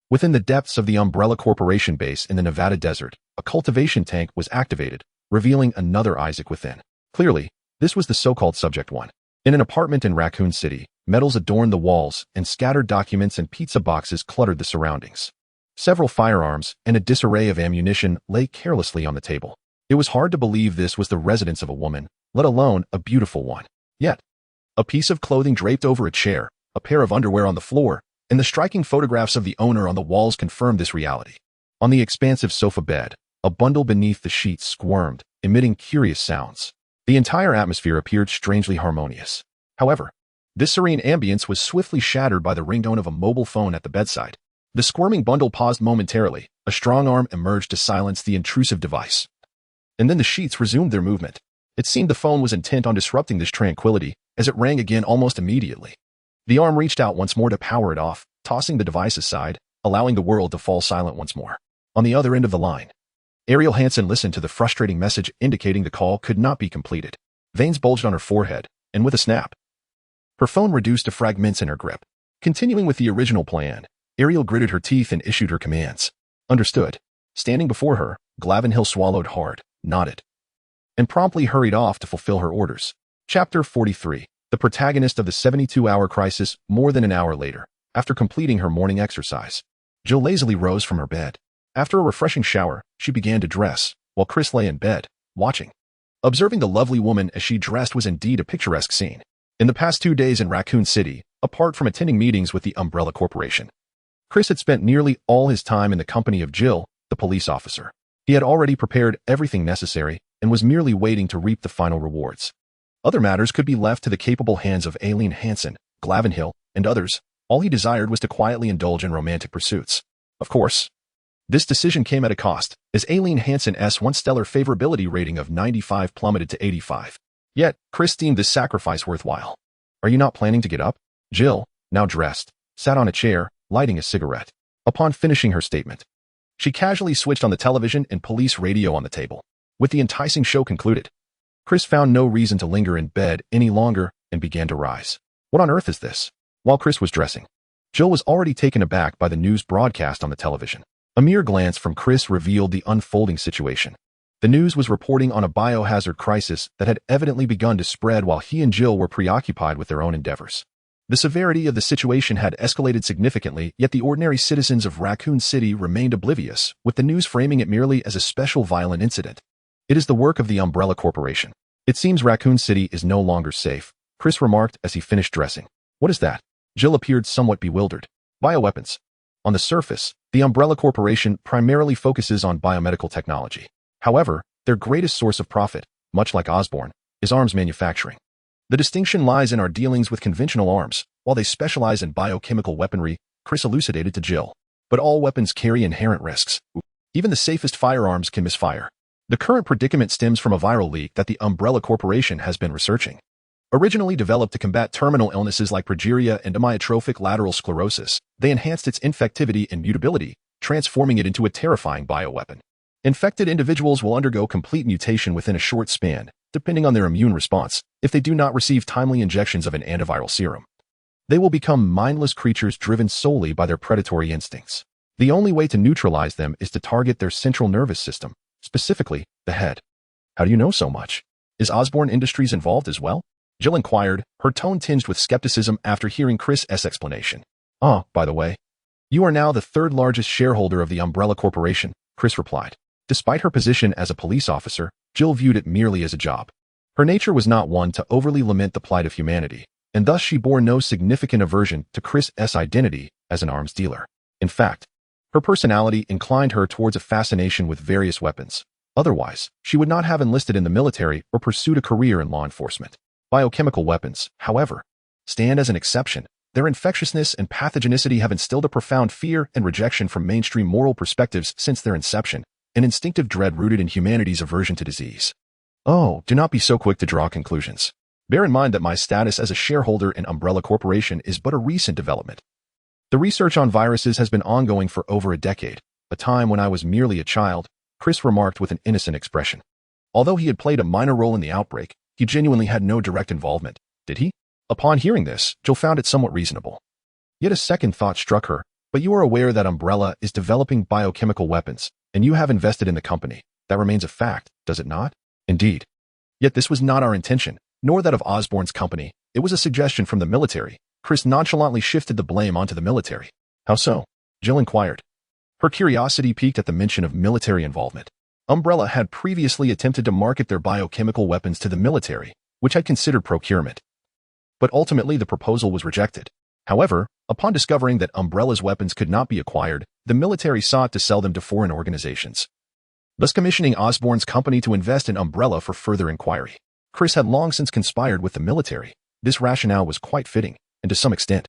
within the depths of the Umbrella Corporation base in the Nevada desert, a cultivation tank was activated, revealing another Isaac within. Clearly, this was the so-called Subject 1. In an apartment in Raccoon City, medals adorned the walls and scattered documents and pizza boxes cluttered the surroundings. Several firearms and a disarray of ammunition lay carelessly on the table. It was hard to believe this was the residence of a woman, let alone a beautiful one. Yet, a piece of clothing draped over a chair, a pair of underwear on the floor, and the striking photographs of the owner on the walls confirmed this reality. On the expansive sofa bed, a bundle beneath the sheets squirmed, emitting curious sounds. The entire atmosphere appeared strangely harmonious. However, this serene ambience was swiftly shattered by the ringtone of a mobile phone at the bedside. The squirming bundle paused momentarily. A strong arm emerged to silence the intrusive device. And then the sheets resumed their movement. It seemed the phone was intent on disrupting this tranquility, as it rang again almost immediately. The arm reached out once more to power it off, tossing the device aside, allowing the world to fall silent once more. On the other end of the line, Ariel Hansen listened to the frustrating message indicating the call could not be completed. Veins bulged on her forehead, and with a snap, her phone reduced to fragments in her grip. Continuing with the original plan, Ariel gritted her teeth and issued her commands. Understood. Standing before her, Glavenhill swallowed hard, nodded, and promptly hurried off to fulfill her orders. Chapter 43. The protagonist of the 72-hour crisis. More than an hour later, after completing her morning exercise, Jill lazily rose from her bed. After a refreshing shower, she began to dress, while Chris lay in bed, watching. Observing the lovely woman as she dressed was indeed a picturesque scene. In the past 2 days in Raccoon City, apart from attending meetings with the Umbrella Corporation, Chris had spent nearly all his time in the company of Jill, the police officer. He had already prepared everything necessary and was merely waiting to reap the final rewards. Other matters could be left to the capable hands of Aileen Hansen, Glavenhill, and others. All he desired was to quietly indulge in romantic pursuits. Of course, this decision came at a cost, as Aileen Hansen's once stellar favorability rating of 95 plummeted to 85. Yet, Chris deemed this sacrifice worthwhile. "Are you not planning to get up?" Jill, now dressed, sat on a chair, lighting a cigarette. Upon finishing her statement, she casually switched on the television and police radio on the table. With the enticing show concluded, Chris found no reason to linger in bed any longer and began to rise. What on earth is this? While Chris was dressing, Jill was already taken aback by the news broadcast on the television. A mere glance from Chris revealed the unfolding situation. The news was reporting on a biohazard crisis that had evidently begun to spread while he and Jill were preoccupied with their own endeavors. The severity of the situation had escalated significantly, yet the ordinary citizens of Raccoon City remained oblivious, with the news framing it merely as a special violent incident. "It is the work of the Umbrella Corporation. It seems Raccoon City is no longer safe," Chris remarked as he finished dressing. "What is that?" Jill appeared somewhat bewildered. "Bioweapons. On the surface, the Umbrella Corporation primarily focuses on biomedical technology. However, their greatest source of profit, much like Osborne, is arms manufacturing. The distinction lies in our dealings with conventional arms, while they specialize in biochemical weaponry, Chris elucidated to Jill. But all weapons carry inherent risks. Even the safest firearms can misfire. The current predicament stems from a viral leak that the Umbrella Corporation has been researching. Originally developed to combat terminal illnesses like progeria and amyotrophic lateral sclerosis, they enhanced its infectivity and mutability, transforming it into a terrifying bioweapon. Infected individuals will undergo complete mutation within a short span, depending on their immune response, if they do not receive timely injections of an antiviral serum. They will become mindless creatures driven solely by their predatory instincts. The only way to neutralize them is to target their central nervous system, specifically the head. How do you know so much? Is Osborne Industries involved as well? Jill inquired, her tone tinged with skepticism after hearing Chris's explanation. By the way, you are now the third largest shareholder of the Umbrella Corporation, Chris replied. Despite her position as a police officer, Jill viewed it merely as a job. Her nature was not one to overly lament the plight of humanity, and thus she bore no significant aversion to Chris's identity as an arms dealer. In fact, her personality inclined her towards a fascination with various weapons. Otherwise, she would not have enlisted in the military or pursued a career in law enforcement. Biochemical weapons, however, stand as an exception. Their infectiousness and pathogenicity have instilled a profound fear and rejection from mainstream moral perspectives since their inception, an instinctive dread rooted in humanity's aversion to disease. Do not be so quick to draw conclusions. Bear in mind that my status as a shareholder in Umbrella Corporation is but a recent development. The research on viruses has been ongoing for over a decade, a time when I was merely a child, Chris remarked with an innocent expression. Although he had played a minor role in the outbreak, he genuinely had no direct involvement, did he? Upon hearing this, Jill found it somewhat reasonable. Yet a second thought struck her. But you are aware that Umbrella is developing biochemical weapons, and you have invested in the company. That remains a fact, does it not? Indeed. Yet this was not our intention, nor that of Osborne's company. It was a suggestion from the military. Chris nonchalantly shifted the blame onto the military. How so? Jill inquired. Her curiosity piqued at the mention of military involvement. Umbrella had previously attempted to market their biochemical weapons to the military, which had considered procurement. But ultimately the proposal was rejected. However, upon discovering that Umbrella's weapons could not be acquired, the military sought to sell them to foreign organizations, thus commissioning Osborne's company to invest in Umbrella for further inquiry. Chris had long since conspired with the military. This rationale was quite fitting, and to some extent,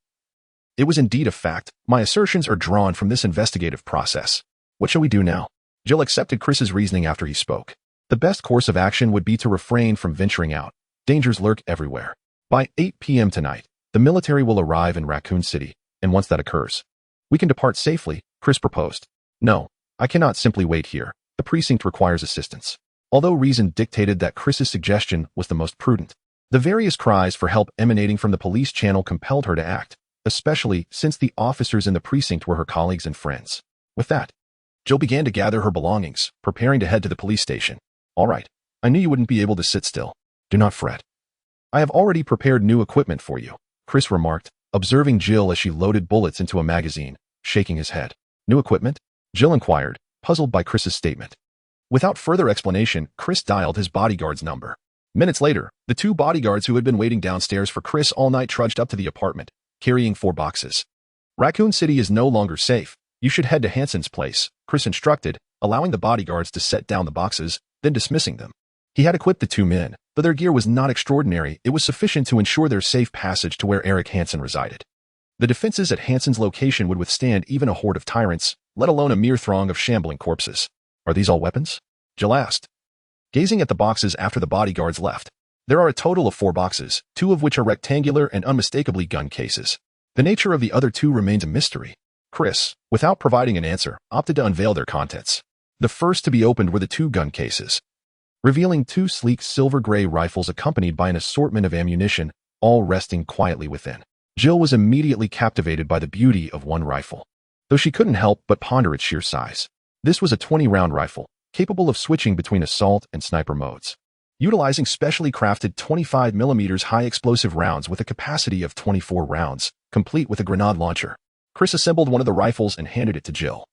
it was indeed a fact. My assertions are drawn from this investigative process. What shall we do now? Jill accepted Chris's reasoning after he spoke. The best course of action would be to refrain from venturing out. Dangers lurk everywhere. By 8 p.m. tonight, the military will arrive in Raccoon City, and once that occurs, we can depart safely, Chris proposed. No, I cannot simply wait here. The precinct requires assistance. Although reason dictated that Chris's suggestion was the most prudent, the various cries for help emanating from the police channel compelled her to act, especially since the officers in the precinct were her colleagues and friends. With that, Jill began to gather her belongings, preparing to head to the police station. All right, I knew you wouldn't be able to sit still. Do not fret. I have already prepared new equipment for you, Chris remarked, observing Jill as she loaded bullets into a magazine, shaking his head. New equipment? Jill inquired, puzzled by Chris's statement. Without further explanation, Chris dialed his bodyguard's number. Minutes later, the two bodyguards who had been waiting downstairs for Chris all night trudged up to the apartment, carrying 4 boxes. Raccoon City is no longer safe. You should head to Hanson's place, Chris instructed, allowing the bodyguards to set down the boxes, then dismissing them. He had equipped the 2 men, but their gear was not extraordinary. It was sufficient to ensure their safe passage to where Eric Hanson resided. The defenses at Hanson's location would withstand even a horde of tyrants, let alone a mere throng of shambling corpses. Are these all weapons? Jill asked, gazing at the boxes after the bodyguards left. There are a total of 4 boxes, 2 of which are rectangular and unmistakably gun cases. The nature of the other 2 remains a mystery. Chris, without providing an answer, opted to unveil their contents. The first to be opened were the 2 gun cases, revealing 2 sleek silver-gray rifles accompanied by an assortment of ammunition, all resting quietly within. Jill was immediately captivated by the beauty of one rifle, though she couldn't help but ponder its sheer size. This was a 20-round rifle, capable of switching between assault and sniper modes, utilizing specially crafted 25mm high-explosive rounds with a capacity of 24 rounds, complete with a grenade launcher. Chris assembled one of the rifles and handed it to Jill,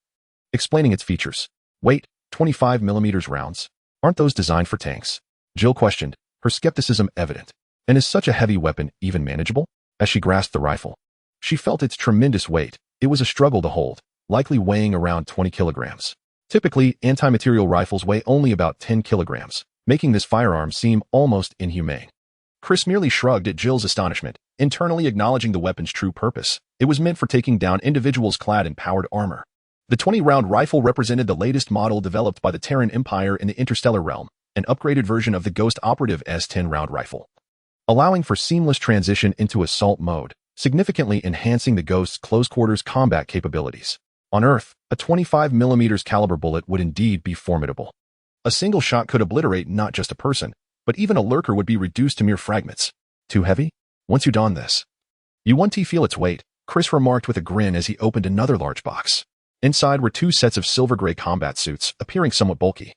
explaining its features. Wait, 25mm rounds? Aren't those designed for tanks? Jill questioned, her skepticism evident. And is such a heavy weapon even manageable? As she grasped the rifle, she felt its tremendous weight. It was a struggle to hold, likely weighing around 20 kilograms. Typically, anti-material rifles weigh only about 10 kilograms, making this firearm seem almost inhumane. Chris merely shrugged at Jill's astonishment, internally acknowledging the weapon's true purpose. It was meant for taking down individuals clad in powered armor. The 20-round rifle represented the latest model developed by the Terran Empire in the interstellar realm, an upgraded version of the Ghost Operative S-10 rifle, allowing for seamless transition into assault mode, significantly enhancing the Ghost's close-quarters combat capabilities. On Earth, a 25mm caliber bullet would indeed be formidable. A single shot could obliterate not just a person, but even a lurker would be reduced to mere fragments. Too heavy? Once you don this, you won't feel its weight, Chris remarked with a grin as he opened another large box. Inside were 2 sets of silver-gray combat suits, appearing somewhat bulky.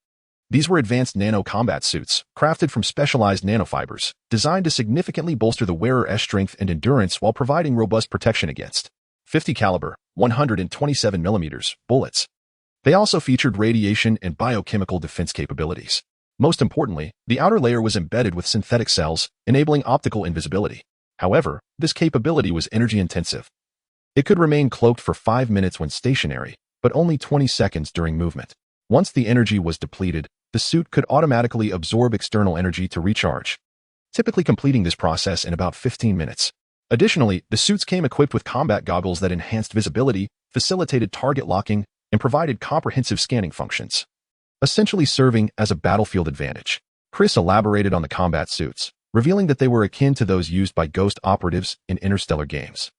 These were advanced nano-combat suits, crafted from specialized nanofibers, designed to significantly bolster the wearer's strength and endurance while providing robust protection against 50 caliber, 127mm bullets. They also featured radiation and biochemical defense capabilities. Most importantly, the outer layer was embedded with synthetic cells, enabling optical invisibility. However, this capability was energy-intensive. It could remain cloaked for 5 minutes when stationary, but only 20 seconds during movement. Once the energy was depleted, the suit could automatically absorb external energy to recharge, typically completing this process in about 15 minutes. Additionally, the suits came equipped with combat goggles that enhanced visibility, facilitated target locking, and provided comprehensive scanning functions, essentially serving as a battlefield advantage. Chris elaborated on the combat suits, revealing that they were akin to those used by Ghost operatives in interstellar games.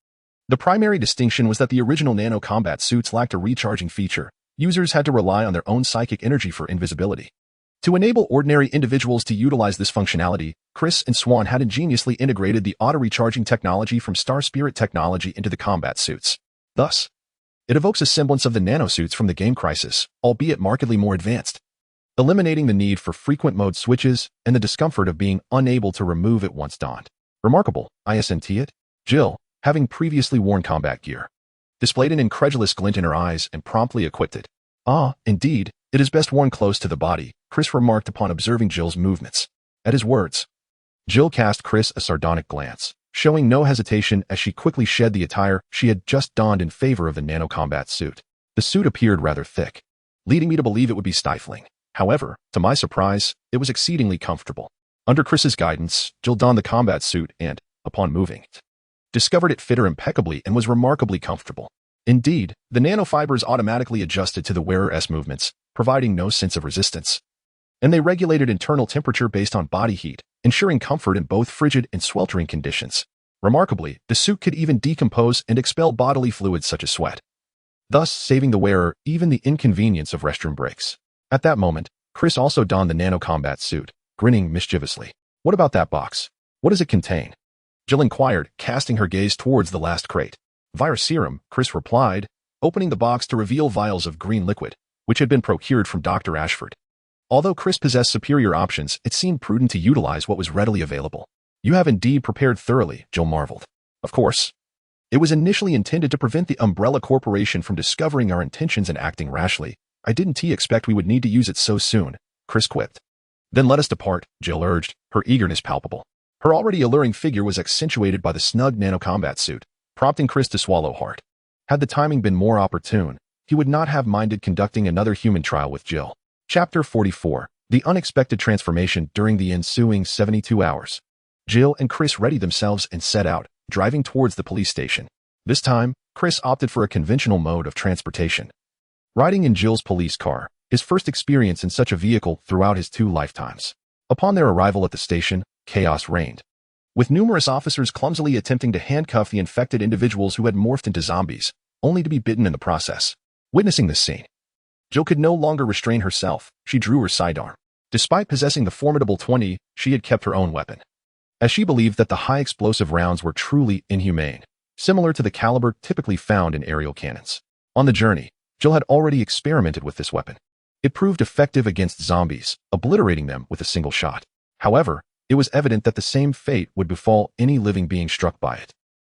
The primary distinction was that the original nano-combat suits lacked a recharging feature. Users had to rely on their own psychic energy for invisibility. To enable ordinary individuals to utilize this functionality, Chris and Swan had ingeniously integrated the auto-recharging technology from Star Spirit technology into the combat suits. Thus, it evokes a semblance of the nanosuits from the game Crisis, albeit markedly more advanced, eliminating the need for frequent mode switches and the discomfort of being unable to remove it once donned. Remarkable, isn't it? Jill, having previously worn combat gear, displayed an incredulous glint in her eyes and promptly equipped it. Ah, indeed, it is best worn close to the body, Chris remarked upon observing Jill's movements. At his words, Jill cast Chris a sardonic glance, showing no hesitation as she quickly shed the attire she had just donned in favor of the nano-combat suit. The suit appeared rather thick, leading me to believe it would be stifling. However, to my surprise, it was exceedingly comfortable. Under Chris's guidance, Jill donned the combat suit and, upon moving it, discovered it fit her impeccably and was remarkably comfortable. Indeed, the nanofibers automatically adjusted to the wearer's movements, providing no sense of resistance. And they regulated internal temperature based on body heat, ensuring comfort in both frigid and sweltering conditions. Remarkably, the suit could even decompose and expel bodily fluids such as sweat, thus saving the wearer even the inconvenience of restroom breaks. At that moment, Chris also donned the nano-combat suit, grinning mischievously. What about that box? What does it contain? Jill inquired, casting her gaze towards the last crate. Virus serum, Chris replied, opening the box to reveal vials of green liquid, which had been procured from Dr. Ashford. Although Chris possessed superior options, it seemed prudent to utilize what was readily available. You have indeed prepared thoroughly, Jill marveled. Of course. It was initially intended to prevent the Umbrella Corporation from discovering our intentions and acting rashly. I didn't expect we would need to use it so soon, Chris quipped. Then let us depart, Jill urged, her eagerness palpable. Her already alluring figure was accentuated by the snug nano-combat suit, prompting Chris to swallow hard. Had the timing been more opportune, he would not have minded conducting another human trial with Jill. Chapter 44. The Unexpected Transformation During the Ensuing 72 Hours. Jill and Chris readied themselves and set out, driving towards the police station. This time, Chris opted for a conventional mode of transportation, riding in Jill's police car, his first experience in such a vehicle throughout his 2 lifetimes. Upon their arrival at the station, chaos reigned, with numerous officers clumsily attempting to handcuff the infected individuals who had morphed into zombies, only to be bitten in the process. Witnessing this scene, Jill could no longer restrain herself. She drew her sidearm. Despite possessing the formidable 20, she had kept her own weapon, as she believed that the high explosive rounds were truly inhumane, similar to the caliber typically found in aerial cannons. On the journey, Jill had already experimented with this weapon. It proved effective against zombies, obliterating them with a single shot. However, it was evident that the same fate would befall any living being struck by it.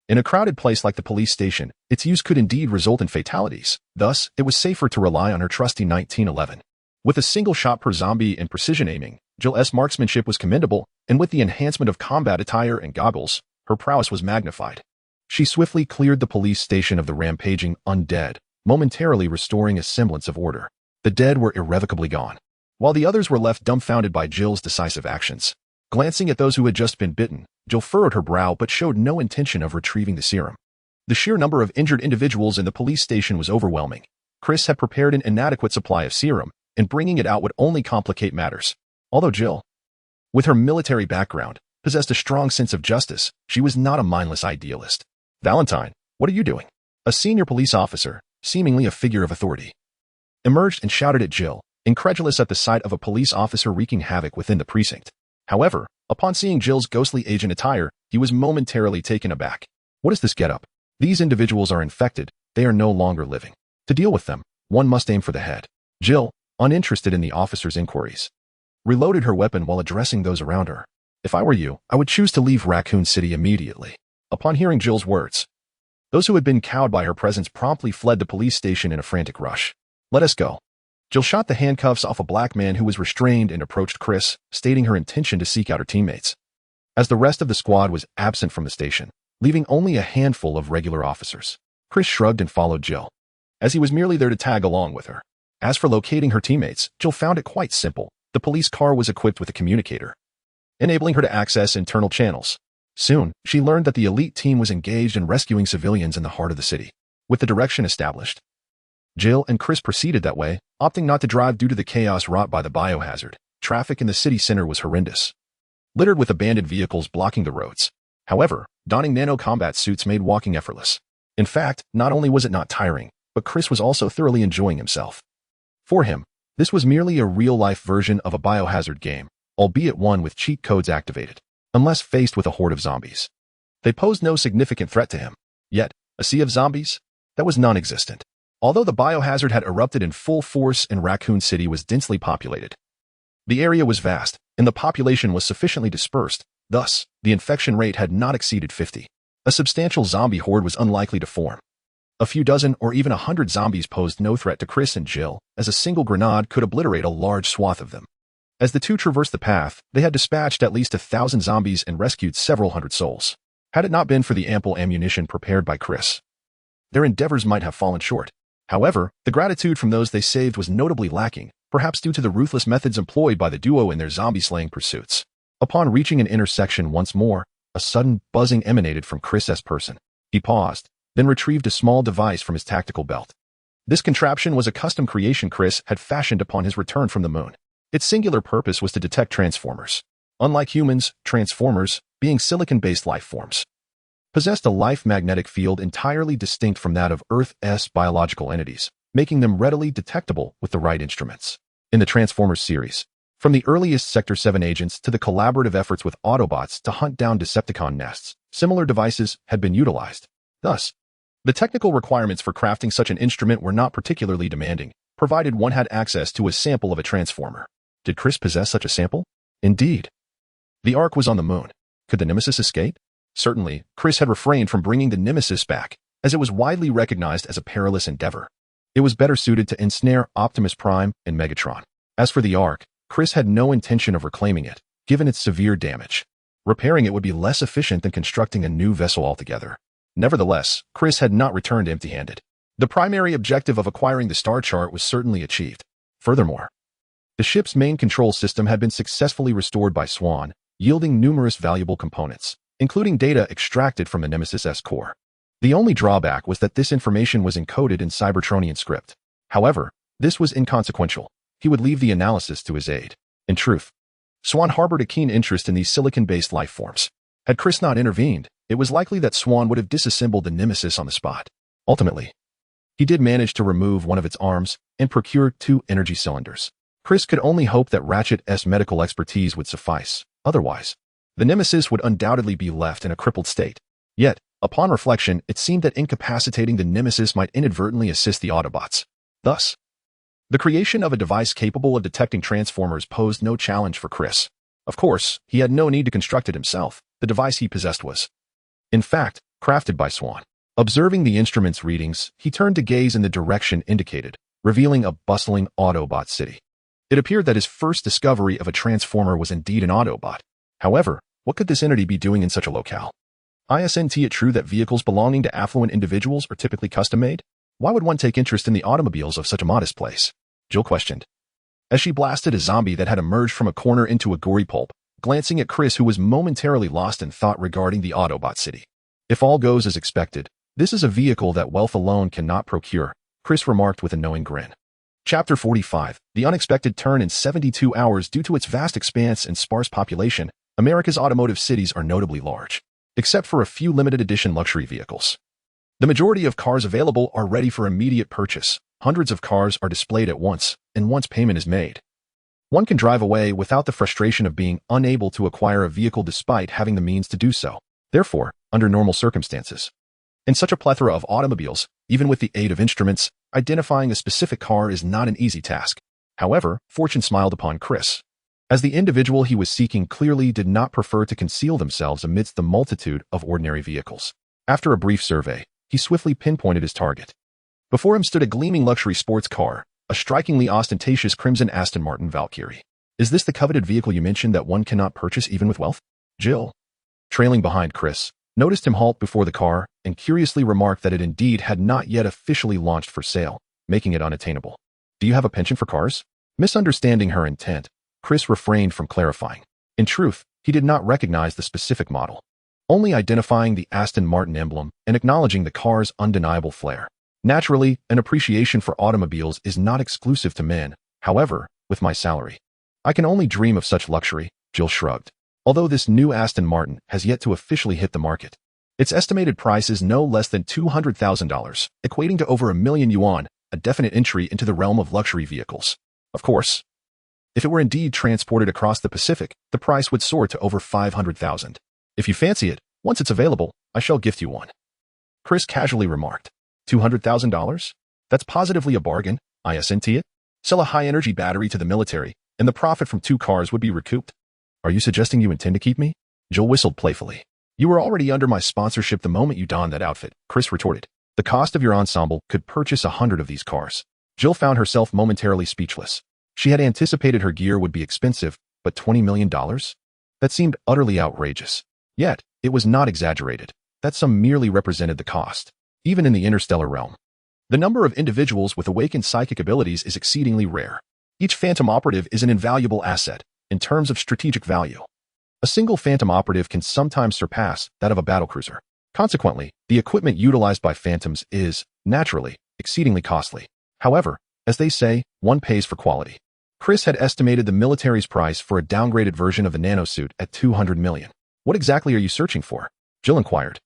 In a crowded place like the police station, its use could indeed result in fatalities. Thus, it was safer to rely on her trusty 1911. With a single shot per zombie and precision aiming, Jill's marksmanship was commendable, and with the enhancement of combat attire and goggles, her prowess was magnified. She swiftly cleared the police station of the rampaging undead, momentarily restoring a semblance of order. The dead were irrevocably gone, while the others were left dumbfounded by Jill's decisive actions. Glancing at those who had just been bitten, Jill furrowed her brow but showed no intention of retrieving the serum. The sheer number of injured individuals in the police station was overwhelming. Chris had prepared an inadequate supply of serum, and bringing it out would only complicate matters. Although Jill, with her military background, possessed a strong sense of justice, she was not a mindless idealist. Valentine, what are you doing? A senior police officer, seemingly a figure of authority, emerged and shouted at Jill, incredulous at the sight of a police officer wreaking havoc within the precinct. However, upon seeing Jill's ghostly agent attire, he was momentarily taken aback. What is this getup? These individuals are infected. They are no longer living. To deal with them, one must aim for the head. Jill, uninterested in the officer's inquiries, reloaded her weapon while addressing those around her. If I were you, I would choose to leave Raccoon City immediately. Upon hearing Jill's words, those who had been cowed by her presence promptly fled the police station in a frantic rush. Let us go. Jill shot the handcuffs off a black man who was restrained and approached Chris, stating her intention to seek out her teammates. As the rest of the squad was absent from the station, leaving only a handful of regular officers, Chris shrugged and followed Jill, as he was merely there to tag along with her. As for locating her teammates, Jill found it quite simple. The police car was equipped with a communicator, enabling her to access internal channels. Soon, she learned that the elite team was engaged in rescuing civilians in the heart of the city. With the direction established, Jill and Chris proceeded that way, opting not to drive due to the chaos wrought by the biohazard. Traffic in the city center was horrendous, littered with abandoned vehicles blocking the roads. However, donning nano-combat suits made walking effortless. In fact, not only was it not tiring, but Chris was also thoroughly enjoying himself. For him, this was merely a real-life version of a biohazard game, albeit one with cheat codes activated. Unless faced with a horde of zombies, they posed no significant threat to him. Yet, a sea of zombies? That was non-existent. Although the biohazard had erupted in full force and Raccoon City was densely populated, the area was vast, and the population was sufficiently dispersed. Thus, the infection rate had not exceeded 50. A substantial zombie horde was unlikely to form. A few dozen or even 100 zombies posed no threat to Chris and Jill, as a single grenade could obliterate a large swath of them. As the two traversed the path, they had dispatched at least 1,000 zombies and rescued several hundred souls. Had it not been for the ample ammunition prepared by Chris, their endeavors might have fallen short. However, the gratitude from those they saved was notably lacking, perhaps due to the ruthless methods employed by the duo in their zombie-slaying pursuits. Upon reaching an intersection once more, a sudden buzzing emanated from Chris's person. He paused, then retrieved a small device from his tactical belt. This contraption was a custom creation Chris had fashioned upon his return from the moon. Its singular purpose was to detect transformers. Unlike humans, transformers, being silicon-based life forms, possessed a life magnetic field entirely distinct from that of Earth's biological entities, making them readily detectable with the right instruments. In the Transformers series, from the earliest Sector 7 agents to the collaborative efforts with Autobots to hunt down Decepticon nests, similar devices had been utilized. Thus, the technical requirements for crafting such an instrument were not particularly demanding, provided one had access to a sample of a transformer. Did Chris possess such a sample? Indeed. The Ark was on the moon. Could the Nemesis escape? Certainly, Chris had refrained from bringing the Nemesis back, as it was widely recognized as a perilous endeavor. It was better suited to ensnare Optimus Prime and Megatron. As for the Ark, Chris had no intention of reclaiming it, given its severe damage. Repairing it would be less efficient than constructing a new vessel altogether. Nevertheless, Chris had not returned empty-handed. The primary objective of acquiring the star chart was certainly achieved. Furthermore, the ship's main control system had been successfully restored by Swan, yielding numerous valuable components, including data extracted from the Nemesis's core. The only drawback was that this information was encoded in Cybertronian script. However, this was inconsequential. He would leave the analysis to his aide. In truth, Swan harbored a keen interest in these silicon-based life forms. Had Chris not intervened, it was likely that Swan would have disassembled the Nemesis on the spot. Ultimately, he did manage to remove one of its arms and procure 2 energy cylinders. Chris could only hope that Ratchet's medical expertise would suffice. Otherwise, the Nemesis would undoubtedly be left in a crippled state. Yet, upon reflection, it seemed that incapacitating the Nemesis might inadvertently assist the Autobots. Thus, the creation of a device capable of detecting transformers posed no challenge for Chris. Of course, he had no need to construct it himself. The device he possessed was, in fact, crafted by Swan. Observing the instrument's readings, he turned to gaze in the direction indicated, revealing a bustling Autobot city. It appeared that his first discovery of a transformer was indeed an Autobot. However, what could this entity be doing in such a locale? Isn't it true that vehicles belonging to affluent individuals are typically custom-made? Why would one take interest in the automobiles of such a modest place? Jill questioned, as she blasted a zombie that had emerged from a corner into a gory pulp. glancing at Chris, who was momentarily lost in thought regarding the Autobot city. If all goes as expected, this is a vehicle that wealth alone cannot procure, Chris remarked with a knowing grin. Chapter 45. The unexpected turn. In 72 hours. Due to its vast expanse and sparse population, America's automotive cities are notably large, except for a few limited edition luxury vehicles. The majority of cars available are ready for immediate purchase. Hundreds of cars are displayed at once, and once payment is made, one can drive away without the frustration of being unable to acquire a vehicle despite having the means to do so. Therefore, under normal circumstances, in such a plethora of automobiles, even with the aid of instruments, identifying a specific car is not an easy task. However, fortune smiled upon Chris, as the individual he was seeking clearly did not prefer to conceal themselves amidst the multitude of ordinary vehicles. After a brief survey, he swiftly pinpointed his target. Before him stood a gleaming luxury sports car, a strikingly ostentatious crimson Aston Martin Valkyrie. Is this the coveted vehicle you mentioned that one cannot purchase even with wealth? Jill, trailing behind Chris, noticed him halt before the car and curiously remarked that it indeed had not yet officially launched for sale, making it unattainable. Do you have a penchant for cars? Misunderstanding her intent, Chris refrained from clarifying. In truth, he did not recognize the specific model, only identifying the Aston Martin emblem and acknowledging the car's undeniable flair. Naturally, an appreciation for automobiles is not exclusive to men. However, with my salary, I can only dream of such luxury, Jill shrugged. Although this new Aston Martin has yet to officially hit the market, its estimated price is no less than $200,000, equating to over $1,000,000, a definite entry into the realm of luxury vehicles. Of course, if it were indeed transported across the Pacific, the price would soar to over $500,000. If you fancy it, once it's available, I shall gift you one, Chris casually remarked. $200,000? That's positively a bargain, isn't it? Sell a high-energy battery to the military, and the profit from 2 cars would be recouped. Are you suggesting you intend to keep me? Jill whistled playfully. You were already under my sponsorship the moment you donned that outfit, Chris retorted. The cost of your ensemble could purchase 100 of these cars. Jill found herself momentarily speechless. She had anticipated her gear would be expensive, but $20 million? That seemed utterly outrageous. Yet, it was not exaggerated. That sum merely represented the cost. Even in the interstellar realm, the number of individuals with awakened psychic abilities is exceedingly rare. Each phantom operative is an invaluable asset in terms of strategic value. A single phantom operative can sometimes surpass that of a battlecruiser. Consequently, the equipment utilized by phantoms is, naturally, exceedingly costly. However, as they say, one pays for quality. Chris had estimated the military's price for a downgraded version of the nanosuit at $200 million. What exactly are you searching for? Jill inquired,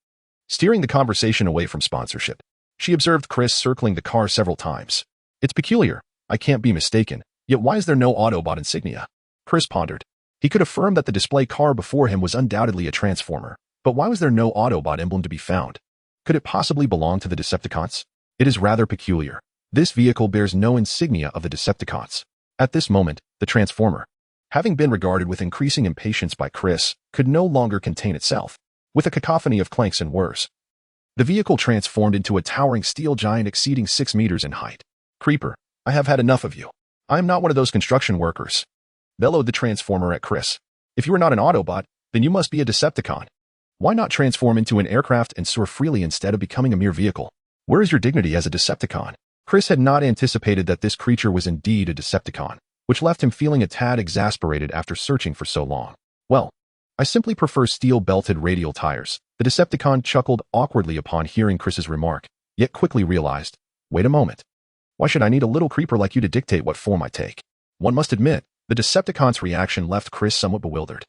steering the conversation away from sponsorship. She observed Chris circling the car several times. It's peculiar, I can't be mistaken, yet why is there no Autobot insignia? Chris pondered. He could affirm that the display car before him was undoubtedly a Transformer, but why was there no Autobot emblem to be found? Could it possibly belong to the Decepticons? It is rather peculiar. This vehicle bears no insignia of the Decepticons. At this moment, the Transformer, having been regarded with increasing impatience by Chris, could no longer contain itself. With a cacophony of clanks and whirs, the vehicle transformed into a towering steel giant exceeding 6 meters in height. Creeper, I have had enough of you. I am not one of those construction workers, bellowed the Transformer at Chris. If you are not an Autobot, then you must be a Decepticon. Why not transform into an aircraft and soar freely instead of becoming a mere vehicle? Where is your dignity as a Decepticon? Chris had not anticipated that this creature was indeed a Decepticon, which left him feeling a tad exasperated after searching for so long. Well, I simply prefer steel-belted radial tires. The Decepticon chuckled awkwardly upon hearing Chris's remark, yet quickly realized, wait a moment. Why should I need a little creeper like you to dictate what form I take? One must admit, the Decepticon's reaction left Chris somewhat bewildered.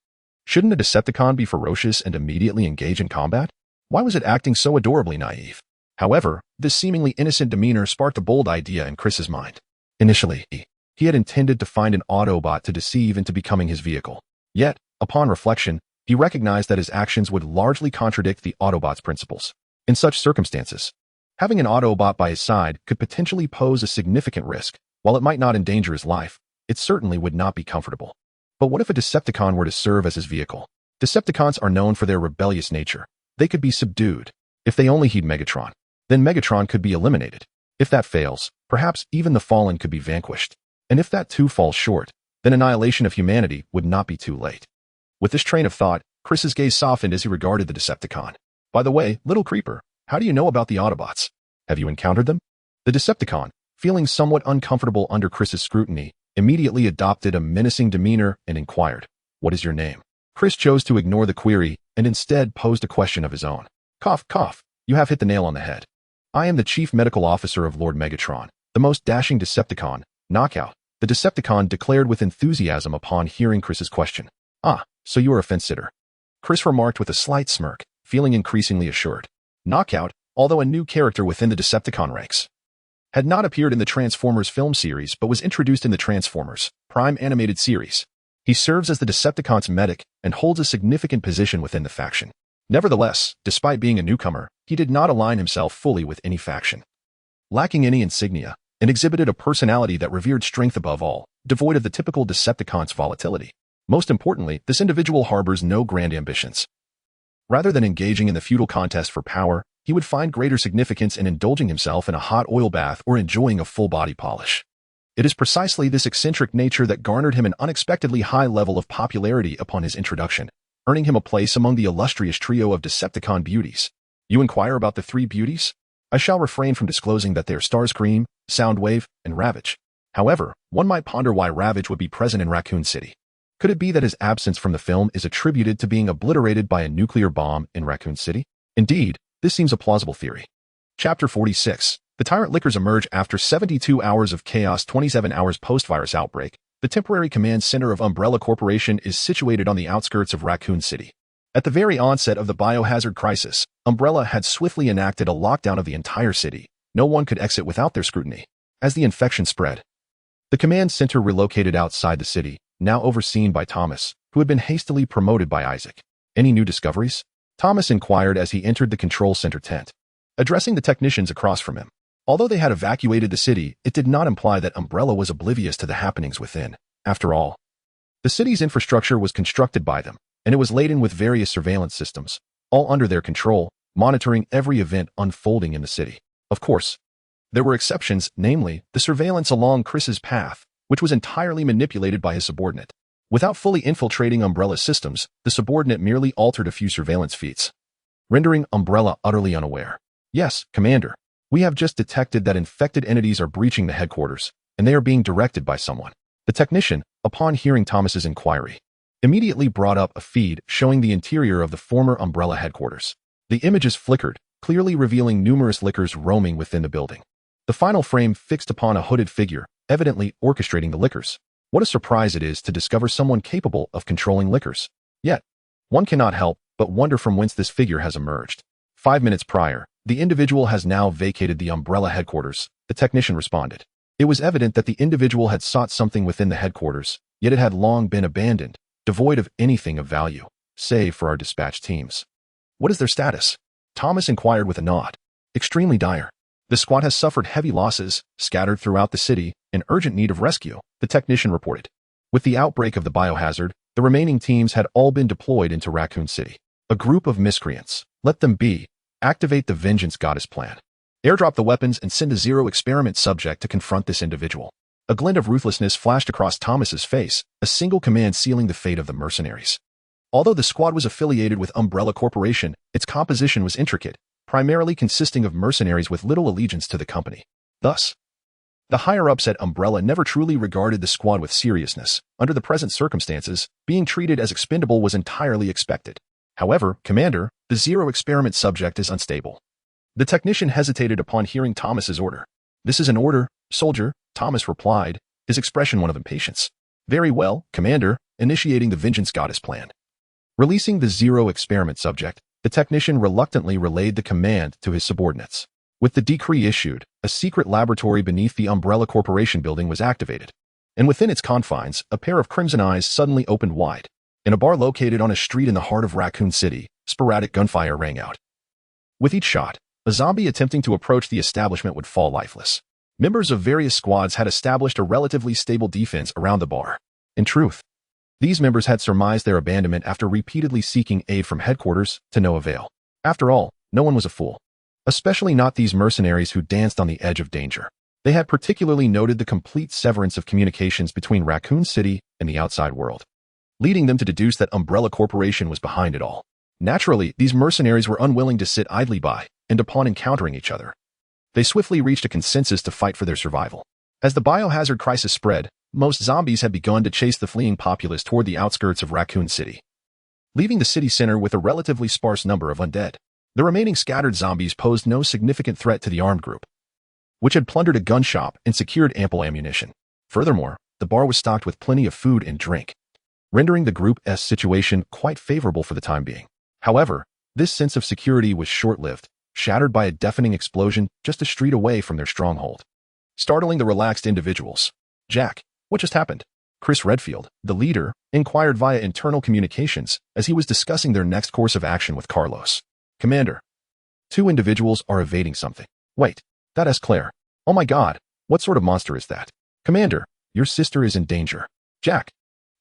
Shouldn't a Decepticon be ferocious and immediately engage in combat? Why was it acting so adorably naive? However, this seemingly innocent demeanor sparked a bold idea in Chris's mind. Initially, he had intended to find an Autobot to deceive into becoming his vehicle. Yet, upon reflection, he recognized that his actions would largely contradict the Autobot's principles. In such circumstances, having an Autobot by his side could potentially pose a significant risk. While it might not endanger his life, it certainly would not be comfortable. But what if a Decepticon were to serve as his vehicle? Decepticons are known for their rebellious nature. They could be subdued. If they only heed Megatron, then Megatron could be eliminated. If that fails, perhaps even the Fallen could be vanquished. And if that too falls short, then annihilation of humanity would not be too late. With this train of thought, Chris's gaze softened as he regarded the Decepticon. By the way, little creeper, how do you know about the Autobots? Have you encountered them? The Decepticon, feeling somewhat uncomfortable under Chris's scrutiny, immediately adopted a menacing demeanor and inquired, what is your name? Chris chose to ignore the query and instead posed a question of his own. Cough, cough. You have hit the nail on the head. I am the Chief Medical Officer of Lord Megatron, the most dashing Decepticon. Knockout. The Decepticon declared with enthusiasm upon hearing Chris's question. Ah, so you are a fence-sitter. Chris remarked with a slight smirk, feeling increasingly assured. Knockout, although a new character within the Decepticon ranks, had not appeared in the Transformers film series but was introduced in the Transformers Prime animated series. He serves as the Decepticons' medic and holds a significant position within the faction. Nevertheless, despite being a newcomer, he did not align himself fully with any faction. Lacking any insignia, and exhibited a personality that revered strength above all, devoid of the typical Decepticon's volatility. Most importantly, this individual harbors no grand ambitions. Rather than engaging in the feudal contest for power, he would find greater significance in indulging himself in a hot oil bath or enjoying a full body polish. It is precisely this eccentric nature that garnered him an unexpectedly high level of popularity upon his introduction, earning him a place among the illustrious trio of Decepticon beauties. You inquire about the three beauties? I shall refrain from disclosing that they are Starscream, Soundwave, and Ravage. However, one might ponder why Ravage would be present in Raccoon City. Could it be that his absence from the film is attributed to being obliterated by a nuclear bomb in Raccoon City? Indeed, this seems a plausible theory. Chapter 46. The Tyrant Lickers emerge after 72 hours of chaos. 27 hours post-virus outbreak. The temporary command center of Umbrella Corporation is situated on the outskirts of Raccoon City. At the very onset of the biohazard crisis, Umbrella had swiftly enacted a lockdown of the entire city. No one could exit without their scrutiny. As the infection spread, the command center relocated outside the city, now overseen by Thomas, who had been hastily promoted by Isaac. Any new discoveries? Thomas inquired as he entered the control center tent, addressing the technicians across from him. Although they had evacuated the city, it did not imply that Umbrella was oblivious to the happenings within. After all, the city's infrastructure was constructed by them, and it was laden with various surveillance systems, all under their control, monitoring every event unfolding in the city. Of course, there were exceptions, namely, the surveillance along Chris's path, which was entirely manipulated by his subordinate. Without fully infiltrating Umbrella's systems, the subordinate merely altered a few surveillance feats, rendering Umbrella utterly unaware. Yes, Commander. We have just detected that infected entities are breaching the headquarters, and they are being directed by someone. The technician, upon hearing Thomas's inquiry, immediately brought up a feed showing the interior of the former Umbrella headquarters. The images flickered, clearly revealing numerous lickers roaming within the building. The final frame fixed upon a hooded figure, evidently orchestrating the lickers. What a surprise it is to discover someone capable of controlling lickers. Yet, one cannot help but wonder from whence this figure has emerged. 5 minutes prior, the individual has now vacated the Umbrella headquarters, the technician responded. It was evident that the individual had sought something within the headquarters, yet it had long been abandoned, devoid of anything of value, save for our dispatch teams. What is their status? Thomas inquired with a nod. Extremely dire. The squad has suffered heavy losses, scattered throughout the city, in urgent need of rescue, the technician reported. With the outbreak of the biohazard, the remaining teams had all been deployed into Raccoon City. A group of miscreants. Let them be. Activate the Vengeance Goddess plan. Airdrop the weapons and send a Zero experiment subject to confront this individual. A glint of ruthlessness flashed across Thomas's face, a single command sealing the fate of the mercenaries. Although the squad was affiliated with Umbrella Corporation, its composition was intricate, primarily consisting of mercenaries with little allegiance to the company. Thus, the higher-ups at Umbrella never truly regarded the squad with seriousness. Under the present circumstances, being treated as expendable was entirely expected. However, Commander, the Zero experiment subject is unstable. The technician hesitated upon hearing Thomas's order. This is an order, soldier, Thomas replied, his expression one of impatience. Very well, Commander, initiating the Vengeance Goddess plan. Releasing the Zero experiment subject, the technician reluctantly relayed the command to his subordinates. With the decree issued, a secret laboratory beneath the Umbrella Corporation building was activated. And within its confines, a pair of crimson eyes suddenly opened wide. In a bar located on a street in the heart of Raccoon City, sporadic gunfire rang out. With each shot, a zombie attempting to approach the establishment would fall lifeless. Members of various squads had established a relatively stable defense around the bar. In truth, these members had surmised their abandonment after repeatedly seeking aid from headquarters to no avail. After all, no one was a fool. Especially not these mercenaries who danced on the edge of danger. They had particularly noted the complete severance of communications between Raccoon City and the outside world, leading them to deduce that Umbrella Corporation was behind it all. Naturally, these mercenaries were unwilling to sit idly by, and upon encountering each other, they swiftly reached a consensus to fight for their survival. As the biohazard crisis spread, most zombies had begun to chase the fleeing populace toward the outskirts of Raccoon City. leaving the city center with a relatively sparse number of undead. The remaining scattered zombies posed no significant threat to the armed group, which had plundered a gun shop and secured ample ammunition. Furthermore, the bar was stocked with plenty of food and drink, rendering the group's situation quite favorable for the time being. However, this sense of security was short-lived, shattered by a deafening explosion just a street away from their stronghold, startling the relaxed individuals. "Jack, what just happened?" Chris Redfield, the leader, inquired via internal communications as he was discussing their next course of action with Carlos. "Commander, two individuals are evading something." "Wait, that's Claire. Oh my god, what sort of monster is that?" "Commander, your sister is in danger." "Jack."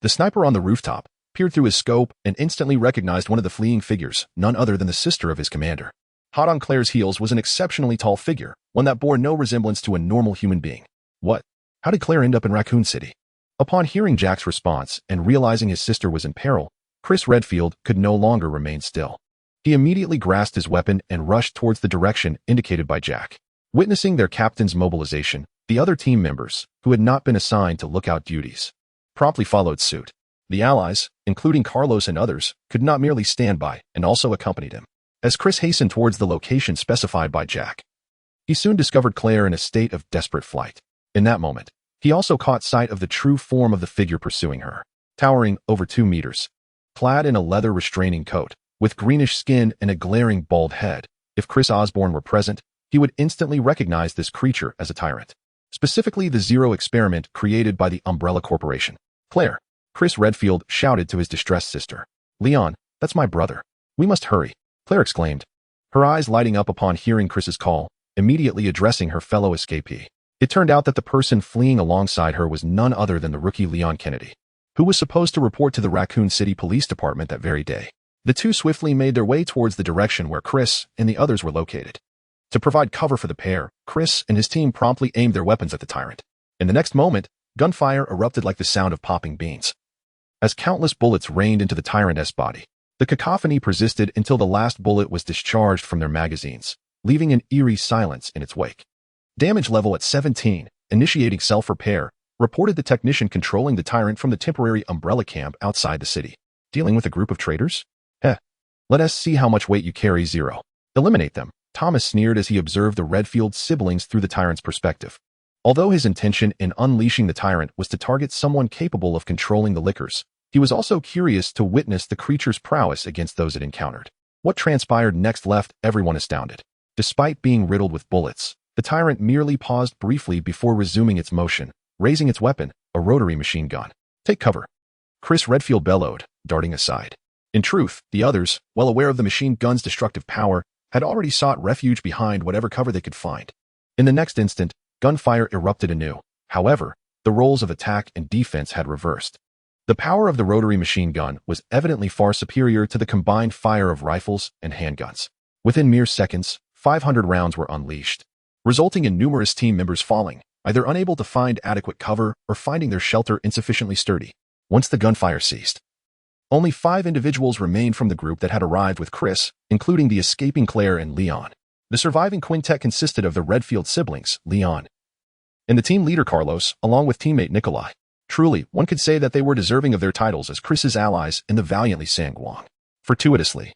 The sniper on the rooftop peered through his scope and instantly recognized one of the fleeing figures, none other than the sister of his commander. Hot on Claire's heels was an exceptionally tall figure, one that bore no resemblance to a normal human being. "What? How did Claire end up in Raccoon City?" Upon hearing Jack's response and realizing his sister was in peril, Chris Redfield could no longer remain still. He immediately grasped his weapon and rushed towards the direction indicated by Jack. Witnessing their captain's mobilization, the other team members, who had not been assigned to lookout duties, promptly followed suit. The allies, including Carlos and others, could not merely stand by and also accompanied him. As Chris hastened towards the location specified by Jack, he soon discovered Claire in a state of desperate flight. In that moment, he also caught sight of the true form of the figure pursuing her. Towering over 2 meters, clad in a leather restraining coat, with greenish skin and a glaring bald head, if Chris Osborne were present, he would instantly recognize this creature as a tyrant. Specifically the Zero experiment created by the Umbrella Corporation. "Claire," Chris Redfield shouted to his distressed sister. "Leon, that's my brother. We must hurry," Claire exclaimed, her eyes lighting up upon hearing Chris's call, immediately addressing her fellow escapee. It turned out that the person fleeing alongside her was none other than the rookie Leon Kennedy, who was supposed to report to the Raccoon City Police Department that very day. The two swiftly made their way towards the direction where Chris and the others were located. To provide cover for the pair, Chris and his team promptly aimed their weapons at the tyrant. In the next moment, gunfire erupted like the sound of popping beans, as countless bullets rained into the tyrant's body. The cacophony persisted until the last bullet was discharged from their magazines, leaving an eerie silence in its wake. Damage level at 17, initiating self-repair, reported the technician controlling the tyrant from the temporary umbrella camp outside the city. "Dealing with a group of traitors? Let us see how much weight you carry, Zero. Eliminate them," Thomas sneered as he observed the Redfield siblings through the tyrant's perspective. Although his intention in unleashing the tyrant was to target someone capable of controlling the lickers, he was also curious to witness the creature's prowess against those it encountered. What transpired next left everyone astounded. Despite being riddled with bullets, the tyrant merely paused briefly before resuming its motion, raising its weapon, a rotary machine gun. "Take cover," Chris Redfield bellowed, darting aside. In truth, the others, well aware of the machine gun's destructive power, had already sought refuge behind whatever cover they could find. In the next instant, gunfire erupted anew. However, the roles of attack and defense had reversed. The power of the rotary machine gun was evidently far superior to the combined fire of rifles and handguns. Within mere seconds, 500 rounds were unleashed, resulting in numerous team members falling, either unable to find adequate cover or finding their shelter insufficiently sturdy. Once the gunfire ceased, only 5 individuals remained from the group that had arrived with Chris, including the escaping Claire and Leon. The surviving quintet consisted of the Redfield siblings, Leon, and the team leader Carlos, along with teammate Nikolai. Truly, one could say that they were deserving of their titles as Chris's allies in the valiantly Sangwon. Fortuitously,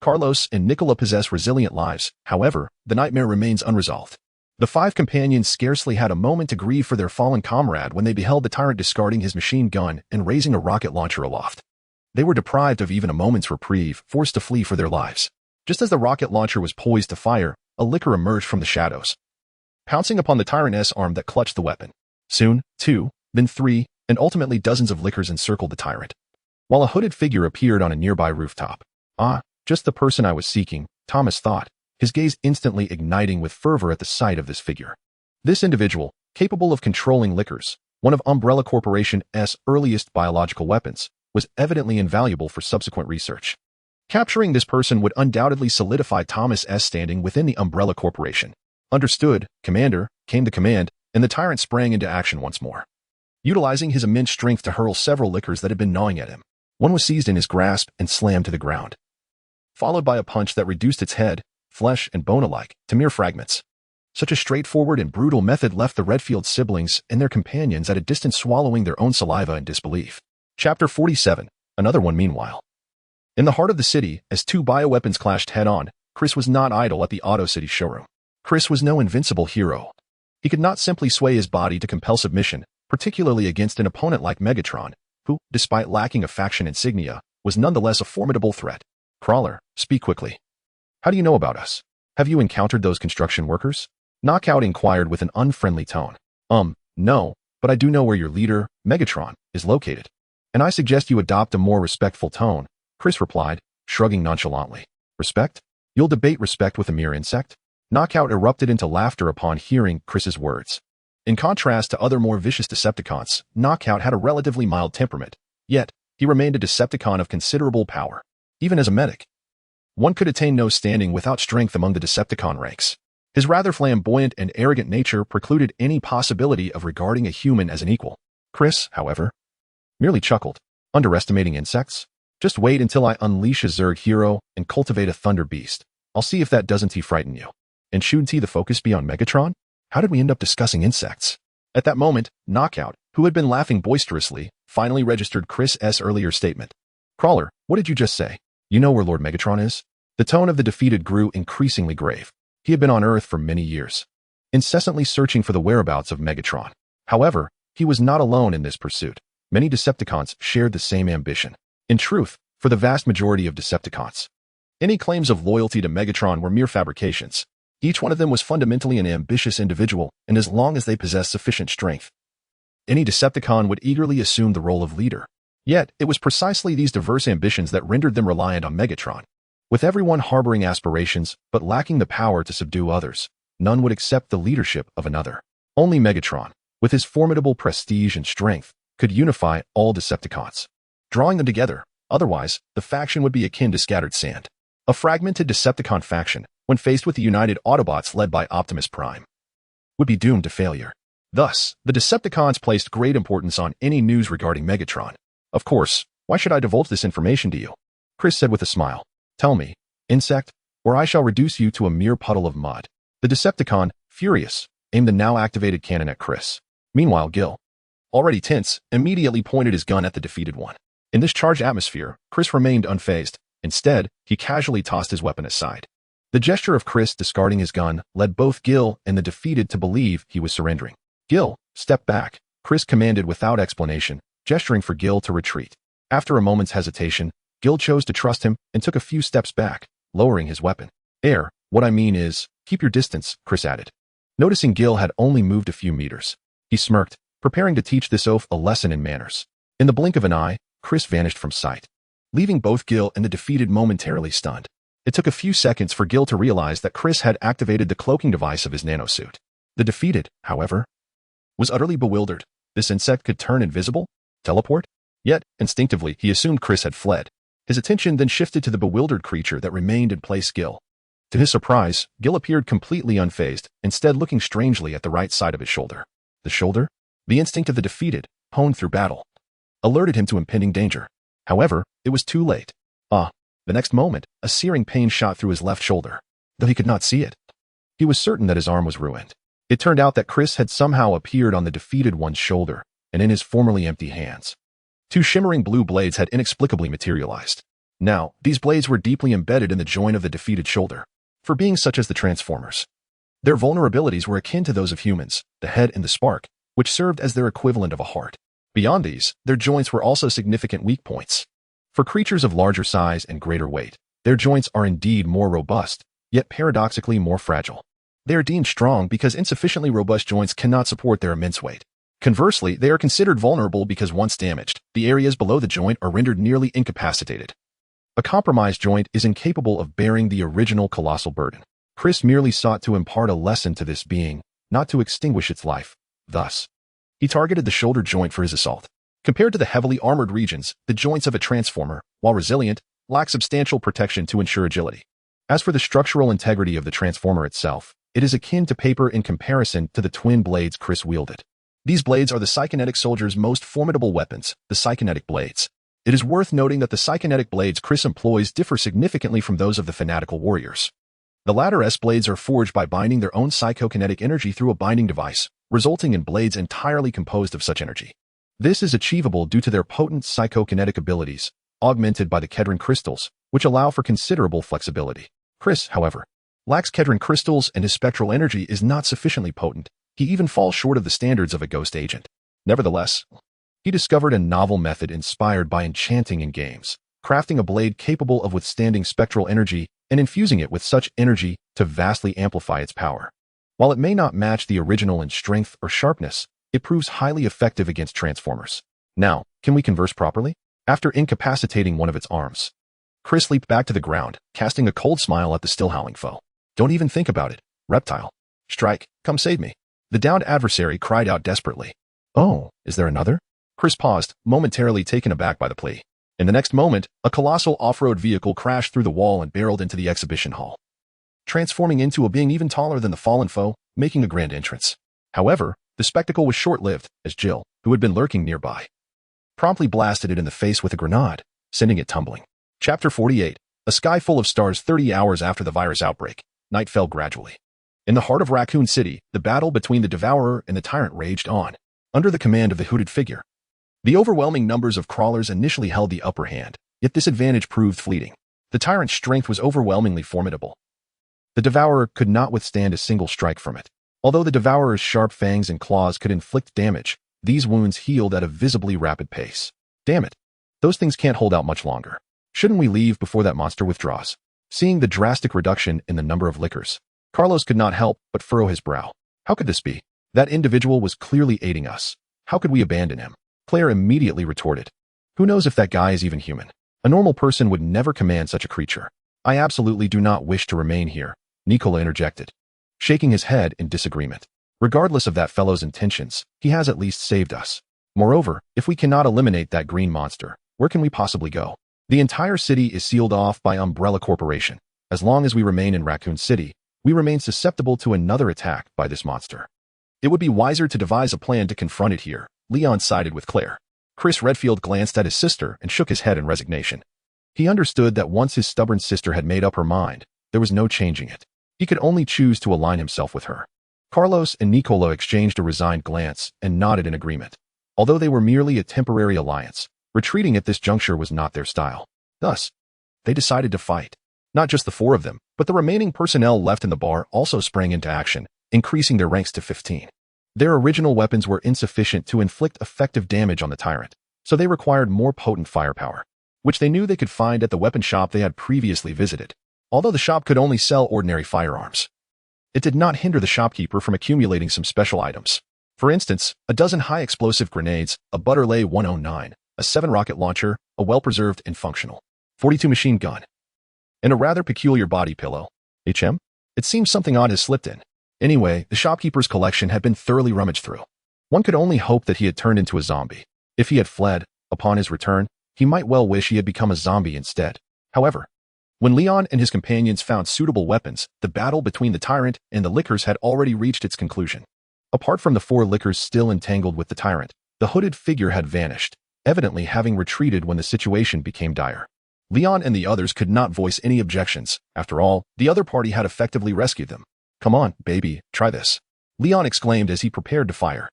Carlos and Nicola possess resilient lives. However, the nightmare remains unresolved. The 5 companions scarcely had a moment to grieve for their fallen comrade when they beheld the tyrant discarding his machine gun and raising a rocket launcher aloft. They were deprived of even a moment's reprieve, forced to flee for their lives. Just as the rocket launcher was poised to fire, a licker emerged from the shadows, pouncing upon the tyrant's arm that clutched the weapon. Soon, 2, then 3, and ultimately dozens of lickers encircled the tyrant, while a hooded figure appeared on a nearby rooftop. "Ah, just the person I was seeking," Thomas thought, his gaze instantly igniting with fervor at the sight of this figure. This individual, capable of controlling lickers, one of Umbrella Corporation's earliest biological weapons, was evidently invaluable for subsequent research. Capturing this person would undoubtedly solidify Thomas's standing within the Umbrella Corporation. "Understood, Commander," came the command, and the tyrant sprang into action once more, utilizing his immense strength to hurl several lickers that had been gnawing at him. One was seized in his grasp and slammed to the ground, followed by a punch that reduced its head, flesh and bone alike, to mere fragments. Such a straightforward and brutal method left the Redfield siblings and their companions at a distance, swallowing their own saliva in disbelief. Chapter 47, another one meanwhile. In the heart of the city, as two bioweapons clashed head-on, Chris was not idle at the Auto City showroom. Chris was no invincible hero. He could not simply sway his body to compel submission, particularly against an opponent like Megatron, who, despite lacking a faction insignia, was nonetheless a formidable threat. Crawler, speak quickly. How do you know about us? Have you encountered those construction workers? Knockout inquired with an unfriendly tone. No, but I do know where your leader, Megatron, is located. And I suggest you adopt a more respectful tone, Chris replied, shrugging nonchalantly. Respect? You'll debate respect with a mere insect? Knockout erupted into laughter upon hearing Chris's words. In contrast to other more vicious Decepticons, Knockout had a relatively mild temperament, yet he remained a Decepticon of considerable power. Even as a medic, one could attain no standing without strength among the Decepticon ranks. His rather flamboyant and arrogant nature precluded any possibility of regarding a human as an equal. Chris, however, merely chuckled. Underestimating insects? Just wait until I unleash a Zerg hero and cultivate a Thunder Beast. I'll see if that doesn't frighten you. And shouldn't the focus be on Megatron? How did we end up discussing insects? At that moment, Knockout, who had been laughing boisterously, finally registered Chris's earlier statement. Crawler, what did you just say? You know where Lord Megatron is? The tone of the defeated grew increasingly grave. He had been on Earth for many years, incessantly searching for the whereabouts of Megatron. However, he was not alone in this pursuit. Many Decepticons shared the same ambition. In truth, for the vast majority of Decepticons, any claims of loyalty to Megatron were mere fabrications. Each one of them was fundamentally an ambitious individual, and as long as they possessed sufficient strength, any Decepticon would eagerly assume the role of leader. Yet, it was precisely these diverse ambitions that rendered them reliant on Megatron. With everyone harboring aspirations, but lacking the power to subdue others, none would accept the leadership of another. Only Megatron, with his formidable prestige and strength, could unify all Decepticons, drawing them together. Otherwise, the faction would be akin to scattered sand. A fragmented Decepticon faction, when faced with the united Autobots led by Optimus Prime, would be doomed to failure. Thus, the Decepticons placed great importance on any news regarding Megatron. Of course, why should I divulge this information to you? Chris said with a smile. Tell me, insect, or I shall reduce you to a mere puddle of mud. The Decepticon, furious, aimed the now-activated cannon at Chris. Meanwhile, Gil, already tense, immediately pointed his gun at the defeated one. In this charged atmosphere, Chris remained unfazed. Instead, he casually tossed his weapon aside. The gesture of Chris discarding his gun led both Gil and the defeated to believe he was surrendering. Gil, step back, Chris commanded without explanation, gesturing for Gil to retreat. After a moment's hesitation, Gil chose to trust him and took a few steps back, lowering his weapon. What I mean is, keep your distance, Chris added. Noticing Gil had only moved a few meters, he smirked, preparing to teach this oaf a lesson in manners. In the blink of an eye, Chris vanished from sight, leaving both Gil and the defeated momentarily stunned. It took a few seconds for Gil to realize that Chris had activated the cloaking device of his nanosuit. The defeated, however, was utterly bewildered. This insect could turn invisible? Teleport? Yet, instinctively, he assumed Chris had fled. His attention then shifted to the bewildered creature that remained in place. Gil. To his surprise, Gil appeared completely unfazed, instead looking strangely at the right side of his shoulder. The shoulder? The instinct of the defeated, honed through battle, alerted him to impending danger. However, it was too late. The next moment, a searing pain shot through his left shoulder. Though he could not see it, he was certain that his arm was ruined. It turned out that Chris had somehow appeared on the defeated one's shoulder, and in his formerly empty hands. Two shimmering blue blades had inexplicably materialized. Now, these blades were deeply embedded in the joint of the defeated shoulder. For beings such as the Transformers, their vulnerabilities were akin to those of humans, the head and the spark, which served as their equivalent of a heart. Beyond these, their joints were also significant weak points. For creatures of larger size and greater weight, their joints are indeed more robust, yet paradoxically more fragile. They are deemed strong because insufficiently robust joints cannot support their immense weight. Conversely, they are considered vulnerable because once damaged, the areas below the joint are rendered nearly incapacitated. A compromised joint is incapable of bearing the original colossal burden. Chris merely sought to impart a lesson to this being, not to extinguish its life. Thus, he targeted the shoulder joint for his assault. Compared to the heavily armored regions, the joints of a Transformer, while resilient, lack substantial protection to ensure agility. As for the structural integrity of the Transformer itself, it is akin to paper in comparison to the twin blades Chris wielded. These blades are the Psychonetic Soldier's most formidable weapons, the Psychonetic Blades. It is worth noting that the Psychonetic Blades Chris employs differ significantly from those of the Fanatical Warriors. The latter's blades are forged by binding their own psychokinetic energy through a binding device, resulting in blades entirely composed of such energy. This is achievable due to their potent psychokinetic abilities, augmented by the Kedron crystals, which allow for considerable flexibility. Chris, however, lacks Kedron crystals and his spectral energy is not sufficiently potent. He even falls short of the standards of a ghost agent. Nevertheless, he discovered a novel method inspired by enchanting in games, crafting a blade capable of withstanding spectral energy and infusing it with such energy to vastly amplify its power. While it may not match the original in strength or sharpness, it proves highly effective against transformers. Now, can we converse properly? After incapacitating one of its arms, Chris leaped back to the ground, casting a cold smile at the still howling foe. Don't even think about it, reptile. Strike, come save me. The downed adversary cried out desperately. Oh, is there another? Chris paused, momentarily taken aback by the plea. In the next moment, a colossal off-road vehicle crashed through the wall and barreled into the exhibition hall, transforming into a being even taller than the fallen foe, making a grand entrance. However, the spectacle was short-lived, as Jill, who had been lurking nearby, promptly blasted it in the face with a grenade, sending it tumbling. Chapter 48. A sky full of stars. 30 hours after the virus outbreak, night fell gradually. In the heart of Raccoon City, the battle between the Devourer and the Tyrant raged on, under the command of the hooded figure. The overwhelming numbers of crawlers initially held the upper hand, yet this advantage proved fleeting. The Tyrant's strength was overwhelmingly formidable. The Devourer could not withstand a single strike from it. Although the Devourer's sharp fangs and claws could inflict damage, these wounds healed at a visibly rapid pace. Damn it. Those things can't hold out much longer. Shouldn't we leave before that monster withdraws? Seeing the drastic reduction in the number of lickers, Carlos could not help but furrow his brow. How could this be? That individual was clearly aiding us. How could we abandon him? Claire immediately retorted. Who knows if that guy is even human? A normal person would never command such a creature. I absolutely do not wish to remain here, Nicola interjected, shaking his head in disagreement. Regardless of that fellow's intentions, he has at least saved us. Moreover, if we cannot eliminate that green monster, where can we possibly go? The entire city is sealed off by Umbrella Corporation. As long as we remain in Raccoon City, we remain susceptible to another attack by this monster. It would be wiser to devise a plan to confront it here, Leon sided with Claire. Chris Redfield glanced at his sister and shook his head in resignation. He understood that once his stubborn sister had made up her mind, there was no changing it. He could only choose to align himself with her. Carlos and Nicola exchanged a resigned glance and nodded in agreement. Although they were merely a temporary alliance, retreating at this juncture was not their style. Thus, they decided to fight. Not just the four of them, but the remaining personnel left in the bar also sprang into action, increasing their ranks to 15. Their original weapons were insufficient to inflict effective damage on the Tyrant, so they required more potent firepower, which they knew they could find at the weapon shop they had previously visited. Although the shop could only sell ordinary firearms, it did not hinder the shopkeeper from accumulating some special items. For instance, a dozen high-explosive grenades, a Butterlay 109, a 7 rocket launcher, a well-preserved and functional 42 machine gun, and a rather peculiar body pillow. HM? It seems something odd has slipped in. Anyway, the shopkeeper's collection had been thoroughly rummaged through. One could only hope that he had turned into a zombie. If he had fled, upon his return, he might well wish he had become a zombie instead. However, when Leon and his companions found suitable weapons, the battle between the Tyrant and the Lickers had already reached its conclusion. Apart from the 4 Lickers still entangled with the Tyrant, the hooded figure had vanished, evidently having retreated when the situation became dire. Leon and the others could not voice any objections. After all, the other party had effectively rescued them. Come on, baby, try this, Leon exclaimed as he prepared to fire.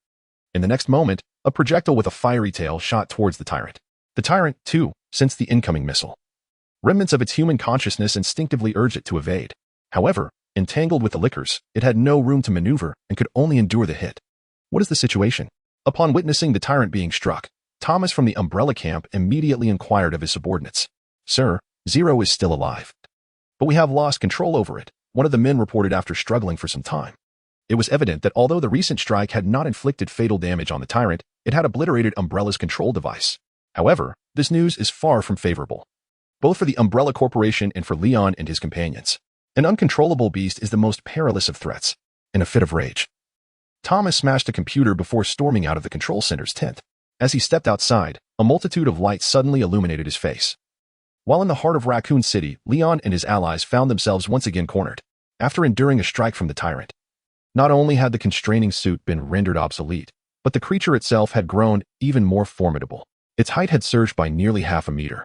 In the next moment, a projectile with a fiery tail shot towards the Tyrant. The Tyrant, too, sensed the incoming missile. Remnants of its human consciousness instinctively urged it to evade. However, entangled with the Lickers, it had no room to maneuver and could only endure the hit. What is the situation? Upon witnessing the Tyrant being struck, Thomas from the Umbrella camp immediately inquired of his subordinates. Sir, Zero is still alive, but we have lost control over it, one of the men reported after struggling for some time. It was evident that although the recent strike had not inflicted fatal damage on the Tyrant, it had obliterated Umbrella's control device. However, this news is far from favorable, both for the Umbrella Corporation and for Leon and his companions. An uncontrollable beast is the most perilous of threats. In a fit of rage, Thomas smashed a computer before storming out of the control center's tent. As he stepped outside, a multitude of lights suddenly illuminated his face. While in the heart of Raccoon City, Leon and his allies found themselves once again cornered. After enduring a strike from the Tyrant, not only had the constraining suit been rendered obsolete, but the creature itself had grown even more formidable. Its height had surged by nearly half a meter,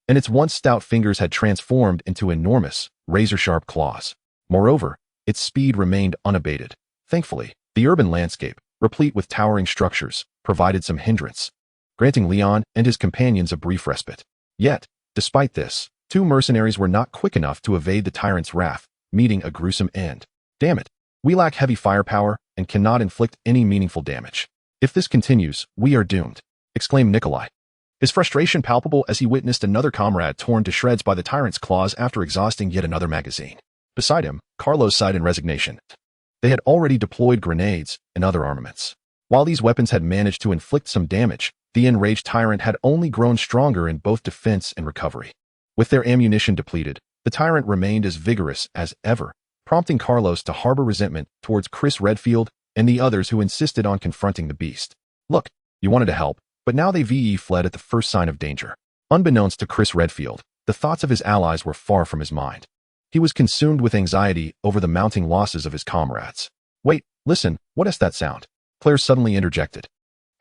and its once stout fingers had transformed into enormous, razor-sharp claws. Moreover, its speed remained unabated. Thankfully, the urban landscape, replete with towering structures, provided some hindrance, granting Leon and his companions a brief respite. Yet, Despite this, two mercenaries were not quick enough to evade the tyrant's wrath, meeting a gruesome end. Damn it. We lack heavy firepower and cannot inflict any meaningful damage. If this continues, we are doomed, exclaimed Nikolai. His frustration palpable as he witnessed another comrade torn to shreds by the tyrant's claws after exhausting yet another magazine. Beside him, Carlos sighed in resignation. They had already deployed grenades and other armaments. While these weapons had managed to inflict some damage, the enraged tyrant had only grown stronger in both defense and recovery. With their ammunition depleted, the tyrant remained as vigorous as ever, prompting Carlos to harbor resentment towards Chris Redfield and the others who insisted on confronting the beast. Look, you wanted to help, but now they fled at the first sign of danger. Unbeknownst to Chris Redfield, the thoughts of his allies were far from his mind. He was consumed with anxiety over the mounting losses of his comrades. Wait, listen, what is that sound? Claire suddenly interjected.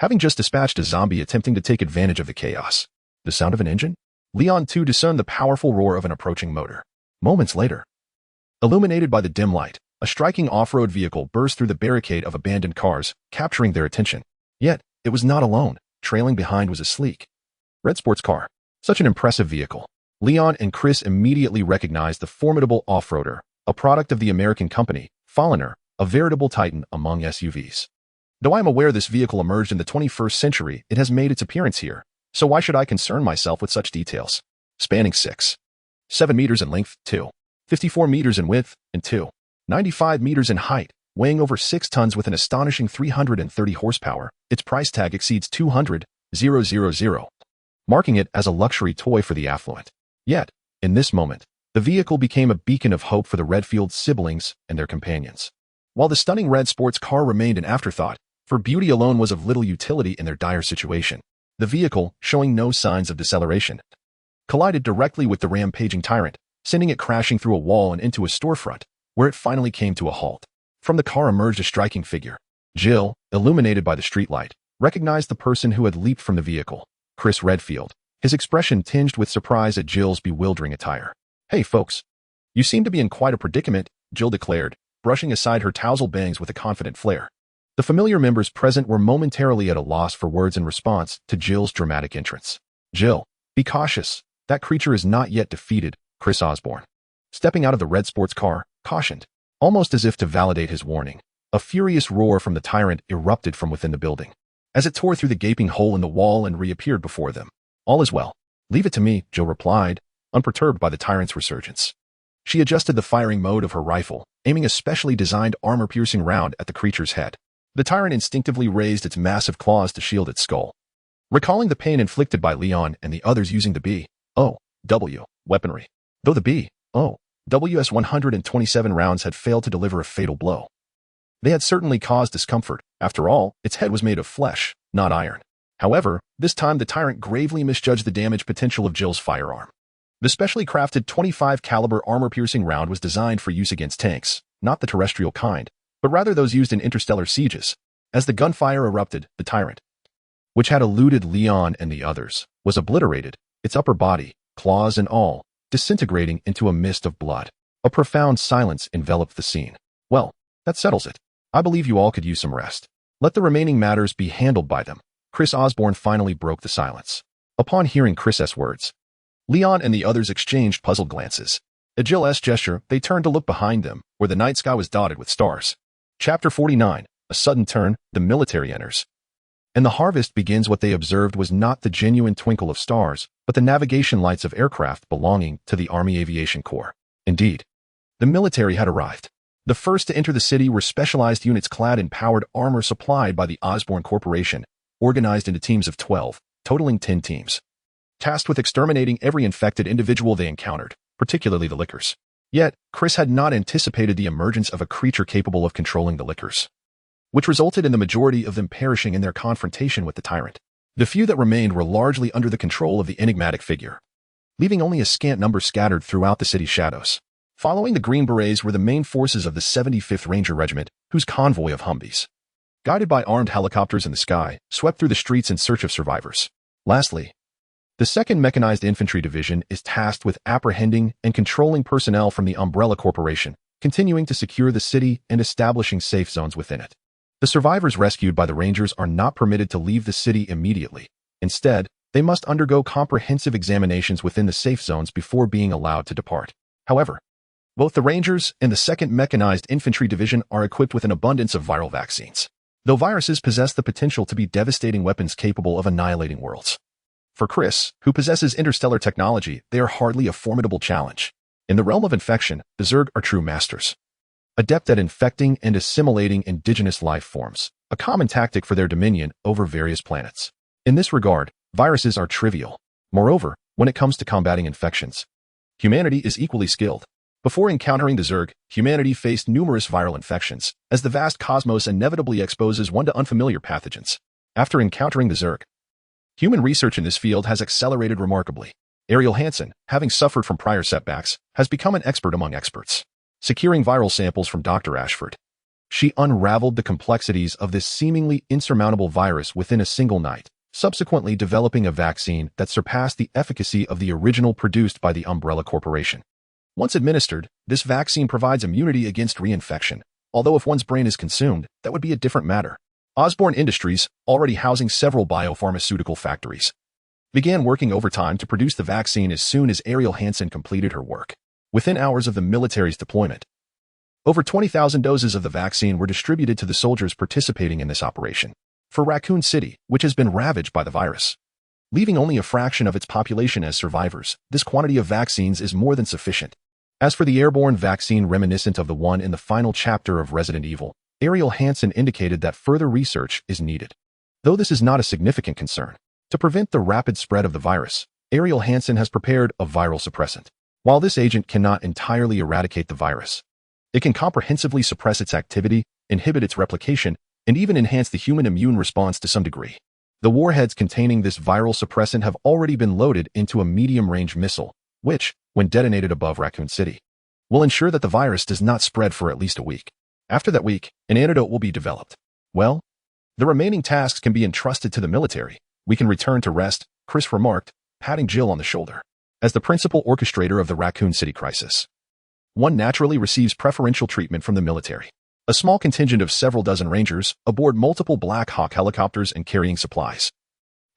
Having just dispatched a zombie attempting to take advantage of the chaos. The sound of an engine? Leon too discerned the powerful roar of an approaching motor. Moments later, illuminated by the dim light, a striking off-road vehicle burst through the barricade of abandoned cars, capturing their attention. Yet, it was not alone. Trailing behind was a sleek, red sports car. Such an impressive vehicle. Leon and Chris immediately recognized the formidable off-roader, a product of the American company, Folliner, a veritable titan among SUVs. Though I am aware this vehicle emerged in the 21st century, it has made its appearance here, so why should I concern myself with such details? Spanning 7 meters in length, 54 meters in width, and 95 meters in height, weighing over 6 tons with an astonishing 330 horsepower, its price tag exceeds $200,000, marking it as a luxury toy for the affluent. Yet, in this moment, the vehicle became a beacon of hope for the Redfield siblings and their companions. While the stunning red sports car remained an afterthought, for beauty alone was of little utility in their dire situation. The vehicle, showing no signs of deceleration, collided directly with the rampaging tyrant, sending it crashing through a wall and into a storefront, where it finally came to a halt. From the car emerged a striking figure. Jill, illuminated by the streetlight, recognized the person who had leaped from the vehicle, Chris Redfield, his expression tinged with surprise at Jill's bewildering attire. Hey folks, you seem to be in quite a predicament, Jill declared, brushing aside her tousled bangs with a confident flair. The familiar members present were momentarily at a loss for words in response to Jill's dramatic entrance. Jill, be cautious. That creature is not yet defeated, Chris Osborne, stepping out of the red sports car, cautioned. Almost as if to validate his warning, a furious roar from the tyrant erupted from within the building, as it tore through the gaping hole in the wall and reappeared before them. All is well. Leave it to me, Jill replied, unperturbed by the tyrant's resurgence. She adjusted the firing mode of her rifle, aiming a specially designed armor-piercing round at the creature's head. The tyrant instinctively raised its massive claws to shield its skull. Recalling the pain inflicted by Leon and the others using the B.O.W. weaponry, though the B.O.W.'s 127 rounds had failed to deliver a fatal blow. They had certainly caused discomfort. After all, its head was made of flesh, not iron. However, this time the tyrant gravely misjudged the damage potential of Jill's firearm. The specially crafted 25 caliber armor-piercing round was designed for use against tanks, not the terrestrial kind, but rather those used in interstellar sieges. As the gunfire erupted, the tyrant, which had eluded Leon and the others, was obliterated, its upper body, claws and all, disintegrating into a mist of blood. A profound silence enveloped the scene. Well, that settles it. I believe you all could use some rest. Let the remaining matters be handled by them. Chris Osborne finally broke the silence. Upon hearing Chris's words, Leon and the others exchanged puzzled glances. At Jill's gesture, they turned to look behind them, where the night sky was dotted with stars. Chapter 49, a sudden turn, the military enters. And the harvest begins. What they observed was not the genuine twinkle of stars, but the navigation lights of aircraft belonging to the Army Aviation Corps. Indeed, the military had arrived. The first to enter the city were specialized units clad in powered armor supplied by the Osborne Corporation, organized into teams of 12, totaling 10 teams, tasked with exterminating every infected individual they encountered, particularly the lickers. Yet, Chris had not anticipated the emergence of a creature capable of controlling the lickers, which resulted in the majority of them perishing in their confrontation with the tyrant. The few that remained were largely under the control of the enigmatic figure, leaving only a scant number scattered throughout the city's shadows. Following the Green Berets were the main forces of the 75th Ranger Regiment, whose convoy of Humvees, guided by armed helicopters in the sky, swept through the streets in search of survivors. Lastly, the 2nd Mechanized Infantry Division is tasked with apprehending and controlling personnel from the Umbrella Corporation, continuing to secure the city and establishing safe zones within it. The survivors rescued by the Rangers are not permitted to leave the city immediately. Instead, They must undergo comprehensive examinations within the safe zones before being allowed to depart. However, both the Rangers and the 2nd Mechanized Infantry Division are equipped with an abundance of viral vaccines, though viruses possess the potential to be devastating weapons capable of annihilating worlds. For Chris, who possesses interstellar technology, they are hardly a formidable challenge. In the realm of infection, the Zerg are true masters, adept at infecting and assimilating indigenous life forms, a common tactic for their dominion over various planets. In this regard, viruses are trivial. Moreover, when it comes to combating infections, humanity is equally skilled. Before encountering the Zerg, humanity faced numerous viral infections, as the vast cosmos inevitably exposes one to unfamiliar pathogens. After encountering the Zerg, human research in this field has accelerated remarkably. Ariel Hansen, having suffered from prior setbacks, has become an expert among experts, securing viral samples from Dr. Ashford. She unraveled the complexities of this seemingly insurmountable virus within a single night, subsequently developing a vaccine that surpassed the efficacy of the original produced by the Umbrella Corporation. Once administered, this vaccine provides immunity against reinfection, although if one's brain is consumed, that would be a different matter. Osborne Industries, already housing several biopharmaceutical factories, began working overtime to produce the vaccine as soon as Ariel Hansen completed her work. Within hours of the military's deployment, over 20,000 doses of the vaccine were distributed to the soldiers participating in this operation. For Raccoon City, which has been ravaged by the virus, leaving only a fraction of its population as survivors, this quantity of vaccines is more than sufficient. As for the airborne vaccine reminiscent of the one in the final chapter of Resident Evil, Ariel Hansen indicated that further research is needed. Though this is not a significant concern, to prevent the rapid spread of the virus, Ariel Hansen has prepared a viral suppressant. While this agent cannot entirely eradicate the virus, it can comprehensively suppress its activity, inhibit its replication, and even enhance the human immune response to some degree. The warheads containing this viral suppressant have already been loaded into a medium-range missile, which, when detonated above Raccoon City, will ensure that the virus does not spread for at least a week. After that week, an antidote will be developed. Well, the remaining tasks can be entrusted to the military. We can return to rest, Chris remarked, patting Jill on the shoulder. As the principal orchestrator of the Raccoon City crisis, one naturally receives preferential treatment from the military. A small contingent of several dozen Rangers, aboard multiple Black Hawk helicopters and carrying supplies,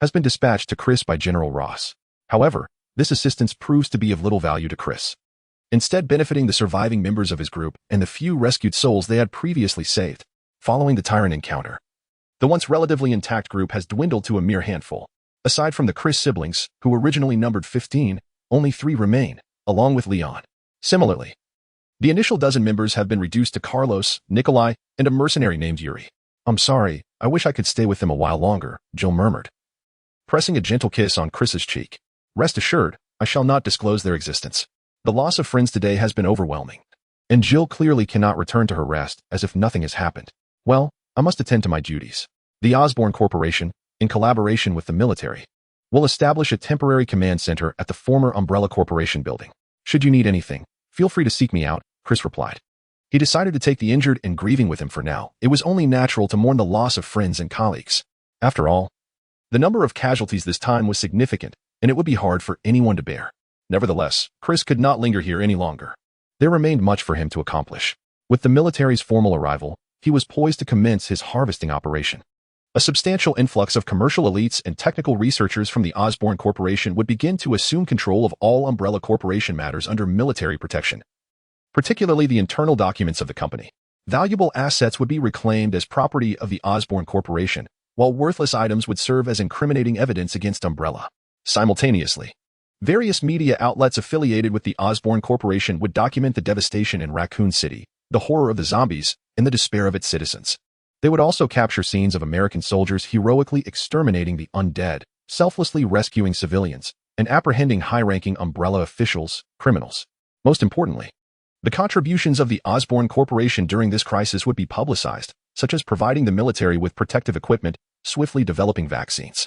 has been dispatched to Chris by General Ross. However, this assistance proves to be of little value to Chris, instead benefiting the surviving members of his group and the few rescued souls they had previously saved. Following the Tyrant encounter, the once relatively intact group has dwindled to a mere handful. Aside from the Chris siblings, who originally numbered 15, only 3 remain, along with Leon. Similarly, the initial dozen members have been reduced to Carlos, Nikolai, and a mercenary named Yuri. I'm sorry, I wish I could stay with them a while longer, Jill murmured, pressing a gentle kiss on Chris's cheek. Rest assured, I shall not disclose their existence. The loss of friends today has been overwhelming, and Jill clearly cannot return to her rest as if nothing has happened. Well, I must attend to my duties. The Osborne Corporation, in collaboration with the military, will establish a temporary command center at the former Umbrella Corporation building. Should you need anything, feel free to seek me out, Chris replied. He decided to take the injured and grieving with him for now. It was only natural to mourn the loss of friends and colleagues. After all, the number of casualties this time was significant, and it would be hard for anyone to bear. Nevertheless, Chris could not linger here any longer. There remained much for him to accomplish. With the military's formal arrival, he was poised to commence his harvesting operation. A substantial influx of commercial elites and technical researchers from the Osborne Corporation would begin to assume control of all Umbrella Corporation matters under military protection, particularly the internal documents of the company. Valuable assets would be reclaimed as property of the Osborne Corporation, while worthless items would serve as incriminating evidence against Umbrella. Simultaneously, various media outlets affiliated with the Osborne Corporation would document the devastation in Raccoon City, the horror of the zombies, and the despair of its citizens. They would also capture scenes of American soldiers heroically exterminating the undead, selflessly rescuing civilians, and apprehending high-ranking Umbrella officials, criminals. Most importantly, the contributions of the Osborne Corporation during this crisis would be publicized, such as providing the military with protective equipment, swiftly developing vaccines,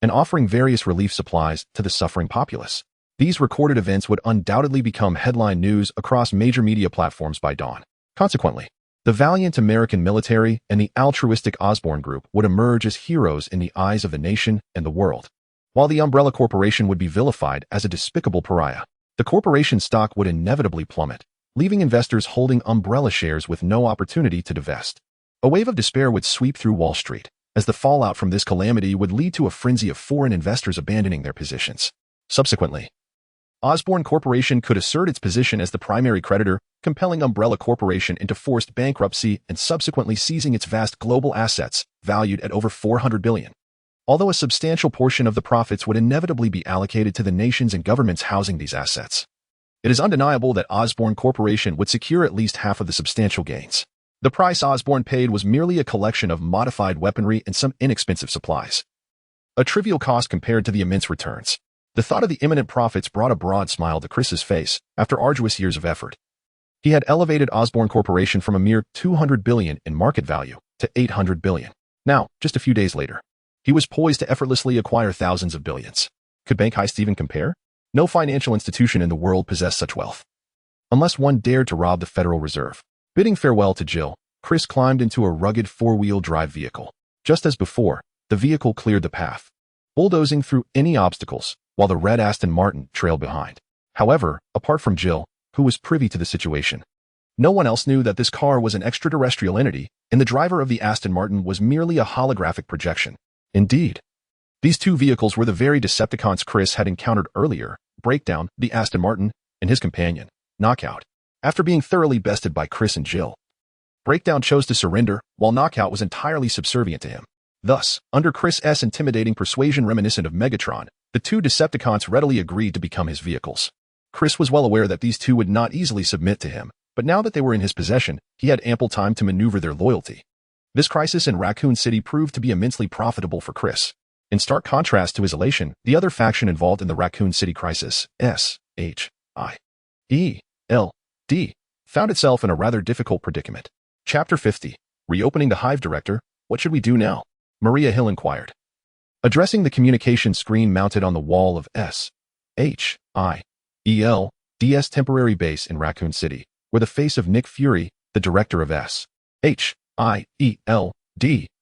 and offering various relief supplies to the suffering populace. These recorded events would undoubtedly become headline news across major media platforms by dawn. Consequently, the valiant American military and the altruistic Osborne Group would emerge as heroes in the eyes of the nation and the world, while the Umbrella Corporation would be vilified as a despicable pariah. The corporation's stock would inevitably plummet, leaving investors holding Umbrella shares with no opportunity to divest. A wave of despair would sweep through Wall Street, as the fallout from this calamity would lead to a frenzy of foreign investors abandoning their positions. Subsequently, Osborne Corporation could assert its position as the primary creditor, compelling Umbrella Corporation into forced bankruptcy and subsequently seizing its vast global assets, valued at over $400 billion. Although a substantial portion of the profits would inevitably be allocated to the nations and governments housing these assets, it is undeniable that Osborne Corporation would secure at least half of the substantial gains. The price Osborne paid was merely a collection of modified weaponry and some inexpensive supplies. A trivial cost compared to the immense returns. The thought of the imminent profits brought a broad smile to Chris's face after arduous years of effort. He had elevated Osborne Corporation from a mere $200 billion in market value to $800 billion. Now, just a few days later, he was poised to effortlessly acquire thousands of billions. Could bank heists even compare? No financial institution in the world possessed such wealth, unless one dared to rob the Federal Reserve. Bidding farewell to Jill, Chris climbed into a rugged four-wheel drive vehicle. Just as before, the vehicle cleared the path, bulldozing through any obstacles, while the red Aston Martin trailed behind. However, apart from Jill, who was privy to the situation, no one else knew that this car was an extraterrestrial entity, and the driver of the Aston Martin was merely a holographic projection. Indeed, these two vehicles were the very Decepticons Chris had encountered earlier: Breakdown, the Aston Martin, and his companion, Knockout. After being thoroughly bested by Chris and Jill, Breakdown chose to surrender, while Knockout was entirely subservient to him. Thus, under Chris's intimidating persuasion reminiscent of Megatron, the two Decepticons readily agreed to become his vehicles. Chris was well aware that these two would not easily submit to him, but now that they were in his possession, he had ample time to maneuver their loyalty. This crisis in Raccoon City proved to be immensely profitable for Chris. In stark contrast to his elation, the other faction involved in the Raccoon City crisis, S.H.I.E.L.D., found itself in a rather difficult predicament. Chapter 50. Reopening the Hive Director. What should we do now? Maria Hill inquired, addressing the communication screen mounted on the wall of S.H.I.E.L.D.'s temporary base in Raccoon City, where the face of Nick Fury, the director of S.H.I.E.L.D.,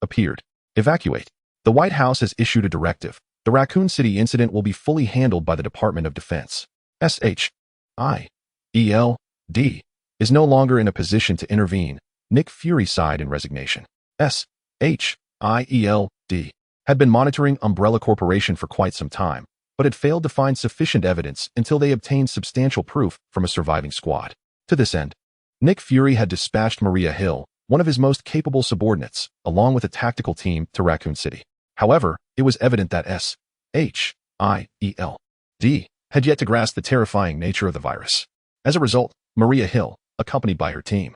appeared. Evacuate. The White House has issued a directive. The Raccoon City incident will be fully handled by the Department of Defense. S.H.I.E.L.D. is no longer in a position to intervene. Nick Fury sighed in resignation. S.H.I.E.L.D. had been monitoring Umbrella Corporation for quite some time, but had failed to find sufficient evidence until they obtained substantial proof from a surviving squad. To this end, Nick Fury had dispatched Maria Hill, one of his most capable subordinates, along with a tactical team, to Raccoon City. However, it was evident that S.H.I.E.L.D. had yet to grasp the terrifying nature of the virus. As a result, Maria Hill, accompanied by her team,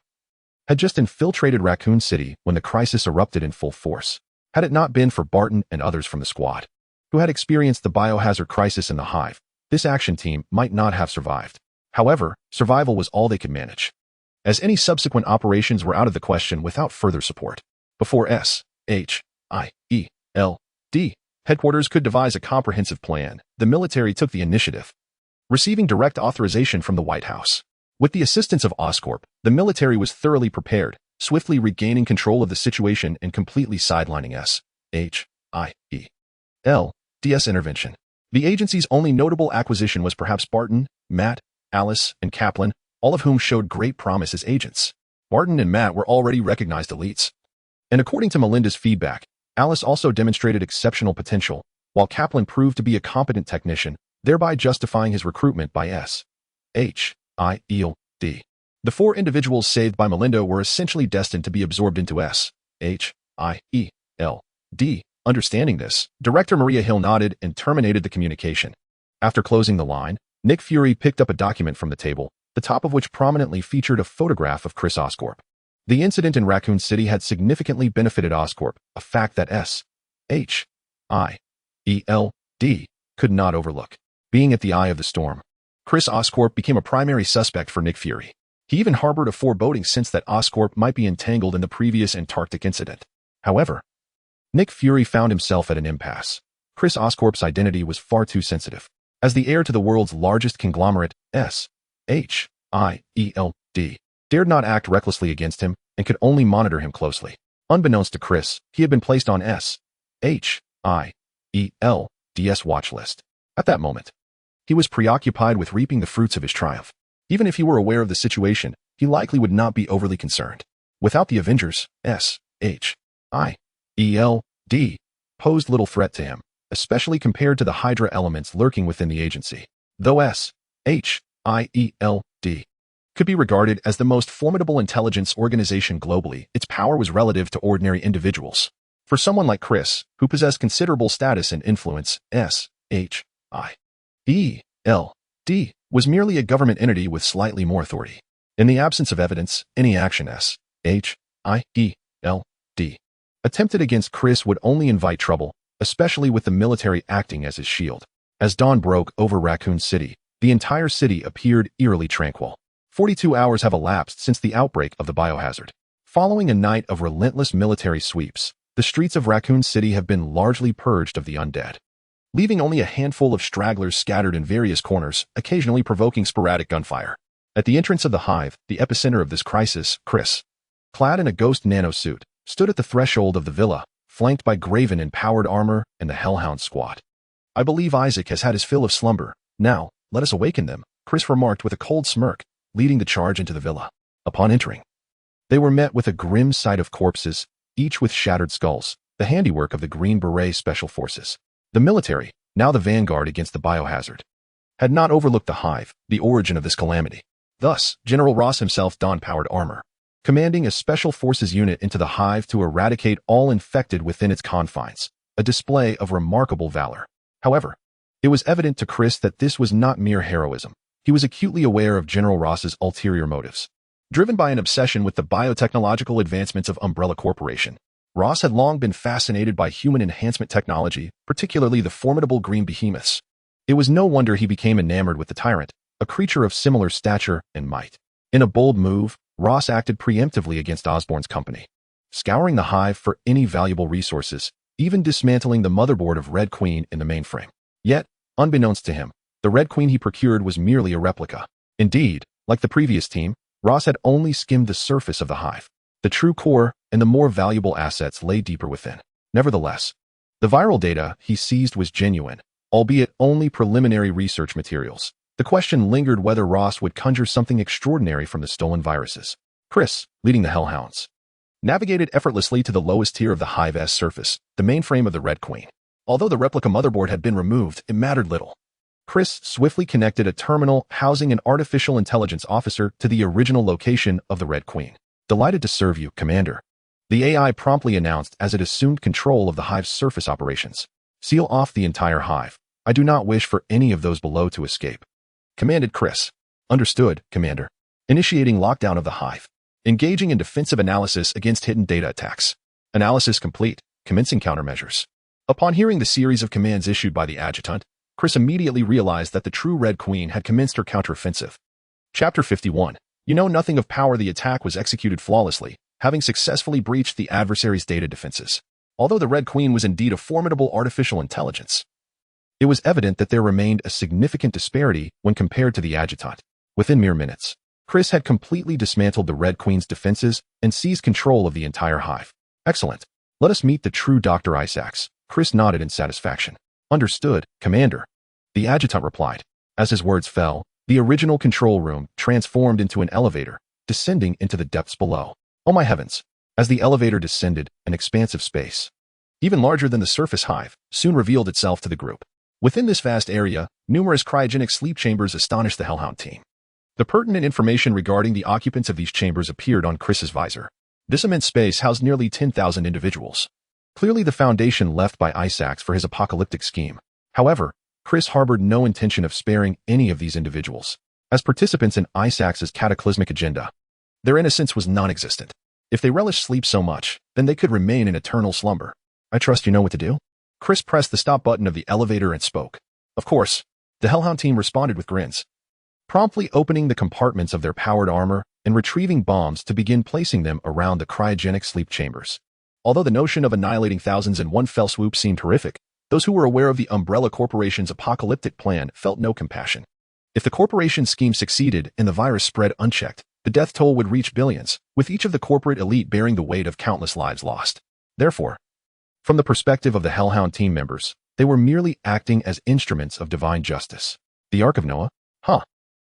had just infiltrated Raccoon City when the crisis erupted in full force. Had it not been for Barton and others from the squad, who had experienced the biohazard crisis in the Hive, this action team might not have survived. However, survival was all they could manage, as any subsequent operations were out of the question without further support. Before S.H.I.E.L.D. headquarters could devise a comprehensive plan, the military took the initiative, receiving direct authorization from the White House. With the assistance of Oscorp, the military was thoroughly prepared, swiftly regaining control of the situation and completely sidelining S.H.I.E.L.D.'s intervention. The agency's only notable acquisition was perhaps Barton, Matt, Alice, and Kaplan, all of whom showed great promise as agents. Barton and Matt were already recognized elites, and according to Melinda's feedback, Alice also demonstrated exceptional potential, while Kaplan proved to be a competent technician, thereby justifying his recruitment by S.H.I.E.L.D. The four individuals saved by Melinda were essentially destined to be absorbed into S.H.I.E.L.D. Understanding this, Director Maria Hill nodded and terminated the communication. After closing the line, Nick Fury picked up a document from the table, the top of which prominently featured a photograph of Chris Oscorp. The incident in Raccoon City had significantly benefited Oscorp, a fact that S.H.I.E.L.D. could not overlook. Being at the eye of the storm, Chris Oscorp became a primary suspect for Nick Fury. He even harbored a foreboding sense that Oscorp might be entangled in the previous Antarctic incident. However, Nick Fury found himself at an impasse. Chris Oscorp's identity was far too sensitive. As the heir to the world's largest conglomerate, S.H.I.E.L.D. dared not act recklessly against him and could only monitor him closely. Unbeknownst to Chris, he had been placed on S.H.I.E.L.D.'s watch list. At that moment, he was preoccupied with reaping the fruits of his triumph. Even if he were aware of the situation, he likely would not be overly concerned. Without the Avengers, S.H.I.E.L.D. D posed little threat to him, especially compared to the Hydra elements lurking within the agency. Though SHIELD could be regarded as the most formidable intelligence organization globally, its power was relative to ordinary individuals. For someone like Chris, who possessed considerable status and influence, SHIELD was merely a government entity with slightly more authority. In the absence of evidence, any action SHIELD attempted against Chris would only invite trouble, especially with the military acting as his shield. As dawn broke over Raccoon City, the entire city appeared eerily tranquil. 42 hours have elapsed since the outbreak of the biohazard. Following a night of relentless military sweeps, the streets of Raccoon City have been largely purged of the undead, leaving only a handful of stragglers scattered in various corners, occasionally provoking sporadic gunfire. At the entrance of the hive, the epicenter of this crisis, Chris, clad in a ghost nanosuit, stood at the threshold of the villa, flanked by Graven in powered armor and the Hellhound squad. "I believe Isaac has had his fill of slumber. Now, let us awaken them," Chris remarked with a cold smirk, leading the charge into the villa. Upon entering, they were met with a grim sight of corpses, each with shattered skulls, the handiwork of the Green Beret Special Forces. The military, now the vanguard against the biohazard, had not overlooked the hive, the origin of this calamity. Thus, General Ross himself donned powered armor, commanding a special forces unit into the hive to eradicate all infected within its confines, a display of remarkable valor. However, it was evident to Chris that this was not mere heroism. He was acutely aware of General Ross's ulterior motives. Driven by an obsession with the biotechnological advancements of Umbrella Corporation, Ross had long been fascinated by human enhancement technology, particularly the formidable green behemoths. It was no wonder he became enamored with the Tyrant, a creature of similar stature and might. In a bold move, Ross acted preemptively against Osborn's company, scouring the hive for any valuable resources, even dismantling the motherboard of Red Queen in the mainframe. Yet, unbeknownst to him, the Red Queen he procured was merely a replica. Indeed, like the previous team, Ross had only skimmed the surface of the hive. The true core and the more valuable assets lay deeper within. Nevertheless, the viral data he seized was genuine, albeit only preliminary research materials. The question lingered whether Ross would conjure something extraordinary from the stolen viruses. Chris, leading the Hellhounds, navigated effortlessly to the lowest tier of the hive's surface, the mainframe of the Red Queen. Although the replica motherboard had been removed, it mattered little. Chris swiftly connected a terminal housing an artificial intelligence officer to the original location of the Red Queen. "Delighted to serve you, Commander," the AI promptly announced as it assumed control of the hive's surface operations. "Seal off the entire hive. I do not wish for any of those below to escape," commanded Chris. "Understood, Commander." Initiating lockdown of the hive. Engaging in defensive analysis against hidden data attacks. Analysis complete. Commencing countermeasures. Upon hearing the series of commands issued by the adjutant, Chris immediately realized that the true Red Queen had commenced her counteroffensive. Chapter 51. You know nothing of power. The attack was executed flawlessly, having successfully breached the adversary's data defenses. Although the Red Queen was indeed a formidable artificial intelligence, it was evident that there remained a significant disparity when compared to the adjutant. Within mere minutes, Chris had completely dismantled the Red Queen's defenses and seized control of the entire hive. "Excellent. Let us meet the true Dr. Isaacs." Chris nodded in satisfaction. "Understood, Commander," the adjutant replied. As his words fell, the original control room transformed into an elevator, descending into the depths below. Oh my heavens! As the elevator descended, an expansive space, even larger than the surface hive, soon revealed itself to the group. Within this vast area, numerous cryogenic sleep chambers astonished the Hellhound team. The pertinent information regarding the occupants of these chambers appeared on Chris's visor. This immense space housed nearly 10,000 individuals. Clearly the foundation left by Isaacs for his apocalyptic scheme. However, Chris harbored no intention of sparing any of these individuals. As participants in Isaacs' cataclysmic agenda, their innocence was non-existent. If they relished sleep so much, then they could remain in eternal slumber. "I trust you know what to do?" Chris pressed the stop button of the elevator and spoke. "Of course," the Hellhound team responded with grins, promptly opening the compartments of their powered armor and retrieving bombs to begin placing them around the cryogenic sleep chambers. Although the notion of annihilating thousands in one fell swoop seemed horrific, those who were aware of the Umbrella Corporation's apocalyptic plan felt no compassion. If the corporation's scheme succeeded and the virus spread unchecked, the death toll would reach billions, with each of the corporate elite bearing the weight of countless lives lost. Therefore, from the perspective of the Hellhound team members, they were merely acting as instruments of divine justice. The Ark of Noah?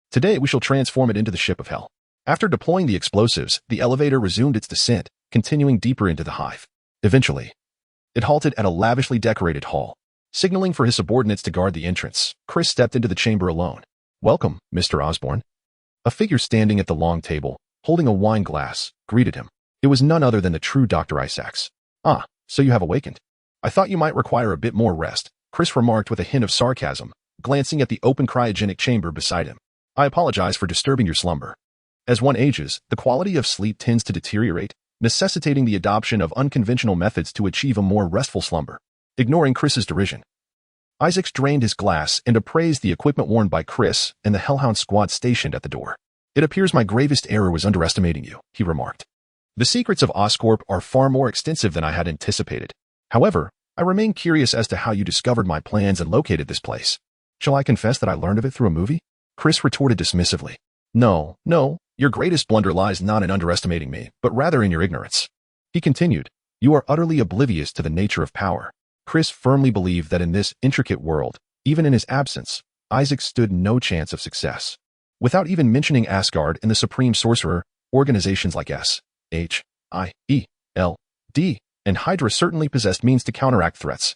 Today we shall transform it into the ship of hell. After deploying the explosives, the elevator resumed its descent, continuing deeper into the hive. Eventually, It halted at a lavishly decorated hall. Signaling for his subordinates to guard the entrance, Chris stepped into the chamber alone. "Welcome, Mr. Osborn." A figure standing at the long table, holding a wine glass, greeted him. It was none other than the true Dr. Isaacs. "Ah, so you have awakened. I thought you might require a bit more rest," Chris remarked with a hint of sarcasm, glancing at the open cryogenic chamber beside him. "I apologize for disturbing your slumber. As one ages, the quality of sleep tends to deteriorate, necessitating the adoption of unconventional methods to achieve a more restful slumber." Ignoring Chris's derision, Isaacs drained his glass and appraised the equipment worn by Chris and the Hellhound squad stationed at the door. "It appears my gravest error was underestimating you," he remarked. "The secrets of Oscorp are far more extensive than I had anticipated. However, I remain curious as to how you discovered my plans and located this place. Shall I confess that I learned of it through a movie?" Chris retorted dismissively. No, your greatest blunder lies not in underestimating me, but rather in your ignorance." He continued, "You are utterly oblivious to the nature of power." Chris firmly believed that in this intricate world, even in his absence, Isaac stood no chance of success. Without even mentioning Asgard and the Supreme Sorcerer, organizations like S.H.I.E.L.D. and Hydra certainly possessed means to counteract threats.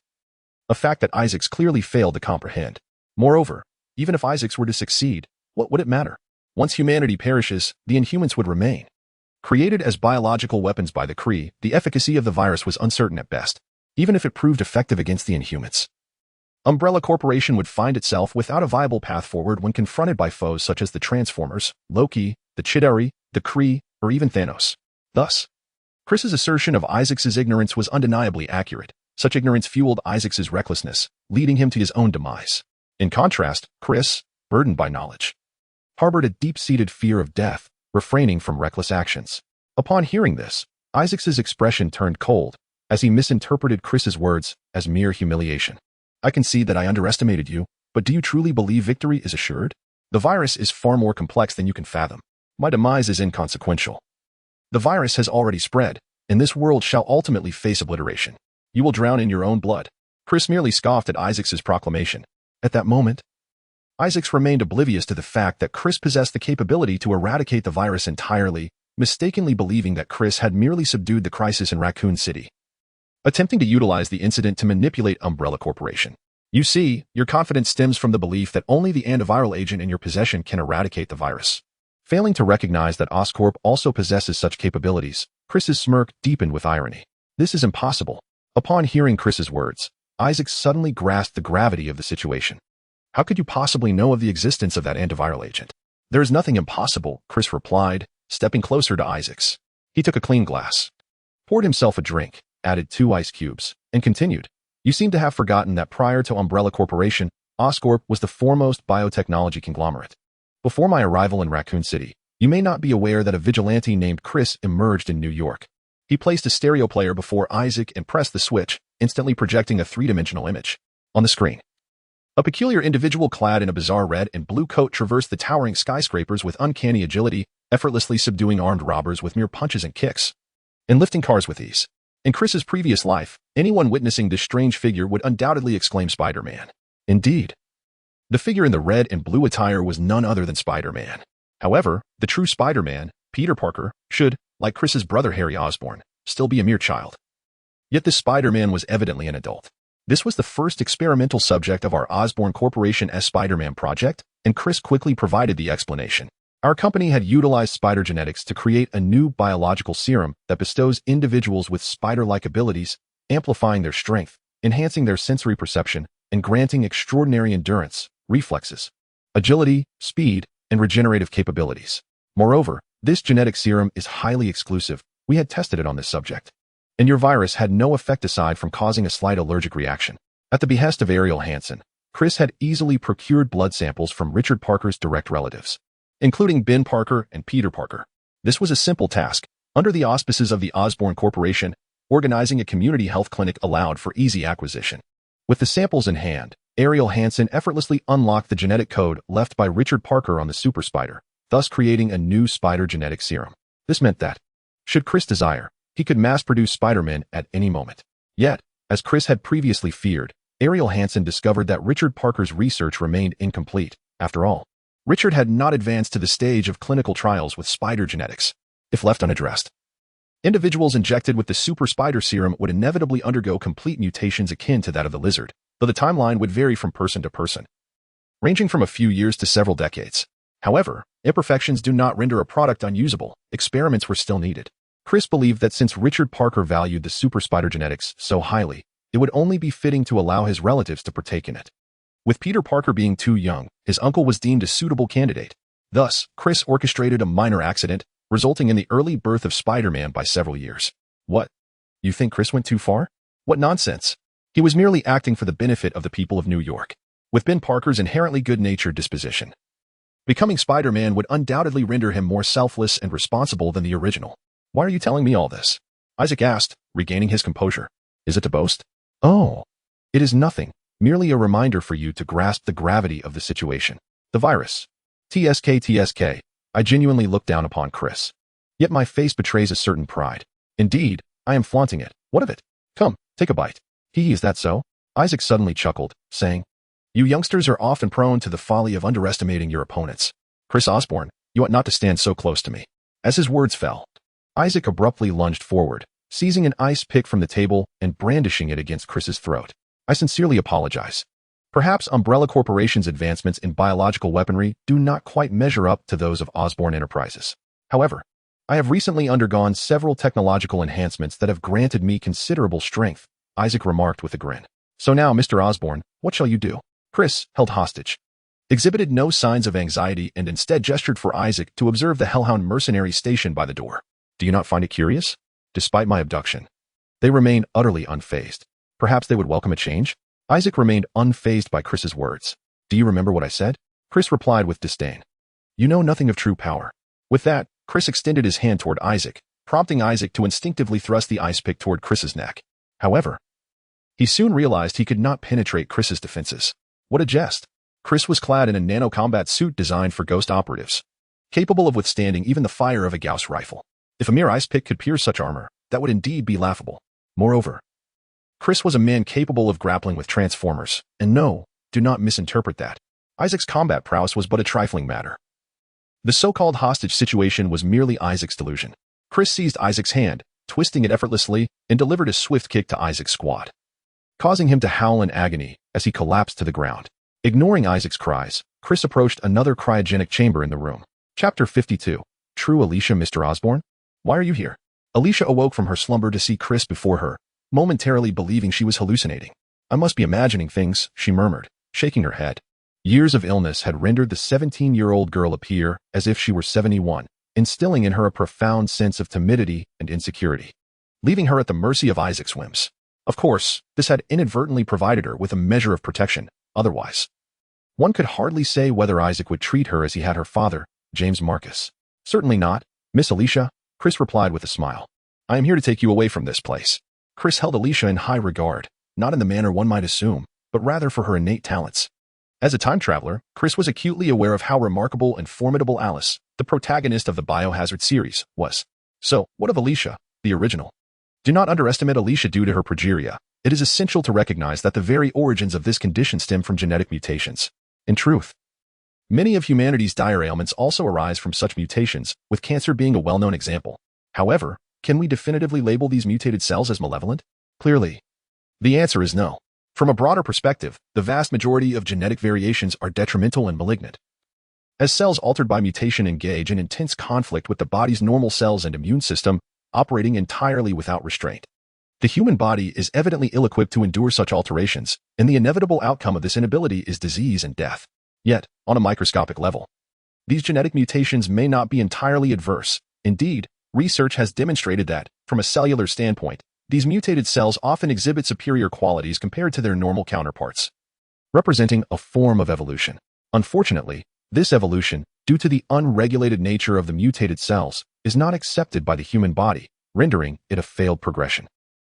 A fact that Isaacs clearly failed to comprehend. Moreover, even if Isaacs were to succeed, what would it matter? Once humanity perishes, the Inhumans would remain. Created as biological weapons by the Kree, the efficacy of the virus was uncertain at best, even if it proved effective against the Inhumans. Umbrella Corporation would find itself without a viable path forward when confronted by foes such as the Transformers, Loki, the Chitauri, the Kree, or even Thanos. Thus, Chris's assertion of Isaacs' ignorance was undeniably accurate. Such ignorance fueled Isaacs' recklessness, leading him to his own demise. In contrast, Chris, burdened by knowledge, harbored a deep-seated fear of death, refraining from reckless actions. Upon hearing this, Isaacs' expression turned cold, as he misinterpreted Chris's words as mere humiliation. "I concede that I underestimated you, but do you truly believe victory is assured? The virus is far more complex than you can fathom. My demise is inconsequential. The virus has already spread, and this world shall ultimately face obliteration. You will drown in your own blood." Chris merely scoffed at Isaacs' proclamation. At that moment, Isaacs remained oblivious to the fact that Chris possessed the capability to eradicate the virus entirely, mistakenly believing that Chris had merely subdued the crisis in Raccoon City, attempting to utilize the incident to manipulate Umbrella Corporation. "You see, your confidence stems from the belief that only the antiviral agent in your possession can eradicate the virus." Failing to recognize that Oscorp also possesses such capabilities, Chris's smirk deepened with irony. "This is impossible." Upon hearing Chris's words, Isaac suddenly grasped the gravity of the situation. "How could you possibly know of the existence of that antiviral agent?" "There is nothing impossible," Chris replied, stepping closer to Isaacs. He took a clean glass, poured himself a drink, added 2 ice cubes, and continued, "You seem to have forgotten that prior to Umbrella Corporation, Oscorp was the foremost biotechnology conglomerate. Before my arrival in Raccoon City, you may not be aware that a vigilante named Chris emerged in New York. He placed a stereo player before Isaac and pressed the switch, instantly projecting a 3-dimensional image. On the screen, a peculiar individual clad in a bizarre red and blue coat traversed the towering skyscrapers with uncanny agility, effortlessly subduing armed robbers with mere punches and kicks, and lifting cars with ease. In Chris's previous life, anyone witnessing this strange figure would undoubtedly exclaim Spider-Man. Indeed, the figure in the red and blue attire was none other than Spider-Man. However, the true Spider-Man, Peter Parker, should, like Chris's brother Harry Osborn, still be a mere child. Yet this Spider-Man was evidently an adult. This was the first experimental subject of our Osborn Corporation's Spider-Man project, and Chris quickly provided the explanation. Our company had utilized spider genetics to create a new biological serum that bestows individuals with spider-like abilities, amplifying their strength, enhancing their sensory perception, and granting extraordinary endurance, reflexes, agility, speed, and regenerative capabilities. Moreover, this genetic serum is highly exclusive. We had tested it on this subject, and your virus had no effect aside from causing a slight allergic reaction. At the behest of Ariel Hansen, Chris had easily procured blood samples from Richard Parker's direct relatives, including Ben Parker and Peter Parker. This was a simple task. Under the auspices of the Osborn Corporation, organizing a community health clinic allowed for easy acquisition. With the samples in hand, Ariel Hansen effortlessly unlocked the genetic code left by Richard Parker on the super spider, thus creating a new spider genetic serum. This meant that, should Chris desire, he could mass-produce Spider-Man at any moment. Yet, as Chris had previously feared, Ariel Hansen discovered that Richard Parker's research remained incomplete. After all, Richard had not advanced to the stage of clinical trials with spider genetics. If left unaddressed, Individuals injected with the super spider serum would inevitably undergo complete mutations akin to that of the lizard, though the timeline would vary from person to person, ranging from a few years to several decades. However, imperfections do not render a product unusable. Experiments were still needed. Chris believed that since Richard Parker valued the super spider genetics so highly, it would only be fitting to allow his relatives to partake in it. With Peter Parker being too young, his uncle was deemed a suitable candidate. Thus, Chris orchestrated a minor accident, resulting in the early birth of Spider-Man by several years. What? You think Chris went too far? What nonsense! He was merely acting for the benefit of the people of New York. With Ben Parker's inherently good-natured disposition, becoming Spider-Man would undoubtedly render him more selfless and responsible than the original. Why are you telling me all this? Isaac asked, regaining his composure. Is it to boast? Oh, it is nothing, merely a reminder for you to grasp the gravity of the situation. The virus. TSK. I genuinely look down upon Chris. Yet my face betrays a certain pride. Indeed, I am flaunting it. What of it? Come, take a bite. Is that so? Isaac suddenly chuckled, saying, You youngsters are often prone to the folly of underestimating your opponents. Chris Osborn, you ought not to stand so close to me. As his words fell, Isaac abruptly lunged forward, seizing an ice pick from the table and brandishing it against Chris's throat. I sincerely apologize. Perhaps Umbrella Corporation's advancements in biological weaponry do not quite measure up to those of Osborn Enterprises. However, I have recently undergone several technological enhancements that have granted me considerable strength, Isaac remarked with a grin. So now, Mr. Osborn, what shall you do? Chris, held hostage, exhibited no signs of anxiety and instead gestured for Isaac to observe the Hellhound mercenary stationed by the door. Do you not find it curious? Despite my abduction, they remain utterly unfazed. Perhaps they would welcome a change? Isaac remained unfazed by Chris's words. Do you remember what I said? Chris replied with disdain. You know nothing of true power. With that, Chris extended his hand toward Isaac, prompting Isaac to instinctively thrust the ice pick toward Chris's neck. However, he soon realized he could not penetrate Chris's defenses. What a jest! Chris was clad in a nano-combat suit designed for ghost operatives, capable of withstanding even the fire of a Gauss rifle. If a mere ice pick could pierce such armor, that would indeed be laughable. Moreover, Chris was a man capable of grappling with Transformers, and no, do not misinterpret that. Isaac's combat prowess was but a trifling matter. The so-called hostage situation was merely Isaac's delusion. Chris seized Isaac's hand, twisting it effortlessly, and delivered a swift kick to Isaac's squat, causing him to howl in agony as he collapsed to the ground. Ignoring Isaac's cries, Chris approached another cryogenic chamber in the room. Chapter 52. True Alicia, Mr. Osborn? Why are you here? Alicia awoke from her slumber to see Chris before her, momentarily believing she was hallucinating. I must be imagining things, she murmured, shaking her head. Years of illness had rendered the 17-year-old girl appear as if she were 71, instilling in her a profound sense of timidity and insecurity, leaving her at the mercy of Isaac's whims. Of course, this had inadvertently provided her with a measure of protection. Otherwise, one could hardly say whether Isaac would treat her as he had her father, James Marcus. Certainly not, Miss Alicia, Chris replied with a smile. I am here to take you away from this place. Chris held Alicia in high regard, not in the manner one might assume, but rather for her innate talents. As a time traveler, Chris was acutely aware of how remarkable and formidable Alice, the protagonist of the Biohazard series, was. So, what of Alicia, the original? Do not underestimate Alicia due to her progeria. It is essential to recognize that the very origins of this condition stem from genetic mutations. In truth, many of humanity's dire ailments also arise from such mutations, with cancer being a well-known example. However, can we definitively label these mutated cells as malevolent? Clearly, the answer is no. From a broader perspective, the vast majority of genetic variations are detrimental and malignant, as cells altered by mutation engage in intense conflict with the body's normal cells and immune system, operating entirely without restraint. The human body is evidently ill-equipped to endure such alterations, and the inevitable outcome of this inability is disease and death. Yet, on a microscopic level, these genetic mutations may not be entirely adverse. Indeed, research has demonstrated that, from a cellular standpoint, these mutated cells often exhibit superior qualities compared to their normal counterparts, representing a form of evolution. Unfortunately, this evolution, due to the unregulated nature of the mutated cells, is not accepted by the human body, rendering it a failed progression.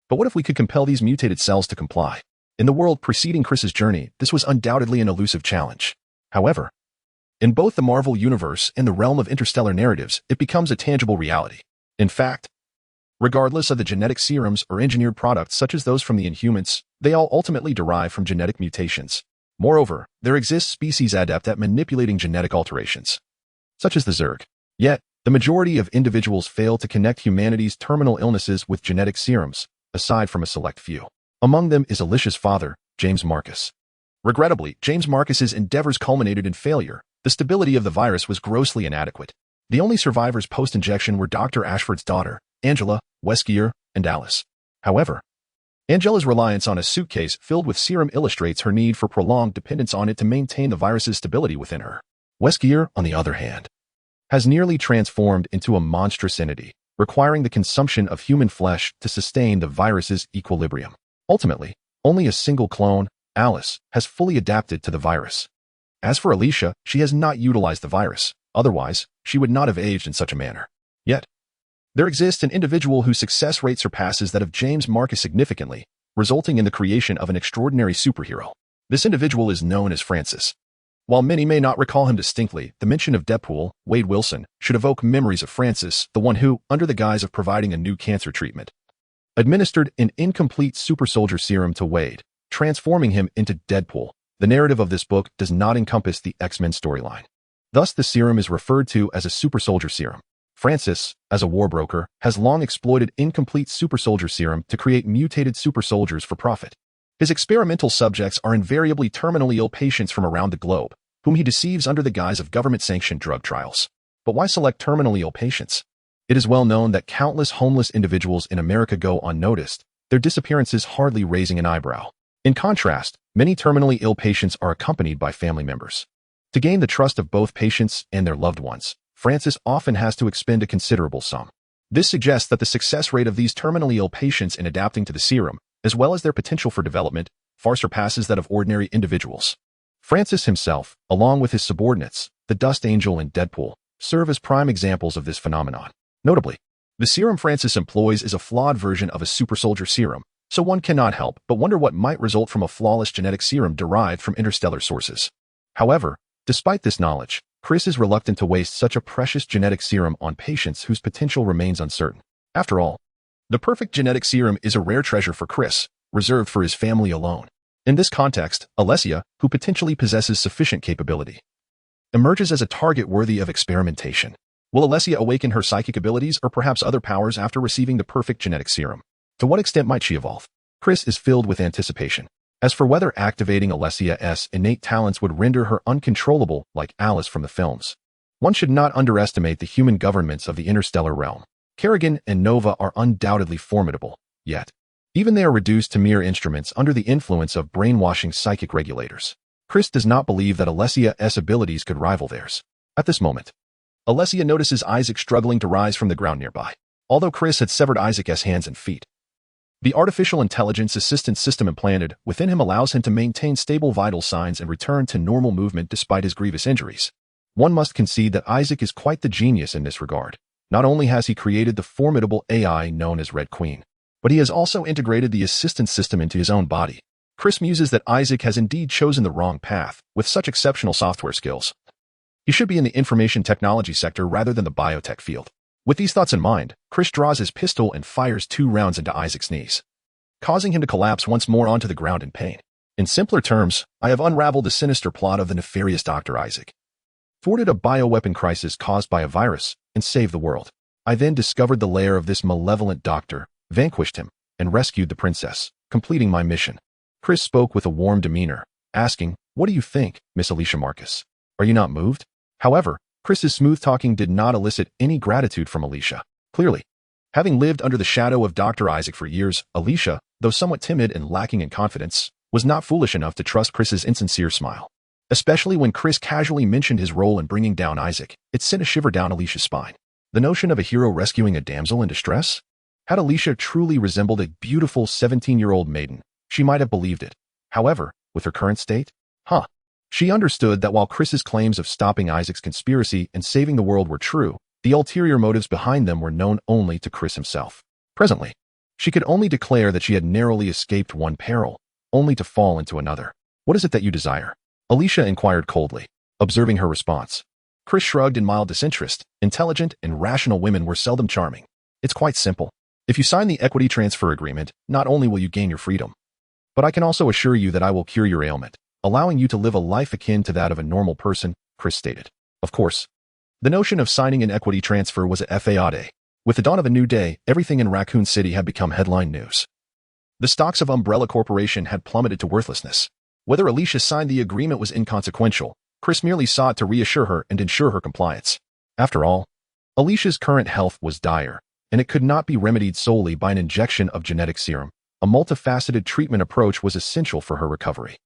But what if we could compel these mutated cells to comply? In the world preceding Chris's journey, this was undoubtedly an elusive challenge. However, in both the Marvel Universe and the realm of interstellar narratives, it becomes a tangible reality. In fact, regardless of the genetic serums or engineered products such as those from the Inhumans, they all ultimately derive from genetic mutations. Moreover, there exists species adept at manipulating genetic alterations, such as the Zerg. Yet, The majority of individuals fail to connect humanity's terminal illnesses with genetic serums, aside from a select few. Among them is Alicia's father, James Marcus. Regrettably, James Marcus's endeavors culminated in failure. The stability of the virus was grossly inadequate. The only survivors post-injection were Dr. Ashford's daughter, Angela, Weskier, and Alice. However, Angela's reliance on a suitcase filled with serum illustrates her need for prolonged dependence on it to maintain the virus's stability within her. Weskier, on the other hand, has nearly transformed into a monstrous entity, requiring the consumption of human flesh to sustain the virus's equilibrium. Ultimately, only a single clone, Alice, has fully adapted to the virus. As for Alicia, she has not utilized the virus. Otherwise, she would not have aged in such a manner. Yet, there exists an individual whose success rate surpasses that of James Marcus significantly, resulting in the creation of an extraordinary superhero. This individual is known as Francis. While many may not recall him distinctly, the mention of Deadpool, Wade Wilson, should evoke memories of Francis, the one who, under the guise of providing a new cancer treatment, administered an incomplete super soldier serum to Wade, transforming him into Deadpool. The narrative of this book does not encompass the X-Men storyline. Thus, the serum is referred to as a super soldier serum. Francis, as a war broker, has long exploited incomplete super soldier serum to create mutated super soldiers for profit. His experimental subjects are invariably terminally ill patients from around the globe, whom he deceives under the guise of government-sanctioned drug trials. But why select terminally ill patients? It is well known that countless homeless individuals in America go unnoticed, their disappearances hardly raising an eyebrow. In contrast, many terminally ill patients are accompanied by family members. To gain the trust of both patients and their loved ones, Francis often has to expend a considerable sum. This suggests that the success rate of these terminally ill patients in adapting to the serum, as well as their potential for development, far surpasses that of ordinary individuals. Francis himself, along with his subordinates, the Dust Angel and Deadpool, serve as prime examples of this phenomenon. Notably, the serum Francis employs is a flawed version of a super soldier serum, so one cannot help but wonder what might result from a flawless genetic serum derived from interstellar sources. However, despite this knowledge, Chris is reluctant to waste such a precious genetic serum on patients whose potential remains uncertain. After all, the perfect genetic serum is a rare treasure for Chris, reserved for his family alone. In this context, Alessia, who potentially possesses sufficient capability, emerges as a target worthy of experimentation. Will Alessia awaken her psychic abilities or perhaps other powers after receiving the perfect genetic serum? To what extent might she evolve? Chris is filled with anticipation. As for whether activating Alessia's innate talents would render her uncontrollable like Alice from the films, one should not underestimate the human governments of the interstellar realm. Kerrigan and Nova are undoubtedly formidable, yet even they are reduced to mere instruments under the influence of brainwashing psychic regulators. Chris does not believe that Alessia's abilities could rival theirs. At this moment, Alessia notices Isaac struggling to rise from the ground nearby. Although Chris had severed Isaac's hands and feet, the artificial intelligence assistance system implanted within him allows him to maintain stable vital signs and return to normal movement despite his grievous injuries. One must concede that Isaac is quite the genius in this regard. Not only has he created the formidable AI known as Red Queen, but he has also integrated the assistance system into his own body. Chris muses that Isaac has indeed chosen the wrong path. With such exceptional software skills, he should be in the information technology sector rather than the biotech field. With these thoughts in mind, Chris draws his pistol and fires 2 rounds into Isaac's knees, causing him to collapse once more onto the ground in pain. In simpler terms, I have unraveled the sinister plot of the nefarious Dr. Isaac, thwarted a bioweapon crisis caused by a virus, and saved the world. I then discovered the lair of this malevolent doctor, vanquished him, and rescued the princess, completing my mission. Chris spoke with a warm demeanor, asking, "What do you think, Miss Alicia Marcus? Are you not moved?" However, Chris's smooth talking did not elicit any gratitude from Alicia. Clearly, having lived under the shadow of Dr. Isaac for years, Alicia, though somewhat timid and lacking in confidence, was not foolish enough to trust Chris's insincere smile. Especially when Chris casually mentioned his role in bringing down Isaac, it sent a shiver down Alicia's spine. The notion of a hero rescuing a damsel in distress? Had Alicia truly resembled a beautiful 17-year-old maiden, she might have believed it. However, with her current state, she understood that while Chris's claims of stopping Isaac's conspiracy and saving the world were true, the ulterior motives behind them were known only to Chris himself. Presently, she could only declare that she had narrowly escaped one peril, only to fall into another. "What is it that you desire?" Alicia inquired coldly, observing her response. Chris shrugged in mild disinterest. Intelligent and rational women were seldom charming. "It's quite simple. If you sign the equity transfer agreement, not only will you gain your freedom, but I can also assure you that I will cure your ailment, allowing you to live a life akin to that of a normal person," Chris stated. Of course, The notion of signing an equity transfer was a fade. With the dawn of a new day, everything in Raccoon City had become headline news. The stocks of Umbrella Corporation had plummeted to worthlessness. Whether Alicia signed the agreement was inconsequential. Chris merely sought to reassure her and ensure her compliance. After all, Alicia's current health was dire, and it could not be remedied solely by an injection of genetic serum. A multifaceted treatment approach was essential for her recovery.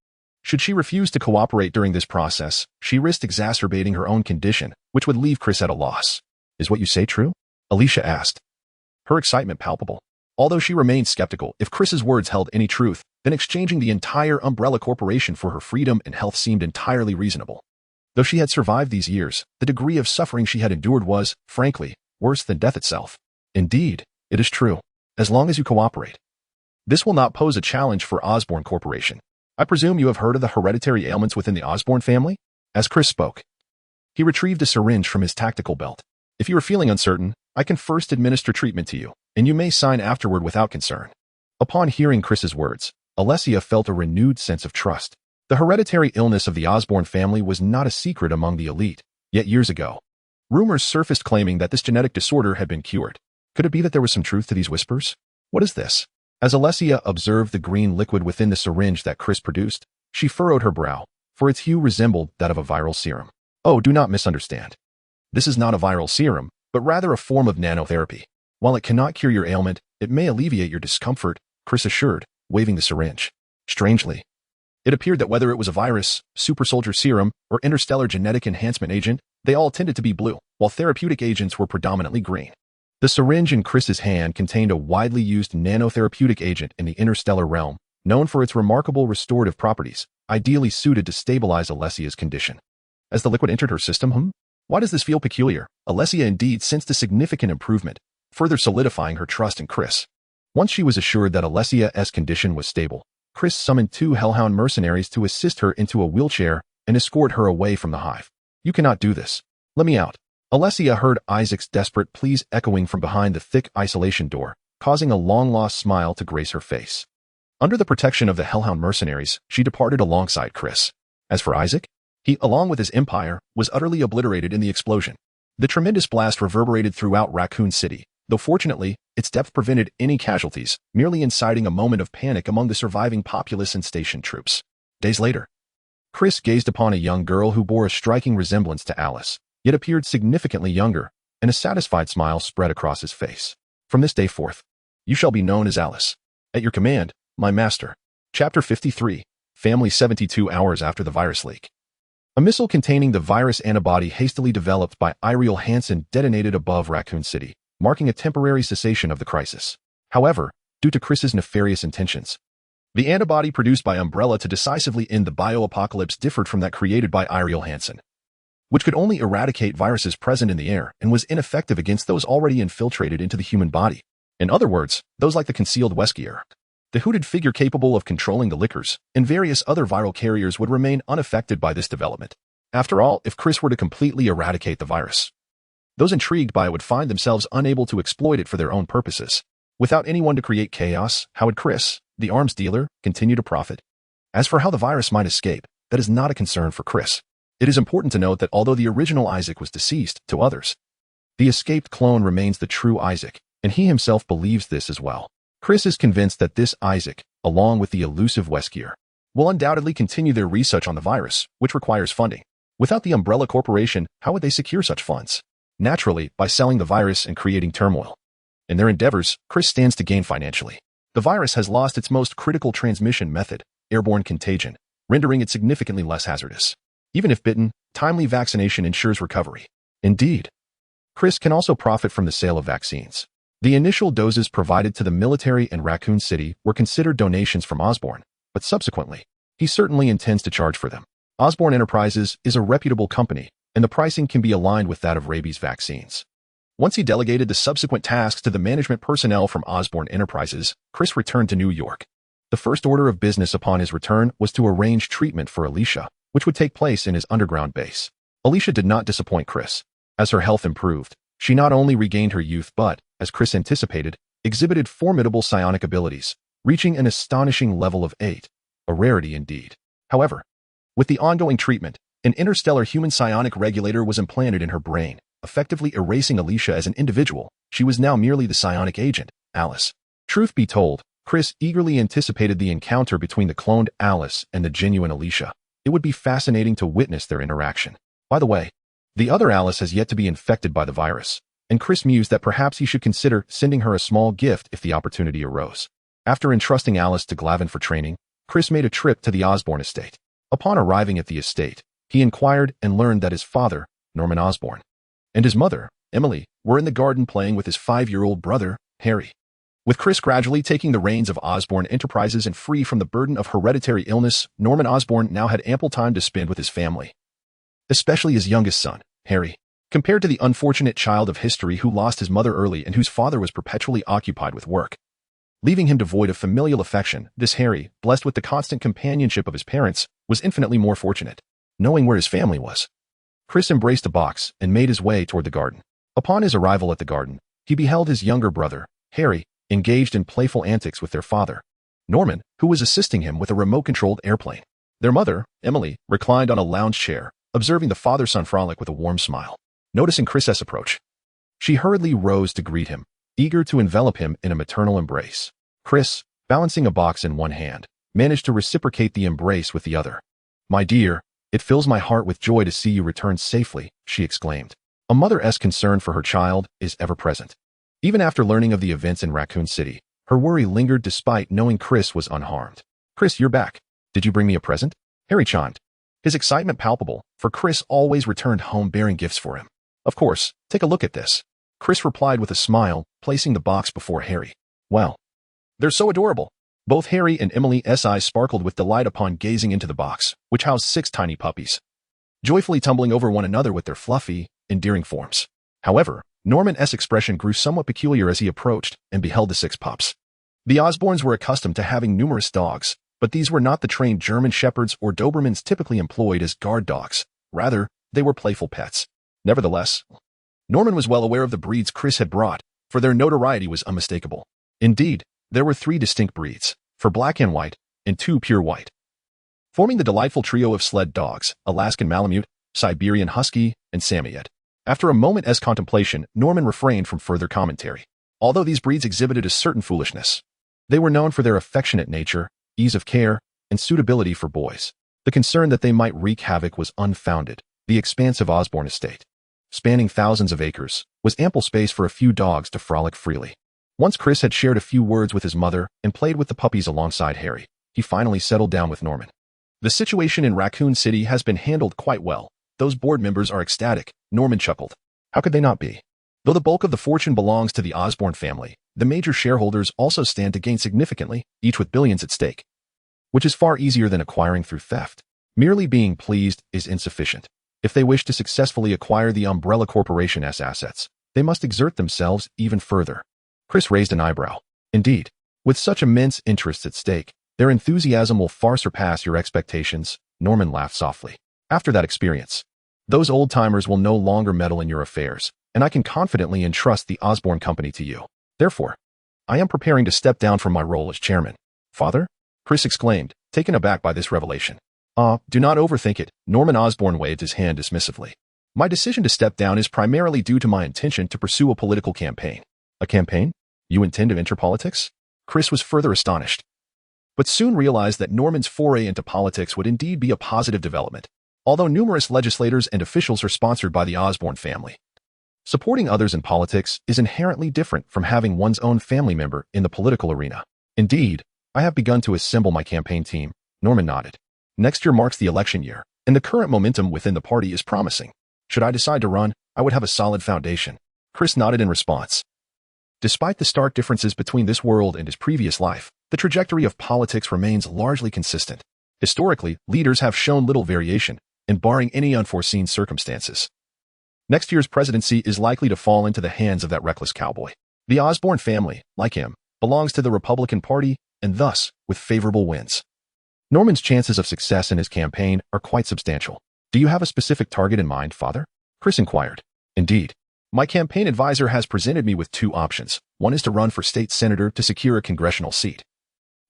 Should she refuse to cooperate during this process, she risked exacerbating her own condition, which would leave Chris at a loss. Is what you say true? Alicia asked, her excitement palpable. Although she remained skeptical, if Chris's words held any truth, then exchanging the entire Umbrella Corporation for her freedom and health seemed entirely reasonable. Though she had survived these years, the degree of suffering she had endured was, frankly, worse than death itself. Indeed, it is true. As long as you cooperate. This will not pose a challenge for Osborne Corporation. I presume you have heard of the hereditary ailments within the Osborne family? As Chris spoke, he retrieved a syringe from his tactical belt. If you are feeling uncertain, I can first administer treatment to you, and you may sign afterward without concern. Upon hearing Chris's words, Alessia felt a renewed sense of trust. The hereditary illness of the Osborne family was not a secret among the elite, yet years ago, rumors surfaced claiming that this genetic disorder had been cured. Could it be that there was some truth to these whispers? What is this? As Alessia observed the green liquid within the syringe that Chris produced, she furrowed her brow, for its hue resembled that of a viral serum. Oh, do not misunderstand. This is not a viral serum, but rather a form of nanotherapy. While it cannot cure your ailment, it may alleviate your discomfort, Chris assured, waving the syringe. Strangely, it appeared that whether it was a virus, super soldier serum, or interstellar genetic enhancement agent, they all tended to be blue, while therapeutic agents were predominantly green. The syringe in Chris's hand contained a widely used nanotherapeutic agent in the interstellar realm, known for its remarkable restorative properties, ideally suited to stabilize Alessia's condition. As the liquid entered her system, why does this feel peculiar? Alessia indeed sensed a significant improvement, further solidifying her trust in Chris. Once she was assured that Alessia's condition was stable, Chris summoned 2 Hellhound mercenaries to assist her into a wheelchair and escort her away from the hive. You cannot do this. Let me out. Alessia heard Isaac's desperate pleas echoing from behind the thick isolation door, causing a long-lost smile to grace her face. Under the protection of the Hellhound mercenaries, she departed alongside Chris. As for Isaac, he, along with his empire, was utterly obliterated in the explosion. The tremendous blast reverberated throughout Raccoon City, though fortunately, its depth prevented any casualties, merely inciting a moment of panic among the surviving populace and station troops. Days later, Chris gazed upon a young girl who bore a striking resemblance to Alice, yet appeared significantly younger, and a satisfied smile spread across his face. From this day forth, you shall be known as Alice. At your command, my master. Chapter 53, Family 72 hours after the virus leak. A missile containing the virus antibody hastily developed by Iriel Hansen detonated above Raccoon City, marking a temporary cessation of the crisis. However, due to Chris's nefarious intentions, the antibody produced by Umbrella to decisively end the bioapocalypse differed from that created by Iriel Hansen, which could only eradicate viruses present in the air and was ineffective against those already infiltrated into the human body. In other words, those like the concealed Weskier, the hooded figure capable of controlling the lickers, and various other viral carriers would remain unaffected by this development. After all, if Chris were to completely eradicate the virus, those intrigued by it would find themselves unable to exploit it for their own purposes. Without anyone to create chaos, how would Chris, the arms dealer, continue to profit? As for how the virus might escape, that is not a concern for Chris. It is important to note that although the original Isaac was deceased, to others, the escaped clone remains the true Isaac, and he himself believes this as well. Chris is convinced that this Isaac, along with the elusive Weskier, will undoubtedly continue their research on the virus, which requires funding. Without the Umbrella Corporation, how would they secure such funds? Naturally, by selling the virus and creating turmoil. In their endeavors, Chris stands to gain financially. The virus has lost its most critical transmission method, airborne contagion, rendering it significantly less hazardous. Even if bitten, timely vaccination ensures recovery. Indeed, Chris can also profit from the sale of vaccines. The initial doses provided to the military and Raccoon City were considered donations from Osborne, but subsequently, he certainly intends to charge for them. Osborne Enterprises is a reputable company, and the pricing can be aligned with that of rabies vaccines. Once he delegated the subsequent tasks to the management personnel from Osborne Enterprises, Chris returned to New York. The first order of business upon his return was to arrange treatment for Alicia, which would take place in his underground base. Alicia did not disappoint Chris. As her health improved, she not only regained her youth but, as Chris anticipated, exhibited formidable psionic abilities, reaching an astonishing level of 8, a rarity indeed. However, with the ongoing treatment, an interstellar human psionic regulator was implanted in her brain, effectively erasing Alicia as an individual. She was now merely the psionic agent, Alice. Truth be told, Chris eagerly anticipated the encounter between the cloned Alice and the genuine Alicia. It would be fascinating to witness their interaction. By the way, the other Alice has yet to be infected by the virus, and Chris mused that perhaps he should consider sending her a small gift if the opportunity arose. After entrusting Alice to Glavin for training, Chris made a trip to the Osborn estate. Upon arriving at the estate, he inquired and learned that his father, Norman Osborn, and his mother, Emily, were in the garden playing with his 5-year-old brother, Harry. With Chris gradually taking the reins of Osborn Enterprises and free from the burden of hereditary illness, Norman Osborn now had ample time to spend with his family, especially his youngest son, Harry. Compared to the unfortunate child of history who lost his mother early and whose father was perpetually occupied with work, leaving him devoid of familial affection, this Harry, blessed with the constant companionship of his parents, was infinitely more fortunate. Knowing where his family was, Chris embraced a box and made his way toward the garden. Upon his arrival at the garden, he beheld his younger brother, Harry, engaged in playful antics with their father, Norman, who was assisting him with a remote-controlled airplane. Their mother, Emily, reclined on a lounge chair, observing the father-son frolic with a warm smile. Noticing Chris's approach, she hurriedly rose to greet him, eager to envelop him in a maternal embrace. Chris, balancing a box in one hand, managed to reciprocate the embrace with the other. "My dear, it fills my heart with joy to see you return safely," she exclaimed. A mother's concern for her child is ever present. Even after learning of the events in Raccoon City, her worry lingered despite knowing Chris was unharmed. "Chris, you're back. Did you bring me a present?" Harry chimed, his excitement palpable, for Chris always returned home bearing gifts for him. "Of course, take a look at this," Chris replied with a smile, placing the box before Harry. "Well, they're so adorable." Both Harry and Emily's eyes sparkled with delight upon gazing into the box, which housed 6 tiny puppies, joyfully tumbling over one another with their fluffy, endearing forms. However, Norman's expression grew somewhat peculiar as he approached and beheld the 6 pups. The Osborns were accustomed to having numerous dogs, but these were not the trained German Shepherds or Dobermans typically employed as guard dogs. Rather, they were playful pets. Nevertheless, Norman was well aware of the breeds Chris had brought, for their notoriety was unmistakable. Indeed, there were 3 distinct breeds, 4 black and white, and 2 pure white, forming the delightful trio of sled dogs, Alaskan Malamute, Siberian Husky, and Samoyed. After a moment's contemplation, Norman refrained from further commentary. Although these breeds exhibited a certain foolishness, they were known for their affectionate nature, ease of care, and suitability for boys. The concern that they might wreak havoc was unfounded. The expansive Osborn estate, spanning thousands of acres, was ample space for a few dogs to frolic freely. Once Chris had shared a few words with his mother and played with the puppies alongside Harry, he finally settled down with Norman. "The situation in Raccoon City has been handled quite well. Those board members are ecstatic," Norman chuckled. "How could they not be? Though the bulk of the fortune belongs to the Osborn family, the major shareholders also stand to gain significantly, each with billions at stake, which is far easier than acquiring through theft. Merely being pleased is insufficient. If they wish to successfully acquire the Umbrella Corporation's assets, they must exert themselves even further." Chris raised an eyebrow. "Indeed, with such immense interests at stake, their enthusiasm will far surpass your expectations," Norman laughed softly. "After that experience, those old-timers will no longer meddle in your affairs, and I can confidently entrust the Osborn Company to you. Therefore, I am preparing to step down from my role as chairman." "Father?" Chris exclaimed, taken aback by this revelation. Do not overthink it," Norman Osborn waved his hand dismissively. "My decision to step down is primarily due to my intention to pursue a political campaign." "A campaign? You intend to enter politics?" Chris was further astonished, but soon realized that Norman's foray into politics would indeed be a positive development. Although numerous legislators and officials are sponsored by the Osborn family, supporting others in politics is inherently different from having one's own family member in the political arena. "Indeed, I have begun to assemble my campaign team," Norman nodded. "Next year marks the election year, and the current momentum within the party is promising. Should I decide to run, I would have a solid foundation." Chris nodded in response. Despite the stark differences between this world and his previous life, the trajectory of politics remains largely consistent. Historically, leaders have shown little variation, and barring any unforeseen circumstances, next year's presidency is likely to fall into the hands of that reckless cowboy. The Osborn family, like him, belongs to the Republican Party, and thus, with favorable winds, Norman's chances of success in his campaign are quite substantial. "Do you have a specific target in mind, Father?" Chris inquired. "Indeed. My campaign advisor has presented me with 2 options. One is to run for state senator to secure a congressional seat,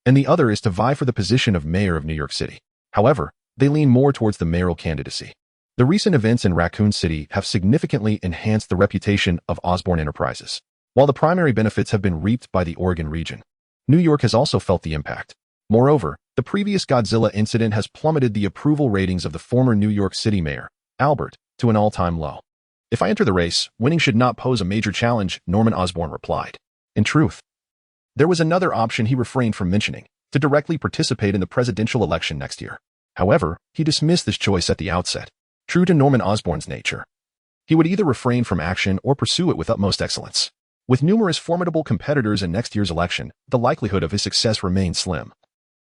and the other is to vie for the position of mayor of New York City. However, they lean more towards the mayoral candidacy." The recent events in Raccoon City have significantly enhanced the reputation of Osborn Enterprises. While the primary benefits have been reaped by the Oregon region, New York has also felt the impact. Moreover, the previous Godzilla incident has plummeted the approval ratings of the former New York City mayor, Albert, to an all-time low. "If I enter the race, winning should not pose a major challenge," Norman Osborn replied. In truth, there was another option he refrained from mentioning: to directly participate in the presidential election next year. However, he dismissed this choice at the outset. True to Norman Osborn's nature, he would either refrain from action or pursue it with utmost excellence. With numerous formidable competitors in next year's election, the likelihood of his success remained slim.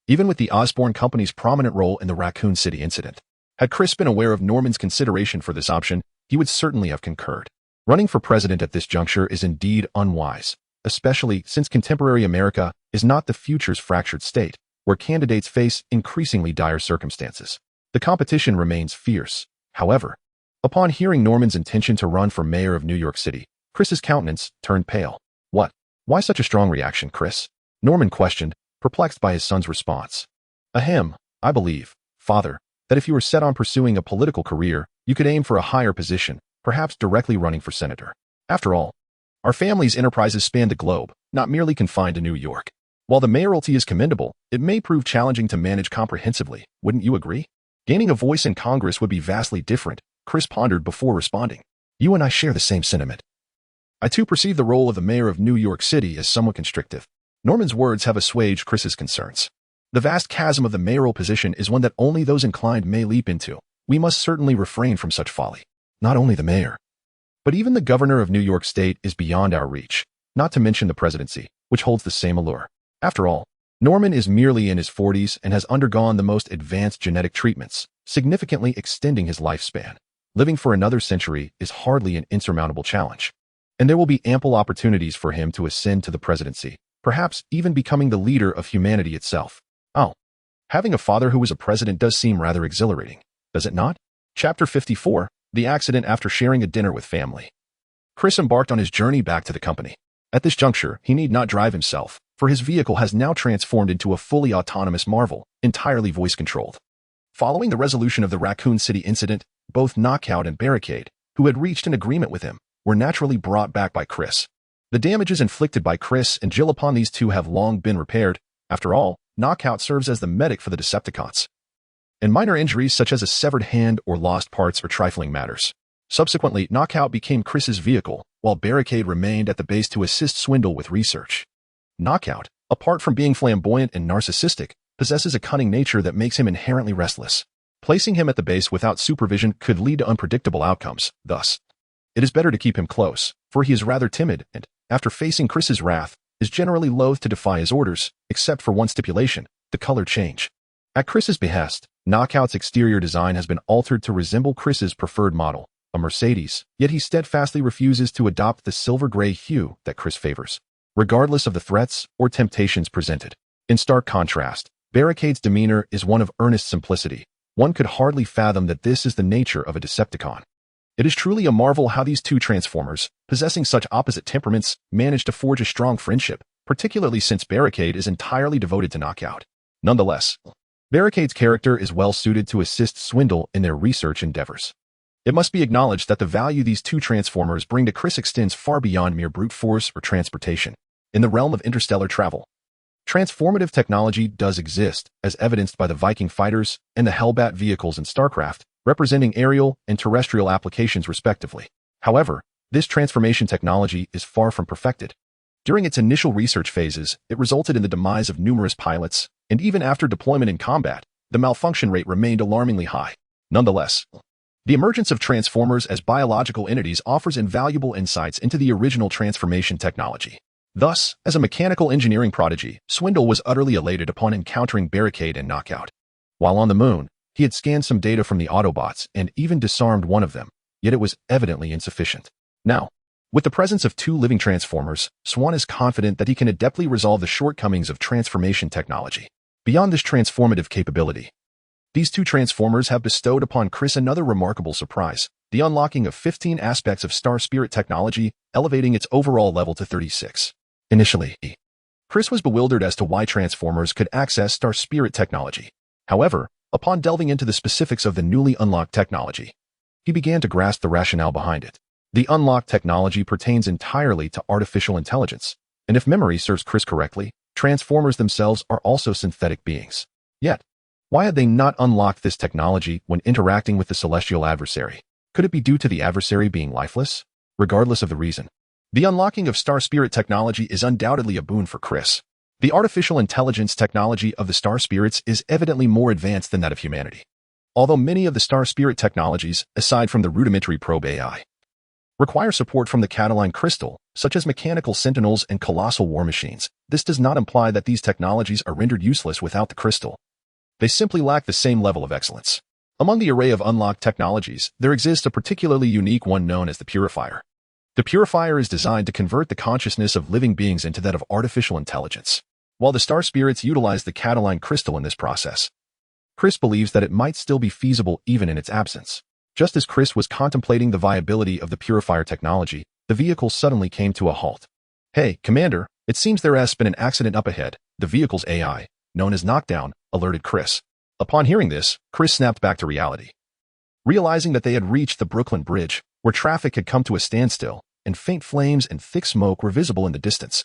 Even with the Osborn Company's prominent role in the Raccoon City incident, had Chris been aware of Norman's consideration for this option, he would certainly have concurred. Running for president at this juncture is indeed unwise, especially since contemporary America is not the future's fractured state, where candidates face increasingly dire circumstances. The competition remains fierce. However, upon hearing Norman's intention to run for mayor of New York City, Chris's countenance turned pale. "What? Why such a strong reaction, Chris?" Norman questioned, perplexed by his son's response. "Ahem, I believe, father, that if you were set on pursuing a political career, you could aim for a higher position, perhaps directly running for senator. After all, our family's enterprises span the globe, not merely confined to New York. While the mayoralty is commendable, it may prove challenging to manage comprehensively, wouldn't you agree? Gaining a voice in Congress would be vastly different," Chris pondered before responding. "You and I share the same sentiment. I too perceive the role of the mayor of New York City as somewhat constrictive." Norman's words have assuaged Chris's concerns. The vast chasm of the mayoral position is one that only those inclined may leap into. We must certainly refrain from such folly. Not only the mayor, but even the governor of New York State is beyond our reach, not to mention the presidency, which holds the same allure. After all, Norman is merely in his 40s and has undergone the most advanced genetic treatments, significantly extending his lifespan. Living for another century is hardly an insurmountable challenge, and there will be ample opportunities for him to ascend to the presidency, perhaps even becoming the leader of humanity itself. Oh, having a father who was a president does seem rather exhilarating, does it not? Chapter 54, The Accident After Sharing a Dinner with Family. Chris embarked on his journey back to the company. At this juncture, he need not drive himself, for his vehicle has now transformed into a fully autonomous Marvel, entirely voice-controlled. Following the resolution of the Raccoon City incident, both Knockout and Barricade, who had reached an agreement with him, were naturally brought back by Chris. The damages inflicted by Chris and Jill upon these two have long been repaired. After all, Knockout serves as the medic for the Decepticons, and minor injuries such as a severed hand or lost parts are trifling matters. Subsequently, Knockout became Chris's vehicle, while Barricade remained at the base to assist Swindle with research. Knockout, apart from being flamboyant and narcissistic, possesses a cunning nature that makes him inherently restless. Placing him at the base without supervision could lead to unpredictable outcomes. Thus, it is better to keep him close, for he is rather timid and, after facing Chris's wrath, is generally loath to defy his orders, except for one stipulation: the color change. At Chris's behest, Knockout's exterior design has been altered to resemble Chris's preferred model, a Mercedes, yet he steadfastly refuses to adopt the silver-gray hue that Chris favors, regardless of the threats or temptations presented. In stark contrast, Barricade's demeanor is one of earnest simplicity. One could hardly fathom that this is the nature of a Decepticon. It is truly a marvel how these two Transformers, possessing such opposite temperaments, manage to forge a strong friendship, particularly since Barricade is entirely devoted to Knockout. Nonetheless, Barricade's character is well suited to assist Swindle in their research endeavors. It must be acknowledged that the value these two Transformers bring to Chris extends far beyond mere brute force or transportation. In the realm of interstellar travel, transformative technology does exist, as evidenced by the Viking fighters and the Hellbat vehicles in StarCraft, representing aerial and terrestrial applications respectively. However, this transformation technology is far from perfected. During its initial research phases, it resulted in the demise of numerous pilots, and even after deployment in combat, the malfunction rate remained alarmingly high. Nonetheless, the emergence of Transformers as biological entities offers invaluable insights into the original transformation technology. Thus, as a mechanical engineering prodigy, Swindle was utterly elated upon encountering Barricade and Knockout. While on the moon, he had scanned some data from the Autobots and even disarmed one of them, yet it was evidently insufficient. Now, with the presence of two living Transformers, Swan is confident that he can adeptly resolve the shortcomings of transformation technology. Beyond this transformative capability, these two Transformers have bestowed upon Chris another remarkable surprise: the unlocking of 15 aspects of Star Spirit technology, elevating its overall level to 36. Initially, Chris was bewildered as to why Transformers could access Star Spirit technology. However, upon delving into the specifics of the newly unlocked technology, he began to grasp the rationale behind it. The unlocked technology pertains entirely to artificial intelligence, and if memory serves Chris correctly, Transformers themselves are also synthetic beings. Yet, why had they not unlocked this technology when interacting with the celestial adversary? Could it be due to the adversary being lifeless? Regardless of the reason, the unlocking of Star Spirit technology is undoubtedly a boon for Chris. The artificial intelligence technology of the Star Spirits is evidently more advanced than that of humanity. Although many of the Star Spirit technologies, aside from the rudimentary probe AI, require support from the Cataline crystal, such as mechanical sentinels and colossal war machines, this does not imply that these technologies are rendered useless without the crystal. They simply lack the same level of excellence. Among the array of unlocked technologies, there exists a particularly unique one known as the Purifier. The Purifier is designed to convert the consciousness of living beings into that of artificial intelligence. While the Star Spirits utilize the Cataline crystal in this process, Chris believes that it might still be feasible even in its absence. Just as Chris was contemplating the viability of the Purifier technology, the vehicle suddenly came to a halt. "Hey, Commander, it seems there has been an accident up ahead," the vehicle's AI, known as Knockdown, alerted Chris. Upon hearing this, Chris snapped back to reality. Realizing that they had reached the Brooklyn Bridge, where traffic had come to a standstill, and faint flames and thick smoke were visible in the distance,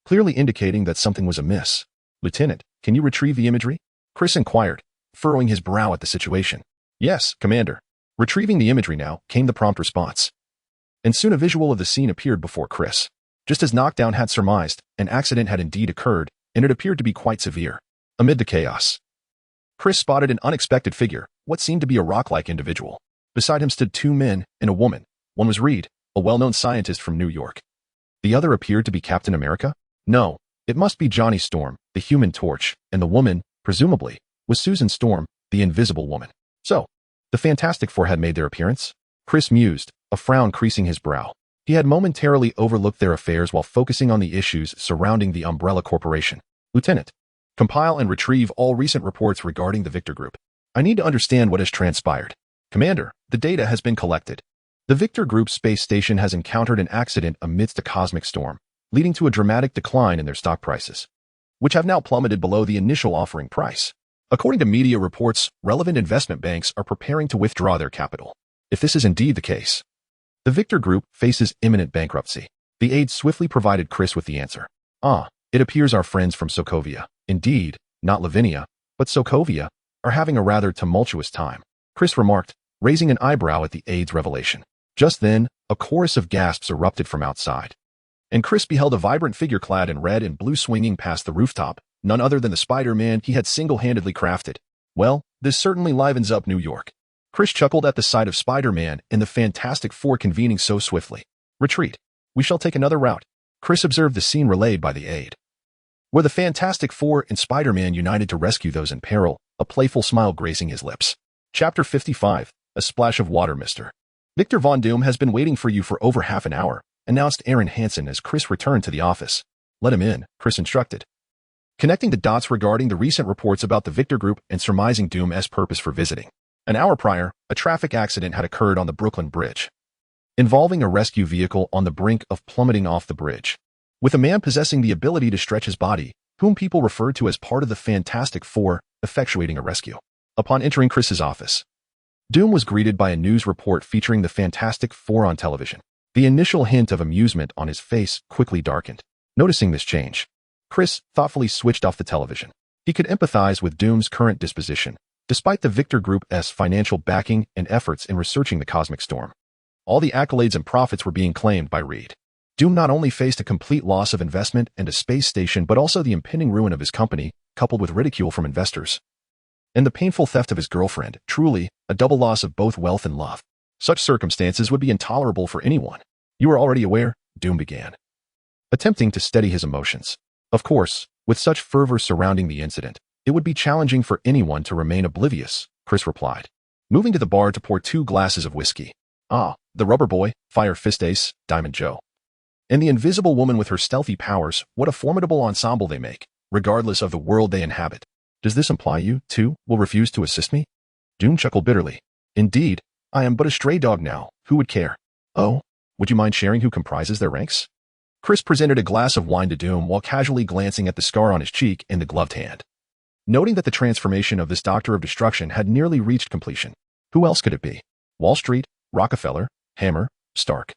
clearly indicating that something was amiss. "Lieutenant, can you retrieve the imagery?" Chris inquired, furrowing his brow at the situation. "Yes, Commander." Retrieving the imagery now, came the prompt response. And soon a visual of the scene appeared before Chris. Just as Knockdown had surmised, an accident had indeed occurred, and it appeared to be quite severe. Amid the chaos, Chris spotted an unexpected figure, what seemed to be a rock-like individual. Beside him stood two men and a woman. One was Reed, a well-known scientist from New York. The other appeared to be Captain America? No, it must be Johnny Storm, the Human Torch, and the woman, presumably, was Susan Storm, the Invisible Woman. So, the Fantastic Four had made their appearance? Chris mused, a frown creasing his brow. He had momentarily overlooked their affairs while focusing on the issues surrounding the Umbrella Corporation. "Lieutenant, compile and retrieve all recent reports regarding the Victor Group. I need to understand what has transpired." "Commander, the data has been collected. The Victor Group space station has encountered an accident amidst a cosmic storm, leading to a dramatic decline in their stock prices, which have now plummeted below the initial offering price. According to media reports, relevant investment banks are preparing to withdraw their capital. If this is indeed the case, the Victor Group faces imminent bankruptcy." The aide swiftly provided Chris with the answer. It appears our friends from Sokovia, indeed, not Lavinia, but Sokovia, are having a rather tumultuous time," Chris remarked, raising an eyebrow at the aide's revelation. Just then, a chorus of gasps erupted from outside, and Chris beheld a vibrant figure clad in red and blue swinging past the rooftop, none other than the Spider-Man he had single-handedly crafted. "Well, this certainly livens up New York." Chris chuckled at the sight of Spider-Man and the Fantastic Four convening so swiftly. "Retreat. We shall take another route." Chris observed the scene relayed by the aide, where the Fantastic Four and Spider-Man united to rescue those in peril, a playful smile gracing his lips. Chapter 55, A Splash of Water, Mr. "Victor Von Doom has been waiting for you for over half an hour," announced Aaron Hansen as Chris returned to the office. "Let him in," Chris instructed, connecting the dots regarding the recent reports about the Victor Group and surmising Doom's purpose for visiting. An hour prior, a traffic accident had occurred on the Brooklyn Bridge, involving a rescue vehicle on the brink of plummeting off the bridge, with a man possessing the ability to stretch his body, whom people referred to as part of the Fantastic Four, effectuating a rescue. Upon entering Chris's office, Doom was greeted by a news report featuring the Fantastic Four on television. The initial hint of amusement on his face quickly darkened. Noticing this change, Chris thoughtfully switched off the television. He could empathize with Doom's current disposition, despite the Victor Group's financial backing and efforts in researching the cosmic storm. All the accolades and profits were being claimed by Reed. Doom not only faced a complete loss of investment and a space station but also the impending ruin of his company, coupled with ridicule from investors, and the painful theft of his girlfriend, truly, a double loss of both wealth and love. Such circumstances would be intolerable for anyone. "You are already aware," Doom began, attempting to steady his emotions. "Of course, with such fervor surrounding the incident, it would be challenging for anyone to remain oblivious," Chris replied, moving to the bar to pour 2 glasses of whiskey. The Rubber Boy, Fire Fist Ace, Diamond Joe, and the Invisible Woman with her stealthy powers, what a formidable ensemble they make, regardless of the world they inhabit. "Does this imply you, too, will refuse to assist me?" Doom chuckled bitterly. "Indeed, I am but a stray dog now. Who would care?" "Oh, would you mind sharing who comprises their ranks?" Chris presented a glass of wine to Doom while casually glancing at the scar on his cheek in the gloved hand, noting that the transformation of this Doctor of Destruction had nearly reached completion. Who else could it be? Wall Street, Rockefeller, Hammer, Stark.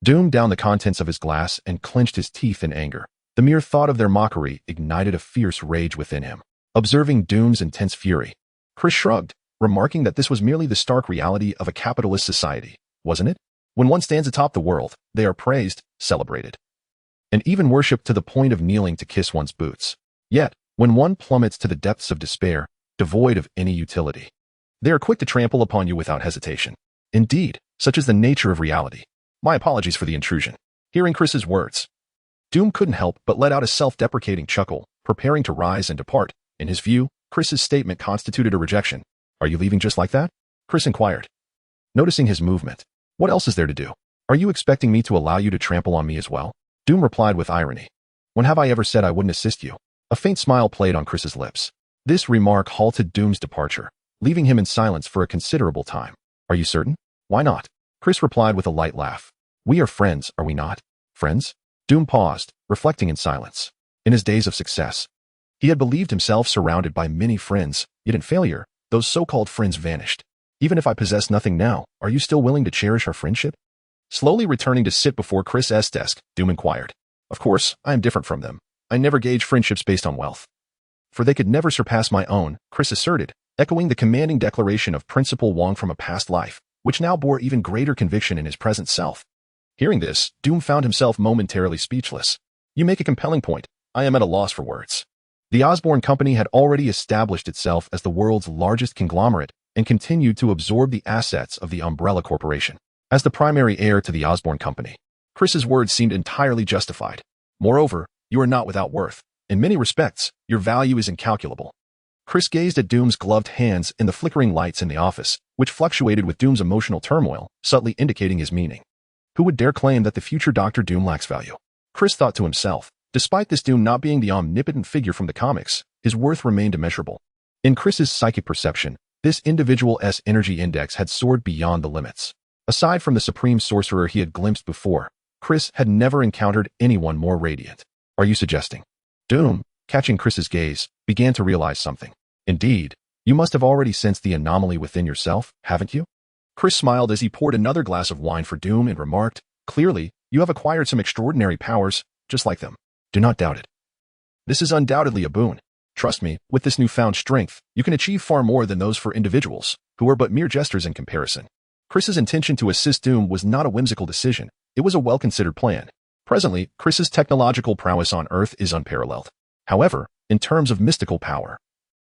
Doom downed the contents of his glass and clenched his teeth in anger. The mere thought of their mockery ignited a fierce rage within him. Observing Doom's intense fury, Chris shrugged, remarking that this was merely the stark reality of a capitalist society, wasn't it? When one stands atop the world, they are praised, celebrated, and even worshipped to the point of kneeling to kiss one's boots. Yet, when one plummets to the depths of despair, devoid of any utility, they are quick to trample upon you without hesitation. Indeed, such is the nature of reality. My apologies for the intrusion. Hearing Chris's words, Doom couldn't help but let out a self-deprecating chuckle, preparing to rise and depart. In his view, Chris's statement constituted a rejection. Are you leaving just like that? Chris inquired, noticing his movement. What else is there to do? Are you expecting me to allow you to trample on me as well? Doom replied with irony. When have I ever said I wouldn't assist you? A faint smile played on Chris's lips. This remark halted Doom's departure, leaving him in silence for a considerable time. Are you certain? Why not? Chris replied with a light laugh. We are friends, are we not? Friends? Doom paused, reflecting in silence. In his days of success, he had believed himself surrounded by many friends, yet in failure, those so-called friends vanished. Even if I possess nothing now, are you still willing to cherish our friendship? Slowly returning to sit before Chris's desk, Doom inquired. Of course, I am different from them. I never gauge friendships based on wealth, for they could never surpass my own, Chris asserted, echoing the commanding declaration of Principal Wong from a past life, which now bore even greater conviction in his present self. Hearing this, Doom found himself momentarily speechless. You make a compelling point. I am at a loss for words. The Osborne Company had already established itself as the world's largest conglomerate and continued to absorb the assets of the Umbrella Corporation. As the primary heir to the Osborne Company, Chris's words seemed entirely justified. Moreover, you are not without worth. In many respects, your value is incalculable. Chris gazed at Doom's gloved hands in the flickering lights in the office, which fluctuated with Doom's emotional turmoil, subtly indicating his meaning. Who would dare claim that the future Dr. Doom lacks value? Chris thought to himself. Despite this Doom not being the omnipotent figure from the comics, his worth remained immeasurable. In Chris's psychic perception, this individual's energy index had soared beyond the limits. Aside from the supreme sorcerer he had glimpsed before, Chris had never encountered anyone more radiant. Are you suggesting? Doom, catching Chris's gaze, began to realize something. Indeed, you must have already sensed the anomaly within yourself, haven't you? Chris smiled as he poured another glass of wine for Doom and remarked, clearly, you have acquired some extraordinary powers, just like them. Do not doubt it. This is undoubtedly a boon. Trust me, with this newfound strength, you can achieve far more than those for individuals, who are but mere jesters in comparison. Chris's intention to assist Doom was not a whimsical decision, it was a well-considered plan. Presently, Chris's technological prowess on Earth is unparalleled. However, in terms of mystical power,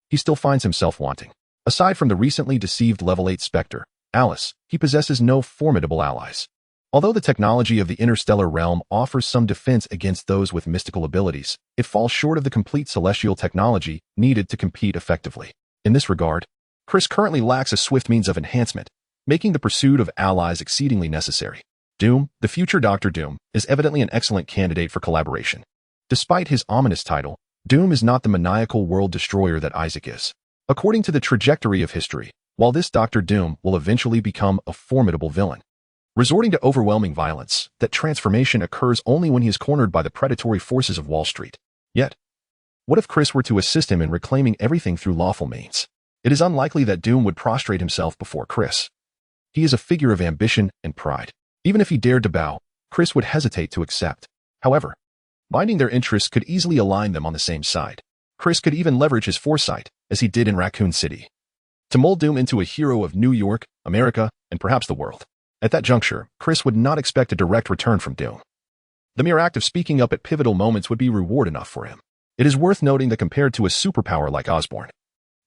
he still finds himself wanting. Aside from the recently deceived Level 8 Spectre, Alice, he possesses no formidable allies. Although the technology of the interstellar realm offers some defense against those with mystical abilities, it falls short of the complete celestial technology needed to compete effectively. In this regard, Chris currently lacks a swift means of enhancement, making the pursuit of allies exceedingly necessary. Doom, the future Dr. Doom, is evidently an excellent candidate for collaboration. Despite his ominous title, Doom is not the maniacal world destroyer that Isaac is. According to the trajectory of history, while this Dr. Doom will eventually become a formidable villain, resorting to overwhelming violence, that transformation occurs only when he is cornered by the predatory forces of Wall Street. Yet, what if Chris were to assist him in reclaiming everything through lawful means? It is unlikely that Doom would prostrate himself before Chris. He is a figure of ambition and pride. Even if he dared to bow, Chris would hesitate to accept. However, binding their interests could easily align them on the same side. Chris could even leverage his foresight, as he did in Raccoon City, to mold Doom into a hero of New York, America, and perhaps the world. At that juncture, Chris would not expect a direct return from Doom. The mere act of speaking up at pivotal moments would be reward enough for him. It is worth noting that compared to a superpower like Osborne,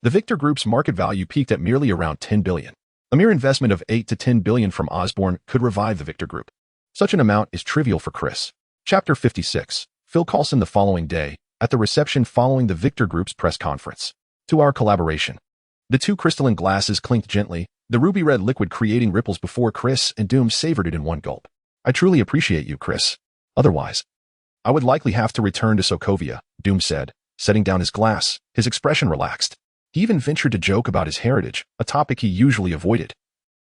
the Victor Group's market value peaked at merely around $10 billion. A mere investment of $8 to $10 billion from Osborne could revive the Victor Group. Such an amount is trivial for Chris. Chapter 56. Phil Coulson the following day, at the reception following the Victor Group's press conference. To our collaboration. The two crystalline glasses clinked gently, the ruby-red liquid creating ripples before Chris and Doom savored it in one gulp. I truly appreciate you, Chris. Otherwise, I would likely have to return to Sokovia, Doom said, setting down his glass, his expression relaxed. He even ventured to joke about his heritage, a topic he usually avoided,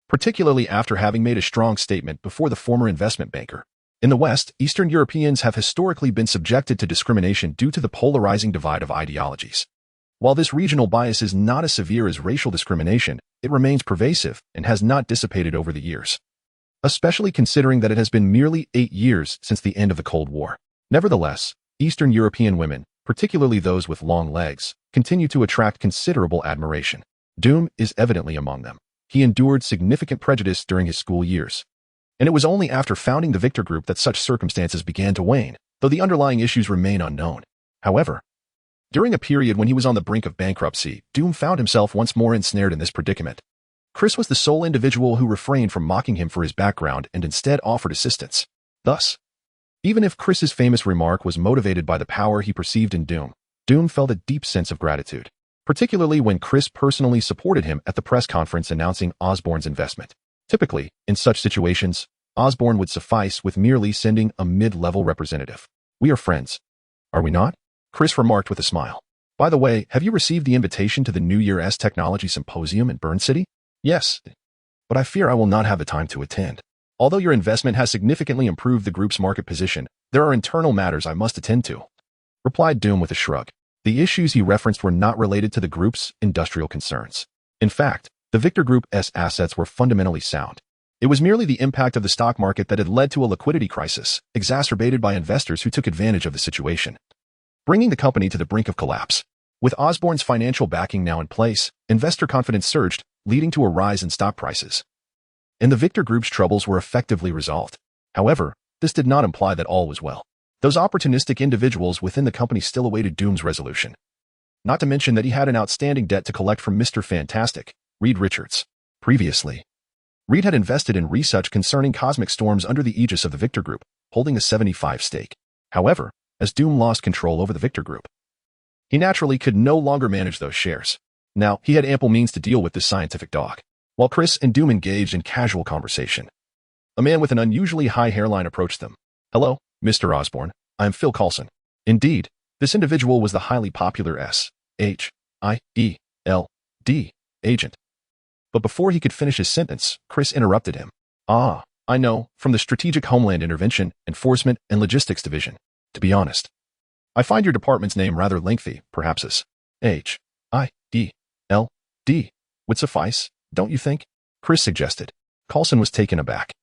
particularly after having made a strong statement before the former investment banker. In the West, Eastern Europeans have historically been subjected to discrimination due to the polarizing divide of ideologies. While this regional bias is not as severe as racial discrimination, it remains pervasive and has not dissipated over the years, especially considering that it has been merely 8 years since the end of the Cold War. Nevertheless, Eastern European women, particularly those with long legs, continue to attract considerable admiration. Doom is evidently among them. He endured significant prejudice during his school years, and it was only after founding the Victor Group that such circumstances began to wane, though the underlying issues remain unknown. However, during a period when he was on the brink of bankruptcy, Doom found himself once more ensnared in this predicament. Chris was the sole individual who refrained from mocking him for his background and instead offered assistance. Thus, even if Chris's famous remark was motivated by the power he perceived in Doom, Doom felt a deep sense of gratitude, particularly when Chris personally supported him at the press conference announcing Osborn's investment. Typically, in such situations, Osborn would suffice with merely sending a mid-level representative. "We are friends, are we not?" Chris remarked with a smile. "By the way, have you received the invitation to the New Year's Technology Symposium in Burn City?" "Yes, but I fear I will not have the time to attend. Although your investment has significantly improved the group's market position, there are internal matters I must attend to," replied Doom with a shrug. The issues he referenced were not related to the group's industrial concerns. In fact, the Victor Group's assets were fundamentally sound. It was merely the impact of the stock market that had led to a liquidity crisis, exacerbated by investors who took advantage of the situation, bringing the company to the brink of collapse. With Osborn's financial backing now in place, investor confidence surged, leading to a rise in stock prices, and the Victor Group's troubles were effectively resolved. However, this did not imply that all was well. Those opportunistic individuals within the company still awaited Doom's resolution. Not to mention that he had an outstanding debt to collect from Mr. Fantastic, Reed Richards. Previously, Reed had invested in research concerning cosmic storms under the aegis of the Victor Group, holding a 75 stake. However, as Doom lost control over the Victor Group, he naturally could no longer manage those shares. Now, he had ample means to deal with this scientific dog. While Chris and Doom engaged in casual conversation, a man with an unusually high hairline approached them. "Hello, Mr. Osborn. I am Phil Coulson." Indeed, this individual was the highly popular SHIELD agent. But before he could finish his sentence, Chris interrupted him. "Ah, I know, from the Strategic Homeland Intervention, Enforcement, and Logistics Division. To be honest, I find your department's name rather lengthy. Perhaps as HIELD would suffice, don't you think?" Chris suggested. Coulson was taken aback.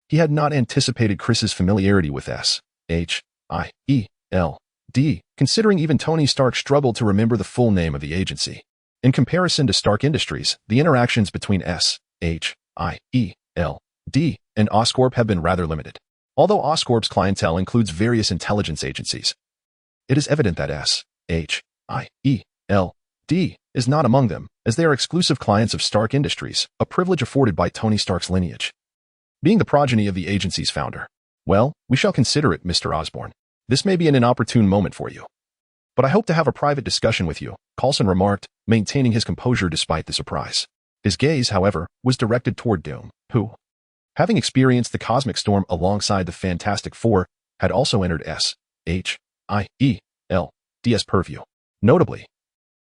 He had not anticipated Chris's familiarity with SHIELD, considering even Tony Stark struggled to remember the full name of the agency. In comparison to Stark Industries, the interactions between SHIELD and Oscorp have been rather limited. Although Oscorp's clientele includes various intelligence agencies, it is evident that SHIELD is not among them, as they are exclusive clients of Stark Industries, a privilege afforded by Tony Stark's lineage, being the progeny of the agency's founder. "Well, we shall consider it, Mr. Osborn. This may be an inopportune moment for you, but I hope to have a private discussion with you," Coulson remarked, maintaining his composure despite the surprise. His gaze, however, was directed toward Doom, who, having experienced the cosmic storm alongside the Fantastic Four, had also entered SHIELD's purview. Notably,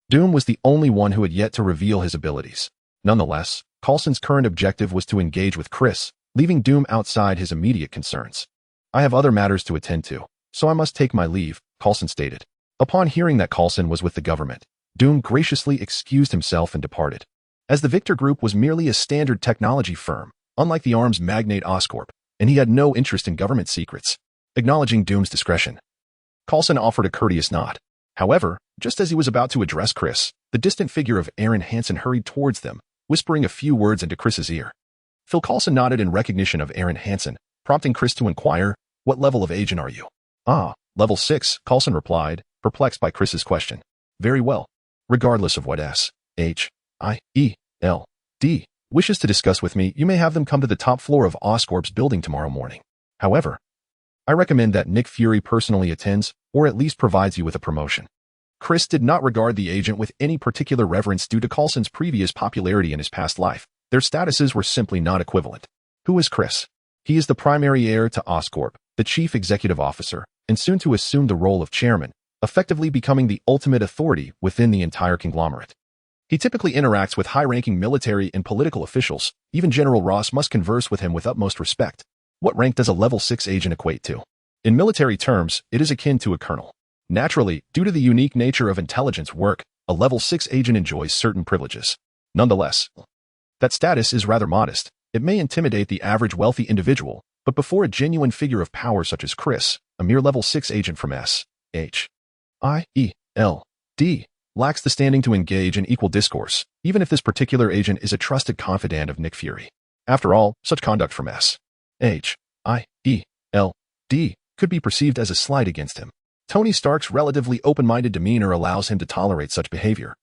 Doom was the only one who had yet to reveal his abilities. Nonetheless, Coulson's current objective was to engage with Chris, leaving Doom outside his immediate concerns. "I have other matters to attend to, so I must take my leave," Coulson stated. Upon hearing that Coulson was with the government, Doom graciously excused himself and departed. As the Victor Group was merely a standard technology firm, unlike the arms magnate Oscorp, and he had no interest in government secrets. Acknowledging Doom's discretion, Coulson offered a courteous nod. However, just as he was about to address Chris, the distant figure of Aaron Hansen hurried towards them, whispering a few words into Chris's ear. Phil Coulson nodded in recognition of Aaron Hansen, prompting Chris to inquire, "What level of agent are you?" "Ah, level 6, Coulson replied, perplexed by Chris's question. "Very well. Regardless of what SHIELD wishes to discuss with me, you may have them come to the top floor of Oscorp's building tomorrow morning. However, I recommend that Nick Fury personally attends, or at least provides you with a promotion." Chris did not regard the agent with any particular reverence due to Coulson's previous popularity in his past life. Their statuses were simply not equivalent. Who is Chris? He is the primary heir to Oscorp, the chief executive officer, and soon to assume the role of chairman, effectively becoming the ultimate authority within the entire conglomerate. He typically interacts with high-ranking military and political officials. Even General Ross must converse with him with utmost respect. What rank does a level 6 agent equate to? In military terms, it is akin to a colonel. Naturally, due to the unique nature of intelligence work, a level 6 agent enjoys certain privileges. Nonetheless, that status is rather modest. It may intimidate the average wealthy individual, but before a genuine figure of power such as Chris, a mere level 6 agent from S.H.I.E.L.D. lacks the standing to engage in equal discourse, even if this particular agent is a trusted confidant of Nick Fury. After all, such conduct from S.H.I.E.L.D. could be perceived as a slight against him. Tony Stark's relatively open-minded demeanor allows him to tolerate such behavior,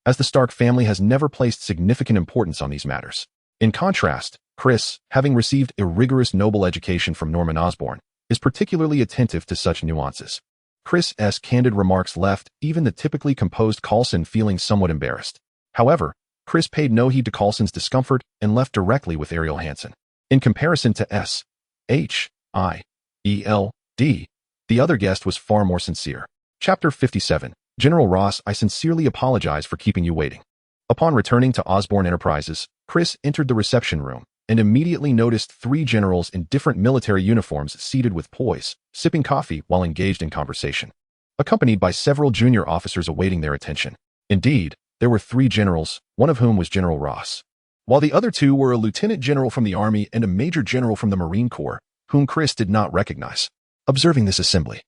as the Stark family has never placed significant importance on these matters. In contrast, Chris, having received a rigorous noble education from Norman Osborn, is particularly attentive to such nuances. Chris's candid remarks left even the typically composed Coulson feeling somewhat embarrassed. However, Chris paid no heed to Coulson's discomfort and left directly with Ariel Hansen. In comparison to S.H.I.E.L.D., the other guest was far more sincere. Chapter 57. General Ross, I sincerely apologize for keeping you waiting. Upon returning to Osborn Enterprises, Chris entered the reception room and immediately noticed 3 generals in different military uniforms seated with poise, sipping coffee while engaged in conversation, accompanied by several junior officers awaiting their attention. Indeed, there were 3 generals, one of whom was General Ross, while the other 2 were a lieutenant general from the Army and a major general from the Marine Corps, whom Chris did not recognize. Observing this assembly,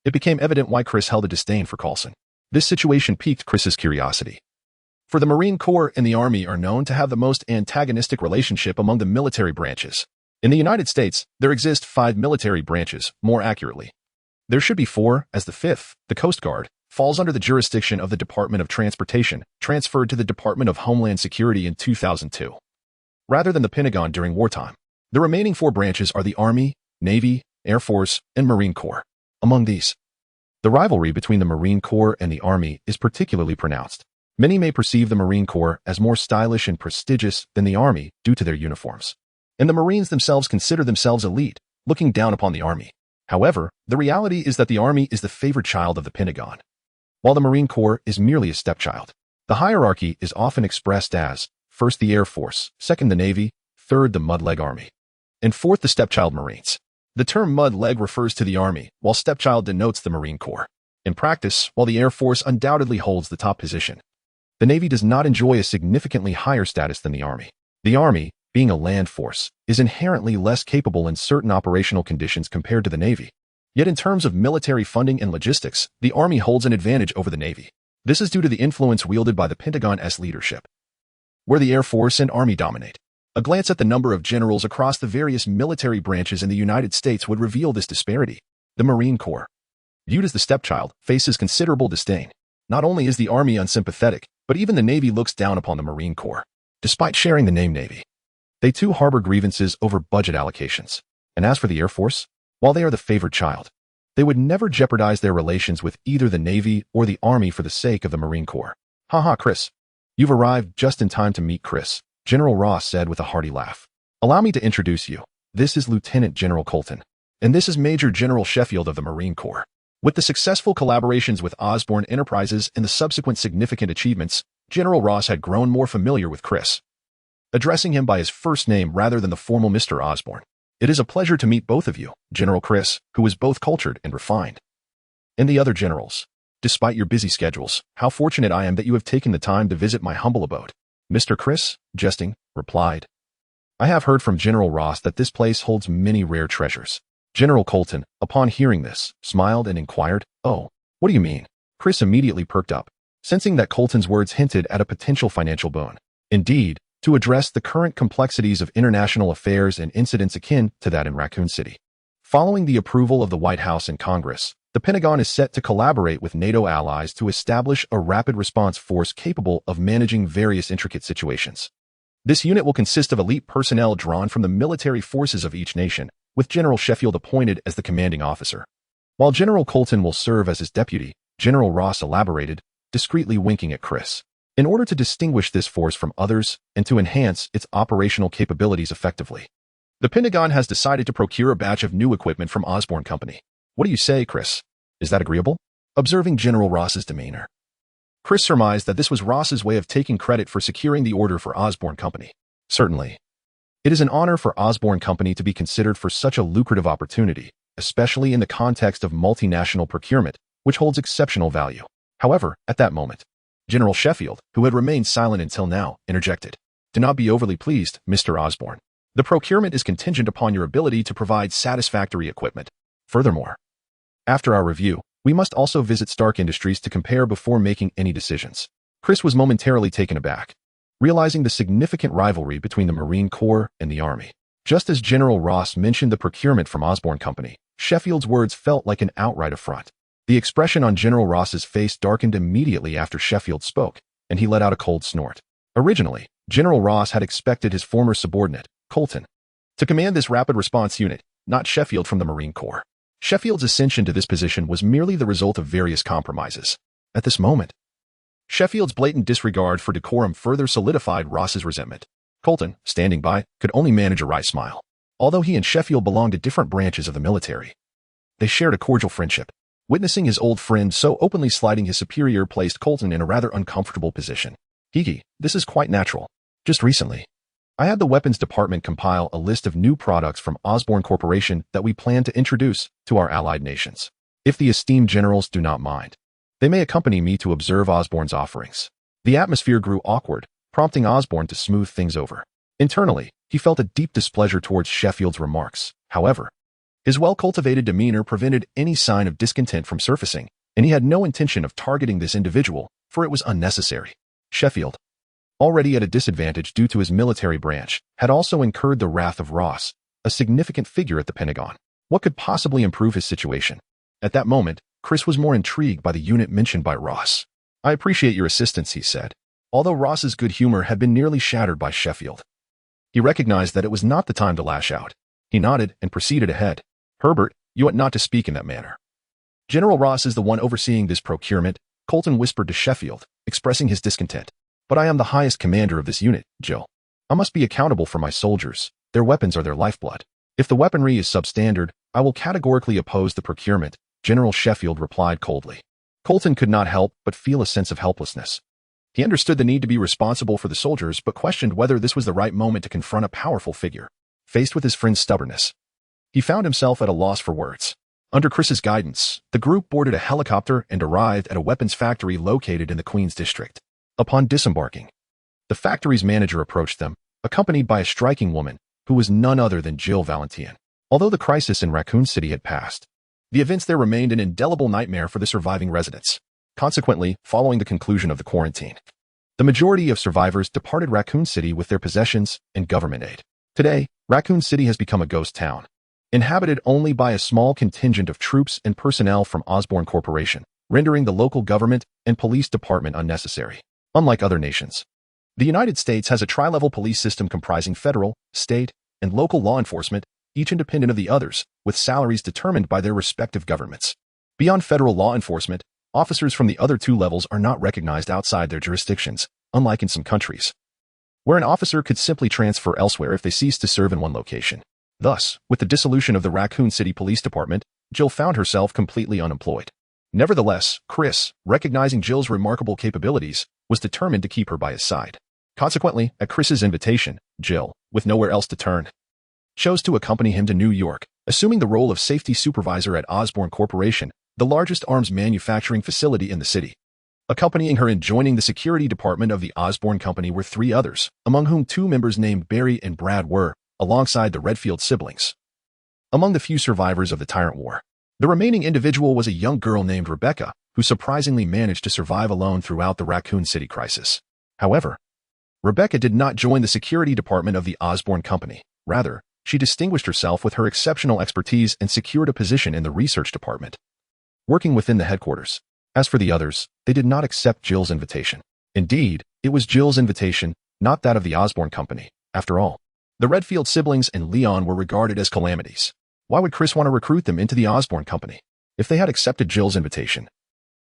it became evident why Chris held a disdain for Coulson. This situation piqued Chris's curiosity. For the Marine Corps and the Army are known to have the most antagonistic relationship among the military branches. In the United States, there exist 5 military branches, more accurately. There should be 4, as the 5th, the Coast Guard, falls under the jurisdiction of the Department of Transportation, transferred to the Department of Homeland Security in 2002, rather than the Pentagon during wartime. The remaining 4 branches are the Army, Navy, Air Force, and Marine Corps. Among these, the rivalry between the Marine Corps and the Army is particularly pronounced. Many may perceive the Marine Corps as more stylish and prestigious than the Army due to their uniforms, and the Marines themselves consider themselves elite, looking down upon the Army. However, the reality is that the Army is the favored child of the Pentagon, while the Marine Corps is merely a stepchild. The hierarchy is often expressed as, first the Air Force, second the Navy, third the Mud-Leg Army, and fourth the stepchild Marines. The term mud-leg refers to the Army, while stepchild denotes the Marine Corps. In practice, while the Air Force undoubtedly holds the top position, the Navy does not enjoy a significantly higher status than the Army. The Army, being a land force, is inherently less capable in certain operational conditions compared to the Navy. Yet in terms of military funding and logistics, the Army holds an advantage over the Navy. This is due to the influence wielded by the Pentagon's leadership, where the Air Force and Army dominate. A glance at the number of generals across the various military branches in the United States would reveal this disparity. The Marine Corps, viewed as the stepchild, faces considerable disdain. Not only is the Army unsympathetic, but even the Navy looks down upon the Marine Corps. Despite sharing the name Navy, they too harbor grievances over budget allocations. And as for the Air Force, while they are the favored child, they would never jeopardize their relations with either the Navy or the Army for the sake of the Marine Corps. Haha, Chris. You've arrived just in time to meet Chris, General Ross said with a hearty laugh. Allow me to introduce you. This is Lieutenant General Colton, and this is Major General Sheffield of the Marine Corps. With the successful collaborations with Osborn Enterprises and the subsequent significant achievements, General Ross had grown more familiar with Chris, addressing him by his first name rather than the formal Mr. Osborn. It is a pleasure to meet both of you, General Chris, who is both cultured and refined, and the other generals. Despite your busy schedules, how fortunate I am that you have taken the time to visit my humble abode. Mr. Chris, jesting, replied, I have heard from General Ross that this place holds many rare treasures. General Colton, upon hearing this, smiled and inquired, Oh, what do you mean? Chris immediately perked up, sensing that Colton's words hinted at a potential financial boon. Indeed, to address the current complexities of international affairs and incidents akin to that in Raccoon City. Following the approval of the White House and Congress, the Pentagon is set to collaborate with NATO allies to establish a rapid response force capable of managing various intricate situations. This unit will consist of elite personnel drawn from the military forces of each nation, with General Sheffield appointed as the commanding officer. While General Colton will serve as his deputy, General Ross elaborated, discreetly winking at Chris. In order to distinguish this force from others and to enhance its operational capabilities effectively, the Pentagon has decided to procure a batch of new equipment from Osborn Company. What do you say, Chris? Is that agreeable? Observing General Ross's demeanor, Chris surmised that this was Ross's way of taking credit for securing the order for Osborn Company. Certainly. It is an honor for Osborn Company to be considered for such a lucrative opportunity, especially in the context of multinational procurement, which holds exceptional value. However, at that moment, General Sheffield, who had remained silent until now, interjected. Do not be overly pleased, Mr. Osborn. The procurement is contingent upon your ability to provide satisfactory equipment. Furthermore, after our review, we must also visit Stark Industries to compare before making any decisions. Chris was momentarily taken aback, realizing the significant rivalry between the Marine Corps and the Army. Just as General Ross mentioned the procurement from Osborn Company, Sheffield's words felt like an outright affront. The expression on General Ross's face darkened immediately after Sheffield spoke, and he let out a cold snort. Originally, General Ross had expected his former subordinate, Colton, to command this rapid response unit, not Sheffield from the Marine Corps. Sheffield's ascension to this position was merely the result of various compromises. At this moment, Sheffield's blatant disregard for decorum further solidified Ross's resentment. Colton, standing by, could only manage a wry smile. Although he and Sheffield belonged to different branches of the military, they shared a cordial friendship. Witnessing his old friend so openly slighting his superior placed Colton in a rather uncomfortable position. Hiki, this is quite natural. Just recently, I had the weapons department compile a list of new products from Osborn Corporation that we plan to introduce to our allied nations. If the esteemed generals do not mind, they may accompany me to observe Osborn's offerings. The atmosphere grew awkward, prompting Osborn to smooth things over. Internally, he felt a deep displeasure towards Sheffield's remarks. However, his well-cultivated demeanor prevented any sign of discontent from surfacing, and he had no intention of targeting this individual, for it was unnecessary. Sheffield, already at a disadvantage due to his military branch, had also incurred the wrath of Ross, a significant figure at the Pentagon. What could possibly improve his situation? At that moment, Chris was more intrigued by the unit mentioned by Ross. I appreciate your assistance, he said. Although Ross's good humor had been nearly shattered by Sheffield, he recognized that it was not the time to lash out. He nodded and proceeded ahead. Herbert, you ought not to speak in that manner. General Ross is the one overseeing this procurement, Colton whispered to Sheffield, expressing his discontent. But I am the highest commander of this unit, Jill. I must be accountable for my soldiers. Their weapons are their lifeblood. If the weaponry is substandard, I will categorically oppose the procurement, General Sheffield replied coldly. Colton could not help but feel a sense of helplessness. He understood the need to be responsible for the soldiers but questioned whether this was the right moment to confront a powerful figure. Faced with his friend's stubbornness, he found himself at a loss for words. Under Chris's guidance, the group boarded a helicopter and arrived at a weapons factory located in the Queens District. Upon disembarking, the factory's manager approached them, accompanied by a striking woman who was none other than Jill Valentine. Although the crisis in Raccoon City had passed, the events there remained an indelible nightmare for the surviving residents. Consequently, following the conclusion of the quarantine, the majority of survivors departed Raccoon City with their possessions and government aid. Today, Raccoon City has become a ghost town, inhabited only by a small contingent of troops and personnel from Osborn Corporation, rendering the local government and police department unnecessary. Unlike other nations, the United States has a tri-level police system comprising federal, state, and local law enforcement, each independent of the others, with salaries determined by their respective governments. Beyond federal law enforcement, officers from the other two levels are not recognized outside their jurisdictions, unlike in some countries, where an officer could simply transfer elsewhere if they cease to serve in one location. Thus, with the dissolution of the Raccoon City Police Department, Jill found herself completely unemployed. Nevertheless, Chris, recognizing Jill's remarkable capabilities, was determined to keep her by his side. Consequently, at Chris's invitation, Jill, with nowhere else to turn, chose to accompany him to New York, assuming the role of safety supervisor at Osborn Corporation, the largest arms manufacturing facility in the city. Accompanying her and joining the security department of the Osborn Company were three others, among whom two members named Barry and Brad were, alongside the Redfield siblings. Among the few survivors of the Tyrant War, the remaining individual was a young girl named Rebecca, who surprisingly managed to survive alone throughout the Raccoon City crisis. However, Rebecca did not join the security department of the Osborn Company. Rather, she distinguished herself with her exceptional expertise and secured a position in the research department, working within the headquarters. As for the others, they did not accept Jill's invitation. Indeed, it was Jill's invitation, not that of the Osborn Company. After all, the Redfield siblings and Leon were regarded as calamities. Why would Chris want to recruit them into the Osborn Company? If they had accepted Jill's invitation,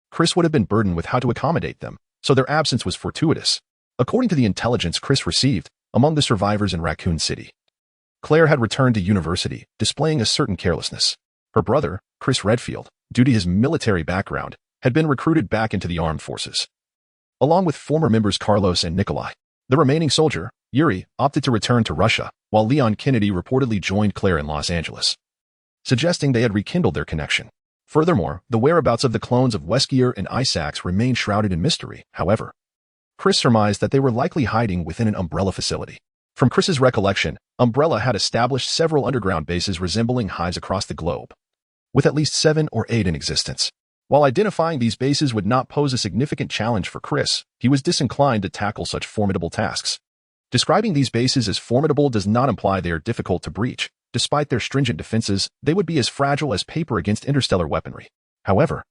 Chris would have been burdened with how to accommodate them, so their absence was fortuitous. According to the intelligence Chris received, among the survivors in Raccoon City, Claire had returned to university, displaying a certain carelessness. Her brother, Chris Redfield, due to his military background, had been recruited back into the armed forces. Along with former members Carlos and Nikolai, the remaining soldier, Yuri, opted to return to Russia, while Leon Kennedy reportedly joined Claire in Los Angeles, suggesting they had rekindled their connection. Furthermore, the whereabouts of the clones of Weskier and Isaacs remain shrouded in mystery. However, Chris surmised that they were likely hiding within an Umbrella facility. From Chris's recollection, Umbrella had established several underground bases resembling hives across the globe, with at least 7 or 8 in existence. While identifying these bases would not pose a significant challenge for Chris, he was disinclined to tackle such formidable tasks. Describing these bases as formidable does not imply they are difficult to breach. Despite their stringent defenses, they would be as fragile as paper against interstellar weaponry. However,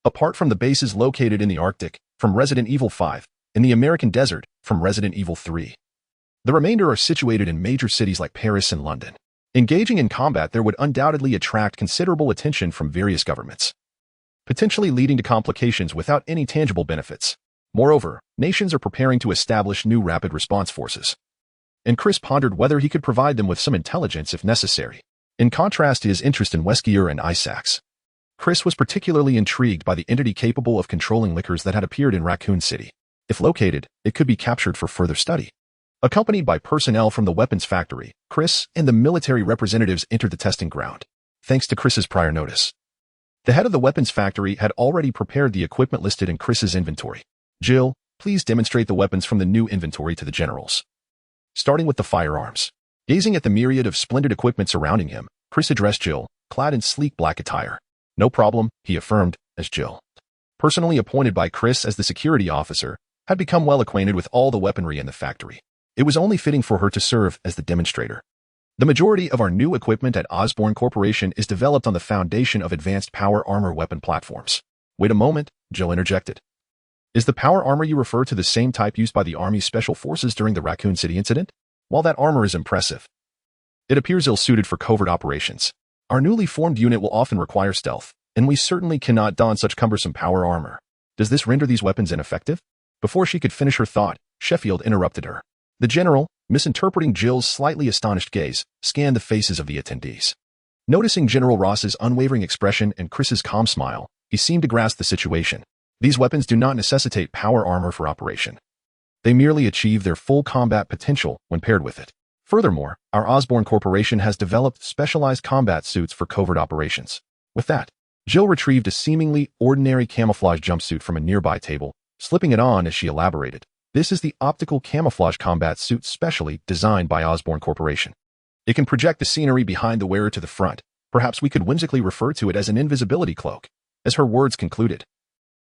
apart from the bases located in the Arctic, from Resident Evil 5, in the American desert, from Resident Evil 3, the remainder are situated in major cities like Paris and London. Engaging in combat there would undoubtedly attract considerable attention from various governments, potentially leading to complications without any tangible benefits. Moreover, nations are preparing to establish new rapid response forces, and Chris pondered whether he could provide them with some intelligence if necessary. In contrast to his interest in Weskier and Isaacs, Chris was particularly intrigued by the entity capable of controlling liquors that had appeared in Raccoon City. If located, it could be captured for further study. Accompanied by personnel from the weapons factory, Chris and the military representatives entered the testing ground. Thanks to Chris's prior notice, the head of the weapons factory had already prepared the equipment listed in Chris's inventory. Jill, please demonstrate the weapons from the new inventory to the generals. Starting with the firearms. Gazing at the myriad of splendid equipment surrounding him, Chris addressed Jill, clad in sleek black attire. No problem, he affirmed, as Jill, personally appointed by Chris as the security officer, had become well acquainted with all the weaponry in the factory. It was only fitting for her to serve as the demonstrator. The majority of our new equipment at Osborne Corporation is developed on the foundation of advanced power armor weapon platforms. Wait a moment, Jill interjected. Is the power armor you refer to the same type used by the Army's Special Forces during the Raccoon City incident? While that armor is impressive, it appears ill-suited for covert operations. Our newly formed unit will often require stealth, and we certainly cannot don such cumbersome power armor. Does this render these weapons ineffective? Before she could finish her thought, Sheffield interrupted her. The general, misinterpreting Jill's slightly astonished gaze, scanned the faces of the attendees. Noticing General Ross's unwavering expression and Chris's calm smile, he seemed to grasp the situation. These weapons do not necessitate power armor for operation. They merely achieve their full combat potential when paired with it. Furthermore, our Osborne Corporation has developed specialized combat suits for covert operations. With that, Jill retrieved a seemingly ordinary camouflage jumpsuit from a nearby table, slipping it on as she elaborated. This is the optical camouflage combat suit specially designed by Osborne Corporation. It can project the scenery behind the wearer to the front. Perhaps we could whimsically refer to it as an invisibility cloak. As her words concluded,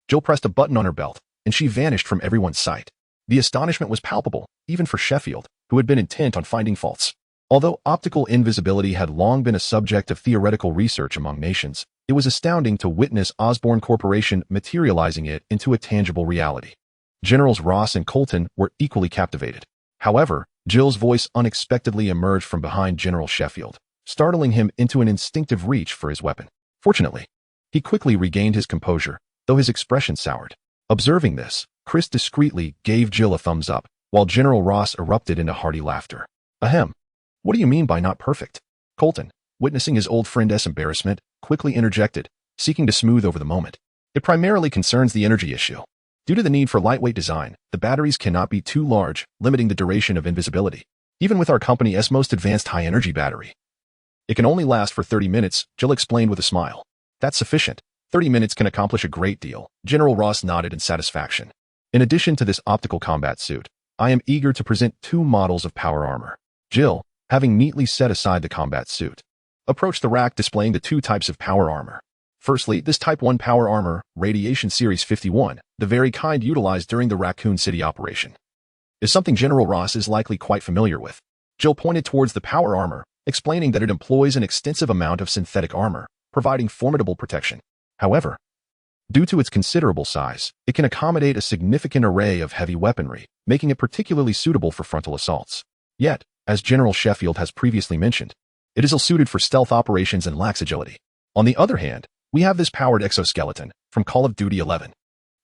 Jill pressed a button on her belt, and she vanished from everyone's sight. The astonishment was palpable, even for Sheffield, who had been intent on finding faults. Although optical invisibility had long been a subject of theoretical research among nations, it was astounding to witness Osborne Corporation materializing it into a tangible reality. Generals Ross and Colton were equally captivated. However, Jill's voice unexpectedly emerged from behind General Sheffield, startling him into an instinctive reach for his weapon. Fortunately, he quickly regained his composure, though his expression soured. Observing this, Chris discreetly gave Jill a thumbs up, while General Ross erupted into hearty laughter. Ahem. What do you mean by not perfect? Colton, witnessing his old friend's embarrassment, quickly interjected, seeking to smooth over the moment. It primarily concerns the energy issue. Due to the need for lightweight design, the batteries cannot be too large, limiting the duration of invisibility. Even with our company's most advanced high-energy battery, it can only last for 30 minutes, Jill explained with a smile. That's sufficient. 30 minutes can accomplish a great deal. General Ross nodded in satisfaction. In addition to this optical combat suit, I am eager to present 2 models of power armor. Jill, having neatly set aside the combat suit, approached the rack displaying the 2 types of power armor. Firstly, this Type 1 power armor, Radiation Series 51, the very kind utilized during the Raccoon City operation, is something General Ross is likely quite familiar with. Jill pointed towards the power armor, explaining that it employs an extensive amount of synthetic armor, providing formidable protection. However, due to its considerable size, it can accommodate a significant array of heavy weaponry, making it particularly suitable for frontal assaults. Yet, as General Sheffield has previously mentioned, it is ill-suited for stealth operations and lacks agility. On the other hand, we have this powered exoskeleton from Call of Duty 11.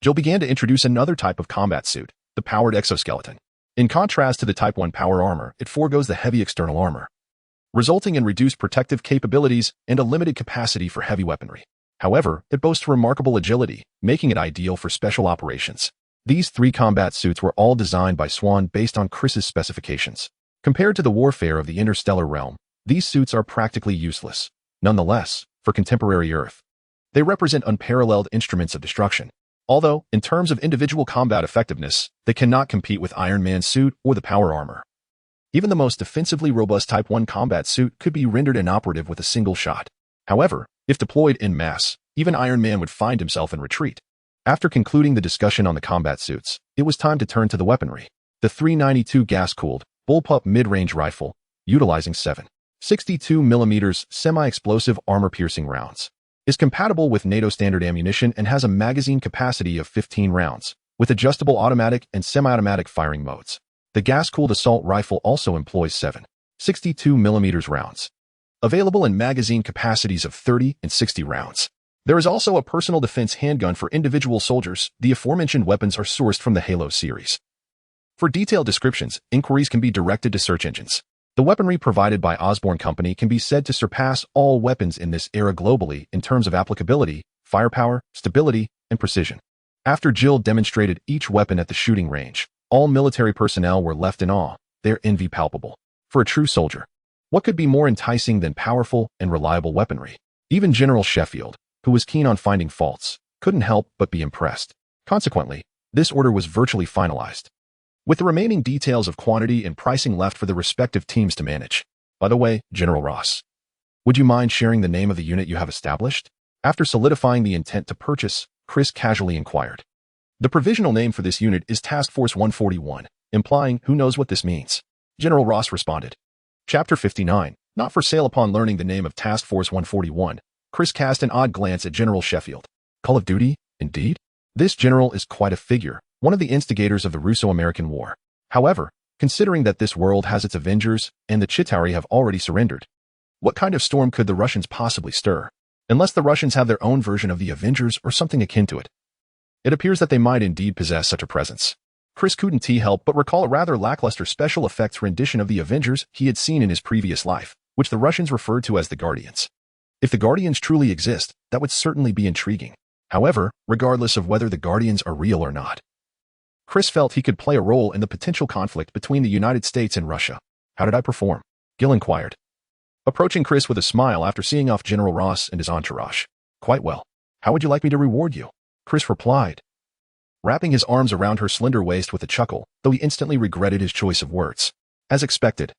Jill began to introduce another type of combat suit, the powered exoskeleton. In contrast to the Type 1 power armor, it forgoes the heavy external armor, resulting in reduced protective capabilities and a limited capacity for heavy weaponry. However, it boasts remarkable agility, making it ideal for special operations. These 3 combat suits were all designed by Swan based on Chris's specifications. Compared to the warfare of the interstellar realm, these suits are practically useless. Nonetheless, for contemporary Earth, They represent unparalleled instruments of destruction. Although, in terms of individual combat effectiveness, they cannot compete with Iron Man's suit or the power armor. Even the most defensively robust Type 1 combat suit could be rendered inoperative with a single shot. However, if deployed en masse, even Iron Man would find himself in retreat. After concluding the discussion on the combat suits, it was time to turn to the weaponry. The 392 gas-cooled, bullpup mid-range rifle, utilizing 7.62mm semi-explosive armor-piercing rounds, is compatible with NATO standard ammunition and has a magazine capacity of 15 rounds, with adjustable automatic and semi-automatic firing modes. The gas-cooled assault rifle also employs 7.62mm rounds, available in magazine capacities of 30 and 60 rounds. There is also a personal defense handgun for individual soldiers. The aforementioned weapons are sourced from the Halo series. For detailed descriptions, inquiries can be directed to search engines. The weaponry provided by Osborne Company can be said to surpass all weapons in this era globally in terms of applicability, firepower, stability, and precision. After Jill demonstrated each weapon at the shooting range, all military personnel were left in awe, their envy palpable. For a true soldier, what could be more enticing than powerful and reliable weaponry? Even General Sheffield, who was keen on finding faults, couldn't help but be impressed. Consequently, this order was virtually finalized, with the remaining details of quantity and pricing left for the respective teams to manage. By the way, General Ross, would you mind sharing the name of the unit you have established? After solidifying the intent to purchase, Chris casually inquired. The provisional name for this unit is Task Force 141, implying who knows what this means. General Ross responded. Chapter 59, not for sale. Upon learning the name of Task Force 141, Chris cast an odd glance at General Sheffield. Call of Duty, indeed? This general is quite a figure, one of the instigators of the Russo-American War. However, considering that this world has its Avengers and the Chitauri have already surrendered, what kind of storm could the Russians possibly stir? Unless the Russians have their own version of the Avengers or something akin to it. It appears that they might indeed possess such a presence. Chris couldn't help but recall a rather lackluster special effects rendition of the Avengers he had seen in his previous life, which the Russians referred to as the Guardians. If the Guardians truly exist, that would certainly be intriguing. However, regardless of whether the Guardians are real or not, Chris felt he could play a role in the potential conflict between the United States and Russia. How did I perform? Gil inquired, approaching Chris with a smile after seeing off General Ross and his entourage. Quite well. How would you like me to reward you? Chris replied, wrapping his arms around her slender waist with a chuckle, though he instantly regretted his choice of words. As expected,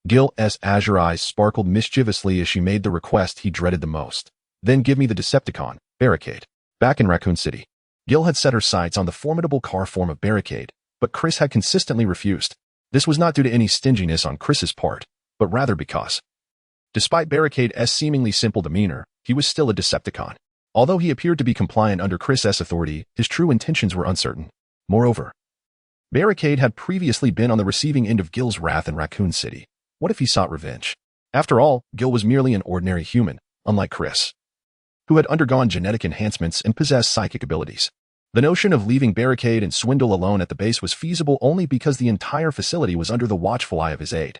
Gil's azure eyes sparkled mischievously as she made the request he dreaded the most. Then give me the Decepticon, Barricade. Back in Raccoon City, Gil had set her sights on the formidable car form of Barricade, but Chris had consistently refused. This was not due to any stinginess on Chris's part, but rather because, despite Barricade's seemingly simple demeanor, he was still a Decepticon. Although he appeared to be compliant under Chris's authority, his true intentions were uncertain. Moreover, Barricade had previously been on the receiving end of Gil's wrath in Raccoon City. What if he sought revenge? After all, Gil was merely an ordinary human, unlike Chris, who had undergone genetic enhancements and possessed psychic abilities. The notion of leaving Barricade and Swindle alone at the base was feasible only because the entire facility was under the watchful eye of his aide.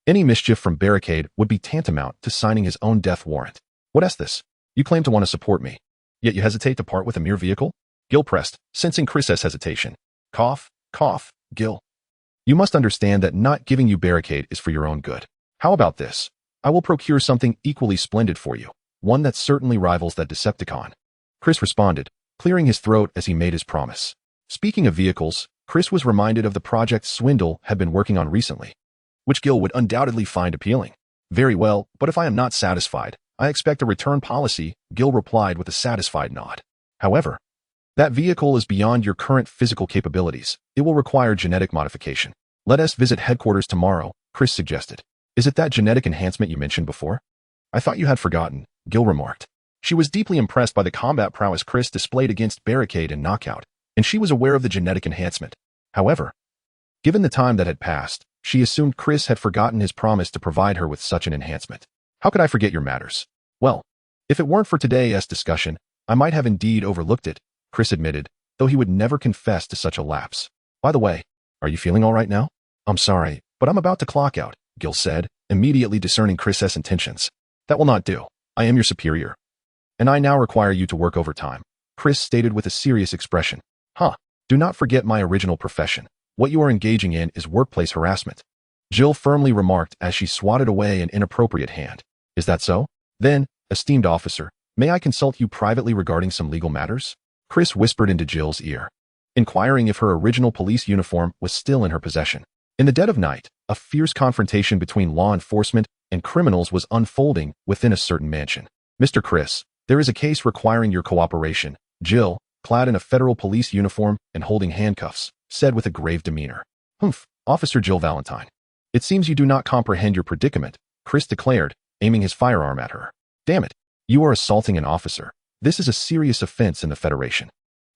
Any mischief from Barricade would be tantamount to signing his own death warrant. What is this? You claim to want to support me, yet you hesitate to part with a mere vehicle? Gil pressed, sensing Chris's hesitation. Cough, cough, Gil. You must understand that not giving you Barricade is for your own good. How about this? I will procure something equally splendid for you, one that certainly rivals that Decepticon. Chris responded, clearing his throat as he made his promise. Speaking of vehicles, Chris was reminded of the project Swindle had been working on recently, which Gil would undoubtedly find appealing. Very well, but if I am not satisfied, I expect a return policy, Gil replied with a satisfied nod. However, that vehicle is beyond your current physical capabilities. It will require genetic modification. Let us visit headquarters tomorrow, Chris suggested. Is it that genetic enhancement you mentioned before? I thought you had forgotten, Gil remarked. She was deeply impressed by the combat prowess Chris displayed against Barricade and Knockout, and she was aware of the genetic enhancement. However, given the time that had passed, she assumed Chris had forgotten his promise to provide her with such an enhancement. How could I forget your matters? Well, if it weren't for today's discussion, I might have indeed overlooked it, Chris admitted, though he would never confess to such a lapse. By the way, are you feeling all right now? I'm sorry, but I'm about to clock out, Gil said, immediately discerning Chris's intentions. That will not do. I am your superior, and I now require you to work overtime, Chris stated with a serious expression. Do not forget my original profession. What you are engaging in is workplace harassment, Jill firmly remarked as she swatted away an inappropriate hand. Is that so? Then, esteemed officer, May I consult you privately regarding some legal matters? Chris whispered into Jill's ear, inquiring if her original police uniform was still in her possession. In the dead of night, a fierce confrontation between law enforcement and criminals was unfolding within a certain mansion. Mr. Chris, there is a case requiring your cooperation, Jill, clad in a federal police uniform and holding handcuffs, said with a grave demeanor. Humph, Officer Jill Valentine. It seems you do not comprehend your predicament, Chris declared, aiming his firearm at her. Damn it, you are assaulting an officer. This is a serious offense in the Federation.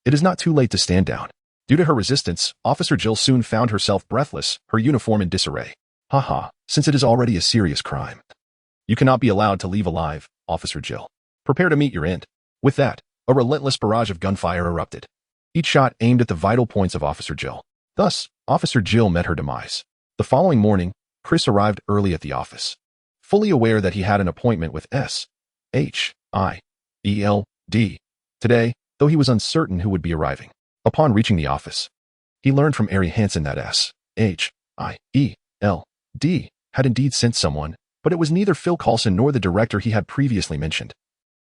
It is not too late to stand down. Due to her resistance, Officer Jill soon found herself breathless, her uniform in disarray. Haha, since it is already a serious crime. You cannot be allowed to leave alive, Officer Jill. Prepare to meet your end. With that, a relentless barrage of gunfire erupted. Each shot aimed at the vital points of Officer Jill. Thus, Officer Jill met her demise. The following morning, Chris arrived early at the office. Fully aware that he had an appointment with S.H.I.E.L.D. today, though he was uncertain who would be arriving. Upon reaching the office, he learned from Ari Hansen that S.H.I.E.L.D. had indeed sent someone, but it was neither Phil Coulson nor the director he had previously mentioned,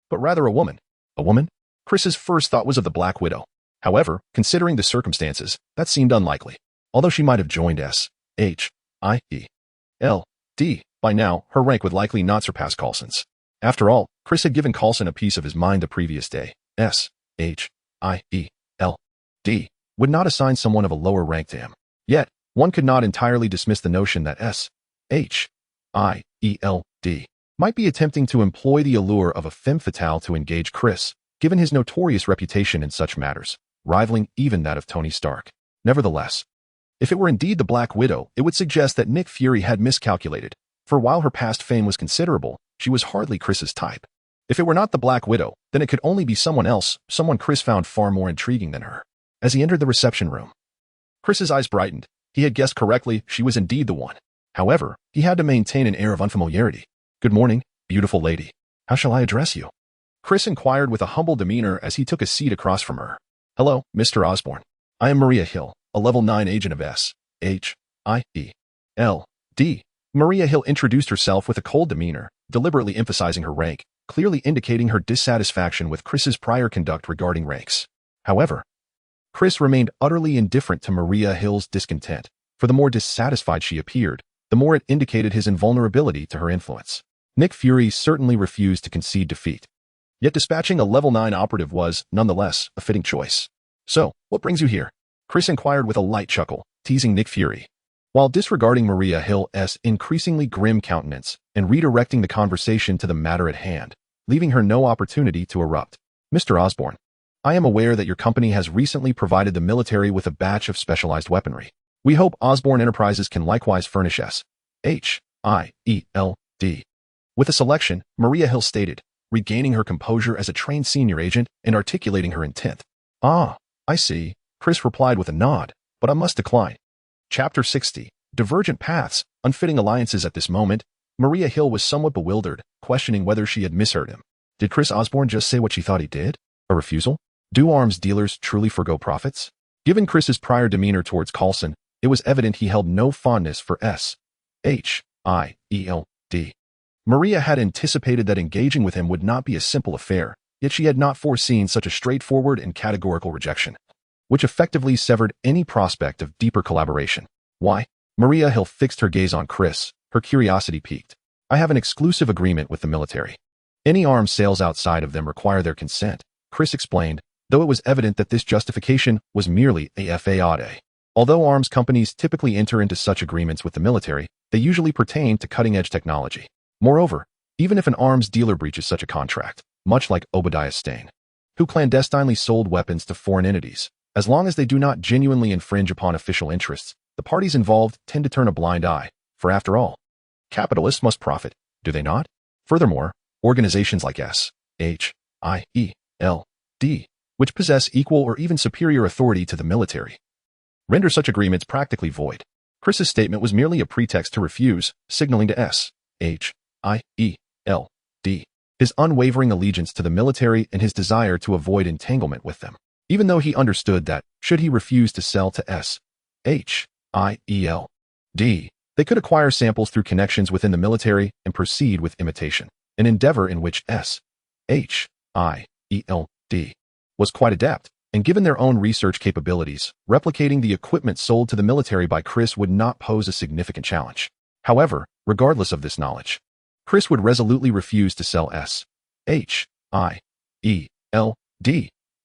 but rather a woman. A woman? Chris's first thought was of the Black Widow. However, considering the circumstances, that seemed unlikely. Although she might have joined S.H.I.E.L.D. by now, her rank would likely not surpass Coulson's. After all, Chris had given Coulson a piece of his mind the previous day. S.H.I.E.L.D. would not assign someone of a lower rank to him. Yet, one could not entirely dismiss the notion that S.H.I.E.L.D. might be attempting to employ the allure of a femme fatale to engage Chris, given his notorious reputation in such matters, rivaling even that of Tony Stark. Nevertheless, if it were indeed the Black Widow, it would suggest that Nick Fury had miscalculated, for while her past fame was considerable, she was hardly Chris's type. If it were not the Black Widow, then it could only be someone else, someone Chris found far more intriguing than her. As he entered the reception room, Chris's eyes brightened. He had guessed correctly, she was indeed the one. However, he had to maintain an air of unfamiliarity. Good morning, beautiful lady. How shall I address you? Chris inquired with a humble demeanor as he took a seat across from her. Hello, Mr. Osborn. I am Maria Hill, a level 9 agent of S.H.I.E.L.D. Maria Hill introduced herself with a cold demeanor, deliberately emphasizing her rank, clearly indicating her dissatisfaction with Chris's prior conduct regarding ranks. However, Chris remained utterly indifferent to Maria Hill's discontent, for the more dissatisfied she appeared, the more it indicated his invulnerability to her influence. Nick Fury certainly refused to concede defeat. Yet dispatching a level 9 operative was, nonetheless, a fitting choice. So, what brings you here? Chris inquired with a light chuckle, teasing Nick Fury, while disregarding Maria Hill's increasingly grim countenance and redirecting the conversation to the matter at hand, leaving her no opportunity to erupt. Mr. Osborn, I am aware that your company has recently provided the military with a batch of specialized weaponry. We hope Osborn Enterprises can likewise furnish S.H.I.E.L.D. with a selection, Maria Hill stated, regaining her composure as a trained senior agent and articulating her intent. Ah, I see, Chris replied with a nod, but I must decline. Chapter 60, Divergent Paths, Unfitting Alliances. At this moment, Maria Hill was somewhat bewildered, questioning whether she had misheard him. Did Chris Osborn just say what she thought he did? A refusal? Do arms dealers truly forgo profits? Given Chris's prior demeanor towards Coulson, it was evident he held no fondness for S.H.I.E.L.D. Maria had anticipated that engaging with him would not be a simple affair, yet she had not foreseen such a straightforward and categorical rejection, which effectively severed any prospect of deeper collaboration. Why? Maria Hill fixed her gaze on Chris, her curiosity piqued. I have an exclusive agreement with the military. Any arms sales outside of them require their consent, Chris explained, though it was evident that this justification was merely a fade. Although arms companies typically enter into such agreements with the military, they usually pertain to cutting-edge technology. Moreover, even if an arms dealer breaches such a contract, much like Obadiah Stane, who clandestinely sold weapons to foreign entities, as long as they do not genuinely infringe upon official interests, the parties involved tend to turn a blind eye, for after all, capitalists must profit, do they not? Furthermore, organizations like S.H.I.E.L.D., which possess equal or even superior authority to the military, render such agreements practically void. Chris's statement was merely a pretext to refuse, signaling to S.H.I.E.L.D. his unwavering allegiance to the military and his desire to avoid entanglement with them, even though he understood that, should he refuse to sell to S.H.I.E.L.D., they could acquire samples through connections within the military and proceed with imitation, an endeavor in which S.H. was quite adept, and given their own research capabilities, replicating the equipment sold to the military by Chris would not pose a significant challenge. However, regardless of this knowledge, Chris would resolutely refuse to sell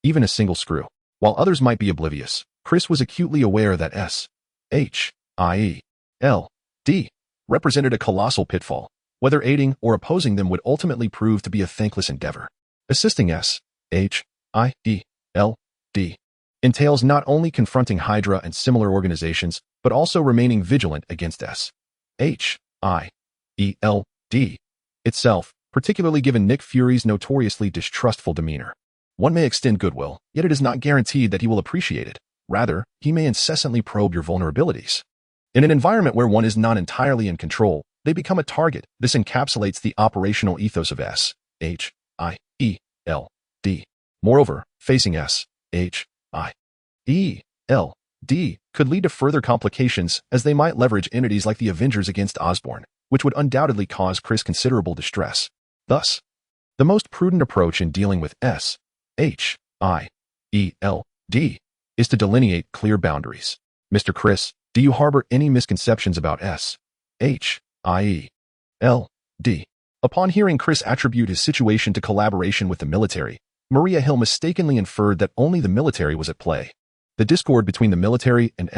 even a single screw. While others might be oblivious, Chris was acutely aware that represented a colossal pitfall. Whether aiding or opposing them would ultimately prove to be a thankless endeavor. Assisting entails not only confronting Hydra and similar organizations, but also remaining vigilant against itself, particularly given Nick Fury's notoriously distrustful demeanor. One may extend goodwill, yet it is not guaranteed that he will appreciate it. Rather, he may incessantly probe your vulnerabilities. In an environment where one is not entirely in control, they become a target. This encapsulates the operational ethos of Moreover, facing could lead to further complications, as they might leverage entities like the Avengers against Osborn, which would undoubtedly cause Chris considerable distress. Thus, the most prudent approach in dealing with is to delineate clear boundaries. Mr. Chris, do you harbor any misconceptions about Upon hearing Chris attribute his situation to collaboration with the military, Maria Hill mistakenly inferred that only the military was at play. The discord between the military and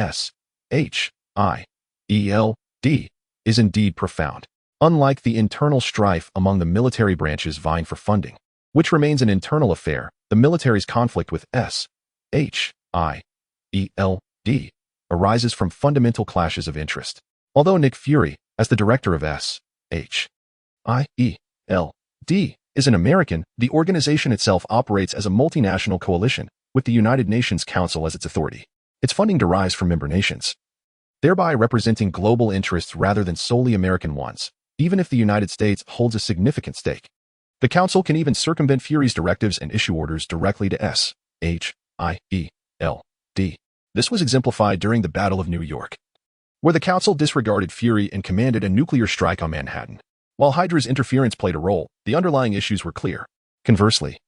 is indeed profound. Unlike the internal strife among the military branches vying for funding, which remains an internal affair, the military's conflict with arises from fundamental clashes of interest. Although Nick Fury, as the director of is an American, the organization itself operates as a multinational coalition, with the United Nations Council as its authority. Its funding derives from member nations, thereby representing global interests rather than solely American ones, even if the United States holds a significant stake. The Council can even circumvent Fury's directives and issue orders directly to This was exemplified during the Battle of New York, where the Council disregarded Fury and commanded a nuclear strike on Manhattan. While Hydra's interference played a role, the underlying issues were clear. Conversely,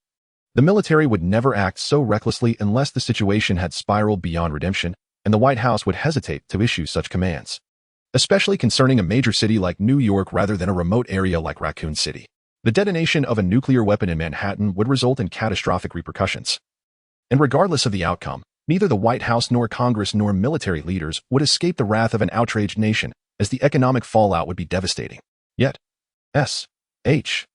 the military would never act so recklessly unless the situation had spiraled beyond redemption, and the White House would hesitate to issue such commands, especially concerning a major city like New York rather than a remote area like Raccoon City. The detonation of a nuclear weapon in Manhattan would result in catastrophic repercussions. And regardless of the outcome, neither the White House nor Congress nor military leaders would escape the wrath of an outraged nation, as the economic fallout would be devastating. Yet, SHIELD's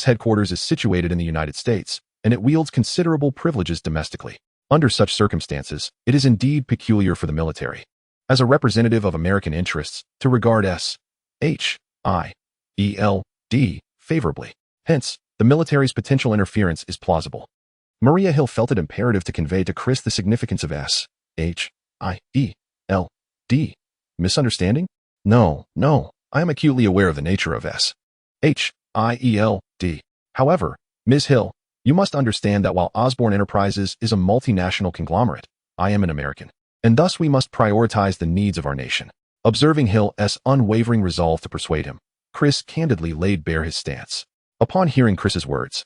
headquarters is situated in the United States, and it wields considerable privileges domestically. Under such circumstances, it is indeed peculiar for the military, as a representative of American interests, to regard SHIELD favorably. Hence, the military's potential interference is plausible. Maria Hill felt it imperative to convey to Chris the significance of SHIELD. Misunderstanding? No, I am acutely aware of the nature of SHIELD. However, Ms. Hill, you must understand that while Osborn Enterprises is a multinational conglomerate, I am an American, and thus we must prioritize the needs of our nation. Observing Hill's unwavering resolve to persuade him, Chris candidly laid bare his stance. Upon hearing Chris's words,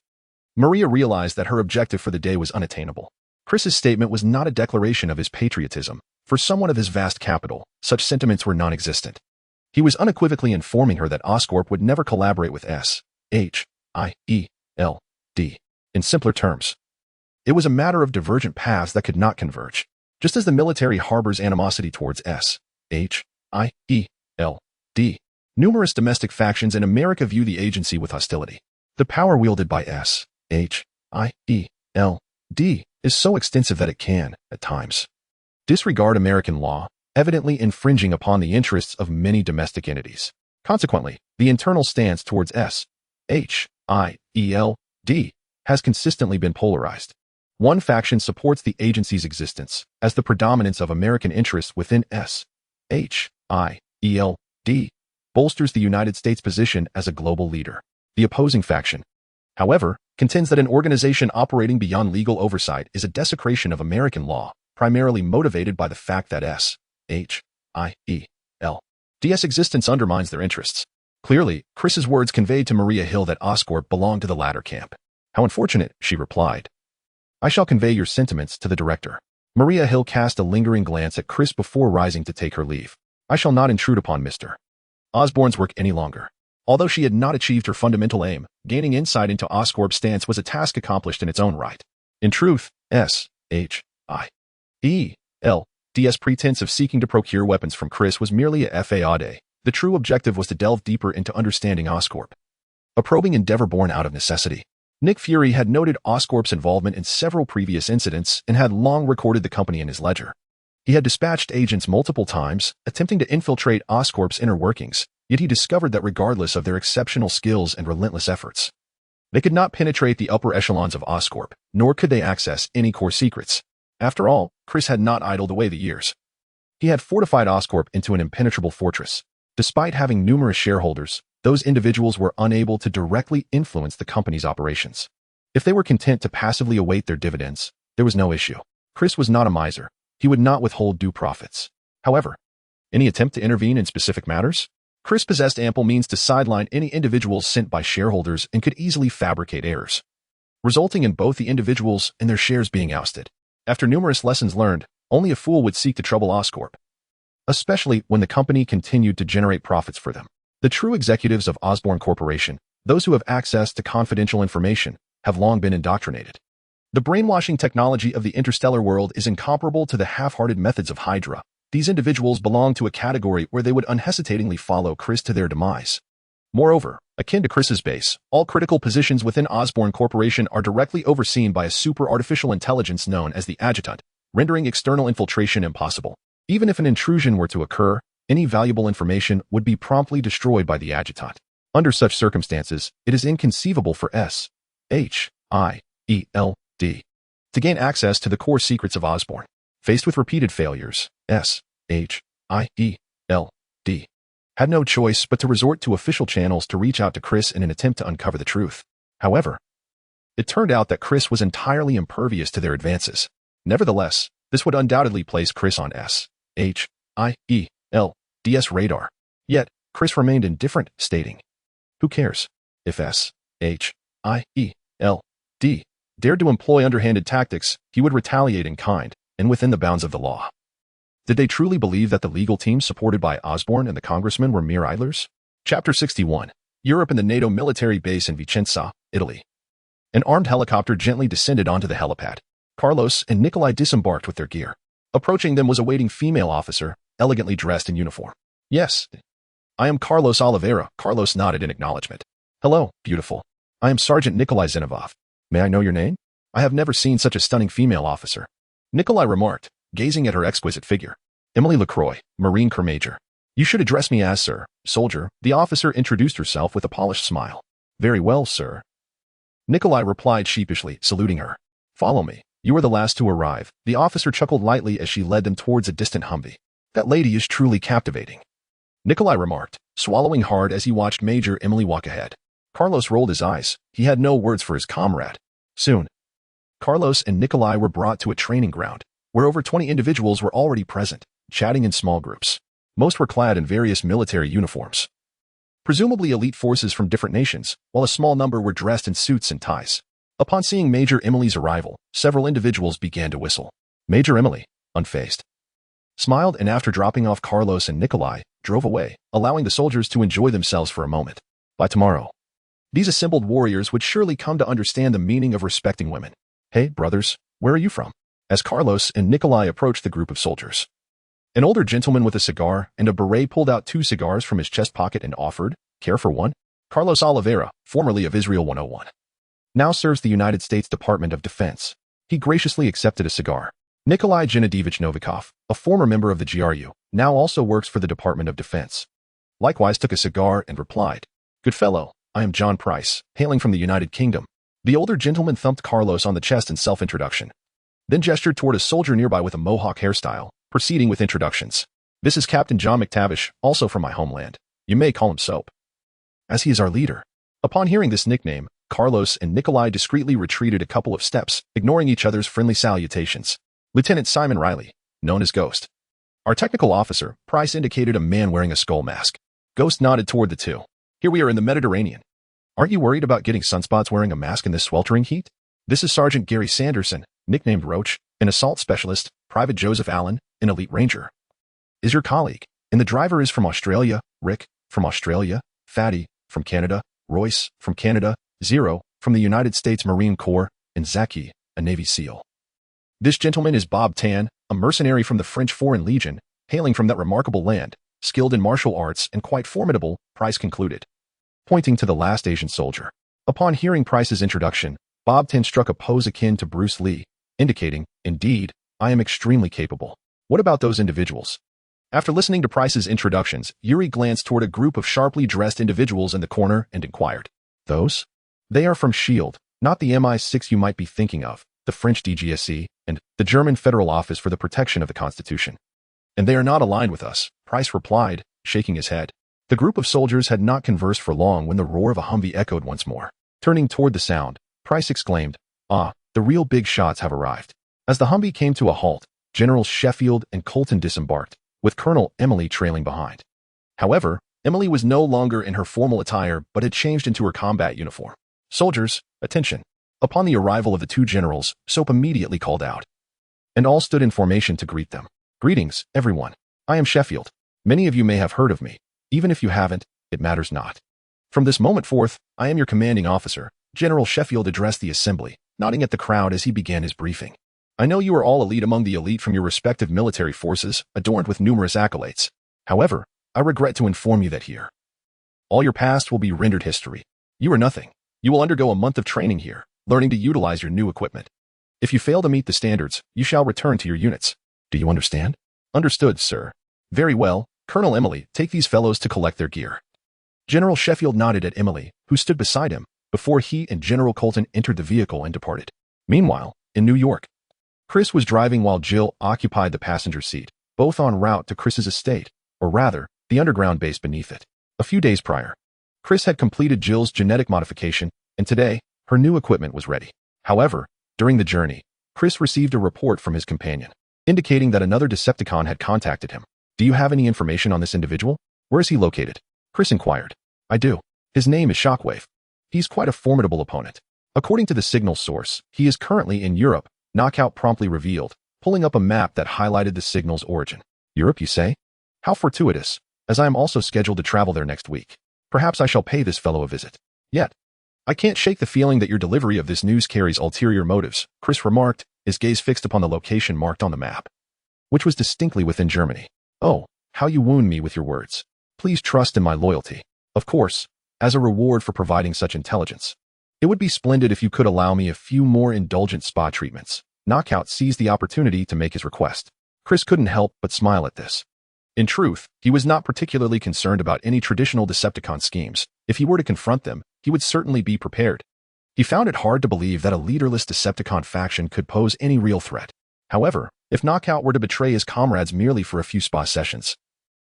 Maria realized that her objective for the day was unattainable. Chris's statement was not a declaration of his patriotism. For someone of his vast capital, such sentiments were non-existent. He was unequivocally informing her that Oscorp would never collaborate with SHIELD. In simpler terms, it was a matter of divergent paths that could not converge. Just as the military harbors animosity towards SHIELD, numerous domestic factions in America view the agency with hostility. The power wielded by SHIELD is so extensive that it can, at times, disregard American law, evidently infringing upon the interests of many domestic entities. Consequently, the internal stance towards SHIELD has consistently been polarized. One faction supports the agency's existence as the predominance of American interests within SHIELD bolsters the United States' position as a global leader. The opposing faction, however, contends that an organization operating beyond legal oversight is a desecration of American law, primarily motivated by the fact that SHIELD's existence undermines their interests. Clearly, Chris's words conveyed to Maria Hill that Oscorp belonged to the latter camp. How unfortunate, she replied. I shall convey your sentiments to the director. Maria Hill cast a lingering glance at Chris before rising to take her leave. I shall not intrude upon Mr. Osborne's work any longer. Although she had not achieved her fundamental aim, gaining insight into Oscorp's stance was a task accomplished in its own right. In truth, S.H.I.E.L.D.'s pretense of seeking to procure weapons from Chris was merely a faude. The true objective was to delve deeper into understanding Oscorp. A probing endeavor born out of necessity. Nick Fury had noted Oscorp's involvement in several previous incidents and had long recorded the company in his ledger. He had dispatched agents multiple times, attempting to infiltrate Oscorp's inner workings, yet he discovered that regardless of their exceptional skills and relentless efforts, they could not penetrate the upper echelons of Oscorp, nor could they access any core secrets. After all, Chris had not idled away the years. He had fortified Oscorp into an impenetrable fortress. Despite having numerous shareholders, those individuals were unable to directly influence the company's operations. If they were content to passively await their dividends, there was no issue. Chris was not a miser. He would not withhold due profits. However, any attempt to intervene in specific matters? Chris possessed ample means to sideline any individuals sent by shareholders and could easily fabricate errors, resulting in both the individuals and their shares being ousted. After numerous lessons learned, only a fool would seek to trouble Oscorp, especially when the company continued to generate profits for them. The true executives of Osborne Corporation, those who have access to confidential information, have long been indoctrinated. The brainwashing technology of the interstellar world is incomparable to the half-hearted methods of Hydra. These individuals belong to a category where they would unhesitatingly follow Chris to their demise. Moreover, akin to Chris's base, all critical positions within Osborne Corporation are directly overseen by a super-artificial intelligence known as the Adjutant, rendering external infiltration impossible. Even if an intrusion were to occur, any valuable information would be promptly destroyed by the Adjutant. Under such circumstances, it is inconceivable for S.H.I.E.L.D. to gain access to the core secrets of Osborne. Faced with repeated failures, S.H.I.E.L.D. had no choice but to resort to official channels to reach out to Chris in an attempt to uncover the truth. However, it turned out that Chris was entirely impervious to their advances. Nevertheless, this would undoubtedly place Chris on S.H.I.E.L.D.'s radar. Yet, Chris remained indifferent, stating, "Who cares? If S.H.I.E.L.D. dared to employ underhanded tactics, he would retaliate in kind, and within the bounds of the law." Did they truly believe that the legal team supported by Osborne and the congressman were mere idlers? Chapter 61. Europe and the NATO military base in Vicenza, Italy. An armed helicopter gently descended onto the helipad. Carlos and Nikolai disembarked with their gear. Approaching them was a waiting female officer, elegantly dressed in uniform. "Yes, I am Carlos Oliveira." Carlos nodded in acknowledgement. "Hello, beautiful. I am Sergeant Nikolai Zinovov. May I know your name?" "I have never seen such a stunning female officer," Nikolai remarked, gazing at her exquisite figure. "Emily LaCroix, Marine Corps Major. You should address me as Sir, Soldier." The officer introduced herself with a polished smile. "Very well, sir." Nikolai replied sheepishly, saluting her. "Follow me. You are the last to arrive." The officer chuckled lightly as she led them towards a distant Humvee. "That lady is truly captivating," Nikolai remarked, swallowing hard as he watched Major Emily walk ahead. Carlos rolled his eyes. He had no words for his comrade. Soon, Carlos and Nikolai were brought to a training ground, where over 20 individuals were already present, chatting in small groups. Most were clad in various military uniforms, presumably elite forces from different nations, while a small number were dressed in suits and ties. Upon seeing Major Emily's arrival, several individuals began to whistle. Major Emily, unfazed, smiled and after dropping off Carlos and Nikolai, drove away, allowing the soldiers to enjoy themselves for a moment. By tomorrow, these assembled warriors would surely come to understand the meaning of respecting women. "Hey, brothers, where are you from?" As Carlos and Nikolai approached the group of soldiers, an older gentleman with a cigar and a beret pulled out 2 cigars from his chest pocket and offered, "Care for one?" Carlos Oliveira, formerly of Israel 101, now serves the United States Department of Defense. He graciously accepted a cigar. Nikolai Genadevich Novikov, a former member of the GRU, now also works for the Department of Defense, likewise took a cigar and replied, "Good fellow, I am John Price, hailing from the United Kingdom." The older gentleman thumped Carlos on the chest in self-introduction, then gestured toward a soldier nearby with a mohawk hairstyle, proceeding with introductions. "This is Captain John McTavish, also from my homeland. You may call him Soap, as he is our leader." Upon hearing this nickname, Carlos and Nikolai discreetly retreated a couple of steps, ignoring each other's friendly salutations. "Lieutenant Simon Riley, known as Ghost." Our technical officer, Price, indicated a man wearing a skull mask. Ghost nodded toward the two. Here we are in the Mediterranean. Aren't you worried about getting sunspots wearing a mask in this sweltering heat? This is Sergeant Gary Sanderson, nicknamed Roach, an assault specialist, Private Joseph Allen, an elite ranger. Is your colleague. And the driver is from Australia, Rick, from Australia, Fatty, from Canada, Royce, from Canada, Zero, from the United States Marine Corps, and Zaki, a Navy SEAL. This gentleman is Bob Tan, a mercenary from the French Foreign Legion, hailing from that remarkable land, skilled in martial arts and quite formidable, Price concluded, pointing to the last Asian soldier. Upon hearing Price's introduction, Bob Tan struck a pose akin to Bruce Lee, indicating, indeed, I am extremely capable. What about those individuals? After listening to Price's introductions, Yuri glanced toward a group of sharply dressed individuals in the corner and inquired, those? They are from S.H.I.E.L.D., not the MI6 you might be thinking of, the French DGSE, and the German Federal Office for the Protection of the Constitution. And they are not aligned with us, Price replied, shaking his head. The group of soldiers had not conversed for long when the roar of a Humvee echoed once more. Turning toward the sound, Price exclaimed, "Ah, the real big shots have arrived." As the Humvee came to a halt, Generals Sheffield and Colton disembarked, with Colonel Emily trailing behind. However, Emily was no longer in her formal attire but had changed into her combat uniform. Soldiers, attention. Upon the arrival of the two generals, Soap immediately called out. And all stood in formation to greet them. Greetings, everyone. I am Sheffield. Many of you may have heard of me. Even if you haven't, it matters not. From this moment forth, I am your commanding officer. General Sheffield addressed the assembly, nodding at the crowd as he began his briefing. I know you are all elite among the elite from your respective military forces, adorned with numerous accolades. However, I regret to inform you that here, all your past will be rendered history. You are nothing. You will undergo a month of training here, learning to utilize your new equipment. If you fail to meet the standards, you shall return to your units. Do you understand? Understood, sir. Very well, Colonel Emily, take these fellows to collect their gear. General Sheffield nodded at Emily, who stood beside him, before he and General Colton entered the vehicle and departed. Meanwhile, in New York, Chris was driving while Jill occupied the passenger seat, both en route to Chris's estate, or rather, the underground base beneath it. A few days prior, Chris had completed Jill's genetic modification, and today, her new equipment was ready. However, during the journey, Chris received a report from his companion, indicating that another Decepticon had contacted him. Do you have any information on this individual? Where is he located? Chris inquired. I do. His name is Shockwave. He's quite a formidable opponent. According to the signal source, he is currently in Europe. Knockout promptly revealed, pulling up a map that highlighted the signal's origin. Europe, you say? How fortuitous, as I am also scheduled to travel there next week. Perhaps I shall pay this fellow a visit. Yet, I can't shake the feeling that your delivery of this news carries ulterior motives, Chris remarked, his gaze fixed upon the location marked on the map, which was distinctly within Germany. Oh, how you wound me with your words. Please trust in my loyalty. Of course, as a reward for providing such intelligence. It would be splendid if you could allow me a few more indulgent spa treatments. Knockout seized the opportunity to make his request. Chris couldn't help but smile at this. In truth, he was not particularly concerned about any traditional Decepticon schemes. If he were to confront them, he would certainly be prepared. He found it hard to believe that a leaderless Decepticon faction could pose any real threat. However, if Knockout were to betray his comrades merely for a few spa sessions,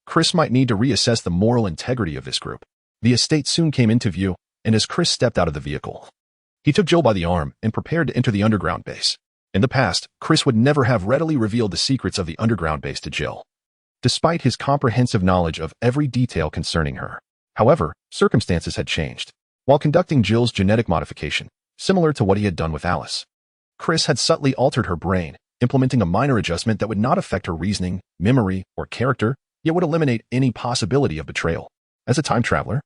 Chris might need to reassess the moral integrity of this group. The estate soon came into view, and as Chris stepped out of the vehicle, he took Jill by the arm and prepared to enter the underground base. In the past, Chris would never have readily revealed the secrets of the underground base to Jill, despite his comprehensive knowledge of every detail concerning her. However, circumstances had changed. While conducting Jill's genetic modification, similar to what he had done with Alice, Chris had subtly altered her brain, implementing a minor adjustment that would not affect her reasoning, memory, or character, yet would eliminate any possibility of betrayal. As a time traveler,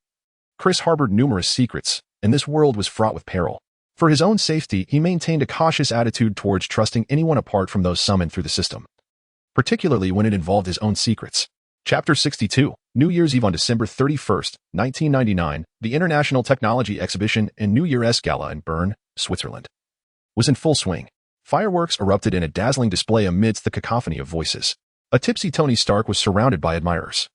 Chris harbored numerous secrets, and this world was fraught with peril. For his own safety, he maintained a cautious attitude towards trusting anyone apart from those summoned through the system, particularly when it involved his own secrets. Chapter 62, New Year's Eve on December 31st, 1999, the International Technology Exhibition and New Year's Gala in Bern, Switzerland, was in full swing. Fireworks erupted in a dazzling display amidst the cacophony of voices. A tipsy Tony Stark was surrounded by admirers,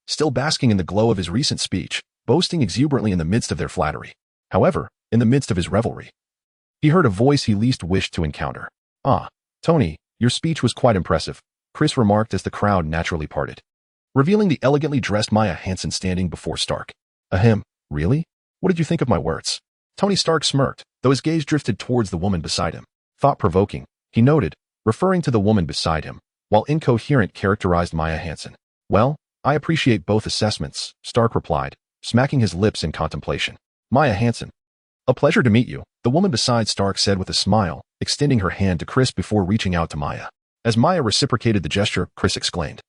still basking in the glow of his recent speech, boasting exuberantly in the midst of their flattery. However, in the midst of his revelry, he heard a voice he least wished to encounter. Ah, Tony, your speech was quite impressive, Chris remarked as the crowd naturally parted, revealing the elegantly dressed Maya Hansen standing before Stark. Ahem, really? What did you think of my words? Tony Stark smirked, though his gaze drifted towards the woman beside him. Thought-provoking, he noted, referring to the woman beside him, while incoherent characterized Maya Hansen. Well, I appreciate both assessments, Stark replied, smacking his lips in contemplation. Maya Hansen. A pleasure to meet you, the woman beside Stark said with a smile, extending her hand to Chris before reaching out to Maya. As Maya reciprocated the gesture, Chris exclaimed,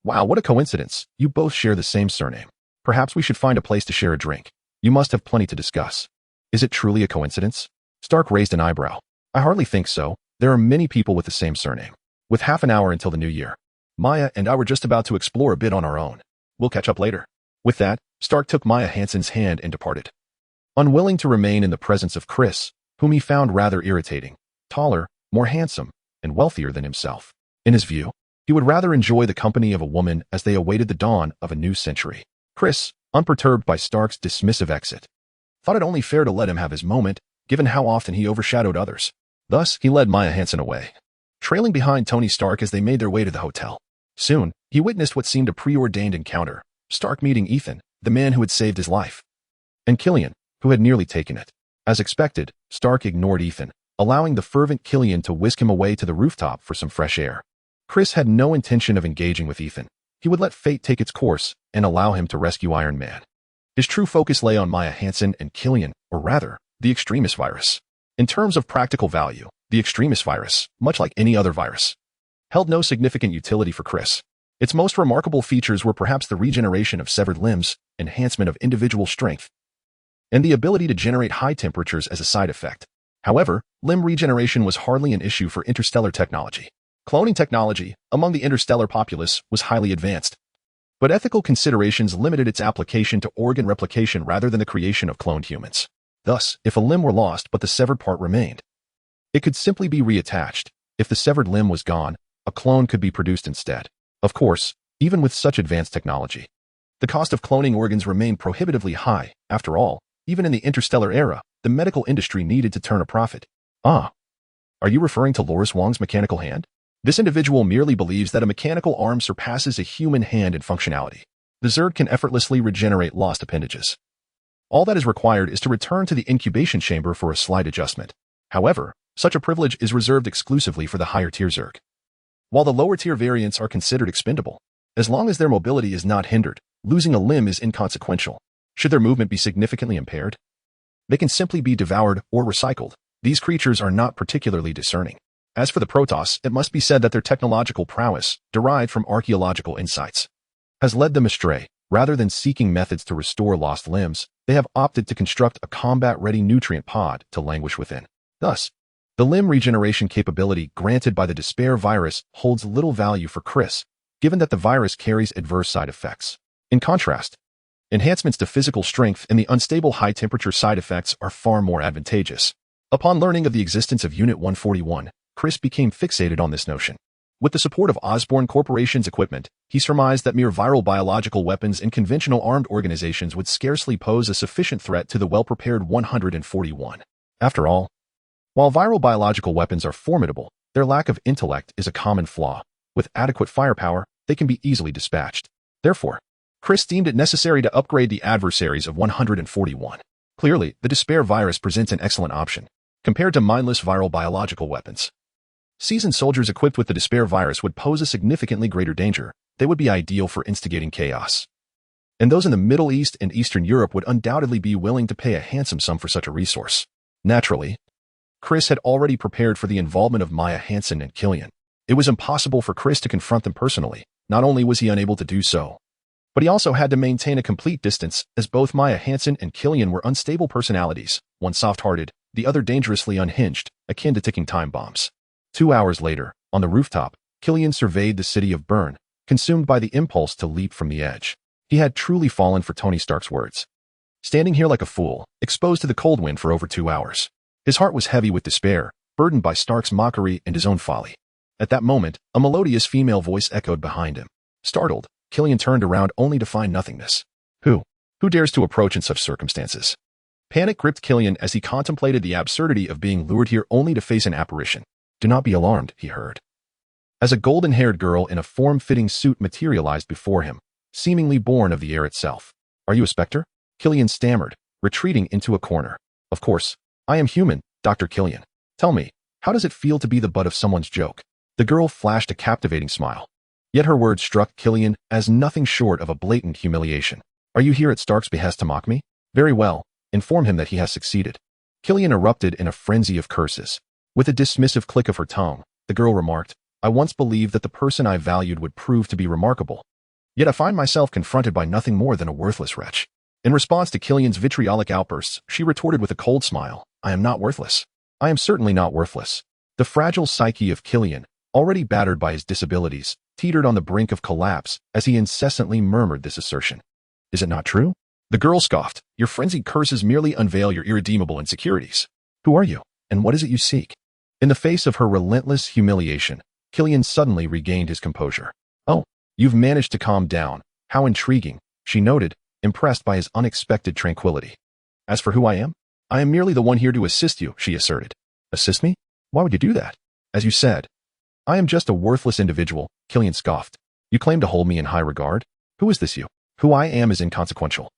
"Wow, what a coincidence. You both share the same surname. Perhaps we should find a place to share a drink. You must have plenty to discuss." Is it truly a coincidence? Stark raised an eyebrow. I hardly think so. There are many people with the same surname. With half an hour until the new year. Maya and I were just about to explore a bit on our own. We'll catch up later. With that, Stark took Maya Hansen's hand and departed. Unwilling to remain in the presence of Chris, whom he found rather irritating, taller, more handsome, and wealthier than himself. In his view, he would rather enjoy the company of a woman as they awaited the dawn of a new century. Chris, unperturbed by Stark's dismissive exit, thought it only fair to let him have his moment, given how often he overshadowed others. Thus, he led Maya Hansen away, trailing behind Tony Stark as they made their way to the hotel. Soon, he witnessed what seemed a preordained encounter, Stark meeting Ethan, the man who had saved his life, and Killian, who had nearly taken it. As expected, Stark ignored Ethan, allowing the fervent Killian to whisk him away to the rooftop for some fresh air. Chris had no intention of engaging with Ethan. He would let fate take its course and allow him to rescue Iron Man. His true focus lay on Maya Hansen and Killian, or rather, the extremist virus. In terms of practical value, the extremist virus, much like any other virus, held no significant utility for Chris. Its most remarkable features were perhaps the regeneration of severed limbs, enhancement of individual strength, and the ability to generate high temperatures as a side effect. However, limb regeneration was hardly an issue for interstellar technology. Cloning technology, among the interstellar populace, was highly advanced. But ethical considerations limited its application to organ replication rather than the creation of cloned humans. Thus, if a limb were lost but the severed part remained, it could simply be reattached. If the severed limb was gone, a clone could be produced instead. Of course, even with such advanced technology, the cost of cloning organs remained prohibitively high. After all, even in the interstellar era, the medical industry needed to turn a profit. Ah, are you referring to Loris Wong's mechanical hand? This individual merely believes that a mechanical arm surpasses a human hand in functionality. The Zerg can effortlessly regenerate lost appendages. All that is required is to return to the incubation chamber for a slight adjustment. However, such a privilege is reserved exclusively for the higher-tier Zerg. While the lower-tier variants are considered expendable, as long as their mobility is not hindered, losing a limb is inconsequential. Should their movement be significantly impaired, they can simply be devoured or recycled. These creatures are not particularly discerning. As for the Protoss, it must be said that their technological prowess, derived from archaeological insights, has led them astray. Rather than seeking methods to restore lost limbs, they have opted to construct a combat-ready nutrient pod to languish within. Thus, the limb regeneration capability granted by the Despair virus holds little value for Chris, given that the virus carries adverse side effects. In contrast, enhancements to physical strength and the unstable high-temperature side effects are far more advantageous. Upon learning of the existence of Unit 141, Chris became fixated on this notion. With the support of Osborne Corporation's equipment, he surmised that mere viral biological weapons and conventional armed organizations would scarcely pose a sufficient threat to the well-prepared 141. After all, while viral biological weapons are formidable, their lack of intellect is a common flaw. With adequate firepower, they can be easily dispatched. Therefore, Chris deemed it necessary to upgrade the adversaries of 141. Clearly, the Despair virus presents an excellent option, compared to mindless viral biological weapons. Seasoned soldiers equipped with the Despair virus would pose a significantly greater danger. They would be ideal for instigating chaos. And those in the Middle East and Eastern Europe would undoubtedly be willing to pay a handsome sum for such a resource. Naturally, Chris had already prepared for the involvement of Maya Hansen and Killian. It was impossible for Chris to confront them personally. Not only was he unable to do so, but he also had to maintain a complete distance, as both Maya Hansen and Killian were unstable personalities, one soft-hearted, the other dangerously unhinged, akin to ticking time bombs. 2 hours later, on the rooftop, Killian surveyed the city of Bern, consumed by the impulse to leap from the edge. He had truly fallen for Tony Stark's words. Standing here like a fool, exposed to the cold wind for over 2 hours. His heart was heavy with despair, burdened by Stark's mockery and his own folly. At that moment, a melodious female voice echoed behind him. Startled, Killian turned around only to find nothingness. Who dares to approach in such circumstances? Panic gripped Killian as he contemplated the absurdity of being lured here only to face an apparition. Do not be alarmed, he heard, as a golden-haired girl in a form-fitting suit materialized before him, seemingly born of the air itself. Are you a specter? Killian stammered, retreating into a corner. Of course, I am human, Dr. Killian. Tell me, how does it feel to be the butt of someone's joke? The girl flashed a captivating smile. Yet her words struck Killian as nothing short of a blatant humiliation. Are you here at Stark's behest to mock me? Very well. Inform him that he has succeeded. Killian erupted in a frenzy of curses. With a dismissive click of her tongue, the girl remarked, I once believed that the person I valued would prove to be remarkable. Yet I find myself confronted by nothing more than a worthless wretch. In response to Killian's vitriolic outbursts, she retorted with a cold smile, I am not worthless. I am certainly not worthless. The fragile psyche of Killian, already battered by his disabilities, teetered on the brink of collapse as he incessantly murmured this assertion. Is it not true? The girl scoffed, your frenzied curses merely unveil your irredeemable insecurities. Who are you, and what is it you seek? In the face of her relentless humiliation, Killian suddenly regained his composure. Oh, you've managed to calm down. How intriguing, she noted, impressed by his unexpected tranquility. As for who I am merely the one here to assist you, she asserted. Assist me? Why would you do that? As you said, I am just a worthless individual, Killian scoffed. You claim to hold me in high regard? Who is this you? Who I am is inconsequential.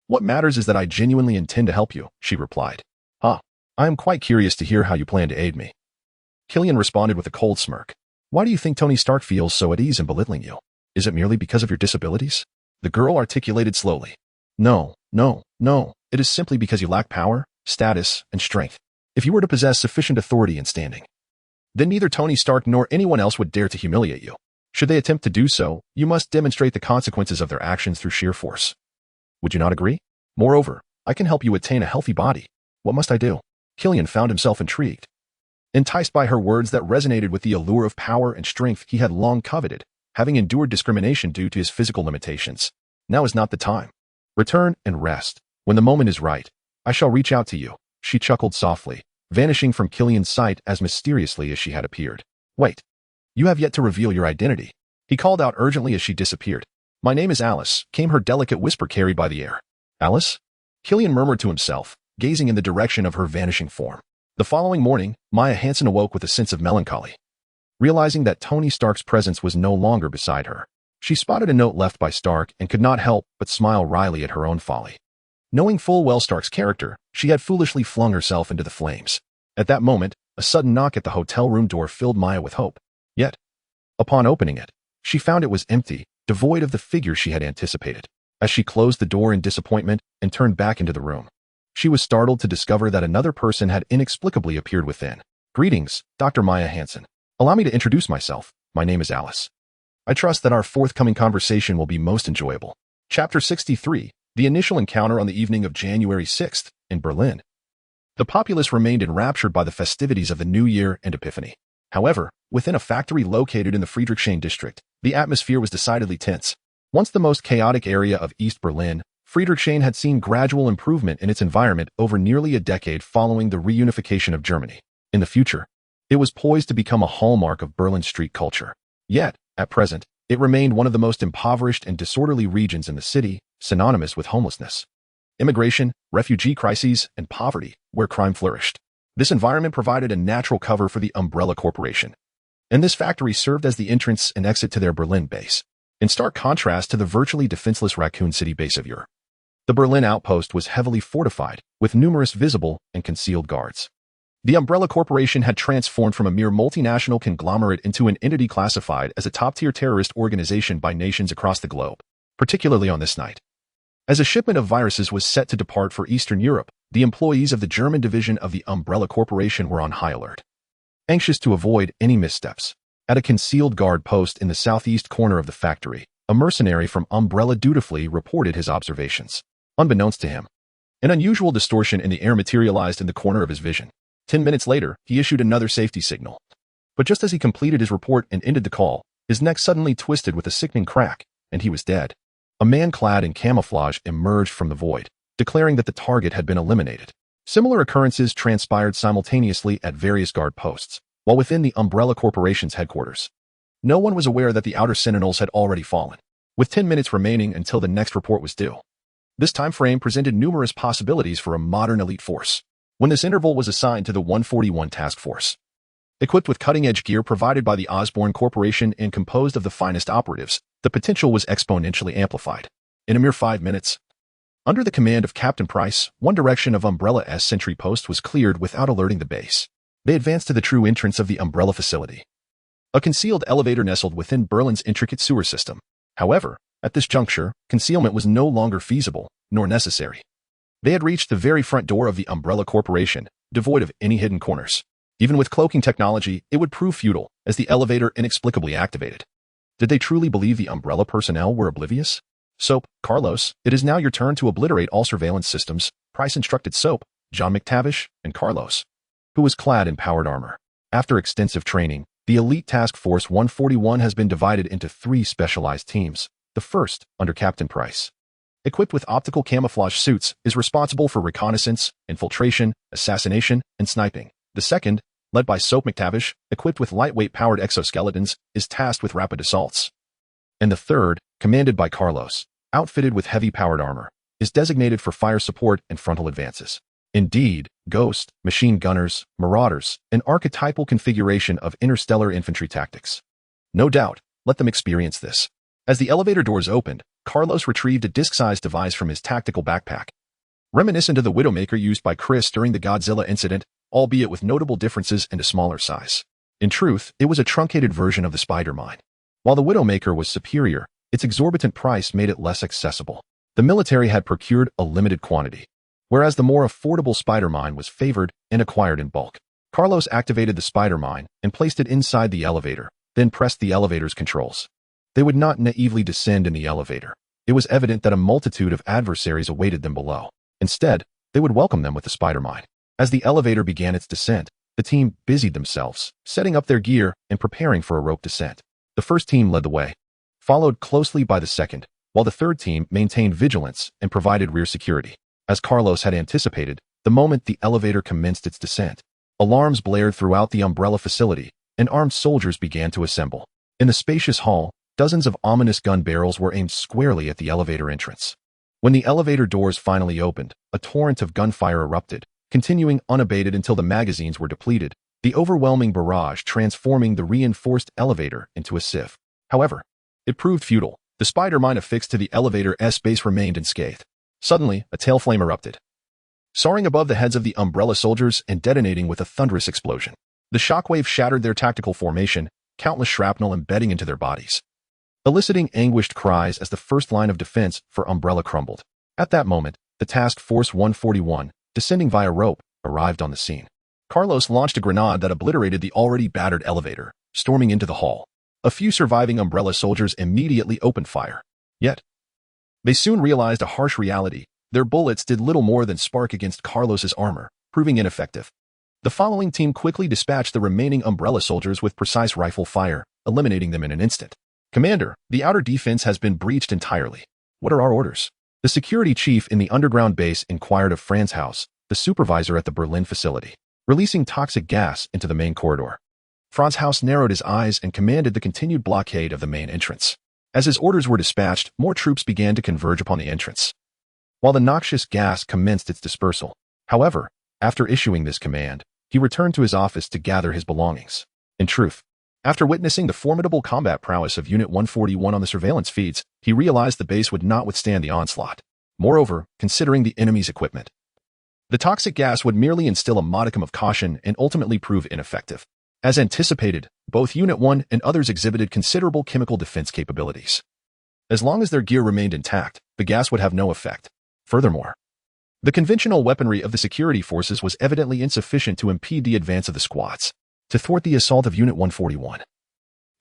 What matters is that I genuinely intend to help you, she replied. I am quite curious to hear how you plan to aid me. Killian responded with a cold smirk. Why do you think Tony Stark feels so at ease in belittling you? Is it merely because of your disabilities? The girl articulated slowly. No. It is simply because you lack power, status, and strength. If you were to possess sufficient authority and standing, then neither Tony Stark nor anyone else would dare to humiliate you. Should they attempt to do so, you must demonstrate the consequences of their actions through sheer force. Would you not agree? Moreover, I can help you attain a healthy body. What must I do? Killian found himself intrigued. Enticed by her words that resonated with the allure of power and strength he had long coveted, having endured discrimination due to his physical limitations. Now is not the time. Return and rest. When the moment is right, I shall reach out to you, she chuckled softly, vanishing from Killian's sight as mysteriously as she had appeared. Wait. You have yet to reveal your identity, he called out urgently as she disappeared. My name is Alice, came her delicate whisper carried by the air. Alice? Killian murmured to himself, gazing in the direction of her vanishing form. The following morning, Maya Hansen awoke with a sense of melancholy. Realizing that Tony Stark's presence was no longer beside her, she spotted a note left by Stark and could not help but smile wryly at her own folly. Knowing full well Stark's character, she had foolishly flung herself into the flames. At that moment, a sudden knock at the hotel room door filled Maya with hope. Yet, upon opening it, she found it was empty, devoid of the figure she had anticipated. As she closed the door in disappointment and turned back into the room, she was startled to discover that another person had inexplicably appeared within. Greetings, Dr. Maya Hansen. Allow me to introduce myself. My name is Alice. I trust that our forthcoming conversation will be most enjoyable. Chapter 63, The Initial Encounter on the evening of January 6th, in Berlin. The populace remained enraptured by the festivities of the New Year and Epiphany. However, within a factory located in the Friedrichshain district, the atmosphere was decidedly tense. Once the most chaotic area of East Berlin, Friedrichshain had seen gradual improvement in its environment over nearly a decade following the reunification of Germany. In the future, it was poised to become a hallmark of Berlin street culture. Yet, at present, it remained one of the most impoverished and disorderly regions in the city, synonymous with homelessness, immigration, refugee crises, and poverty, where crime flourished. This environment provided a natural cover for the Umbrella Corporation, and this factory served as the entrance and exit to their Berlin base, in stark contrast to the virtually defenseless Raccoon City base of Europe. The Berlin outpost was heavily fortified, with numerous visible and concealed guards. The Umbrella Corporation had transformed from a mere multinational conglomerate into an entity classified as a top-tier terrorist organization by nations across the globe, particularly on this night. As a shipment of viruses was set to depart for Eastern Europe, the employees of the German division of the Umbrella Corporation were on high alert, anxious to avoid any missteps. At a concealed guard post in the southeast corner of the factory, a mercenary from Umbrella dutifully reported his observations. Unbeknownst to him, an unusual distortion in the air materialized in the corner of his vision. 10 minutes later, he issued another safety signal. But just as he completed his report and ended the call, his neck suddenly twisted with a sickening crack, and he was dead. A man clad in camouflage emerged from the void, declaring that the target had been eliminated. Similar occurrences transpired simultaneously at various guard posts, while within the Umbrella Corporation's headquarters. No one was aware that the outer sentinels had already fallen, with 10 minutes remaining until the next report was due. This time frame presented numerous possibilities for a modern elite force, when this interval was assigned to the 141 Task Force. Equipped with cutting-edge gear provided by the Osborne Corporation and composed of the finest operatives, the potential was exponentially amplified. In a mere 5 minutes, under the command of Captain Price, one direction of Umbrella's sentry post was cleared without alerting the base. They advanced to the true entrance of the Umbrella facility, a concealed elevator nestled within Berlin's intricate sewer system. However, At this juncture, concealment was no longer feasible, nor necessary. They had reached the very front door of the Umbrella Corporation, devoid of any hidden corners. Even with cloaking technology, it would prove futile, as the elevator inexplicably activated. Did they truly believe the Umbrella personnel were oblivious? Soap, Carlos, it is now your turn to obliterate all surveillance systems, Price instructed Soap, John McTavish, and Carlos, who was clad in powered armor. After extensive training, the Elite Task Force 141 has been divided into 3 specialized teams. The first, under Captain Price, equipped with optical camouflage suits, is responsible for reconnaissance, infiltration, assassination, and sniping. The second, led by Soap McTavish, equipped with lightweight powered exoskeletons, is tasked with rapid assaults. And the third, commanded by Carlos, outfitted with heavy powered armor, is designated for fire support and frontal advances. Indeed, Ghost, machine gunners, marauders, an archetypal configuration of interstellar infantry tactics. No doubt, let them experience this. As the elevator doors opened, Carlos retrieved a disc-sized device from his tactical backpack. Reminiscent of the Widowmaker used by Chris during the Godzilla incident, albeit with notable differences and a smaller size. In truth, it was a truncated version of the Spider-Mine. While the Widowmaker was superior, its exorbitant price made it less accessible. The military had procured a limited quantity, whereas the more affordable Spider-Mine was favored and acquired in bulk. Carlos activated the Spider-Mine and placed it inside the elevator, then pressed the elevator's controls. They would not naively descend in the elevator. It was evident that a multitude of adversaries awaited them below. Instead, they would welcome them with the Spider-Mine. As the elevator began its descent, the team busied themselves, setting up their gear and preparing for a rope descent. The first team led the way, followed closely by the second, while the third team maintained vigilance and provided rear security. As Carlos had anticipated, the moment the elevator commenced its descent, alarms blared throughout the Umbrella facility, and armed soldiers began to assemble. In the spacious hall, dozens of ominous gun barrels were aimed squarely at the elevator entrance. When the elevator doors finally opened, a torrent of gunfire erupted, continuing unabated until the magazines were depleted, the overwhelming barrage transforming the reinforced elevator into a sieve. However, it proved futile. The Spider-Mine affixed to the elevator's base remained unscathed. Suddenly, a tail flame erupted, soaring above the heads of the Umbrella soldiers and detonating with a thunderous explosion. The shockwave shattered their tactical formation, countless shrapnel embedding into their bodies, eliciting anguished cries as the first line of defense for Umbrella crumbled. At that moment, the Task Force 141, descending via rope, arrived on the scene. Carlos launched a grenade that obliterated the already battered elevator, storming into the hall. A few surviving Umbrella soldiers immediately opened fire. Yet, they soon realized a harsh reality. Their bullets did little more than spark against Carlos's armor, proving ineffective. The following team quickly dispatched the remaining Umbrella soldiers with precise rifle fire, eliminating them in an instant. Commander, the outer defense has been breached entirely. What are our orders? The security chief in the underground base inquired of Franz Haus, the supervisor at the Berlin facility, releasing toxic gas into the main corridor. Franz Haus narrowed his eyes and commanded the continued blockade of the main entrance. As his orders were dispatched, more troops began to converge upon the entrance, while the noxious gas commenced its dispersal. However, after issuing this command, he returned to his office to gather his belongings. In truth, after witnessing the formidable combat prowess of Unit 141 on the surveillance feeds, he realized the base would not withstand the onslaught. Moreover, considering the enemy's equipment, the toxic gas would merely instill a modicum of caution and ultimately prove ineffective. As anticipated, both Unit 1 and others exhibited considerable chemical defense capabilities. As long as their gear remained intact, the gas would have no effect. Furthermore, the conventional weaponry of the security forces was evidently insufficient to impede the advance of the squads, to thwart the assault of Unit 141.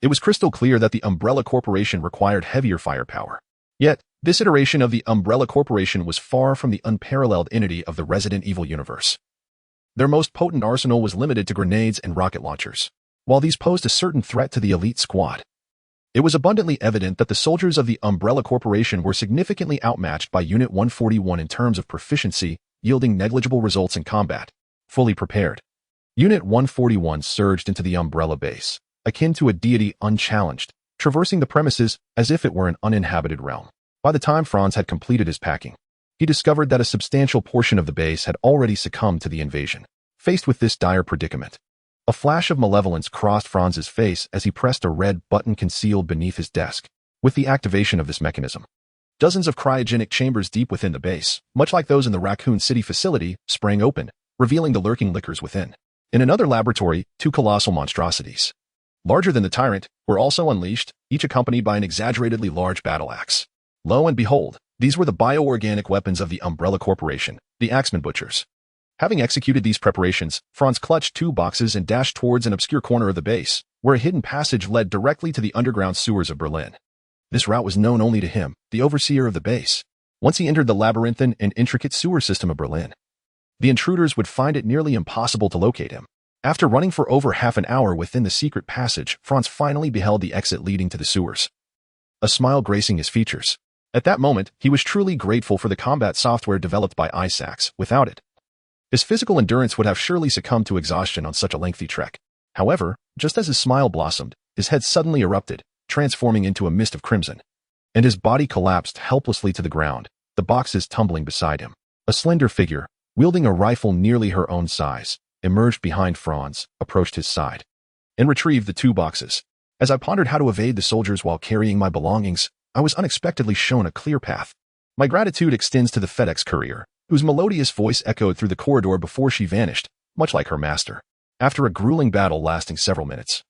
It was crystal clear that the Umbrella Corporation required heavier firepower. Yet, this iteration of the Umbrella Corporation was far from the unparalleled entity of the Resident Evil universe. Their most potent arsenal was limited to grenades and rocket launchers. While these posed a certain threat to the elite squad, it was abundantly evident that the soldiers of the Umbrella Corporation were significantly outmatched by Unit 141 in terms of proficiency, yielding negligible results in combat. Fully prepared, Unit 141 surged into the Umbrella base, akin to a deity unchallenged, traversing the premises as if it were an uninhabited realm. By the time Franz had completed his packing, he discovered that a substantial portion of the base had already succumbed to the invasion. Faced with this dire predicament, a flash of malevolence crossed Franz's face as he pressed a red button concealed beneath his desk. With the activation of this mechanism, dozens of cryogenic chambers deep within the base, much like those in the Raccoon City facility, sprang open, revealing the lurking liquors within. In another laboratory, 2 colossal monstrosities, larger than the Tyrant, were also unleashed, each accompanied by an exaggeratedly large battle axe. Lo and behold, these were the bioorganic weapons of the Umbrella Corporation, the Axeman Butchers. Having executed these preparations, Franz clutched 2 boxes and dashed towards an obscure corner of the base, where a hidden passage led directly to the underground sewers of Berlin. This route was known only to him, the overseer of the base. Once he entered the labyrinthine and intricate sewer system of Berlin, the intruders would find it nearly impossible to locate him. After running for over half an hour within the secret passage, Franz finally beheld the exit leading to the sewers. A smile gracing his features. At that moment, he was truly grateful for the combat software developed by Isaacs. Without it, his physical endurance would have surely succumbed to exhaustion on such a lengthy trek. However, just as his smile blossomed, his head suddenly erupted, transforming into a mist of crimson, and his body collapsed helplessly to the ground, the boxes tumbling beside him. A slender figure, wielding a rifle nearly her own size, emerged behind Franz, approached his side, and retrieved the 2 boxes. As I pondered how to evade the soldiers while carrying my belongings, I was unexpectedly shown a clear path. My gratitude extends to the FedEx courier, whose melodious voice echoed through the corridor before she vanished, much like her master. After a grueling battle lasting several minutes,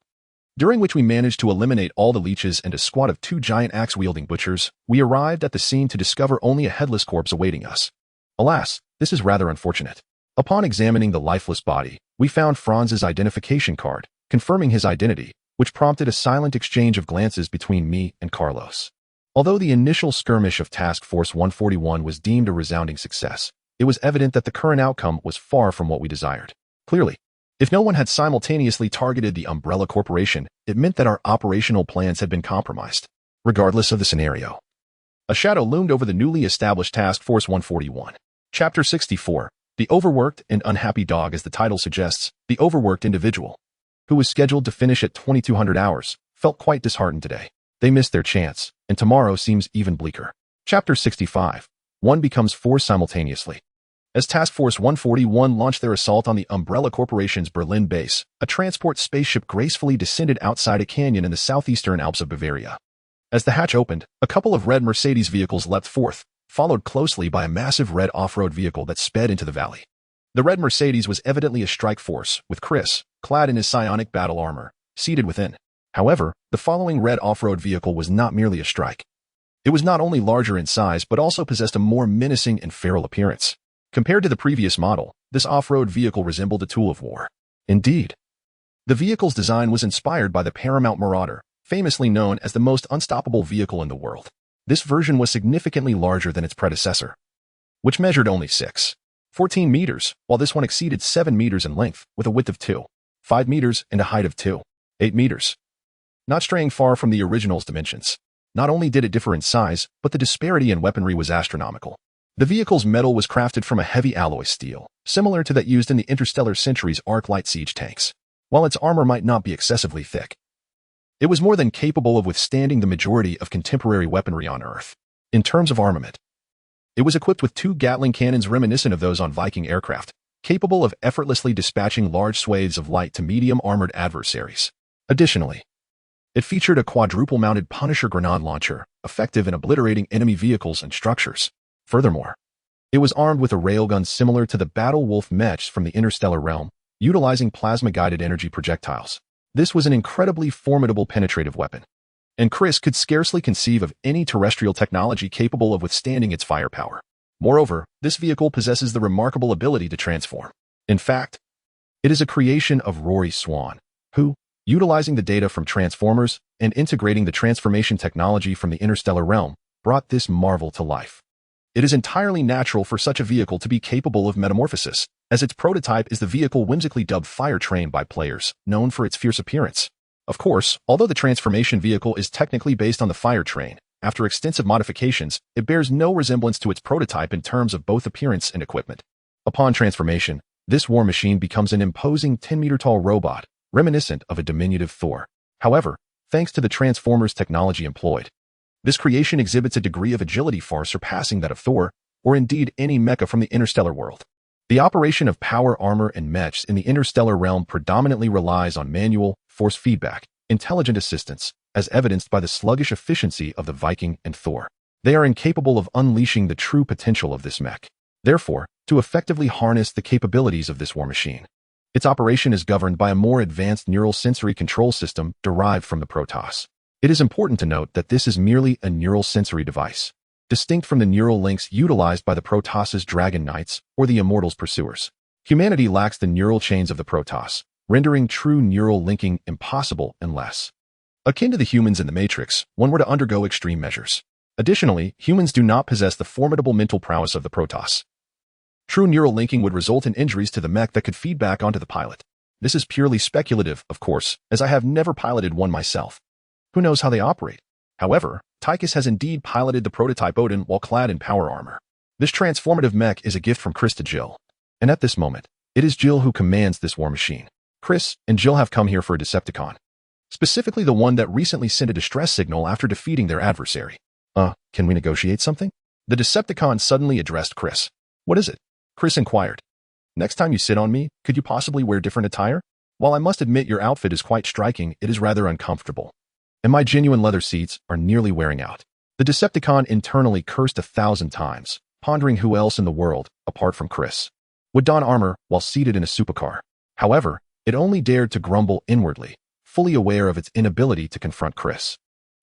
during which we managed to eliminate all the leeches and a squad of 2 giant axe-wielding butchers, we arrived at the scene to discover only a headless corpse awaiting us. Alas, this is rather unfortunate. Upon examining the lifeless body, we found Franz's identification card, confirming his identity, which prompted a silent exchange of glances between me and Carlos. Although the initial skirmish of Task Force 141 was deemed a resounding success, it was evident that the current outcome was far from what we desired. Clearly, if no one had simultaneously targeted the Umbrella Corporation, it meant that our operational plans had been compromised. Regardless of the scenario, a shadow loomed over the newly established Task Force 141. Chapter 64. The Overworked and Unhappy Dog. As the title suggests, the overworked individual, who was scheduled to finish at 2200 hours, felt quite disheartened today. They missed their chance, and tomorrow seems even bleaker. Chapter 65. One becomes 4 simultaneously. As Task Force 141 launched their assault on the Umbrella Corporation's Berlin base, a transport spaceship gracefully descended outside a canyon in the southeastern Alps of Bavaria. As the hatch opened, a couple of red Mercedes vehicles leapt forth, followed closely by a massive red off-road vehicle that sped into the valley. The red Mercedes was evidently a strike force, with Chris, clad in his psionic battle armor, seated within. However, the following red off-road vehicle was not merely a strike. It was not only larger in size but also possessed a more menacing and feral appearance. Compared to the previous model, this off-road vehicle resembled a tool of war. Indeed, the vehicle's design was inspired by the Paramount Marauder, famously known as the most unstoppable vehicle in the world. This version was significantly larger than its predecessor, which measured only 6.14 meters, while this one exceeded 7 meters in length, with a width of 2.5 meters and a height of 2.8 meters. Not straying far from the original's dimensions. Not only did it differ in size, but the disparity in weaponry was astronomical. The vehicle's metal was crafted from a heavy alloy steel, similar to that used in the Interstellar Sentry's arc light siege tanks. While its armor might not be excessively thick, it was more than capable of withstanding the majority of contemporary weaponry on Earth. In terms of armament, it was equipped with 2 Gatling cannons reminiscent of those on Viking aircraft, capable of effortlessly dispatching large swathes of light to medium-armored adversaries. Additionally, it featured a quadruple-mounted Punisher grenade launcher, effective in obliterating enemy vehicles and structures. Furthermore, it was armed with a railgun similar to the Battle Wolf mechs from the Interstellar realm, utilizing plasma-guided energy projectiles. This was an incredibly formidable penetrative weapon, and Chris could scarcely conceive of any terrestrial technology capable of withstanding its firepower. Moreover, this vehicle possesses the remarkable ability to transform. In fact, it is a creation of Rory Swan, who, utilizing the data from Transformers and integrating the transformation technology from the Interstellar realm, brought this marvel to life. It is entirely natural for such a vehicle to be capable of metamorphosis, as its prototype is the vehicle whimsically dubbed Fire Train by players, known for its fierce appearance. Of course, although the transformation vehicle is technically based on the Fire Train, after extensive modifications, it bears no resemblance to its prototype in terms of both appearance and equipment. Upon transformation, this war machine becomes an imposing 10-meter-tall robot, reminiscent of a diminutive Thor. However, thanks to the Transformers technology employed, this creation exhibits a degree of agility far surpassing that of Thor, or indeed any mecha from the interstellar world. The operation of power armor and mechs in the interstellar realm predominantly relies on manual, force feedback, intelligent assistance, as evidenced by the sluggish efficiency of the Viking and Thor. They are incapable of unleashing the true potential of this mech. Therefore, to effectively harness the capabilities of this war machine, its operation is governed by a more advanced neural sensory control system derived from the Protoss. It is important to note that this is merely a neural sensory device. distinct from the neural links utilized by the Protoss's Dragon Knights or the Immortals' pursuers. Humanity lacks the neural chains of the Protoss, rendering true neural linking impossible unless, akin to the humans in the Matrix, one were to undergo extreme measures. Additionally, humans do not possess the formidable mental prowess of the Protoss. True neural linking would result in injuries to the mech that could feed back onto the pilot. This is purely speculative, of course, as I have never piloted one myself. Who knows how they operate? However, Tychus has indeed piloted the prototype Odin while clad in power armor. This transformative mech is a gift from Chris to Jill. And at this moment, it is Jill who commands this war machine. Chris and Jill have come here for a Decepticon. Specifically the one that recently sent a distress signal after defeating their adversary. Can we negotiate something? The Decepticon suddenly addressed Chris. What is it? Chris inquired. Next time you sit on me, could you possibly wear different attire? While I must admit your outfit is quite striking, it is rather uncomfortable. And my genuine leather seats are nearly wearing out. The Decepticon internally cursed 1,000 times, pondering who else in the world, apart from Chris, would don armor while seated in a supercar. However, it only dared to grumble inwardly, fully aware of its inability to confront Chris,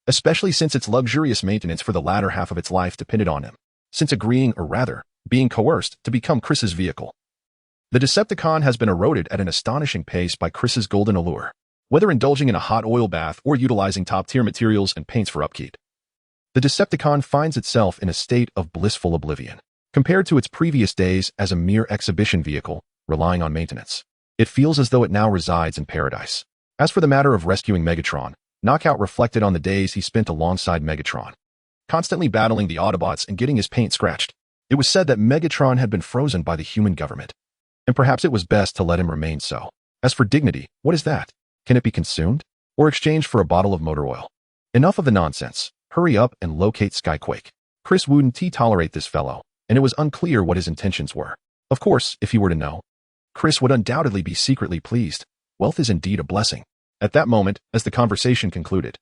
especially since its luxurious maintenance for the latter half of its life depended on him, since agreeing, or rather, being coerced to become Chris's vehicle. The Decepticon has been eroded at an astonishing pace by Chris's golden allure, whether indulging in a hot oil bath or utilizing top-tier materials and paints for upkeep. The Decepticon finds itself in a state of blissful oblivion, compared to its previous days as a mere exhibition vehicle, relying on maintenance. It feels as though it now resides in paradise. As for the matter of rescuing Megatron, Knockout reflected on the days he spent alongside Megatron, constantly battling the Autobots and getting his paint scratched. It was said that Megatron had been frozen by the human government, and perhaps it was best to let him remain so. As for dignity, what is that? Can it be consumed? Or exchanged for a bottle of motor oil? Enough of the nonsense. Hurry up and locate Skyquake. Chris wouldn't tolerate this fellow, and it was unclear what his intentions were. Of course, if he were to know, Chris would undoubtedly be secretly pleased. Wealth is indeed a blessing. At that moment, as the conversation concluded,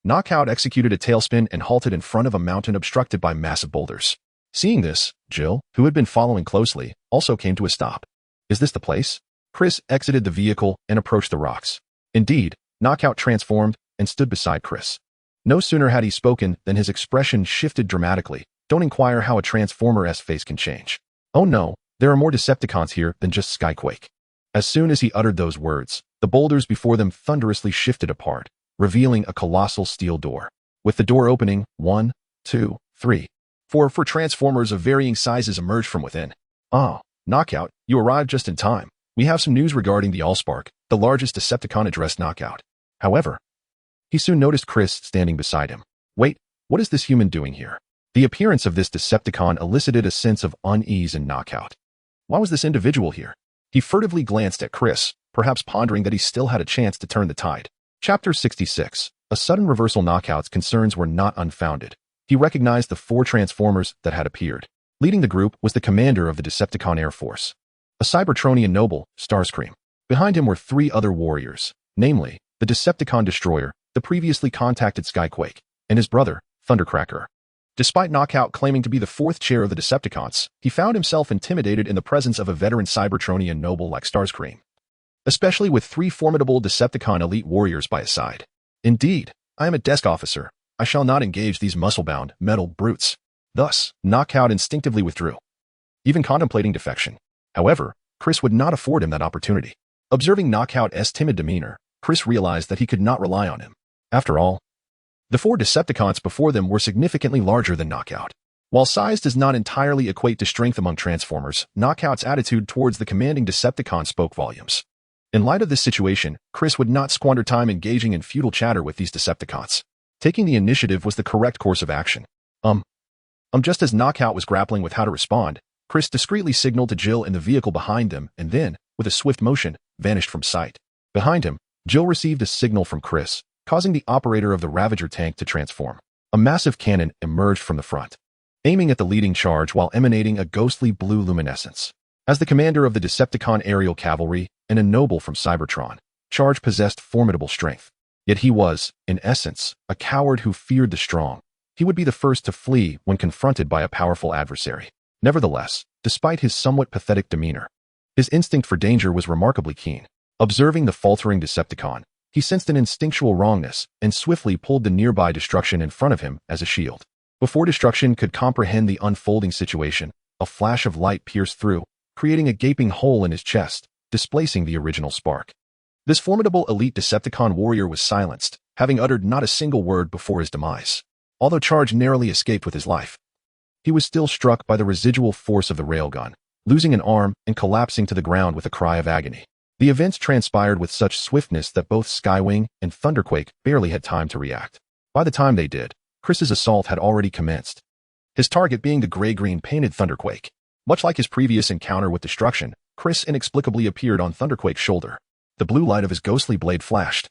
Knockout executed a tailspin and halted in front of a mountain obstructed by massive boulders. Seeing this, Jill, who had been following closely, also came to a stop. Is this the place? Chris exited the vehicle and approached the rocks. Indeed, Knockout transformed and stood beside Chris. No sooner had he spoken than his expression shifted dramatically. Don't inquire how a Transformer-esque face can change. Oh no, there are more Decepticons here than just Skyquake. As soon as he uttered those words, the boulders before them thunderously shifted apart, revealing a colossal steel door. With the door opening, 1, 2, 3, 4 Transformers of varying sizes emerged from within. Ah, Knockout, you arrived just in time. We have some news regarding the Allspark. The largest Decepticon addressed Knockout. However, he soon noticed Chris standing beside him. Wait, what is this human doing here? The appearance of this Decepticon elicited a sense of unease in Knockout. Why was this individual here? He furtively glanced at Chris, perhaps pondering that he still had a chance to turn the tide. Chapter 66. A sudden reversal. Knockout's concerns were not unfounded. He recognized the 4 Transformers that had appeared. Leading the group was the commander of the Decepticon Air Force, a Cybertronian noble, Starscream. Behind him were 3 other warriors, namely, the Decepticon Destroyer, the previously contacted Skyquake, and his brother, Thundercracker. Despite Knockout claiming to be the 4th chair of the Decepticons, he found himself intimidated in the presence of a veteran Cybertronian noble like Starscream, especially with 3 formidable Decepticon elite warriors by his side. Indeed, I am a desk officer. I shall not engage these muscle-bound, metal brutes. Thus, Knockout instinctively withdrew, even contemplating defection. However, Chris would not afford him that opportunity. Observing Knockout's timid demeanor, Chris realized that he could not rely on him. After all, the 4 Decepticons before them were significantly larger than Knockout. While size does not entirely equate to strength among Transformers, Knockout's attitude towards the commanding Decepticon spoke volumes. In light of this situation, Chris would not squander time engaging in futile chatter with these Decepticons. Taking the initiative was the correct course of action. Just as Knockout was grappling with how to respond, Chris discreetly signaled to Jill in the vehicle behind them and then, with a swift motion, vanished from sight. Behind him, Jill received a signal from Chris, causing the operator of the Ravager tank to transform. A massive cannon emerged from the front, aiming at the leading charge while emanating a ghostly blue luminescence. As the commander of the Decepticon aerial cavalry and a noble from Cybertron, Charge possessed formidable strength. Yet he was, in essence, a coward who feared the strong. He would be the first to flee when confronted by a powerful adversary. Nevertheless, despite his somewhat pathetic demeanor, his instinct for danger was remarkably keen. Observing the faltering Decepticon, he sensed an instinctual wrongness and swiftly pulled the nearby destruction in front of him as a shield. Before Destruction could comprehend the unfolding situation, a flash of light pierced through, creating a gaping hole in his chest, displacing the original spark. This formidable elite Decepticon warrior was silenced, having uttered not a single word before his demise. Although Charge narrowly escaped with his life, he was still struck by the residual force of the railgun, losing an arm and collapsing to the ground with a cry of agony. The events transpired with such swiftness that both Skywing and Thunderquake barely had time to react. By the time they did, Chris's assault had already commenced, his target being the gray-green painted Thunderquake. Much like his previous encounter with Destruction, Chris inexplicably appeared on Thunderquake's shoulder. The blue light of his ghostly blade flashed,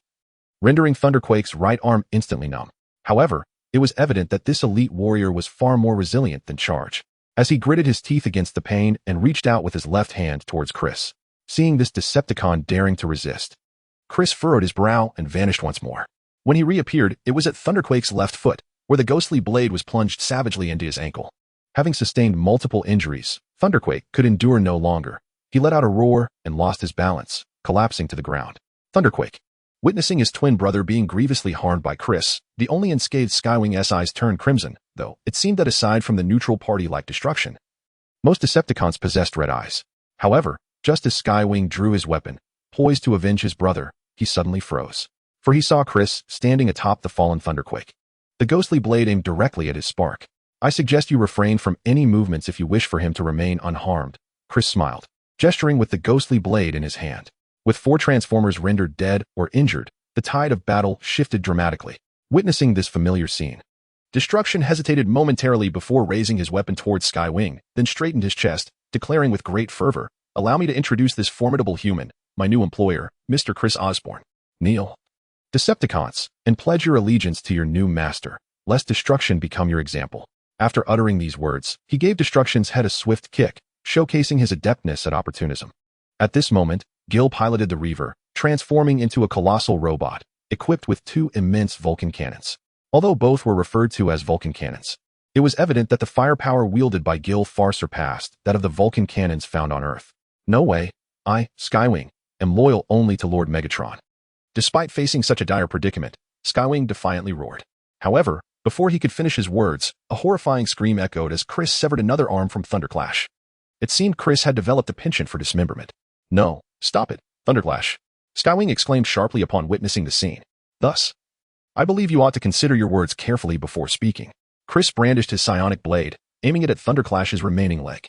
rendering Thunderquake's right arm instantly numb. However, it was evident that this elite warrior was far more resilient than Charge, as he gritted his teeth against the pain and reached out with his left hand towards Chris. Seeing this Decepticon daring to resist, Chris furrowed his brow and vanished once more. When he reappeared, it was at Thunderquake's left foot, where the ghostly blade was plunged savagely into his ankle. Having sustained multiple injuries, Thunderquake could endure no longer. He let out a roar and lost his balance, collapsing to the ground. Thunderquake, witnessing his twin brother being grievously harmed by Chris, the only unscathed Skywing eyes turned crimson, though it seemed that aside from the neutral party like Destruction, most Decepticons possessed red eyes. However, just as Skywing drew his weapon, poised to avenge his brother, he suddenly froze. For he saw Chris standing atop the fallen Thunderquake, the ghostly blade aimed directly at his spark. I suggest you refrain from any movements if you wish for him to remain unharmed. Chris smiled, gesturing with the ghostly blade in his hand. With 4 Transformers rendered dead or injured, the tide of battle shifted dramatically. Witnessing this familiar scene, Destruction hesitated momentarily before raising his weapon towards Skywing, then straightened his chest, declaring with great fervor, "Allow me to introduce this formidable human, my new employer, Mr. Chris Osborne. Kneel, Decepticons, and pledge your allegiance to your new master, lest Destruction become your example." After uttering these words, he gave Destruction's head a swift kick, showcasing his adeptness at opportunism. At this moment, Gil piloted the Reaver, transforming into a colossal robot, equipped with 2 immense Vulcan cannons. Although both were referred to as Vulcan cannons, it was evident that the firepower wielded by Gil far surpassed that of the Vulcan cannons found on Earth. No way. I, Skywing, am loyal only to Lord Megatron. Despite facing such a dire predicament, Skywing defiantly roared. However, before he could finish his words, a horrifying scream echoed as Chris severed another arm from Thunderclash. It seemed Chris had developed a penchant for dismemberment. "No, stop it, Thunderclash," Skywing exclaimed sharply upon witnessing the scene. "Thus, I believe you ought to consider your words carefully before speaking." Chris brandished his psionic blade, aiming it at Thunderclash's remaining leg.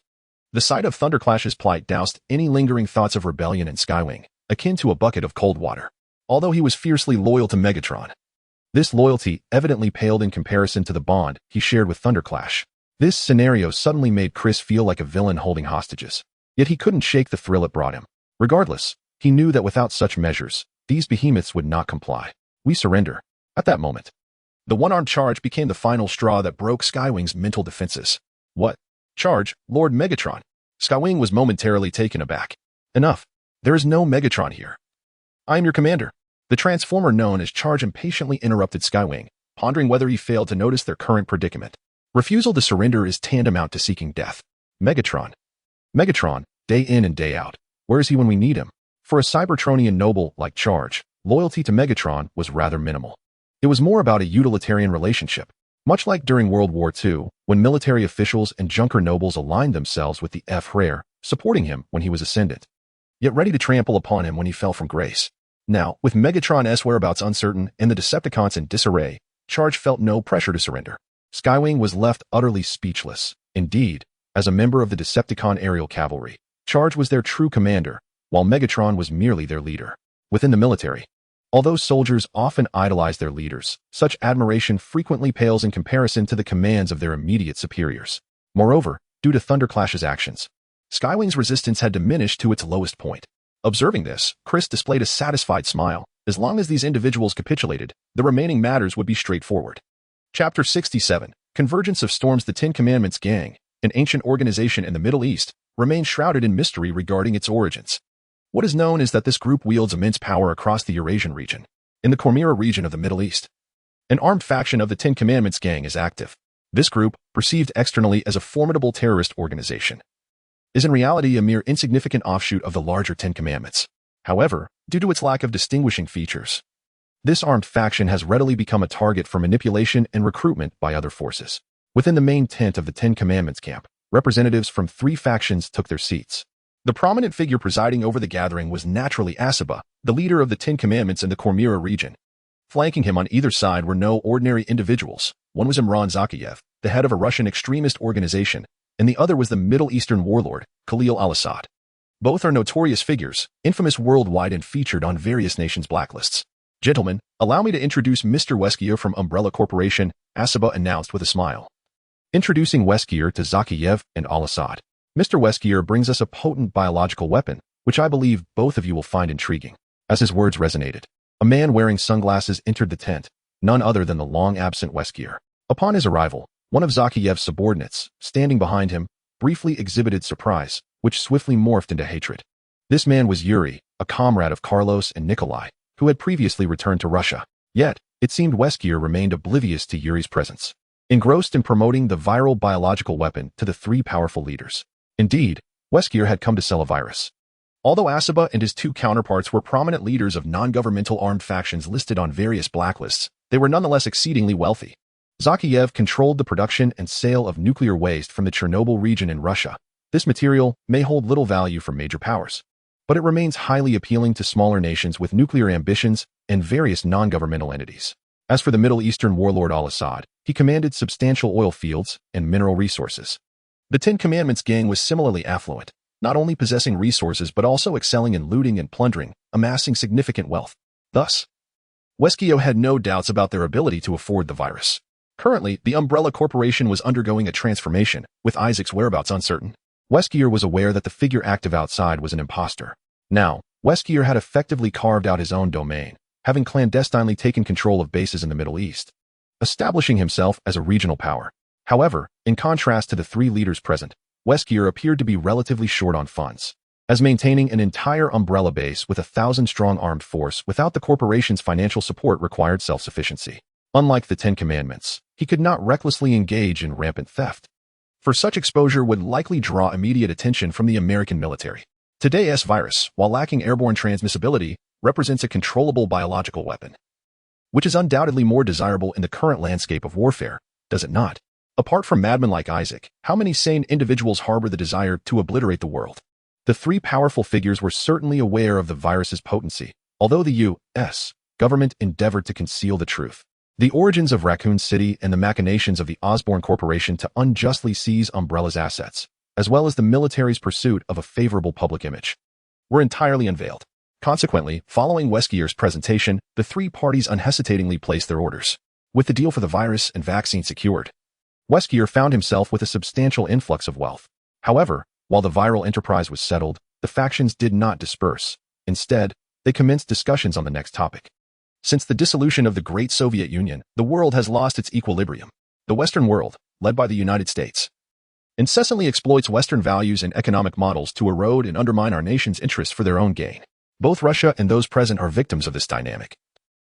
The sight of Thunderclash's plight doused any lingering thoughts of rebellion in Skywing, akin to a bucket of cold water. Although he was fiercely loyal to Megatron, this loyalty evidently paled in comparison to the bond he shared with Thunderclash. This scenario suddenly made Chris feel like a villain holding hostages. Yet he couldn't shake the thrill it brought him. Regardless, he knew that without such measures, these behemoths would not comply. "We surrender." At that moment, the one-armed Charge became the final straw that broke Skywing's mental defenses. "What? Charge, Lord Megatron?" Skywing was momentarily taken aback. "Enough. There is no Megatron here. I am your commander." The Transformer known as Charge impatiently interrupted Skywing, pondering whether he failed to notice their current predicament. Refusal to surrender is tantamount to seeking death. Megatron, day in and day out. Where is he when we need him? For a Cybertronian noble like Charge, loyalty to Megatron was rather minimal. It was more about a utilitarian relationship, much like during World War II, when military officials and Junker nobles aligned themselves with the F-Rare, supporting him when he was ascendant, yet ready to trample upon him when he fell from grace. Now, with Megatron's whereabouts uncertain and the Decepticons in disarray, Charge felt no pressure to surrender. Skywing was left utterly speechless. Indeed, as a member of the Decepticon aerial cavalry, Charge was their true commander, while Megatron was merely their leader. Within the military, although soldiers often idolize their leaders, such admiration frequently pales in comparison to the commands of their immediate superiors. Moreover, due to Thunderclash's actions, Skywing's resistance had diminished to its lowest point. Observing this, Chris displayed a satisfied smile. As long as these individuals capitulated, the remaining matters would be straightforward. Chapter 67, Convergence of Storms. The Ten Commandments Gang, an ancient organization in the Middle East, remains shrouded in mystery regarding its origins. What is known is that this group wields immense power across the Eurasian region. In the Cormira region of the Middle East, an armed faction of the Ten Commandments Gang is active. This group, perceived externally as a formidable terrorist organization, is in reality a mere insignificant offshoot of the larger Ten Commandments. However, due to its lack of distinguishing features, this armed faction has readily become a target for manipulation and recruitment by other forces. Within the main tent of the Ten Commandments camp, representatives from 3 factions took their seats. The prominent figure presiding over the gathering was naturally Asaba, the leader of the Ten Commandments in the Cormyra region. Flanking him on either side were no ordinary individuals. One was Imran Zakhaev, the head of a Russian extremist organization, and the other was the Middle Eastern warlord, Khalil al-Assad. Both are notorious figures, infamous worldwide and featured on various nations' blacklists. Gentlemen, allow me to introduce Mr. Weskier from Umbrella Corporation, Asaba announced with a smile. Introducing Weskier to Zakhaev and al-Assad. Mr. Weskier brings us a potent biological weapon, which I believe both of you will find intriguing. As his words resonated, a man wearing sunglasses entered the tent, none other than the long-absent Weskier. Upon his arrival, one of Zakhaev's subordinates, standing behind him, briefly exhibited surprise, which swiftly morphed into hatred. This man was Yuri, a comrade of Carlos and Nikolai, who had previously returned to Russia. Yet, it seemed Weskier remained oblivious to Yuri's presence, engrossed in promoting the viral biological weapon to the 3 powerful leaders. Indeed, Weskier had come to sell a virus. Although Asaba and his 2 counterparts were prominent leaders of non-governmental armed factions listed on various blacklists, they were nonetheless exceedingly wealthy. Zakhaev controlled the production and sale of nuclear waste from the Chernobyl region in Russia. This material may hold little value for major powers, but it remains highly appealing to smaller nations with nuclear ambitions and various non-governmental entities. As for the Middle Eastern warlord al-Assad, he commanded substantial oil fields and mineral resources. The Ten Commandments gang was similarly affluent, not only possessing resources but also excelling in looting and plundering, amassing significant wealth. Thus, Weskier had no doubts about their ability to afford the virus. Currently, the Umbrella Corporation was undergoing a transformation, with Isaac's whereabouts uncertain. Weskier was aware that the figure active outside was an imposter. Now, Weskier had effectively carved out his own domain, having clandestinely taken control of bases in the Middle East, establishing himself as a regional power. However, in contrast to the 3 leaders present, Weskier appeared to be relatively short on funds, as maintaining an entire Umbrella base with a 1,000-strong armed force without the corporation's financial support required self-sufficiency. Unlike the Ten Commandments, he could not recklessly engage in rampant theft, for such exposure would likely draw immediate attention from the American military. Today's virus, while lacking airborne transmissibility, represents a controllable biological weapon, which is undoubtedly more desirable in the current landscape of warfare, does it not? Apart from madmen like Isaac, how many sane individuals harbor the desire to obliterate the world? The 3 powerful figures were certainly aware of the virus's potency, although the U.S. government endeavored to conceal the truth. The origins of Raccoon City and the machinations of the Osborne Corporation to unjustly seize Umbrella's assets, as well as the military's pursuit of a favorable public image, were entirely unveiled. Consequently, following Weskier's presentation, the 3 parties unhesitatingly placed their orders. With the deal for the virus and vaccine secured, Weskier found himself with a substantial influx of wealth. However, while the viral enterprise was settled, the factions did not disperse. Instead, they commenced discussions on the next topic. Since the dissolution of the Great Soviet Union, the world has lost its equilibrium. The Western world, led by the United States, incessantly exploits Western values and economic models to erode and undermine our nation's interests for their own gain. Both Russia and those present are victims of this dynamic.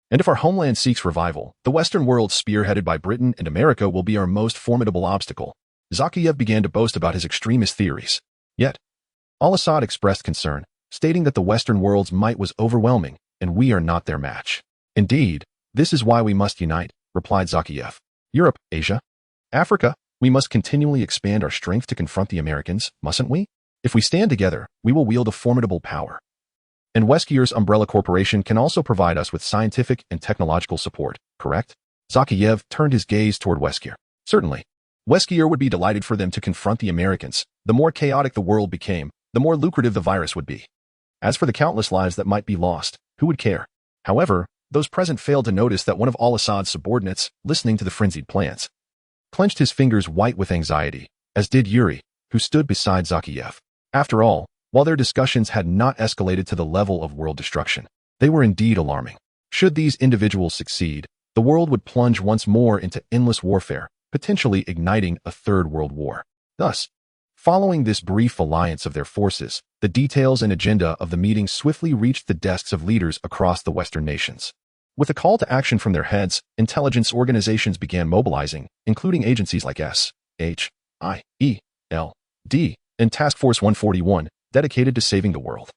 And if our homeland seeks revival, the Western world spearheaded by Britain and America will be our most formidable obstacle. Zakhaev began to boast about his extremist theories. Yet, al-Assad expressed concern, stating that the Western world's might was overwhelming, and we are not their match. Indeed, this is why we must unite, replied Zakhaev. Europe, Asia, Africa, we must continually expand our strength to confront the Americans, mustn't we? If we stand together, we will wield a formidable power. And Weskier's Umbrella Corporation can also provide us with scientific and technological support, correct? Zakhaev turned his gaze toward Weskier. Certainly. Weskier would be delighted for them to confront the Americans. The more chaotic the world became, the more lucrative the virus would be. As for the countless lives that might be lost, who would care? However, those present failed to notice that one of al-Assad's subordinates, listening to the frenzied plans, clenched his fingers white with anxiety, as did Yuri, who stood beside Zakhaev. After all, while their discussions had not escalated to the level of world destruction, they were indeed alarming. Should these individuals succeed, the world would plunge once more into endless warfare, potentially igniting a third world war. Thus, following this brief alliance of their forces, the details and agenda of the meeting swiftly reached the desks of leaders across the Western nations. With a call to action from their heads, intelligence organizations began mobilizing, including agencies like SHIELD and Task Force 141, dedicated to saving the world.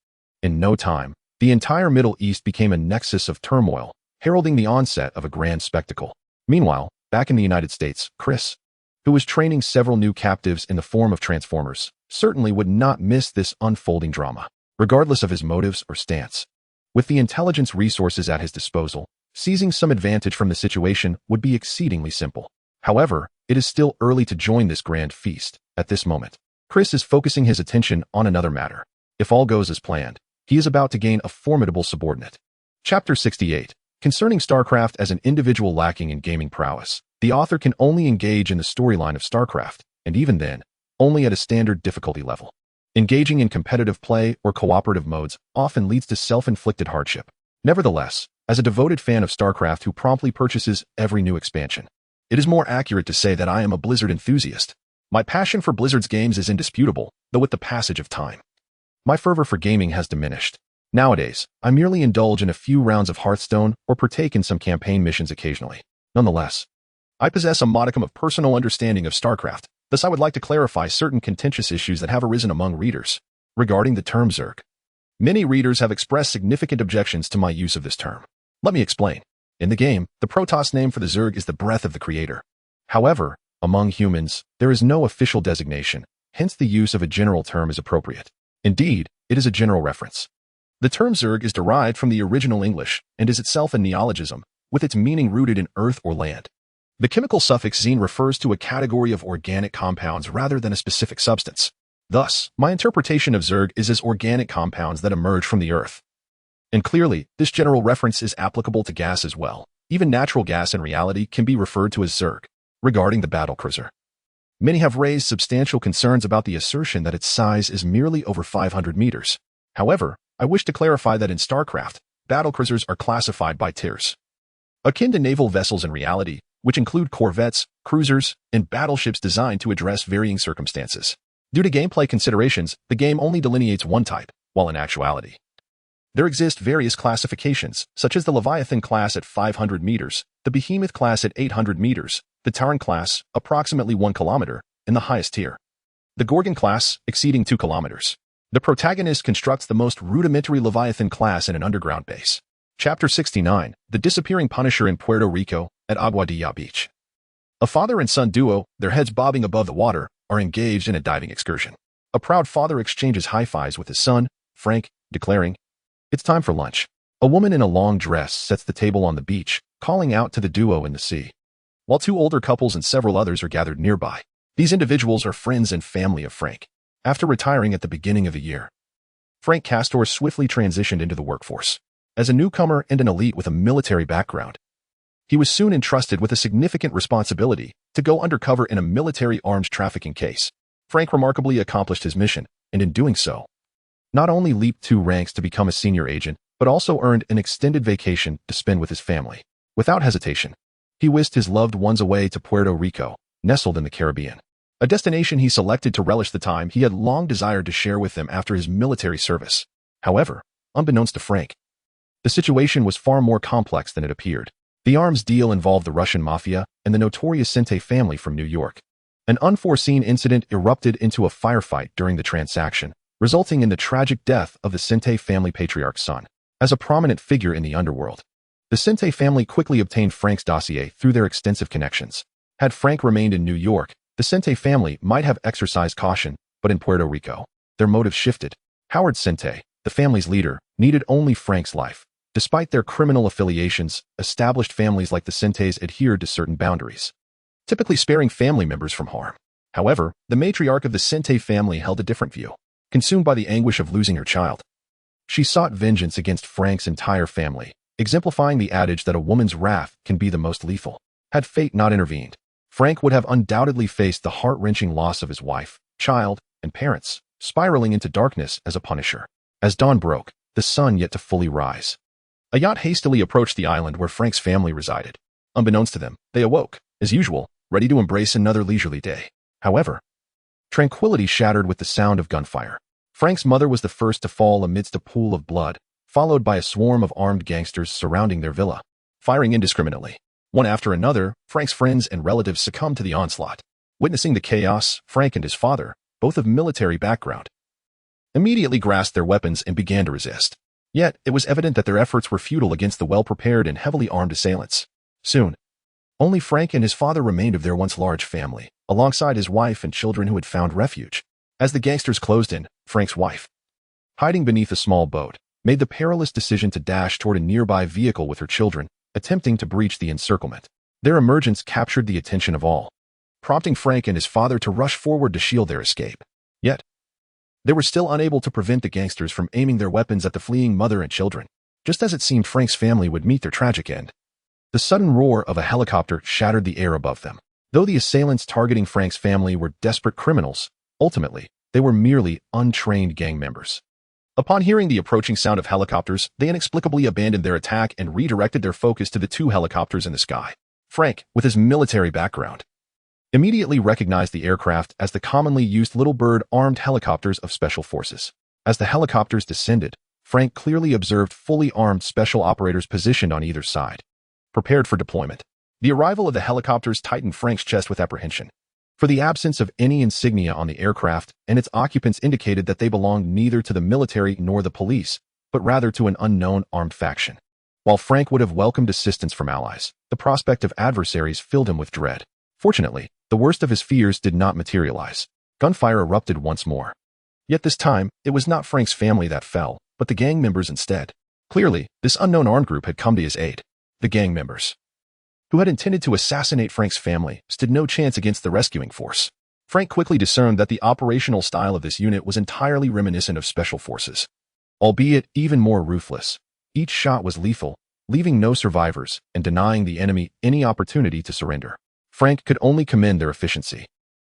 In no time, the entire Middle East became a nexus of turmoil, heralding the onset of a grand spectacle. Meanwhile, back in the United States, Chris who was training several new captives in the form of Transformers, certainly would not miss this unfolding drama, regardless of his motives or stance. With the intelligence resources at his disposal, seizing some advantage from the situation would be exceedingly simple. However, it is still early to join this grand feast. At this moment, Chris is focusing his attention on another matter. If all goes as planned, he is about to gain a formidable subordinate. Chapter 68. Concerning StarCraft as an individual lacking in gaming prowess, the author can only engage in the storyline of StarCraft, and even then, only at a standard difficulty level. Engaging in competitive play or cooperative modes often leads to self-inflicted hardship. Nevertheless, as a devoted fan of StarCraft who promptly purchases every new expansion, it is more accurate to say that I am a Blizzard enthusiast. My passion for Blizzard's games is indisputable, though with the passage of time, my fervor for gaming has diminished. Nowadays, I merely indulge in a few rounds of Hearthstone or partake in some campaign missions occasionally. Nonetheless, I possess a modicum of personal understanding of StarCraft, thus I would like to clarify certain contentious issues that have arisen among readers. Regarding the term Zerg, many readers have expressed significant objections to my use of this term. Let me explain. In the game, the Protoss name for the Zerg is the breath of the Creator. However, among humans, there is no official designation, hence the use of a general term is appropriate. Indeed, it is a general reference. The term Zerg is derived from the original English and is itself a neologism, with its meaning rooted in earth or land. The chemical suffix zine refers to a category of organic compounds rather than a specific substance. Thus, my interpretation of Zerg is as organic compounds that emerge from the earth. And clearly, this general reference is applicable to gas as well. Even natural gas in reality can be referred to as Zerg. Regarding the battlecruiser, many have raised substantial concerns about the assertion that its size is merely over 500 meters. However, I wish to clarify that in StarCraft, battlecruisers are classified by tiers, akin to naval vessels in reality, which include corvettes, cruisers, and battleships designed to address varying circumstances. Due to gameplay considerations, the game only delineates one type, while in actuality, there exist various classifications, such as the Leviathan class at 500 meters, the Behemoth class at 800 meters, the Terran class, approximately 1 kilometer, in the highest tier, the Gorgon class, exceeding 2 kilometers. The protagonist constructs the most rudimentary Leviathan class in an underground base. Chapter 69. The Disappearing Punisher in Puerto Rico, at Aguadilla Beach. A father and son duo, their heads bobbing above the water, are engaged in a diving excursion. A proud father exchanges high-fives with his son, Frank, declaring, "It's time for lunch." A woman in a long dress sets the table on the beach, calling out to the duo in the sea, while two older couples and several others are gathered nearby. These individuals are friends and family of Frank. After retiring at the beginning of the year, Frank Castor swiftly transitioned into the workforce. As a newcomer and an elite with a military background, he was soon entrusted with a significant responsibility to go undercover in a military arms trafficking case. Frank remarkably accomplished his mission, and in doing so, not only leaped 2 ranks to become a senior agent, but also earned an extended vacation to spend with his family. Without hesitation, he whisked his loved ones away to Puerto Rico, nestled in the Caribbean, a destination he selected to relish the time he had long desired to share with them after his military service. However, unbeknownst to Frank, the situation was far more complex than it appeared. The arms deal involved the Russian mafia and the notorious Sente family from New York. An unforeseen incident erupted into a firefight during the transaction, resulting in the tragic death of the Sente family patriarch's son. As a prominent figure in the underworld, the Sente family quickly obtained Frank's dossier through their extensive connections. Had Frank remained in New York, the Sente family might have exercised caution, but in Puerto Rico, their motives shifted. Howard Sente, the family's leader, needed only Frank's life. Despite their criminal affiliations, established families like the Sentes adhered to certain boundaries, typically sparing family members from harm. However, the matriarch of the Sente family held a different view. Consumed by the anguish of losing her child, she sought vengeance against Frank's entire family, exemplifying the adage that a woman's wrath can be the most lethal. Had fate not intervened, Frank would have undoubtedly faced the heart-wrenching loss of his wife, child, and parents, spiraling into darkness as a punisher. As dawn broke, the sun yet to fully rise, a yacht hastily approached the island where Frank's family resided. Unbeknownst to them, they awoke, as usual, ready to embrace another leisurely day. However, tranquility shattered with the sound of gunfire. Frank's mother was the first to fall amidst a pool of blood, followed by a swarm of armed gangsters surrounding their villa, firing indiscriminately. One after another, Frank's friends and relatives succumbed to the onslaught. Witnessing the chaos, Frank and his father, both of military background, immediately grasped their weapons and began to resist. Yet, it was evident that their efforts were futile against the well-prepared and heavily armed assailants. Soon, Only Frank and his father remained of their once large family, alongside his wife and children who had found refuge. As the gangsters closed in, Frank's wife, hiding beneath a small boat, made the perilous decision to dash toward a nearby vehicle with her children, attempting to breach the encirclement. Their emergence captured the attention of all, prompting Frank and his father to rush forward to shield their escape. Yet, they were still unable to prevent the gangsters from aiming their weapons at the fleeing mother and children, just as it seemed Frank's family would meet their tragic end. The sudden roar of a helicopter shattered the air above them. Though the assailants targeting Frank's family were desperate criminals, ultimately, they were merely untrained gang members. Upon hearing the approaching sound of helicopters, they inexplicably abandoned their attack and redirected their focus to the two helicopters in the sky. Frank, with his military background, immediately recognized the aircraft as the commonly used Little Bird armed helicopters of Special Forces. As the helicopters descended, Frank clearly observed fully armed special operators positioned on either side, prepared for deployment. The arrival of the helicopters tightened Frank's chest with apprehension, for the absence of any insignia on the aircraft and its occupants indicated that they belonged neither to the military nor the police, but rather to an unknown armed faction. While Frank would have welcomed assistance from allies, the prospect of adversaries filled him with dread. Fortunately, the worst of his fears did not materialize. Gunfire erupted once more. Yet this time, it was not Frank's family that fell, but the gang members instead. Clearly, this unknown armed group had come to his aid. The gang members, who had intended to assassinate Frank's family, stood no chance against the rescuing force. Frank quickly discerned that the operational style of this unit was entirely reminiscent of Special Forces, albeit even more ruthless. Each shot was lethal, leaving no survivors and denying the enemy any opportunity to surrender. Frank could only commend their efficiency.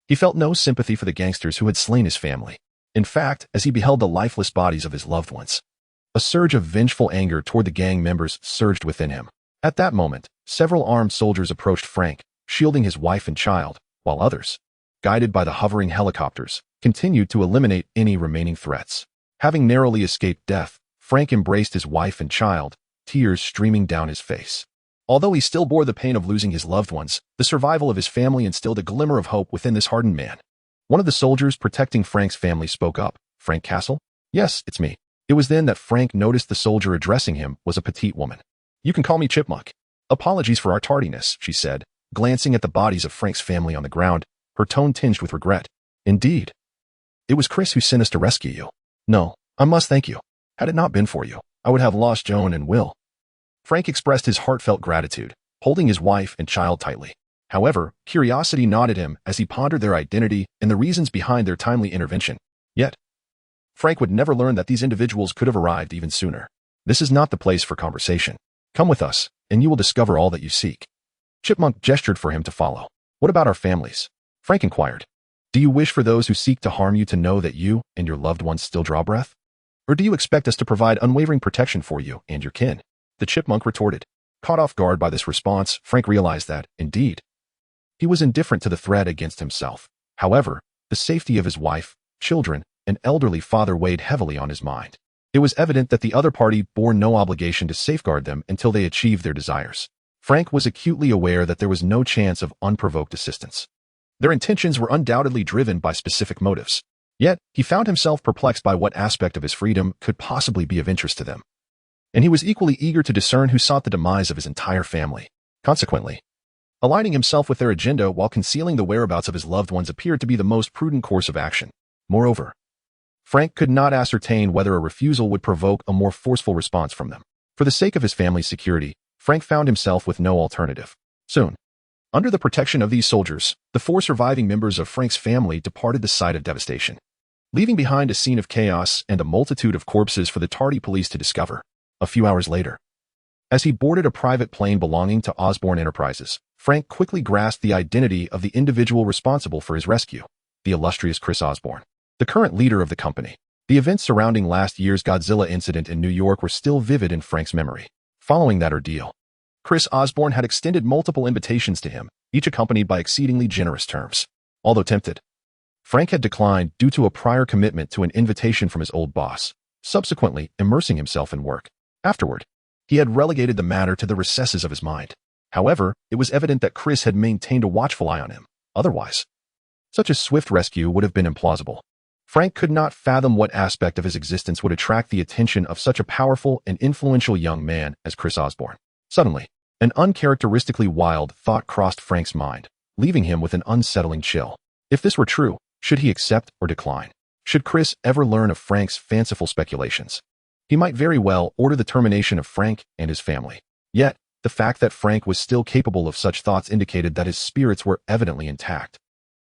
He felt no sympathy for the gangsters who had slain his family. In fact, as he beheld the lifeless bodies of his loved ones, a surge of vengeful anger toward the gang members surged within him. At that moment, several armed soldiers approached Frank, shielding his wife and child, while others, guided by the hovering helicopters, continued to eliminate any remaining threats. Having narrowly escaped death, Frank embraced his wife and child, tears streaming down his face. Although he still bore the pain of losing his loved ones, the survival of his family instilled a glimmer of hope within this hardened man. One of the soldiers protecting Frank's family spoke up. "Frank Castle? Yes, it's me." It was then that Frank noticed the soldier addressing him was a petite woman. "You can call me Chipmunk. Apologies for our tardiness," she said, glancing at the bodies of Frank's family on the ground, her tone tinged with regret. "Indeed. It was Chris who sent us to rescue you. No, I must thank you. Had it not been for you, I would have lost Joan and Will." Frank expressed his heartfelt gratitude, holding his wife and child tightly. However, curiosity gnawed at him as he pondered their identity and the reasons behind their timely intervention. Yet, Frank would never learn that these individuals could have arrived even sooner. "This is not the place for conversation. Come with us, and you will discover all that you seek." Chipmunk gestured for him to follow. "What about our families?" Frank inquired. "Do you wish for those who seek to harm you to know that you and your loved ones still draw breath? Or do you expect us to provide unwavering protection for you and your kin?" The chipmunk retorted. Caught off guard by this response, Frank realized that, indeed, he was indifferent to the threat against himself. However, the safety of his wife, children, and elderly father weighed heavily on his mind. It was evident that the other party bore no obligation to safeguard them until they achieved their desires. Frank was acutely aware that there was no chance of unprovoked assistance. Their intentions were undoubtedly driven by specific motives. Yet, he found himself perplexed by what aspect of his freedom could possibly be of interest to them. And he was equally eager to discern who sought the demise of his entire family. Consequently, aligning himself with their agenda while concealing the whereabouts of his loved ones appeared to be the most prudent course of action. Moreover, Frank could not ascertain whether a refusal would provoke a more forceful response from them. For the sake of his family's security, Frank found himself with no alternative. Soon, under the protection of these soldiers, the 4 surviving members of Frank's family departed the site of devastation, leaving behind a scene of chaos and a multitude of corpses for the tardy police to discover. A few hours later, as he boarded a private plane belonging to Osborne Enterprises, Frank quickly grasped the identity of the individual responsible for his rescue, the illustrious Chris Osborne, the current leader of the company. The events surrounding last year's Godzilla incident in New York were still vivid in Frank's memory. Following that ordeal, Chris Osborne had extended multiple invitations to him, each accompanied by exceedingly generous terms. Although tempted, Frank had declined due to a prior commitment to an invitation from his old boss, subsequently immersing himself in work. Afterward, he had relegated the matter to the recesses of his mind. However, it was evident that Chris had maintained a watchful eye on him. Otherwise, such a swift rescue would have been implausible. Frank could not fathom what aspect of his existence would attract the attention of such a powerful and influential young man as Chris Osborne. Suddenly, An uncharacteristically wild thought crossed Frank's mind, leaving him with an unsettling chill. If this were true, should he accept or decline? Should Chris ever learn of Frank's fanciful speculations? He might very well order the termination of Frank and his family. Yet, the fact that Frank was still capable of such thoughts indicated that his spirits were evidently intact.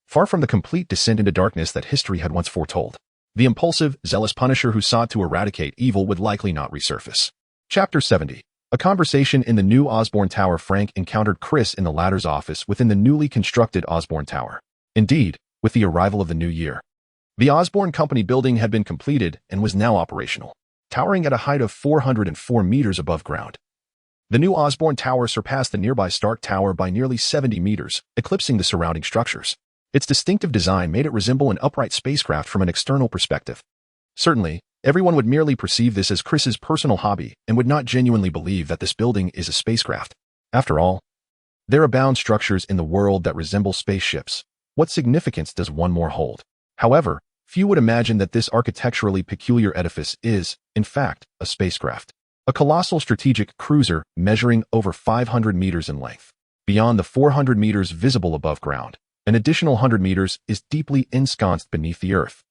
Far from the complete descent into darkness that history had once foretold, the impulsive, zealous Punisher who sought to eradicate evil would likely not resurface. Chapter 70. A conversation in the new Osborn Tower. Frank encountered Chris in the latter's office within the newly constructed Osborn Tower. Indeed, with the arrival of the new year, the Osborn Company building had been completed and was now operational, towering at a height of 404 meters above ground. The new Osborn Tower surpassed the nearby Stark Tower by nearly 70 meters, eclipsing the surrounding structures. Its distinctive design made it resemble an upright spacecraft from an external perspective. Certainly, everyone would merely perceive this as Chris's personal hobby and would not genuinely believe that this building is a spacecraft. After all, there abound structures in the world that resemble spaceships. What significance does one more hold? However, few would imagine that this architecturally peculiar edifice is, in fact, a spacecraft. A colossal strategic cruiser measuring over 500 meters in length. Beyond the 400 meters visible above ground, an additional 100 meters is deeply ensconced beneath the earth.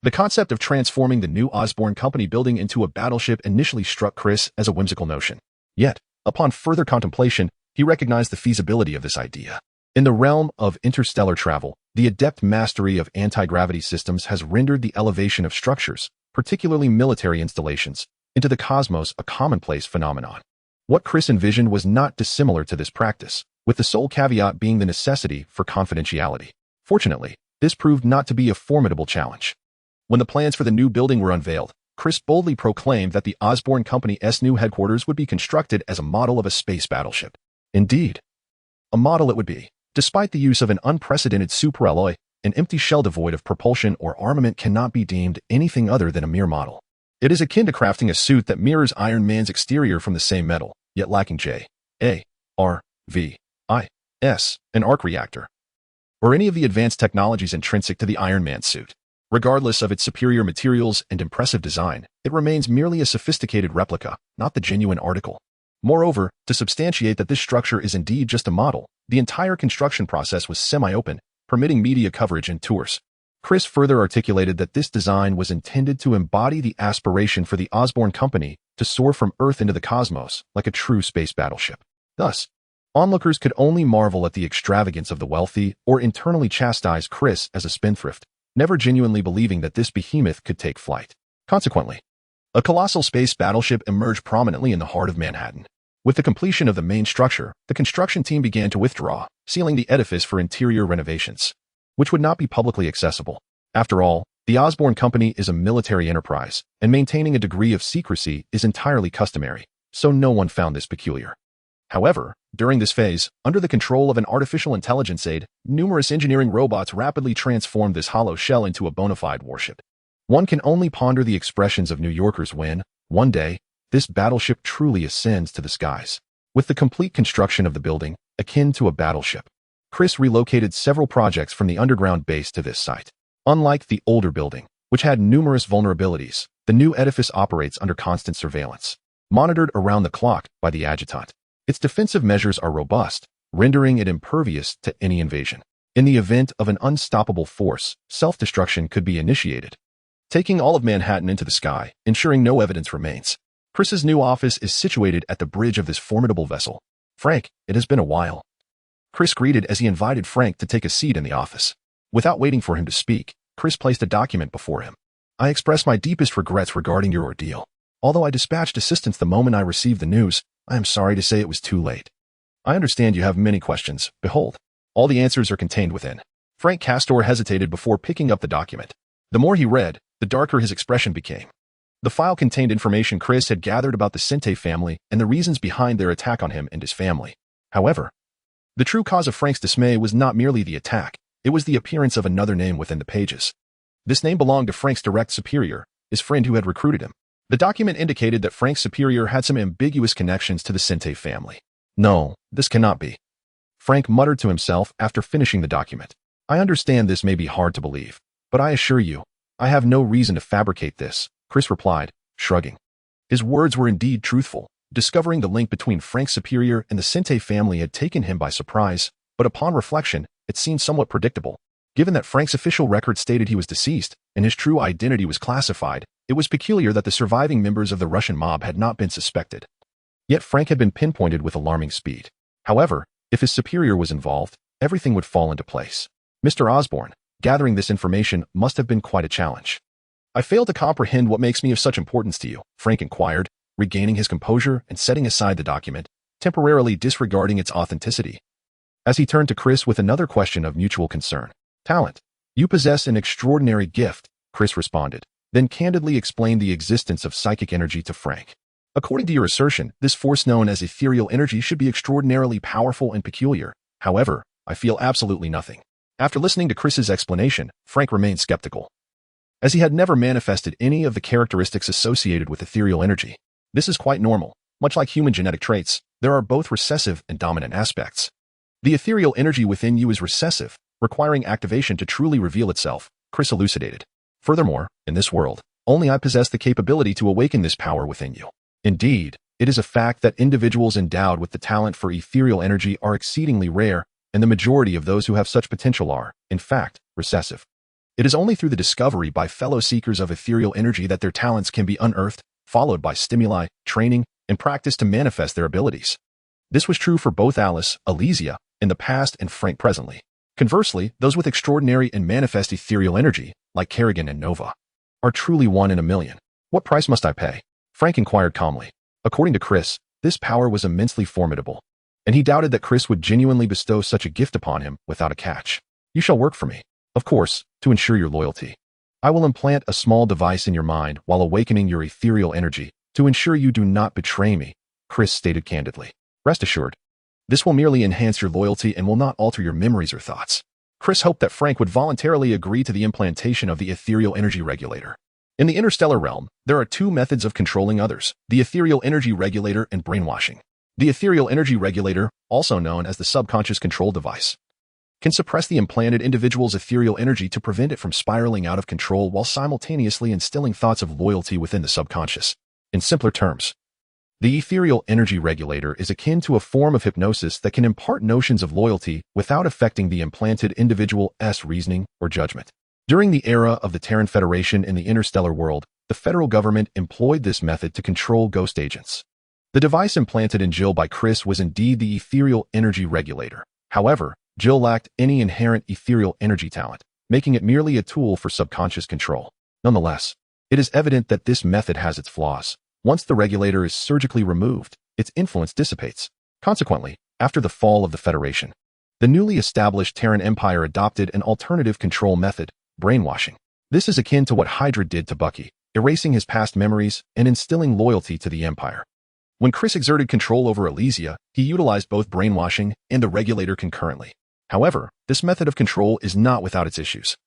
The concept of transforming the new Osborn Company building into a battleship initially struck Chris as a whimsical notion. Yet, upon further contemplation, he recognized the feasibility of this idea. In the realm of interstellar travel, the adept mastery of anti-gravity systems has rendered the elevation of structures, particularly military installations, into the cosmos a commonplace phenomenon. What Chris envisioned was not dissimilar to this practice, with the sole caveat being the necessity for confidentiality. Fortunately, this proved not to be a formidable challenge. When the plans for the new building were unveiled, Chris boldly proclaimed that the Osborn Company's new headquarters would be constructed as a model of a space battleship. Indeed, a model it would be. Despite the use of an unprecedented superalloy, an empty shell devoid of propulsion or armament cannot be deemed anything other than a mere model. It is akin to crafting a suit that mirrors Iron Man's exterior from the same metal, yet lacking J.A.R.V.I.S., an arc reactor, or any of the advanced technologies intrinsic to the Iron Man suit. Regardless of its superior materials and impressive design, it remains merely a sophisticated replica, not the genuine article. Moreover, to substantiate that this structure is indeed just a model, the entire construction process was semi-open, permitting media coverage and tours. Chris further articulated that this design was intended to embody the aspiration for the Osborn Company to soar from Earth into the cosmos like a true space battleship. Thus, onlookers could only marvel at the extravagance of the wealthy or internally chastise Chris as a spendthrift, never genuinely believing that this behemoth could take flight. Consequently, a colossal space battleship emerged prominently in the heart of Manhattan. With the completion of the main structure, the construction team began to withdraw, sealing the edifice for interior renovations, which would not be publicly accessible. After all, the Osborn Company is a military enterprise, and maintaining a degree of secrecy is entirely customary, so no one found this peculiar. However, during this phase, under the control of an artificial intelligence aid, numerous engineering robots rapidly transformed this hollow shell into a bona fide warship. One can only ponder the expressions of New Yorkers when, one day, this battleship truly ascends to the skies. With the complete construction of the building, akin to a battleship, Chris relocated several projects from the underground base to this site. Unlike the older building, which had numerous vulnerabilities, the new edifice operates under constant surveillance, monitored around the clock by the adjutant. Its defensive measures are robust, rendering it impervious to any invasion. In the event of an unstoppable force, self-destruction could be initiated, taking all of Manhattan into the sky, ensuring no evidence remains. Chris's new office is situated at the bridge of this formidable vessel. "Frank, it has been a while," Chris greeted as he invited Frank to take a seat in the office. Without waiting for him to speak, Chris placed a document before him. "I express my deepest regrets regarding your ordeal. Although I dispatched assistance the moment I received the news, I am sorry to say it was too late. I understand you have many questions. Behold, all the answers are contained within." Frank Castor hesitated before picking up the document. The more he read, the darker his expression became. The file contained information Chris had gathered about the Sente family and the reasons behind their attack on him and his family. However, the true cause of Frank's dismay was not merely the attack, it was the appearance of another name within the pages. This name belonged to Frank's direct superior, his friend who had recruited him. The document indicated that Frank's superior had some ambiguous connections to the Sente family. "No, this cannot be," Frank muttered to himself after finishing the document. "I understand this may be hard to believe, but I assure you, I have no reason to fabricate this," Chris replied, shrugging. His words were indeed truthful. Discovering the link between Frank's superior and the Sinte family had taken him by surprise, but upon reflection, it seemed somewhat predictable. Given that Frank's official record stated he was deceased and his true identity was classified, it was peculiar that the surviving members of the Russian mob had not been suspected. Yet Frank had been pinpointed with alarming speed. However, if his superior was involved, everything would fall into place. Mr. Osborne, gathering this information must have been quite a challenge. I fail to comprehend what makes me of such importance to you, Frank inquired, regaining his composure and setting aside the document, temporarily disregarding its authenticity. As he turned to Chris with another question of mutual concern. Talent. You possess an extraordinary gift, Chris responded, then candidly explained the existence of psychic energy to Frank. According to your assertion, this force known as ethereal energy should be extraordinarily powerful and peculiar. However, I feel absolutely nothing. After listening to Chris's explanation, Frank remained skeptical, as he had never manifested any of the characteristics associated with ethereal energy. This is quite normal. Much like human genetic traits, there are both recessive and dominant aspects. The ethereal energy within you is recessive, requiring activation to truly reveal itself, Chris elucidated. Furthermore, in this world, only I possess the capability to awaken this power within you. Indeed, it is a fact that individuals endowed with the talent for ethereal energy are exceedingly rare, and the majority of those who have such potential are, in fact, recessive. It is only through the discovery by fellow seekers of ethereal energy that their talents can be unearthed, followed by stimuli, training, and practice to manifest their abilities. This was true for both Alice, Alesia, in the past and Frank presently. Conversely, those with extraordinary and manifest ethereal energy, like Kerrigan and Nova, are truly one in a million. What price must I pay? Frank inquired calmly. According to Chris, this power was immensely formidable, and he doubted that Chris would genuinely bestow such a gift upon him without a catch. You shall work for me, of course, to ensure your loyalty. I will implant a small device in your mind while awakening your ethereal energy to ensure you do not betray me, Chris stated candidly. Rest assured, this will merely enhance your loyalty and will not alter your memories or thoughts. Chris hoped that Frank would voluntarily agree to the implantation of the ethereal energy regulator. In the interstellar realm, there are two methods of controlling others, the ethereal energy regulator and brainwashing. The ethereal energy regulator, also known as the subconscious control device, can suppress the implanted individual's ethereal energy to prevent it from spiraling out of control while simultaneously instilling thoughts of loyalty within the subconscious. In simpler terms, the ethereal energy regulator is akin to a form of hypnosis that can impart notions of loyalty without affecting the implanted individual's reasoning or judgment. During the era of the Terran Federation in the interstellar world, the federal government employed this method to control ghost agents. The device implanted in Jill by Chris was indeed the ethereal energy regulator. However, Jill lacked any inherent ethereal energy talent, making it merely a tool for subconscious control. Nonetheless, it is evident that this method has its flaws. Once the regulator is surgically removed, its influence dissipates. Consequently, after the fall of the Federation, the newly established Terran Empire adopted an alternative control method, brainwashing. This is akin to what Hydra did to Bucky, erasing his past memories and instilling loyalty to the Empire. When Chris exerted control over Alesia, he utilized both brainwashing and the regulator concurrently. However, this method of control is not without its issues.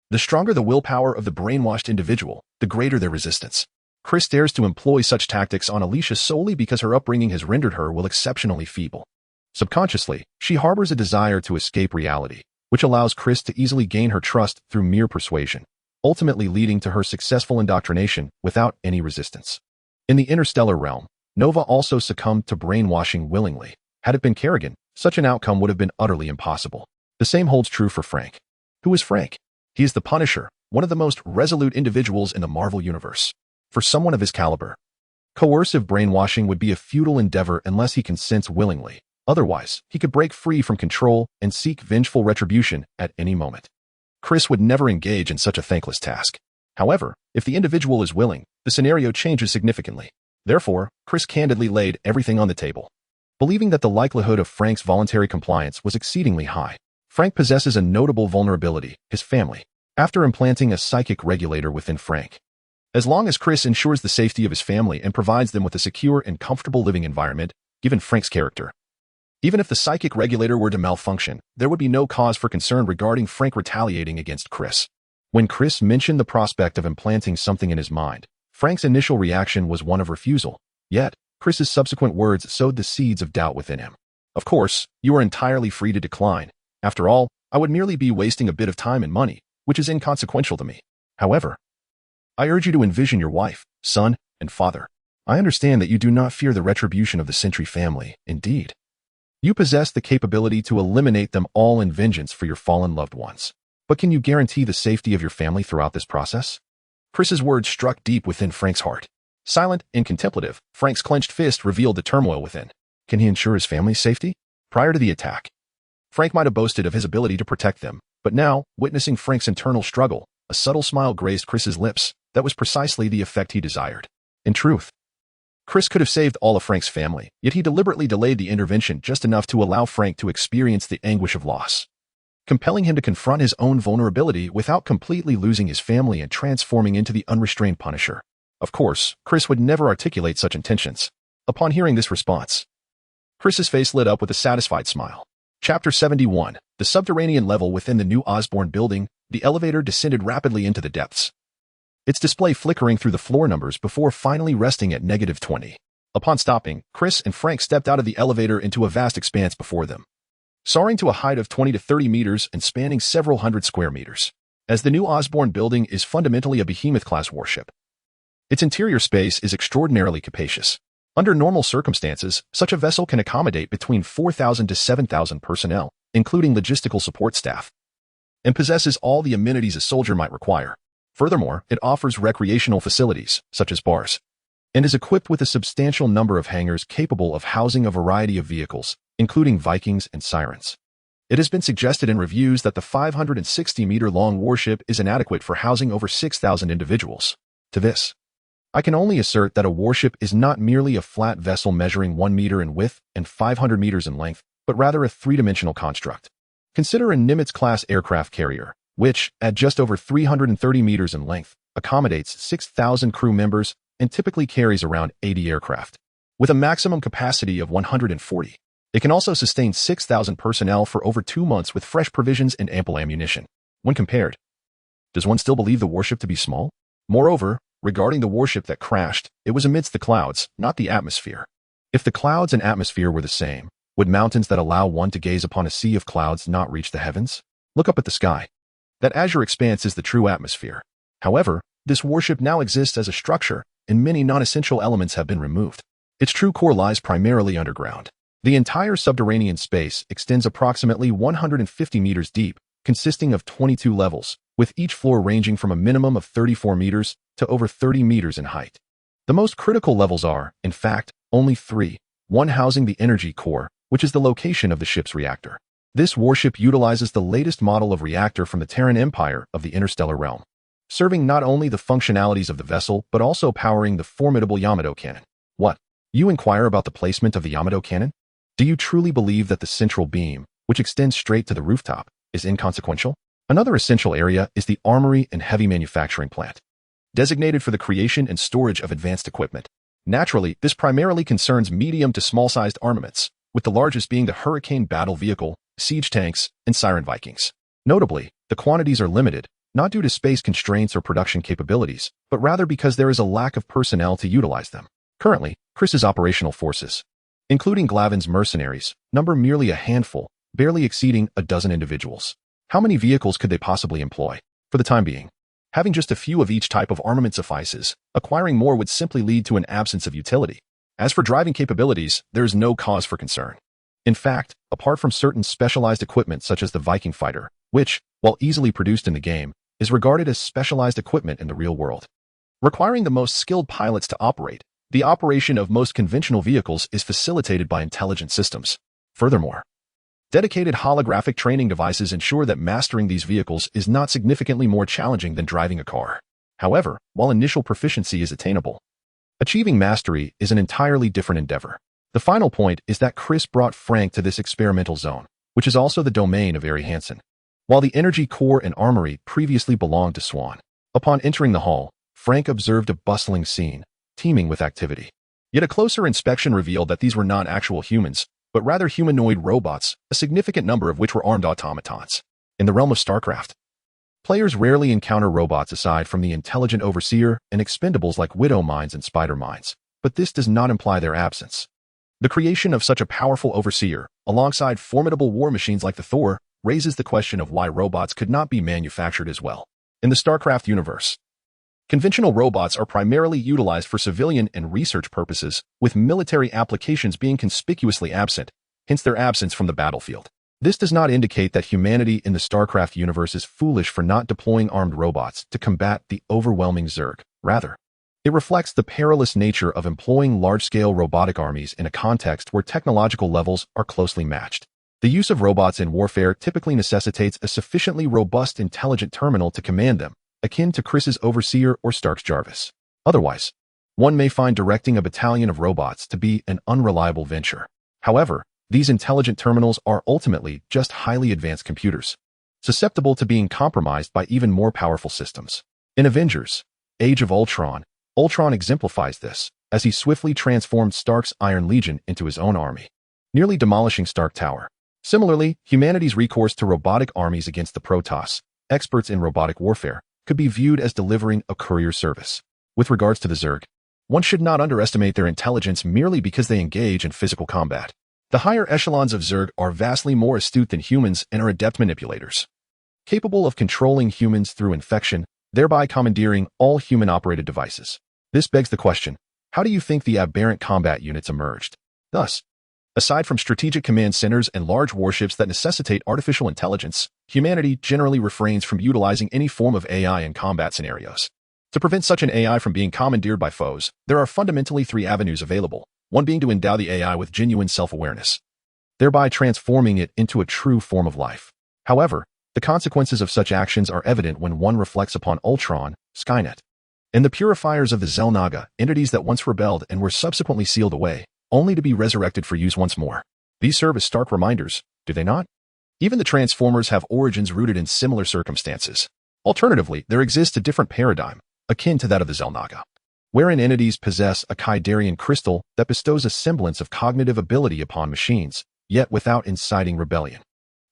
The stronger the willpower of the brainwashed individual, the greater their resistance. Chris dares to employ such tactics on Alicia solely because her upbringing has rendered her exceptionally feeble. Subconsciously, she harbors a desire to escape reality, which allows Chris to easily gain her trust through mere persuasion, ultimately leading to her successful indoctrination without any resistance. In the interstellar realm, Nova also succumbed to brainwashing willingly. Had it been Kerrigan, such an outcome would have been utterly impossible. The same holds true for Frank. Who is Frank? He is the Punisher, one of the most resolute individuals in the Marvel Universe. For someone of his caliber, coercive brainwashing would be a futile endeavor unless he consents willingly. Otherwise, he could break free from control and seek vengeful retribution at any moment. Chris would never engage in such a thankless task. However, if the individual is willing, the scenario changes significantly. Therefore, Chris candidly laid everything on the table. Believing that the likelihood of Frank's voluntary compliance was exceedingly high, Frank possesses a notable vulnerability, his family. After implanting a psychic regulator within Frank, as long as Chris ensures the safety of his family and provides them with a secure and comfortable living environment, given Frank's character, even if the psychic regulator were to malfunction, there would be no cause for concern regarding Frank retaliating against Chris. When Chris mentioned the prospect of implanting something in his mind, Frank's initial reaction was one of refusal. Yet, Chris's subsequent words sowed the seeds of doubt within him. Of course, you are entirely free to decline. After all, I would merely be wasting a bit of time and money, which is inconsequential to me. However, I urge you to envision your wife, son, and father. I understand that you do not fear the retribution of the Sentry family. Indeed, you possess the capability to eliminate them all in vengeance for your fallen loved ones. But can you guarantee the safety of your family throughout this process? Chris's words struck deep within Frank's heart. Silent and contemplative, Frank's clenched fist revealed the turmoil within. Can he ensure his family's safety? Prior to the attack, Frank might have boasted of his ability to protect them, but now, witnessing Frank's internal struggle, a subtle smile grazed Chris's lips. That was precisely the effect he desired. In truth, Chris could have saved all of Frank's family, yet he deliberately delayed the intervention just enough to allow Frank to experience the anguish of loss, compelling him to confront his own vulnerability without completely losing his family and transforming into the unrestrained Punisher. Of course, Chris would never articulate such intentions. Upon hearing this response, Chris's face lit up with a satisfied smile. Chapter 71, the subterranean level within the new Osborn building, the elevator descended rapidly into the depths, its display flickering through the floor numbers before finally resting at -20. Upon stopping, Chris and Frank stepped out of the elevator into a vast expanse before them, soaring to a height of 20 to 30 meters and spanning several hundred square meters. As the new Osborn building is fundamentally a behemoth-class warship, its interior space is extraordinarily capacious. Under normal circumstances, such a vessel can accommodate between 4,000 to 7,000 personnel, including logistical support staff, and possesses all the amenities a soldier might require. Furthermore, it offers recreational facilities, such as bars, and is equipped with a substantial number of hangars capable of housing a variety of vehicles, including Vikings and Sirens. It has been suggested in reviews that the 560-meter-long warship is inadequate for housing over 6,000 individuals. To this, I can only assert that a warship is not merely a flat vessel measuring 1 meter in width and 500 meters in length, but rather a three-dimensional construct. Consider a Nimitz-class aircraft carrier, which, at just over 330 meters in length, accommodates 6,000 crew members and typically carries around 80 aircraft. With a maximum capacity of 140, it can also sustain 6,000 personnel for over 2 months with fresh provisions and ample ammunition. When compared, does one still believe the warship to be small? Moreover, regarding the warship that crashed, it was amidst the clouds, not the atmosphere. If the clouds and atmosphere were the same, would mountains that allow one to gaze upon a sea of clouds not reach the heavens? Look up at the sky. That azure expanse is the true atmosphere. However, this warship now exists as a structure, and many non-essential elements have been removed. Its true core lies primarily underground. The entire subterranean space extends approximately 150 meters deep, consisting of 22 levels, with each floor ranging from a minimum of 34 meters to over 30 meters in height. The most critical levels are, in fact, only 3, one housing the energy core, which is the location of the ship's reactor. This warship utilizes the latest model of reactor from the Terran Empire of the interstellar realm, serving not only the functionalities of the vessel but also powering the formidable Yamato cannon. What? You inquire about the placement of the Yamato cannon? Do you truly believe that the central beam, which extends straight to the rooftop, is inconsequential? Another essential area is the armory and heavy manufacturing plant, designated for the creation and storage of advanced equipment. Naturally, this primarily concerns medium to small-sized armaments, with the largest being the Hurricane battle vehicle, siege tanks, and Siren Vikings. Notably, the quantities are limited, not due to space constraints or production capabilities, but rather because there is a lack of personnel to utilize them. Currently, Chris's operational forces, including Glavin's mercenaries, number merely a handful, barely exceeding a dozen individuals. How many vehicles could they possibly employ? For the time being, having just a few of each type of armament suffices. Acquiring more would simply lead to an absence of utility. As for driving capabilities, there is no cause for concern. In fact, apart from certain specialized equipment such as the Viking fighter, which, while easily produced in the game, is regarded as specialized equipment in the real world, requiring the most skilled pilots to operate, the operation of most conventional vehicles is facilitated by intelligent systems. Furthermore, dedicated holographic training devices ensure that mastering these vehicles is not significantly more challenging than driving a car. However, while initial proficiency is attainable, achieving mastery is an entirely different endeavor. The final point is that Chris brought Frank to this experimental zone, which is also the domain of Ari Hansen, while the energy core and armory previously belonged to Swan. Upon entering the hall, Frank observed a bustling scene, teeming with activity. Yet a closer inspection revealed that these were not actual humans, but rather humanoid robots, a significant number of which were armed automatons. In the realm of StarCraft, players rarely encounter robots aside from the intelligent overseer and expendables like widow mines and spider mines, but this does not imply their absence. The creation of such a powerful overseer, alongside formidable war machines like the Thor, raises the question of why robots could not be manufactured as well. In the StarCraft universe, Conventional robots are primarily utilized for civilian and research purposes, with military applications being conspicuously absent, hence their absence from the battlefield. This does not indicate that humanity in the StarCraft universe is foolish for not deploying armed robots to combat the overwhelming Zerg. Rather, it reflects the perilous nature of employing large-scale robotic armies in a context where technological levels are closely matched. The use of robots in warfare typically necessitates a sufficiently robust intelligent terminal to command them, akin to Chris's Overseer or Stark's Jarvis. Otherwise, one may find directing a battalion of robots to be an unreliable venture. However, these intelligent terminals are ultimately just highly advanced computers, susceptible to being compromised by even more powerful systems. In Avengers: Age of Ultron, Ultron exemplifies this, as he swiftly transformed Stark's Iron Legion into his own army, nearly demolishing Stark Tower. Similarly, humanity's recourse to robotic armies against the Protoss, experts in robotic warfare, could be viewed as delivering a courier service. With regards to the Zerg, one should not underestimate their intelligence merely because they engage in physical combat. The higher echelons of Zerg are vastly more astute than humans and are adept manipulators, capable of controlling humans through infection, thereby commandeering all human-operated devices. This begs the question, how do you think the aberrant combat units emerged? Thus, aside from strategic command centers and large warships that necessitate artificial intelligence, humanity generally refrains from utilizing any form of AI in combat scenarios. To prevent such an AI from being commandeered by foes, there are fundamentally three avenues available, one being to endow the AI with genuine self-awareness, thereby transforming it into a true form of life. However, the consequences of such actions are evident when one reflects upon Ultron, Skynet, and the purifiers of the Xel'Naga, entities that once rebelled and were subsequently sealed away, only to be resurrected for use once more. These serve as stark reminders, do they not? Even the Transformers have origins rooted in similar circumstances. Alternatively, there exists a different paradigm, akin to that of the Xel'Naga, wherein entities possess a Kydarian crystal that bestows a semblance of cognitive ability upon machines, yet without inciting rebellion.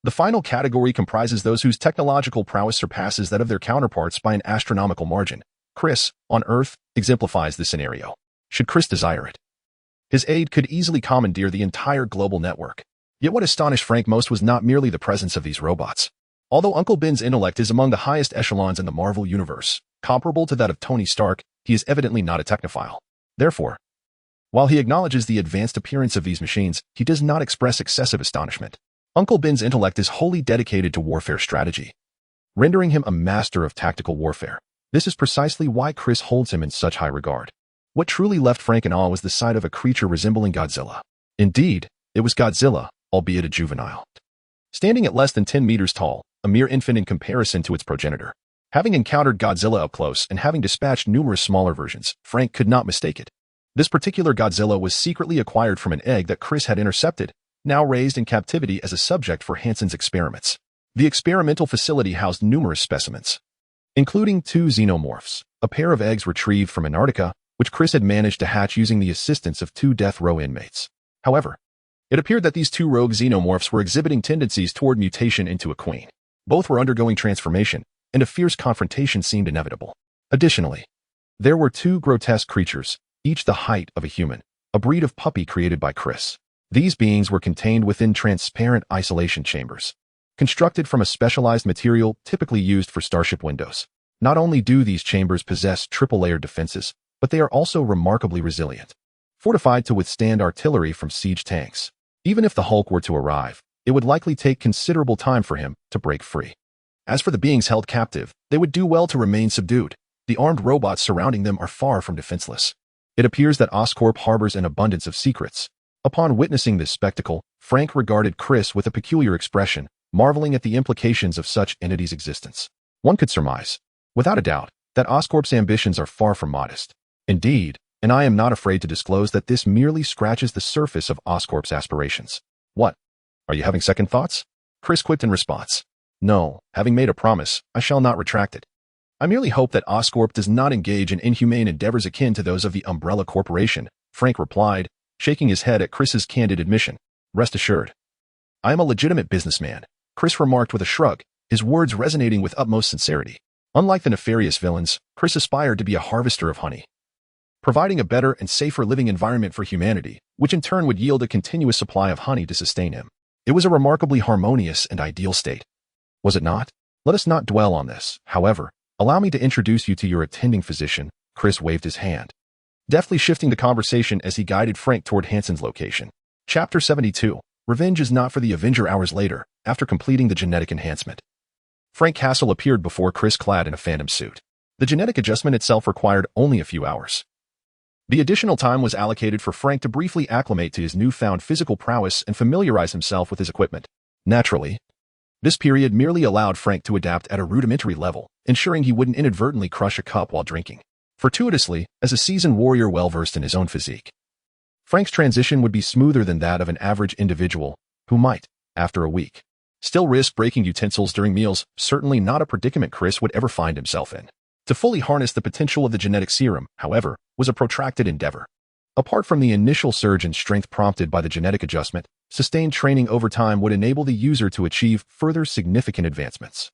The final category comprises those whose technological prowess surpasses that of their counterparts by an astronomical margin. Chris, on Earth, exemplifies this scenario. Should Chris desire it, his aide could easily commandeer the entire global network. Yet what astonished Frank most was not merely the presence of these robots. Although Uncle Ben's intellect is among the highest echelons in the Marvel Universe, comparable to that of Tony Stark, he is evidently not a technophile. Therefore, while he acknowledges the advanced appearance of these machines, he does not express excessive astonishment. Uncle Ben's intellect is wholly dedicated to warfare strategy, rendering him a master of tactical warfare. This is precisely why Chris holds him in such high regard. What truly left Frank in awe was the sight of a creature resembling Godzilla. Indeed, it was Godzilla, albeit a juvenile. Standing at less than 10 meters tall, a mere infant in comparison to its progenitor. Having encountered Godzilla up close and having dispatched numerous smaller versions, Frank could not mistake it. This particular Godzilla was secretly acquired from an egg that Chris had intercepted, now raised in captivity as a subject for Hansen's experiments. The experimental facility housed numerous specimens, including 2 xenomorphs, a pair of eggs retrieved from Antarctica, which Chris had managed to hatch using the assistance of 2 death row inmates. However, it appeared that these 2 rogue xenomorphs were exhibiting tendencies toward mutation into a queen. Both were undergoing transformation, and a fierce confrontation seemed inevitable. Additionally, there were 2 grotesque creatures, each the height of a human, a breed of puppy created by Chris. These beings were contained within transparent isolation chambers, constructed from a specialized material typically used for starship windows. Not only do these chambers possess triple-layered defenses, but they are also remarkably resilient, fortified to withstand artillery from siege tanks. Even if the Hulk were to arrive, it would likely take considerable time for him to break free. As for the beings held captive, they would do well to remain subdued. The armed robots surrounding them are far from defenseless. It appears that Oscorp harbors an abundance of secrets. Upon witnessing this spectacle, Frank regarded Chris with a peculiar expression, marveling at the implications of such entities' existence. One could surmise, without a doubt, that Oscorp's ambitions are far from modest. Indeed, and I am not afraid to disclose that this merely scratches the surface of Oscorp's aspirations. What? Are you having second thoughts? Chris quipped in response. No, having made a promise, I shall not retract it. I merely hope that Oscorp does not engage in inhumane endeavors akin to those of the Umbrella Corporation, Frank replied, shaking his head at Chris's candid admission. Rest assured, I am a legitimate businessman, Chris remarked with a shrug, his words resonating with utmost sincerity. Unlike the nefarious villains, Chris aspired to be a harvester of honey, providing a better and safer living environment for humanity, which in turn would yield a continuous supply of honey to sustain him. It was a remarkably harmonious and ideal state, was it not? Let us not dwell on this, however, Allow me to introduce you to your attending physician. Chris waved his hand, deftly shifting the conversation as he guided Frank toward Hansen's location. Chapter 72. Revenge is not for the Avenger. Hours later, after completing the genetic enhancement, Frank Castle appeared before Chris clad in a phantom suit. The genetic adjustment itself required only a few hours. The additional time was allocated for Frank to briefly acclimate to his newfound physical prowess and familiarize himself with his equipment. Naturally, this period merely allowed Frank to adapt at a rudimentary level, ensuring he wouldn't inadvertently crush a cup while drinking. Fortuitously, as a seasoned warrior well-versed in his own physique, Frank's transition would be smoother than that of an average individual who might, after a week, still risk breaking utensils during meals. Certainly not a predicament Chris would ever find himself in. To fully harness the potential of the genetic serum, however, was a protracted endeavor. Apart from the initial surge in strength prompted by the genetic adjustment, sustained training over time would enable the user to achieve further significant advancements.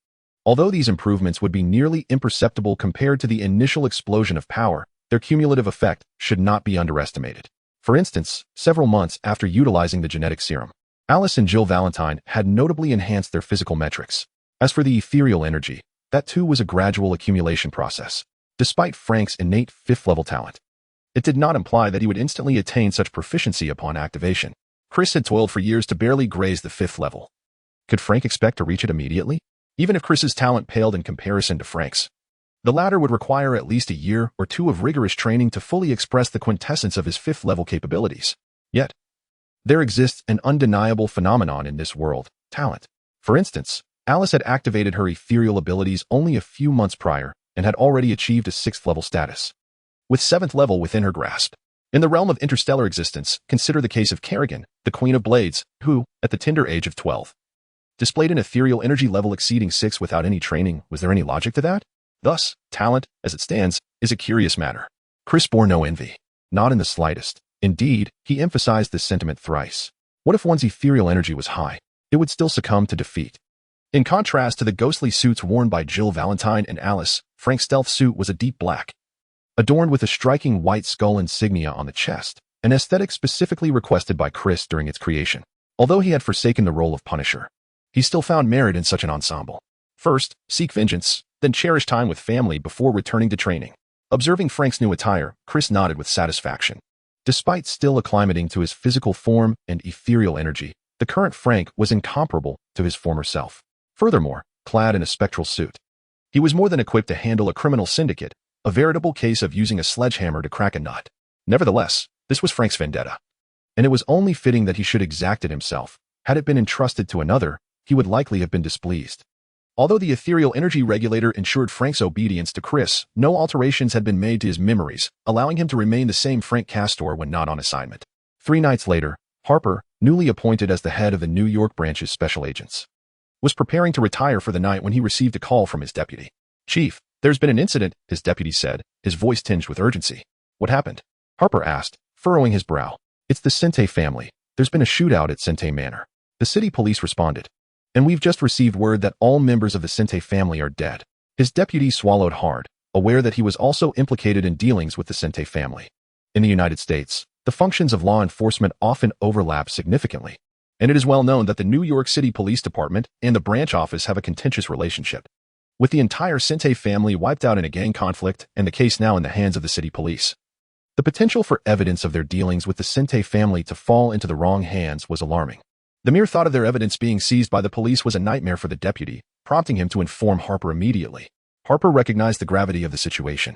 Although these improvements would be nearly imperceptible compared to the initial explosion of power, their cumulative effect should not be underestimated. For instance, several months after utilizing the genetic serum, Alice and Jill Valentine had notably enhanced their physical metrics. As for the ethereal energy, that too was a gradual accumulation process. Despite Frank's innate fifth-level talent, it did not imply that he would instantly attain such proficiency upon activation. Chris had toiled for years to barely graze the fifth level. Could Frank expect to reach it immediately? Even if Chris's talent paled in comparison to Frank's, the latter would require at least a year or two of rigorous training to fully express the quintessence of his fifth-level capabilities. Yet, there exists an undeniable phenomenon in this world: talent. For instance, Alice had activated her ethereal abilities only a few months prior and had already achieved a sixth-level status, with seventh level within her grasp. In the realm of interstellar existence, consider the case of Kerrigan, the Queen of Blades, who, at the tender age of 12, displayed an ethereal energy level exceeding 6 without any training. Was there any logic to that? Thus, talent, as it stands, is a curious matter. Chris bore no envy. Not in the slightest. Indeed, he emphasized this sentiment thrice. What if one's ethereal energy was high? It would still succumb to defeat. In contrast to the ghostly suits worn by Jill Valentine and Alice, Frank's stealth suit was a deep black, adorned with a striking white skull insignia on the chest, an aesthetic specifically requested by Chris during its creation. Although he had forsaken the role of Punisher, he still found merit in such an ensemble. First, seek vengeance, then cherish time with family before returning to training. Observing Frank's new attire, Chris nodded with satisfaction. Despite still acclimating to his physical form and ethereal energy, the current Frank was incomparable to his former self. Furthermore, clad in a spectral suit, he was more than equipped to handle a criminal syndicate, a veritable case of using a sledgehammer to crack a nut. Nevertheless, this was Frank's vendetta, and it was only fitting that he should exact it himself. Had it been entrusted to another, he would likely have been displeased. Although the ethereal energy regulator ensured Frank's obedience to Chris, no alterations had been made to his memories, allowing him to remain the same Frank Castor when not on assignment. 3 nights later, Harper, newly appointed as the head of the New York branch's special agents, was preparing to retire for the night when he received a call from his deputy. "Chief, there's been an incident," his deputy said, his voice tinged with urgency. "What happened?" Harper asked, furrowing his brow. "It's the Sente family. There's been a shootout at Sente Manor." The city police responded, "And we've just received word that all members of the Sente family are dead." His deputy swallowed hard, aware that he was also implicated in dealings with the Sente family. In the United States, the functions of law enforcement often overlap significantly, and it is well known that the New York City Police Department and the branch office have a contentious relationship, with the entire Sente family wiped out in a gang conflict and the case now in the hands of the city police. The potential for evidence of their dealings with the Sente family to fall into the wrong hands was alarming. The mere thought of their evidence being seized by the police was a nightmare for the deputy, prompting him to inform Harper immediately. Harper recognized the gravity of the situation.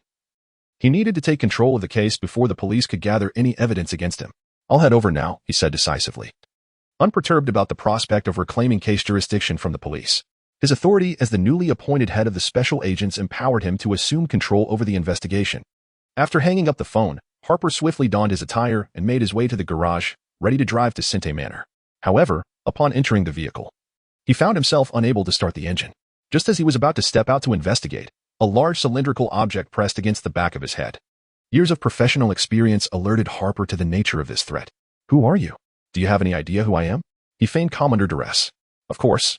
He needed to take control of the case before the police could gather any evidence against him. "I'll head over now," he said decisively, unperturbed about the prospect of reclaiming case jurisdiction from the police. His authority as the newly appointed head of the special agents empowered him to assume control over the investigation. After hanging up the phone, Harper swiftly donned his attire and made his way to the garage, ready to drive to Sente Manor. However, upon entering the vehicle, he found himself unable to start the engine. Just as he was about to step out to investigate, a large cylindrical object pressed against the back of his head. Years of professional experience alerted Harper to the nature of this threat. "Who are you? Do you have any idea who I am?" He feigned calm under duress. "Of course.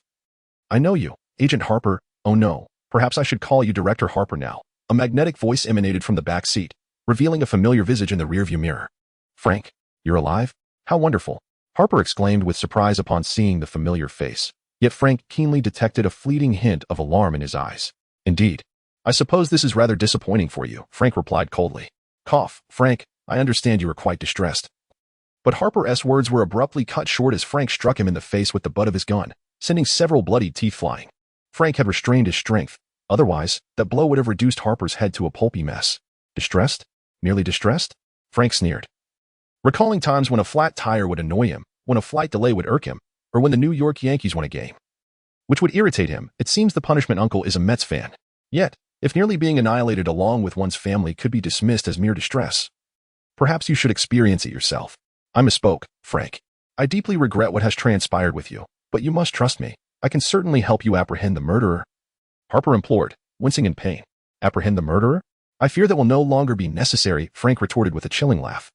I know you, Agent Harper." "Oh no, perhaps I should call you Director Harper now." A magnetic voice emanated from the back seat, revealing a familiar visage in the rearview mirror. "Frank, you're alive? How wonderful." Harper exclaimed with surprise upon seeing the familiar face. Yet Frank keenly detected a fleeting hint of alarm in his eyes. "Indeed, I suppose this is rather disappointing for you, Frank replied coldly. Cough, Frank, I understand you are quite distressed. But Harper's words were abruptly cut short as Frank struck him in the face with the butt of his gun, sending several bloody teeth flying. Frank had restrained his strength. Otherwise, that blow would have reduced Harper's head to a pulpy mess. Distressed? Merely distressed? Frank sneered. Recalling times when a flat tire would annoy him, when a flight delay would irk him, or when the New York Yankees won a game, which would irritate him, it seems the punishment uncle is a Mets fan. Yet, if nearly being annihilated along with one's family could be dismissed as mere distress, perhaps you should experience it yourself. I misspoke, Frank. I deeply regret what has transpired with you, but you must trust me. I can certainly help you apprehend the murderer. Harper implored, wincing in pain. Apprehend the murderer? I fear that will no longer be necessary, Frank retorted with a chilling laugh.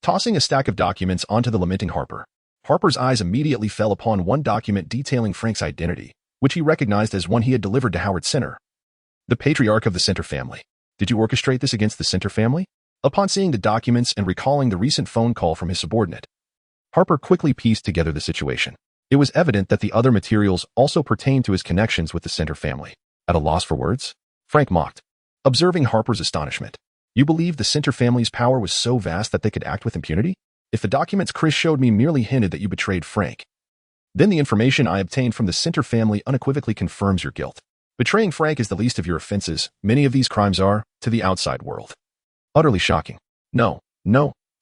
Tossing a stack of documents onto the lamenting Harper, Harper's eyes immediately fell upon one document detailing Frank's identity, which he recognized as one he had delivered to Howard Center, the patriarch of the Center family. Did you orchestrate this against the Center family? Upon seeing the documents and recalling the recent phone call from his subordinate, Harper quickly pieced together the situation. It was evident that the other materials also pertained to his connections with the Center family. At a loss for words, Frank mocked, observing Harper's astonishment. You believe the Center family's power was so vast that they could act with impunity? If the documents Chris showed me merely hinted that you betrayed Frank, then the information I obtained from the Center family unequivocally confirms your guilt. Betraying Frank is the least of your offenses. Many of these crimes are, to the outside world, utterly shocking. No,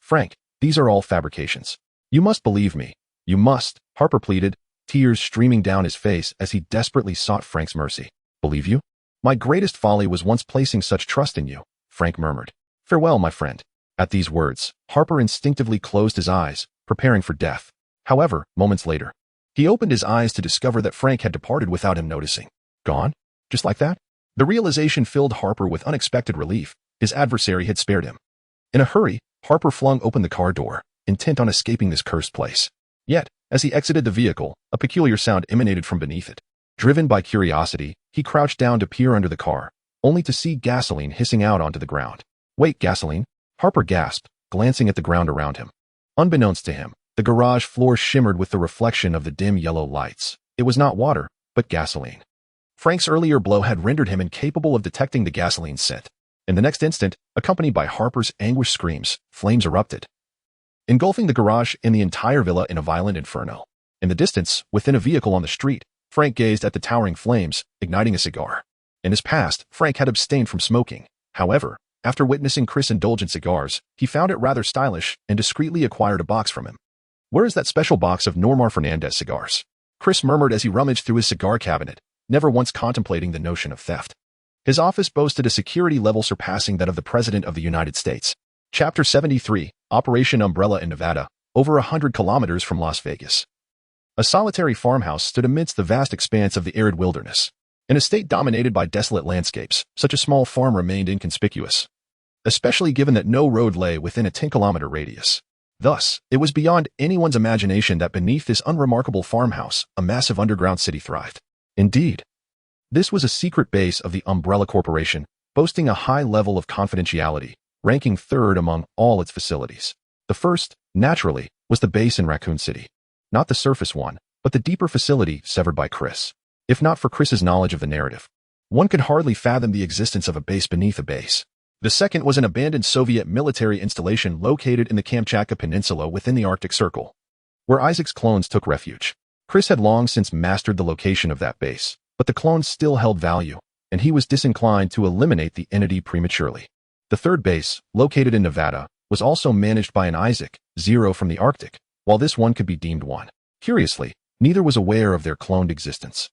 Frank, these are all fabrications. You must believe me. You must, Harper pleaded, tears streaming down his face as he desperately sought Frank's mercy. Believe you? My greatest folly was once placing such trust in you, Frank murmured. Farewell, my friend. At these words, Harper instinctively closed his eyes, preparing for death. However, moments later, he opened his eyes to discover that Frank had departed without him noticing. Gone? Just like that? The realization filled Harper with unexpected relief. His adversary had spared him. In a hurry, Harper flung open the car door, intent on escaping this cursed place. Yet, as he exited the vehicle, a peculiar sound emanated from beneath it. Driven by curiosity, he crouched down to peer under the car, only to see gasoline hissing out onto the ground. Wait, gasoline? Harper gasped, glancing at the ground around him. Unbeknownst to him, the garage floor shimmered with the reflection of the dim yellow lights. It was not water, but gasoline. Frank's earlier blow had rendered him incapable of detecting the gasoline scent. In the next instant, accompanied by Harper's anguished screams, flames erupted, engulfing the garage and the entire villa in a violent inferno. In the distance, within a vehicle on the street, Frank gazed at the towering flames, igniting a cigar. In his past, Frank had abstained from smoking. However, after witnessing Chris indulge in cigars, he found it rather stylish and discreetly acquired a box from him. Where is that special box of Normar Fernandez cigars? Chris murmured as he rummaged through his cigar cabinet, never once contemplating the notion of theft. His office boasted a security level surpassing that of the President of the United States. Chapter 73, Operation Umbrella in Nevada, over 100 kilometers from Las Vegas. A solitary farmhouse stood amidst the vast expanse of the arid wilderness. In a state dominated by desolate landscapes, such a small farm remained inconspicuous, especially given that no road lay within a 10-kilometer radius. Thus, it was beyond anyone's imagination that beneath this unremarkable farmhouse, a massive underground city thrived. Indeed, this was a secret base of the Umbrella Corporation, boasting a high level of confidentiality, ranking third among all its facilities. The first, naturally, was the base in Raccoon City. Not the surface one, but the deeper facility severed by Chris. If not for Chris's knowledge of the narrative, one could hardly fathom the existence of a base beneath a base. The second was an abandoned Soviet military installation located in the Kamchatka Peninsula within the Arctic Circle, where Isaac's clones took refuge. Chris had long since mastered the location of that base, but the clones still held value, and he was disinclined to eliminate the entity prematurely. The third base, located in Nevada, was also managed by an Isaac, Zero from the Arctic, while this one could be deemed one. Curiously, neither was aware of their cloned existence.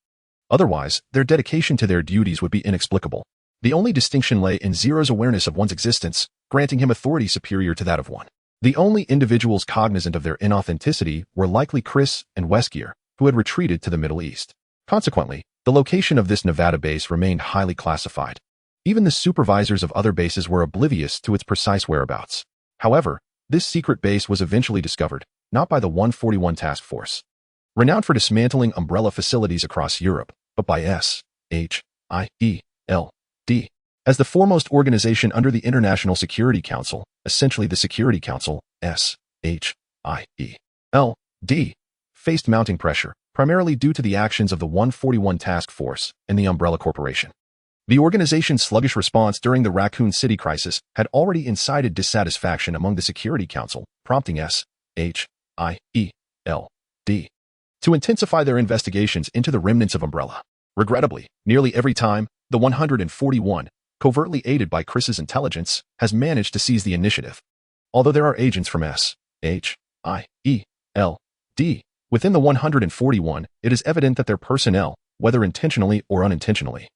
Otherwise, their dedication to their duties would be inexplicable. The only distinction lay in Zero's awareness of one's existence, granting him authority superior to that of one. The only individuals cognizant of their inauthenticity were likely Chris and Westgear, who had retreated to the Middle East. Consequently, the location of this Nevada base remained highly classified. Even the supervisors of other bases were oblivious to its precise whereabouts. However, this secret base was eventually discovered, not by the 141 Task Force, renowned for dismantling umbrella facilities across Europe, but by SHIELD, as the foremost organization under the International Security Council, essentially the Security Council, SHIELD, faced mounting pressure, primarily due to the actions of the 141 Task Force and the Umbrella Corporation. The organization's sluggish response during the Raccoon City crisis had already incited dissatisfaction among the Security Council, prompting SHIELD to intensify their investigations into the remnants of Umbrella. Regrettably, nearly every time, the 141, covertly aided by Chris's intelligence, has managed to seize the initiative. Although there are agents from SHIELD within the 141, it is evident that their personnel, whether intentionally or unintentionally,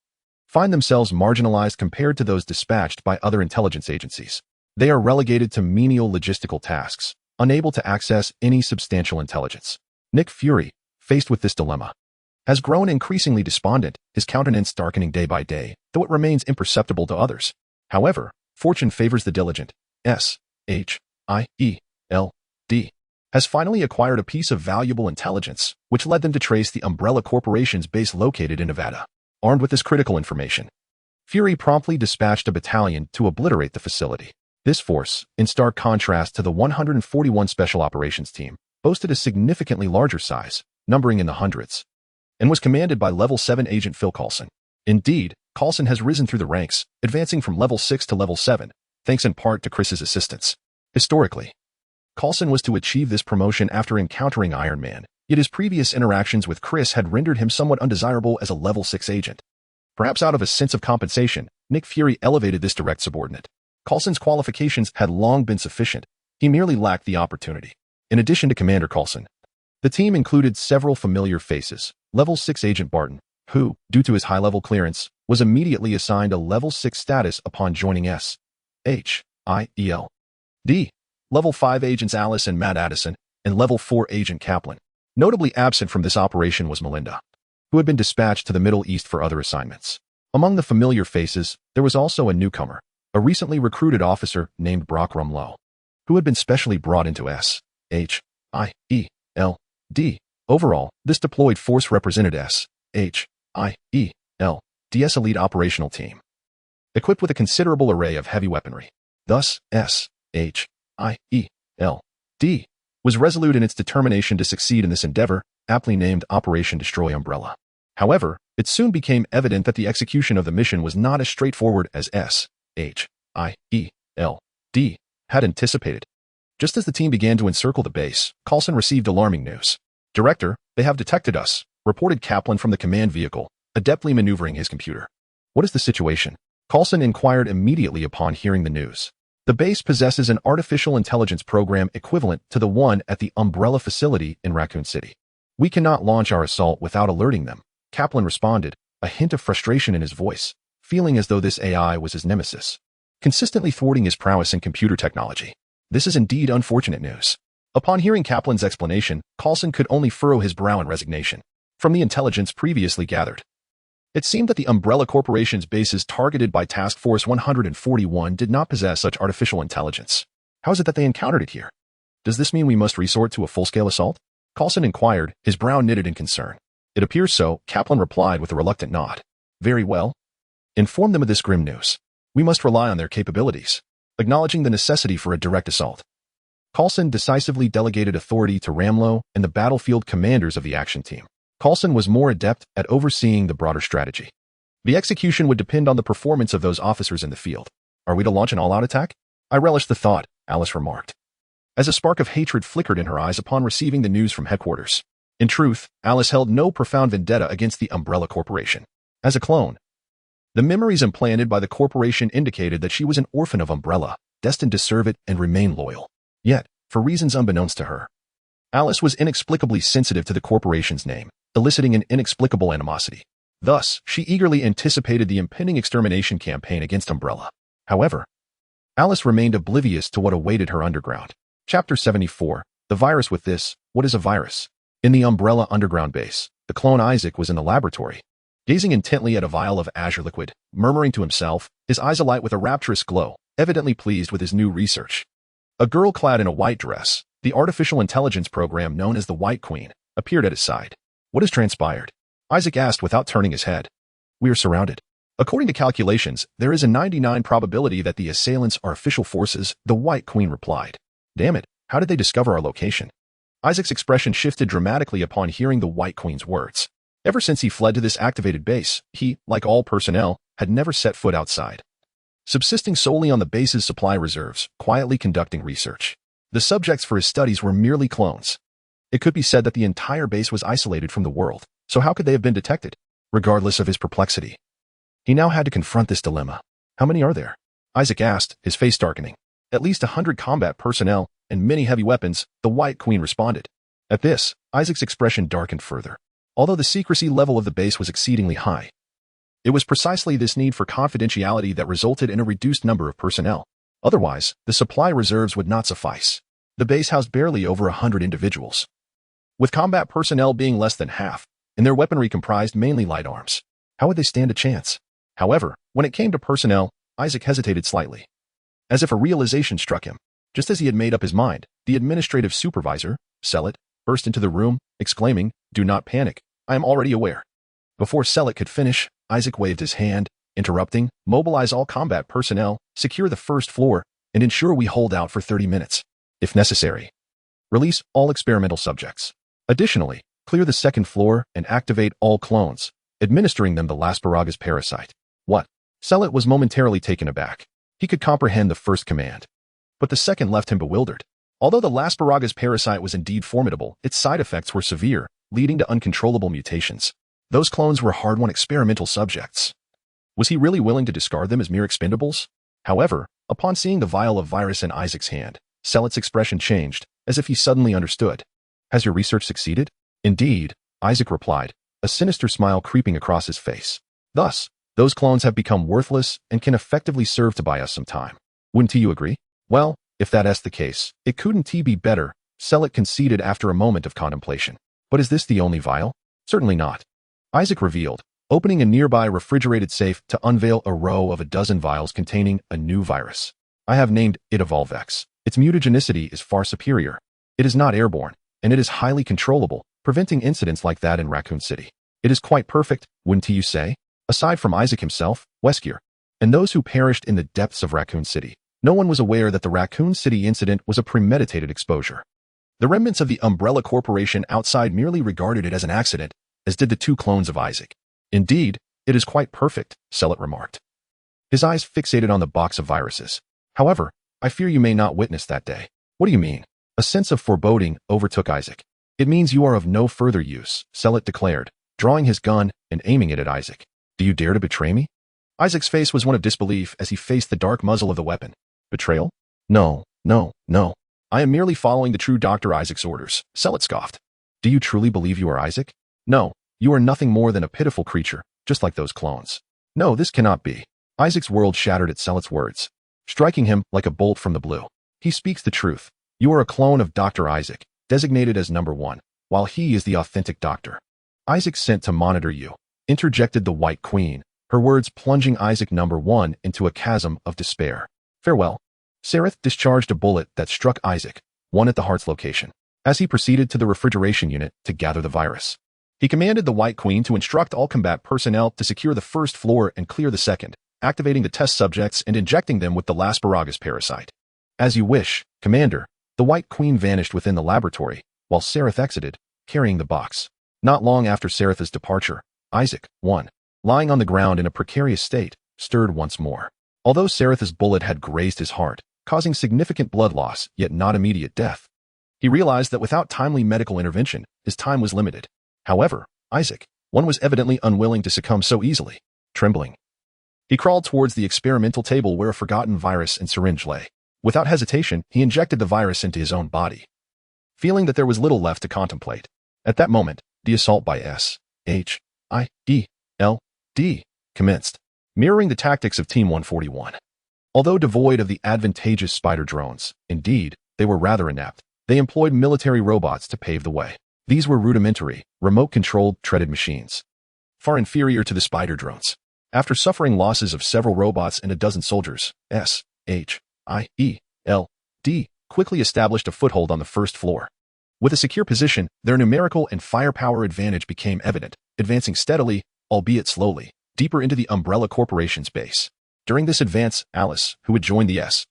find themselves marginalized compared to those dispatched by other intelligence agencies. They are relegated to menial logistical tasks, unable to access any substantial intelligence. Nick Fury, faced with this dilemma, has grown increasingly despondent, his countenance darkening day by day, though it remains imperceptible to others. However, fortune favors the diligent. SHIELD has finally acquired a piece of valuable intelligence, which led them to trace the Umbrella Corporation's base located in Nevada. Armed with this critical information, Fury promptly dispatched a battalion to obliterate the facility. This force, in stark contrast to the 141 Special Operations Team, boasted a significantly larger size, numbering in the hundreds, and was commanded by Level 7 Agent Phil Coulson. Indeed, Coulson has risen through the ranks, advancing from Level 6 to Level 7, thanks in part to Chris's assistance. Historically, Coulson was to achieve this promotion after encountering Iron Man, yet his previous interactions with Chris had rendered him somewhat undesirable as a Level 6 agent. Perhaps out of a sense of compensation, Nick Fury elevated this direct subordinate. Coulson's qualifications had long been sufficient. He merely lacked the opportunity. In addition to Commander Coulson, the team included several familiar faces. Level 6 Agent Barton, who, due to his high-level clearance, was immediately assigned a Level 6 status upon joining SHIELD. Level 5 Agents Alice and Matt Addison, and Level 4 Agent Kaplan. Notably absent from this operation was Melinda, who had been dispatched to the Middle East for other assignments. Among the familiar faces, there was also a newcomer, a recently recruited officer named Brock Rumlow, who had been specially brought into SHIELD. Overall, this deployed force represented SHIELD's elite operational team, equipped with a considerable array of heavy weaponry. Thus, SHIELD was resolute in its determination to succeed in this endeavor, aptly named Operation Destroy Umbrella. However, it soon became evident that the execution of the mission was not as straightforward as SHIELD had anticipated. Just as the team began to encircle the base, Coulson received alarming news. "Director, they have detected us," reported Kaplan from the command vehicle, adeptly maneuvering his computer. "What is the situation?" Coulson inquired immediately upon hearing the news. "The base possesses an artificial intelligence program equivalent to the one at the Umbrella facility in Raccoon City. We cannot launch our assault without alerting them," Kaplan responded, a hint of frustration in his voice, feeling as though this AI was his nemesis, consistently thwarting his prowess in computer technology. This is indeed unfortunate news. Upon hearing Kaplan's explanation, Coulson could only furrow his brow in resignation. From the intelligence previously gathered, it seemed that the Umbrella Corporation's bases targeted by Task Force 141 did not possess such artificial intelligence. How is it that they encountered it here? Does this mean we must resort to a full-scale assault? Coulson inquired, his brow knitted in concern. "It appears so," Kaplan replied with a reluctant nod. "Very well. Inform them of this grim news. We must rely on their capabilities." Acknowledging the necessity for a direct assault, Coulson decisively delegated authority to Ramlow and the battlefield commanders of the action team. Coulson was more adept at overseeing the broader strategy. The execution would depend on the performance of those officers in the field. "Are we to launch an all-out attack?" "I relish the thought," Alice remarked, as a spark of hatred flickered in her eyes upon receiving the news from headquarters. In truth, Alice held no profound vendetta against the Umbrella Corporation. As a clone, the memories implanted by the corporation indicated that she was an orphan of Umbrella, destined to serve it and remain loyal. Yet, for reasons unbeknownst to her, Alice was inexplicably sensitive to the corporation's name, eliciting an inexplicable animosity. Thus, she eagerly anticipated the impending extermination campaign against Umbrella. However, Alice remained oblivious to what awaited her underground. Chapter 74, The Virus. With this, what is a virus? In the Umbrella underground base, the clone Isaac was in the laboratory, gazing intently at a vial of azure liquid, murmuring to himself, his eyes alight with a rapturous glow, evidently pleased with his new research. A girl clad in a white dress, the artificial intelligence program known as the White Queen, appeared at his side. "What has transpired?" Isaac asked without turning his head. "We are surrounded. According to calculations, there is a 99% probability that the assailants are official forces," the White Queen replied. "Damn it, how did they discover our location?" Isaac's expression shifted dramatically upon hearing the White Queen's words. Ever since he fled to this activated base, he, like all personnel, had never set foot outside. Subsisting solely on the base's supply reserves, quietly conducting research. The subjects for his studies were merely clones. It could be said that the entire base was isolated from the world, so how could they have been detected? Regardless of his perplexity, he now had to confront this dilemma. How many are there? Isaac asked, his face darkening. At least 100 combat personnel and many heavy weapons, the White Queen responded. At this, Isaac's expression darkened further. Although the secrecy level of the base was exceedingly high, it was precisely this need for confidentiality that resulted in a reduced number of personnel. Otherwise, the supply reserves would not suffice. The base housed barely over 100 individuals, with combat personnel being less than half, and their weaponry comprised mainly light arms. How would they stand a chance? However, when it came to personnel, Isaac hesitated slightly, as if a realization struck him. Just as he had made up his mind, the administrative supervisor, Starlit, burst into the room, exclaiming, "Do not panic, I am already aware." Before Starlit could finish, Isaac waved his hand, interrupting, "Mobilize all combat personnel, secure the first floor, and ensure we hold out for 30 minutes. If necessary, release all experimental subjects. Additionally, clear the second floor and activate all clones, administering them the Lasparaga's parasite." What? Starlit was momentarily taken aback. He could comprehend the first command, but the second left him bewildered. Although the Lasparaga's parasite was indeed formidable, its side effects were severe, leading to uncontrollable mutations. Those clones were hard-won experimental subjects. Was he really willing to discard them as mere expendables? However, upon seeing the vial of virus in Isaac's hand, Starlit's expression changed, as if he suddenly understood. "Has your research succeeded?" "Indeed," Isaac replied, a sinister smile creeping across his face. "Thus, those clones have become worthless and can effectively serve to buy us some time. Wouldn't you agree?" "Well, if that's the case, it couldn't be better," Starlit conceded after a moment of contemplation. "But is this the only vial?" "Certainly not," Isaac revealed, opening a nearby refrigerated safe to unveil a row of a dozen vials containing a new virus. "I have named it Evolvex. Its mutagenicity is far superior. It is not airborne, and it is highly controllable, preventing incidents like that in Raccoon City. It is quite perfect, wouldn't you say?" Aside from Isaac himself, Weskier, and those who perished in the depths of Raccoon City, no one was aware that the Raccoon City incident was a premeditated exposure. The remnants of the Umbrella Corporation outside merely regarded it as an accident, as did the two clones of Isaac. "Indeed, it is quite perfect," Starlit remarked, his eyes fixated on the box of viruses. "However, I fear you may not witness that day." "What do you mean?" A sense of foreboding overtook Isaac. "It means you are of no further use," Starlit declared, drawing his gun and aiming it at Isaac. "Do you dare to betray me?" Isaac's face was one of disbelief as he faced the dark muzzle of the weapon. "Betrayal? No, no, no. I am merely following the true Dr. Isaac's orders," Starlit scoffed. "Do you truly believe you are Isaac?" "No, you are nothing more than a pitiful creature, just like those clones." "No, this cannot be." Isaac's world shattered at Starlit's words, striking him like a bolt from the blue. "He speaks the truth. You are a clone of Dr. Isaac, designated as number 1, while he is the authentic doctor. Isaac sent to monitor you," interjected the White Queen, her words plunging Isaac number 1 into a chasm of despair. "Farewell." Sareth discharged a bullet that struck Isaac, one at the heart's location, as he proceeded to the refrigeration unit to gather the virus. He commanded the White Queen to instruct all combat personnel to secure the first floor and clear the second, activating the test subjects and injecting them with the Lasparaga's parasite. "As you wish, Commander." The White Queen vanished within the laboratory, while Sareth exited, carrying the box. Not long after Sareth's departure, Isaac, lying on the ground in a precarious state, stirred once more. Although Sareth's bullet had grazed his heart, causing significant blood loss, yet not immediate death, he realized that without timely medical intervention, his time was limited. However, Isaac, was evidently unwilling to succumb so easily. Trembling, he crawled towards the experimental table where a forgotten virus and syringe lay. Without hesitation, he injected the virus into his own body, feeling that there was little left to contemplate. At that moment, the assault by S.H.I.E.L.D. commenced, mirroring the tactics of Team 141. Although devoid of the advantageous spider drones, indeed, they were rather inept, they employed military robots to pave the way. These were rudimentary, remote-controlled, treaded machines, far inferior to the spider drones. After suffering losses of several robots and a dozen soldiers, S.H.I.E.L.D. quickly established a foothold on the first floor. With a secure position, their numerical and firepower advantage became evident, advancing steadily, albeit slowly, deeper into the Umbrella Corporation's base. During this advance, Alice, who had joined the S.H.I.E.L.D.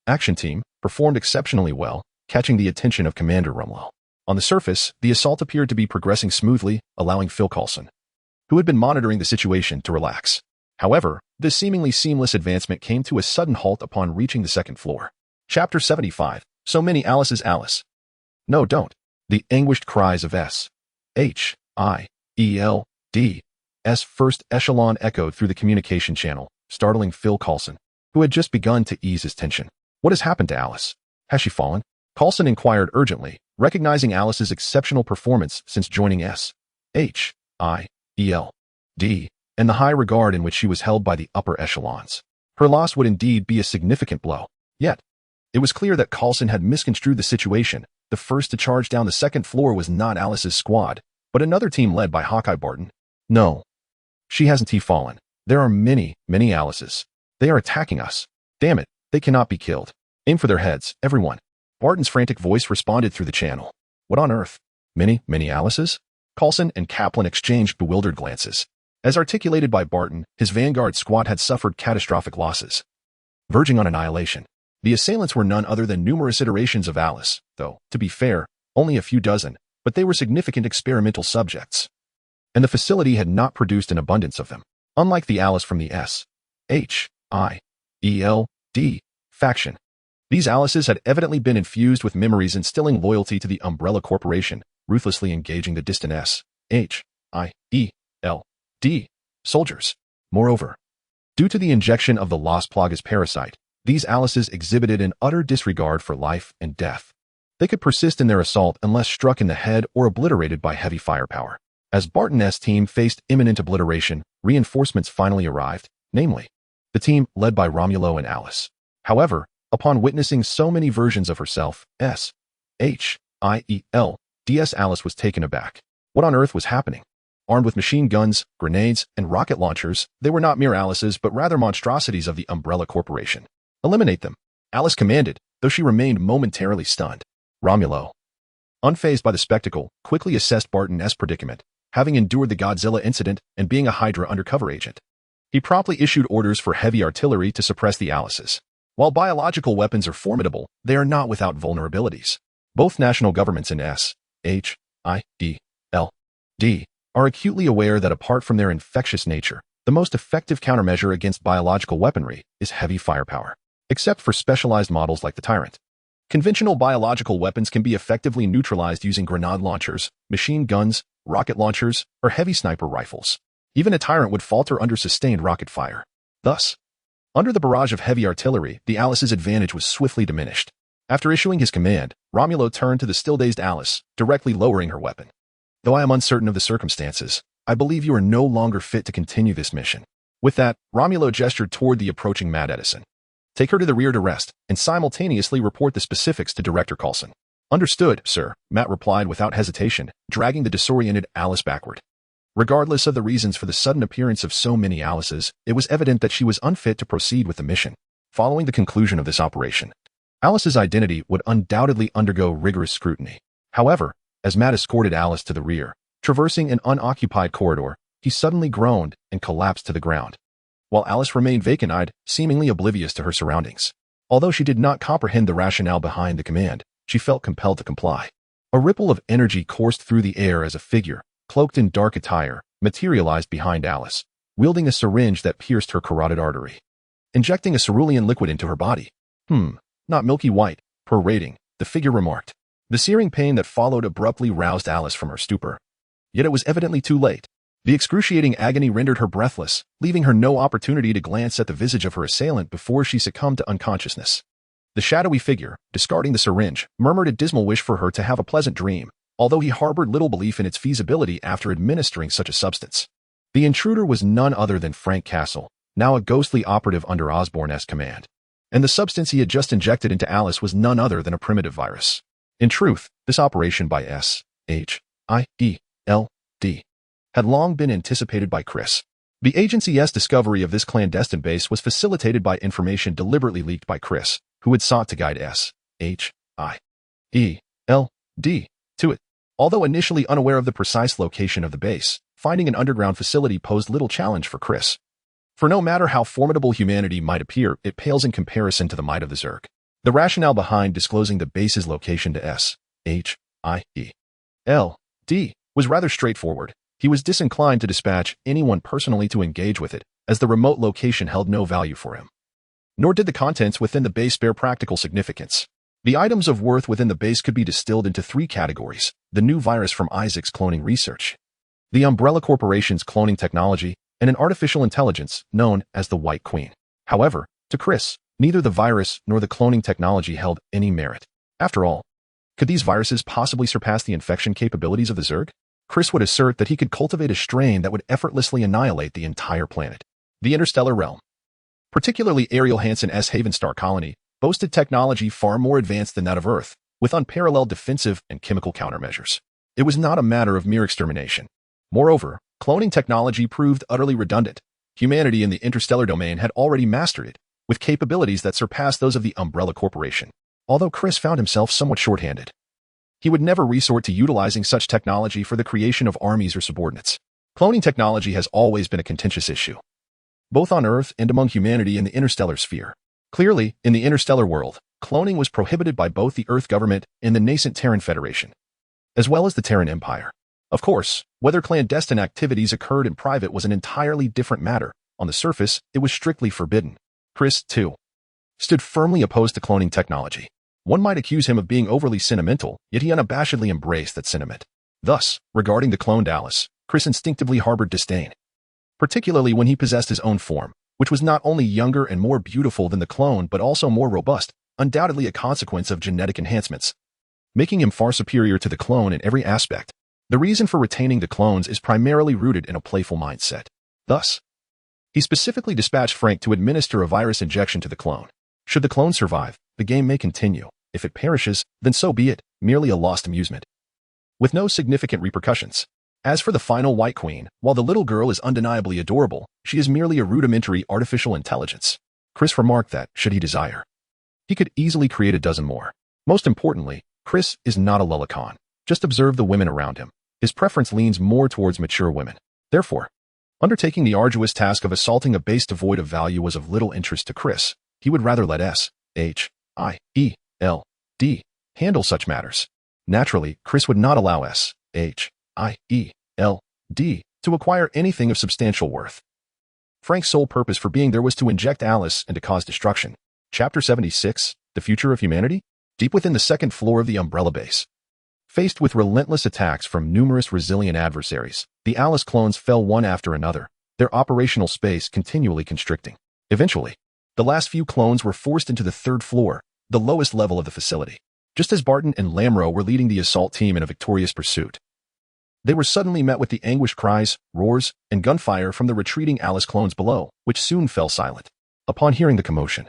action team, performed exceptionally well, catching the attention of Commander Rumlow. On the surface, the assault appeared to be progressing smoothly, allowing Phil Coulson, who had been monitoring the situation to relax. However, this seemingly seamless advancement came to a sudden halt upon reaching the second floor. Chapter 75. So many Alice's Alice. No, don't. The anguished cries of S. H. I. E. L. D. S. first echelon echoed through the communication channel, startling Phil Coulson, who had just begun to ease his tension. What has happened to Alice? Has she fallen? Coulson inquired urgently, recognizing Alice's exceptional performance since joining S. H. I. E. L. D. and the high regard in which she was held by the upper echelons. Her loss would indeed be a significant blow. Yet, it was clear that Coulson had misconstrued the situation. The first to charge down the second floor was not Alice's squad, but another team led by Hawkeye Barton. No. She hasn't fallen. There are many, many Alices. They are attacking us. Damn it, they cannot be killed. Aim for their heads, everyone. Barton's frantic voice responded through the channel. What on earth? Many, many Alices? Coulson and Kaplan exchanged bewildered glances. As articulated by Barton, his vanguard squad had suffered catastrophic losses, verging on annihilation. The assailants were none other than numerous iterations of Alice, though, to be fair, only a few dozen, but they were significant experimental subjects. And the facility had not produced an abundance of them. Unlike the Alice from the S. H. I. E. L. D. faction, these Alices had evidently been infused with memories instilling loyalty to the Umbrella Corporation, ruthlessly engaging the distant S. H. I. E. L. D. soldiers. Moreover, due to the injection of the Las Plagas parasite, these Alices exhibited an utter disregard for life and death. They could persist in their assault unless struck in the head or obliterated by heavy firepower. As Barton's team faced imminent obliteration, reinforcements finally arrived, namely, the team led by Romulo and Alice. However, upon witnessing so many versions of herself, S. H. I. E. L. D. S. Alice was taken aback. What on earth was happening? Armed with machine guns, grenades, and rocket launchers, they were not mere Alices but rather monstrosities of the Umbrella Corporation. Eliminate them, Alice commanded, though she remained momentarily stunned. Romulo, unfazed by the spectacle, quickly assessed Barton's predicament, having endured the Godzilla incident and being a Hydra undercover agent. He promptly issued orders for heavy artillery to suppress the Alices. While biological weapons are formidable, they are not without vulnerabilities. Both national governments in S. H. I. E. L. D. are acutely aware that apart from their infectious nature, the most effective countermeasure against biological weaponry is heavy firepower. Except for specialized models like the Tyrant. Conventional biological weapons can be effectively neutralized using grenade launchers, machine guns, rocket launchers, or heavy sniper rifles. Even a Tyrant would falter under sustained rocket fire. Thus, under the barrage of heavy artillery, the Alice's advantage was swiftly diminished. After issuing his command, Romulo turned to the still-dazed Alice, directly lowering her weapon. Though I am uncertain of the circumstances, I believe you are no longer fit to continue this mission. With that, Romulo gestured toward the approaching Mad Edison. Take her to the rear to rest, and simultaneously report the specifics to Director Coulson. Understood, sir, Matt replied without hesitation, dragging the disoriented Alice backward. Regardless of the reasons for the sudden appearance of so many Alices, it was evident that she was unfit to proceed with the mission. Following the conclusion of this operation, Alice's identity would undoubtedly undergo rigorous scrutiny. However, as Matt escorted Alice to the rear, traversing an unoccupied corridor, he suddenly groaned and collapsed to the ground. While Alice remained vacant-eyed, seemingly oblivious to her surroundings. Although she did not comprehend the rationale behind the command, she felt compelled to comply. A ripple of energy coursed through the air as a figure, cloaked in dark attire, materialized behind Alice, wielding a syringe that pierced her carotid artery. Injecting a cerulean liquid into her body. Not milky white, per rating, the figure remarked. The searing pain that followed abruptly roused Alice from her stupor. Yet it was evidently too late. The excruciating agony rendered her breathless, leaving her no opportunity to glance at the visage of her assailant before she succumbed to unconsciousness. The shadowy figure, discarding the syringe, murmured a dismal wish for her to have a pleasant dream, although he harbored little belief in its feasibility after administering such a substance. The intruder was none other than Frank Castle, now a ghostly operative under Osborn's command. And the substance he had just injected into Alice was none other than a primitive virus. In truth, this operation by S. H. I. E. L. D. had long been anticipated by Chris. The agency's discovery of this clandestine base was facilitated by information deliberately leaked by Chris, who had sought to guide S. H. I. E. L. D. to it. Although initially unaware of the precise location of the base, finding an underground facility posed little challenge for Chris. For no matter how formidable humanity might appear, it pales in comparison to the might of the Zerg. The rationale behind disclosing the base's location to S. H. I. E. L. D. was rather straightforward. He was disinclined to dispatch anyone personally to engage with it, as the remote location held no value for him. Nor did the contents within the base bear practical significance. The items of worth within the base could be distilled into three categories: the new virus from Isaac's cloning research, the Umbrella Corporation's cloning technology, and an artificial intelligence known as the White Queen. However, to Chris, neither the virus nor the cloning technology held any merit. After all, could these viruses possibly surpass the infection capabilities of the Zerg? Chris would assert that he could cultivate a strain that would effortlessly annihilate the entire planet. The interstellar realm, particularly Ariel Hansen's Havenstar colony, boasted technology far more advanced than that of Earth, with unparalleled defensive and chemical countermeasures. It was not a matter of mere extermination. Moreover, cloning technology proved utterly redundant. Humanity in the interstellar domain had already mastered it, with capabilities that surpassed those of the Umbrella Corporation. Although Chris found himself somewhat short-handed, he would never resort to utilizing such technology for the creation of armies or subordinates. Cloning technology has always been a contentious issue, both on Earth and among humanity in the interstellar sphere. Clearly, in the interstellar world, cloning was prohibited by both the Earth government and the nascent Terran Federation, as well as the Terran Empire. Of course, whether clandestine activities occurred in private was an entirely different matter. On the surface, it was strictly forbidden. Chris, too, stood firmly opposed to cloning technology. One might accuse him of being overly sentimental, yet he unabashedly embraced that sentiment. Thus, regarding the cloned Alice, Chris instinctively harbored disdain, particularly when he possessed his own form, which was not only younger and more beautiful than the clone but also more robust, undoubtedly a consequence of genetic enhancements, making him far superior to the clone in every aspect. The reason for retaining the clones is primarily rooted in a playful mindset. Thus, he specifically dispatched Frank to administer a virus injection to the clone. Should the clone survive, the game may continue. If it perishes, then so be it, merely a lost amusement, with no significant repercussions. As for the final White Queen, while the little girl is undeniably adorable, she is merely a rudimentary artificial intelligence. Chris remarked that, should he desire, he could easily create a dozen more. Most importantly, Chris is not a lullicon. Just observe the women around him. His preference leans more towards mature women. Therefore, undertaking the arduous task of assaulting a base devoid of value was of little interest to Chris. He would rather let S.H.I.E.L.D. handle such matters. Naturally, Chris would not allow S.H.I.E.L.D. to acquire anything of substantial worth. Frank's sole purpose for being there was to inject Alice and to cause destruction. Chapter 76, The Future of Humanity? Deep within the second floor of the Umbrella base, faced with relentless attacks from numerous resilient adversaries, the Alice clones fell one after another, their operational space continually constricting. Eventually, the last few clones were forced into the third floor, the lowest level of the facility. Just as Barton and Lamro were leading the assault team in a victorious pursuit, they were suddenly met with the anguished cries, roars, and gunfire from the retreating Alice clones below, which soon fell silent. Upon hearing the commotion,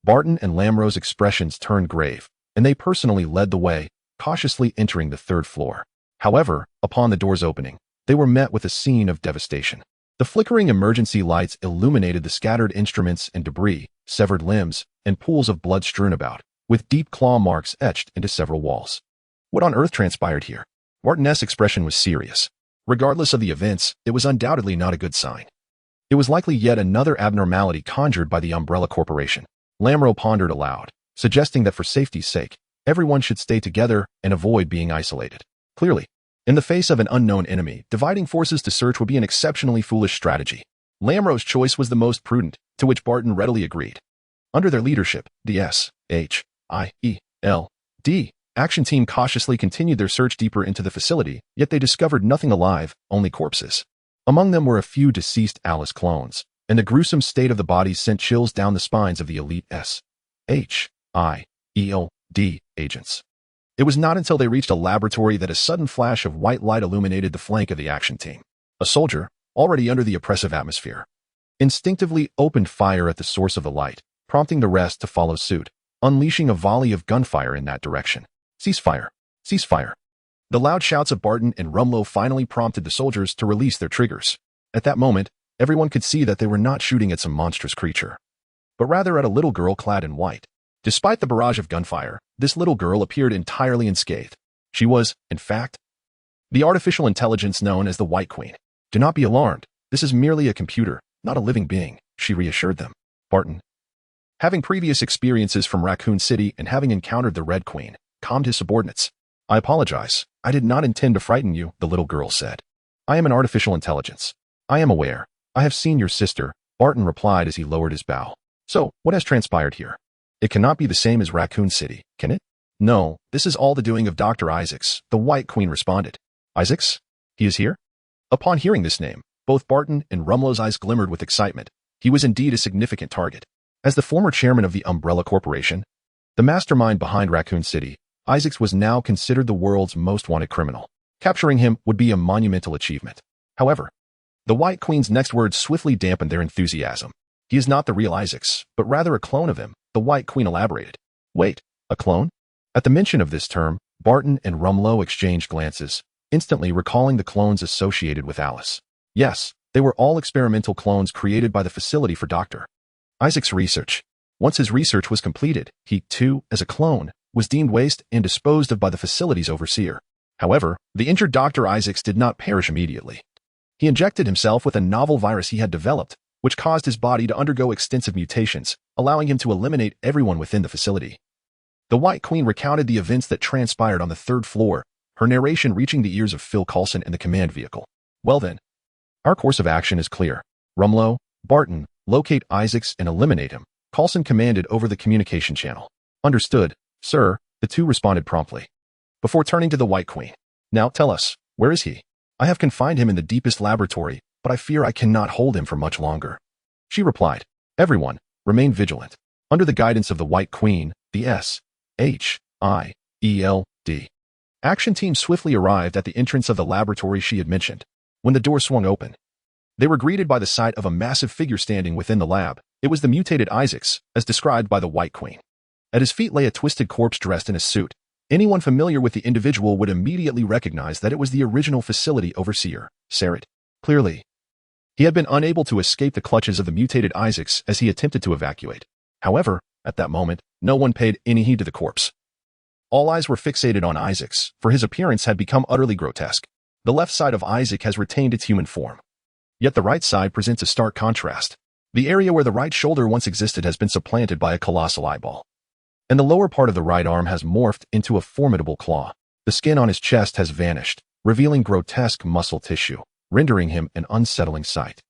Barton and Lamro's expressions turned grave, and they personally led the way, cautiously entering the third floor. However, upon the doors opening, they were met with a scene of devastation. The flickering emergency lights illuminated the scattered instruments and debris, severed limbs, and pools of blood strewn about, with deep claw marks etched into several walls. What on earth transpired here? Barton's expression was serious. Regardless of the events, it was undoubtedly not a good sign. It was likely yet another abnormality conjured by the Umbrella Corporation. Lamro pondered aloud, suggesting that for safety's sake, everyone should stay together and avoid being isolated. Clearly, in the face of an unknown enemy, dividing forces to search would be an exceptionally foolish strategy. Lamro's choice was the most prudent, to which Barton readily agreed. Under their leadership, the S.H.I.E.L.D. action team cautiously continued their search deeper into the facility, yet they discovered nothing alive, only corpses. Among them were a few deceased Alice clones, and the gruesome state of the bodies sent chills down the spines of the elite S.H.I.E.L.D. agents. It was not until they reached a laboratory that a sudden flash of white light illuminated the flank of the action team. A soldier, already under the oppressive atmosphere, instinctively opened fire at the source of the light, prompting the rest to follow suit, unleashing a volley of gunfire in that direction. Ceasefire! Ceasefire! The loud shouts of Barton and Rumlow finally prompted the soldiers to release their triggers. At that moment, everyone could see that they were not shooting at some monstrous creature, but rather at a little girl clad in white. Despite the barrage of gunfire, this little girl appeared entirely unscathed. She was, in fact, the artificial intelligence known as the White Queen. Do not be alarmed. This is merely a computer, not a living being, she reassured them. Barton, having previous experiences from Raccoon City and having encountered the Red Queen, calmed his subordinates. I apologize. I did not intend to frighten you, the little girl said. I am an artificial intelligence. I am aware. I have seen your sister, Barton replied as he lowered his bow. So, what has transpired here? It cannot be the same as Raccoon City, can it? No, this is all the doing of Dr. Isaacs, the White Queen responded. Isaacs? He is here? Upon hearing this name, both Barton and Rumlow's eyes glimmered with excitement. He was indeed a significant target. As the former chairman of the Umbrella Corporation, the mastermind behind Raccoon City, Isaacs was now considered the world's most wanted criminal. Capturing him would be a monumental achievement. However, the White Queen's next words swiftly dampened their enthusiasm. He is not the real Isaacs, but rather a clone of him, the White Queen elaborated. Wait, a clone? At the mention of this term, Barton and Rumlow exchanged glances, instantly recalling the clones associated with Alice. Yes, they were all experimental clones created by the facility for Dr. Isaacs' research. Once his research was completed, he, too, as a clone, was deemed waste and disposed of by the facility's overseer. However, the injured Dr. Isaacs did not perish immediately. He injected himself with a novel virus he had developed, which caused his body to undergo extensive mutations, allowing him to eliminate everyone within the facility. The White Queen recounted the events that transpired on the third floor, her narration reaching the ears of Phil Coulson in the command vehicle. Well then, our course of action is clear. Rumlow, Barton, locate Isaacs and eliminate him, Coulson commanded over the communication channel. Understood, sir, the two responded promptly. Before turning to the White Queen. Now tell us, where is he? I have confined him in the deepest laboratory, but I fear I cannot hold him for much longer. She replied. Everyone, remain vigilant. Under the guidance of the White Queen, the S.H.I.E.L.D. action team swiftly arrived at the entrance of the laboratory she had mentioned. When the door swung open, they were greeted by the sight of a massive figure standing within the lab. It was the mutated Isaacs, as described by the White Queen. At his feet lay a twisted corpse dressed in a suit. Anyone familiar with the individual would immediately recognize that it was the original facility overseer, Starlit. Clearly, he had been unable to escape the clutches of the mutated Isaacs as he attempted to evacuate. However, at that moment, no one paid any heed to the corpse. All eyes were fixated on Isaacs, for his appearance had become utterly grotesque. The left side of Isaac has retained its human form. Yet the right side presents a stark contrast. The area where the right shoulder once existed has been supplanted by a colossal eyeball. And the lower part of the right arm has morphed into a formidable claw. The skin on his chest has vanished, revealing grotesque muscle tissue, rendering him an unsettling sight.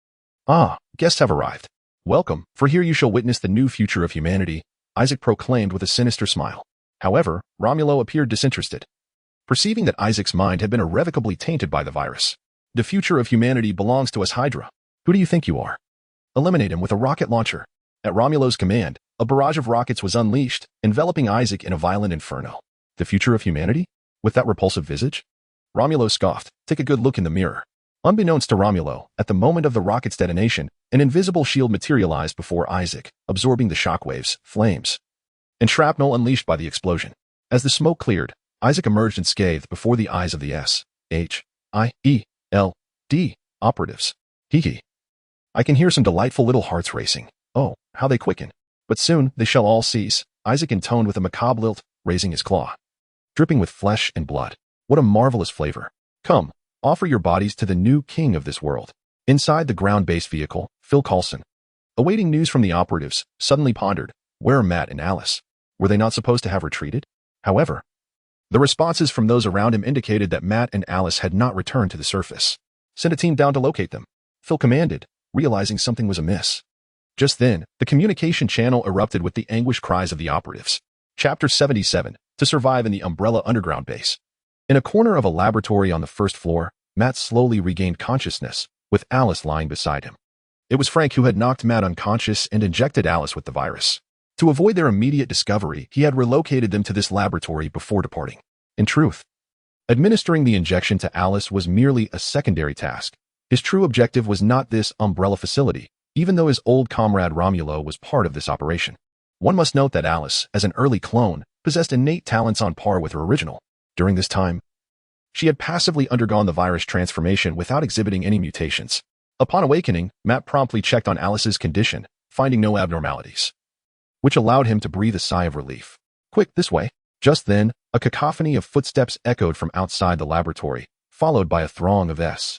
Ah, guests have arrived. Welcome, for here you shall witness the new future of humanity, Isaac proclaimed with a sinister smile. However, Romulo appeared disinterested. Perceiving that Isaac's mind had been irrevocably tainted by the virus. The future of humanity belongs to us, Hydra. Who do you think you are? Eliminate him with a rocket launcher. At Romulo's command, a barrage of rockets was unleashed, enveloping Isaac in a violent inferno. The future of humanity? With that repulsive visage? Romulo scoffed. Take a good look in the mirror. Unbeknownst to Romulo, at the moment of the rocket's detonation, an invisible shield materialized before Isaac, absorbing the shockwaves, flames, and shrapnel unleashed by the explosion. As the smoke cleared, Isaac emerged unscathed before the eyes of the S.H.I.E.L.D. operatives. Hee. I can hear some delightful little hearts racing. Oh, how they quicken. But soon they shall all cease, Isaac intoned with a macabre lilt, raising his claw. Dripping with flesh and blood. What a marvelous flavor. Come, offer your bodies to the new king of this world. Inside the ground-based vehicle, Phil Coulson, awaiting news from the operatives, suddenly pondered, where are Matt and Alice? Were they not supposed to have retreated? However, the responses from those around him indicated that Matt and Alice had not returned to the surface. Send a team down to locate them, Phil commanded, realizing something was amiss. Just then, the communication channel erupted with the anguished cries of the operatives. Chapter 77, To Survive in the Umbrella Underground Base. In a corner of a laboratory on the first floor, Matt slowly regained consciousness, with Alice lying beside him. It was Frank who had knocked Matt unconscious and injected Alice with the virus. To avoid their immediate discovery, he had relocated them to this laboratory before departing. In truth, administering the injection to Alice was merely a secondary task. His true objective was not this Umbrella facility, even though his old comrade Romulo was part of this operation. One must note that Alice, as an early clone, possessed innate talents on par with her original. During this time, she had passively undergone the virus transformation without exhibiting any mutations. Upon awakening, Matt promptly checked on Alice's condition, finding no abnormalities, which allowed him to breathe a sigh of relief. Quick, this way. Just then, a cacophony of footsteps echoed from outside the laboratory, followed by a throng of S.H.I.E.L.D.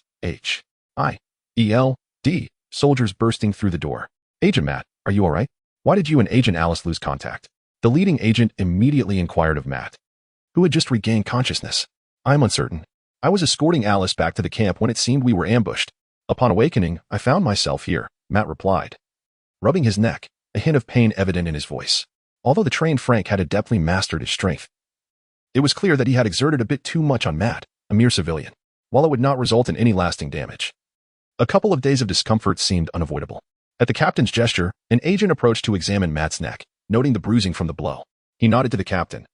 soldiers bursting through the door. Agent Matt, are you all right? Why did you and Agent Alice lose contact? The leading agent immediately inquired of Matt, who had just regained consciousness. I'm uncertain. I was escorting Alice back to the camp when it seemed we were ambushed. Upon awakening, I found myself here, Matt replied, rubbing his neck, a hint of pain evident in his voice. Although the trained Frank had adeptly mastered his strength, it was clear that he had exerted a bit too much on Matt, a mere civilian, while it would not result in any lasting damage. A couple of days of discomfort seemed unavoidable. At the captain's gesture, an agent approached to examine Matt's neck, noting the bruising from the blow. He nodded to the captain,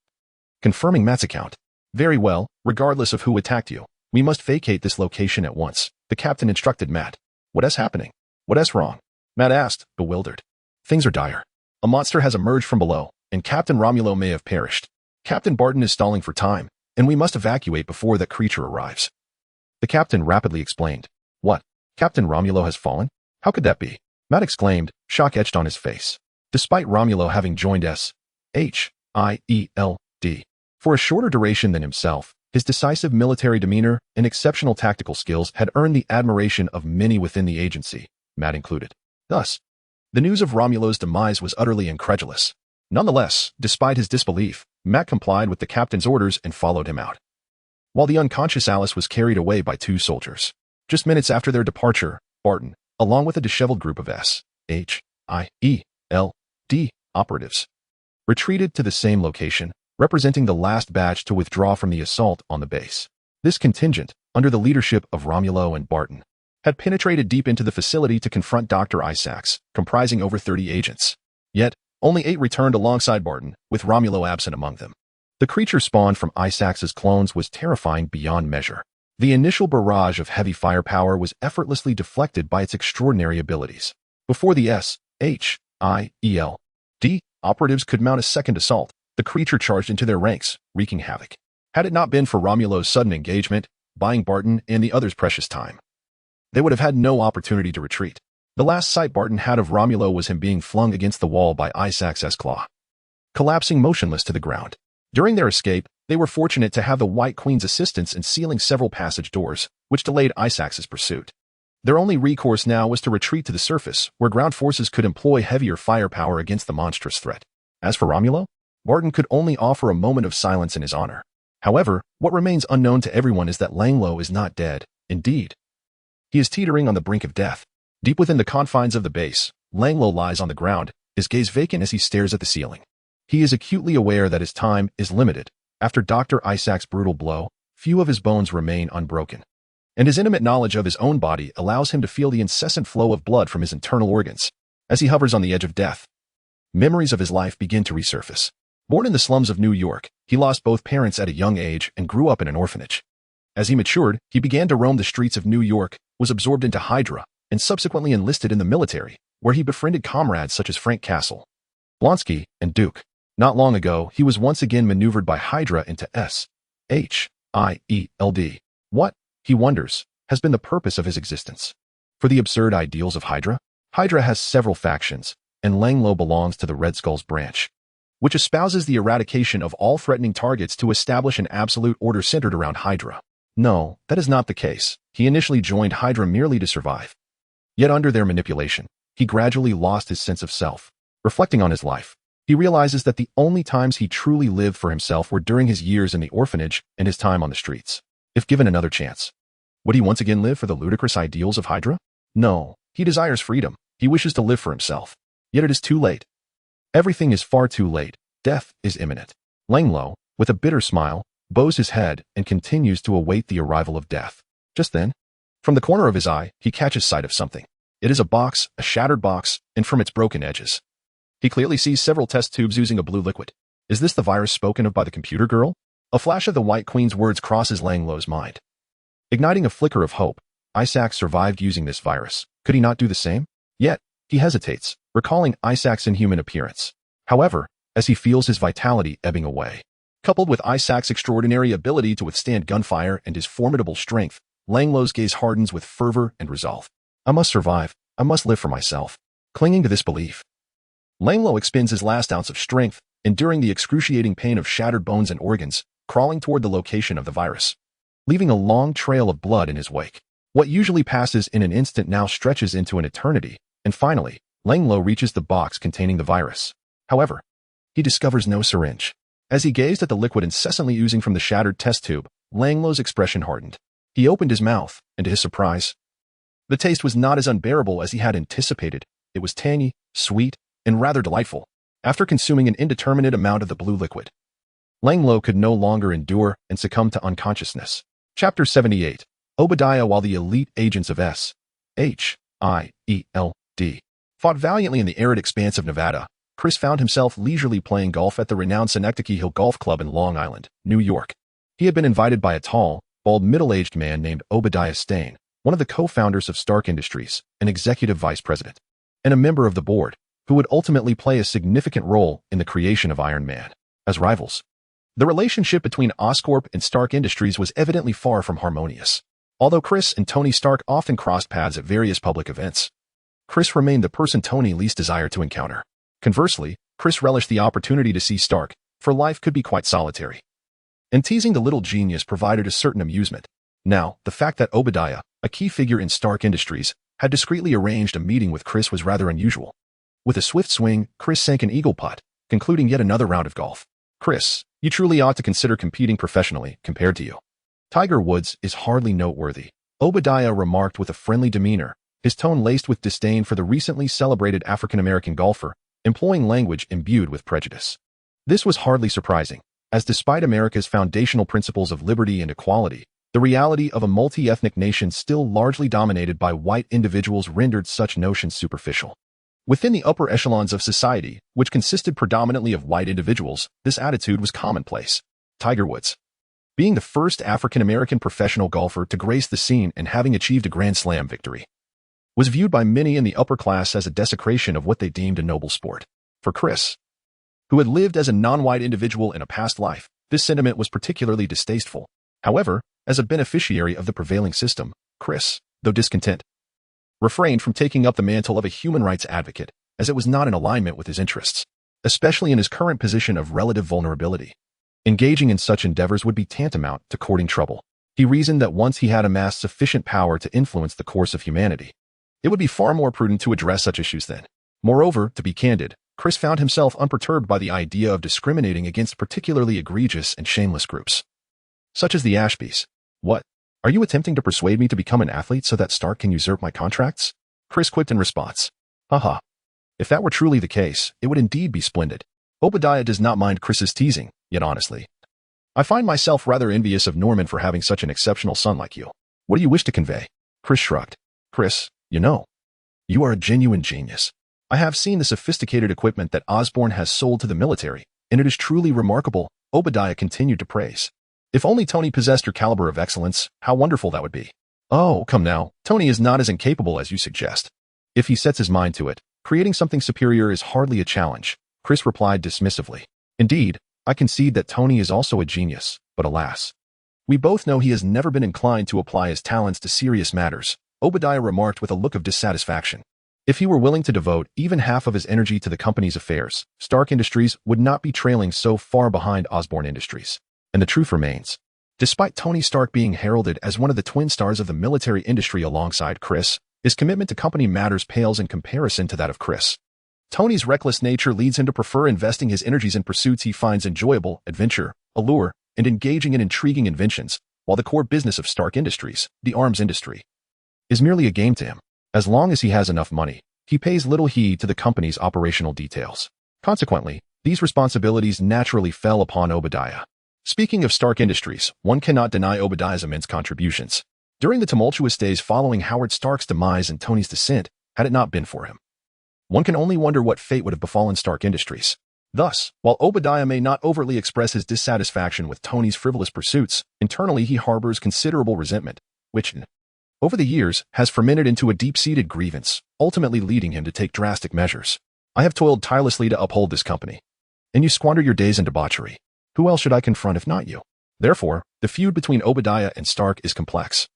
confirming Matt's account. Very well, regardless of who attacked you, we must vacate this location at once, the captain instructed Matt. What is happening? What is wrong? Matt asked, bewildered. Things are dire. A monster has emerged from below, and Captain Romulo may have perished. Captain Barton is stalling for time, and we must evacuate before that creature arrives. The captain rapidly explained. What? Captain Romulo has fallen? How could that be? Matt exclaimed, shock etched on his face. Despite Romulo having joined S.H.I.E.L.D. for a shorter duration than himself, his decisive military demeanor and exceptional tactical skills had earned the admiration of many within the agency, Matt included. Thus, the news of Romulo's demise was utterly incredulous. Nonetheless, despite his disbelief, Matt complied with the captain's orders and followed him out, while the unconscious Alice was carried away by two soldiers. Just minutes after their departure, Barton, along with a disheveled group of S.H.I.E.L.D. operatives, retreated to the same location, representing the last batch to withdraw from the assault on the base. This contingent, under the leadership of Romulo and Barton, had penetrated deep into the facility to confront Dr. Isaacs, comprising over 30 agents. Yet, only 8 returned alongside Barton, with Romulo absent among them. The creature spawned from Isaacs's clones was terrifying beyond measure. The initial barrage of heavy firepower was effortlessly deflected by its extraordinary abilities. Before the S.H.I.E.L.D. operatives could mount a second assault, the creature charged into their ranks, wreaking havoc. Had it not been for Romulo's sudden engagement, buying Barton and the others precious time, they would have had no opportunity to retreat. The last sight Barton had of Romulo was him being flung against the wall by Isaac's claw, collapsing motionless to the ground. During their escape, they were fortunate to have the White Queen's assistance in sealing several passage doors, which delayed Isaac's pursuit. Their only recourse now was to retreat to the surface, where ground forces could employ heavier firepower against the monstrous threat. As for Romulo, Barton could only offer a moment of silence in his honor. However, what remains unknown to everyone is that Langlo is not dead. Indeed, he is teetering on the brink of death. Deep within the confines of the base, Langlo lies on the ground, his gaze vacant as he stares at the ceiling. He is acutely aware that his time is limited. After Dr. Isaac's brutal blow, few of his bones remain unbroken, and his intimate knowledge of his own body allows him to feel the incessant flow of blood from his internal organs. As he hovers on the edge of death, memories of his life begin to resurface. Born in the slums of New York, he lost both parents at a young age and grew up in an orphanage. As he matured, he began to roam the streets of New York, was absorbed into Hydra, and subsequently enlisted in the military, where he befriended comrades such as Frank Castle, Blonsky, and Duke. Not long ago, he was once again maneuvered by Hydra into S.H.I.E.L.D. What, he wonders, has been the purpose of his existence? For the absurd ideals of Hydra? Hydra has several factions, and Langlo belongs to the Red Skull's branch, which espouses the eradication of all threatening targets to establish an absolute order centered around Hydra. No, that is not the case. He initially joined Hydra merely to survive. Yet under their manipulation, he gradually lost his sense of self. Reflecting on his life, he realizes that the only times he truly lived for himself were during his years in the orphanage and his time on the streets. If given another chance, would he once again live for the ludicrous ideals of Hydra? No, he desires freedom. He wishes to live for himself. Yet it is too late. Everything is far too late. Death is imminent. Langlo, with a bitter smile, bows his head and continues to await the arrival of death. Just then, from the corner of his eye, he catches sight of something. It is a box, a shattered box, and from its broken edges, he clearly sees several test tubes oozing a blue liquid. Is this the virus spoken of by the computer girl? A flash of the White Queen's words crosses Langlo's mind. Igniting a flicker of hope, Isaac survived using this virus. Could he not do the same? Yet, he hesitates, recalling Isaac's inhuman appearance. However, as he feels his vitality ebbing away, coupled with Isaac's extraordinary ability to withstand gunfire and his formidable strength, Langlo's gaze hardens with fervor and resolve. I must survive. I must live for myself. Clinging to this belief, Langlo expends his last ounce of strength, enduring the excruciating pain of shattered bones and organs, crawling toward the location of the virus, leaving a long trail of blood in his wake. What usually passes in an instant now stretches into an eternity, and finally, Langlo reaches the box containing the virus. However, he discovers no syringe. As he gazed at the liquid incessantly oozing from the shattered test tube, Langlow's expression hardened. He opened his mouth, and to his surprise, the taste was not as unbearable as he had anticipated. It was tangy, sweet, and rather delightful. After consuming an indeterminate amount of the blue liquid, Langlow could no longer endure and succumbed to unconsciousness. Chapter 78. Obadiah. While the elite agents of S.H.I.E.L.D. fought valiantly in the arid expanse of Nevada, Chris found himself leisurely playing golf at the renowned Synecdoche Hill Golf Club in Long Island, New York. He had been invited by a tall, bald, middle-aged man named Obadiah Stane, one of the co-founders of Stark Industries, an executive vice president, and a member of the board, who would ultimately play a significant role in the creation of Iron Man. As rivals, the relationship between Oscorp and Stark Industries was evidently far from harmonious. Although Chris and Tony Stark often crossed paths at various public events, Chris remained the person Tony least desired to encounter. Conversely, Chris relished the opportunity to see Stark, for life could be quite solitary. And teasing the little genius provided a certain amusement. Now, the fact that Obadiah, a key figure in Stark Industries, had discreetly arranged a meeting with Chris was rather unusual. With a swift swing, Chris sank an eagle putt, concluding yet another round of golf. Chris, you truly ought to consider competing professionally, compared to you. Tiger Woods is hardly noteworthy, Obadiah remarked with a friendly demeanor, his tone laced with disdain for the recently celebrated African-American golfer, employing language imbued with prejudice. This was hardly surprising, as despite America's foundational principles of liberty and equality, the reality of a multi-ethnic nation still largely dominated by white individuals rendered such notions superficial. Within the upper echelons of society, which consisted predominantly of white individuals, this attitude was commonplace. Tiger Woods, being the first African-American professional golfer to grace the scene and having achieved a Grand Slam victory, was viewed by many in the upper class as a desecration of what they deemed a noble sport. For Chris, who had lived as a non-white individual in a past life, this sentiment was particularly distasteful. However, as a beneficiary of the prevailing system, Chris, though discontent, refrained from taking up the mantle of a human rights advocate, as it was not in alignment with his interests, especially in his current position of relative vulnerability. Engaging in such endeavors would be tantamount to courting trouble. He reasoned that once he had amassed sufficient power to influence the course of humanity, it would be far more prudent to address such issues then. Moreover, to be candid, Chris found himself unperturbed by the idea of discriminating against particularly egregious and shameless groups, such as the Ashbys. What? Are you attempting to persuade me to become an athlete so that Stark can usurp my contracts? Chris quipped in response. Haha. If that were truly the case, it would indeed be splendid. Obadiah does not mind Chris's teasing, yet honestly, I find myself rather envious of Norman for having such an exceptional son like you. What do you wish to convey? Chris shrugged. Chris, you are a genuine genius. I have seen the sophisticated equipment that Osborn has sold to the military, and it is truly remarkable, Obadiah continued to praise. If only Tony possessed your caliber of excellence, how wonderful that would be. Oh, come now, Tony is not as incapable as you suggest. If he sets his mind to it, creating something superior is hardly a challenge, Chris replied dismissively. Indeed, I concede that Tony is also a genius, but alas, we both know he has never been inclined to apply his talents to serious matters, Obadiah remarked with a look of dissatisfaction. If he were willing to devote even half of his energy to the company's affairs, Stark Industries would not be trailing so far behind Osborn Industries. And the truth remains, despite Tony Stark being heralded as one of the twin stars of the military industry alongside Chris, his commitment to company matters pales in comparison to that of Chris. Tony's reckless nature leads him to prefer investing his energies in pursuits he finds enjoyable, adventure, allure, and engaging in intriguing inventions, while the core business of Stark Industries, the arms industry, is merely a game to him. As long as he has enough money, he pays little heed to the company's operational details. Consequently, these responsibilities naturally fell upon Obadiah. Speaking of Stark Industries, one cannot deny Obadiah's immense contributions. During the tumultuous days following Howard Stark's demise and Tony's descent, had it not been for him, one can only wonder what fate would have befallen Stark Industries. Thus, while Obadiah may not overtly express his dissatisfaction with Tony's frivolous pursuits, internally he harbors considerable resentment, which, over the years, has fermented into a deep-seated grievance, ultimately leading him to take drastic measures. I have toiled tirelessly to uphold this company, and you squander your days in debauchery. Who else should I confront if not you? Therefore, the feud between Obadiah and Stark is complex,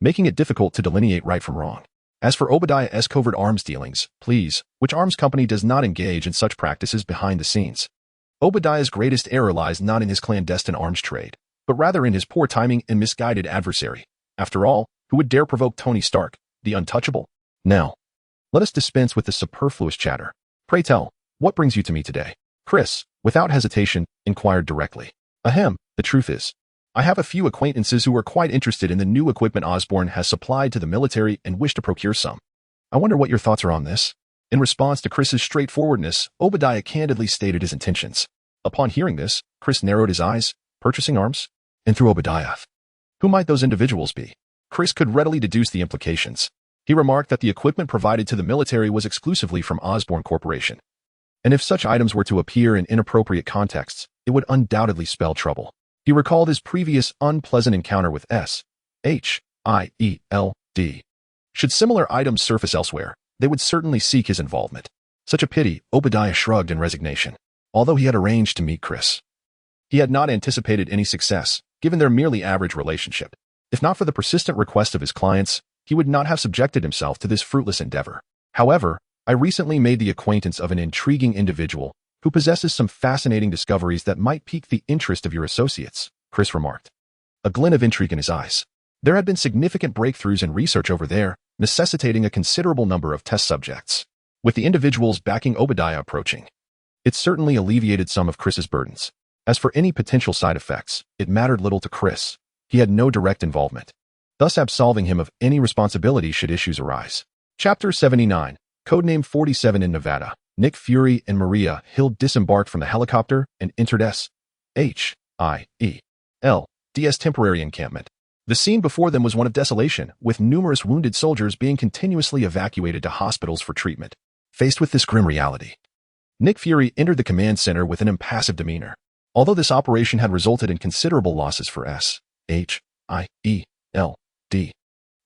making it difficult to delineate right from wrong. As for Obadiah's covert arms dealings, please, which arms company does not engage in such practices behind the scenes? Obadiah's greatest error lies not in his clandestine arms trade, but rather in his poor timing and misguided adversary. After all, who would dare provoke Tony Stark, the untouchable? Now, let us dispense with the superfluous chatter. Pray tell, what brings you to me today? Chris, without hesitation, inquired directly. Ahem, the truth is, I have a few acquaintances who are quite interested in the new equipment Osborn has supplied to the military and wish to procure some. I wonder what your thoughts are on this. In response to Chris's straightforwardness, Obadiah candidly stated his intentions. Upon hearing this, Chris narrowed his eyes, purchasing arms, and through Obadiah. Who might those individuals be? Chris could readily deduce the implications. He remarked that the equipment provided to the military was exclusively from Osborn Corporation. And if such items were to appear in inappropriate contexts, it would undoubtedly spell trouble. He recalled his previous unpleasant encounter with SHIELD. Should similar items surface elsewhere, they would certainly seek his involvement. Such a pity, Obadiah shrugged in resignation. Although he had arranged to meet Chris, he had not anticipated any success, given their merely average relationship. If not for the persistent request of his clients, he would not have subjected himself to this fruitless endeavor. However, I recently made the acquaintance of an intriguing individual who possesses some fascinating discoveries that might pique the interest of your associates, Chris remarked, a glint of intrigue in his eyes. There had been significant breakthroughs in research over there, necessitating a considerable number of test subjects. With the individuals backing Obadiah approaching, it certainly alleviated some of Chris's burdens. As for any potential side effects, it mattered little to Chris. He had no direct involvement, thus absolving him of any responsibility should issues arise. Chapter 79, Codename 47 in Nevada. Nick Fury and Maria Hill disembarked from the helicopter and entered SHIELD's temporary encampment. The scene before them was one of desolation, with numerous wounded soldiers being continuously evacuated to hospitals for treatment. Faced with this grim reality, Nick Fury entered the command center with an impassive demeanor. Although this operation had resulted in considerable losses for SHIELD,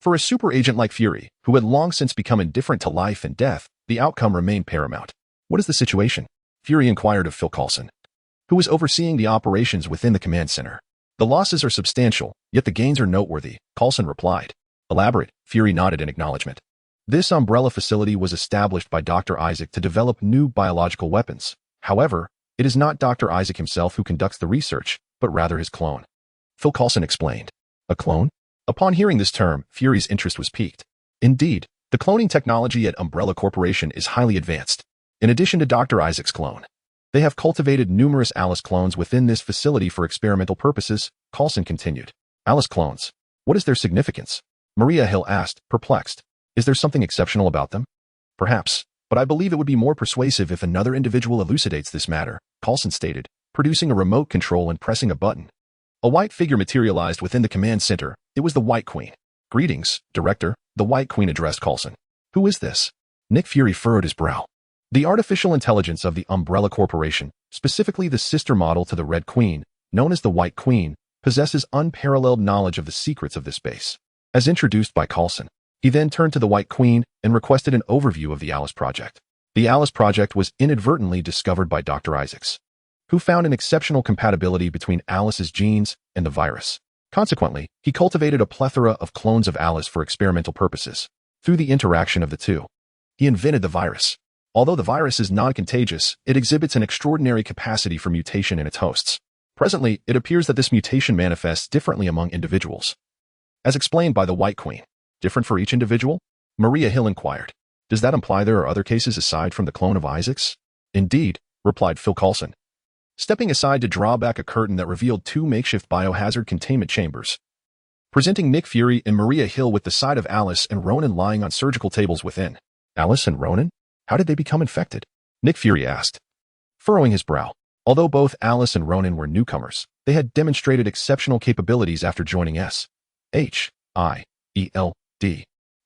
for a super agent like Fury, who had long since become indifferent to life and death, the outcome remained paramount. What is the situation? Fury inquired of Phil Coulson, who was overseeing the operations within the command center. The losses are substantial, yet the gains are noteworthy, Coulson replied. Elaborate, Fury nodded in acknowledgement. This umbrella facility was established by Dr. Isaac to develop new biological weapons. However, it is not Dr. Isaac himself who conducts the research, but rather his clone. Phil Coulson explained. A clone? Upon hearing this term, Fury's interest was piqued. Indeed, the cloning technology at Umbrella Corporation is highly advanced. In addition to Dr. Isaac's clone, they have cultivated numerous Alice clones within this facility for experimental purposes, Coulson continued. Alice clones. What is their significance? Maria Hill asked, perplexed. Is there something exceptional about them? Perhaps, but I believe it would be more persuasive if another individual elucidates this matter, Coulson stated, producing a remote control and pressing a button. A white figure materialized within the command center. It was the White Queen. Greetings, Director, the White Queen addressed Coulson. Who is this? Nick Fury furrowed his brow. The artificial intelligence of the Umbrella Corporation, specifically the sister model to the Red Queen, known as the White Queen, possesses unparalleled knowledge of the secrets of this base. As introduced by Coulson, he then turned to the White Queen and requested an overview of the Alice Project. The Alice Project was inadvertently discovered by Dr. Isaacs, who found an exceptional compatibility between Alice's genes and the virus. Consequently, he cultivated a plethora of clones of Alice for experimental purposes. Through the interaction of the two, he invented the virus. Although the virus is non-contagious, it exhibits an extraordinary capacity for mutation in its hosts. Presently, it appears that this mutation manifests differently among individuals. As explained by the White Queen, different for each individual? Maria Hill inquired. Does that imply there are other cases aside from the clone of Isaac's? Indeed, replied Phil Coulson, stepping aside to draw back a curtain that revealed two makeshift biohazard containment chambers, presenting Nick Fury and Maria Hill with the side of Alice and Ronan lying on surgical tables within. Alice and Ronan? How did they become infected? Nick Fury asked, furrowing his brow. Although both Alice and Ronan were newcomers, they had demonstrated exceptional capabilities after joining SHIELD,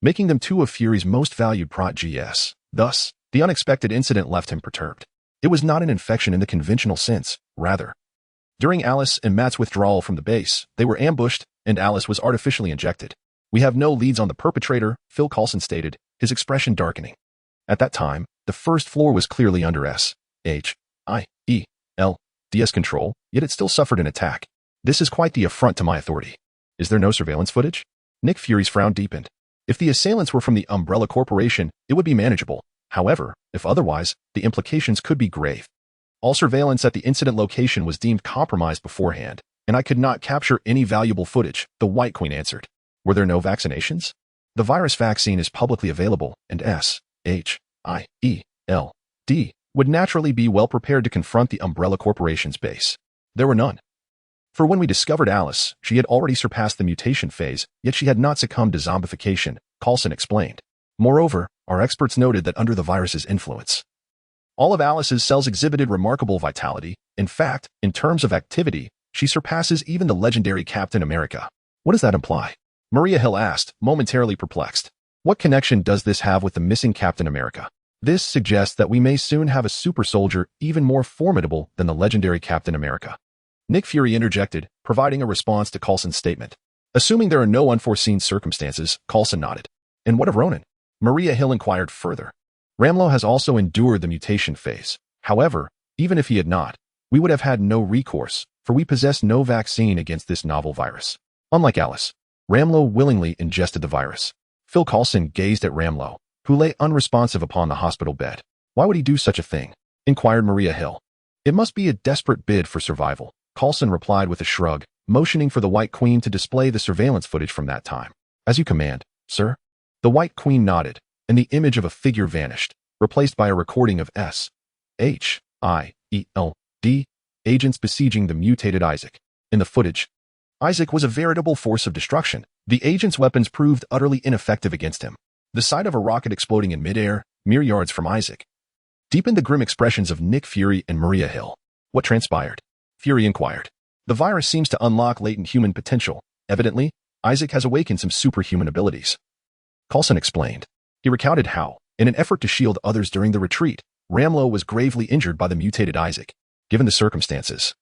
making them two of Fury's most valued protégés. Thus, the unexpected incident left him perturbed. It was not an infection in the conventional sense, rather. During Alice and Matt's withdrawal from the base, they were ambushed, and Alice was artificially injected. We have no leads on the perpetrator, Phil Coulson stated, his expression darkening. At that time, the first floor was clearly under SHIELD's control, yet it still suffered an attack. This is quite the affront to my authority. Is there no surveillance footage? Nick Fury's frown deepened. If the assailants were from the Umbrella Corporation, it would be manageable. However, if otherwise, the implications could be grave. All surveillance at the incident location was deemed compromised beforehand, and I could not capture any valuable footage, the White Queen answered. Were there no vaccinations? The virus vaccine is publicly available, and SHIELD would naturally be well prepared to confront the Umbrella Corporation's base. There were none. For when we discovered Alice, she had already surpassed the mutation phase, yet she had not succumbed to zombification, Coulson explained. Moreover, our experts noted that under the virus's influence, all of Alice's cells exhibited remarkable vitality. In fact, in terms of activity, she surpasses even the legendary Captain America. What does that imply? Maria Hill asked, momentarily perplexed. What connection does this have with the missing Captain America? This suggests that we may soon have a super soldier even more formidable than the legendary Captain America. Nick Fury interjected, providing a response to Coulson's statement. Assuming there are no unforeseen circumstances, Coulson nodded. And what of Ronan? Maria Hill inquired further. Ramlo has also endured the mutation phase. However, even if he had not, we would have had no recourse, for we possess no vaccine against this novel virus. Unlike Alice, Ramlo willingly ingested the virus. Phil Coulson gazed at Ramlo, who lay unresponsive upon the hospital bed. Why would he do such a thing? Inquired Maria Hill. It must be a desperate bid for survival, Coulson replied with a shrug, motioning for the White Queen to display the surveillance footage from that time. As you command, sir. The White Queen nodded, and the image of a figure vanished, replaced by a recording of S.H.I.E.L.D. agents besieging the mutated Isaac. In the footage, Isaac was a veritable force of destruction. The agent's weapons proved utterly ineffective against him. The sight of a rocket exploding in midair, mere yards from Isaac, deepened the grim expressions of Nick Fury and Maria Hill. What transpired? Fury inquired. The virus seems to unlock latent human potential. Evidently, Isaac has awakened some superhuman abilities. Coulson explained. He recounted how, in an effort to shield others during the retreat, Ramlo was gravely injured by the mutated Isaac. Given the circumstances,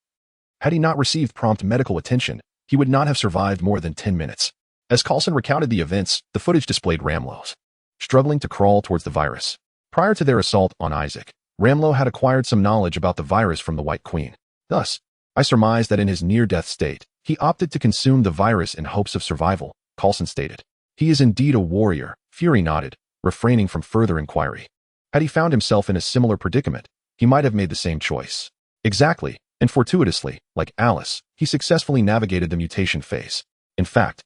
had he not received prompt medical attention, he would not have survived more than 10 minutes. As Coulson recounted the events, the footage displayed Ramlo's struggling to crawl towards the virus. Prior to their assault on Isaac, Ramlo had acquired some knowledge about the virus from the White Queen. Thus, I surmise that in his near-death state, he opted to consume the virus in hopes of survival, Coulson stated. He is indeed a warrior, Fury nodded, refraining from further inquiry. Had he found himself in a similar predicament, he might have made the same choice. Exactly, and fortuitously, like Alice, he successfully navigated the mutation phase. In fact,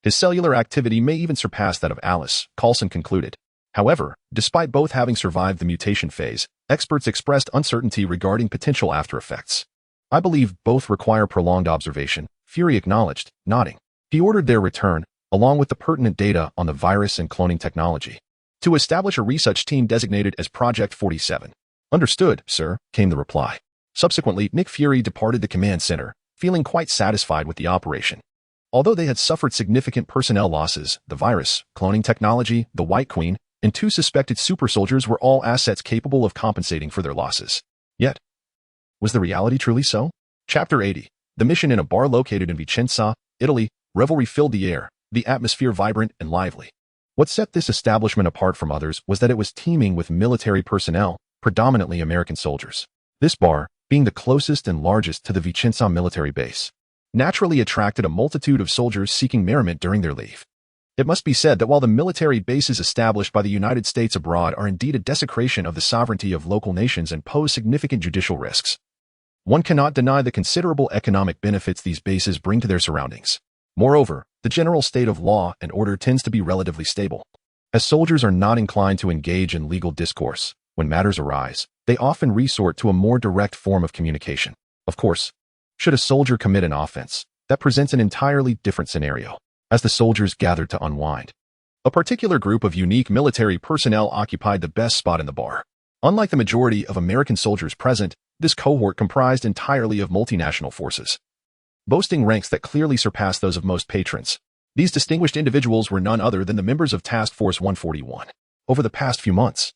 his cellular activity may even surpass that of Alice, Coulson concluded. However, despite both having survived the mutation phase, experts expressed uncertainty regarding potential after-effects. I believe both require prolonged observation, Fury acknowledged, nodding. He ordered their return, along with the pertinent data on the virus and cloning technology, to establish a research team designated as Project 47. Understood, sir, came the reply. Subsequently, Nick Fury departed the command center, feeling quite satisfied with the operation. Although they had suffered significant personnel losses, the virus, cloning technology, the White Queen, and 2 suspected super soldiers were all assets capable of compensating for their losses. Yet, was the reality truly so? Chapter 80. The mission in a bar located in Vicenza, Italy. Revelry filled the air, the atmosphere vibrant and lively. What set this establishment apart from others was that it was teeming with military personnel, predominantly American soldiers. This bar, being the closest and largest to the Vicenza military base, naturally attracted a multitude of soldiers seeking merriment during their leave. It must be said that while the military bases established by the United States abroad are indeed a desecration of the sovereignty of local nations and pose significant judicial risks, one cannot deny the considerable economic benefits these bases bring to their surroundings. Moreover, the general state of law and order tends to be relatively stable. As soldiers are not inclined to engage in legal discourse, when matters arise, they often resort to a more direct form of communication. Of course, should a soldier commit an offense, that presents an entirely different scenario, as the soldiers gathered to unwind. A particular group of unique military personnel occupied the best spot in the bar. Unlike the majority of American soldiers present, this cohort comprised entirely of multinational forces, boasting ranks that clearly surpassed those of most patrons. These distinguished individuals were none other than the members of Task Force 141. Over the past few months,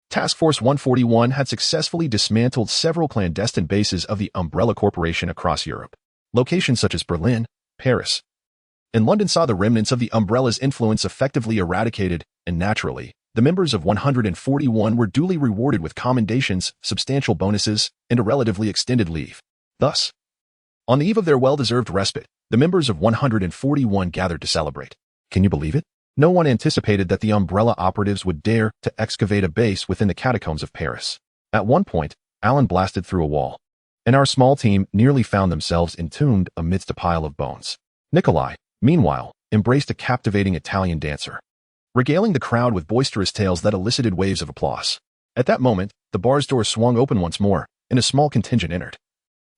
Task Force 141 had successfully dismantled several clandestine bases of the Umbrella Corporation across Europe. Locations such as Berlin, Paris, and London saw the remnants of the Umbrella's influence effectively eradicated, and naturally, the members of 141 were duly rewarded with commendations, substantial bonuses, and a relatively extended leave. Thus, on the eve of their well-deserved respite, the members of 141 gathered to celebrate. Can you believe it? No one anticipated that the Umbrella operatives would dare to excavate a base within the catacombs of Paris. At one point, Alan blasted through a wall, and our small team nearly found themselves entombed amidst a pile of bones. Nikolai, meanwhile, embraced a captivating Italian dancer, regaling the crowd with boisterous tales that elicited waves of applause. At that moment, the bar's door swung open once more, and a small contingent entered.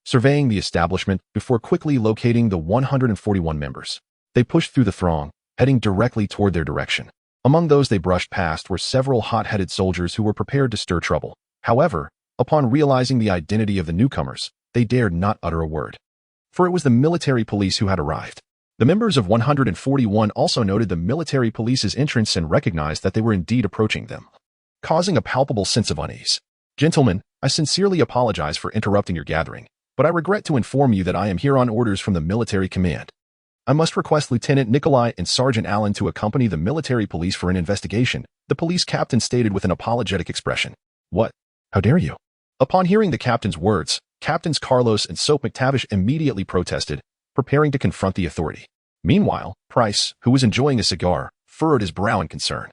surveying the establishment before quickly locating the 141 members. They pushed through the throng, heading directly toward their direction. Among those they brushed past were several hot-headed soldiers who were prepared to stir trouble. However, upon realizing the identity of the newcomers, they dared not utter a word. For it was the military police who had arrived. The members of 141 also noted the military police's entrance and recognized that they were indeed approaching them, causing a palpable sense of unease. Gentlemen, I sincerely apologize for interrupting your gathering, but I regret to inform you that I am here on orders from the military command. I must request Lieutenant Nikolai and Sergeant Allen to accompany the military police for an investigation, the police captain stated with an apologetic expression. What? How dare you? Upon hearing the captain's words, Captains Carlos and Soap McTavish immediately protested, preparing to confront the authority. Meanwhile, Price, who was enjoying a cigar, furrowed his brow in concern.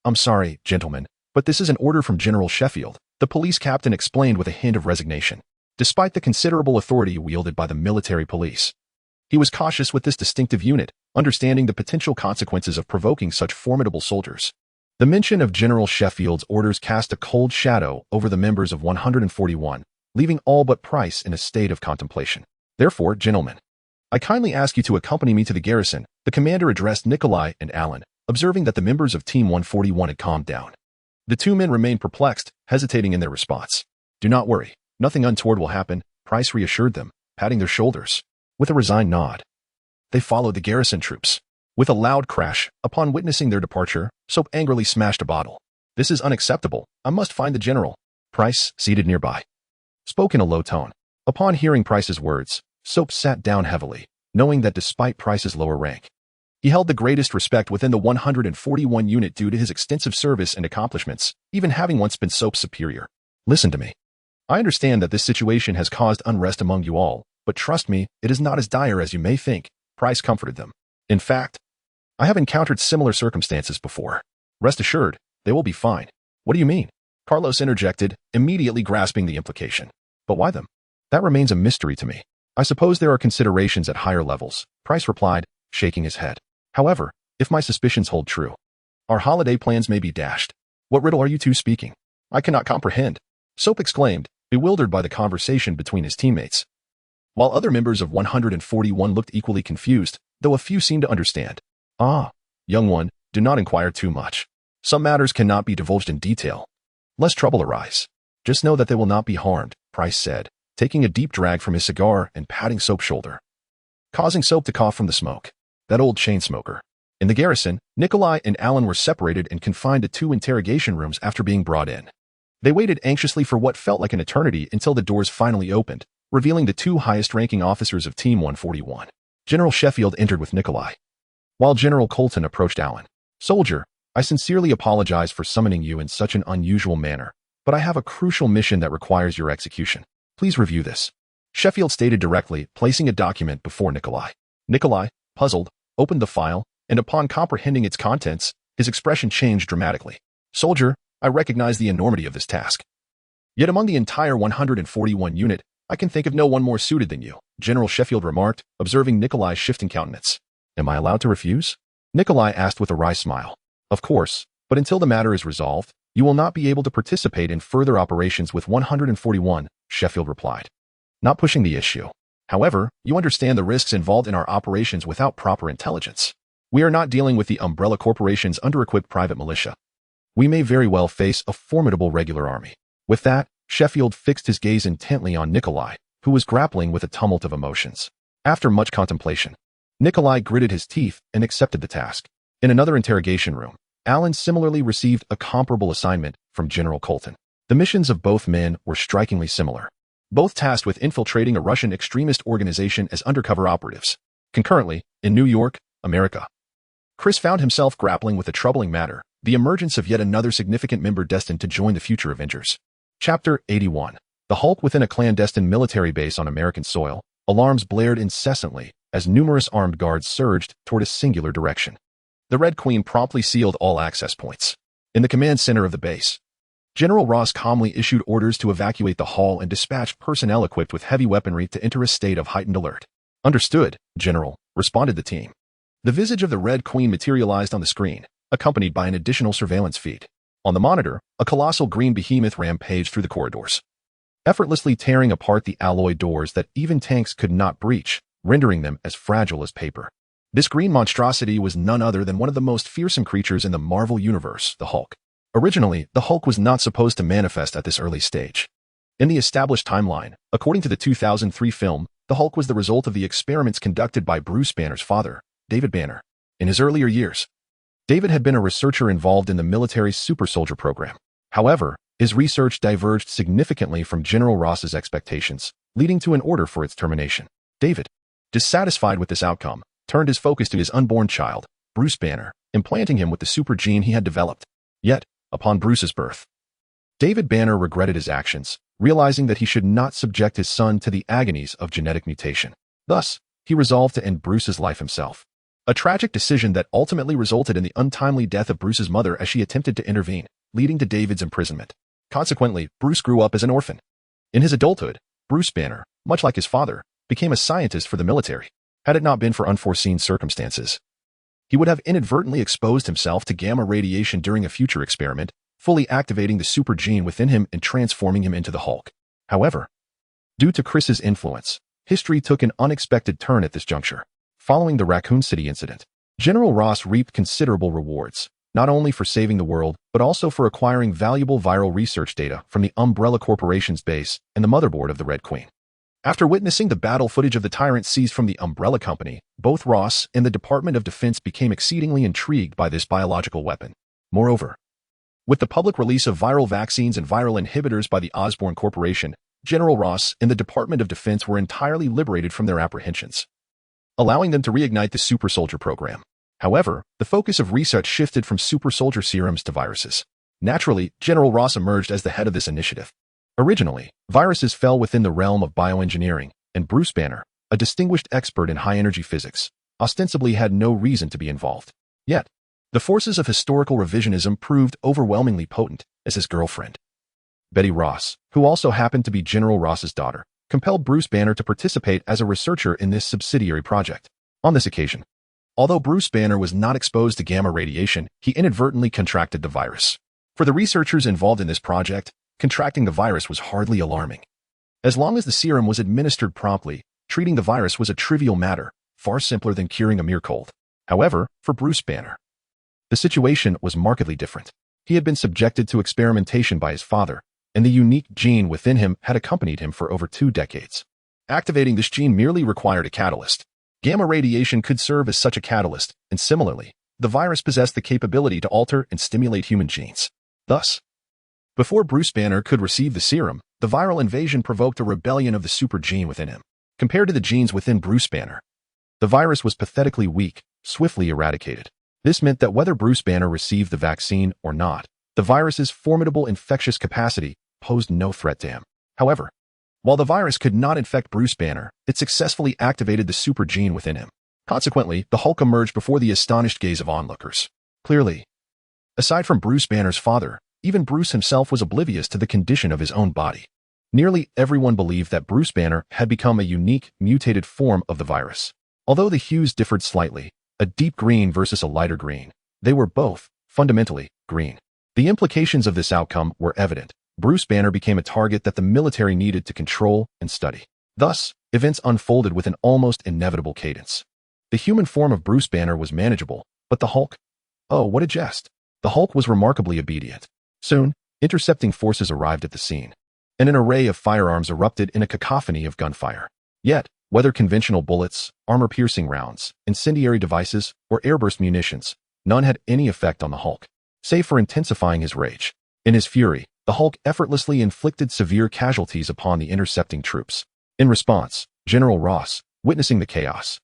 I'm sorry, gentlemen, but this is an order from General Sheffield, the police captain explained with a hint of resignation. Despite the considerable authority wielded by the military police, he was cautious with this distinctive unit, understanding the potential consequences of provoking such formidable soldiers. The mention of General Sheffield's orders cast a cold shadow over the members of 141, leaving all but Price in a state of contemplation. Therefore, gentlemen, I kindly ask you to accompany me to the garrison, the commander addressed Nikolai and Allen, observing that the members of Team 141 had calmed down. The two men remained perplexed, hesitating in their response. Do not worry, nothing untoward will happen, Price reassured them, patting their shoulders. With a resigned nod, they followed the garrison troops. With a loud crash, upon witnessing their departure, Soap angrily smashed a bottle. This is unacceptable, I must find the general. Price, seated nearby, spoke in a low tone. Upon hearing Price's words, Soap sat down heavily, knowing that despite Price's lower rank, he held the greatest respect within the 141 unit due to his extensive service and accomplishments, even having once been Soap's superior. Listen to me. I understand that this situation has caused unrest among you all, but trust me, it is not as dire as you may think, Price comforted them. In fact, I have encountered similar circumstances before. Rest assured, they will be fine. What do you mean? Carlos interjected, immediately grasping the implication. But why them? That remains a mystery to me. I suppose there are considerations at higher levels, Price replied, shaking his head. However, if my suspicions hold true, our holiday plans may be dashed. What riddle are you two speaking? I cannot comprehend, Soap exclaimed, bewildered by the conversation between his teammates. While other members of 141 looked equally confused, though a few seemed to understand. Ah, young one, do not inquire too much. Some matters cannot be divulged in detail, lest trouble arise. Just know that they will not be harmed, Price said, taking a deep drag from his cigar and patting Soap's shoulder, causing Soap to cough from the smoke. That old chain smoker. In the garrison, Nikolai and Allen were separated and confined to 2 interrogation rooms after being brought in. They waited anxiously for what felt like an eternity until the doors finally opened, revealing the 2 highest-ranking officers of Team 141. General Sheffield entered with Nikolai, while General Colton approached Allen. Soldier, I sincerely apologize for summoning you in such an unusual manner, but I have a crucial mission that requires your execution. Please review this, Sheffield stated directly, placing a document before Nikolai. Nikolai, puzzled, opened the file, and upon comprehending its contents, his expression changed dramatically. Soldier, I recognize the enormity of this task. Yet among the entire 141 unit, I can think of no one more suited than you, General Sheffield remarked, observing Nikolai's shifting countenance. Am I allowed to refuse? Nikolai asked with a wry smile. Of course, but until the matter is resolved, you will not be able to participate in further operations with 141, Sheffield replied, not pushing the issue. However, you understand the risks involved in our operations without proper intelligence. We are not dealing with the umbrella corporation's under-equipped private militia. We may very well face a formidable regular army. With that, Sheffield fixed his gaze intently on Nikolai, who was grappling with a tumult of emotions. After much contemplation, Nikolai gritted his teeth and accepted the task. In another interrogation room, Allen similarly received a comparable assignment from General Colton. The missions of both men were strikingly similar, both tasked with infiltrating a Russian extremist organization as undercover operatives. Concurrently, in New York, America, Chris found himself grappling with a troubling matter, the emergence of yet another significant member destined to join the future Avengers. Chapter 81. The Hulk within a clandestine military base on American soil. Alarms blared incessantly as numerous armed guards surged toward a singular direction. The Red Queen promptly sealed all access points. In the command center of the base, General Ross calmly issued orders to evacuate the hall and dispatched personnel equipped with heavy weaponry to enter a state of heightened alert. Understood, General, responded the team. The visage of the Red Queen materialized on the screen, accompanied by an additional surveillance feed. On the monitor, a colossal green behemoth rampaged through the corridors, effortlessly tearing apart the alloy doors that even tanks could not breach, rendering them as fragile as paper. This green monstrosity was none other than one of the most fearsome creatures in the Marvel Universe, the Hulk. Originally, the Hulk was not supposed to manifest at this early stage. In the established timeline, according to the 2003 film, the Hulk was the result of the experiments conducted by Bruce Banner's father, David Banner. In his earlier years, David had been a researcher involved in the military's super soldier program. However, his research diverged significantly from General Ross's expectations, leading to an order for its termination. David, dissatisfied with this outcome, turned his focus to his unborn child, Bruce Banner, implanting him with the super gene he had developed. Yet, upon Bruce's birth, David Banner regretted his actions, realizing that he should not subject his son to the agonies of genetic mutation. Thus, he resolved to end Bruce's life himself. A tragic decision that ultimately resulted in the untimely death of Bruce's mother as she attempted to intervene, leading to David's imprisonment. Consequently, Bruce grew up as an orphan. In his adulthood, Bruce Banner, much like his father, became a scientist for the military. Had it not been for unforeseen circumstances, he would have inadvertently exposed himself to gamma radiation during a future experiment, fully activating the super gene within him and transforming him into the Hulk. However, due to Chris's influence, history took an unexpected turn at this juncture. Following the Raccoon City incident, General Ross reaped considerable rewards, not only for saving the world, but also for acquiring valuable viral research data from the Umbrella Corporation's base and the motherboard of the Red Queen. After witnessing the battle footage of the Tyrant seized from the Umbrella Company, both Ross and the Department of Defense became exceedingly intrigued by this biological weapon. Moreover, with the public release of viral vaccines and viral inhibitors by the Osborn Corporation, General Ross and the Department of Defense were entirely liberated from their apprehensions, allowing them to reignite the super soldier program. However, the focus of research shifted from super soldier serums to viruses. Naturally, General Ross emerged as the head of this initiative. Originally, viruses fell within the realm of bioengineering, and Bruce Banner, a distinguished expert in high-energy physics, ostensibly had no reason to be involved. Yet, the forces of historical revisionism proved overwhelmingly potent, as his girlfriend, Betty Ross, who also happened to be General Ross's daughter, compelled Bruce Banner to participate as a researcher in this subsidiary project. On this occasion, although Bruce Banner was not exposed to gamma radiation, he inadvertently contracted the virus. For the researchers involved in this project, contracting the virus was hardly alarming. As long as the serum was administered promptly, treating the virus was a trivial matter, far simpler than curing a mere cold. However, for Bruce Banner, the situation was markedly different. He had been subjected to experimentation by his father, and the unique gene within him had accompanied him for over 2 decades. Activating this gene merely required a catalyst. Gamma radiation could serve as such a catalyst, and similarly, the virus possessed the capability to alter and stimulate human genes. Thus, before Bruce Banner could receive the serum, the viral invasion provoked a rebellion of the super gene within him. Compared to the genes within Bruce Banner, the virus was pathetically weak, swiftly eradicated. This meant that whether Bruce Banner received the vaccine or not, the virus's formidable infectious capacity posed no threat to him. However, while the virus could not infect Bruce Banner, it successfully activated the super gene within him. Consequently, the Hulk emerged before the astonished gaze of onlookers. Clearly, aside from Bruce Banner's father, even Bruce himself was oblivious to the condition of his own body. Nearly everyone believed that Bruce Banner had become a unique, mutated form of the virus. Although the hues differed slightly, a deep green versus a lighter green, they were both, fundamentally, green. The implications of this outcome were evident. Bruce Banner became a target that the military needed to control and study. Thus, events unfolded with an almost inevitable cadence. The human form of Bruce Banner was manageable, but the Hulk? Oh, what a jest. The Hulk was remarkably obedient. Soon, intercepting forces arrived at the scene, and an array of firearms erupted in a cacophony of gunfire. Yet, whether conventional bullets, armor-piercing rounds, incendiary devices, or airburst munitions, none had any effect on the Hulk, save for intensifying his rage. In his fury, the Hulk effortlessly inflicted severe casualties upon the intercepting troops. In response, General Ross, witnessing the chaos,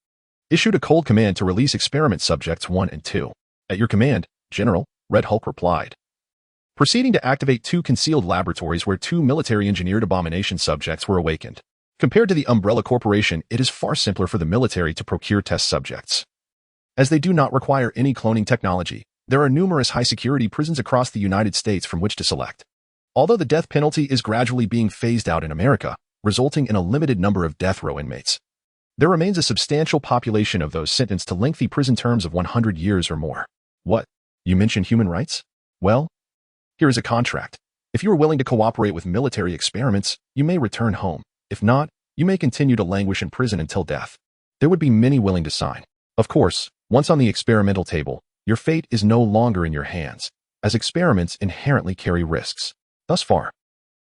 issued a cold command to release experiment subjects 1 and 2. At your command, General, Red Hulk replied, proceeding to activate 2 concealed laboratories where 2 military-engineered abomination subjects were awakened. Compared to the Umbrella Corporation, it is far simpler for the military to procure test subjects. As they do not require any cloning technology, there are numerous high-security prisons across the United States from which to select. Although the death penalty is gradually being phased out in America, resulting in a limited number of death row inmates, there remains a substantial population of those sentenced to lengthy prison terms of 100 years or more. What? You mentioned human rights? Well, here is a contract. If you are willing to cooperate with military experiments, you may return home. If not, you may continue to languish in prison until death. There would be many willing to sign. Of course, once on the experimental table, your fate is no longer in your hands, as experiments inherently carry risks. Thus far,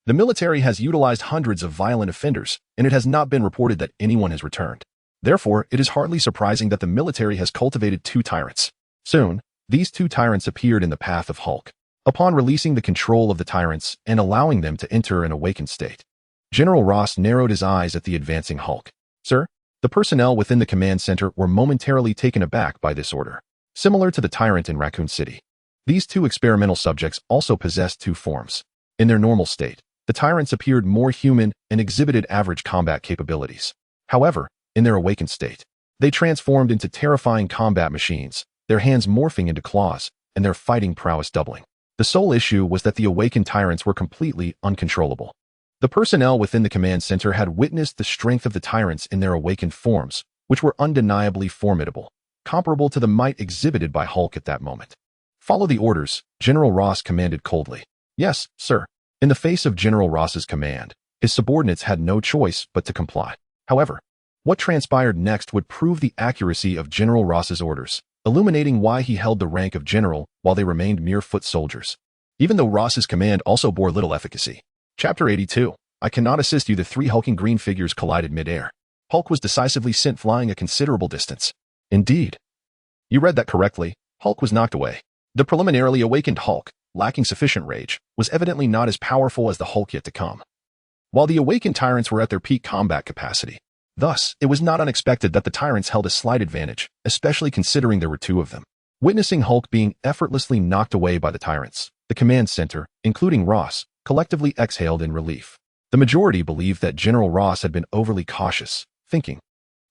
the military has utilized hundreds of violent offenders, and it has not been reported that anyone has returned. Therefore, it is hardly surprising that the military has cultivated two tyrants. Soon, these two tyrants appeared in the path of Hulk. Upon releasing the control of the tyrants and allowing them to enter an awakened state, General Ross narrowed his eyes at the advancing Hulk. Sir, the personnel within the command center were momentarily taken aback by this order. Similar to the tyrant in Raccoon City, these two experimental subjects also possessed two forms. In their normal state, the tyrants appeared more human and exhibited average combat capabilities. However, in their awakened state, they transformed into terrifying combat machines, their hands morphing into claws, and their fighting prowess doubling. The sole issue was that the awakened tyrants were completely uncontrollable. The personnel within the command center had witnessed the strength of the tyrants in their awakened forms, which were undeniably formidable, comparable to the might exhibited by Hulk at that moment. Follow the orders, General Ross commanded coldly. Yes, sir. In the face of General Ross's command, his subordinates had no choice but to comply. However, what transpired next would prove the accuracy of General Ross's orders, illuminating why he held the rank of general while they remained mere foot soldiers. Even though Ross's command also bore little efficacy. Chapter 82. I cannot assist you. The three hulking green figures collided mid-air. Hulk was decisively sent flying a considerable distance. Indeed. You read that correctly. Hulk was knocked away. The preliminarily awakened Hulk, lacking sufficient rage, was evidently not as powerful as the Hulk yet to come. While the awakened tyrants were at their peak combat capacity. Thus, it was not unexpected that the tyrants held a slight advantage, especially considering there were two of them. Witnessing Hulk being effortlessly knocked away by the tyrants, the command center, including Ross, collectively exhaled in relief. The majority believed that General Ross had been overly cautious, thinking,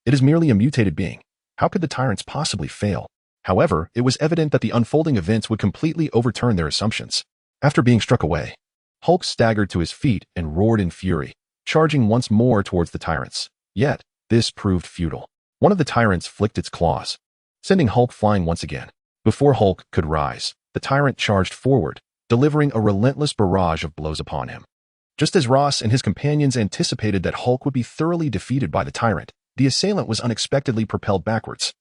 "It is merely a mutated being. How could the tyrants possibly fail?" However, it was evident that the unfolding events would completely overturn their assumptions. After being struck away, Hulk staggered to his feet and roared in fury, charging once more towards the tyrants. Yet, this proved futile. One of the tyrants flicked its claws, sending Hulk flying once again. Before Hulk could rise, the tyrant charged forward, delivering a relentless barrage of blows upon him. Just as Ross and his companions anticipated that Hulk would be thoroughly defeated by the tyrant, the assailant was unexpectedly propelled backwards,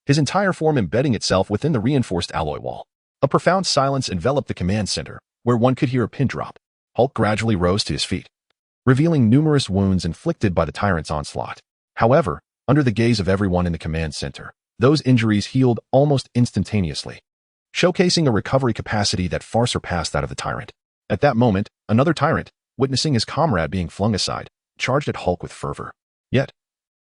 his entire form embedding itself within the reinforced alloy wall. A profound silence enveloped the command center, where one could hear a pin drop. Hulk gradually rose to his feet, revealing numerous wounds inflicted by the tyrant's onslaught. However, under the gaze of everyone in the command center, those injuries healed almost instantaneously, showcasing a recovery capacity that far surpassed that of the tyrant. At that moment, another tyrant, witnessing his comrade being flung aside, charged at Hulk with fervor. Yet,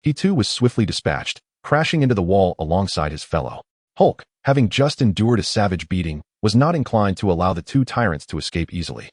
he too was swiftly dispatched, crashing into the wall alongside his fellow. Hulk, having just endured a savage beating, was not inclined to allow the two tyrants to escape easily.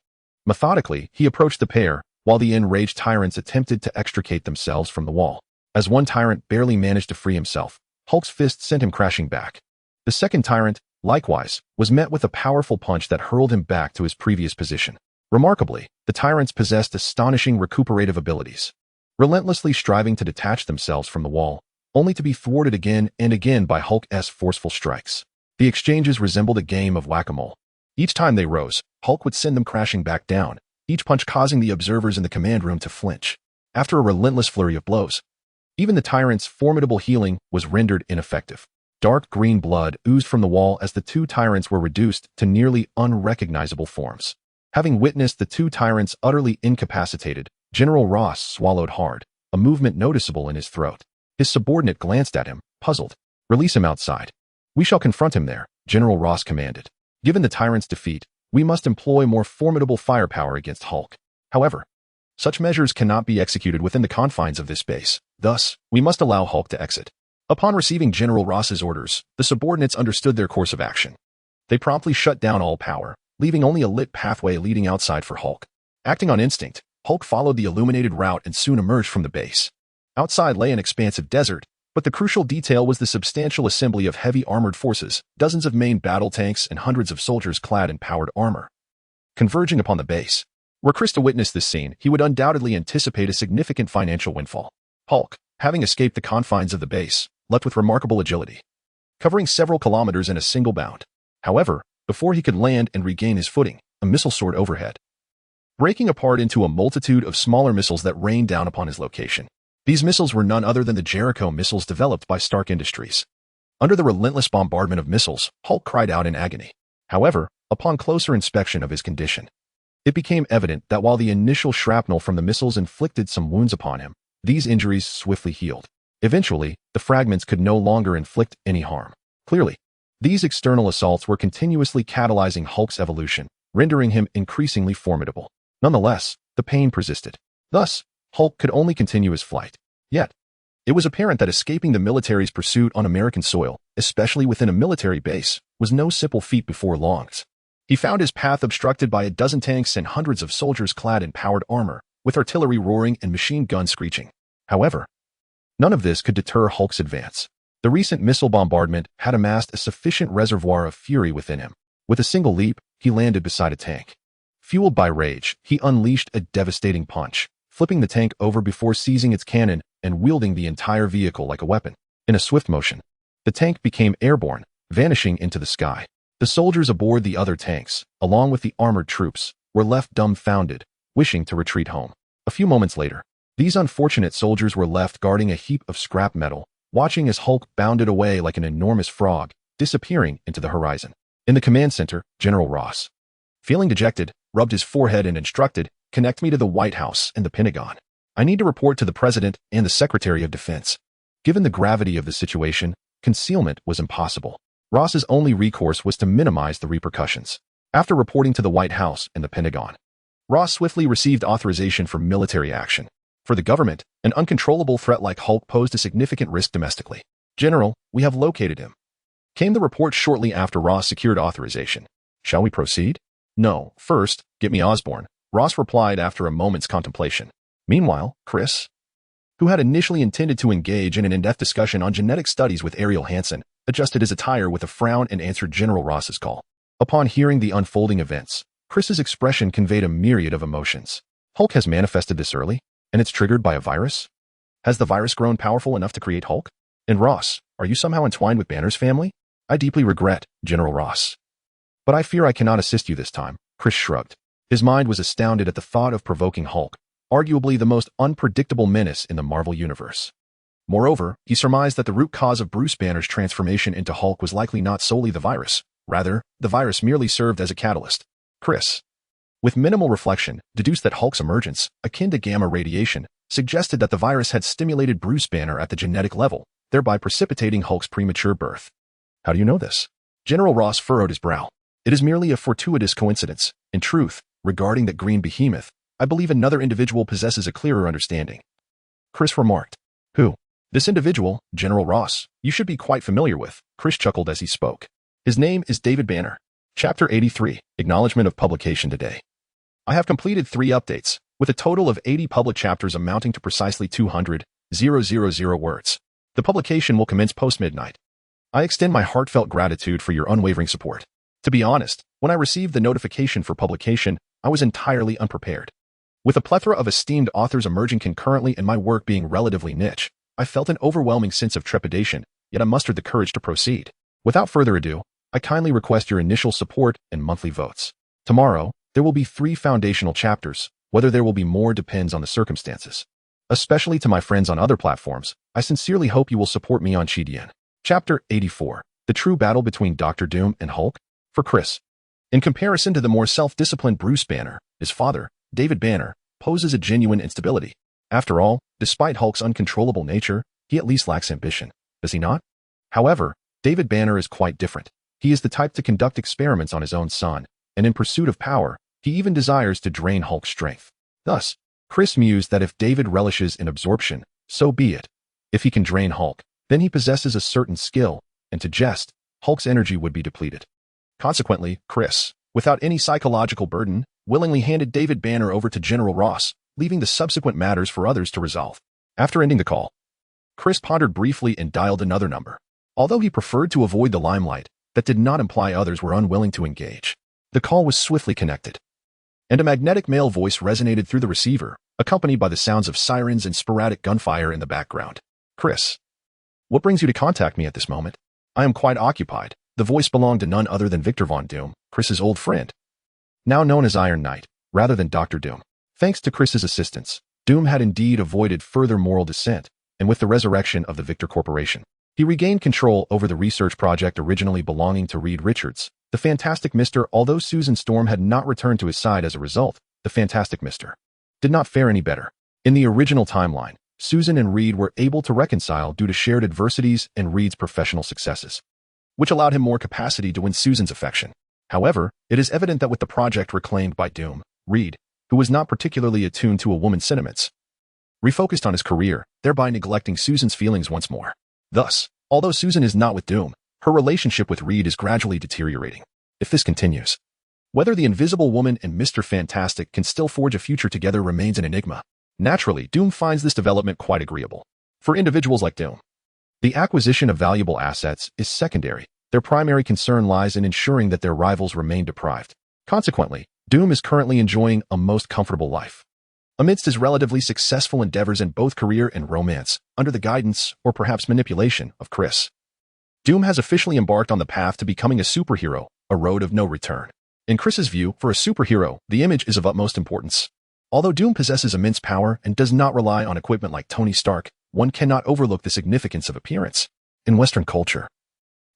Methodically, he approached the pair, while the enraged tyrants attempted to extricate themselves from the wall. As one tyrant barely managed to free himself, Hulk's fist sent him crashing back. The second tyrant, likewise, was met with a powerful punch that hurled him back to his previous position. Remarkably, the tyrants possessed astonishing recuperative abilities, relentlessly striving to detach themselves from the wall, only to be thwarted again and again by Hulk's forceful strikes. The exchanges resembled a game of whack-a-mole. Each time they rose, Hulk would send them crashing back down, each punch causing the observers in the command room to flinch. After a relentless flurry of blows, even the tyrant's formidable healing was rendered ineffective. Dark green blood oozed from the wall as the two tyrants were reduced to nearly unrecognizable forms. Having witnessed the two tyrants utterly incapacitated, General Ross swallowed hard, a movement noticeable in his throat. His subordinate glanced at him, puzzled. "Release him outside. We shall confront him there," General Ross commanded. "Given the tyrant's defeat, we must employ more formidable firepower against Hulk. However, such measures cannot be executed within the confines of this base. Thus, we must allow Hulk to exit." Upon receiving General Ross's orders, the subordinates understood their course of action. They promptly shut down all power, leaving only a lit pathway leading outside for Hulk. Acting on instinct, Hulk followed the illuminated route and soon emerged from the base. Outside lay an expansive desert, but the crucial detail was the substantial assembly of heavy armored forces, dozens of main battle tanks and hundreds of soldiers clad in powered armor, converging upon the base. Were Chris to witness this scene, he would undoubtedly anticipate a significant financial windfall. Hulk, having escaped the confines of the base, leapt with remarkable agility, covering several kilometers in a single bound. However, before he could land and regain his footing, a missile soared overhead, breaking apart into a multitude of smaller missiles that rained down upon his location. These missiles were none other than the Jericho missiles developed by Stark Industries. Under the relentless bombardment of missiles, Hulk cried out in agony. However, upon closer inspection of his condition, it became evident that while the initial shrapnel from the missiles inflicted some wounds upon him, these injuries swiftly healed. Eventually, the fragments could no longer inflict any harm. Clearly, these external assaults were continuously catalyzing Hulk's evolution, rendering him increasingly formidable. Nonetheless, the pain persisted. Thus, Hulk could only continue his flight. Yet, it was apparent that escaping the military's pursuit on American soil, especially within a military base, was no simple feat before long. He found his path obstructed by a dozen tanks and hundreds of soldiers clad in powered armor, with artillery roaring and machine guns screeching. However, none of this could deter Hulk's advance. The recent missile bombardment had amassed a sufficient reservoir of fury within him. With a single leap, he landed beside a tank. Fueled by rage, he unleashed a devastating punch, flipping the tank over before seizing its cannon and wielding the entire vehicle like a weapon. In a swift motion, the tank became airborne, vanishing into the sky. The soldiers aboard the other tanks, along with the armored troops, were left dumbfounded, wishing to retreat home. A few moments later, these unfortunate soldiers were left guarding a heap of scrap metal, watching as Hulk bounded away like an enormous frog, disappearing into the horizon. In the command center, General Ross, feeling dejected, rubbed his forehead and instructed, "Connect me to the White House and the Pentagon. I need to report to the President and the Secretary of Defense." Given the gravity of the situation, concealment was impossible. Ross's only recourse was to minimize the repercussions. After reporting to the White House and the Pentagon, Ross swiftly received authorization for military action. For the government, an uncontrollable threat like Hulk posed a significant risk domestically. "General, we have located him," came the report shortly after Ross secured authorization. "Shall we proceed?" "No, first, get me Osborn," Ross replied after a moment's contemplation. Meanwhile, Chris, who had initially intended to engage in an in-depth discussion on genetic studies with Ariel Hansen, adjusted his attire with a frown and answered General Ross's call. Upon hearing the unfolding events, Chris's expression conveyed a myriad of emotions. Hulk has manifested this early, and it's triggered by a virus? Has the virus grown powerful enough to create Hulk? And Ross, are you somehow entwined with Banner's family? "I deeply regret, General Ross, but I fear I cannot assist you this time," Chris shrugged. His mind was astounded at the thought of provoking Hulk, arguably the most unpredictable menace in the Marvel Universe. Moreover, he surmised that the root cause of Bruce Banner's transformation into Hulk was likely not solely the virus. Rather, the virus merely served as a catalyst. Chris, with minimal reflection, deduced that Hulk's emergence, akin to gamma radiation, suggested that the virus had stimulated Bruce Banner at the genetic level, thereby precipitating Hulk's premature birth. "How do you know this?" General Ross furrowed his brow. "It is merely a fortuitous coincidence. In truth, regarding that green behemoth, I believe another individual possesses a clearer understanding." Chris remarked. "Who?" "This individual, General Ross, you should be quite familiar with," Chris chuckled as he spoke. "His name is David Banner." Chapter 83, Acknowledgement of Publication Today. I have completed 3 updates, with a total of 80 public chapters amounting to precisely 200,000 words. The publication will commence post-midnight. I extend my heartfelt gratitude for your unwavering support. To be honest, when I received the notification for publication, I was entirely unprepared. With a plethora of esteemed authors emerging concurrently and my work being relatively niche, I felt an overwhelming sense of trepidation, yet I mustered the courage to proceed. Without further ado, I kindly request your initial support and monthly votes. Tomorrow, there will be 3 foundational chapters. Whether there will be more depends on the circumstances. Especially to my friends on other platforms, I sincerely hope you will support me on Chidian. Chapter 84, The True Battle Between Dr. Doom and Hulk. For Chris, in comparison to the more self-disciplined Bruce Banner, his father, David Banner, poses a genuine instability. After all, despite Hulk's uncontrollable nature, he at least lacks ambition, does he not? However, David Banner is quite different. He is the type to conduct experiments on his own son, and in pursuit of power, he even desires to drain Hulk's strength. Thus, Chris mused that if David relishes in absorption, so be it. If he can drain Hulk, then he possesses a certain skill, and to jest, Hulk's energy would be depleted. Consequently, Chris, without any psychological burden, willingly handed David Banner over to General Ross, leaving the subsequent matters for others to resolve. After ending the call, Chris pondered briefly and dialed another number. Although he preferred to avoid the limelight, that did not imply others were unwilling to engage. The call was swiftly connected, and a magnetic male voice resonated through the receiver, accompanied by the sounds of sirens and sporadic gunfire in the background. "Chris, what brings you to contact me at this moment?" "I am quite occupied." The voice belonged to none other than Victor Von Doom, Chris's old friend, now known as Iron Knight. rather than Dr. Doom. Thanks to Chris's assistance, Doom had indeed avoided further moral descent, and with the resurrection of the Victor Corporation, he regained control over the research project originally belonging to Reed Richards, the Fantastic Mr. Although Susan Storm had not returned to his side as a result, the Fantastic Mr. did not fare any better. In the original timeline, Susan and Reed were able to reconcile due to shared adversities and Reed's professional successes, which allowed him more capacity to win Susan's affection. However, it is evident that with the project reclaimed by Doom, Reed, who was not particularly attuned to a woman's sentiments, refocused on his career, thereby neglecting Susan's feelings once more. Thus, although Susan is not with Doom, her relationship with Reed is gradually deteriorating. If this continues, whether the Invisible Woman and Mr. Fantastic can still forge a future together remains an enigma. Naturally, Doom finds this development quite agreeable. For individuals like Doom, the acquisition of valuable assets is secondary. Their primary concern lies in ensuring that their rivals remain deprived. Consequently, Doom is currently enjoying a most comfortable life. Amidst his relatively successful endeavors in both career and romance, under the guidance, or perhaps manipulation, of Chris, Doom has officially embarked on the path to becoming a superhero, a road of no return. In Chris's view, for a superhero, the image is of utmost importance. Although Doom possesses immense power and does not rely on equipment like Tony Stark, one cannot overlook the significance of appearance. In Western culture,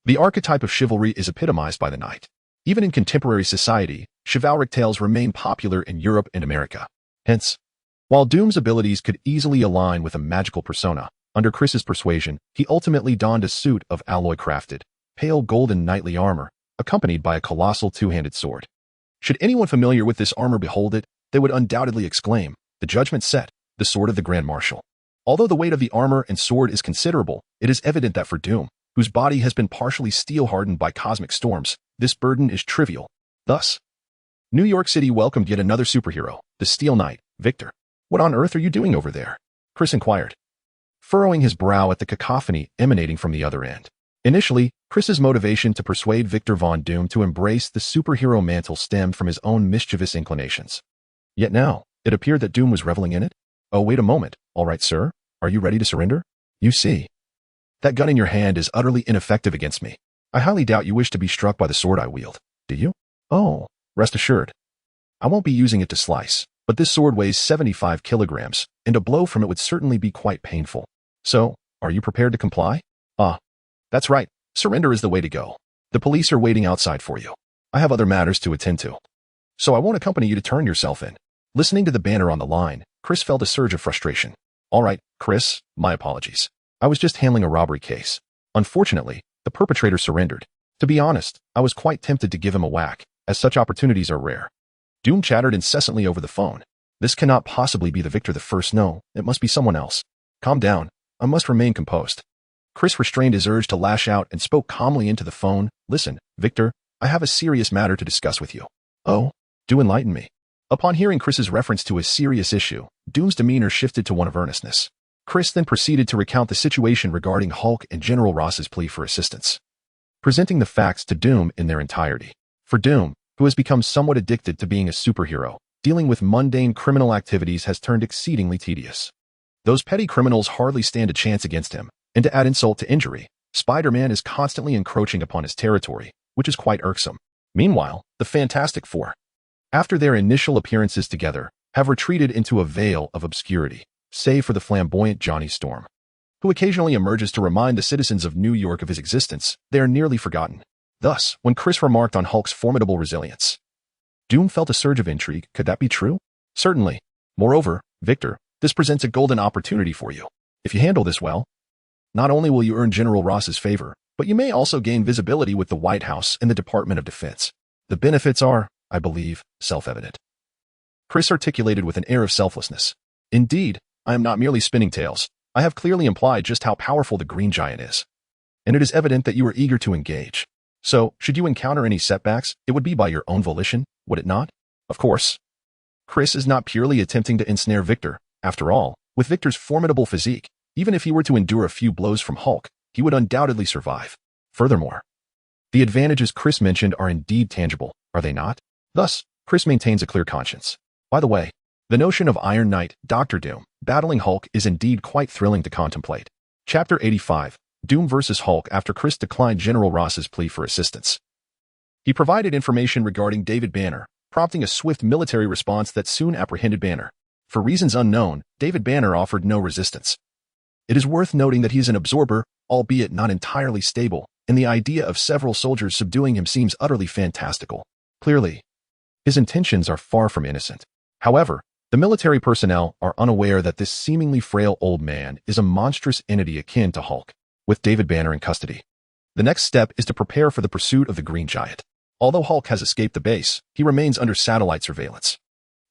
the archetype of chivalry is epitomized by the knight. Even in contemporary society, chivalric tales remain popular in Europe and America. Hence, while Doom's abilities could easily align with a magical persona, under Chris's persuasion, he ultimately donned a suit of alloy-crafted, pale golden knightly armor, accompanied by a colossal two-handed sword. Should anyone familiar with this armor behold it, they would undoubtedly exclaim, "The judgment set, the sword of the Grand Marshal." Although the weight of the armor and sword is considerable, it is evident that for Doom, whose body has been partially steel-hardened by cosmic storms, this burden is trivial. Thus, New York City welcomed yet another superhero, the Steel Knight, Victor. "What on earth are you doing over there?" Chris inquired, furrowing his brow at the cacophony emanating from the other end. Initially, Chris's motivation to persuade Victor Von Doom to embrace the superhero mantle stemmed from his own mischievous inclinations. Yet now, it appeared that Doom was reveling in it. "Oh, wait a moment. All right, sir. Are you ready to surrender? You see, that gun in your hand is utterly ineffective against me. I highly doubt you wish to be struck by the sword I wield. Do you? Oh, rest assured. I won't be using it to slice, but this sword weighs 75 kilograms, and a blow from it would certainly be quite painful. So, are you prepared to comply? Ah, that's right. Surrender is the way to go. The police are waiting outside for you. I have other matters to attend to, so I won't accompany you to turn yourself in." Listening to the banter on the line, Chris felt a surge of frustration. "All right, Chris, my apologies. I was just handling a robbery case. Unfortunately, the perpetrator surrendered. To be honest, I was quite tempted to give him a whack, as such opportunities are rare." Doom chattered incessantly over the phone. "This cannot possibly be the Victor the First. No, it must be someone else. Calm down. I must remain composed." Chris restrained his urge to lash out and spoke calmly into the phone. "Listen, Victor, I have a serious matter to discuss with you." "Oh? Do enlighten me." Upon hearing Chris's reference to a serious issue, Doom's demeanor shifted to one of earnestness. Chris then proceeded to recount the situation regarding Hulk and General Ross's plea for assistance, presenting the facts to Doom in their entirety. For Doom, who has become somewhat addicted to being a superhero, dealing with mundane criminal activities has turned exceedingly tedious. Those petty criminals hardly stand a chance against him, and to add insult to injury, Spider-Man is constantly encroaching upon his territory, which is quite irksome. Meanwhile, the Fantastic Four, after their initial appearances together, have retreated into a veil of obscurity, save for the flamboyant Johnny Storm, who occasionally emerges to remind the citizens of New York of his existence. They are nearly forgotten. Thus, when Chris remarked on Hulk's formidable resilience, Doom felt a surge of intrigue. Could that be true? Certainly. Moreover, Victor, this presents a golden opportunity for you. If you handle this well, not only will you earn General Ross's favor, but you may also gain visibility with the White House and the Department of Defense. The benefits are, I believe, self-evident." Chris articulated with an air of selflessness. "Indeed, I am not merely spinning tales. I have clearly implied just how powerful the Green Giant is. And it is evident that you are eager to engage. So, should you encounter any setbacks, it would be by your own volition, would it not? Of course. Chris is not purely attempting to ensnare Victor. After all, with Victor's formidable physique, even if he were to endure a few blows from Hulk, he would undoubtedly survive. Furthermore, the advantages Chris mentioned are indeed tangible, are they not? Thus, Chris maintains a clear conscience. By the way, the notion of Iron Knight, Dr. Doom, battling Hulk is indeed quite thrilling to contemplate. Chapter 85, Doom vs. Hulk. After Chris declined General Ross's plea for assistance, he provided information regarding David Banner, prompting a swift military response that soon apprehended Banner. For reasons unknown, David Banner offered no resistance. It is worth noting that he is an absorber, albeit not entirely stable, and the idea of several soldiers subduing him seems utterly fantastical. Clearly, his intentions are far from innocent. However, the military personnel are unaware that this seemingly frail old man is a monstrous entity akin to Hulk, with David Banner in custody. The next step is to prepare for the pursuit of the Green Giant. Although Hulk has escaped the base, he remains under satellite surveillance.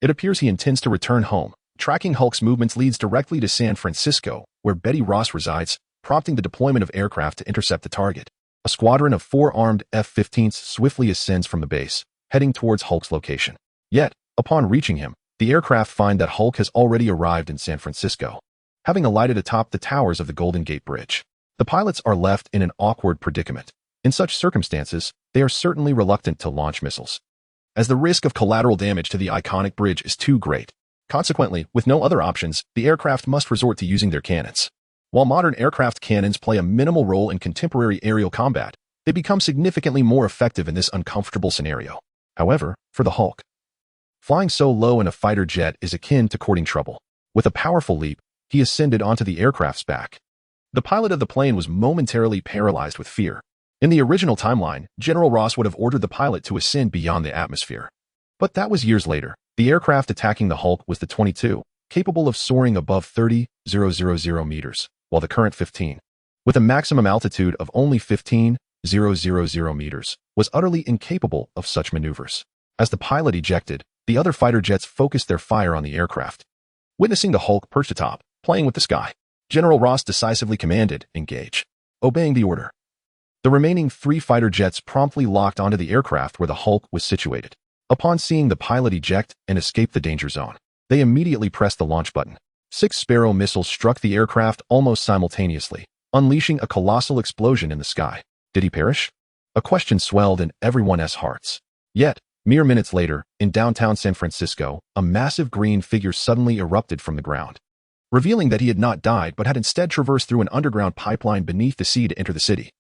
It appears he intends to return home. Tracking Hulk's movements leads directly to San Francisco, where Betty Ross resides, prompting the deployment of aircraft to intercept the target. A squadron of 4 armed F-15s swiftly ascends from the base, heading towards Hulk's location. Yet, upon reaching him, the aircraft find that Hulk has already arrived in San Francisco, having alighted atop the towers of the Golden Gate Bridge. The pilots are left in an awkward predicament. In such circumstances, they are certainly reluctant to launch missiles, as the risk of collateral damage to the iconic bridge is too great. Consequently, with no other options, the aircraft must resort to using their cannons. While modern aircraft cannons play a minimal role in contemporary aerial combat, they become significantly more effective in this uncomfortable scenario. However, for the Hulk, flying so low in a fighter jet is akin to courting trouble. With a powerful leap, he ascended onto the aircraft's back. The pilot of the plane was momentarily paralyzed with fear. In the original timeline, General Ross would have ordered the pilot to ascend beyond the atmosphere. But that was years later. The aircraft attacking the Hulk was the 22, capable of soaring above 30,000 meters, while the current 15, with a maximum altitude of only 15,000 meters, was utterly incapable of such maneuvers. As the pilot ejected, the other fighter jets focused their fire on the aircraft. Witnessing the Hulk perched atop, playing with the sky, General Ross decisively commanded, "Engage." Obeying the order, the remaining 3 fighter jets promptly locked onto the aircraft where the Hulk was situated. Upon seeing the pilot eject and escape the danger zone, they immediately pressed the launch button. 6 Sparrow missiles struck the aircraft almost simultaneously, unleashing a colossal explosion in the sky. Did he perish? A question swelled in everyone's hearts. Yet, mere minutes later, in downtown San Francisco, a massive green figure suddenly erupted from the ground, revealing that he had not died but had instead traversed through an underground pipeline beneath the sea to enter the city.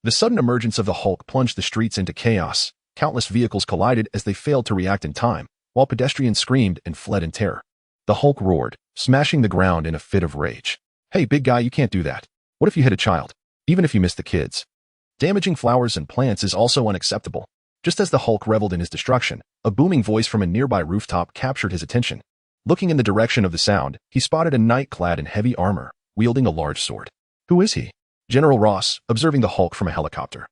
The sudden emergence of the Hulk plunged the streets into chaos. Countless vehicles collided as they failed to react in time, while pedestrians screamed and fled in terror. The Hulk roared, smashing the ground in a fit of rage. "Hey, big guy, you can't do that. What if you hit a child? Even if you miss the kids? Damaging flowers and plants is also unacceptable." Just as the Hulk reveled in his destruction, a booming voice from a nearby rooftop captured his attention. Looking in the direction of the sound, he spotted a knight clad in heavy armor, wielding a large sword. Who is he? General Ross, observing the Hulk from a helicopter,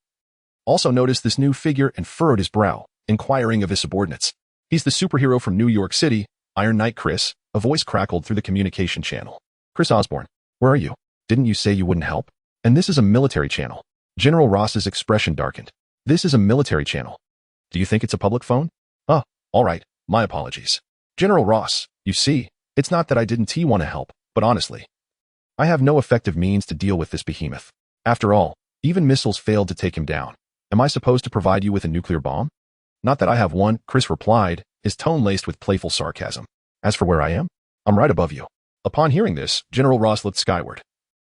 also noticed this new figure and furrowed his brow, inquiring of his subordinates. "He's the superhero from New York City, Iron Knight Chris," a voice crackled through the communication channel. "Chris Osborn, where are you? Didn't you say you wouldn't help? And this is a military channel." General Ross's expression darkened. "This is a military channel. Do you think it's a public phone?" "Oh, all right, my apologies." "General Ross, you see, it's not that I didn't want to help, but honestly, I have no effective means to deal with this behemoth. After all, even missiles failed to take him down. Am I supposed to provide you with a nuclear bomb?" "Not that I have one," Chris replied, his tone laced with playful sarcasm. "As for where I am, I'm right above you." Upon hearing this, General Ross looked skyward,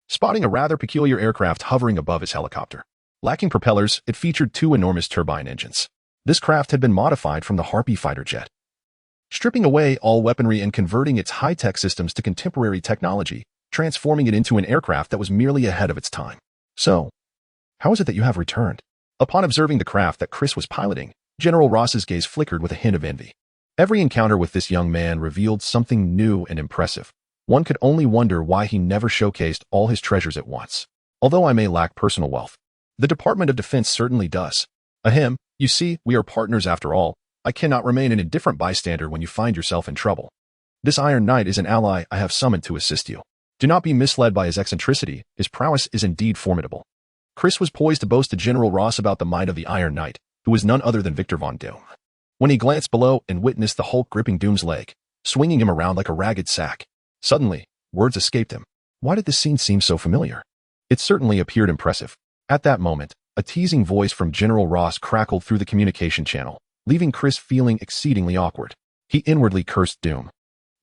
spotting a rather peculiar aircraft hovering above his helicopter. Lacking propellers, it featured 2 enormous turbine engines. This craft had been modified from the Harpy fighter jet, stripping away all weaponry and converting its high-tech systems to contemporary technology, transforming it into an aircraft that was merely ahead of its time. "So, how is it that you have returned?" Upon observing the craft that Chris was piloting, General Ross's gaze flickered with a hint of envy. Every encounter with this young man revealed something new and impressive. One could only wonder why he never showcased all his treasures at once. "Although I may lack personal wealth, the Department of Defense certainly does. Ahem, you see, we are partners after all. I cannot remain an indifferent bystander when you find yourself in trouble. This Iron Knight is an ally I have summoned to assist you. Do not be misled by his eccentricity. His prowess is indeed formidable." Chris was poised to boast to General Ross about the might of the Iron Knight, who was none other than Victor Von Doom, when he glanced below and witnessed the Hulk gripping Doom's leg, swinging him around like a ragged sack. Suddenly, words escaped him. Why did this scene seem so familiar? It certainly appeared impressive. At that moment, a teasing voice from General Ross crackled through the communication channel, leaving Chris feeling exceedingly awkward. He inwardly cursed Doom,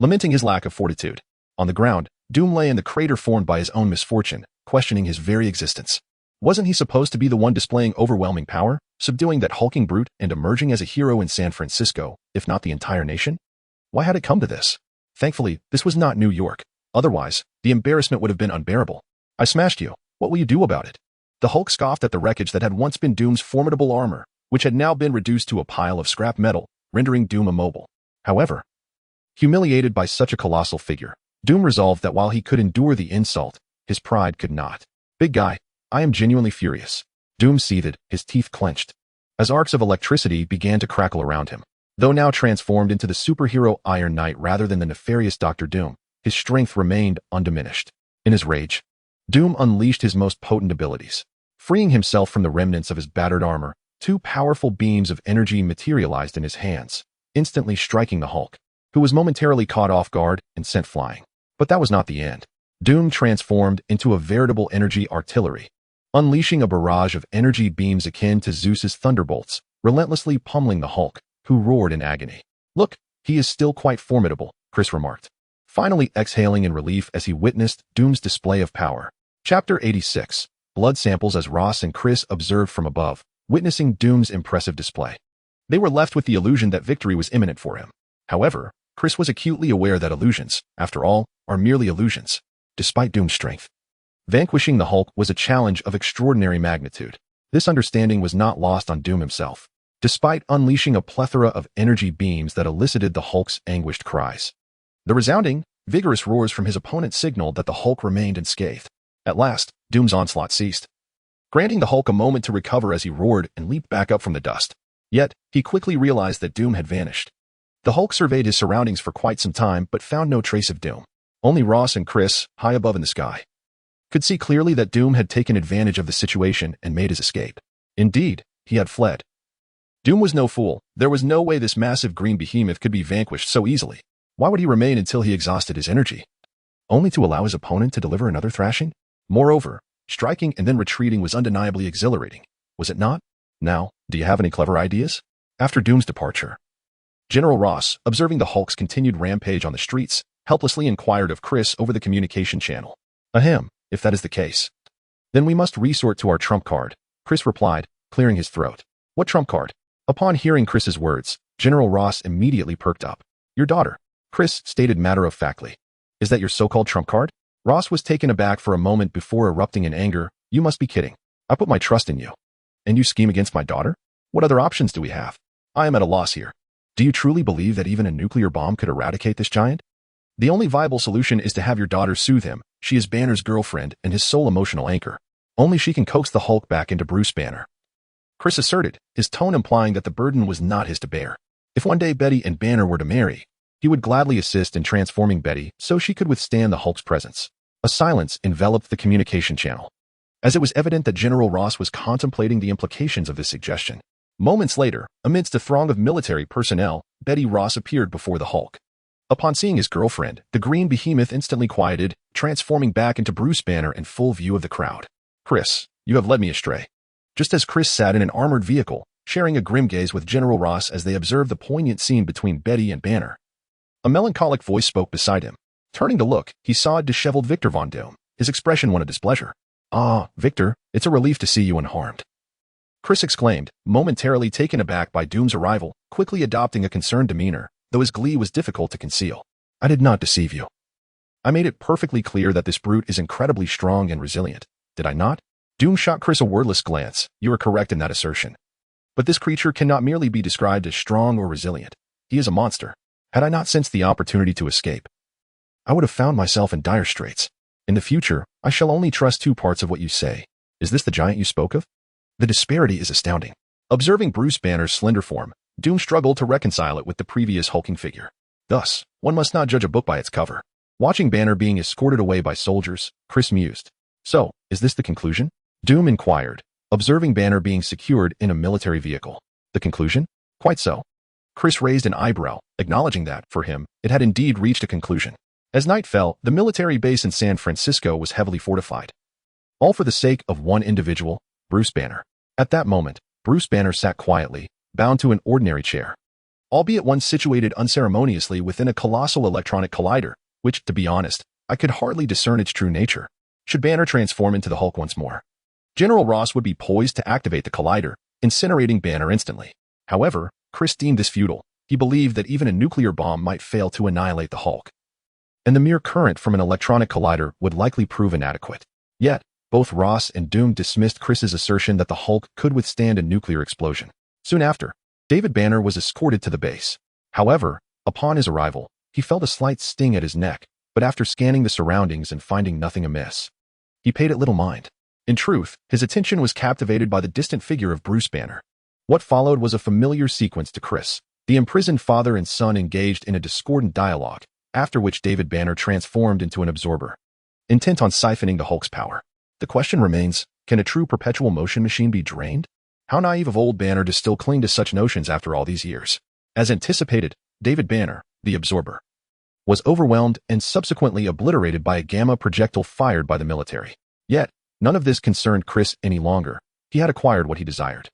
lamenting his lack of fortitude. On the ground, Doom lay in the crater formed by his own misfortune, questioning his very existence. Wasn't he supposed to be the one displaying overwhelming power? subduing that hulking brute and emerging as a hero in San Francisco, if not the entire nation? Why had it come to this? Thankfully, this was not New York. Otherwise, the embarrassment would have been unbearable. I smashed you. What will you do about it? The Hulk scoffed at the wreckage that had once been Doom's formidable armor, which had now been reduced to a pile of scrap metal, rendering Doom immobile. However, humiliated by such a colossal figure, Doom resolved that while he could endure the insult, his pride could not. Big guy, I am genuinely furious. Doom seethed, his teeth clenched, as arcs of electricity began to crackle around him. Though now transformed into the superhero Iron Knight rather than the nefarious Dr. Doom, his strength remained undiminished. In his rage, Doom unleashed his most potent abilities. Freeing himself from the remnants of his battered armor, two powerful beams of energy materialized in his hands, instantly striking the Hulk, who was momentarily caught off guard and sent flying. But that was not the end. Doom transformed into a veritable energy artillery, unleashing a barrage of energy beams akin to Zeus's thunderbolts, relentlessly pummeling the Hulk, who roared in agony. Look, he is still quite formidable, Chris remarked, finally exhaling in relief as he witnessed Doom's display of power. Chapter 86. Blood samples. As Ross and Chris observed from above, witnessing Doom's impressive display, they were left with the illusion that victory was imminent for him. However, Chris was acutely aware that illusions, after all, are merely illusions. Despite Doom's strength, vanquishing the Hulk was a challenge of extraordinary magnitude. This understanding was not lost on Doom himself, despite unleashing a plethora of energy beams that elicited the Hulk's anguished cries. The resounding, vigorous roars from his opponent signaled that the Hulk remained unscathed. At last, Doom's onslaught ceased, granting the Hulk a moment to recover as he roared and leaped back up from the dust. Yet, he quickly realized that Doom had vanished. The Hulk surveyed his surroundings for quite some time but found no trace of Doom. Only Ross and Chris, high above in the sky, could see clearly that Doom had taken advantage of the situation and made his escape. Indeed, he had fled. Doom was no fool. There was no way this massive green behemoth could be vanquished so easily. Why would he remain until he exhausted his energy, only to allow his opponent to deliver another thrashing? Moreover, striking and then retreating was undeniably exhilarating, was it not? Now, do you have any clever ideas? After Doom's departure, General Ross, observing the Hulk's continued rampage on the streets, helplessly inquired of Chris over the communication channel. Ahem, if that is the case, then we must resort to our trump card, Chris replied, clearing his throat. What trump card? Upon hearing Chris's words, General Ross immediately perked up. Your daughter, Chris stated matter-of-factly. Is that your so-called trump card? Ross was taken aback for a moment before erupting in anger. You must be kidding. I put my trust in you. And you scheme against my daughter? What other options do we have? I am at a loss here. Do you truly believe that even a nuclear bomb could eradicate this giant? The only viable solution is to have your daughter soothe him. She is Banner's girlfriend and his sole emotional anchor. Only she can coax the Hulk back into Bruce Banner, Chris asserted, his tone implying that the burden was not his to bear. If one day Betty and Banner were to marry, he would gladly assist in transforming Betty so she could withstand the Hulk's presence. A silence enveloped the communication channel, as it was evident that General Ross was contemplating the implications of this suggestion. Moments later, amidst a throng of military personnel, Betty Ross appeared before the Hulk. Upon seeing his girlfriend, the green behemoth instantly quieted, transforming back into Bruce Banner in full view of the crowd. Chris, you have led me astray. Just as Chris sat in an armored vehicle, sharing a grim gaze with General Ross as they observed the poignant scene between Betty and Banner, a melancholic voice spoke beside him. Turning to look, he saw a disheveled Victor Von Doom, his expression one of displeasure. Ah, Victor, it's a relief to see you unharmed, Chris exclaimed, momentarily taken aback by Doom's arrival, quickly adopting a concerned demeanor, though his glee was difficult to conceal. I did not deceive you. I made it perfectly clear that this brute is incredibly strong and resilient. Did I not? Doom shot Chris a wordless glance. You are correct in that assertion. But this creature cannot merely be described as strong or resilient. He is a monster. Had I not sensed the opportunity to escape, I would have found myself in dire straits. In the future, I shall only trust two parts of what you say. Is this the giant you spoke of? The disparity is astounding. Observing Bruce Banner's slender form, Doom struggled to reconcile it with the previous hulking figure. Thus, one must not judge a book by its cover. Watching Banner being escorted away by soldiers, Chris mused. So, is this the conclusion? Doom inquired, observing Banner being secured in a military vehicle. The conclusion? Quite so. Chris raised an eyebrow, acknowledging that, for him, it had indeed reached a conclusion. As night fell, the military base in San Francisco was heavily fortified. All for the sake of one individual, Bruce Banner. At that moment, Bruce Banner sat quietly, bound to an ordinary chair, albeit one situated unceremoniously within a colossal electronic collider, which, to be honest, I could hardly discern its true nature. Should Banner transform into the Hulk once more, General Ross would be poised to activate the collider, incinerating Banner instantly. However, Chris deemed this futile. He believed that even a nuclear bomb might fail to annihilate the Hulk, and the mere current from an electronic collider would likely prove inadequate. Yet, both Ross and Doom dismissed Chris's assertion that the Hulk could withstand a nuclear explosion. Soon after, David Banner was escorted to the base. However, upon his arrival, he felt a slight sting at his neck, but after scanning the surroundings and finding nothing amiss, he paid it little mind. In truth, his attention was captivated by the distant figure of Bruce Banner. What followed was a familiar sequence to Chris. The imprisoned father and son engaged in a discordant dialogue, after which David Banner transformed into an absorber, intent on siphoning the Hulk's power. The question remains, can a true perpetual motion machine be drained? How naive of old Banner to still cling to such notions after all these years. As anticipated, David Banner, the absorber, was overwhelmed and subsequently obliterated by a gamma projectile fired by the military. Yet, none of this concerned Chris any longer. He had acquired what he desired.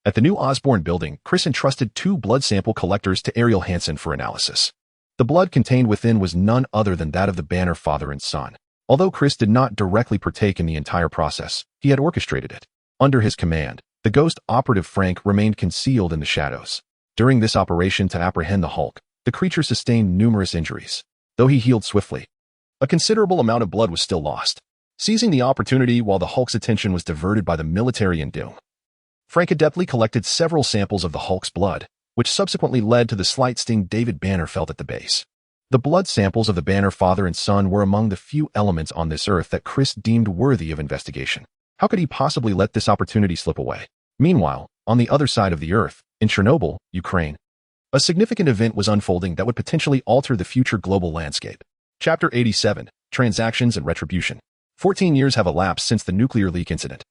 At the new Osborn building, Chris entrusted 2 blood sample collectors to Ariel Hansen for analysis. The blood contained within was none other than that of the Banner father and son. Although Chris did not directly partake in the entire process, he had orchestrated it. Under his command, the ghost operative Frank remained concealed in the shadows. During this operation to apprehend the Hulk, the creature sustained numerous injuries. Though he healed swiftly, a considerable amount of blood was still lost. Seizing the opportunity while the Hulk's attention was diverted by the military and Doom, Frank adeptly collected several samples of the Hulk's blood, which subsequently led to the slight sting David Banner felt at the base. The blood samples of the Banner father and son were among the few elements on this earth that Chris deemed worthy of investigation. How could he possibly let this opportunity slip away? Meanwhile, on the other side of the earth, in Chernobyl, Ukraine, a significant event was unfolding that would potentially alter the future global landscape. Chapter 87, Transactions and Retribution. 14 years have elapsed since the nuclear leak incident.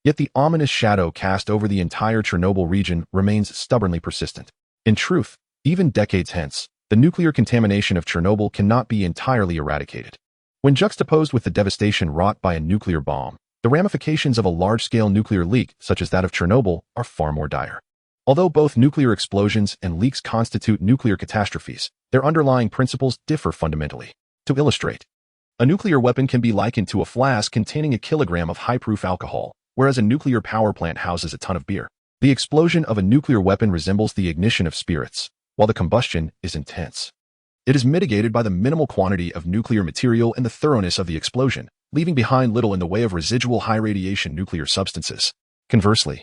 Yet the ominous shadow cast over the entire Chernobyl region remains stubbornly persistent. In truth, even decades hence, the nuclear contamination of Chernobyl cannot be entirely eradicated. When juxtaposed with the devastation wrought by a nuclear bomb, the ramifications of a large-scale nuclear leak, such as that of Chernobyl, are far more dire. Although both nuclear explosions and leaks constitute nuclear catastrophes, their underlying principles differ fundamentally. To illustrate, a nuclear weapon can be likened to a flask containing a kilogram of high-proof alcohol, whereas a nuclear power plant houses a ton of beer. The explosion of a nuclear weapon resembles the ignition of spirits, while the combustion is intense. It is mitigated by the minimal quantity of nuclear material and the thoroughness of the explosion, leaving behind little in the way of residual high-radiation nuclear substances. Conversely,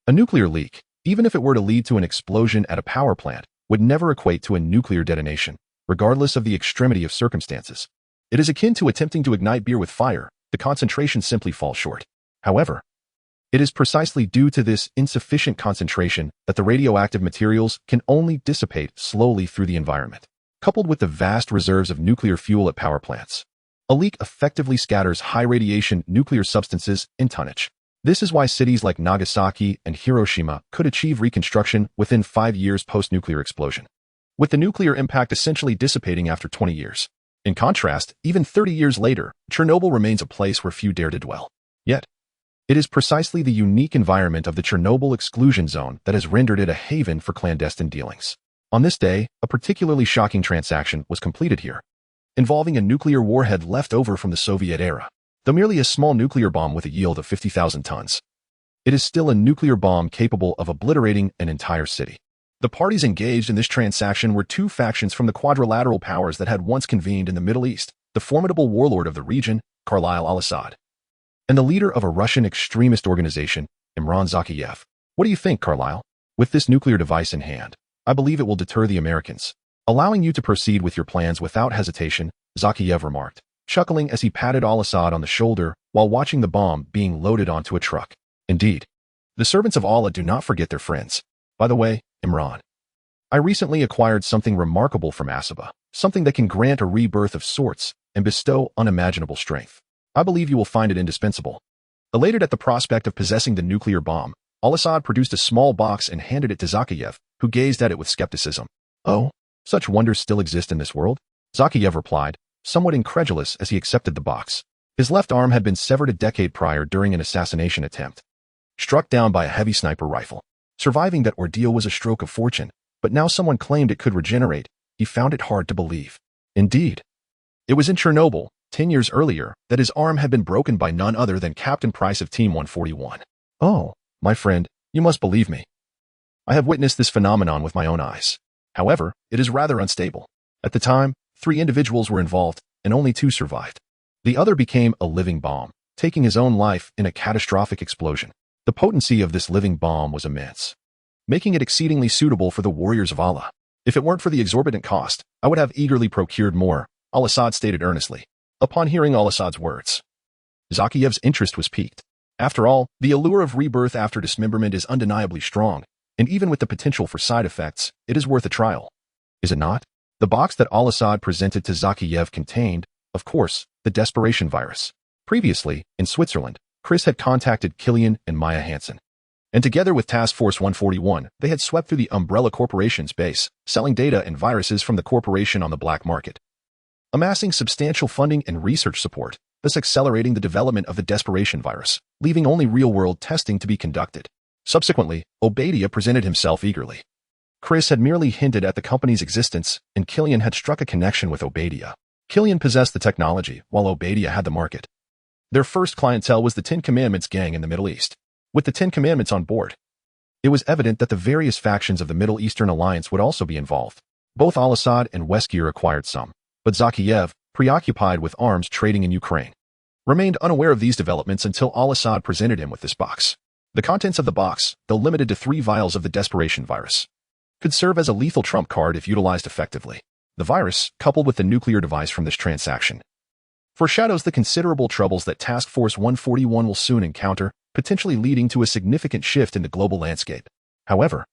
a nuclear leak, even if it were to lead to an explosion at a power plant, would never equate to a nuclear detonation, regardless of the extremity of circumstances. It is akin to attempting to ignite beer with fire. The concentration simply falls short. However, it is precisely due to this insufficient concentration that the radioactive materials can only dissipate slowly through the environment. Coupled with the vast reserves of nuclear fuel at power plants, a leak effectively scatters high-radiation nuclear substances in tonnage. This is why cities like Nagasaki and Hiroshima could achieve reconstruction within 5 years post-nuclear explosion, with the nuclear impact essentially dissipating after 20 years. In contrast, even 30 years later, Chernobyl remains a place where few dare to dwell. Yet, it is precisely the unique environment of the Chernobyl exclusion zone that has rendered it a haven for clandestine dealings. On this day, a particularly shocking transaction was completed here, involving a nuclear warhead left over from the Soviet era. Though merely a small nuclear bomb with a yield of 50,000 tons, it is still a nuclear bomb capable of obliterating an entire city. The parties engaged in this transaction were 2 factions from the quadrilateral powers that had once convened in the Middle East, the formidable warlord of the region, Carlyle al-Assad, and the leader of a Russian extremist organization, Imran Zakhaev. What do you think, Carlyle? With this nuclear device in hand, I believe it will deter the Americans, allowing you to proceed with your plans without hesitation, Zakhaev remarked, chuckling as he patted al-Assad on the shoulder while watching the bomb being loaded onto a truck. Indeed, the servants of Allah do not forget their friends. By the way, Imran, I recently acquired something remarkable from Asaba, something that can grant a rebirth of sorts and bestow unimaginable strength. I believe you will find it indispensable. Elated at the prospect of possessing the nuclear bomb, al-Assad produced a small box and handed it to Zakhaev, who gazed at it with skepticism. Oh, such wonders still exist in this world? Zakhaev replied, somewhat incredulous as he accepted the box. His left arm had been severed a decade prior during an assassination attempt, struck down by a heavy sniper rifle. Surviving that ordeal was a stroke of fortune, but now someone claimed it could regenerate. He found it hard to believe. Indeed, it was in Chernobyl, 10 years earlier, that his arm had been broken by none other than Captain Price of Team 141. Oh, my friend, You must believe me. I have witnessed this phenomenon with my own eyes. However, it is rather unstable. At the time, 3 individuals were involved, and only 2 survived. The other became a living bomb, taking his own life in a catastrophic explosion. The potency of this living bomb was immense, making it exceedingly suitable for the warriors of Allah. If it weren't for the exorbitant cost, I would have eagerly procured more, Al-Assad stated earnestly. Upon hearing Al-Assad's words, Zakiyev's interest was piqued. After all, the allure of rebirth after dismemberment is undeniably strong, and even with the potential for side effects, it is worth a trial. Is it not? The box that Al-Assad presented to Zakiyev contained, of course, the desperation virus. Previously, in Switzerland, Chris had contacted Killian and Maya Hansen. And together with Task Force 141, they had swept through the Umbrella Corporation's base, selling data and viruses from the corporation on the black market, amassing substantial funding and research support, thus accelerating the development of the desperation virus, leaving only real-world testing to be conducted. Subsequently, Obadiah presented himself eagerly. Chris had merely hinted at the company's existence, and Killian had struck a connection with Obadiah. Killian possessed the technology, while Obadiah had the market. Their first clientele was the 10 Commandments gang in the Middle East. With the 10 Commandments on board, it was evident that the various factions of the Middle Eastern alliance would also be involved. Both Al-Assad and Westgear acquired some, but Zakiyev, preoccupied with arms trading in Ukraine, remained unaware of these developments until Al-Assad presented him with this box. The contents of the box, though limited to 3 vials of the desperation virus, could serve as a lethal trump card if utilized effectively. The virus, coupled with the nuclear device from this transaction, foreshadows the considerable troubles that Task Force 141 will soon encounter, potentially leading to a significant shift in the global landscape. However,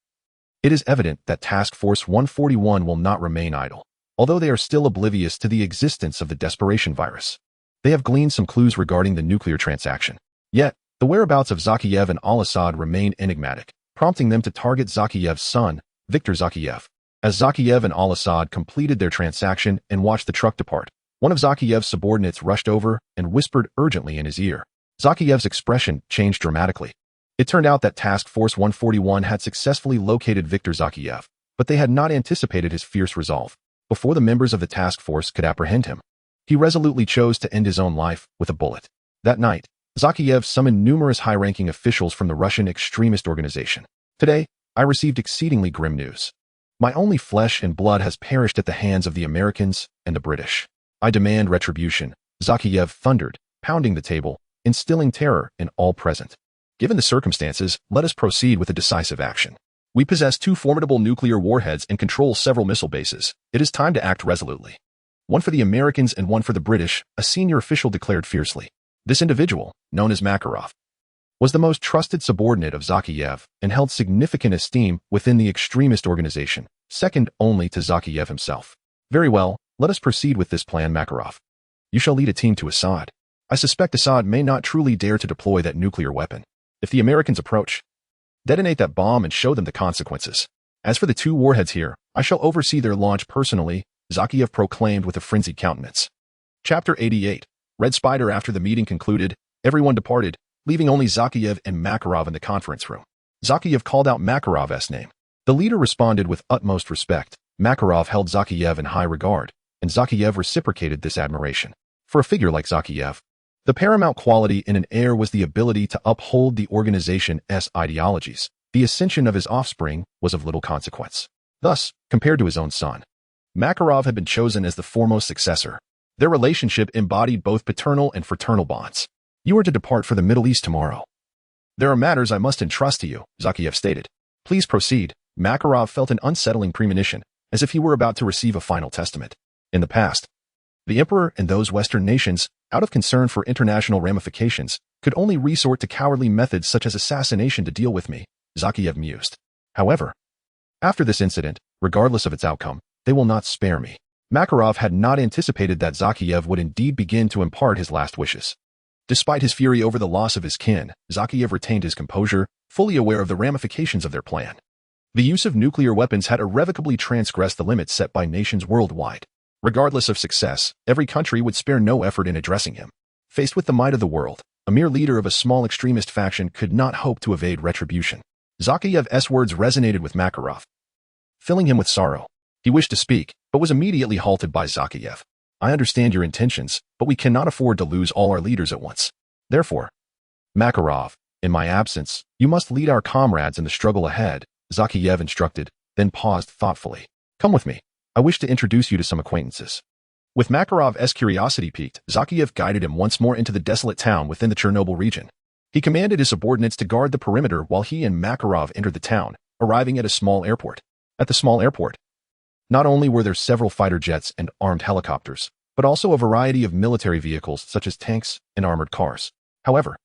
it is evident that Task Force 141 will not remain idle. Although they are still oblivious to the existence of the desperation virus, they have gleaned some clues regarding the nuclear transaction. Yet, the whereabouts of Zakiyev and Al-Assad remain enigmatic, prompting them to target Zakiyev's son, Viktor Zakiyev. As Zakiyev and Al-Assad completed their transaction and watched the truck depart, one of Zakiyev's subordinates rushed over and whispered urgently in his ear. Zakiyev's expression changed dramatically. It turned out that Task Force 141 had successfully located Viktor Zakiyev, but they had not anticipated his fierce resolve. Before the members of the task force could apprehend him, he resolutely chose to end his own life with a bullet. That night, Zakiyev summoned numerous high-ranking officials from the Russian extremist organization. Today, I received exceedingly grim news. My only flesh and blood has perished at the hands of the Americans and the British. I demand retribution, Zakiyev thundered, pounding the table, instilling terror in all present. Given the circumstances, let us proceed with a decisive action. We possess 2 formidable nuclear warheads and control several missile bases. It is time to act resolutely. One for the Americans and one for the British, a senior official declared fiercely. This individual, known as Makarov, was the most trusted subordinate of Zakiyev and held significant esteem within the extremist organization, second only to Zakiyev himself. Very well, let us proceed with this plan, Makarov. You shall lead a team to Assad. I suspect Assad may not truly dare to deploy that nuclear weapon. If the Americans approach, detonate that bomb and show them the consequences. As for the 2 warheads here, I shall oversee their launch personally, Zakiyev proclaimed with a frenzied countenance. Chapter 88. Red Spider. After the meeting concluded, everyone departed, leaving only Zakiyev and Makarov in the conference room. Zakiyev called out Makarov's name. The leader responded with utmost respect. Makarov held Zakiyev in high regard, and Zakiyev reciprocated this admiration. For a figure like Zakiyev, the paramount quality in an heir was the ability to uphold the organization's ideologies. The ascension of his offspring was of little consequence. Thus, compared to his own son, Makarov had been chosen as the foremost successor. Their relationship embodied both paternal and fraternal bonds. You are to depart for the Middle East tomorrow. There are matters I must entrust to you, Zakiyev stated. Please proceed. Makarov felt an unsettling premonition, as if he were about to receive a final testament. In the past, the emperor and those Western nations, out of concern for international ramifications, could only resort to cowardly methods such as assassination to deal with me, Zakiyev mused. However, after this incident, regardless of its outcome, they will not spare me. Makarov had not anticipated that Zakiyev would indeed begin to impart his last wishes. Despite his fury over the loss of his kin, Zakiyev retained his composure, fully aware of the ramifications of their plan. The use of nuclear weapons had irrevocably transgressed the limits set by nations worldwide. Regardless of success, every country would spare no effort in addressing him. Faced with the might of the world, a mere leader of a small extremist faction could not hope to evade retribution. Zakiyev's words resonated with Makarov, filling him with sorrow. He wished to speak, but was immediately halted by Zakiyev. I understand your intentions, but we cannot afford to lose all our leaders at once. Therefore, Makarov, In my absence, you must lead our comrades in the struggle ahead, Zakiyev instructed, then paused thoughtfully. Come with me. I wish to introduce you to some acquaintances. With Makarov's curiosity piqued, Zakiyev guided him once more into the desolate town within the Chernobyl region. He commanded his subordinates to guard the perimeter while he and Makarov entered the town, arriving at a small airport. At the small airport, not only were there several fighter jets and armed helicopters, but also a variety of military vehicles such as tanks and armored cars. However,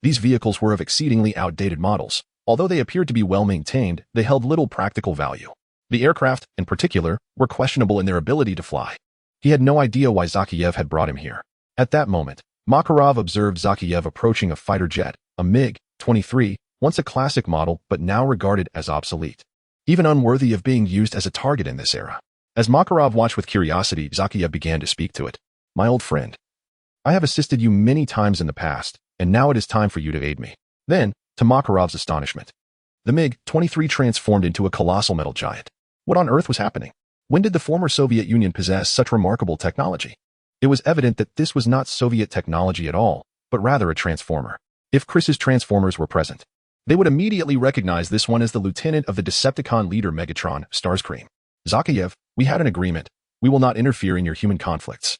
these vehicles were of exceedingly outdated models. Although they appeared to be well-maintained, they held little practical value. The aircraft, in particular, were questionable in their ability to fly. He had no idea why Zakiyev had brought him here. At that moment, Makarov observed Zakiyev approaching a fighter jet, a MiG-23, once a classic model but now regarded as obsolete, even unworthy of being used as a target in this era. As Makarov watched with curiosity, Zakiyev began to speak to it. My old friend, I have assisted you many times in the past, and now it is time for you to aid me. Then, to Makarov's astonishment, the MiG-23 transformed into a colossal metal giant. What on earth was happening? When did the former Soviet Union possess such remarkable technology? It was evident that this was not Soviet technology at all, but rather a transformer. If Chris's transformers were present, they would immediately recognize this one as the lieutenant of the Decepticon leader Megatron, Starscream. Zakiyev, we had an agreement. We will not interfere in your human conflicts.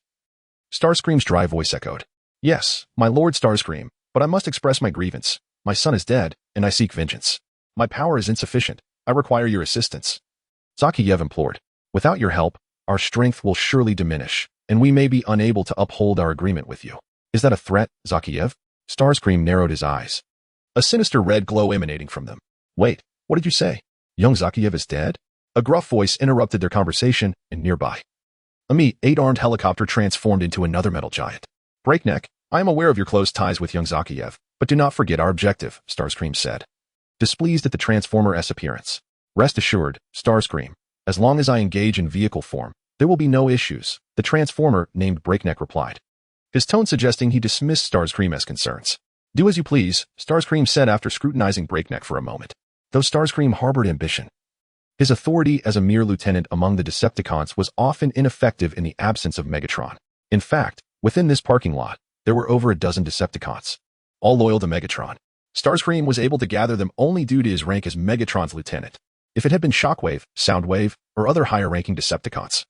Starscream's dry voice echoed. Yes, my lord Starscream, but I must express my grievance. My son is dead, and I seek vengeance. My power is insufficient. I require your assistance. Zakiyev implored. Without your help, our strength will surely diminish, and we may be unable to uphold our agreement with you. Is that a threat, Zakiyev? Starscream narrowed his eyes, a sinister red glow emanating from them. Wait, what did you say? Young Zakiyev is dead? A gruff voice interrupted their conversation, and nearby, a Mi-8 armed helicopter transformed into another metal giant. Breakneck, I am aware of your close ties with young Zakiyev, but do not forget our objective, Starscream said, displeased at the Transformer's appearance. Rest assured, Starscream, as long as I engage in vehicle form, there will be no issues, the Transformer named Breakneck replied, his tone suggesting he dismissed Starscream's concerns. Do as you please, Starscream said after scrutinizing Breakneck for a moment. Though Starscream harbored ambition, his authority as a mere lieutenant among the Decepticons was often ineffective in the absence of Megatron. In fact, within this parking lot, there were over a dozen Decepticons, all loyal to Megatron. Starscream was able to gather them only due to his rank as Megatron's lieutenant. If it had been Shockwave, Soundwave, or other higher-ranking Decepticons,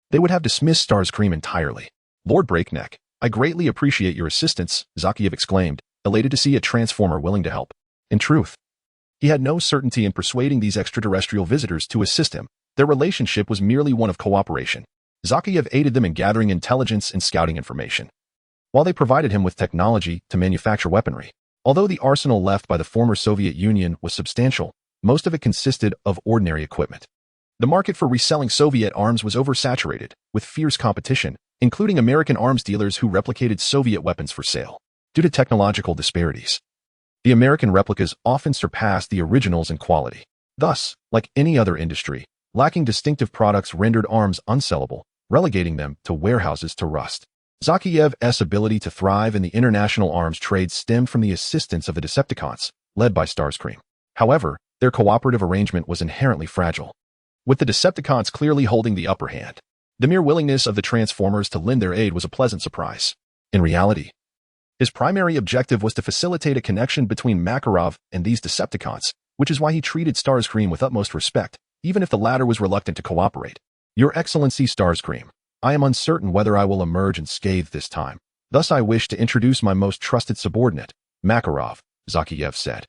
they would have dismissed Starscream entirely. Lord Breakneck, I greatly appreciate your assistance, Zakiyev exclaimed, elated to see a Transformer willing to help. In truth, he had no certainty in persuading these extraterrestrial visitors to assist him. Their relationship was merely one of cooperation. Zakiyev aided them in gathering intelligence and scouting information, while they provided him with technology to manufacture weaponry. Although the arsenal left by the former Soviet Union was substantial, most of it consisted of ordinary equipment. The market for reselling Soviet arms was oversaturated, with fierce competition, including American arms dealers who replicated Soviet weapons for sale. Due to technological disparities, the American replicas often surpassed the originals in quality. Thus, like any other industry, lacking distinctive products rendered arms unsellable, relegating them to warehouses to rust. Zakiyev's ability to thrive in the international arms trade stemmed from the assistance of the Decepticons, led by Starscream. However, their cooperative arrangement was inherently fragile, with the Decepticons clearly holding the upper hand. The mere willingness of the Transformers to lend their aid was a pleasant surprise. In reality, his primary objective was to facilitate a connection between Makarov and these Decepticons, which is why he treated Starscream with utmost respect, even if the latter was reluctant to cooperate. Your Excellency Starscream, I am uncertain whether I will emerge unscathed this time. Thus I wish to introduce my most trusted subordinate, Makarov, Zakiyev said,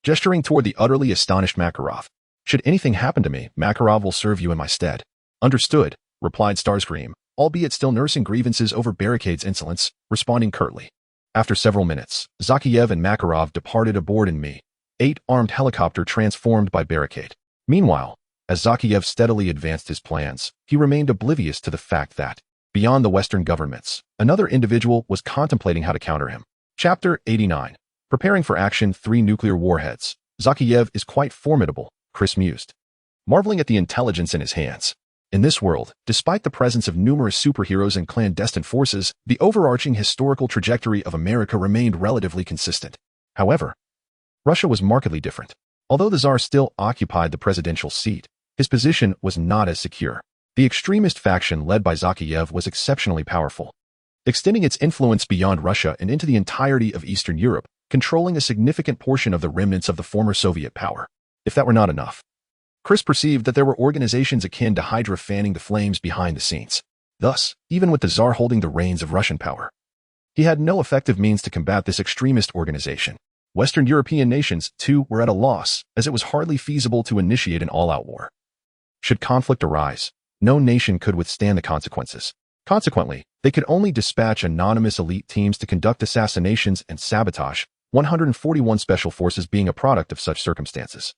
gesturing toward the utterly astonished Makarov. Should anything happen to me, Makarov will serve you in my stead. Understood, replied Starscream, albeit still nursing grievances over Barricade's insolence, responding curtly. After several minutes, Zakiyev and Makarov departed aboard an Mi-8 armed helicopter transformed by Barricade. Meanwhile, as Zakiyev steadily advanced his plans, he remained oblivious to the fact that, beyond the Western governments, another individual was contemplating how to counter him. Chapter 89. Preparing for Action 3 Nuclear Warheads. Zakiyev is quite formidable, Chris mused, marveling at the intelligence in his hands. In this world, despite the presence of numerous superheroes and clandestine forces, the overarching historical trajectory of America remained relatively consistent. However, Russia was markedly different. Although the Tsar still occupied the presidential seat, his position was not as secure. The extremist faction led by Zakiyev was exceptionally powerful, extending its influence beyond Russia and into the entirety of Eastern Europe. controlling a significant portion of the remnants of the former Soviet power. If that were not enough, Chris perceived that there were organizations akin to Hydra fanning the flames behind the scenes. Thus, even with the Tsar holding the reins of Russian power, he had no effective means to combat this extremist organization. Western European nations, too, were at a loss, as it was hardly feasible to initiate an all-out war. Should conflict arise, no nation could withstand the consequences. Consequently, they could only dispatch anonymous elite teams to conduct assassinations and sabotage, 141 special forces being a product of such circumstances.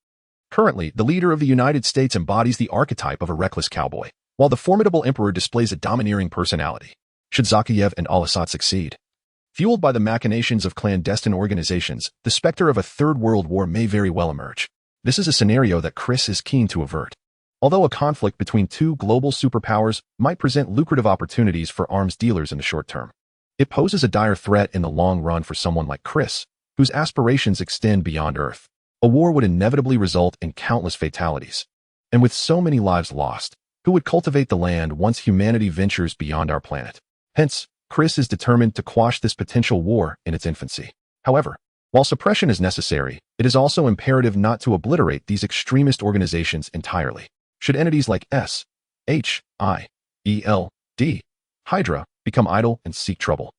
Currently, the leader of the United States embodies the archetype of a reckless cowboy, while the formidable emperor displays a domineering personality. Should Zakhaev and al-Assad succeed, fueled by the machinations of clandestine organizations, the specter of a third world war may very well emerge. This is a scenario that Chris is keen to avert. Although a conflict between two global superpowers might present lucrative opportunities for arms dealers in the short term, it poses a dire threat in the long run for someone like Chris, whose aspirations extend beyond Earth. A war would inevitably result in countless fatalities. And with so many lives lost, who would cultivate the land once humanity ventures beyond our planet? Hence, Chris is determined to quash this potential war in its infancy. However, while suppression is necessary, it is also imperative not to obliterate these extremist organizations entirely. Should entities like S.H.I.E.L.D. Hydra become idle and seek trouble,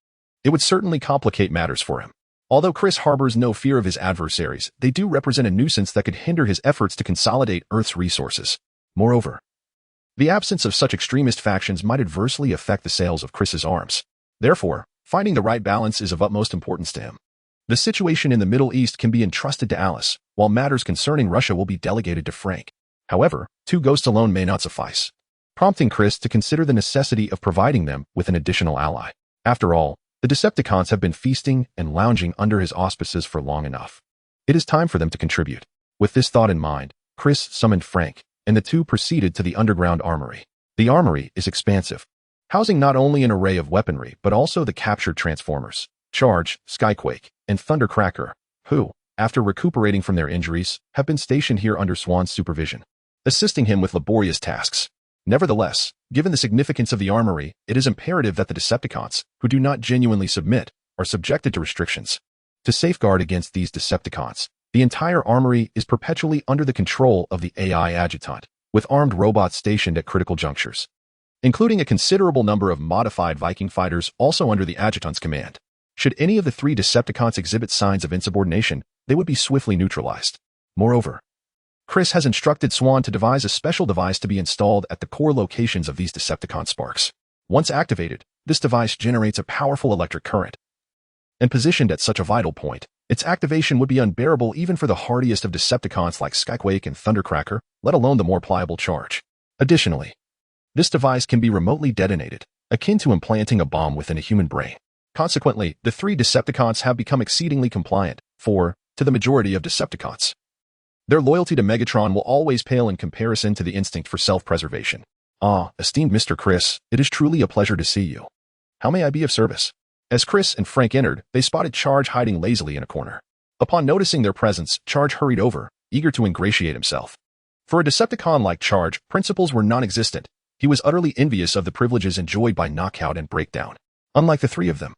it would certainly complicate matters for him. Although Chris harbors no fear of his adversaries, they do represent a nuisance that could hinder his efforts to consolidate Earth's resources. Moreover, the absence of such extremist factions might adversely affect the sales of Chris's arms. Therefore, finding the right balance is of utmost importance to him. The situation in the Middle East can be entrusted to Alice, while matters concerning Russia will be delegated to Frank. However, two ghosts alone may not suffice, prompting Chris to consider the necessity of providing them with an additional ally. After all, the Decepticons have been feasting and lounging under his auspices for long enough. It is time for them to contribute. With this thought in mind, Chris summoned Frank, and the two proceeded to the underground armory. The armory is expansive, housing not only an array of weaponry but also the captured Transformers, Charge, Skyquake, and Thundercracker, who, after recuperating from their injuries, have been stationed here under Swan's supervision, assisting him with laborious tasks. Nevertheless, given the significance of the armory, it is imperative that the Decepticons, who do not genuinely submit, are subjected to restrictions. To safeguard against these Decepticons, the entire armory is perpetually under the control of the AI adjutant, with armed robots stationed at critical junctures, including a considerable number of modified Viking fighters also under the adjutant's command. Should any of the three Decepticons exhibit signs of insubordination, they would be swiftly neutralized. Moreover, Chris has instructed Swan to devise a special device to be installed at the core locations of these Decepticon sparks. Once activated, this device generates a powerful electric current. And positioned at such a vital point, its activation would be unbearable even for the hardiest of Decepticons like Skyquake and Thundercracker, let alone the more pliable Charge. Additionally, this device can be remotely detonated, akin to implanting a bomb within a human brain. Consequently, the three Decepticons have become exceedingly compliant, to the majority of Decepticons. Their loyalty to Megatron will always pale in comparison to the instinct for self-preservation. Ah, esteemed Mr. Chris, it is truly a pleasure to see you. How may I be of service? As Chris and Frank entered, they spotted Charge hiding lazily in a corner. Upon noticing their presence, Charge hurried over, eager to ingratiate himself. For a Decepticon like Charge, principles were non-existent. He was utterly envious of the privileges enjoyed by Knockout and Breakdown. Unlike the three of them,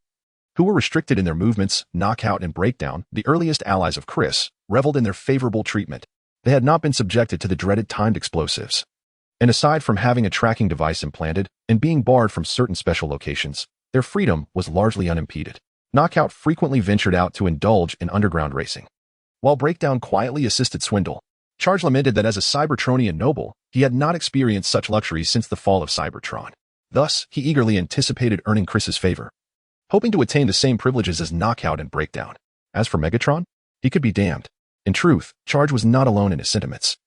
who were restricted in their movements, Knockout and Breakdown, the earliest allies of Chris, reveled in their favorable treatment. They had not been subjected to the dreaded timed explosives. And aside from having a tracking device implanted and being barred from certain special locations, their freedom was largely unimpeded. Knockout frequently ventured out to indulge in underground racing, while Breakdown quietly assisted Swindle. Charge lamented that as a Cybertronian noble, he had not experienced such luxuries since the fall of Cybertron. Thus, he eagerly anticipated earning Chris's favor, hoping to attain the same privileges as Knockout and Breakdown. As for Megatron, he could be damned. In truth, Charge was not alone in his sentiments.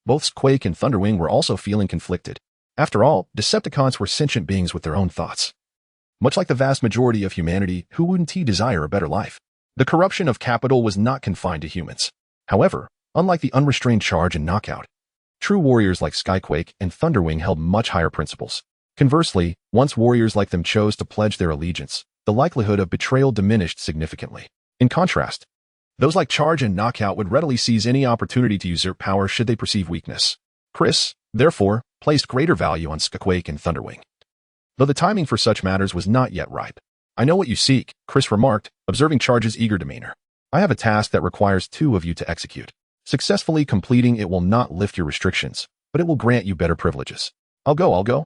Both Quake and Thunderwing were also feeling conflicted. After all, Decepticons were sentient beings with their own thoughts, much like the vast majority of humanity who wouldn't desire a better life. The corruption of capital was not confined to humans. However, unlike the unrestrained Charge and Knockout, true warriors like Skyquake and Thunderwing held much higher principles. Conversely, once warriors like them chose to pledge their allegiance, the likelihood of betrayal diminished significantly. In contrast, those like Charge and Knockout would readily seize any opportunity to usurp power should they perceive weakness. Chris, therefore, placed greater value on Skyquake and Thunderwing, though the timing for such matters was not yet ripe. I know what you seek, Chris remarked, observing Charge's eager demeanor. I have a task that requires two of you to execute. Successfully completing it will not lift your restrictions, but it will grant you better privileges. I'll go.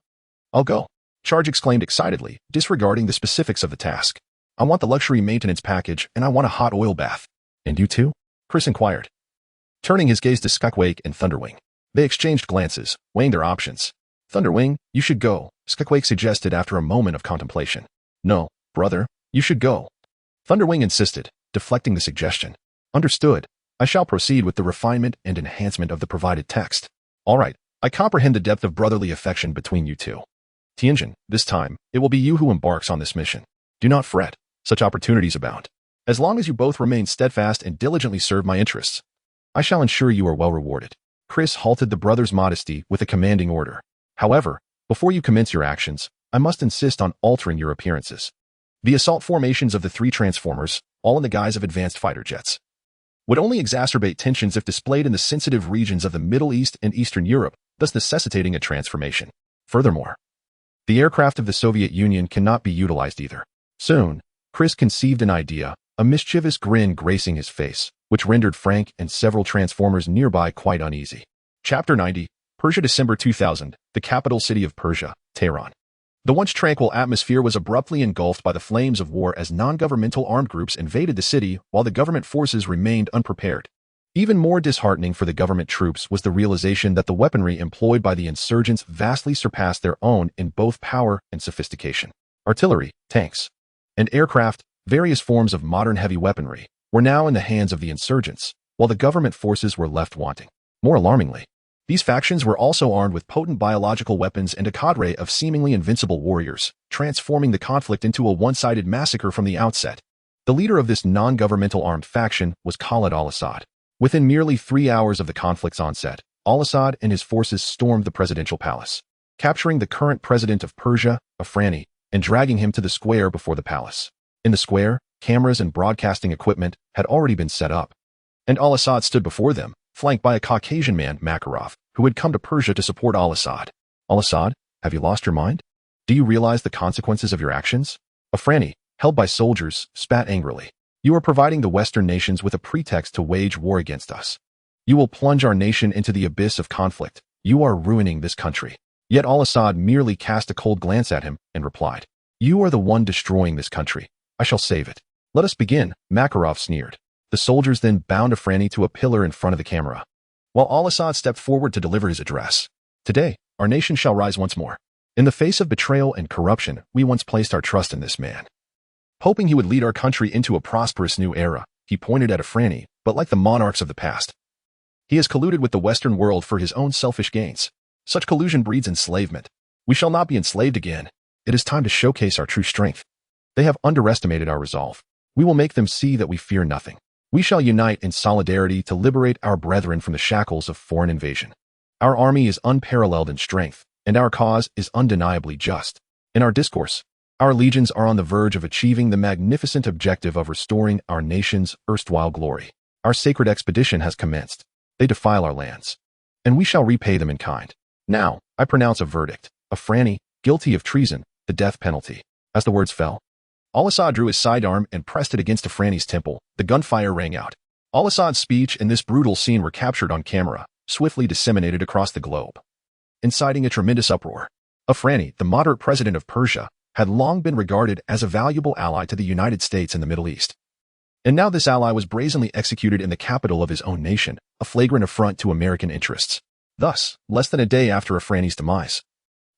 Charge exclaimed excitedly, disregarding the specifics of the task. I want the luxury maintenance package, and I want a hot oil bath. And you too? Chris inquired, turning his gaze to Skywake and Thunderwing. They exchanged glances, weighing their options. Thunderwing, you should go, Skywake suggested after a moment of contemplation. No, brother, you should go. Thunderwing insisted, deflecting the suggestion. Understood. I shall proceed with the refinement and enhancement of the provided text. All right, I comprehend the depth of brotherly affection between you two. Tianjin, this time, it will be you who embarks on this mission. Do not fret, such opportunities abound. As long as you both remain steadfast and diligently serve my interests, I shall ensure you are well rewarded. Chris halted the brother's modesty with a commanding order. However, before you commence your actions, I must insist on altering your appearances. The assault formations of the three Transformers, all in the guise of advanced fighter jets, would only exacerbate tensions if displayed in the sensitive regions of the Middle East and Eastern Europe, thus necessitating a transformation. Furthermore, the aircraft of the Soviet Union cannot be utilized either. Soon, Chris conceived an idea, a mischievous grin gracing his face, which rendered Frank and several Transformers nearby quite uneasy. Chapter 90, Persia, December 2000, the capital city of Persia, Tehran. The once tranquil atmosphere was abruptly engulfed by the flames of war as non-governmental armed groups invaded the city while the government forces remained unprepared. Even more disheartening for the government troops was the realization that the weaponry employed by the insurgents vastly surpassed their own in both power and sophistication. Artillery, tanks, and aircraft, various forms of modern heavy weaponry, were now in the hands of the insurgents, while the government forces were left wanting. More alarmingly, these factions were also armed with potent biological weapons and a cadre of seemingly invincible warriors, transforming the conflict into a one-sided massacre from the outset. The leader of this non-governmental armed faction was Khalid al-Assad. Within merely 3 hours of the conflict's onset, al-Assad and his forces stormed the presidential palace, capturing the current president of Persia, Afrani, and dragging him to the square before the palace. In the square, cameras and broadcasting equipment had already been set up, and al-Assad stood before them, flanked by a Caucasian man, Makarov, who had come to Persia to support al-Assad. Al-Assad, have you lost your mind? Do you realize the consequences of your actions? Afrani, held by soldiers, spat angrily. You are providing the Western nations with a pretext to wage war against us. You will plunge our nation into the abyss of conflict. You are ruining this country. Yet al-Assad merely cast a cold glance at him and replied, You are the one destroying this country. I shall save it. Let us begin, Makarov sneered. The soldiers then bound Afrani to a pillar in front of the camera, while al-Assad stepped forward to deliver his address. Today, our nation shall rise once more. In the face of betrayal and corruption, we once placed our trust in this man, hoping he would lead our country into a prosperous new era. He pointed at Afrani, but like the monarchs of the past, he has colluded with the Western world for his own selfish gains. Such collusion breeds enslavement. We shall not be enslaved again. It is time to showcase our true strength. They have underestimated our resolve. We will make them see that we fear nothing. We shall unite in solidarity to liberate our brethren from the shackles of foreign invasion. Our army is unparalleled in strength, and our cause is undeniably just. In our discourse, our legions are on the verge of achieving the magnificent objective of restoring our nation's erstwhile glory. Our sacred expedition has commenced. They defile our lands, and we shall repay them in kind. Now, I pronounce a verdict. Afrani, guilty of treason, the death penalty. As the words fell, al-Assad drew his sidearm and pressed it against Afrani's temple. The gunfire rang out. Al-Assad's speech and this brutal scene were captured on camera, swiftly disseminated across the globe, inciting a tremendous uproar. Afrani, the moderate president of Persia, had long been regarded as a valuable ally to the United States in the Middle East. And now this ally was brazenly executed in the capital of his own nation, a flagrant affront to American interests. Thus, less than a day after Afrani's demise,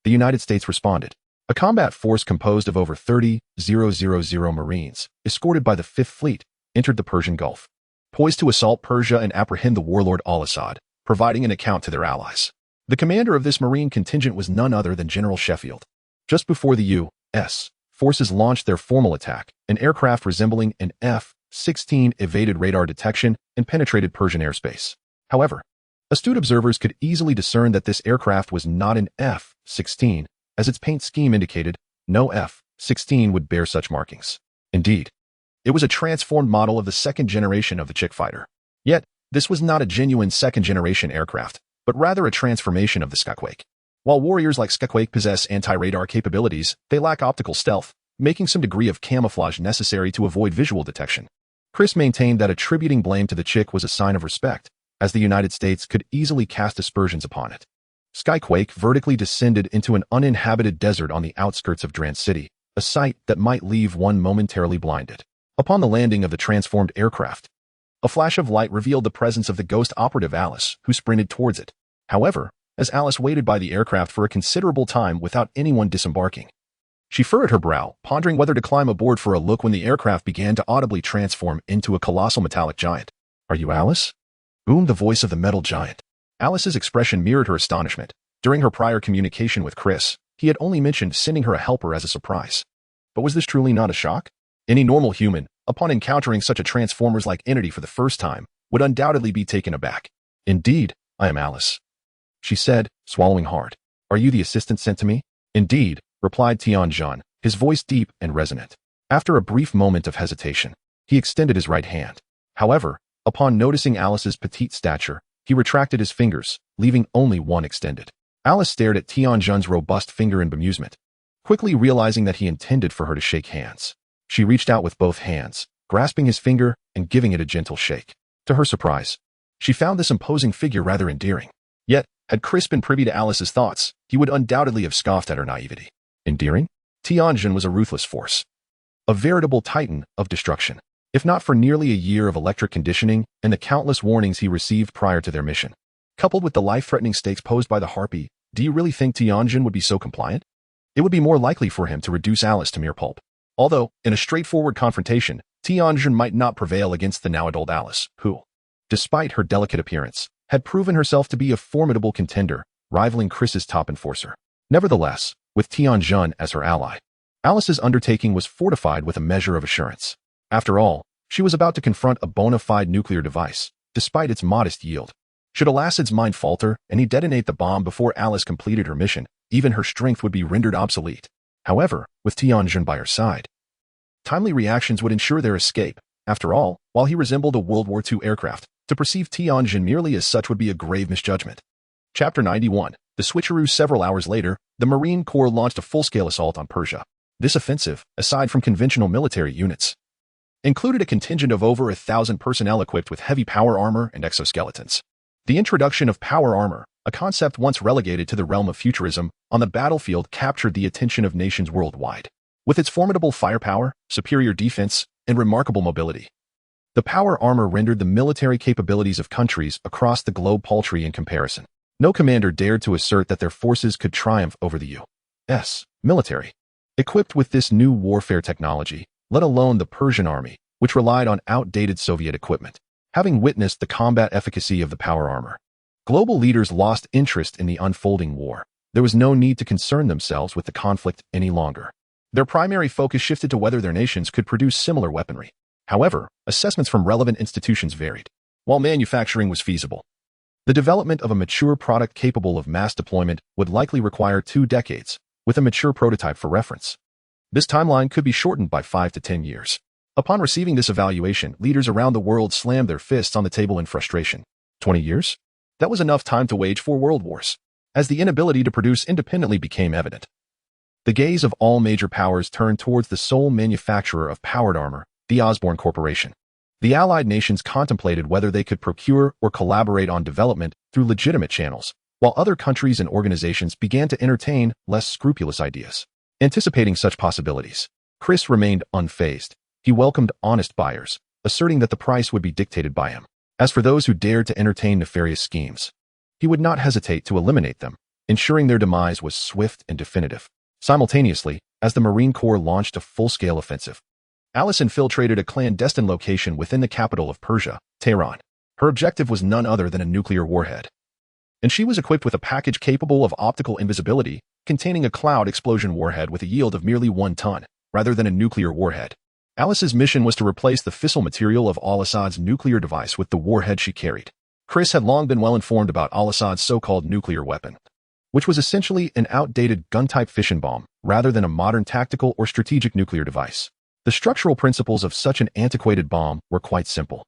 the United States responded. A combat force composed of over 30,000 Marines, escorted by the Fifth Fleet, entered the Persian Gulf, poised to assault Persia and apprehend the warlord al-Assad, providing an account to their allies. The commander of this Marine contingent was none other than General Sheffield. Just before the U.S. forces launched their formal attack, an aircraft resembling an F-16 evaded radar detection and penetrated Persian airspace. However, astute observers could easily discern that this aircraft was not an F-16, as its paint scheme indicated. No F-16 would bear such markings. Indeed, it was a transformed model of the second generation of the Chick fighter. Yet, this was not a genuine second-generation aircraft, but rather a transformation of the Skywake. While warriors like Skywake possess anti-radar capabilities, they lack optical stealth, making some degree of camouflage necessary to avoid visual detection. Chris maintained that attributing blame to the chick was a sign of respect, as the United States could easily cast aspersions upon it. Skyquake vertically descended into an uninhabited desert on the outskirts of Dran City, a sight that might leave one momentarily blinded. Upon the landing of the transformed aircraft, a flash of light revealed the presence of the ghost operative Alice, who sprinted towards it. However, as Alice waited by the aircraft for a considerable time without anyone disembarking, she furrowed her brow, pondering whether to climb aboard for a look when the aircraft began to audibly transform into a colossal metallic giant. "Are you Alice?" boomed the voice of the metal giant. Alice's expression mirrored her astonishment. During her prior communication with Chris, he had only mentioned sending her a helper as a surprise. But was this truly not a shock? Any normal human, upon encountering such a Transformers-like entity for the first time, would undoubtedly be taken aback. "Indeed, I am Alice," she said, swallowing hard. "Are you the assistant sent to me?" "Indeed," replied Tianjun, his voice deep and resonant. After a brief moment of hesitation, he extended his right hand. However, upon noticing Alice's petite stature, he retracted his fingers, leaving only one extended. Alice stared at Tianjun's robust finger in bemusement, quickly realizing that he intended for her to shake hands. She reached out with both hands, grasping his finger and giving it a gentle shake. To her surprise, she found this imposing figure rather endearing. Yet, had Chris been privy to Alice's thoughts, he would undoubtedly have scoffed at her naivety. Endearing? Tianjun was a ruthless force, a veritable titan of destruction. If not for nearly a year of electric conditioning and the countless warnings he received prior to their mission, coupled with the life-threatening stakes posed by the Harpy, do you really think Tianjun would be so compliant? It would be more likely for him to reduce Alice to mere pulp. Although, in a straightforward confrontation, Tianjun might not prevail against the now-adult Alice, who, despite her delicate appearance, had proven herself to be a formidable contender, rivaling Chris's top enforcer. Nevertheless, with Tianjun as her ally, Alice's undertaking was fortified with a measure of assurance. After all, she was about to confront a bona fide nuclear device, despite its modest yield. Should Alacid's mind falter and he detonate the bomb before Alice completed her mission, even her strength would be rendered obsolete. However, with Tianjun by her side, timely reactions would ensure their escape. After all, while he resembled a World War II aircraft, to perceive Tianjun merely as such would be a grave misjudgment. Chapter 91. The Switcheroo. Several hours later, the Marine Corps launched a full-scale assault on Persia. This offensive, aside from conventional military units, included a contingent of over 1,000 personnel equipped with heavy power armor and exoskeletons. The introduction of power armor, a concept once relegated to the realm of futurism, on the battlefield captured the attention of nations worldwide. With its formidable firepower, superior defense, and remarkable mobility, the power armor rendered the military capabilities of countries across the globe paltry in comparison. No commander dared to assert that their forces could triumph over the U.S. military, equipped with this new warfare technology, let alone the Persian army, which relied on outdated Soviet equipment. Having witnessed the combat efficacy of the power armor, global leaders lost interest in the unfolding war. There was no need to concern themselves with the conflict any longer. Their primary focus shifted to whether their nations could produce similar weaponry. However, assessments from relevant institutions varied. While manufacturing was feasible, the development of a mature product capable of mass deployment would likely require 2 decades, with a mature prototype for reference. This timeline could be shortened by 5 to 10 years. Upon receiving this evaluation, leaders around the world slammed their fists on the table in frustration. 20 years? That was enough time to wage 4 world wars, as the inability to produce independently became evident. The gaze of all major powers turned towards the sole manufacturer of powered armor, the Osborne Corporation. The Allied nations contemplated whether they could procure or collaborate on development through legitimate channels, while other countries and organizations began to entertain less scrupulous ideas. Anticipating such possibilities, Chris remained unfazed. He welcomed honest buyers, asserting that the price would be dictated by him. As for those who dared to entertain nefarious schemes, he would not hesitate to eliminate them, ensuring their demise was swift and definitive. Simultaneously, as the Marine Corps launched a full-scale offensive, Alice infiltrated a clandestine location within the capital of Persia, Tehran. Her objective was none other than a nuclear warhead, and she was equipped with a package capable of optical invisibility, containing a cloud explosion warhead with a yield of merely 1 ton, rather than a nuclear warhead. Alice's mission was to replace the fissile material of Al-Assad's nuclear device with the warhead she carried. Chris had long been well informed about Al-Assad's so-called nuclear weapon, which was essentially an outdated gun-type fission bomb, rather than a modern tactical or strategic nuclear device. The structural principles of such an antiquated bomb were quite simple,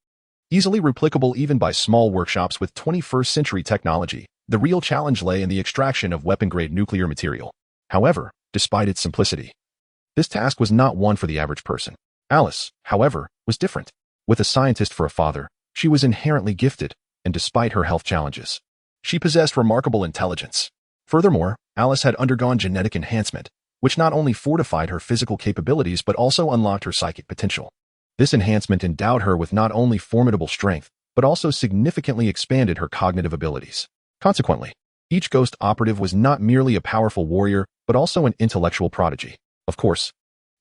easily replicable even by small workshops with 21st-century technology. The real challenge lay in the extraction of weapon-grade nuclear material. However, despite its simplicity, this task was not one for the average person. Alice, however, was different. With a scientist for a father, she was inherently gifted, and despite her health challenges, she possessed remarkable intelligence. Furthermore, Alice had undergone genetic enhancement, which not only fortified her physical capabilities but also unlocked her psychic potential. This enhancement endowed her with not only formidable strength, but also significantly expanded her cognitive abilities. Consequently, each ghost operative was not merely a powerful warrior, but also an intellectual prodigy. Of course,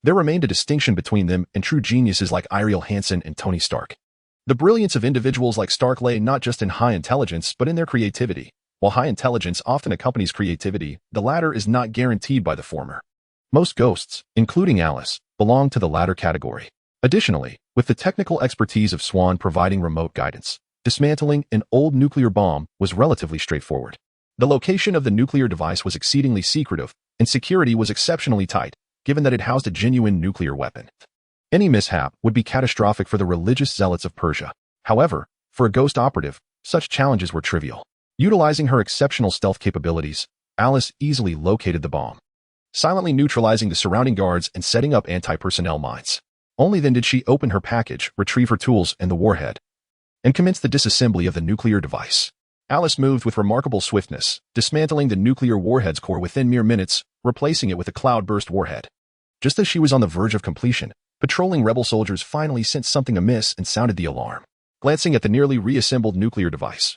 there remained a distinction between them and true geniuses like Ariel Hansen and Tony Stark. The brilliance of individuals like Stark lay not just in high intelligence, but in their creativity. While high intelligence often accompanies creativity, the latter is not guaranteed by the former. Most ghosts, including Alice, belong to the latter category. Additionally, with the technical expertise of Swan providing remote guidance, dismantling an old nuclear bomb was relatively straightforward. The location of the nuclear device was exceedingly secretive, and security was exceptionally tight, given that it housed a genuine nuclear weapon. Any mishap would be catastrophic for the religious zealots of Persia. However, for a ghost operative, such challenges were trivial. Utilizing her exceptional stealth capabilities, Alice easily located the bomb, silently neutralizing the surrounding guards and setting up anti-personnel mines. Only then did she open her package, retrieve her tools and the warhead, and commence the disassembly of the nuclear device. Alice moved with remarkable swiftness, dismantling the nuclear warhead's core within mere minutes, replacing it with a cloudburst warhead. Just as she was on the verge of completion, patrolling rebel soldiers finally sensed something amiss and sounded the alarm. Glancing at the nearly reassembled nuclear device,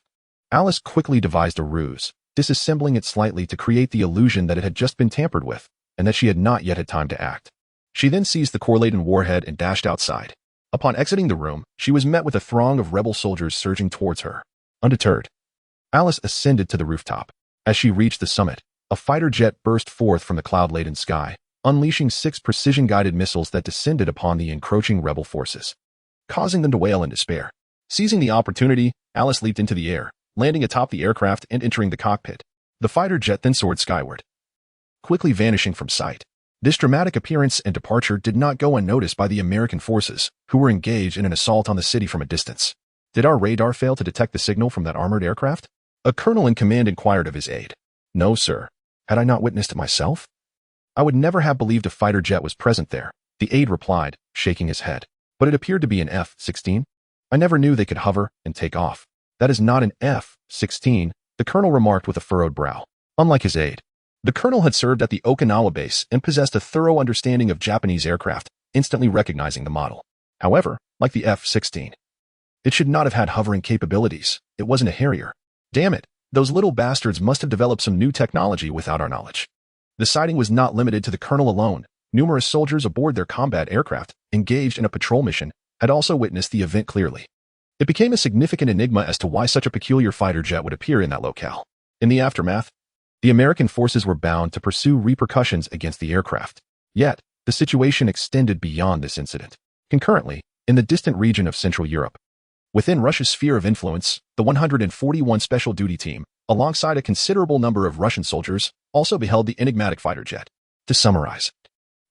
Alice quickly devised a ruse, disassembling it slightly to create the illusion that it had just been tampered with, and that she had not yet had time to act. She then seized the core-laden warhead and dashed outside. Upon exiting the room, she was met with a throng of rebel soldiers surging towards her. Undeterred, Alice ascended to the rooftop. As she reached the summit, a fighter jet burst forth from the cloud-laden sky, unleashing 6 precision-guided missiles that descended upon the encroaching rebel forces, causing them to wail in despair. Seizing the opportunity, Alice leaped into the air, landing atop the aircraft and entering the cockpit. The fighter jet then soared skyward, quickly vanishing from sight. This dramatic appearance and departure did not go unnoticed by the American forces, who were engaged in an assault on the city from a distance. Did our radar fail to detect the signal from that armored aircraft? A colonel in command inquired of his aide. No, sir. Had I not witnessed it myself? I would never have believed a fighter jet was present there, the aide replied, shaking his head. But it appeared to be an F-16. I never knew they could hover and take off. That is not an F-16, the colonel remarked with a furrowed brow. Unlike his aide, the colonel had served at the Okinawa base and possessed a thorough understanding of Japanese aircraft, instantly recognizing the model. However, like the F-16, it should not have had hovering capabilities. It wasn't a Harrier. Damn it, those little bastards must have developed some new technology without our knowledge. The sighting was not limited to the colonel alone. Numerous soldiers aboard their combat aircraft, engaged in a patrol mission, had also witnessed the event clearly. It became a significant enigma as to why such a peculiar fighter jet would appear in that locale. In the aftermath, the American forces were bound to pursue repercussions against the aircraft. Yet, the situation extended beyond this incident. Concurrently, in the distant region of Central Europe, within Russia's sphere of influence, the 141 Special Duty Team, alongside a considerable number of Russian soldiers, also beheld the enigmatic fighter jet. To summarize,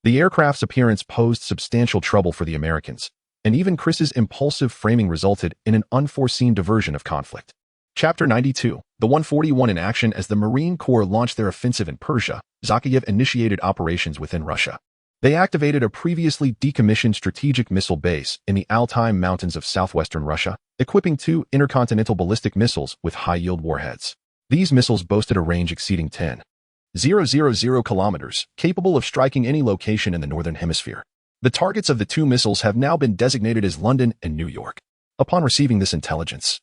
the aircraft's appearance posed substantial trouble for the Americans, and even Chris's impulsive framing resulted in an unforeseen diversion of conflict. Chapter 92, the 141 in action. As the Marine Corps launched their offensive in Persia, Zakhaev initiated operations within Russia. They activated a previously decommissioned strategic missile base in the Altai Mountains of southwestern Russia, equipping 2 intercontinental ballistic missiles with high-yield warheads. These missiles boasted a range exceeding 10,000 kilometers, capable of striking any location in the Northern Hemisphere. The targets of the 2 missiles have now been designated as London and New York. Upon receiving this intelligence,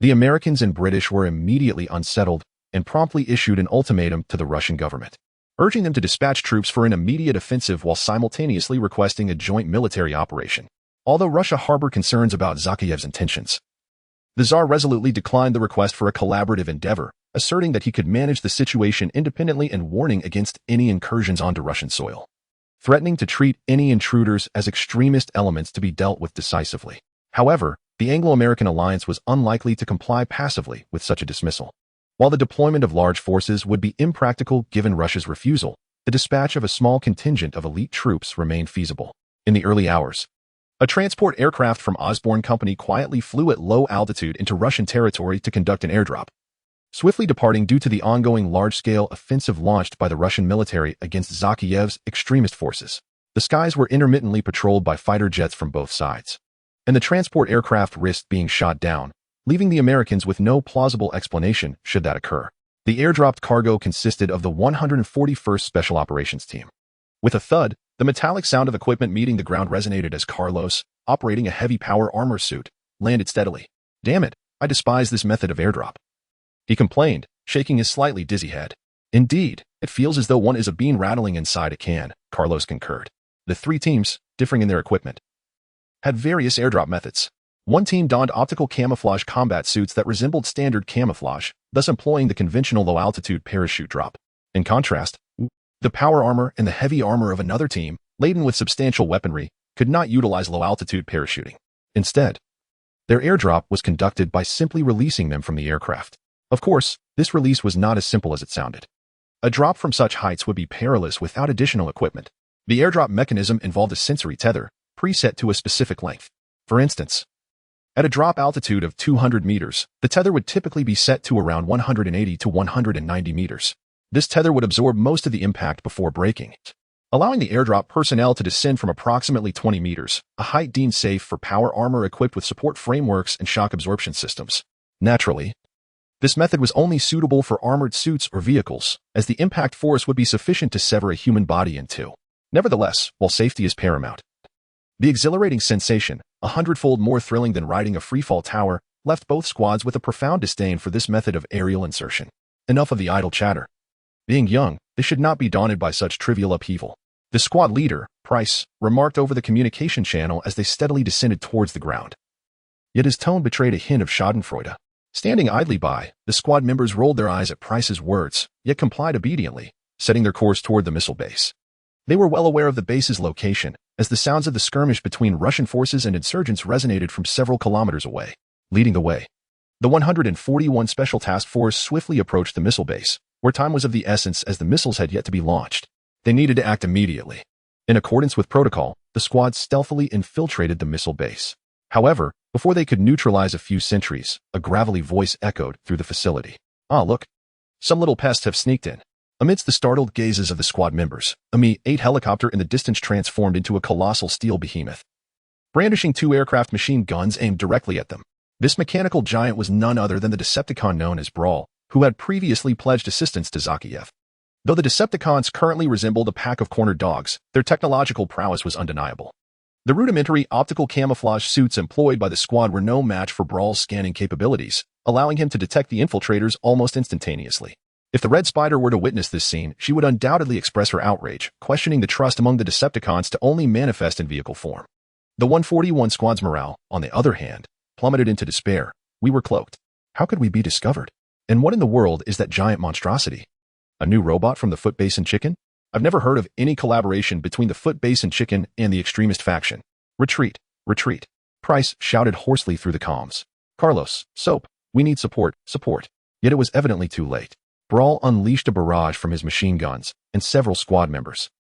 the Americans and British were immediately unsettled and promptly issued an ultimatum to the Russian government, urging them to dispatch troops for an immediate offensive while simultaneously requesting a joint military operation. Although Russia harbored concerns about Zakhaev's intentions, the Tsar resolutely declined the request for a collaborative endeavor, asserting that he could manage the situation independently and warning against any incursions onto Russian soil, threatening to treat any intruders as extremist elements to be dealt with decisively. However, the Anglo-American alliance was unlikely to comply passively with such a dismissal. While the deployment of large forces would be impractical given Russia's refusal, the dispatch of a small contingent of elite troops remained feasible. In the early hours, a transport aircraft from Osborne Company quietly flew at low altitude into Russian territory to conduct an airdrop, swiftly departing due to the ongoing large-scale offensive launched by the Russian military against Zakhaev's extremist forces. The skies were intermittently patrolled by fighter jets from both sides, and the transport aircraft risked being shot down, leaving the Americans with no plausible explanation should that occur. The airdropped cargo consisted of the 141st Special Operations Team. With a thud, the metallic sound of equipment meeting the ground resonated as Carlos, operating a heavy power armor suit, landed steadily. "Damn it, I despise this method of airdrop," he complained, shaking his slightly dizzy head. "Indeed, it feels as though one is a bean rattling inside a can," Carlos concurred. The three teams, differing in their equipment, had various airdrop methods. One team donned optical camouflage combat suits that resembled standard camouflage, thus employing the conventional low-altitude parachute drop. In contrast, the power armor and the heavy armor of another team, laden with substantial weaponry, could not utilize low-altitude parachuting. Instead, their airdrop was conducted by simply releasing them from the aircraft. Of course, this release was not as simple as it sounded. A drop from such heights would be perilous without additional equipment. The airdrop mechanism involved a sensory tether, preset to a specific length. For instance, at a drop altitude of 200 meters, the tether would typically be set to around 180 to 190 meters. This tether would absorb most of the impact before breaking, allowing the airdrop personnel to descend from approximately 20 meters, a height deemed safe for power armor equipped with support frameworks and shock absorption systems. Naturally, this method was only suitable for armored suits or vehicles, as the impact force would be sufficient to sever a human body in two. Nevertheless, while safety is paramount, the exhilarating sensation, 100-fold more thrilling than riding a freefall tower, left both squads with a profound disdain for this method of aerial insertion. Enough of the idle chatter. Being young, they should not be daunted by such trivial upheaval. The squad leader, Price, remarked over the communication channel as they steadily descended towards the ground. Yet his tone betrayed a hint of schadenfreude. Standing idly by, the squad members rolled their eyes at Price's words, yet complied obediently, setting their course toward the missile base. They were well aware of the base's location, as the sounds of the skirmish between Russian forces and insurgents resonated from several kilometers away. Leading the way, the 141 Special Task Force swiftly approached the missile base, where time was of the essence as the missiles had yet to be launched. They needed to act immediately. In accordance with protocol, the squad stealthily infiltrated the missile base. However, before they could neutralize a few sentries, a gravelly voice echoed through the facility. "Ah, look. Some little pests have sneaked in." Amidst the startled gazes of the squad members, a Mi-8 helicopter in the distance transformed into a colossal steel behemoth, brandishing two aircraft machine guns aimed directly at them. This mechanical giant was none other than the Decepticon known as Brawl, who had previously pledged assistance to Zakhaev. Though the Decepticons currently resembled a pack of cornered dogs, their technological prowess was undeniable. The rudimentary optical camouflage suits employed by the squad were no match for Brawl's scanning capabilities, allowing him to detect the infiltrators almost instantaneously. If the Red Spider were to witness this scene, she would undoubtedly express her outrage, questioning the trust among the Decepticons to only manifest in vehicle form. The 141 squad's morale, on the other hand, plummeted into despair. "We were cloaked. How could we be discovered? And what in the world is that giant monstrosity? A new robot from the Foot Basin Chicken? I've never heard of any collaboration between the Foot Basin Chicken and the extremist faction. Retreat, retreat." Price shouted hoarsely through the comms. "Carlos, Soap, we need support, support." Yet it was evidently too late. Brawl unleashed a barrage from his machine guns, and several squad members,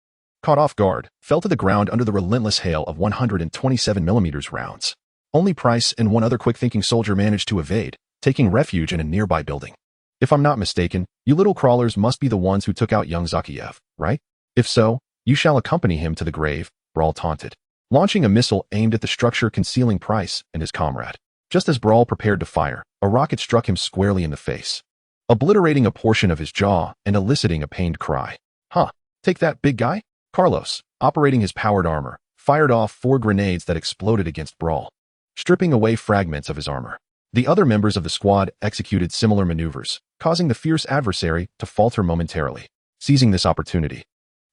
caught off guard, fell to the ground under the relentless hail of 127mm rounds. Only Price and one other quick-thinking soldier managed to evade, taking refuge in a nearby building. "If I'm not mistaken, you little crawlers must be the ones who took out young Zakhaev, right? If so, you shall accompany him to the grave," Brawl taunted, launching a missile aimed at the structure concealing Price and his comrade. Just as Brawl prepared to fire, a rocket struck him squarely in the face, obliterating a portion of his jaw and eliciting a pained cry. "Huh, take that, big guy?" Carlos, operating his powered armor, fired off 4 grenades that exploded against Brawl, stripping away fragments of his armor. The other members of the squad executed similar maneuvers, causing the fierce adversary to falter momentarily. Seizing this opportunity,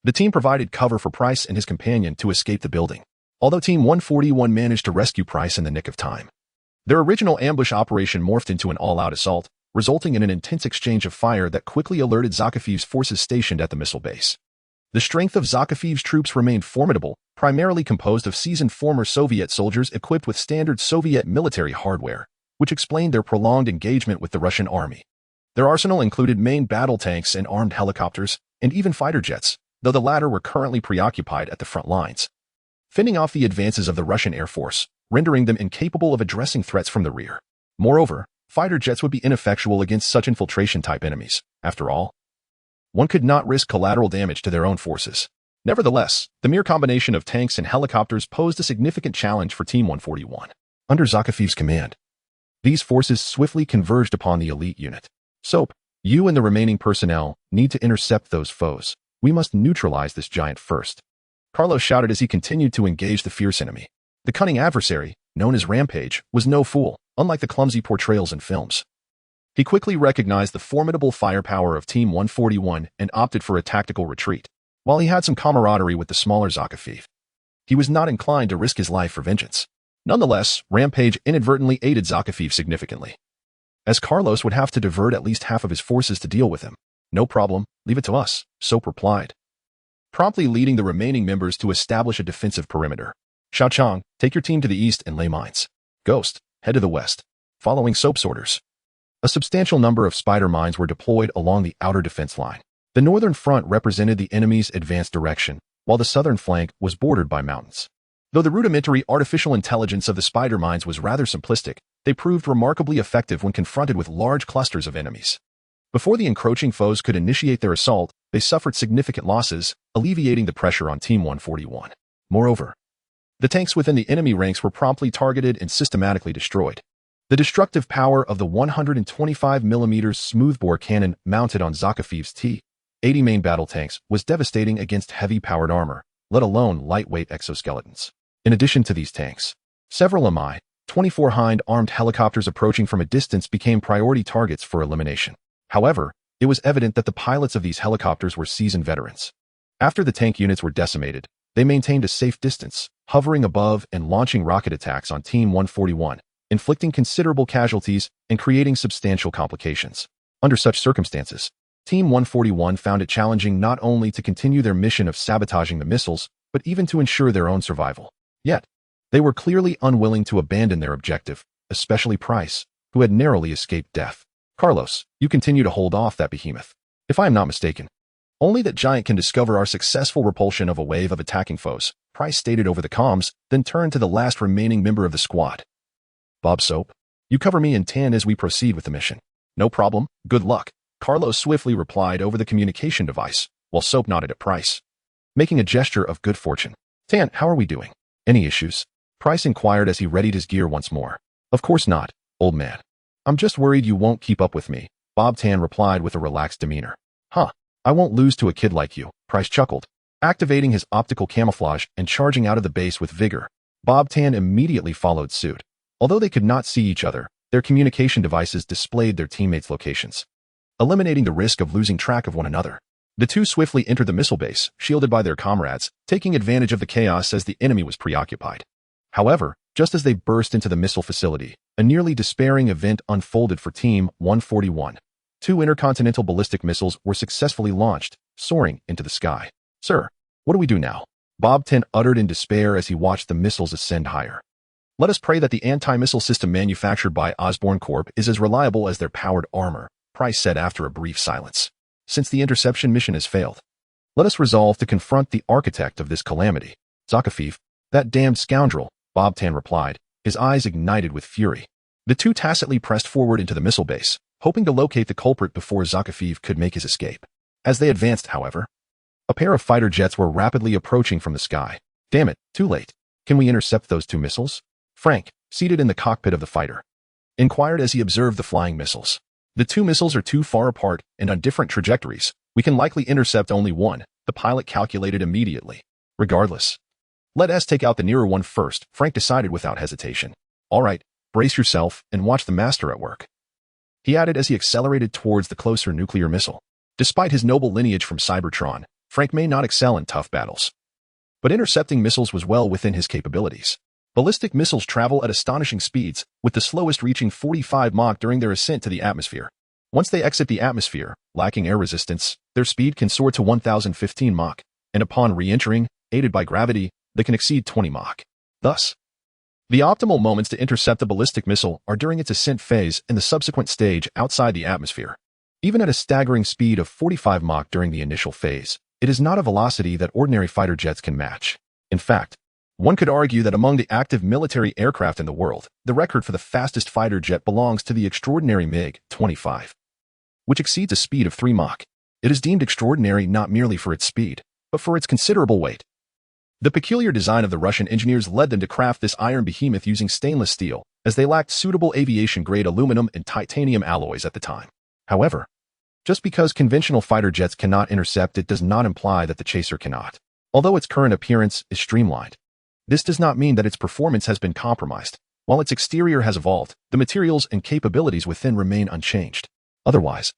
the team provided cover for Price and his companion to escape the building, although Team 141 managed to rescue Price in the nick of time. Their original ambush operation morphed into an all-out assault, resulting in an intense exchange of fire that quickly alerted Zakhaev's forces stationed at the missile base. The strength of Zakhaev's troops remained formidable, primarily composed of seasoned former Soviet soldiers equipped with standard Soviet military hardware, which explained their prolonged engagement with the Russian army. Their arsenal included main battle tanks and armed helicopters, and even fighter jets, though the latter were currently preoccupied at the front lines, fending off the advances of the Russian Air Force, rendering them incapable of addressing threats from the rear. Moreover, fighter jets would be ineffectual against such infiltration-type enemies. After all, one could not risk collateral damage to their own forces. Nevertheless, the mere combination of tanks and helicopters posed a significant challenge for Team 141. under Zakafiv's command. These forces swiftly converged upon the elite unit. Soap, you and the remaining personnel need to intercept those foes. We must neutralize this giant first. Carlos shouted as he continued to engage the fierce enemy. The cunning adversary, known as Rampage, was no fool, unlike the clumsy portrayals in films. He quickly recognized the formidable firepower of Team 141 and opted for a tactical retreat. While he had some camaraderie with the smaller Zakafiv, he was not inclined to risk his life for vengeance. Nonetheless, Rampage inadvertently aided Zakafiv significantly, as Carlos would have to divert at least half of his forces to deal with him. No problem, leave it to us, Soap replied, promptly leading the remaining members to establish a defensive perimeter. Xiao Chang, take your team to the east and lay mines. Ghost, head to the west, following Soap's orders. A substantial number of spider mines were deployed along the outer defense line. The northern front represented the enemy's advanced direction, while the southern flank was bordered by mountains. Though the rudimentary artificial intelligence of the spider mines was rather simplistic, they proved remarkably effective when confronted with large clusters of enemies. Before the encroaching foes could initiate their assault, they suffered significant losses, alleviating the pressure on Team 141. Moreover, the tanks within the enemy ranks were promptly targeted and systematically destroyed. The destructive power of the 125mm smoothbore cannon mounted on Zakafiv's T-80 main battle tanks was devastating against heavy-powered armor, let alone lightweight exoskeletons. In addition to these tanks, several Mi-24 hind-armed helicopters approaching from a distance became priority targets for elimination. However, it was evident that the pilots of these helicopters were seasoned veterans. After the tank units were decimated, they maintained a safe distance, hovering above and launching rocket attacks on Team 141, inflicting considerable casualties and creating substantial complications. Under such circumstances, Team 141 found it challenging not only to continue their mission of sabotaging the missiles, but even to ensure their own survival. Yet, they were clearly unwilling to abandon their objective, especially Price, who had narrowly escaped death. Carlos, you continue to hold off that behemoth. If I am not mistaken, only that giant can discover our successful repulsion of a wave of attacking foes, Price stated over the comms, then turned to the last remaining member of the squad. Bob Soap, you cover me and Tan as we proceed with the mission. No problem, good luck, Carlos swiftly replied over the communication device, while Soap nodded at Price, making a gesture of good fortune. Tan, how are we doing? Any issues? Price inquired as he readied his gear once more. Of course not, old man. I'm just worried you won't keep up with me, Bob Tan replied with a relaxed demeanor. Huh, I won't lose to a kid like you, Price chuckled, activating his optical camouflage and charging out of the base with vigor. Bob Tan immediately followed suit. Although they could not see each other, their communication devices displayed their teammates' locations, eliminating the risk of losing track of one another. The two swiftly entered the missile base, shielded by their comrades, taking advantage of the chaos as the enemy was preoccupied. However, just as they burst into the missile facility, a nearly despairing event unfolded for Team 141. Two intercontinental ballistic missiles were successfully launched, soaring into the sky. Sir, what do we do now? Bob Tan uttered in despair as he watched the missiles ascend higher. Let us pray that the anti-missile system manufactured by Osborne Corp is as reliable as their powered armor, Price said after a brief silence. Since the interception mission has failed, let us resolve to confront the architect of this calamity. Zakafiv, that damned scoundrel, Bob Tan replied, his eyes ignited with fury. The two tacitly pressed forward into the missile base, hoping to locate the culprit before Zakafiv could make his escape. As they advanced, however, a pair of fighter jets were rapidly approaching from the sky. Damn it, too late. Can we intercept those two missiles? Frank, seated in the cockpit of the fighter, inquired as he observed the flying missiles. The two missiles are too far apart and on different trajectories. We can likely intercept only one, the pilot calculated immediately. Regardless, let us take out the nearer one first, Frank decided without hesitation. All right, brace yourself and watch the master at work, he added as he accelerated towards the closer nuclear missile. Despite his noble lineage from Cybertron, Frank may not excel in tough battles, but intercepting missiles was well within his capabilities. Ballistic missiles travel at astonishing speeds, with the slowest reaching 45 Mach during their ascent to the atmosphere. Once they exit the atmosphere, lacking air resistance, their speed can soar to 1015 Mach, and upon re-entering, aided by gravity, they can exceed 20 Mach. Thus, the optimal moments to intercept a ballistic missile are during its ascent phase and the subsequent stage outside the atmosphere. Even at a staggering speed of 45 Mach during the initial phase, it is not a velocity that ordinary fighter jets can match. In fact, one could argue that among the active military aircraft in the world, the record for the fastest fighter jet belongs to the extraordinary MiG-25, which exceeds a speed of 3 Mach. It is deemed extraordinary not merely for its speed, but for its considerable weight. The peculiar design of the Russian engineers led them to craft this iron behemoth using stainless steel, as they lacked suitable aviation-grade aluminum and titanium alloys at the time. However, just because conventional fighter jets cannot intercept it does not imply that the chaser cannot. Although its current appearance is streamlined, this does not mean that its performance has been compromised. While its exterior has evolved, the materials and capabilities within remain unchanged. Otherwise,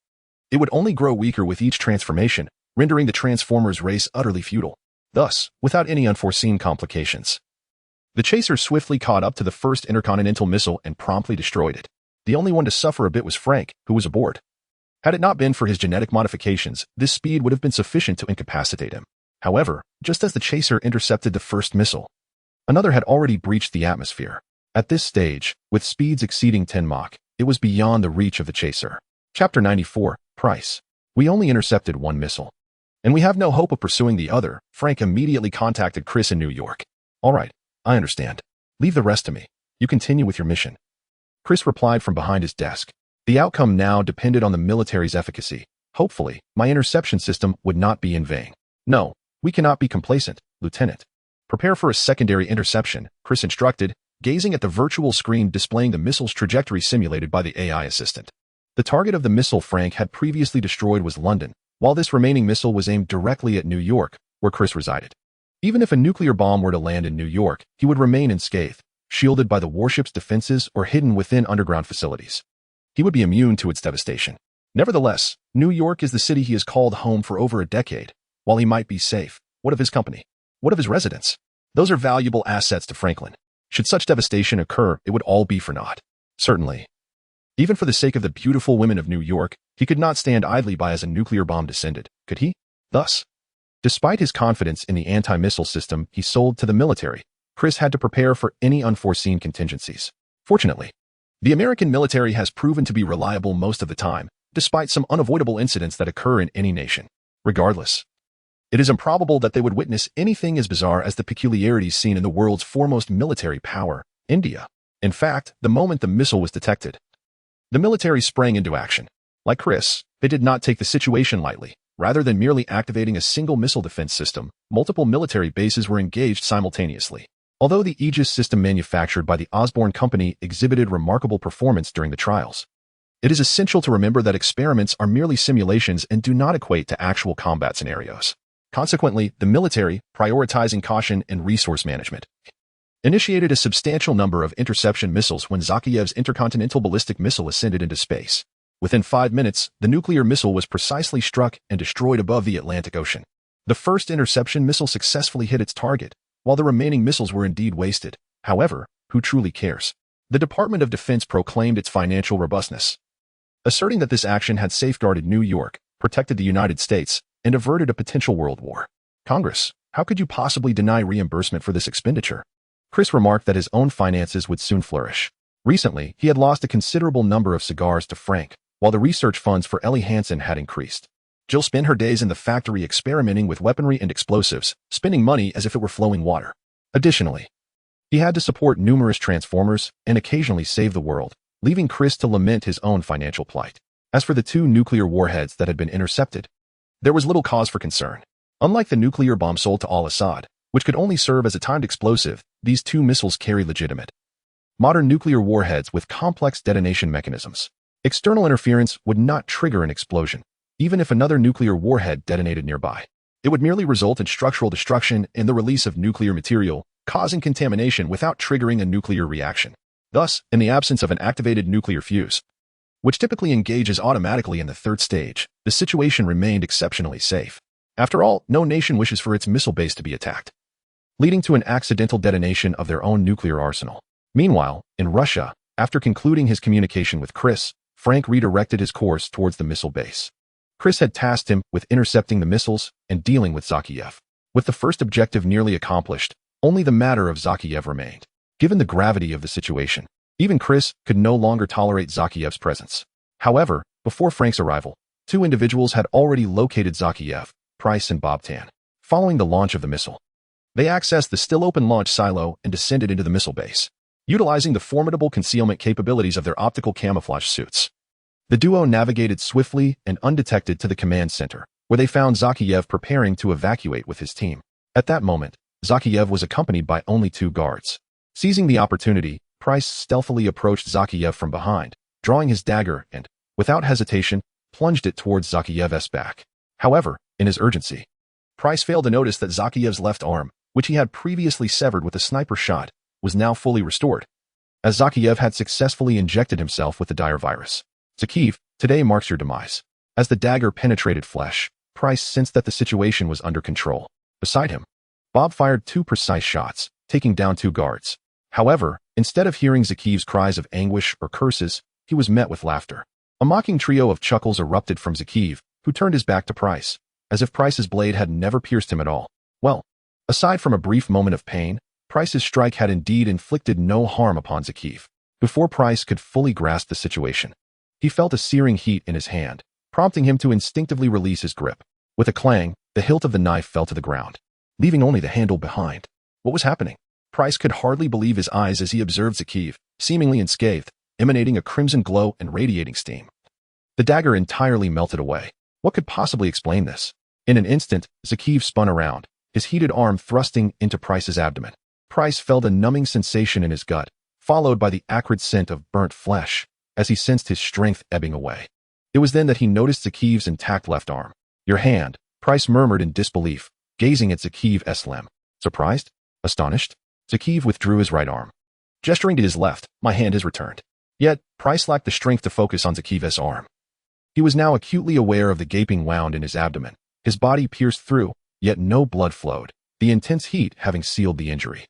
it would only grow weaker with each transformation, rendering the Transformers race utterly futile. Thus, without any unforeseen complications, the chaser swiftly caught up to the first intercontinental missile and promptly destroyed it. The only one to suffer a bit was Frank, who was aboard. Had it not been for his genetic modifications, this speed would have been sufficient to incapacitate him. However, just as the chaser intercepted the first missile, another had already breached the atmosphere. At this stage, with speeds exceeding 10 Mach, it was beyond the reach of the chaser. Chapter 94, Price. We only intercepted one missile, and we have no hope of pursuing the other. Frank immediately contacted Chris in New York. All right, I understand. Leave the rest to me. You continue with your mission. Chris replied from behind his desk. The outcome now depended on the military's efficacy. Hopefully, my interception system would not be in vain. No, we cannot be complacent, Lieutenant. Prepare for a secondary interception, Chris instructed, gazing at the virtual screen displaying the missile's trajectory simulated by the AI assistant. The target of the missile Frank had previously destroyed was London, while this remaining missile was aimed directly at New York, where Chris resided. Even if a nuclear bomb were to land in New York, he would remain unscathed, shielded by the warship's defenses or hidden within underground facilities. He would be immune to its devastation. Nevertheless, New York is the city he has called home for over a decade. While he might be safe, what of his company? What of his residents? Those are valuable assets to Franklin. Should such devastation occur, it would all be for naught. Certainly. Even for the sake of the beautiful women of New York, he could not stand idly by as a nuclear bomb descended, could he? Thus, despite his confidence in the anti-missile system he sold to the military, Chris had to prepare for any unforeseen contingencies. Fortunately, the American military has proven to be reliable most of the time, despite some unavoidable incidents that occur in any nation. Regardless, it is improbable that they would witness anything as bizarre as the peculiarities seen in the world's foremost military power, India. In fact, the moment the missile was detected, the military sprang into action. Like Chris, they did not take the situation lightly. Rather than merely activating a single missile defense system, multiple military bases were engaged simultaneously. Although the Aegis system manufactured by the Osborne Company exhibited remarkable performance during the trials, it is essential to remember that experiments are merely simulations and do not equate to actual combat scenarios. Consequently, the military, prioritizing caution and resource management, initiated a substantial number of interception missiles when Zakiyev's intercontinental ballistic missile ascended into space. Within 5 minutes, the nuclear missile was precisely struck and destroyed above the Atlantic Ocean. The first interception missile successfully hit its target, while the remaining missiles were indeed wasted. However, who truly cares? The Department of Defense proclaimed its financial robustness, asserting that this action had safeguarded New York, protected the United States, and averted a potential world war. Congress, how could you possibly deny reimbursement for this expenditure? Chris remarked that his own finances would soon flourish. Recently, he had lost a considerable number of cigars to Frank, while the research funds for Ellie Hansen had increased. Jill spent her days in the factory experimenting with weaponry and explosives, spending money as if it were flowing water. Additionally, he had to support numerous Transformers and occasionally save the world, leaving Chris to lament his own financial plight. As for the 2 nuclear warheads that had been intercepted, there was little cause for concern. Unlike the nuclear bomb sold to al-Assad, which could only serve as a timed explosive, these 2 missiles carry legitimate, modern nuclear warheads with complex detonation mechanisms. External interference would not trigger an explosion, even if another nuclear warhead detonated nearby. It would merely result in structural destruction and the release of nuclear material, causing contamination without triggering a nuclear reaction. Thus, in the absence of an activated nuclear fuse, which typically engages automatically in the 3rd stage, the situation remained exceptionally safe. After all, no nation wishes for its missile base to be attacked, leading to an accidental detonation of their own nuclear arsenal. Meanwhile, in Russia, after concluding his communication with Chris, Frank redirected his course towards the missile base. Chris had tasked him with intercepting the missiles and dealing with Zakiyev. With the first objective nearly accomplished, only the matter of Zakiyev remained. Given the gravity of the situation, even Chris could no longer tolerate Zakiyev's presence. However, before Frank's arrival, 2 individuals had already located Zakiyev, Price and Bob Tan. Following the launch of the missile, they accessed the still-open launch silo and descended into the missile base, utilizing the formidable concealment capabilities of their optical camouflage suits. The duo navigated swiftly and undetected to the command center, where they found Zakiyev preparing to evacuate with his team. At that moment, Zakiev was accompanied by only 2 guards. Seizing the opportunity, Price stealthily approached Zakiev from behind, drawing his dagger and, without hesitation, plunged it towards Zakiev's back. However, in his urgency, Price failed to notice that Zakiev's left arm, which he had previously severed with a sniper shot, was now fully restored, as Zakiev had successfully injected himself with the dire virus. Zakiev, today marks your demise. As the dagger penetrated flesh, Price sensed that the situation was under control. Beside him, Bob fired 2 precise shots, taking down 2 guards. However, instead of hearing Zakiev's cries of anguish or curses, he was met with laughter. A mocking trio of chuckles erupted from Zakiev, who turned his back to Price, as if Price's blade had never pierced him at all. Well, aside from a brief moment of pain, Price's strike had indeed inflicted no harm upon Zakiev. Before Price could fully grasp the situation, he felt a searing heat in his hand, prompting him to instinctively release his grip. With a clang, the hilt of the knife fell to the ground, leaving only the handle behind. What was happening? Price could hardly believe his eyes as he observed Zakiev, seemingly unscathed, emanating a crimson glow and radiating steam. The dagger entirely melted away. What could possibly explain this? In an instant, Zakiev spun around, his heated arm thrusting into Price's abdomen. Price felt a numbing sensation in his gut, followed by the acrid scent of burnt flesh, as he sensed his strength ebbing away. It was then that he noticed Zakiev's intact left arm. Your hand, Price murmured in disbelief, gazing at Zakiev's limb. Surprised? Astonished? Zakiev withdrew his right arm. Gesturing to his left, my hand has returned. Yet, Price lacked the strength to focus on Zakiev's arm. He was now acutely aware of the gaping wound in his abdomen, his body pierced through, yet no blood flowed, the intense heat having sealed the injury.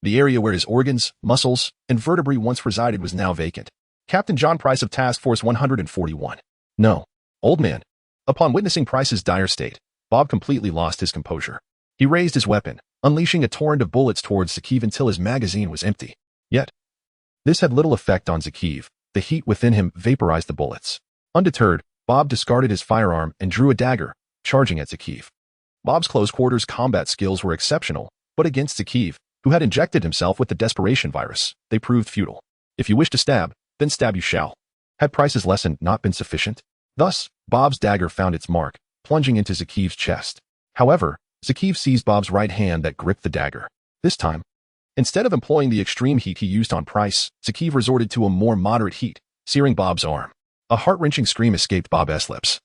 The area where his organs, muscles, and vertebrae once resided was now vacant. Captain John Price of Task Force 141. No. Old man. Upon witnessing Price's dire state, Bob completely lost his composure. He raised his weapon, unleashing a torrent of bullets towards Zakiev until his magazine was empty. Yet, this had little effect on Zakiev. The heat within him vaporized the bullets. Undeterred, Bob discarded his firearm and drew a dagger, charging at Zakiev. Bob's close-quarters combat skills were exceptional, but against Zakiev, who had injected himself with the desperation virus, they proved futile. If you wish to stab, then stab you shall. Had Price's lesson not been sufficient? Thus, Bob's dagger found its mark, plunging into Zakiev's chest. However, Zakiev seized Bob's right hand that gripped the dagger. This time, instead of employing the extreme heat he used on Price, Zakiev resorted to a more moderate heat, searing Bob's arm. A heart-wrenching scream escaped Bob's lips.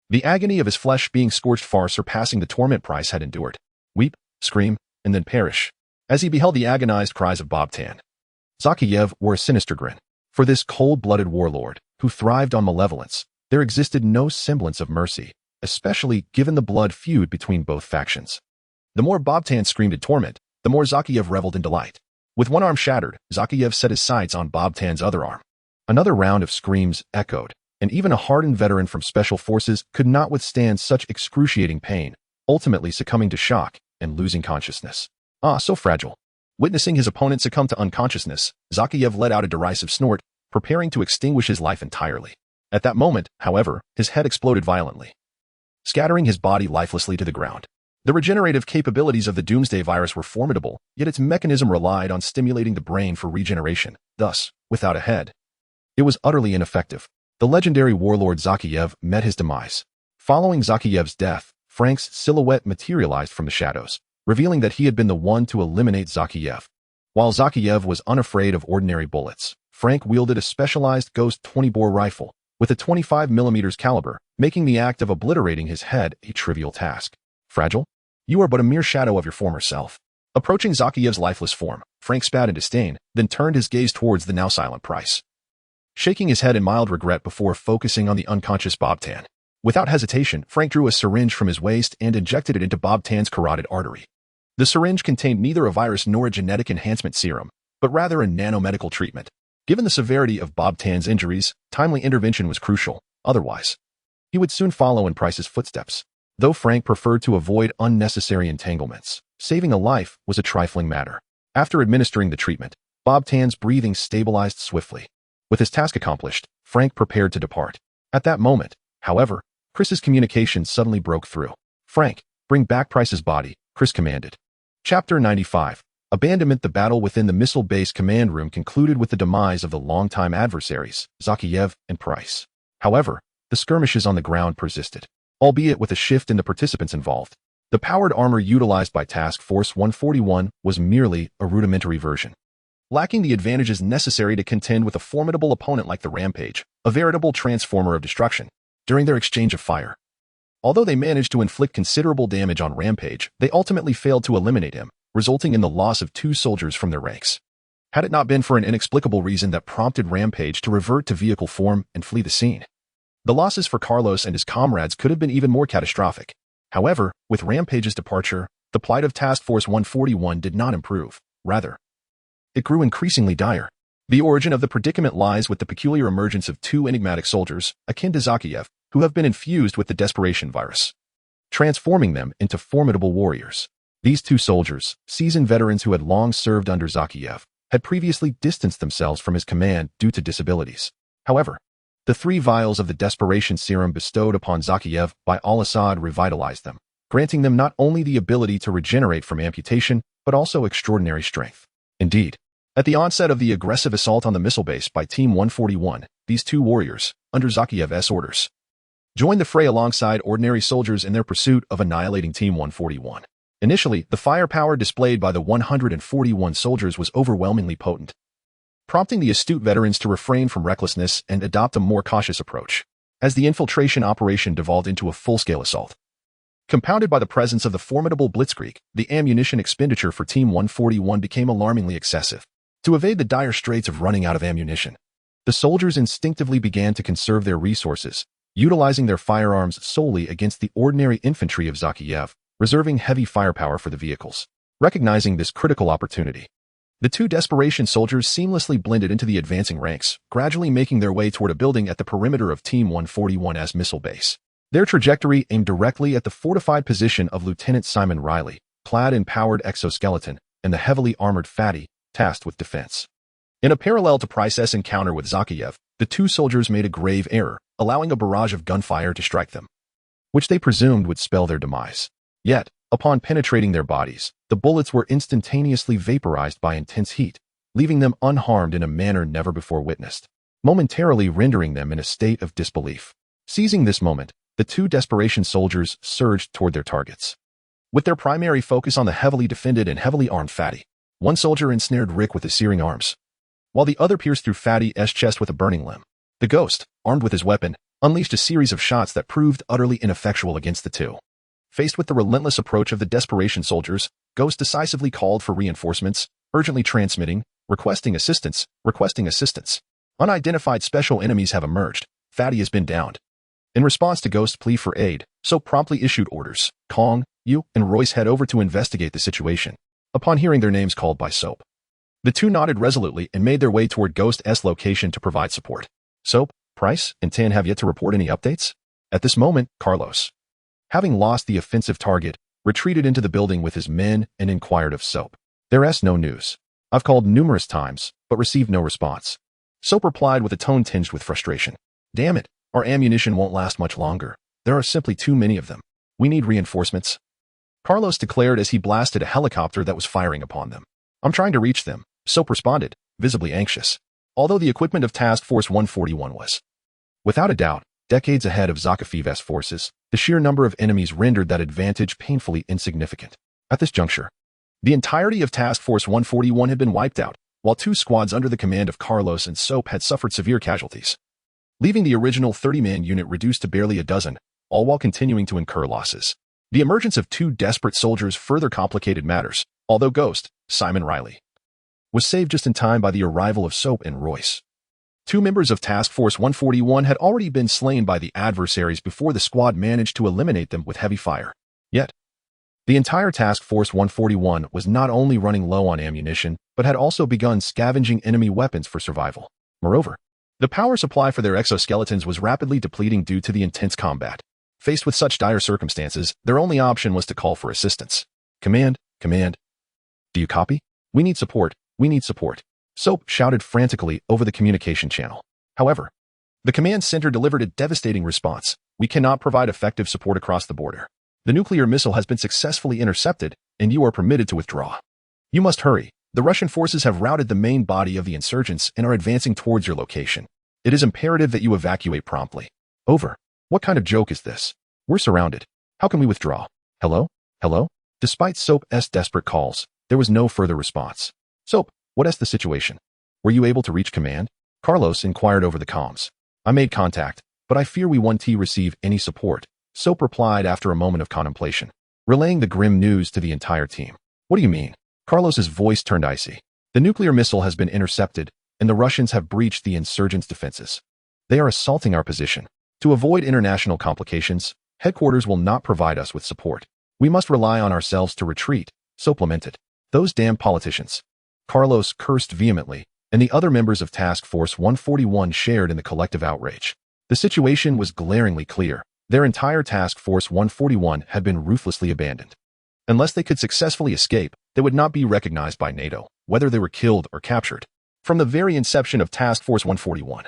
The agony of his flesh being scorched far surpassing the torment Price had endured. Weep, scream, and then perish, as he beheld the agonized cries of Bob Tan. Zakiev wore a sinister grin. For this cold-blooded warlord, who thrived on malevolence, there existed no semblance of mercy, especially given the blood feud between both factions. The more Bob Tan screamed in torment, the more Zakiev reveled in delight. With one arm shattered, Zakiev set his sights on Bob Tan's other arm. Another round of screams echoed, and even a hardened veteran from Special Forces could not withstand such excruciating pain, ultimately succumbing to shock and losing consciousness. Ah, so fragile. Witnessing his opponent succumb to unconsciousness, Zakiev let out a derisive snort, preparing to extinguish his life entirely. At that moment, however, his head exploded violently, scattering his body lifelessly to the ground. The regenerative capabilities of the Doomsday virus were formidable, yet its mechanism relied on stimulating the brain for regeneration. Thus, without a head, it was utterly ineffective. The legendary warlord Zakiev met his demise. Following Zakiev's death, Frank's silhouette materialized from the shadows, revealing that he had been the one to eliminate Zakiev. While Zakiev was unafraid of ordinary bullets, Frank wielded a specialized Ghost 20-bore rifle with a 25mm caliber, making the act of obliterating his head a trivial task. Fragile? You are but a mere shadow of your former self. Approaching Zakiev's lifeless form, Frank spat in disdain, then turned his gaze towards the now silent Price, shaking his head in mild regret before focusing on the unconscious Bob Tan. Without hesitation, Frank drew a syringe from his waist and injected it into Bob Tan's carotid artery. The syringe contained neither a virus nor a genetic enhancement serum, but rather a nanomedical treatment. Given the severity of Bob Tan's injuries, timely intervention was crucial. Otherwise, he would soon follow in Price's footsteps. Though Frank preferred to avoid unnecessary entanglements, saving a life was a trifling matter. After administering the treatment, Bob Tan's breathing stabilized swiftly. With his task accomplished, Frank prepared to depart. At that moment, however, Chris's communication suddenly broke through. Frank, bring back Price's body, Chris commanded. Chapter 95. Abandonment. The battle within the missile base command room concluded with the demise of the longtime adversaries, Zakiev and Price. However, the skirmishes on the ground persisted, albeit with a shift in the participants involved. The powered armor utilized by Task Force 141 was merely a rudimentary version, lacking the advantages necessary to contend with a formidable opponent like the Rampage, a veritable transformer of destruction. During their exchange of fire, although they managed to inflict considerable damage on Rampage, they ultimately failed to eliminate him, resulting in the loss of 2 soldiers from their ranks. Had it not been for an inexplicable reason that prompted Rampage to revert to vehicle form and flee the scene, the losses for Carlos and his comrades could have been even more catastrophic. However, with Rampage's departure, the plight of Task Force 141 did not improve. Rather, it grew increasingly dire. The origin of the predicament lies with the peculiar emergence of 2 enigmatic soldiers, akin to Zakiev, who have been infused with the desperation virus, transforming them into formidable warriors. These 2 soldiers, seasoned veterans who had long served under Zakiev, had previously distanced themselves from his command due to disabilities. However, the 3 vials of the desperation serum bestowed upon Zakiev by Al-Assad revitalized them, granting them not only the ability to regenerate from amputation, but also extraordinary strength. Indeed, at the onset of the aggressive assault on the missile base by Team 141, these 2 warriors, under Zakiev's orders, joined the fray alongside ordinary soldiers in their pursuit of annihilating Team 141. Initially, the firepower displayed by the 141 soldiers was overwhelmingly potent, prompting the astute veterans to refrain from recklessness and adopt a more cautious approach. As the infiltration operation devolved into a full-scale assault, compounded by the presence of the formidable Blitzkrieg, the ammunition expenditure for Team 141 became alarmingly excessive. To evade the dire straits of running out of ammunition, the soldiers instinctively began to conserve their resources, utilizing their firearms solely against the ordinary infantry of Zakiev, reserving heavy firepower for the vehicles. Recognizing this critical opportunity, the 2 desperation soldiers seamlessly blended into the advancing ranks, gradually making their way toward a building at the perimeter of Team 141's missile base. Their trajectory aimed directly at the fortified position of Lieutenant Simon Riley, clad in powered exoskeleton, and the heavily armored Fatty, tasked with defense. In a parallel to Price's encounter with Zakiev, the 2 soldiers made a grave error, allowing a barrage of gunfire to strike them, which they presumed would spell their demise. Yet, upon penetrating their bodies, the bullets were instantaneously vaporized by intense heat, leaving them unharmed in a manner never before witnessed, momentarily rendering them in a state of disbelief. Seizing this moment, the 2 desperation soldiers surged toward their targets, with their primary focus on the heavily defended and heavily armed Fatty. One soldier ensnared Rick with his searing arms, while the other pierced through Fatty's chest with a burning limb. The Ghost, armed with his weapon, unleashed a series of shots that proved utterly ineffectual against the 2. Faced with the relentless approach of the desperation soldiers, Ghost decisively called for reinforcements, urgently transmitting, requesting assistance. Unidentified special enemies have emerged. Fatty has been downed. In response to Ghost's plea for aid, Soap promptly issued orders. Kong, Yu, and Royce head over to investigate the situation. Upon hearing their names called by Soap, the 2 nodded resolutely and made their way toward Ghost's location to provide support. Soap, Price, and Tan have yet to report any updates. At this moment, Carlos, having lost the offensive target, retreated into the building with his men and inquired of Soap. There's no news. I've called numerous times, but received no response. Soap replied with a tone tinged with frustration. Damn it, our ammunition won't last much longer. There are simply too many of them. We need reinforcements, Carlos declared as he blasted a helicopter that was firing upon them. I'm trying to reach them, Soap responded, visibly anxious. Although the equipment of Task Force 141 was, without a doubt, decades ahead of Zakiev's forces, the sheer number of enemies rendered that advantage painfully insignificant. At this juncture, the entirety of Task Force 141 had been wiped out, while 2 squads under the command of Carlos and Soap had suffered severe casualties, leaving the original 30-man unit reduced to barely a dozen, all while continuing to incur losses. The emergence of 2 desperate soldiers further complicated matters, although Ghost, Simon Riley, was saved just in time by the arrival of Soap and Royce. 2 members of Task Force 141 had already been slain by the adversaries before the squad managed to eliminate them with heavy fire. Yet, the entire Task Force 141 was not only running low on ammunition, but had also begun scavenging enemy weapons for survival. Moreover, the power supply for their exoskeletons was rapidly depleting due to the intense combat. Faced with such dire circumstances, their only option was to call for assistance. Command. Do you copy? We need support. Soap shouted frantically over the communication channel. However, the command center delivered a devastating response. We cannot provide effective support across the border. The nuclear missile has been successfully intercepted, and you are permitted to withdraw. You must hurry. The Russian forces have routed the main body of the insurgents and are advancing towards your location. It is imperative that you evacuate promptly. Over. What kind of joke is this? We're surrounded. How can we withdraw? Hello? Hello? Despite Soap's desperate calls, there was no further response. Soap, what's the situation? Were you able to reach command? Carlos inquired over the comms. I made contact, but I fear we won't receive any support, Soap replied after a moment of contemplation, relaying the grim news to the entire team. What do you mean? Carlos's voice turned icy. The nuclear missile has been intercepted, and the Russians have breached the insurgents' defenses. They are assaulting our position. To avoid international complications, headquarters will not provide us with support. We must rely on ourselves to retreat, Soap lamented. Those damn politicians. Carlos cursed vehemently, and the other members of Task Force 141 shared in the collective outrage. The situation was glaringly clear. Their entire Task Force 141 had been ruthlessly abandoned. Unless they could successfully escape, they would not be recognized by NATO, whether they were killed or captured. From the very inception of Task Force 141,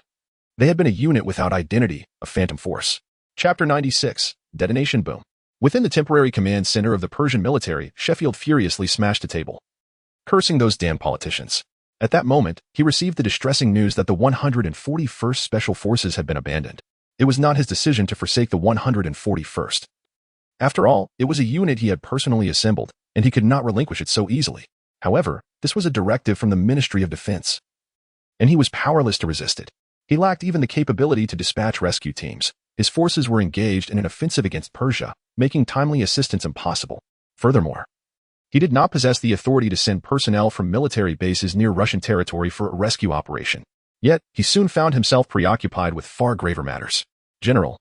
they had been a unit without identity, a phantom force. Chapter 96, Detonation Boom. Within the temporary command center of the Persian military, Sheffield furiously smashed a table, cursing those damn politicians. At that moment, he received the distressing news that the 141st Special Forces had been abandoned. It was not his decision to forsake the 141st. After all, it was a unit he had personally assembled, and he could not relinquish it so easily. However, this was a directive from the Ministry of Defense, and he was powerless to resist it. He lacked even the capability to dispatch rescue teams. His forces were engaged in an offensive against Persia, making timely assistance impossible. Furthermore, he did not possess the authority to send personnel from military bases near Russian territory for a rescue operation. Yet, he soon found himself preoccupied with far graver matters. General,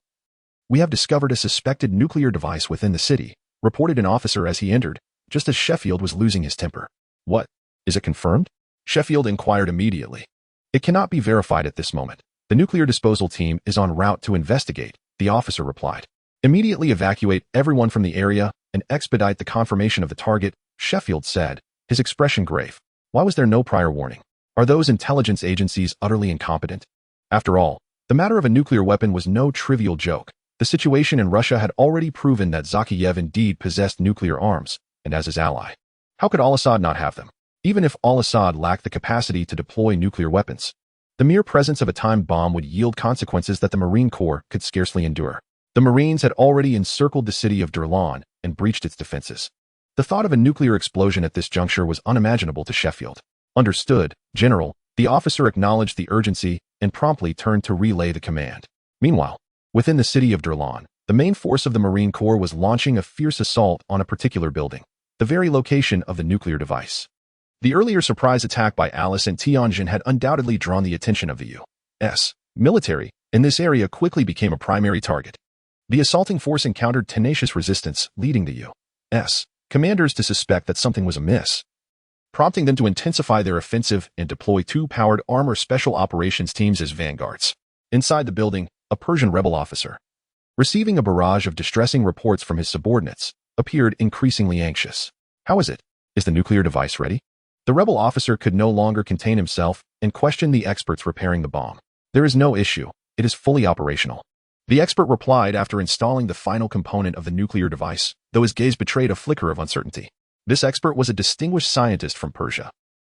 we have discovered a suspected nuclear device within the city, reported an officer as he entered, just as Sheffield was losing his temper. What? Is it confirmed? Sheffield inquired immediately. It cannot be verified at this moment. The nuclear disposal team is en route to investigate, the officer replied. Immediately evacuate everyone from the area and expedite the confirmation of the target, Sheffield said, his expression grave. Why was there no prior warning? Are those intelligence agencies utterly incompetent? After all, the matter of a nuclear weapon was no trivial joke. The situation in Russia had already proven that Zakiyev indeed possessed nuclear arms, and as his ally. How could al-Assad not have them? Even if al-Assad lacked the capacity to deploy nuclear weapons, the mere presence of a timed bomb would yield consequences that the Marine Corps could scarcely endure. The Marines had already encircled the city of Durlan and breached its defenses. The thought of a nuclear explosion at this juncture was unimaginable to Sheffield. Understood, General, the officer acknowledged the urgency and promptly turned to relay the command. Meanwhile, within the city of Durlan, the main force of the Marine Corps was launching a fierce assault on a particular building, the very location of the nuclear device. The earlier surprise attack by Alice and Tianjin had undoubtedly drawn the attention of the U.S. military, and this area quickly became a primary target. The assaulting force encountered tenacious resistance, leading the U.S. commanders to suspect that something was amiss, prompting them to intensify their offensive and deploy two powered armor special operations teams as vanguards. Inside the building, a Persian rebel officer, receiving a barrage of distressing reports from his subordinates, appeared increasingly anxious. How is it? Is the nuclear device ready? The rebel officer could no longer contain himself and questioned the experts repairing the bomb. There is no issue. It is fully operational. The expert replied after installing the final component of the nuclear device, though his gaze betrayed a flicker of uncertainty. This expert was a distinguished scientist from Persia.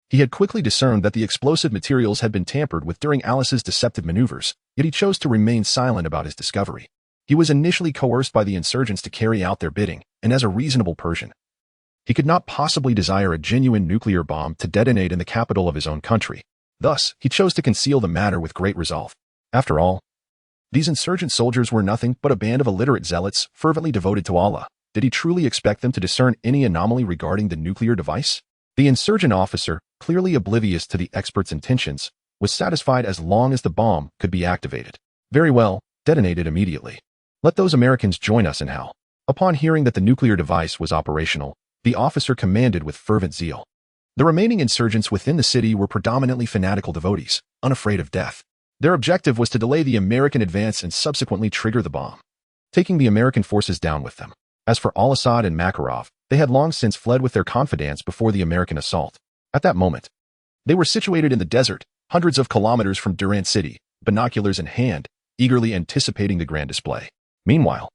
He had quickly discerned that the explosive materials had been tampered with during Alice's deceptive maneuvers, yet he chose to remain silent about his discovery. He was initially coerced by the insurgents to carry out their bidding, and as a reasonable Persian, he could not possibly desire a genuine nuclear bomb to detonate in the capital of his own country. Thus, he chose to conceal the matter with great resolve. After all, these insurgent soldiers were nothing but a band of illiterate zealots fervently devoted to Allah. Did he truly expect them to discern any anomaly regarding the nuclear device? The insurgent officer, clearly oblivious to the expert's intentions, was satisfied as long as the bomb could be activated. Very well, detonate it immediately. Let those Americans join us in hell. Upon hearing that the nuclear device was operational, the officer commanded with fervent zeal. The remaining insurgents within the city were predominantly fanatical devotees, unafraid of death. Their objective was to delay the American advance and subsequently trigger the bomb, taking the American forces down with them. As for al-Assad and Makarov, they had long since fled with their confidants before the American assault. At that moment, they were situated in the desert, hundreds of kilometers from Durand City, binoculars in hand, eagerly anticipating the grand display. Meanwhile,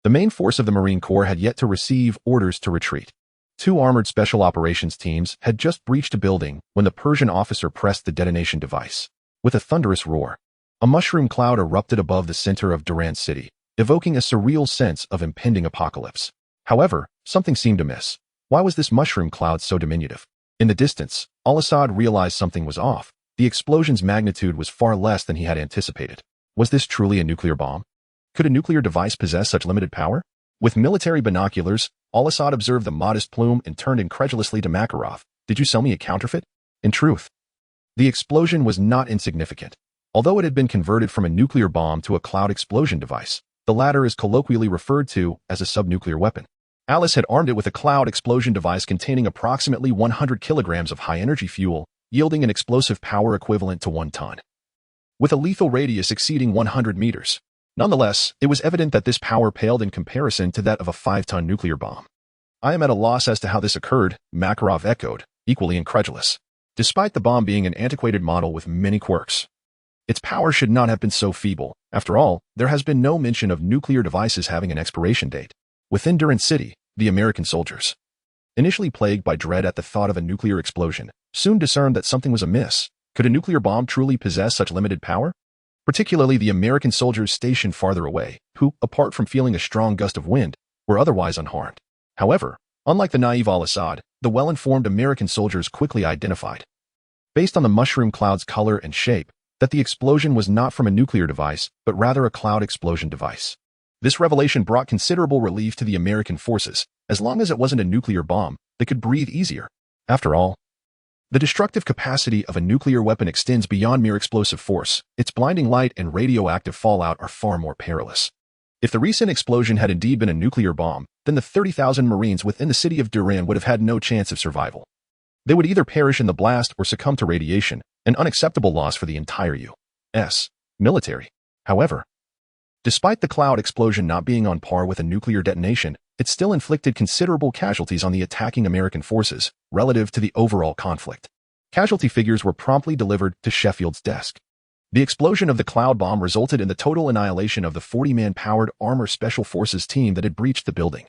the main force of the Marine Corps had yet to receive orders to retreat. Two armored special operations teams had just breached a building when the Persian officer pressed the detonation device. With a thunderous roar, a mushroom cloud erupted above the center of Durand City, evoking a surreal sense of impending apocalypse. However, Something seemed amiss. Why was this mushroom cloud so diminutive? In the distance, Al-Assad realized something was off. The explosion's magnitude was far less than he had anticipated. Was this truly a nuclear bomb? Could a nuclear device possess such limited power? With military binoculars, Al-Assad observed the modest plume and turned incredulously to Makarov. Did you sell me a counterfeit? In truth, the explosion was not insignificant. Although it had been converted from a nuclear bomb to a cloud explosion device, the latter is colloquially referred to as a subnuclear weapon. Alice had armed it with a cloud explosion device containing approximately 100 kilograms of high-energy fuel, yielding an explosive power equivalent to 1 ton, with a lethal radius exceeding 100 meters. Nonetheless, it was evident that this power paled in comparison to that of a 5-ton nuclear bomb. I am at a loss as to how this occurred, Makarov echoed, equally incredulous. Despite the bomb being an antiquated model with many quirks, its power should not have been so feeble. After all, there has been no mention of nuclear devices having an expiration date. Within Durant City, the American soldiers, initially plagued by dread at the thought of a nuclear explosion, soon discerned that something was amiss. Could a nuclear bomb truly possess such limited power? Particularly the American soldiers stationed farther away, who, apart from feeling a strong gust of wind, were otherwise unharmed. However, unlike the naive Al-Assad, the well-informed American soldiers quickly identified, based on the mushroom cloud's color and shape, that the explosion was not from a nuclear device, but rather a cloud explosion device. This revelation brought considerable relief to the American forces. As long as it wasn't a nuclear bomb, they could breathe easier. After all, the destructive capacity of a nuclear weapon extends beyond mere explosive force. Its blinding light and radioactive fallout are far more perilous. If the recent explosion had indeed been a nuclear bomb, then the 30,000 Marines within the city of Duran would have had no chance of survival. They would either perish in the blast or succumb to radiation, an unacceptable loss for the entire U.S. military. However, despite the cloud explosion not being on par with a nuclear detonation, it still inflicted considerable casualties on the attacking American forces relative to the overall conflict. Casualty figures were promptly delivered to Sheffield's desk. The explosion of the cloud bomb resulted in the total annihilation of the 40-man powered Armor Special Forces team that had breached the building,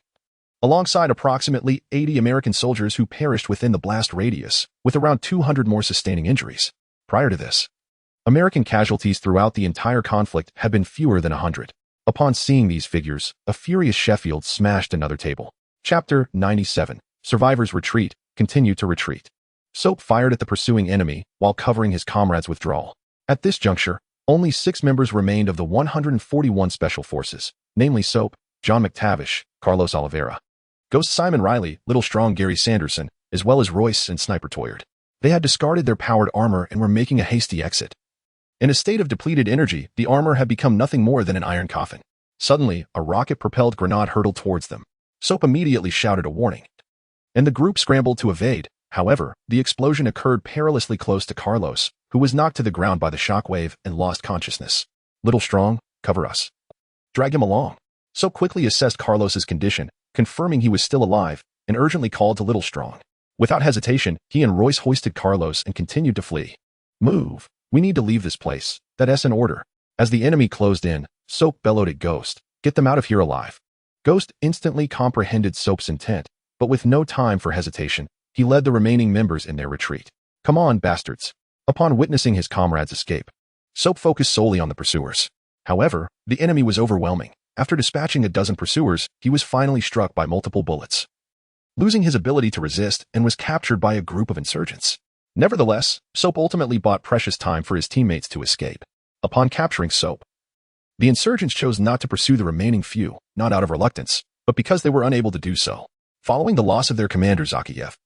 alongside approximately 80 American soldiers who perished within the blast radius, with around 200 more sustaining injuries. Prior to this, American casualties throughout the entire conflict had been fewer than 100. Upon seeing these figures, a furious Sheffield smashed another table. Chapter 97. Survivors retreat, continue to retreat. Soap fired at the pursuing enemy while covering his comrades' withdrawal. At this juncture, only 6 members remained of the 141 Special Forces, namely Soap, John McTavish, Carlos Oliveira, Ghost Simon Riley, Little Strong Gary Sanderson, as well as Royce and Sniper Toyard. They had discarded their powered armor and were making a hasty exit. In a state of depleted energy, the armor had become nothing more than an iron coffin. Suddenly, a rocket-propelled grenade hurtled towards them. Soap immediately shouted a warning, and the group scrambled to evade. However, the explosion occurred perilously close to Carlos, who was knocked to the ground by the shockwave and lost consciousness. Little Strong, cover us. Drag him along. Soap quickly assessed Carlos's condition, confirming he was still alive, and urgently called to Little Strong. Without hesitation, he and Royce hoisted Carlos and continued to flee. Move. We need to leave this place. That's an order. As the enemy closed in, Soap bellowed at Ghost. Get them out of here alive. Ghost instantly comprehended Soap's intent, but with no time for hesitation, he led the remaining members in their retreat. Come on, bastards. Upon witnessing his comrades escape, Soap focused solely on the pursuers. However, the enemy was overwhelming. After dispatching a dozen pursuers, he was finally struck by multiple bullets, losing his ability to resist and was captured by a group of insurgents. Nevertheless, Soap ultimately bought precious time for his teammates to escape. Upon capturing Soap, the insurgents chose not to pursue the remaining few, not out of reluctance, but because they were unable to do so. Following the loss of their commander Zakhaev,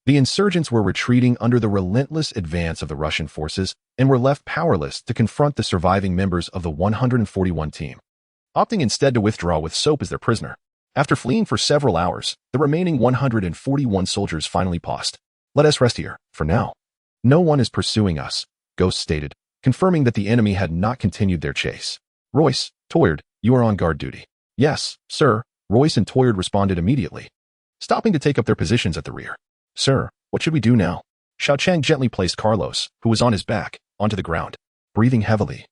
the insurgents were retreating under the relentless advance of the Russian forces and were left powerless to confront the surviving members of the 141 team, opting instead to withdraw with Soap as their prisoner. After fleeing for several hours, the remaining 141 soldiers finally paused. Let us rest here, for now. No one is pursuing us, Ghost stated, confirming that the enemy had not continued their chase. Royce, Toyard, you are on guard duty. Yes, sir, Royce and Toyard responded immediately, stopping to take up their positions at the rear. Sir, what should we do now? Xiao Chang gently placed Carlos, who was on his back, onto the ground, breathing heavily.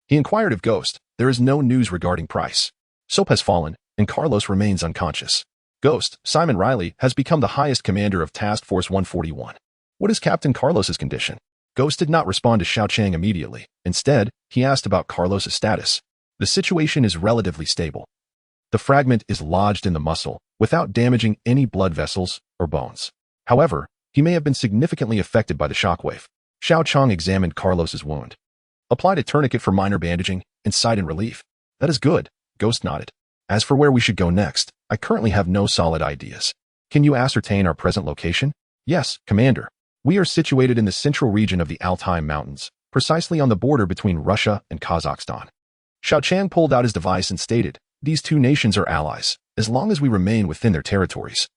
He inquired of Ghost. There is no news regarding Price. Soap has fallen, and Carlos remains unconscious. Ghost, Simon Riley, has become the highest commander of Task Force 141. What is Captain Carlos's condition? Ghost did not respond to Xiao Chang immediately. Instead, he asked about Carlos's status. The situation is relatively stable. The fragment is lodged in the muscle without damaging any blood vessels or bones. However, he may have been significantly affected by the shockwave. Xiao Chong examined Carlos's wound, applied a tourniquet for minor bandaging, and sighed in relief. That is good, Ghost nodded. As for where we should go next, I currently have no solid ideas. Can you ascertain our present location? Yes, Commander. We are situated in the central region of the Altai Mountains, precisely on the border between Russia and Kazakhstan. Xiao Chang pulled out his device and stated, these two nations are allies, as long as we remain within their territories.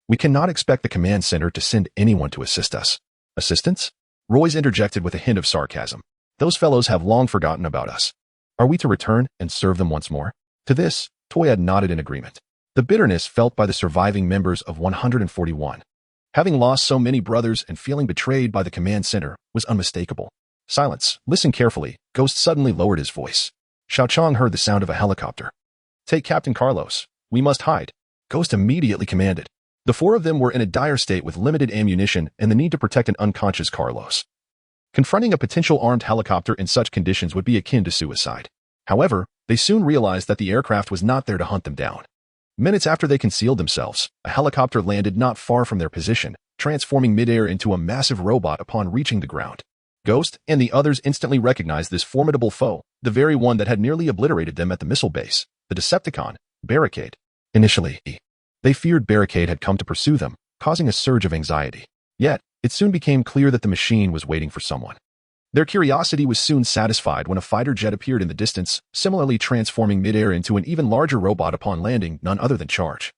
We cannot expect the command center to send anyone to assist us. Assistance? Royce interjected with a hint of sarcasm. Those fellows have long forgotten about us. Are we to return and serve them once more? To this, Toyad nodded in agreement. The bitterness felt by the surviving members of 141, having lost so many brothers and feeling betrayed by the command center, was unmistakable. Silence. Listen carefully. Ghost suddenly lowered his voice. Xiao Chong heard the sound of a helicopter. Take Captain Carlos. We must hide. Ghost immediately commanded. The four of them were in a dire state with limited ammunition and the need to protect an unconscious Carlos. Confronting a potential armed helicopter in such conditions would be akin to suicide. However, they soon realized that the aircraft was not there to hunt them down. Minutes after they concealed themselves, a helicopter landed not far from their position, transforming midair into a massive robot upon reaching the ground. Ghost and the others instantly recognized this formidable foe, the very one that had nearly obliterated them at the missile base, the Decepticon, Barricade. Initially, they feared Barricade had come to pursue them, causing a surge of anxiety. Yet, it soon became clear that the machine was waiting for someone. Their curiosity was soon satisfied when a fighter jet appeared in the distance, similarly transforming midair into an even larger robot upon landing, none other than Charge,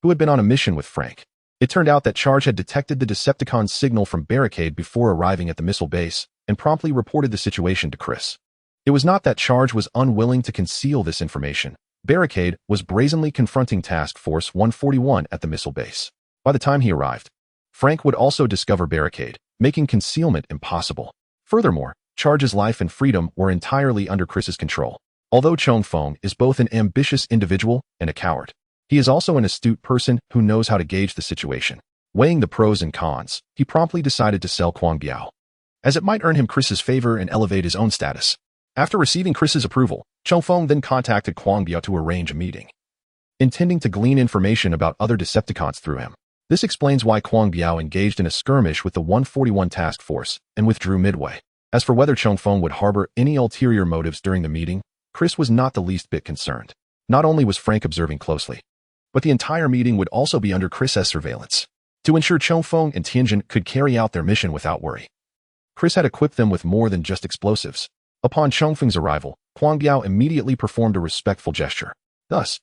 who had been on a mission with Frank. It turned out that Charge had detected the Decepticon's signal from Barricade before arriving at the missile base, and promptly reported the situation to Chris. It was not that Charge was unwilling to conceal this information. Barricade was brazenly confronting Task Force 141 at the missile base. By the time he arrived, Frank would also discover Barricade, making concealment impossible. Furthermore, Charge's life and freedom were entirely under Chris's control. Although Chong Feng is both an ambitious individual and a coward, he is also an astute person who knows how to gauge the situation. Weighing the pros and cons, he promptly decided to sell Kwang Biao, as it might earn him Chris's favor and elevate his own status. After receiving Chris's approval, Chong Feng then contacted Kwang Biao to arrange a meeting, intending to glean information about other Decepticons through him. This explains why Kwang Biao engaged in a skirmish with the 141 task force and withdrew midway. As for whether Chong Feng would harbor any ulterior motives during the meeting, Chris was not the least bit concerned. Not only was Frank observing closely, but the entire meeting would also be under Chris's surveillance, to ensure Chong Feng and Tianjin could carry out their mission without worry. Chris had equipped them with more than just explosives. Upon Chong Feng's arrival, Kwang Biao immediately performed a respectful gesture. Thus,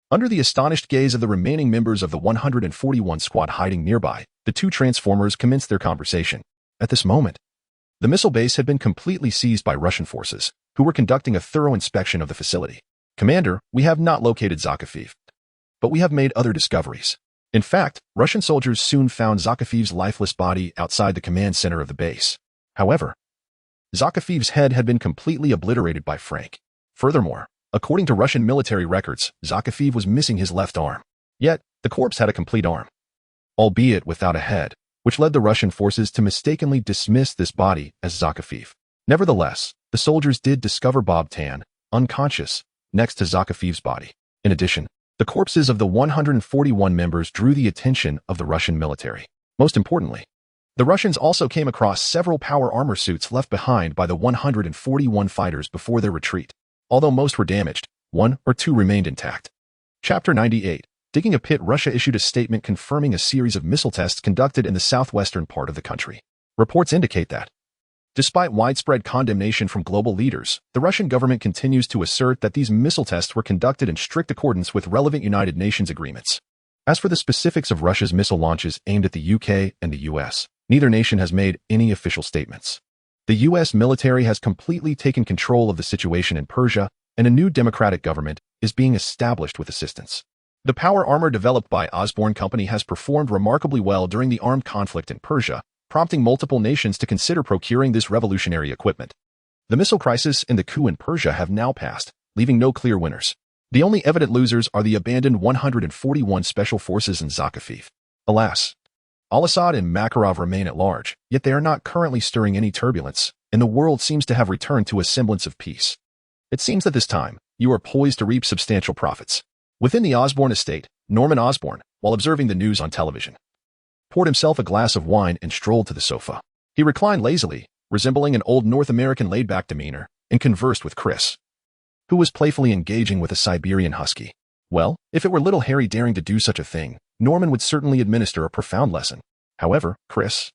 under the astonished gaze of the remaining members of the 141 squad hiding nearby, the two Transformers commenced their conversation. At this moment, the missile base had been completely seized by Russian forces, who were conducting a thorough inspection of the facility. Commander, we have not located Zakhafiv, but we have made other discoveries. In fact, Russian soldiers soon found Zakhafiv's lifeless body outside the command center of the base. However, Zakhafiv's head had been completely obliterated by Frank. Furthermore, according to Russian military records, Zakhafiv was missing his left arm. Yet, the corpse had a complete arm, albeit without a head, which led the Russian forces to mistakenly dismiss this body as Zakhafiv. Nevertheless, the soldiers did discover Bob Tan, unconscious, next to Zakhafiv's body. In addition, the corpses of the 141 members drew the attention of the Russian military. Most importantly, the Russians also came across several power armor suits left behind by the 141 fighters before their retreat. Although most were damaged, one or two remained intact. Chapter 98. Digging a pit. Russia issued a statement confirming a series of missile tests conducted in the southwestern part of the country. Reports indicate that, despite widespread condemnation from global leaders, the Russian government continues to assert that these missile tests were conducted in strict accordance with relevant United Nations agreements. As for the specifics of Russia's missile launches aimed at the UK and the US, neither nation has made any official statements. The U.S. military has completely taken control of the situation in Persia, and a new democratic government is being established with assistance. The power armor developed by Osborne Company has performed remarkably well during the armed conflict in Persia, prompting multiple nations to consider procuring this revolutionary equipment. The missile crisis and the coup in Persia have now passed, leaving no clear winners. The only evident losers are the abandoned 141 special forces in Zakhafiv. Alas, Al-Assad and Makarov remain at large, yet they are not currently stirring any turbulence, and the world seems to have returned to a semblance of peace. It seems that this time, you are poised to reap substantial profits. Within the Osborn estate, Norman Osborn, while observing the news on television, poured himself a glass of wine and strolled to the sofa. He reclined lazily, resembling an old North American laid-back demeanor, and conversed with Chris, who was playfully engaging with a Siberian husky. Well, if it were little Harry daring to do such a thing, Norman would certainly administer a profound lesson. However, Chris,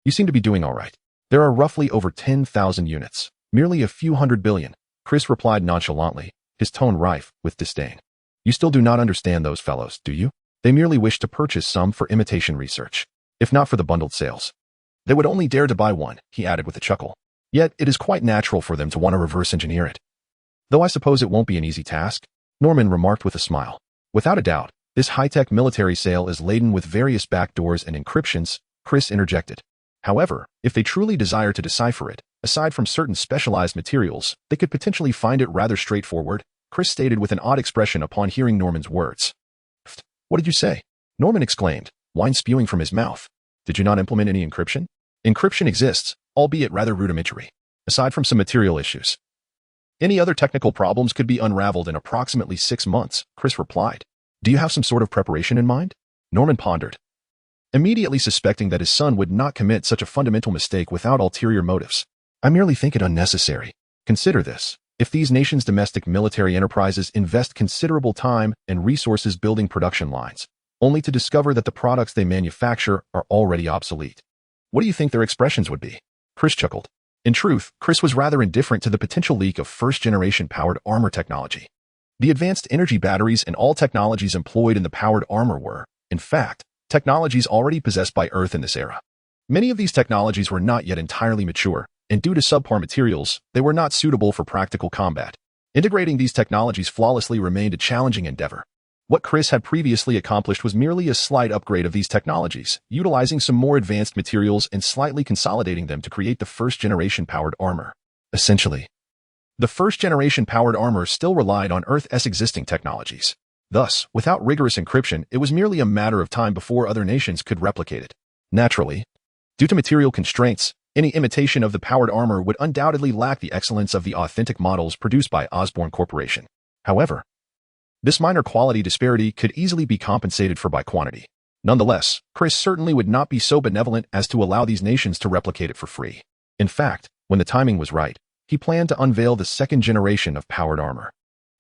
you seem to be doing all right. There are roughly over 10,000 units, merely a few hundred billion, Chris replied nonchalantly, his tone rife with disdain. You still do not understand those fellows, do you? They merely wish to purchase some for imitation research, if not for the bundled sales. They would only dare to buy one, he added with a chuckle. Yet it is quite natural for them to want to reverse engineer it. Though I suppose it won't be an easy task, Norman remarked with a smile. Without a doubt, this high-tech military sale is laden with various backdoors and encryptions, Chris interjected. However, if they truly desire to decipher it, aside from certain specialized materials, they could potentially find it rather straightforward, Chris stated with an odd expression upon hearing Norman's words. What did you say? Norman exclaimed, wine spewing from his mouth. Did you not implement any encryption? Encryption exists, albeit rather rudimentary. Aside from some material issues, any other technical problems could be unraveled in approximately 6 months, Chris replied. Do you have some sort of preparation in mind? Norman pondered, immediately suspecting that his son would not commit such a fundamental mistake without ulterior motives. I merely think it unnecessary. Consider this. If these nations' domestic military enterprises invest considerable time and resources building production lines, only to discover that the products they manufacture are already obsolete, what do you think their expressions would be? Chris chuckled. In truth, Chris was rather indifferent to the potential leak of first-generation powered armor technology. The advanced energy batteries and all technologies employed in the powered armor were, in fact, technologies already possessed by Earth in this era. Many of these technologies were not yet entirely mature, and due to subpar materials, they were not suitable for practical combat. Integrating these technologies flawlessly remained a challenging endeavor. What Chris had previously accomplished was merely a slight upgrade of these technologies, utilizing some more advanced materials and slightly consolidating them to create the first-generation powered armor. Essentially, the first-generation powered armor still relied on Earth's existing technologies. Thus, without rigorous encryption, it was merely a matter of time before other nations could replicate it. Naturally, due to material constraints, any imitation of the powered armor would undoubtedly lack the excellence of the authentic models produced by Osborn Corporation. However, this minor quality disparity could easily be compensated for by quantity. Nonetheless, Chris certainly would not be so benevolent as to allow these nations to replicate it for free. In fact, when the timing was right, he planned to unveil the second generation of powered armor.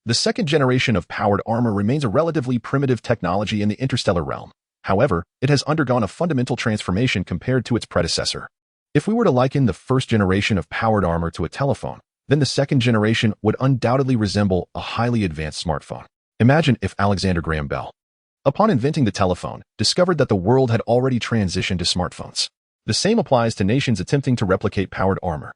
The second generation of powered armor remains a relatively primitive technology in the interstellar realm. However, it has undergone a fundamental transformation compared to its predecessor. If we were to liken the first generation of powered armor to a telephone, then the second generation would undoubtedly resemble a highly advanced smartphone. Imagine if Alexander Graham Bell, upon inventing the telephone, discovered that the world had already transitioned to smartphones. The same applies to nations attempting to replicate powered armor.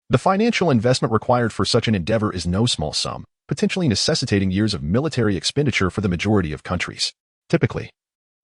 The financial investment required for such an endeavor is no small sum, potentially necessitating years of military expenditure for the majority of countries. Typically,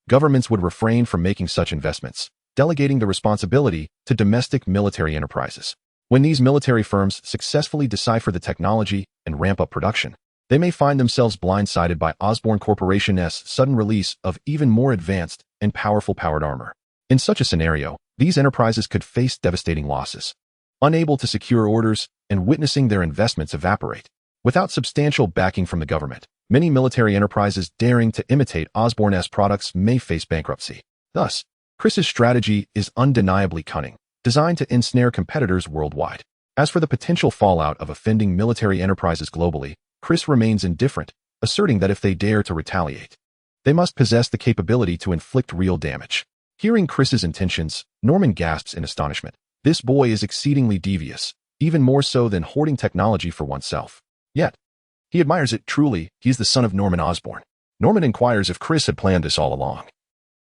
governments would refrain from making such investments, delegating the responsibility to domestic military enterprises. When these military firms successfully decipher the technology and ramp up production, they may find themselves blindsided by Osborn Corporation's sudden release of even more advanced and powerful powered armor. In such a scenario, these enterprises could face devastating losses, unable to secure orders and witnessing their investments evaporate. Without substantial backing from the government, many military enterprises daring to imitate Osborn's products may face bankruptcy. Thus, Chris's strategy is undeniably cunning, designed to ensnare competitors worldwide. As for the potential fallout of offending military enterprises globally, Chris remains indifferent, asserting that if they dare to retaliate, they must possess the capability to inflict real damage. Hearing Chris's intentions, Norman gasps in astonishment. This boy is exceedingly devious, even more so than hoarding technology for oneself. Yet, he admires it. Truly, he is the son of Norman Osborn. Norman inquires if Chris had planned this all along,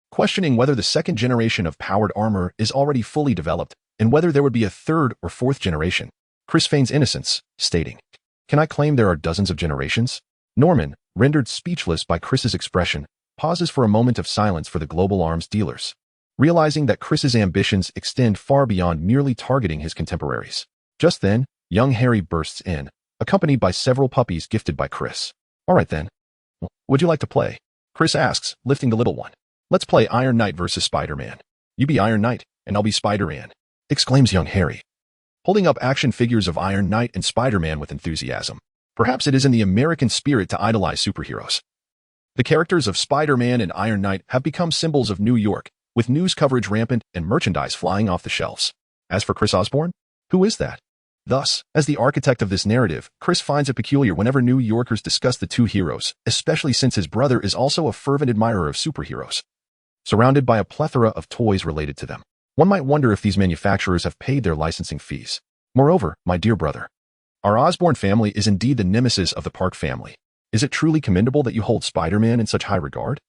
questioning whether the second generation of powered armor is already fully developed and whether there would be a third or fourth generation. Chris feigns innocence, stating, "Can I claim there are dozens of generations?" Norman, rendered speechless by Chris's expression, pauses for a moment of silence for the global arms dealers, realizing that Chris's ambitions extend far beyond merely targeting his contemporaries. Just then, young Harry bursts in, accompanied by several puppies gifted by Chris. "All right then. Would you like to play?" Chris asks, lifting the little one. "Let's play Iron Knight versus Spider-Man. You be Iron Knight, and I'll be Spider-Man," exclaims young Harry, holding up action figures of Iron Knight and Spider-Man with enthusiasm. Perhaps it is in the American spirit to idolize superheroes. The characters of Spider-Man and Iron Knight have become symbols of New York, with news coverage rampant and merchandise flying off the shelves. As for Chris Osborn, who is that? Thus, as the architect of this narrative, Chris finds it peculiar whenever New Yorkers discuss the two heroes, especially since his brother is also a fervent admirer of superheroes. Surrounded by a plethora of toys related to them, one might wonder if these manufacturers have paid their licensing fees. Moreover, my dear brother, our Osborn family is indeed the nemesis of the Park family. Is it truly commendable that you hold Spider-Man in such high regard?